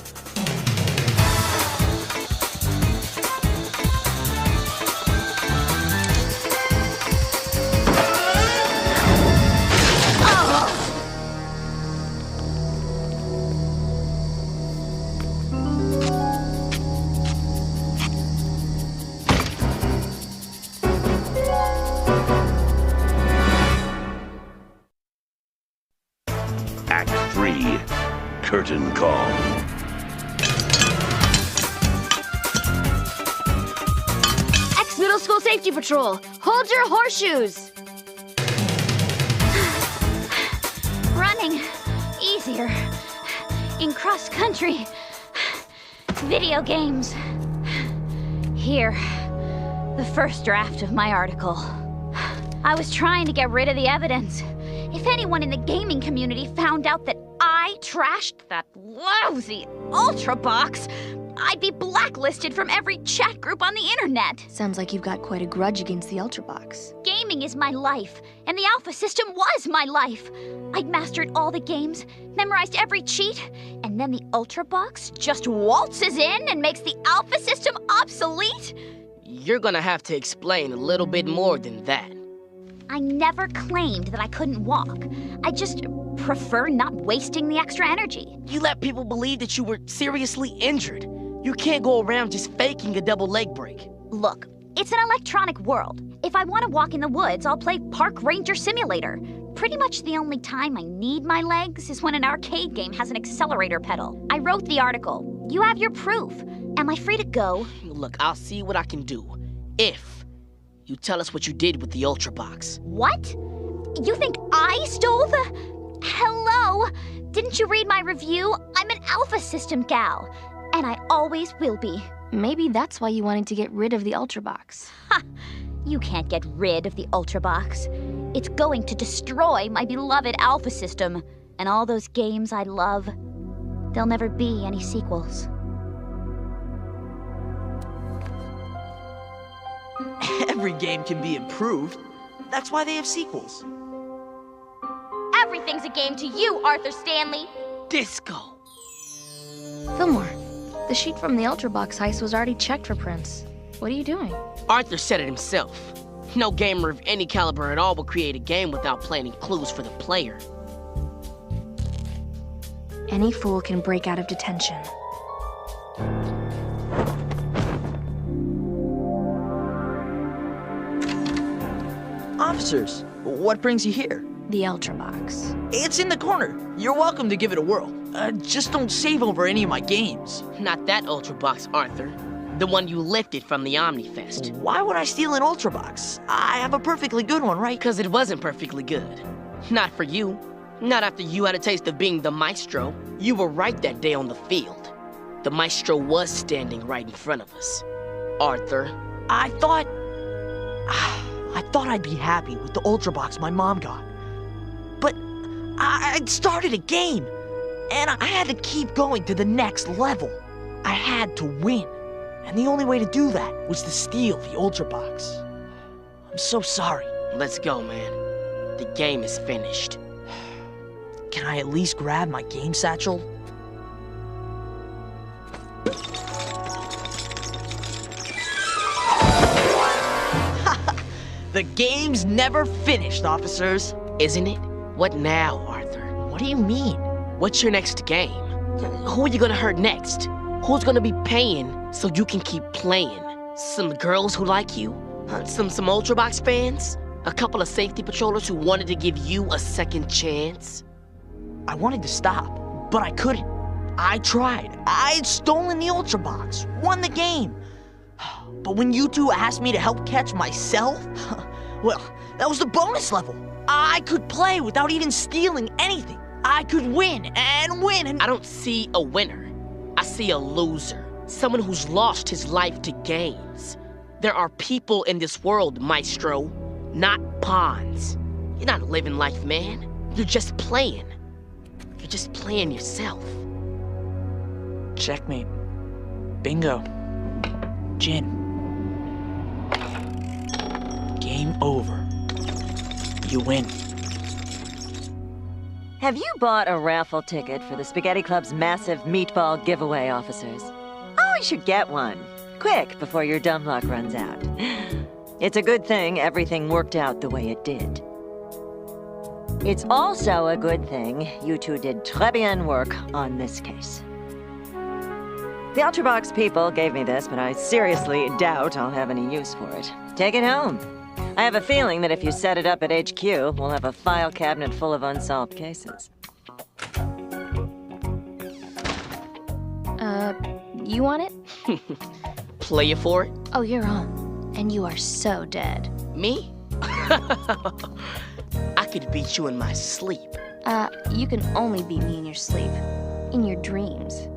Act 3, Curtain Call. Middle School Safety Patrol, hold your horseshoes. Running easier in cross country. Video games. Here, the first draft of my article. I was trying to get rid of the evidence. If anyone in the gaming community found out that I trashed that lousy Ultra Box, I'd be blacklisted from every chat group on the internet. Sounds like you've got quite a grudge against the Ultra Box. Gaming is my life, and the Alpha system was my life. I'd mastered all the games, memorized every cheat, and then the Ultra Box just waltzes in and makes the Alpha system obsolete? You're gonna have to explain a little bit more than that. I never claimed that I couldn't walk. I just prefer not wasting the extra energy. You let people believe that you were seriously injured. You can't go around just faking a double leg break. Look, it's an electronic world. If I want to walk in the woods, I'll play Park Ranger Simulator. Pretty much the only time I need my legs is when an arcade game has an accelerator pedal. I wrote the article. You have your proof. Am I free to go? Look, I'll see what I can do. If you tell us what you did with the Ultra Box. What? You think I stole the... Hello? Didn't you read my review? I'm an Alpha System gal. And I always will be. Maybe that's why you wanted to get rid of the Ultra Box. Ha! You can't get rid of the Ultra Box. It's going to destroy my beloved Alpha System and all those games I love. There'll never be any sequels. Every game can be improved. That's why they have sequels. Everything's a game to you, Arthur Stanley. Disco. Fillmore, the sheet from the Ultra Box heist was already checked for prints. What are you doing? Arthur said it himself. No gamer of any caliber at all will create a game without planting clues for the player. Any fool can break out of detention. Officers, what brings you here? The Ultra Box. It's in the corner. You're welcome to give it a whirl. Just don't save over any of my games. Not that Ultra Box, Arthur. The one you lifted from the Omnifest. Why would I steal an Ultra Box? I have a perfectly good one, right? Because it wasn't perfectly good. Not for you. Not after you had a taste of being the maestro. You were right that day on the field. The maestro was standing right in front of us. Arthur. I thought I'd be happy with the Ultra Box my mom got. But I'd started a game, and I had to keep going to the next level. I had to win, and the only way to do that was to steal the Ultra Box. I'm so sorry. Let's go, man. The game is finished. Can I at least grab my game satchel? The game's never finished, officers. Isn't it? What now, Arthur? What do you mean? What's your next game? Who are you gonna hurt next? Who's gonna be paying so you can keep playing? Some girls who like you? Some Ultra Box fans? A couple of safety patrollers who wanted to give you a second chance? I wanted to stop, but I couldn't. I tried. I'd stolen the Ultra Box, won the game. But when you two asked me to help catch myself, well, that was the bonus level. I could play without even stealing anything. I could win and win and... I don't see a winner. I see a loser. Someone who's lost his life to games. There are people in this world, Maestro, not pawns. You're not living life, man. You're just playing. You're just playing yourself. Checkmate. Bingo. Gin. Game over. You win. Have you bought a raffle ticket for the Spaghetti Club's massive meatball giveaway, officers? Oh, you should get one. Quick, before your dumb luck runs out. It's a good thing everything worked out the way it did. It's also a good thing you two did très bien work on this case. The Ultrabox people gave me this, but I seriously doubt I'll have any use for it. Take it home. I have a feeling that if you set it up at HQ, we'll have a file cabinet full of unsolved cases. You want it? Play you for it? Oh, you're on. And you are so dead. Me? I could beat you in my sleep. You can only beat me in your sleep. In your dreams.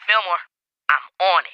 Fillmore, I'm on it.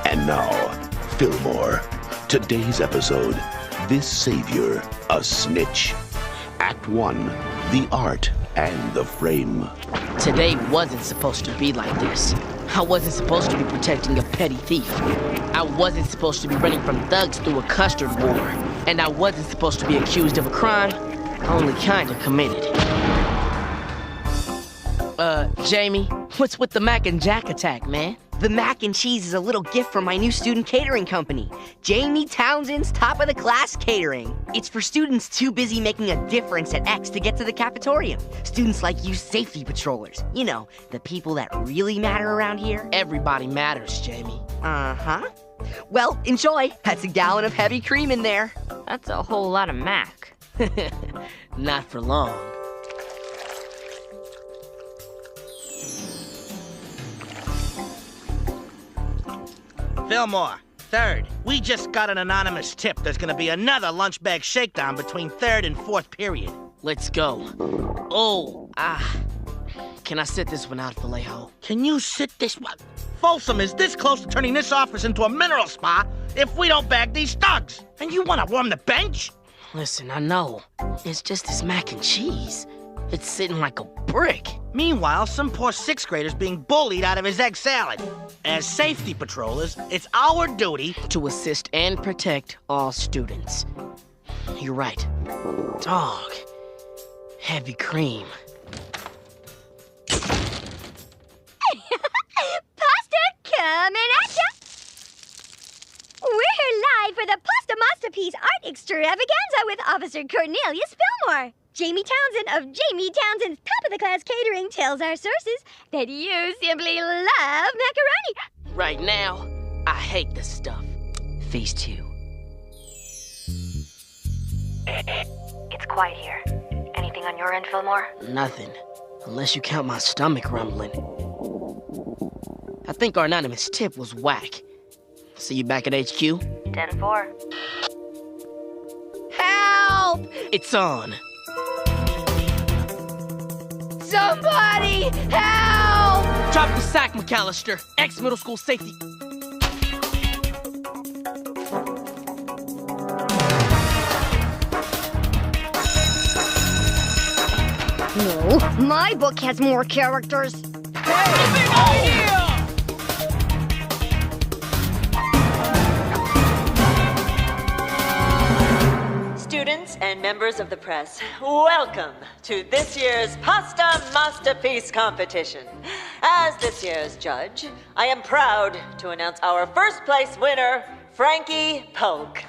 And now, Fillmore. Today's episode, This Savior, a Snitch. Act 1, The Art and the Frame. Today wasn't supposed to be like this. I wasn't supposed to be protecting a petty thief. I wasn't supposed to be running from thugs through a custard war. And I wasn't supposed to be accused of a crime I only kinda committed. Jamie, what's with the Mac and Jack attack, man? The mac and cheese is a little gift from my new student catering company, Jamie Townsend's top-of-the-class catering. It's for students too busy making a difference at X to get to the cafetorium. Students like you safety patrollers. You know, the people that really matter around here. Everybody matters, Jamie. Uh-huh. Well, enjoy. That's a gallon of heavy cream in there. That's a whole lot of mac. Not for long. Fillmore, third. We just got an anonymous tip there's gonna be another lunch bag shakedown between third and fourth period. Let's go. Oh, Can I sit this one out, Vallejo? Can you sit this one? Folsom is this close to turning this office into a mineral spa if we don't bag these thugs. And you wanna warm the bench? Listen, I know. It's just this mac and cheese. It's sitting like a brick. Meanwhile, some poor sixth grader's being bullied out of his egg salad. As safety patrollers, it's our duty to assist and protect all students. You're right. Dog. Heavy cream. Pasta coming at ya! We're live for the Pasta Masterpiece Art Extravaganza with Officer Cornelius Fillmore. Jamie Townsend of Jamie Townsend's top-of-the-class catering tells our sources that you simply love macaroni. Right now, I hate this stuff. Phase 2. It's quiet here. Anything on your end, Fillmore? Nothing. Unless you count my stomach rumbling. I think our anonymous tip was whack. See you back at HQ? 10-4. Help! help, it's on. Somebody help! Drop the sack, McAllister. Ex-middle school safety. No, my book has more characters. Students and members of the press, welcome to this year's Pasta Masterpiece competition. As this year's judge, I am proud to announce our first place winner, Frankie Polk.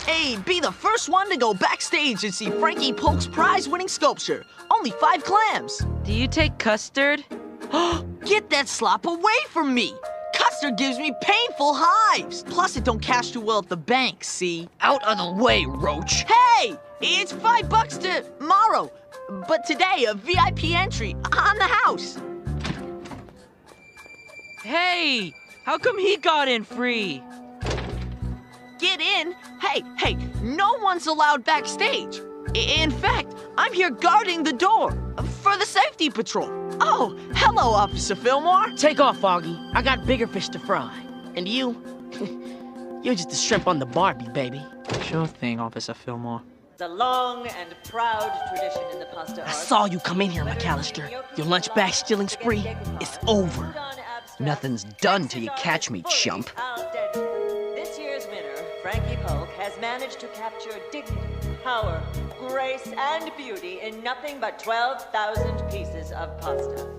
Hey, be the first one to go backstage and see Frankie Polk's prize-winning sculpture. Only 5 clams. Do you take custard? Get that slop away from me! Custard gives me painful hives. Plus, it don't cash too well at the bank, see? Out of the way, Roach. Hey! It's $5 tomorrow. But today, a VIP entry on the house. Hey! How come he got in free? Get in? Hey, no one's allowed backstage. In fact, I'm here guarding the door for the safety patrol. Oh, hello, Officer Fillmore. Take off, Foggy. I got bigger fish to fry. And you? You're just a shrimp on the Barbie, baby. Sure thing, Officer Fillmore. It's a long and proud tradition in the pasta I art. saw you come in here, McAllister. Your lunch bag stealing spree is over. Nothing's done till you catch me, chump. This year's winner, Frankie Polk, has managed to capture dignity, power, grace, and beauty in nothing but 12,000 pieces of pasta.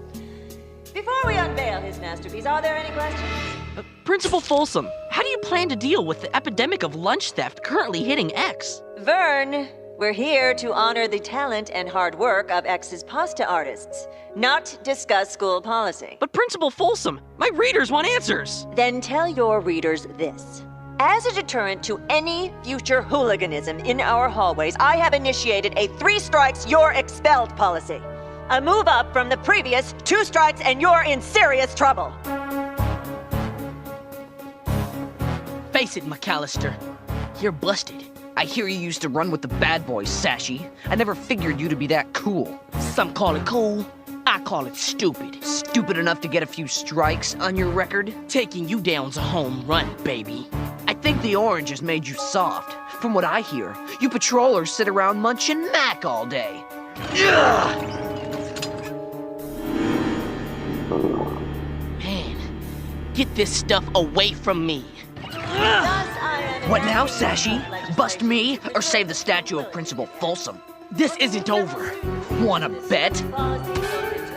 Before we unveil his masterpiece, are there any questions? Principal Folsom, how do you plan to deal with the epidemic of lunch theft currently hitting X? Vern, we're here to honor the talent and hard work of X's pasta artists, not discuss school policy. But Principal Folsom, my readers want answers. Then tell your readers this. As a deterrent to any future hooliganism in our hallways, I have initiated a 3 strikes, you're expelled policy. A move up from the previous 2 strikes and you're in serious trouble. Face it, McAllister. You're busted. I hear you used to run with the bad boys, Sashi. I never figured you to be that cool. Some call it cool. I call it stupid. Stupid enough to get a few strikes on your record? Taking you down's a home run, baby. I think the orange has made you soft. From what I hear, you patrollers sit around munching Mac all day. Man, get this stuff away from me. What now, Sashi? Bust me or save the statue of Principal Folsom? This isn't over. Wanna bet?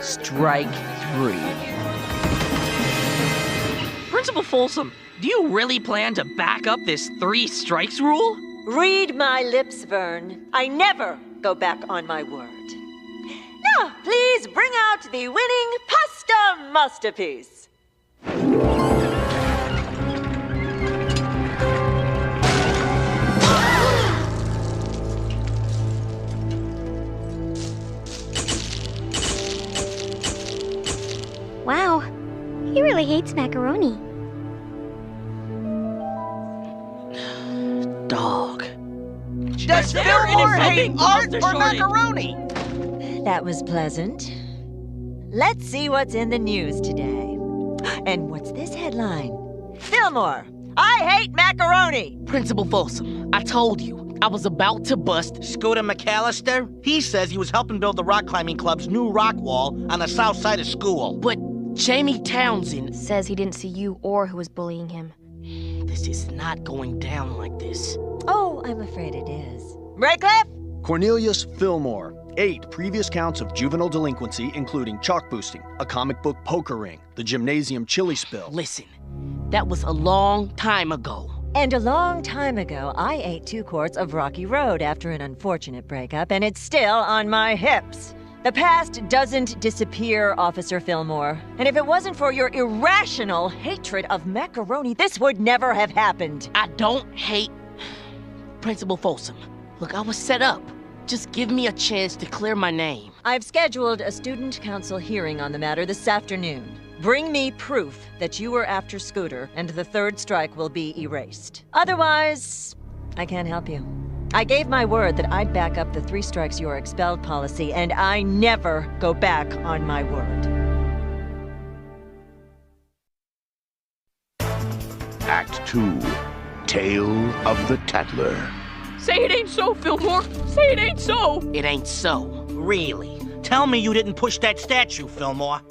Strike 3. Principal Folsom, do you really plan to back up this 3 strikes rule? Read my lips, Vern. I never go back on my word. Now, please bring out the winning pasta masterpiece. Wow, he really hates macaroni. Dog. Does Fillmore hate art or macaroni? That was pleasant. Let's see what's in the news today. And what's this headline? Fillmore, I hate macaroni! Principal Folsom, I told you, I was about to bust Scooter McAllister? He says he was helping build the rock climbing club's new rock wall on the south side of school. But Jamie Townsend says he didn't see you or who was bullying him. This is not going down like this. Oh, I'm afraid it is. Raycliffe? Cornelius Fillmore. 8 previous counts of juvenile delinquency, including chalk boosting, a comic book poker ring, the gymnasium chili spill. Listen, that was a long time ago. And a long time ago, I ate 2 quarts of Rocky Road after an unfortunate breakup, and it's still on my hips. The past doesn't disappear, Officer Fillmore. And if it wasn't for your irrational hatred of macaroni, this would never have happened. I don't hate Principal Folsom. Look, I was set up. Just give me a chance to clear my name. I've scheduled a student council hearing on the matter this afternoon. Bring me proof that you were after Scooter, and the third strike will be erased. Otherwise, I can't help you. I gave my word that I'd back up the 3 strikes you're expelled policy, and I never go back on my word. Act 2, Tale of the Tattler. Say it ain't so, Fillmore. Say it ain't so. It ain't so. Really. Tell me you didn't push that statue, Fillmore.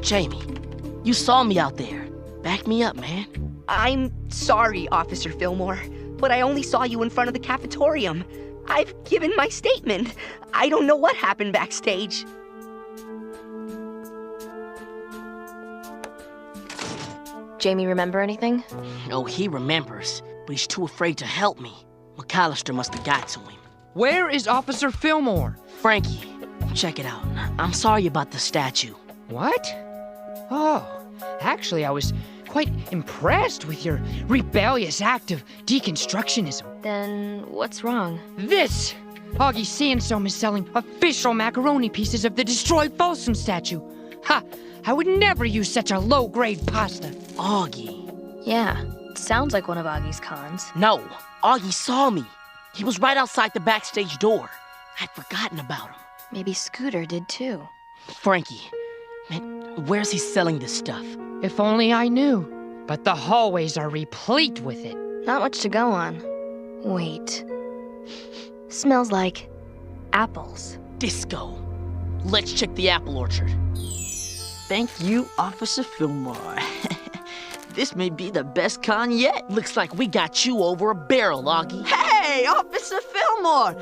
Jamie, you saw me out there. Back me up, man. I'm sorry, Officer Fillmore, but I only saw you in front of the cafetorium. I've given my statement. I don't know what happened backstage. Jamie remember anything? Oh, he remembers, but he's too afraid to help me. McAllister must have got to him. Where is Officer Fillmore? Frankie, check it out. I'm sorry about the statue. What? Oh, actually, I was quite impressed with your rebellious act of deconstructionism. Then what's wrong? This! Augie Sansom is selling official macaroni pieces of the destroyed Folsom statue. Ha! I would never use such a low-grade pasta. Augie. Yeah, sounds like one of Augie's cons. No, Augie saw me. He was right outside the backstage door. I'd forgotten about him. Maybe Scooter did too. Frankie, man, where's he selling this stuff? If only I knew. But the hallways are replete with it. Not much to go on. Wait. Smells like apples. Disco. Let's check the apple orchard. Thank you, Officer Fillmore. This may be the best con yet. Looks like we got you over a barrel, Augie. Hey, Officer Fillmore!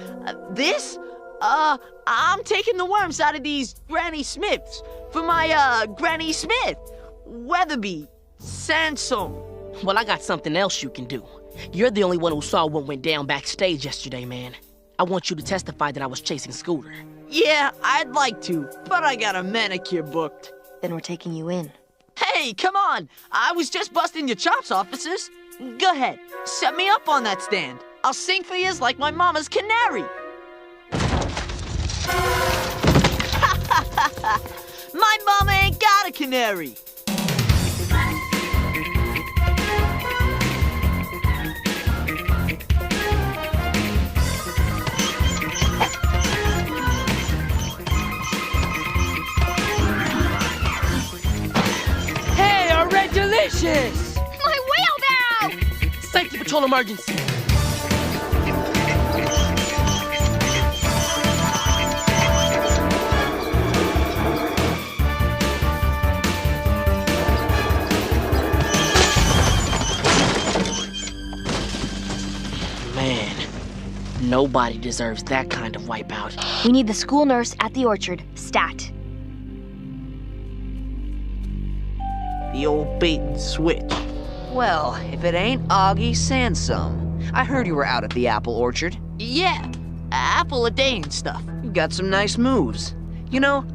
I'm taking the worms out of these Granny Smiths for my, Granny Smith. Weatherby. Sansom. Well, I got something else you can do. You're the only one who saw what went down backstage yesterday, man. I want you to testify that I was chasing Scooter. Yeah, I'd like to, but I got a manicure booked. Then we're taking you in. Hey, come on! I was just busting your chops, officers. Go ahead, set me up on that stand. I'll sing for yous like my mama's canary. My mama ain't got a canary. Hey, our red delicious! My wheelbarrow! Safety patrol emergency. Man, nobody deserves that kind of wipeout. We need the school nurse at the orchard, stat. The old bait and switch. Well, if it ain't Augie Sansom. I heard you were out at the apple orchard. Yeah, apple a day and stuff. You got some nice moves. You know,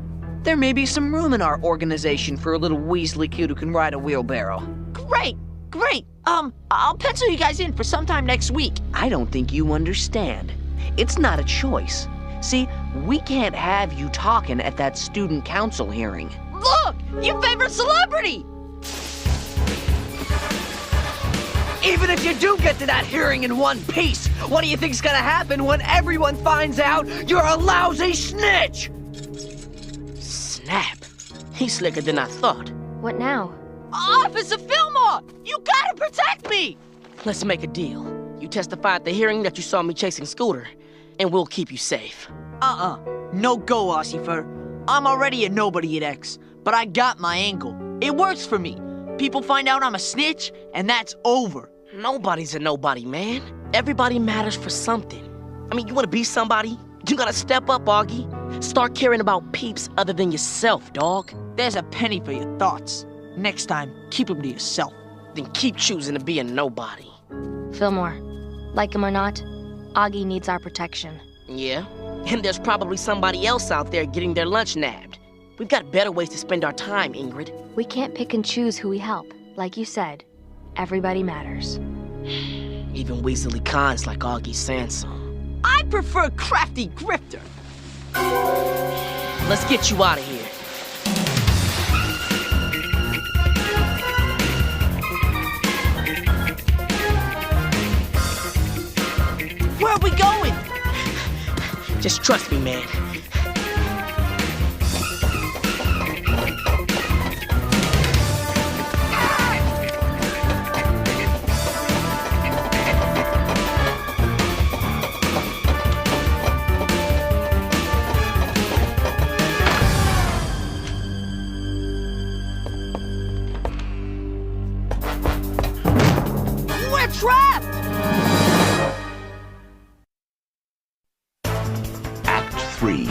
there may be some room in our organization for a little Weasley kid who can ride a wheelbarrow. Great, great. I'll pencil you guys in for sometime next week. I don't think you understand. It's not a choice. See, we can't have you talking at that student council hearing. Look, your favorite celebrity! Even if you do get to that hearing in one piece, what do you think's gonna happen when everyone finds out you're a lousy snitch? Snap. He's slicker than I thought. What now? Officer Fillmore, you gotta protect me! Let's make a deal. You testify at the hearing that you saw me chasing Scooter, and we'll keep you safe. No go, Ossifer. I'm already a nobody at X, but I got my angle. It works for me. People find out I'm a snitch, and that's over. Nobody's a nobody, man. Everybody matters for something. I mean, you want to be somebody? You gotta step up, Augie. Start caring about peeps other than yourself, dog. There's a penny for your thoughts. Next time, keep them to yourself. Then keep choosing to be a nobody. Fillmore, like him or not, Augie needs our protection. Yeah? And there's probably somebody else out there getting their lunch nabbed. We've got better ways to spend our time, Ingrid. We can't pick and choose who we help. Like you said, everybody matters. Even weaselly cons like Augie Sansom. I prefer crafty grifter. Let's get you out of here. Where are we going? Just trust me, man. We're trapped! Act 3.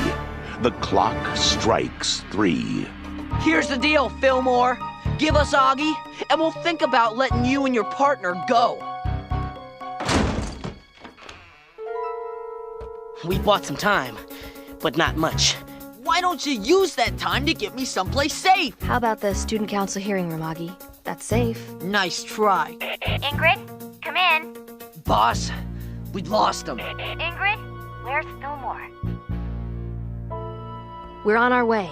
The clock strikes 3. Here's the deal, Fillmore. Give us Augie, and we'll think about letting you and your partner go. We bought some time, but not much. Why don't you use that time to get me someplace safe? How about the student council hearing room, Augie? That's safe. Nice try. Ingrid, come in. Boss, we lost him. Ingrid, where's Fillmore? We're on our way.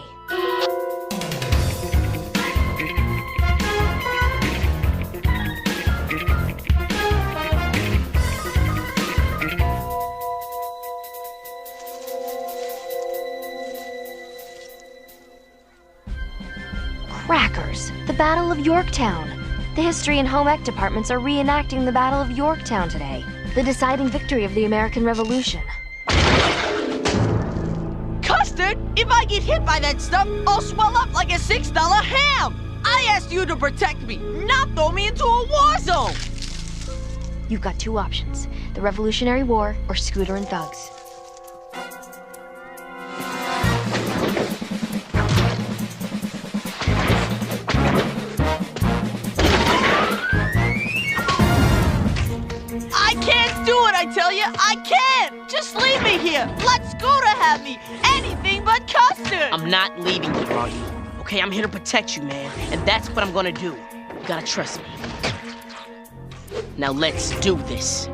Crackers! The Battle of Yorktown! The History and Home Ec departments are reenacting the Battle of Yorktown today, the deciding victory of the American Revolution. Custard, if I get hit by that stuff, I'll swell up like a $6 ham! I asked you to protect me, not throw me into a war zone! You've got two options, the Revolutionary War or Scooter and Thugs. I can't do it, I tell you! I can't! Just leave me here! Let Scooter have me! Anything but custard! I'm not leaving you, Augie. Okay, I'm here to protect you, man, and that's what I'm gonna do. You gotta trust me. Now let's do this.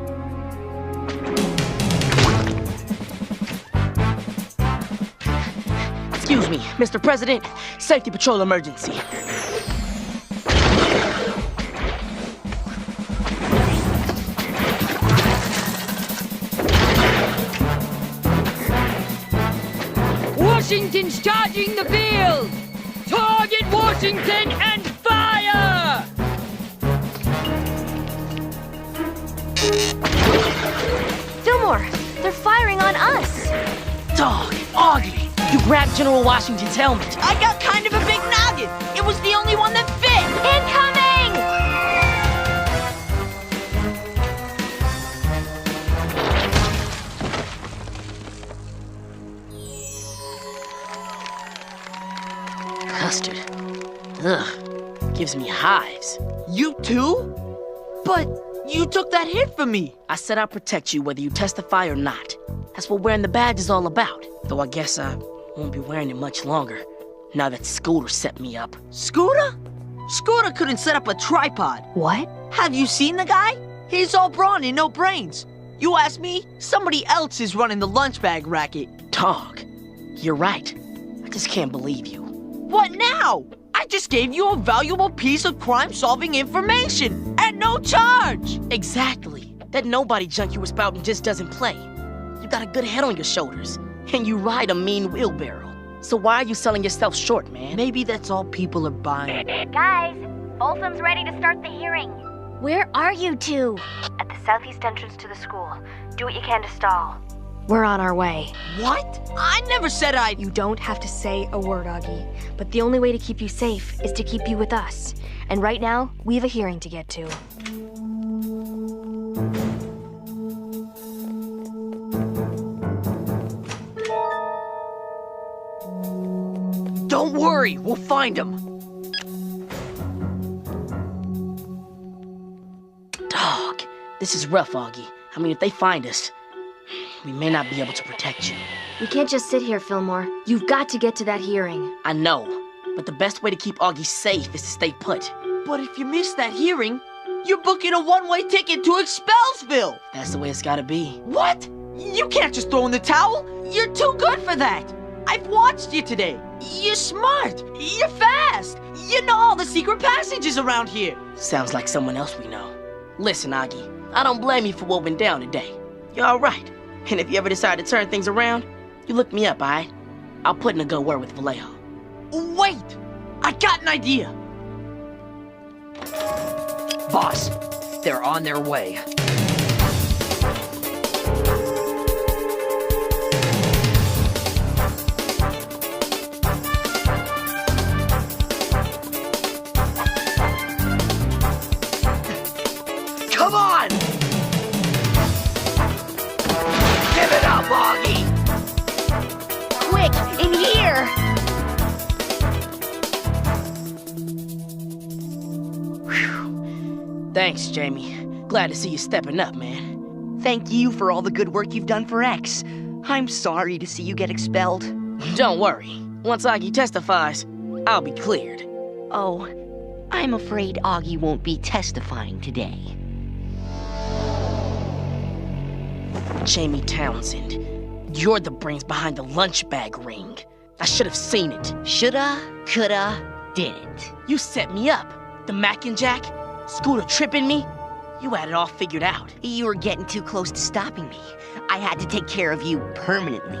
Excuse me, Mr. President. Safety patrol emergency. Washington's charging the field! Target Washington and fire! Fillmore, they're firing on us! Dog, Augie, you grabbed General Washington's helmet. I got kind of a big noggin! It was the only one that fit! Incoming! Custard. Ugh, gives me hives. You too? But you took that hit from me. I said I'd protect you whether you testify or not. That's what wearing the badge is all about. Though I guess I won't be wearing it much longer, now that Scooter set me up. Scooter? Scooter couldn't set up a tripod. What? Have you seen the guy? He's all brawn and no brains. You ask me, somebody else is running the lunch bag racket. Dog, you're right. I just can't believe you. What now? I just gave you a valuable piece of crime-solving information at no charge. Exactly. That nobody junk you were spouting just doesn't play. You got a good head on your shoulders, and you ride a mean wheelbarrow. So why are you selling yourself short, man? Maybe that's all people are buying. Guys, Folsom's ready to start the hearing. Where are you two? At the southeast entrance to the school. Do what you can to stall. We're on our way. What? I never said I'd... You don't have to say a word, Augie. But the only way to keep you safe is to keep you with us. And right now, we have a hearing to get to. Don't worry, we'll find him. Dog, this is rough, Augie. I mean, if they find us, we may not be able to protect you. We can't just sit here, Fillmore. You've got to get to that hearing. I know, but the best way to keep Augie safe is to stay put. But if you miss that hearing, you're booking a one-way ticket to Expelsville. That's the way it's gotta be. What? You can't just throw in the towel. You're too good for that. I've watched you today. You're smart. You're fast. You know all the secret passages around here. Sounds like someone else we know. Listen, Augie, I don't blame you for what went down today. You're all right. And if you ever decide to turn things around, you look me up, all right? I'll put in a good word with Vallejo. Wait! I got an idea. Boss, they're on their way. Come on! Give it up, Augie! Quick, in here! Thanks, Jamie. Glad to see you stepping up, man. Thank you for all the good work you've done for X. I'm sorry to see you get expelled. Don't worry. Once Augie testifies, I'll be cleared. Oh, I'm afraid Augie won't be testifying today. Jamie Townsend, you're the brains behind the lunch bag ring. I should have seen it. Shoulda, coulda, didn't. You set me up. The Mac and Jack, Scooter tripping me. You had it all figured out. You were getting too close to stopping me. I had to take care of you permanently.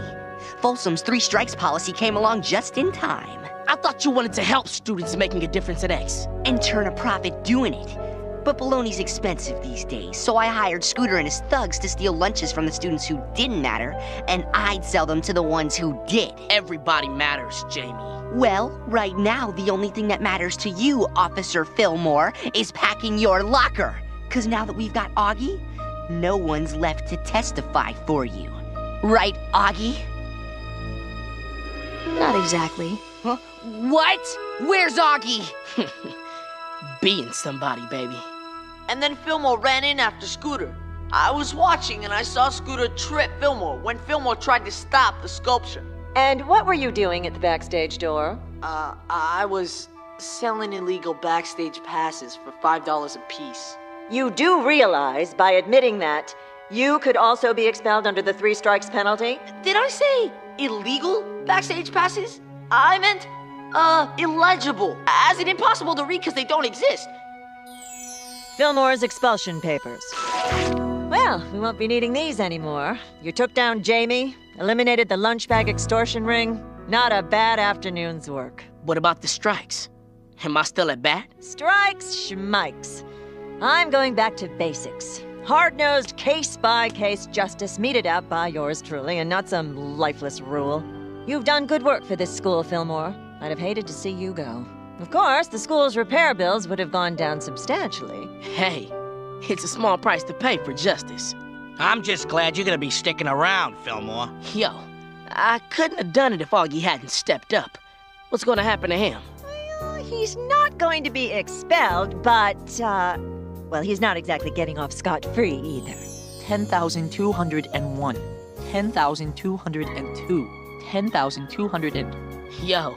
Folsom's 3 strikes policy came along just in time. I thought you wanted to help students making a difference at X. And turn a profit doing it. But bologna's expensive these days, so I hired Scooter and his thugs to steal lunches from the students who didn't matter, and I'd sell them to the ones who did. Everybody matters, Jamie. Well, right now, the only thing that matters to you, Officer Fillmore, is packing your locker. 'Cause now that we've got Augie, no one's left to testify for you. Right, Augie? Not exactly. Huh? What? Where's Augie? Being somebody, baby. And then Fillmore ran in after Scooter. I was watching and I saw Scooter trip Fillmore when Fillmore tried to stop the sculpture. And what were you doing at the backstage door? I was selling illegal backstage passes for $5 a piece. You do realize, by admitting that, you could also be expelled under the 3 strikes penalty? Did I say illegal backstage passes? I meant, illegible, as in impossible to read because they don't exist. Fillmore's expulsion papers. Well, we won't be needing these anymore. You took down Jamie, eliminated the lunch bag extortion ring. Not a bad afternoon's work. What about the strikes? Am I still at bat? Strikes, schmikes. I'm going back to basics. Hard-nosed, case-by-case justice meted out by yours truly, and not some lifeless rule. You've done good work for this school, Fillmore. I'd have hated to see you go. Of course, the school's repair bills would have gone down substantially. Hey, it's a small price to pay for justice. I'm just glad you're gonna be sticking around, Fillmore. Yo, I couldn't have done it if Augie hadn't stepped up. What's gonna happen to him? Well, he's not going to be expelled, but, well, he's not exactly getting off scot-free either. 10,201. 10,202. 10,200. Yo,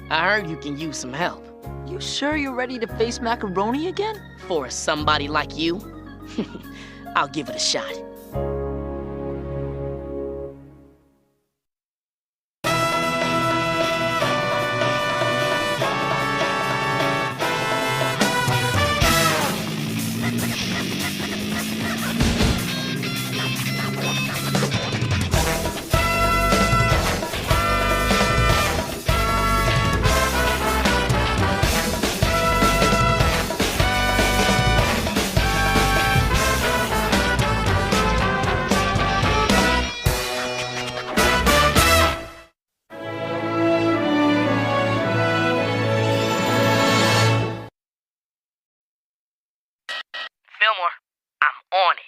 I heard you can use some help. You sure you're ready to face macaroni again? For somebody like you? I'll give it a shot. Fillmore, I'm on it.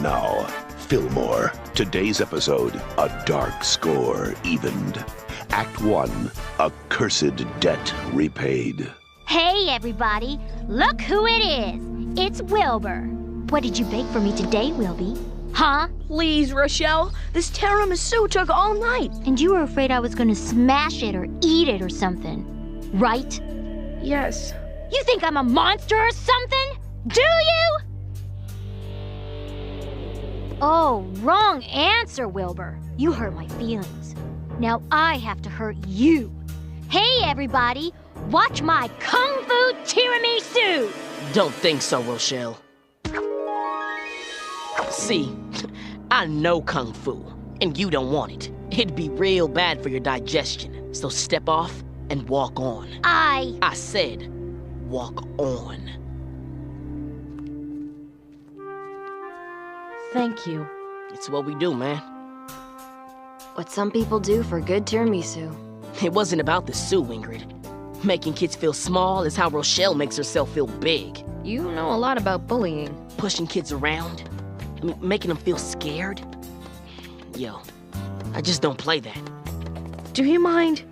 now, Fillmore. Today's episode, a dark score evened. Act 1, a cursed debt repaid. Hey, everybody. Look who it is. It's Wilbur. What did you bake for me today, Wilby? Huh? Please, Rochelle. This tiramisu took all night. And you were afraid I was going to smash it or eat it or something, right? Yes. You think I'm a monster or something? Do you? Oh, wrong answer, Wilbur. You hurt my feelings. Now I have to hurt you. Hey, everybody. Watch my Kung Fu tiramisu! Don't think so, Rochelle. See, I know Kung Fu, and you don't want it. It'd be real bad for your digestion, so step off and walk on. I said, walk on. Thank you. It's what we do, man. What some people do for good tiramisu. It wasn't about the sue, Ingrid. Making kids feel small is how Rochelle makes herself feel big. You know a lot about bullying. Pushing kids around. Making them feel scared. Yo, I just don't play that. Do you mind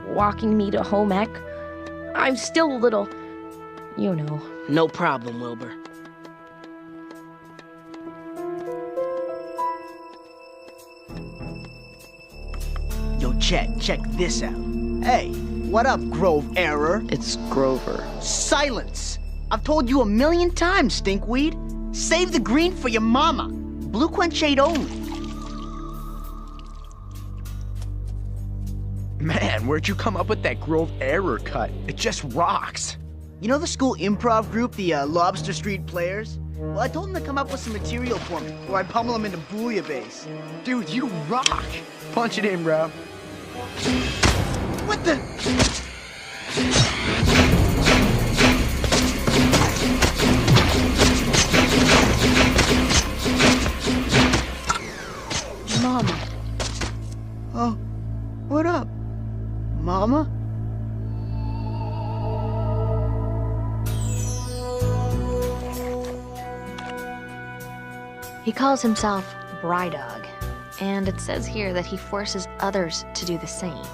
walking me to home ec? I'm still a little, you know. No problem, Wilbur. Yo, Chet, check this out. Hey, what up, Grove Error? It's Grover. Silence! I've told you 1,000,000 times, Stinkweed. Save the green for your mama. Blue Quench shade only. Man, where'd you come up with that Grove Error cut? It just rocks. You know the school improv group, the Lobster Street Players? Well, I told them to come up with some material for me, or I'd pummel them into bouillabaisse. Dude, you rock! Punch it in, bro. What the? Mama. Oh, what up, Mama? He calls himself Brydog, and it says here that he forces others to do the same.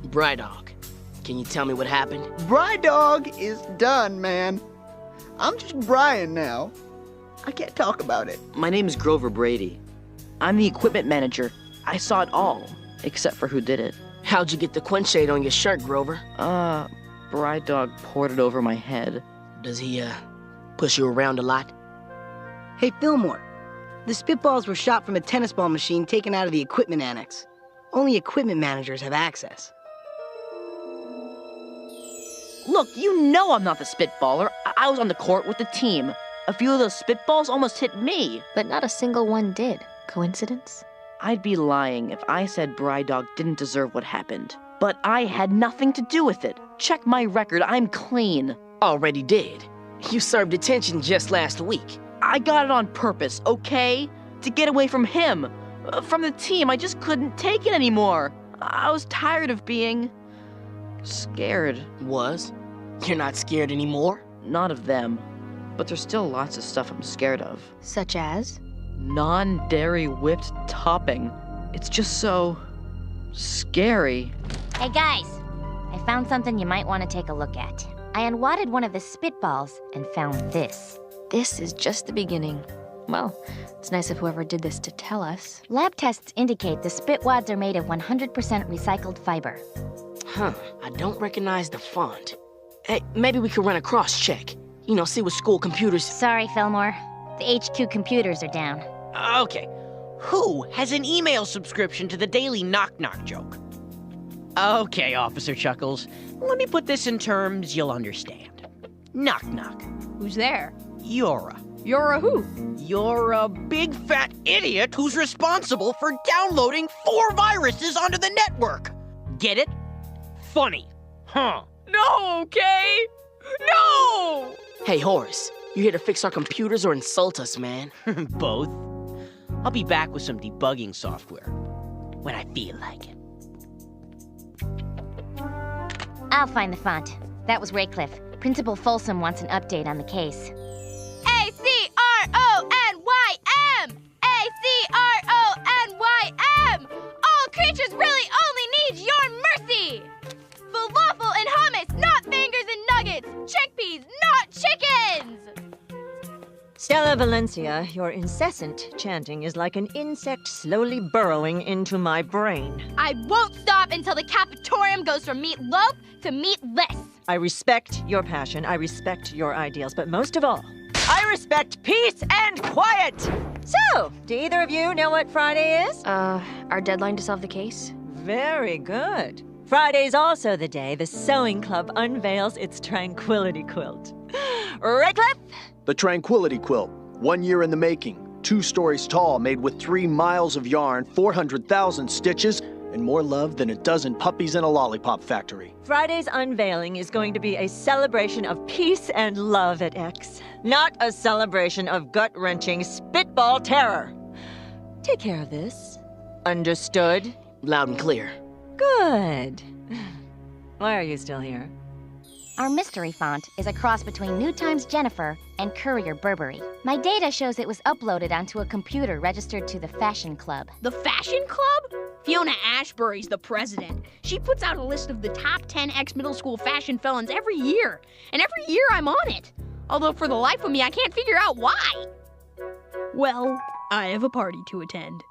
Brydog, can you tell me what happened? Brydog is done, man. I'm just Brian now. I can't talk about it. My name is Grover Brady. I'm the equipment manager. I saw it all, except for who did it. How'd you get the Quench shade on your shirt, Grover? Brydog poured it over my head. Does he, push you around a lot? Hey, Fillmore. The spitballs were shot from a tennis ball machine taken out of the equipment annex. Only equipment managers have access. Look, you know I'm not the spitballer. I was on the court with the team. A few of those spitballs almost hit me. But not a single one did. Coincidence? I'd be lying if I said Brydog didn't deserve what happened. But I had nothing to do with it. Check my record, I'm clean. Already did. You served detention just last week. I got it on purpose, okay? To get away from him. From the team, I just couldn't take it anymore. I was tired of being scared. Was? You're not scared anymore? Not of them. But there's still lots of stuff I'm scared of. Such as? Non-dairy whipped topping. It's just so scary. Hey, guys. I found something you might want to take a look at. I unwadded one of the spitballs and found this. This is just the beginning. Well, it's nice of whoever did this to tell us. Lab tests indicate the spit wads are made of 100% recycled fiber. Huh, I don't recognize the font. Hey, maybe we could run a cross-check. You know, see what school computers... Sorry, Fillmore. The HQ computers are down. Okay. Who has an email subscription to the Daily Knock Knock joke? Okay, Officer Chuckles. Let me put this in terms you'll understand. Knock knock. Who's there? You're who? You're a big fat idiot who's responsible for downloading 4 viruses onto the network. Get it? Funny. Huh. No, okay? No! Hey, Horace, you here to fix our computers or insult us, man? Both. I'll be back with some debugging software when I feel like it. I'll find the font. That was Raycliffe. Principal Folsom wants an update on the case. teachers really only need your mercy! Falafel and hummus, not fingers and nuggets! Chickpeas, not chickens! Stella Valencia, your incessant chanting is like an insect slowly burrowing into my brain. I won't stop until the cafetorium goes from meatloaf to meatless. I respect your passion, I respect your ideals, but most of all, I respect peace and quiet! So, do either of you know what Friday is? Our deadline to solve the case? Very good. Friday's also the day the sewing club unveils its tranquility quilt. Right, Cliff? The Tranquility Quilt, 1 year in the making, 2 stories tall, made with 3 miles of yarn, 400,000 stitches, and more love than a dozen puppies in a lollipop factory. Friday's unveiling is going to be a celebration of peace and love at X, not a celebration of gut-wrenching spitball terror. Take care of this. Understood? Loud and clear. Good. Why are you still here? Our mystery font is a cross between New Times Jennifer and Courier Burberry. My data shows it was uploaded onto a computer registered to the Fashion Club. The Fashion Club? Fiona Ashbury's the president. She puts out a list of the top 10 ex-middle school fashion felons every year. And every year I'm on it. Although for the life of me, I can't figure out why. Well, I have a party to attend.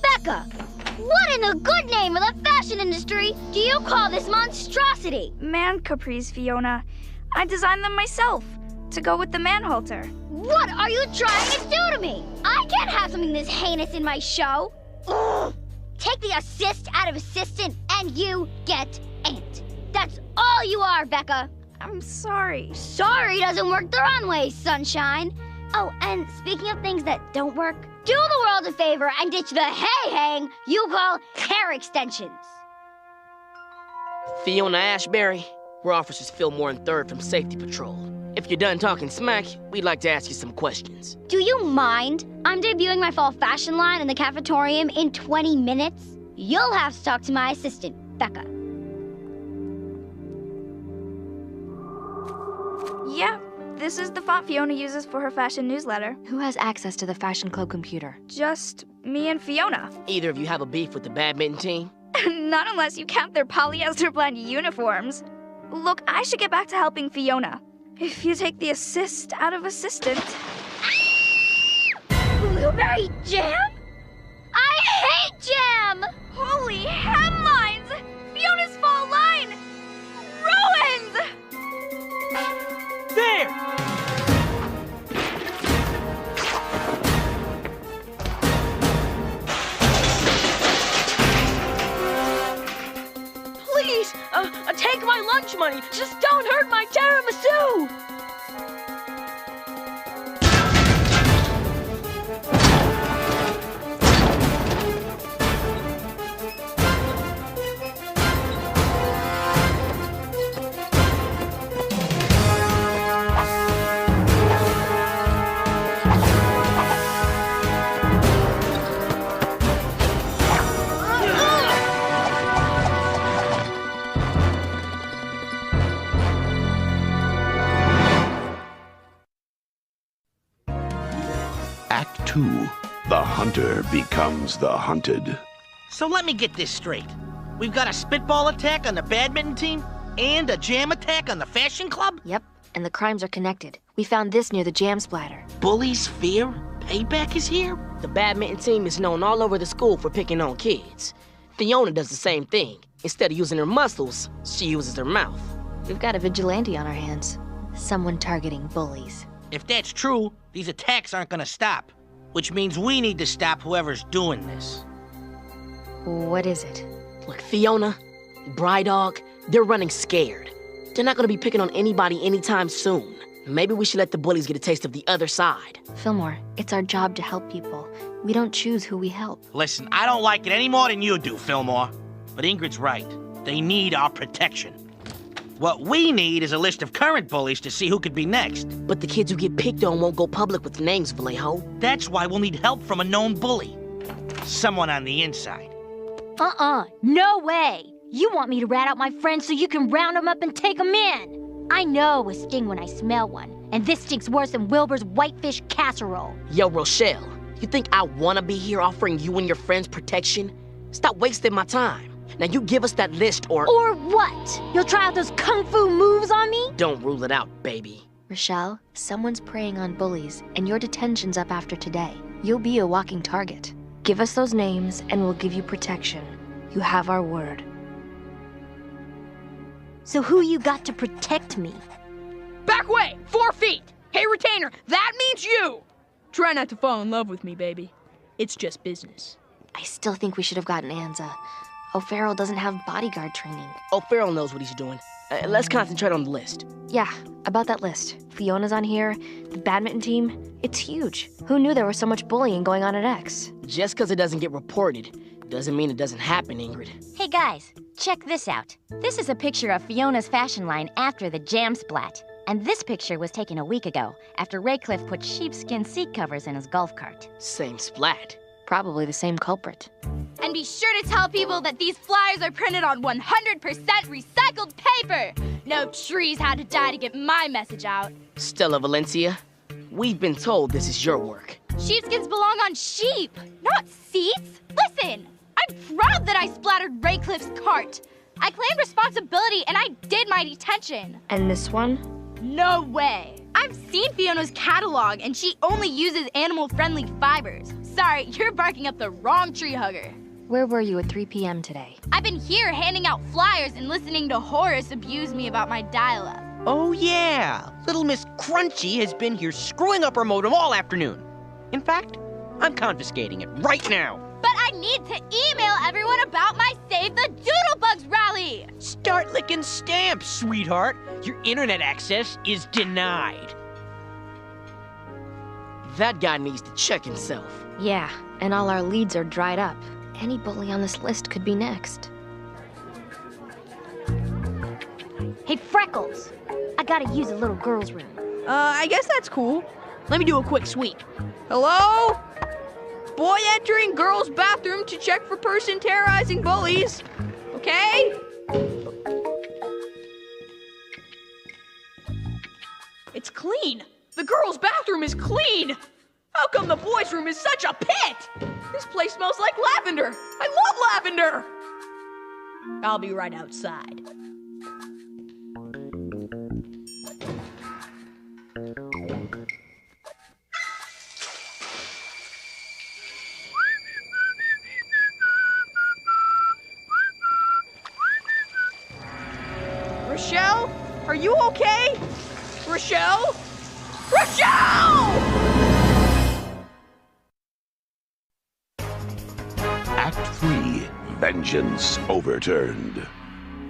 Becca! What in the good name of the fashion industry do you call this monstrosity? Man capris, Fiona. I designed them myself, to go with the man halter. What are you trying to do to me? I can't have something this heinous in my show. Ugh. Take the assist out of assistant and you get ant. That's all you are, Becca. I'm sorry. Sorry doesn't work the wrong way, sunshine. Oh, and speaking of things that don't work, do the world a favor and ditch the hey-hang you call hair extensions. Fiona Ashbury, we're Officers Fillmore and 3rd from Safety Patrol. If you're done talking smack, we'd like to ask you some questions. Do you mind? I'm debuting my fall fashion line in the cafetorium in 20 minutes. You'll have to talk to my assistant, Becca. Yeah, this is the font Fiona uses for her fashion newsletter. Who has access to the Fashion Club computer? Just me and Fiona. Either of you have a beef with the badminton team? Not unless you count their polyester blend uniforms. Look, I should get back to helping Fiona. If you take the assist out of assistant. Blueberry jam? I hate jam! Holy hemlines! Fiona's fall line! Ruined! There! Please, take my lunch money. Just don't hurt my tiramisu. Act 2. The hunter becomes the hunted. So let me get this straight. We've got a spitball attack on the badminton team and a jam attack on the fashion club? Yep, and the crimes are connected. We found this near the jam splatter. Bullies fear payback is here? The badminton team is known all over the school for picking on kids. Fiona does the same thing. Instead of using her muscles, she uses her mouth. We've got a vigilante on our hands. Someone targeting bullies. If that's true, these attacks aren't gonna stop. Which means we need to stop whoever's doing this. What is it? Look, Fiona, Brydog, they're running scared. They're not gonna be picking on anybody anytime soon. Maybe we should let the bullies get a taste of the other side. Fillmore, it's our job to help people. We don't choose who we help. Listen, I don't like it any more than you do, Fillmore. But Ingrid's right. They need our protection. What we need is a list of current bullies to see who could be next. But the kids who get picked on won't go public with names, Vallejo. That's why we'll need help from a known bully. Someone on the inside. No way! You want me to rat out my friends so you can round them up and take them in! I know a sting when I smell one, and this stinks worse than Wilbur's whitefish casserole. Yo, Rochelle, You think I wanna be here offering you and your friends protection? Stop wasting my time. Now you give us that list or... Or what? You'll try out those kung fu moves on me? Don't rule it out, baby. Rochelle, someone's preying on bullies, and your detention's up after today. You'll be a walking target. Give us those names, and we'll give you protection. You have our word. So who you got to protect me? Back way! 4 feet! Hey, retainer, that means you! Try not to fall in love with me, baby. It's just business. I still think we should have gotten Anza. O'Farrell doesn't have bodyguard training. O'Farrell knows what he's doing. Let's concentrate on the list. Yeah, about that list. Fiona's on here, the badminton team. It's huge. Who knew there was so much bullying going on at X? Just because it doesn't get reported doesn't mean it doesn't happen, Ingrid. Hey guys, check this out. This is a picture of Fiona's fashion line after the jam splat. And this picture was taken a week ago, after Raycliffe put sheepskin seat covers in his golf cart. Same splat. Probably the same culprit. And be sure to tell people that these flyers are printed on 100% recycled paper. No trees had to die to get my message out. Stella Valencia, we've been told this is your work. Sheepskins belong on sheep, not seats. Listen, I'm proud that I splattered Raycliffe's cart. I claimed responsibility and I did my detention. And this one? No way. I've seen Fiona's catalog and she only uses animal-friendly fibers. Sorry, you're barking up the wrong tree hugger. Where were you at 3 p.m. today? I've been here handing out flyers and listening to Horace abuse me about my dial-up. Oh yeah, little Miss Crunchy has been here screwing up our modem all afternoon. In fact, I'm confiscating it right now. But I need to email everyone about my Save the Doodlebugs rally! Start licking stamps, sweetheart. Your internet access is denied. That guy needs to check himself. Yeah, and all our leads are dried up. Any bully on this list could be next. Hey, Freckles! I gotta use a little girl's room. I guess that's cool. Let me do a quick sweep. Hello? Boy entering girl's bathroom to check for person terrorizing bullies. Okay? It's clean. The girl's bathroom is clean. How come the boys' room is such a pit? This place smells like lavender. I love lavender. I'll be right outside. Rochelle? Are you okay? Rochelle? Rochelle! Act 3, Vengeance Overturned.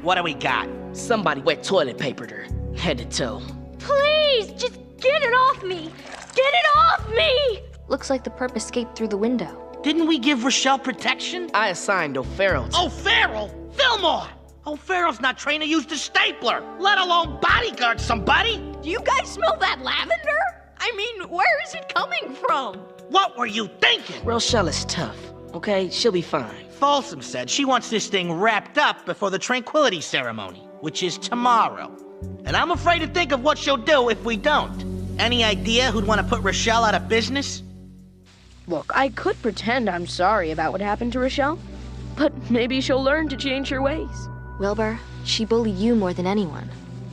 What do we got? Somebody wet toilet papered her, head to toe. Please, just get it off me! Get it off me! Looks like the perp escaped through the window. Didn't we give Rochelle protection? I assigned O'Farrell. O'Farrell? Fillmore! O'Farrell's not trained to use the stapler, let alone bodyguard somebody! Do you guys smell that lavender? I mean, where is it coming from? What were you thinking? Rochelle is tough, okay? She'll be fine. Folsom said she wants this thing wrapped up before the Tranquility Ceremony, which is tomorrow. And I'm afraid to think of what she'll do if we don't. Any idea who'd want to put Rochelle out of business? Look, I could pretend I'm sorry about what happened to Rochelle, but maybe she'll learn to change her ways. Wilbur, she bullied you more than anyone.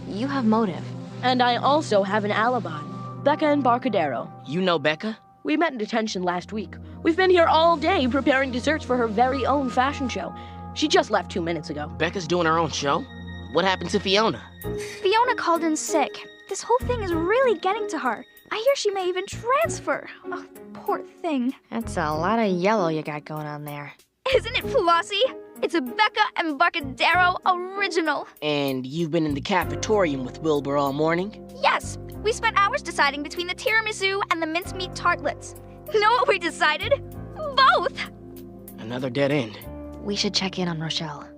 You have motive. And I also have an alibi. Becca and Barcadero. You know Becca? We met in detention last week. We've been here all day preparing desserts for her very own fashion show. She just left 2 minutes ago. Becca's doing her own show? What happened to Fiona? Fiona called in sick. This whole thing is really getting to her. I hear she may even transfer. Oh, poor thing. That's a lot of yellow you got going on there. Isn't it flossy? It's a Becca and Barcadero original. And you've been in the cafetorium with Wilbur all morning? Yes, we spent hours deciding between the tiramisu and the mincemeat tartlets. Know what we decided? Both! Another dead end. We should check in on Rochelle.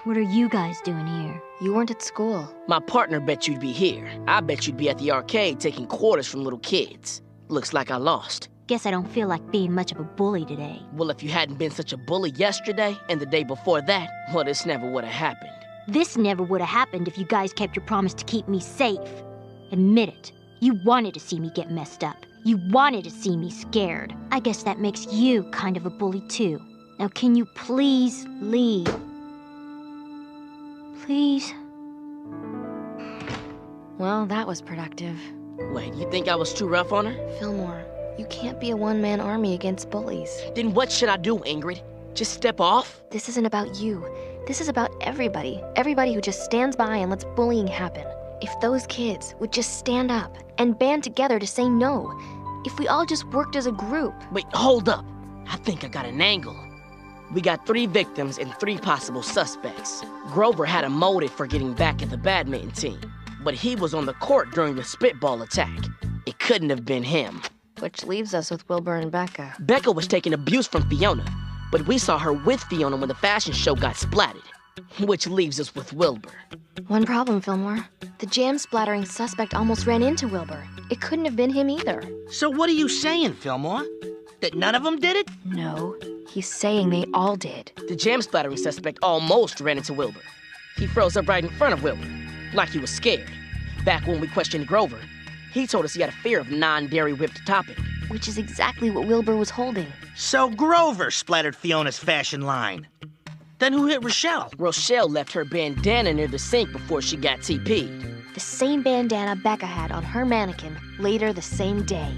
What are you guys doing here? You weren't at school. My partner bet you'd be here. I bet you'd be at the arcade taking quarters from little kids. Looks like I lost. Guess I don't feel like being much of a bully today. Well, if you hadn't been such a bully yesterday and the day before that, well, this never would have happened. This never would have happened if you guys kept your promise to keep me safe. Admit it. You wanted to see me get messed up. You wanted to see me scared. I guess that makes you kind of a bully too. Now can you please leave? Please? Well, that was productive. Wait, you think I was too rough on her? Fillmore, you can't be a one-man army against bullies. Then what should I do, Ingrid? Just step off? This isn't about you. This is about everybody. Everybody who just stands by and lets bullying happen. If those kids would just stand up and band together to say no. If we all just worked as a group. Wait, hold up. I think I got an angle. We got 3 victims and 3 possible suspects. Grover had a motive for getting back at the badminton team, but he was on the court during the spitball attack. It couldn't have been him. Which leaves us with Wilbur and Becca. Becca was taking abuse from Fiona, but we saw her with Fiona when the fashion show got splattered. Which leaves us with Wilbur. One problem, Fillmore. The jam-splattering suspect almost ran into Wilbur. It couldn't have been him either. So what are you saying, Fillmore? That none of them did it? No, he's saying they all did. The jam-splattering suspect almost ran into Wilbur. He froze up right in front of Wilbur, like he was scared. Back when we questioned Grover, he told us he had a fear of non-dairy whipped topping. Which is exactly what Wilbur was holding. So Grover splattered Fiona's fashion line. Then who hit Rochelle? Rochelle left her bandana near the sink before she got TP'd. The same bandana Becca had on her mannequin later the same day.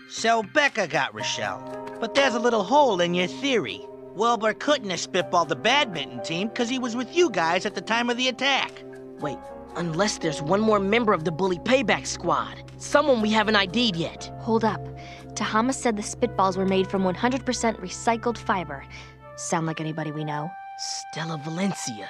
So Becca got Rochelle. But there's a little hole in your theory. Wilbur couldn't have spitballed the badminton team because he was with you guys at the time of the attack. Wait, unless there's one more member of the bully payback squad. Someone we haven't ID'd yet. Hold up. Tahama said the spitballs were made from 100% recycled fiber. Sound like anybody we know? Stella Valencia.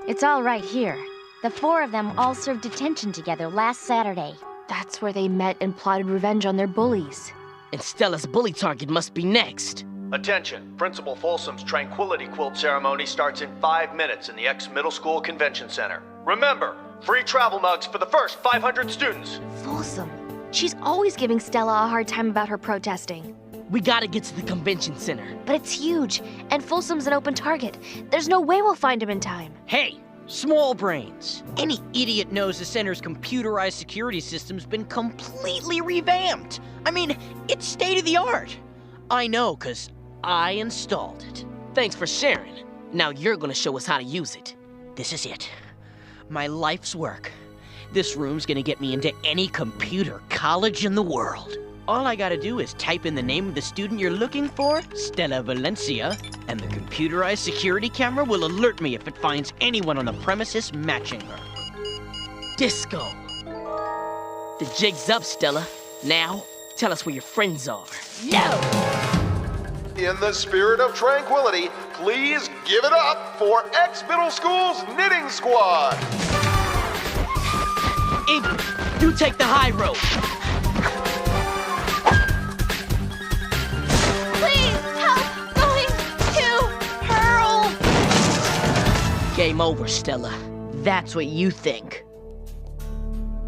It's all right here. The 4 of them all served detention together last Saturday. That's where they met and plotted revenge on their bullies. And Stella's bully target must be next. Attention, Principal Folsom's Tranquility Quilt ceremony starts in 5 minutes in the ex-middle school convention center. Remember, free travel mugs for the first 500 students. Folsom. She's always giving Stella a hard time about her protesting. We gotta get to the convention center. But it's huge, and Folsom's an open target. There's no way we'll find him in time. Hey, small brains. Any idiot knows the center's computerized security system's been completely revamped. I mean, it's state-of-the-art. I know, 'cause I installed it. Thanks for sharing. Now you're gonna show us how to use it. This is it. My life's work. This room's gonna get me into any computer college in the world. All I gotta do is type in the name of the student you're looking for, Stella Valencia, and the computerized security camera will alert me if it finds anyone on the premises matching her. Disco. The jig's up, Stella. Now, tell us where your friends are. No! In the spirit of tranquility, please give it up for ex-middle school's knitting squad. Ingrid, you take the high road. Please help going to hurl. Game over, Stella. That's what you think.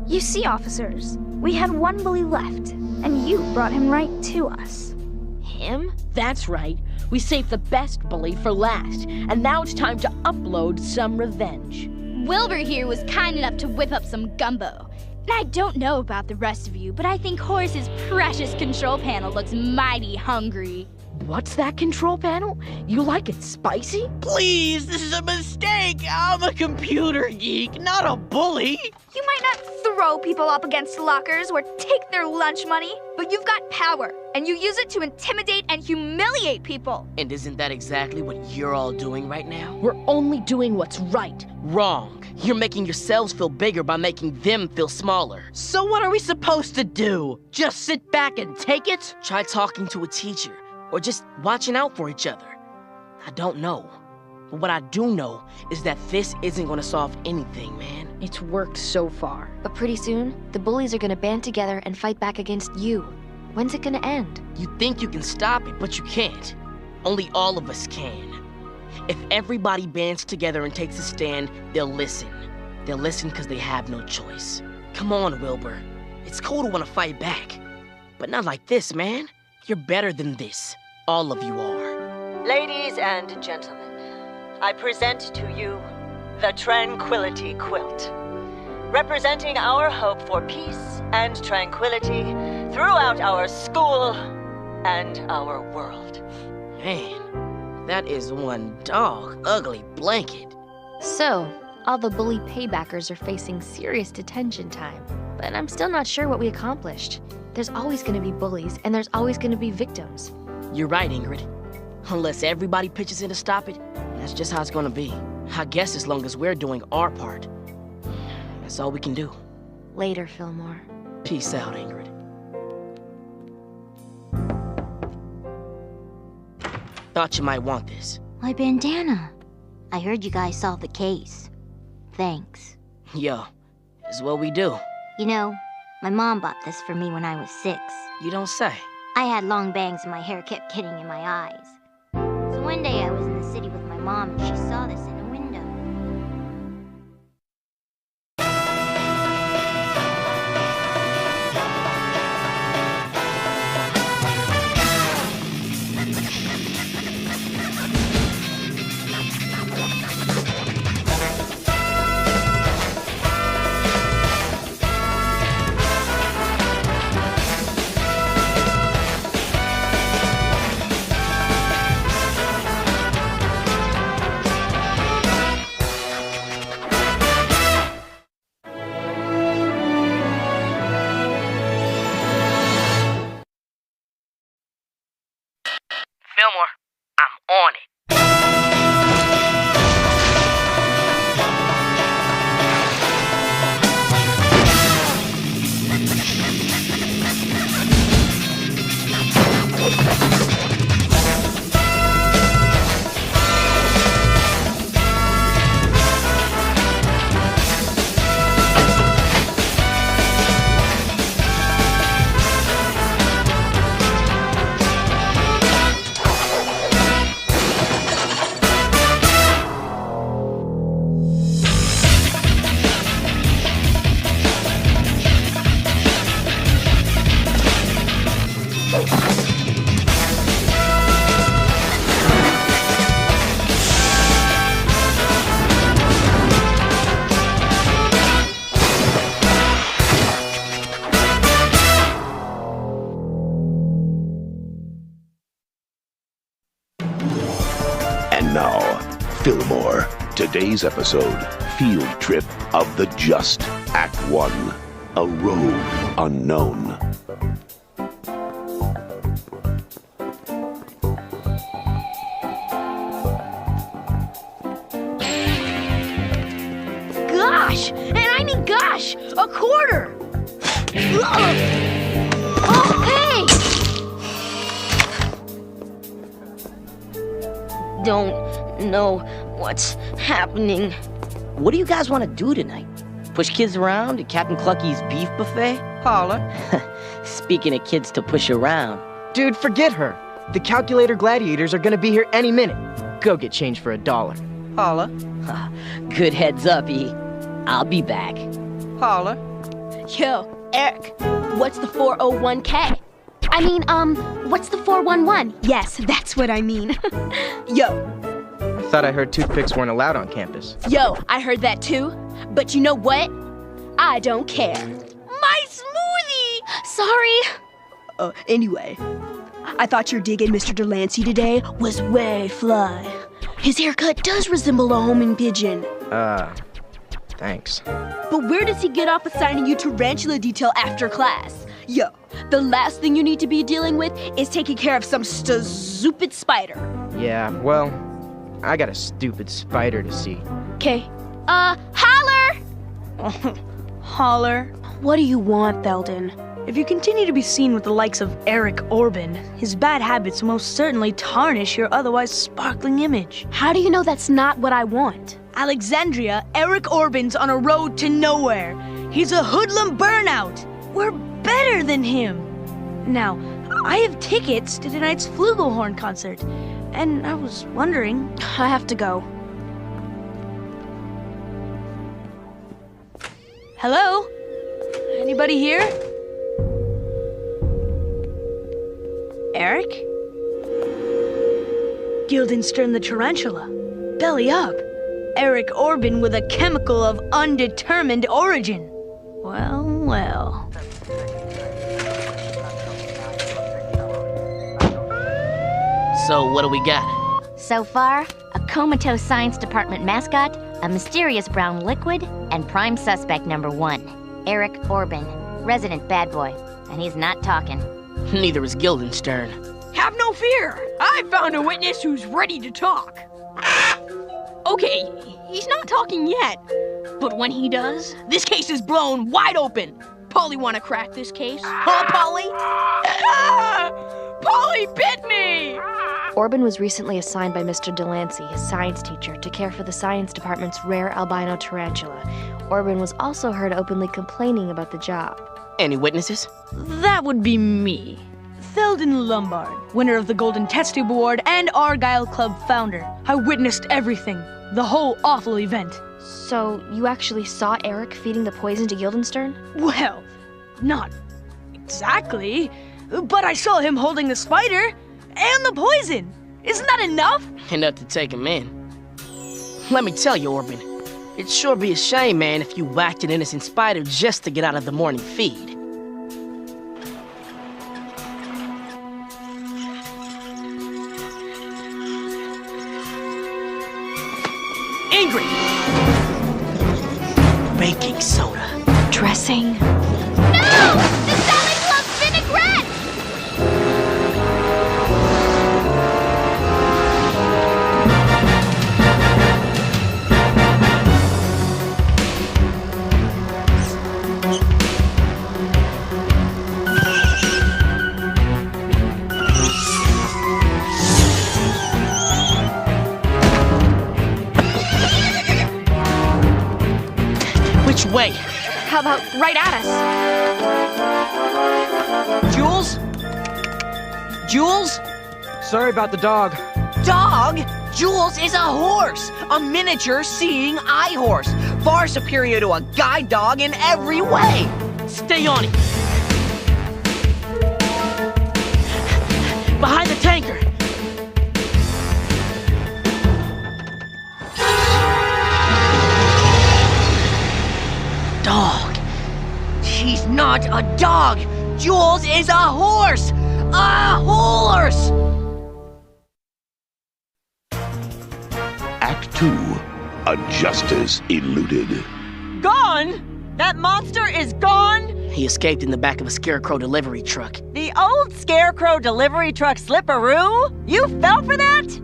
You see, officers, we had one bully left, and you brought him right to us. Him? That's right. We saved the best bully for last, and now it's time to upload some revenge. Wilbur here was kind enough to whip up some gumbo. And I don't know about the rest of you, but I think Horace's precious control panel looks mighty hungry. What's that control panel? You like it spicy? Please, this is a mistake. I'm a computer geek, not a bully. You might not throw people up against lockers or take their lunch money, but you've got power, and you use it to intimidate and humiliate people. And isn't that exactly what you're all doing right now? We're only doing what's right. Wrong. You're making yourselves feel bigger by making them feel smaller. So what are we supposed to do? Just sit back and take it? Try talking to a teacher, or just watching out for each other. I don't know. But what I do know is that this isn't gonna solve anything, man. It's worked so far. But pretty soon, the bullies are gonna band together and fight back against you. When's it gonna end? You think you can stop it, but you can't. Only all of us can. If everybody bands together and takes a stand, they'll listen. They'll listen because they have no choice. Come on, Wilbur. It's cool to want to fight back. But not like this, man. You're better than this. All of you are. Ladies and gentlemen, I present to you the Tranquility Quilt. Representing our hope for peace and tranquility, throughout our school and our world. Man, that is one dog ugly blanket. So, all the bully paybackers are facing serious detention time. But I'm still not sure what we accomplished. There's always going to be bullies, and there's always going to be victims. You're right, Ingrid. Unless everybody pitches in to stop it, that's just how it's gonna be. I guess as long as we're doing our part. That's all we can do. Later, Fillmore. Peace out, Ingrid. Thought you might want this. My bandana. I heard you guys solved the case. Thanks. Yo, it's what we do. You know, my mom bought this for me when I was 6. You don't say. I had long bangs and my hair kept getting in my eyes. So one day I was in the city with my mom and she saw this in a window. Fillmore, I'm on it. And now, Fillmore. Today's episode, Field Trip of the Just. Act 1, A Road Unknown. Gosh! And I need gosh! A quarter! Oh, hey! Don't know what's happening. What do you guys want to do tonight? Push kids around at Captain Clucky's beef buffet? Holla. Speaking of kids to push around. Dude, forget her. The calculator gladiators are gonna be here any minute. Go get change for $1. Holla. Good heads up, E. I'll be back. Holla. Yo, Eric, what's the 401k? I mean, what's the 411? Yes, that's what I mean. Yo, I thought I heard toothpicks weren't allowed on campus. Yo, I heard that too. But you know what? I don't care. My smoothie! Sorry. Anyway, I thought your dig at Mr. Delancey today was way fly. His haircut does resemble a homing pigeon. Thanks. But where does he get off assigning you tarantula detail after class? Yo, the last thing you need to be dealing with is taking care of some stupid spider. Yeah, well, I got a stupid spider to see. Okay. Holler! Holler. What do you want, Theldon? If you continue to be seen with the likes of Eric Orban, his bad habits most certainly tarnish your otherwise sparkling image. How do you know that's not what I want? Alexandria, Eric Orban's on a road to nowhere. He's a hoodlum burnout. We're better than him. Now, I have tickets to tonight's Flugelhorn concert, and I was wondering, I have to go. Hello? Anybody here? Eric? Guildenstern the Tarantula. Belly up. Eric Orban with a chemical of undetermined origin. Well, well. So what do we got? So far, a comatose science department mascot, a mysterious brown liquid, and prime suspect number 1, Eric Orban, resident bad boy. And he's not talking. Neither is Guildenstern. Have no fear. I found a witness who's ready to talk. Okay, he's not talking yet. But when he does, this case is blown wide open. Polly wanna crack this case? Huh, Polly? Polly bit me! Orban was recently assigned by Mr. Delancey, his science teacher, to care for the science department's rare albino tarantula. Orban was also heard openly complaining about the job. Any witnesses? That would be me. Theldon Lombard, winner of the Golden Test Tube Award and Argyle Club founder. I witnessed everything, the whole awful event. So, you actually saw Eric feeding the poison to Guildenstern? Well, not exactly, but I saw him holding the spider and the poison. Isn't that enough? Enough to take him in. Let me tell you, Orban, it'd sure be a shame, man, if you whacked an innocent spider just to get out of the morning feed. Ingrid! Baking soda. Dressing. No! The Sally Club vinaigrette! Which way? How about right at us? Jules? Jules? Sorry about the dog. Dog? Jules is a horse! A miniature seeing eye horse. Far superior to a guide dog in every way. Stay on it. Behind the tanker. Dog. She's not a dog. Jules is a horse. A horse! Act 2, A Justice Eluded. Gone? That monster is gone? He escaped in the back of a scarecrow delivery truck. The old scarecrow delivery truck slipperoo? You fell for that?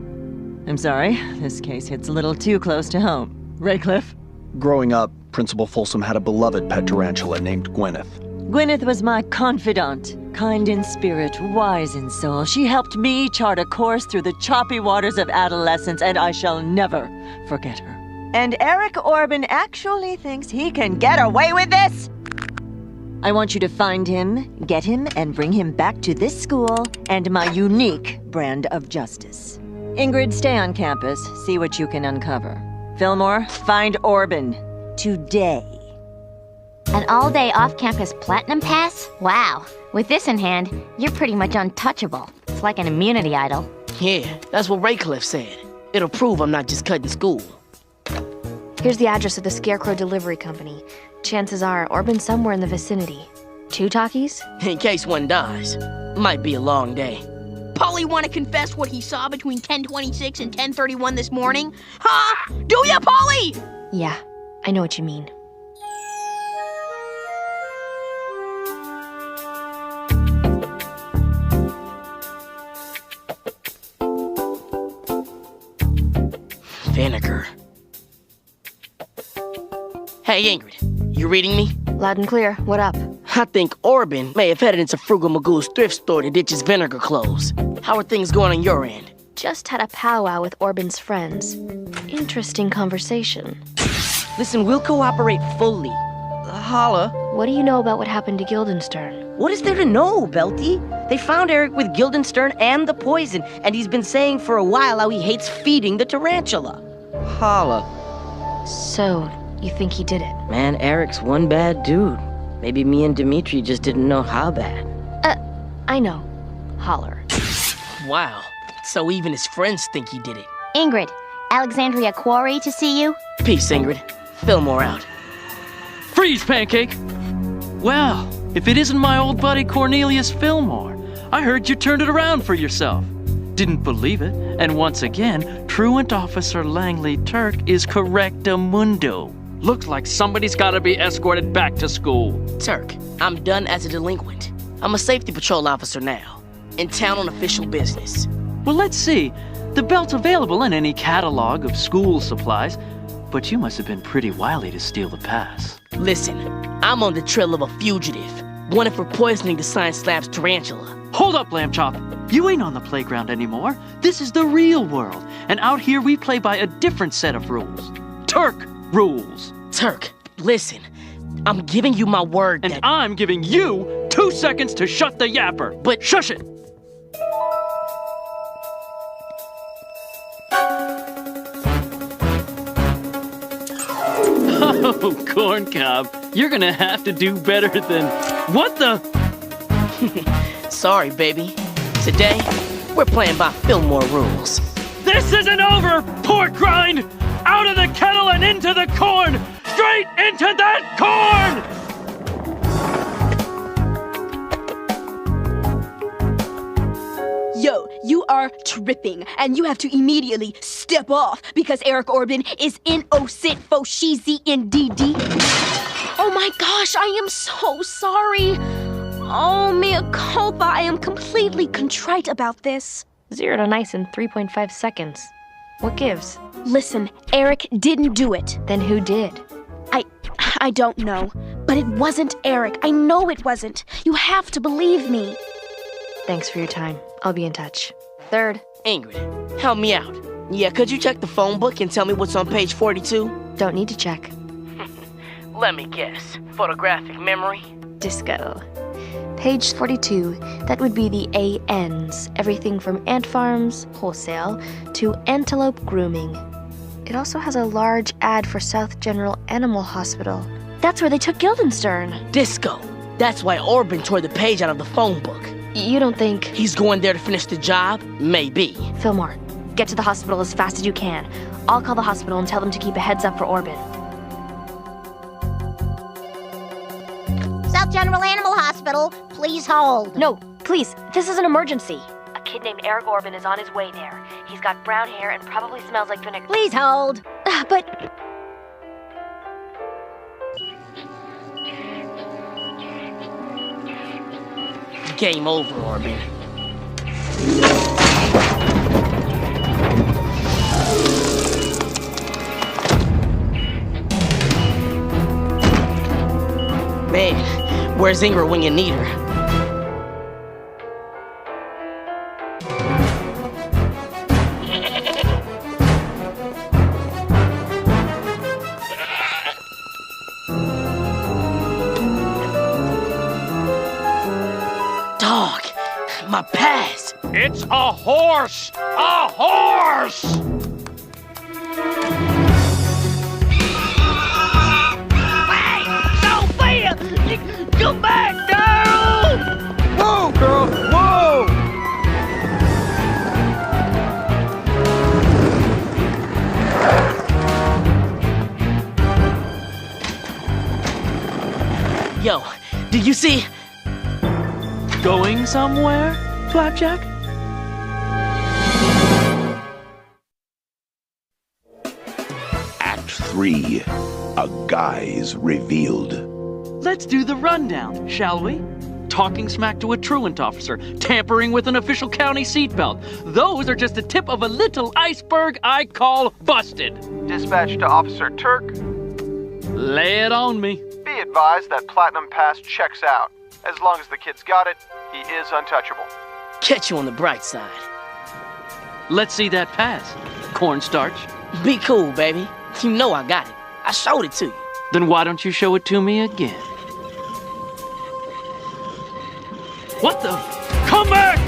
I'm sorry, this case hits a little too close to home. Raycliffe? Growing up, Principal Folsom had a beloved pet tarantula named Gwyneth. Gwyneth was my confidant. Kind in spirit, wise in soul. She helped me chart a course through the choppy waters of adolescence, and I shall never forget her. And Eric Orban actually thinks he can get away with this? I want you to find him, get him, and bring him back to this school and my unique brand of justice. Ingrid, stay on campus, see what you can uncover. Fillmore, find Orban. Today. An all-day off-campus platinum pass? Wow. With this in hand, you're pretty much untouchable. It's like an immunity idol. Yeah, that's what Raycliffe said. It'll prove I'm not just cutting school. Here's the address of the Scarecrow Delivery Company. Chances are Orban's somewhere in the vicinity. 2 talkies? In case one dies. Might be a long day. Polly want to confess what he saw between 10:26 and 10:31 this morning? Huh? Do ya, Polly? Yeah, I know what you mean. Vinegar. Hey, Ingrid, you reading me? Loud and clear. What up? I think Orban may have headed into Frugal Magoo's thrift store to ditch his vinegar clothes. How are things going on your end? Just had a powwow with Orban's friends. Interesting conversation. Listen, we'll cooperate fully. Holla. What do you know about what happened to Guildenstern? What is there to know, Belty? They found Eric with Guildenstern and the poison, and he's been saying for a while how he hates feeding the tarantula. Holla. So, you think he did it? Man, Eric's one bad dude. Maybe me and Dimitri just didn't know how bad. I know. Holler. Wow. So even his friends think he did it. Ingrid, Alexandria Quarry to see you. Peace, Ingrid. Fillmore out. Freeze, Pancake! Well, if it isn't my old buddy Cornelius Fillmore, I heard you turned it around for yourself. didn't believe it. And once again, Truant Officer Langley Turk is correctamundo. Looks like somebody's gotta be escorted back to school. Turk, I'm done as a delinquent. I'm a safety patrol officer now, in town on official business. Well, let's see. The belt's available in any catalog of school supplies, but you must have been pretty wily to steal the pass. Listen, I'm on the trail of a fugitive, wanted for poisoning the Science Lab's tarantula. Hold up, Lamb Chop. You ain't on the playground anymore. This is the real world, and out here we play by a different set of rules. Turk rules. Turk, listen. I'm giving you my word and I'm giving you 2 seconds to shut the yapper. But shush it. Oh, Corn Cob, you're gonna have to do better than... What the... Sorry, baby. Today, we're playing by Fillmore rules. This isn't over, pork grind! Out of the kettle and into the corn! Straight into that corn! Yo, you are tripping, and you have to immediately step off because Eric Orban is in OSIT Foshizi in DD. Oh my gosh, I am so sorry. Oh, mea culpa, I am completely contrite about this. 0 to nice in 3.5 seconds. What gives? Listen, Eric didn't do it. Then who did? I don't know, but it wasn't Eric. I know it wasn't. You have to believe me. Thanks for your time. I'll be in touch. Third. Ingrid, help me out. Yeah, could you check the phone book and tell me what's on page 42? Don't need to check. Let me guess. Photographic memory? Disco. Page 42, that would be the ANs. Everything from ant farms, wholesale, to antelope grooming. It also has a large ad for South General Animal Hospital. That's where they took Guildenstern. Disco. That's why Orban tore the page out of the phone book. You don't think... He's going there to finish the job? Maybe. Fillmore, get to the hospital as fast as you can. I'll call the hospital and tell them to keep a heads up for Orban. South General Animal Hospital, please hold. No, please, this is an emergency. A kid named Eric Orban is on his way there. He's got brown hair and probably smells like vinegar. Please hold. But... Game over, Orban. Man, where's Ingrid when you need her? Dog, my pass. It's a horse! A horse! Sophia! Come back, girl! Whoa, girl! Whoa! Yo, did you see? Going somewhere, Flapjack? Act 3. A guise revealed. Let's do the rundown, shall we? Talking smack to a truant officer, tampering with an official county seatbelt. Those are just the tip of a little iceberg I call busted. Dispatch to Officer Turk. Lay it on me. Be advised that Platinum Pass checks out. As long as the kid's got it, he is untouchable. Catch you on the bright side. Let's see that pass, cornstarch. Be cool, baby. You know I got it. I showed it to you. Then why don't you show it to me again? What the? Come back!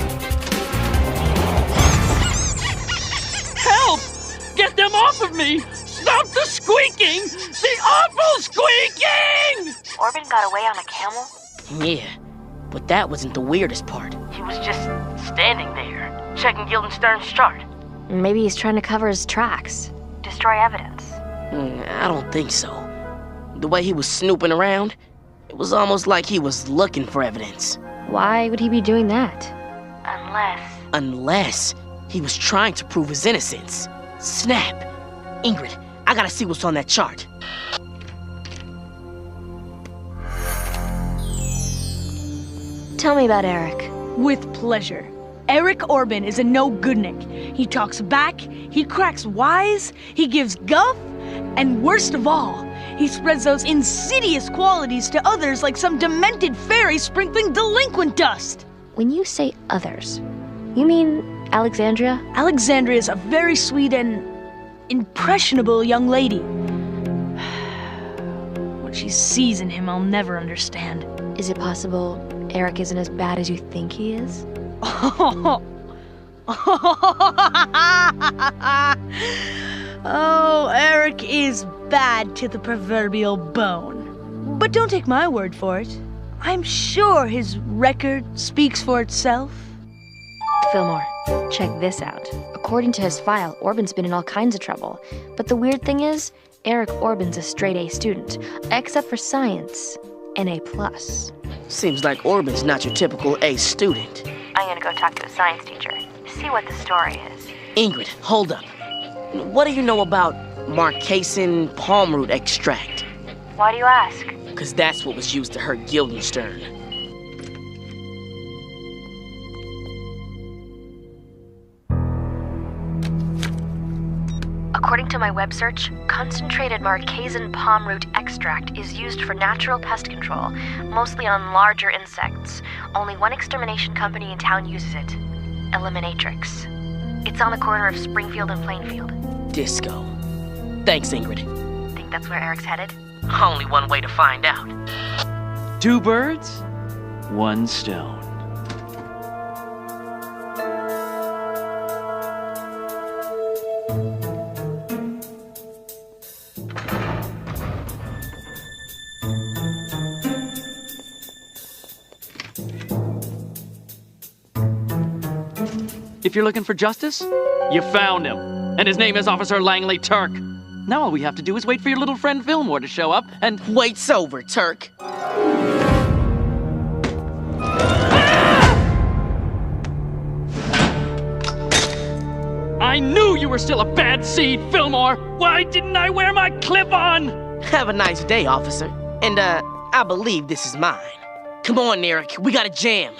Help! Get them off of me! Stop the squeaking! The awful squeaking! Orban got away on a camel? Yeah, but that wasn't the weirdest part. He was just standing there, checking Guildenstern's chart. Maybe he's trying to cover his tracks. Destroy evidence. I don't think so. The way he was snooping around, it was almost like he was looking for evidence. Why would he be doing that? Unless... He was trying to prove his innocence. Snap! Ingrid, I gotta see what's on that chart. Tell me about Eric. With pleasure. Eric Orban is a no-goodnik. He talks back, he cracks wise, he gives guff, and worst of all, he spreads those insidious qualities to others like some demented fairy sprinkling delinquent dust. When you say others, you mean Alexandria? Alexandria is a very sweet and impressionable young lady. What she sees in him, I'll never understand. Is it possible Eric isn't as bad as you think he is? Oh, Eric is bad to the proverbial bone. But don't take my word for it. I'm sure his record speaks for itself. Fillmore, check this out. According to his file, Orban's been in all kinds of trouble. But the weird thing is, Eric Orban's a straight A student, except for science, an A+. Seems like Orban's not your typical A student. I'm gonna go talk to the science teacher, see what the story is. Ingrid, hold up. What do you know about Marcasin palm root extract? Why do you ask? Because that's what was used to hurt Guildenstern. According to my web search, concentrated Marcasin palm root extract is used for natural pest control, mostly on larger insects. Only one extermination company in town uses it, Eliminatrix. It's on the corner of Springfield and Plainfield. Disco. Thanks, Ingrid. Think that's where Eric's headed? Only one way to find out. 2 birds, 1 stone. If you're looking for justice, you found him. And his name is Officer Langley Turk. Now all we have to do is wait for your little friend Fillmore to show up and... Wait's over, Turk. I knew you were still a bad seed, Fillmore! Why didn't I wear my clip-on? Have a nice day, officer. And, I believe this is mine. Come on, Eric, we gotta jam.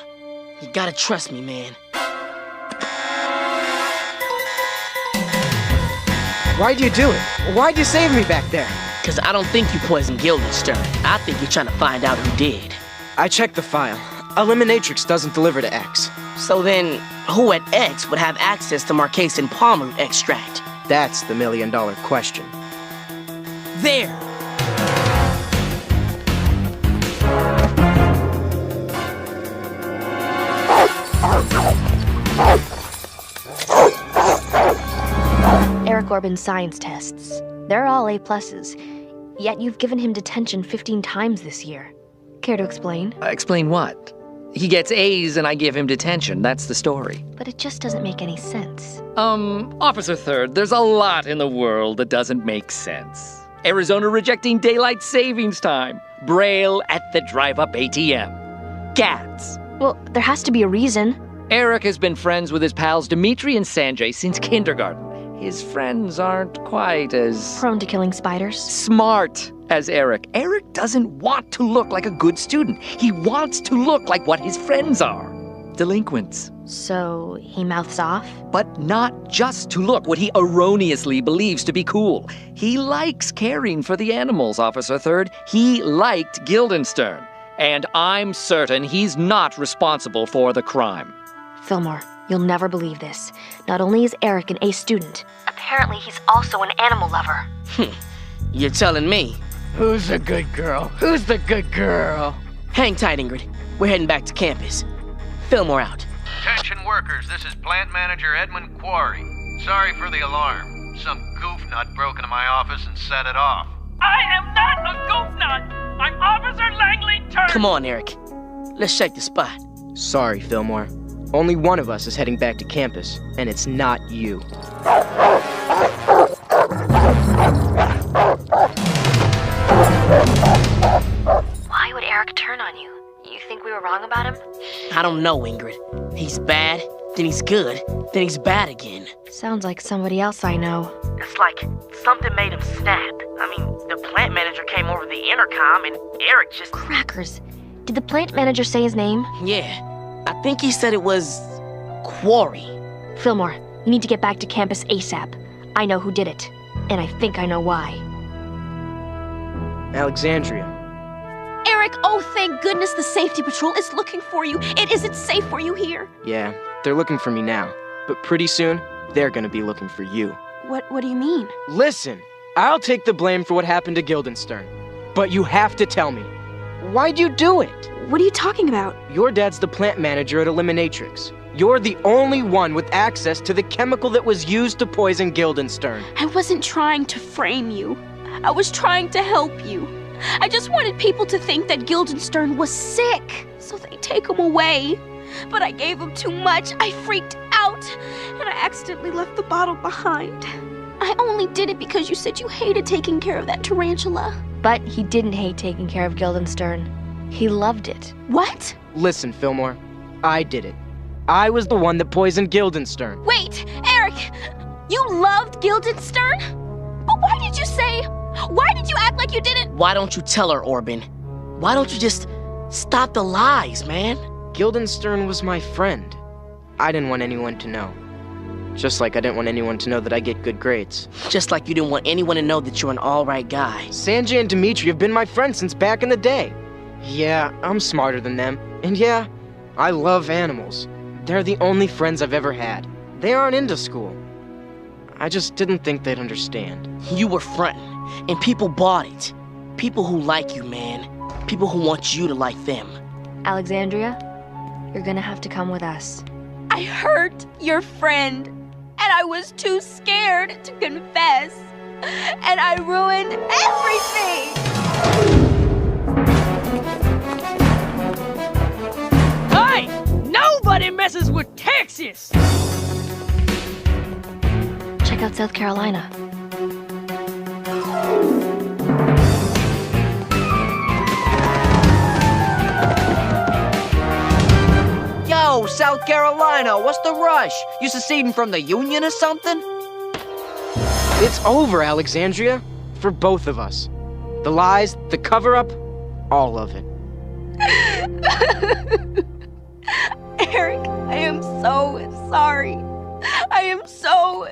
You gotta trust me, man. Why'd you do it? Why'd you save me back there? Because I don't think you poisoned Guildenstern. I think you're trying to find out who did. I checked the file. Eliminatrix doesn't deliver to X. So then, who at X would have access to Marcasin palm root extract? That's the million-dollar question. There! Eric Orban's science tests. They're all A+. Yet you've given him detention 15 times this year. Care to explain? Explain what? He gets A's and I give him detention. That's the story. But it just doesn't make any sense. Officer Third, there's a lot in the world that doesn't make sense. Arizona rejecting daylight savings time. Braille at the drive-up ATM. Cats. Well, there has to be a reason. Eric has been friends with his pals Dimitri and Sanjay since kindergarten. His friends aren't quite as... prone to killing spiders? Smart as Eric. Eric doesn't want to look like a good student. He wants to look like what his friends are. Delinquents. So he mouths off? But not just to look what he erroneously believes to be cool. He likes caring for the animals, Officer Third. He liked Guildenstern. And I'm certain he's not responsible for the crime. Fillmore, you'll never believe this. Not only is Eric an A student, apparently he's also an animal lover. You're telling me. Who's the good girl? Who's the good girl? Hang tight, Ingrid. We're heading back to campus. Fillmore out. Attention workers, this is Plant Manager Edmund Quarry. Sorry for the alarm. Some goofnut broke into my office and set it off. I am not a goofnut! I'm Officer Langley Turk! Come on, Eric. Let's check the spot. Sorry, Fillmore. Only one of us is heading back to campus, and it's not you. Why would Eric turn on you? You think we were wrong about him? I don't know, Ingrid. He's bad, then he's good, then he's bad again. Sounds like somebody else I know. It's like something made him snap. I mean, the plant manager came over the intercom and Eric just... Crackers. Did the plant manager say his name? Yeah, I think he said it was... Quarry. Fillmore, you need to get back to campus ASAP. I know who did it, and I think I know why. Alexandria. Eric, oh thank goodness the safety patrol is looking for you. It isn't safe for you here. Yeah, they're looking for me now. But pretty soon, they're gonna be looking for you. What do you mean? Listen, I'll take the blame for what happened to Guildenstern. But you have to tell me, why'd you do it? What are you talking about? Your dad's the plant manager at Eliminatrix. You're the only one with access to the chemical that was used to poison Guildenstern. I wasn't trying to frame you. I was trying to help you. I just wanted people to think that Guildenstern was sick, so they take him away. But I gave him too much. I freaked out, and I accidentally left the bottle behind. I only did it because you said you hated taking care of that tarantula. But he didn't hate taking care of Guildenstern. He loved it. What? Listen, Fillmore, I did it. I was the one that poisoned Guildenstern. Wait, Eric! You loved Guildenstern? But why did you say... Why did you act like you didn't... Why don't you tell her, Orban? Why don't you just stop the lies, man? Guildenstern was my friend. I didn't want anyone to know. Just like I didn't want anyone to know that I get good grades. Just like you didn't want anyone to know that you're an alright guy. Sanjay and Dimitri have been my friends since back in the day. Yeah, I'm smarter than them. And yeah, I love animals. They're the only friends I've ever had. They aren't into school. I just didn't think they'd understand. You were fronting, and people bought it. People who like you, man. People who want you to like them. Alexandria, you're gonna have to come with us. I hurt your friend, and I was too scared to confess. And I ruined everything! Nobody messes with Texas! Check out South Carolina. Yo, South Carolina, what's the rush? You seceding from the Union or something? It's over, Alexandria. For both of us. The lies, the cover-up, all of it. Eric, I am so sorry. I am so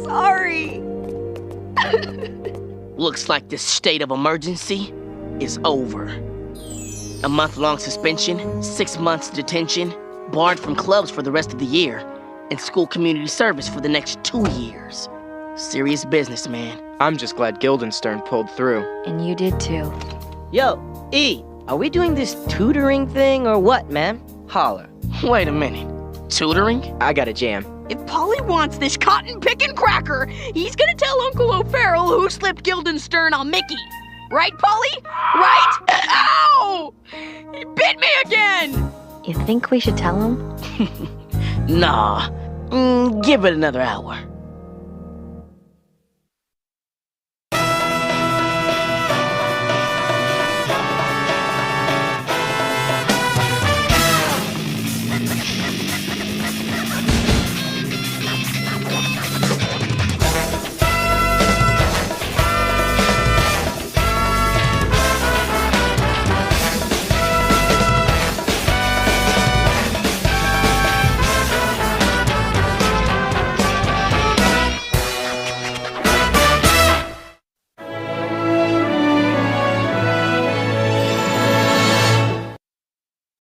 sorry. Looks like this state of emergency is over. A month-long suspension, 6 months detention, barred from clubs for the rest of the year, and school community service for the next 2 years. Serious business, man. I'm just glad Guildenstern pulled through. And you did too. Yo, E, are we doing this tutoring thing or what, man? Holler. Wait a minute. Tutoring? I got a jam. If Polly wants this cotton-picking cracker, he's gonna tell Uncle O'Farrell who slipped Guildenstern on Mickey. Right, Polly? Right? Ow! He bit me again! You think we should tell him? Nah. Give it another hour.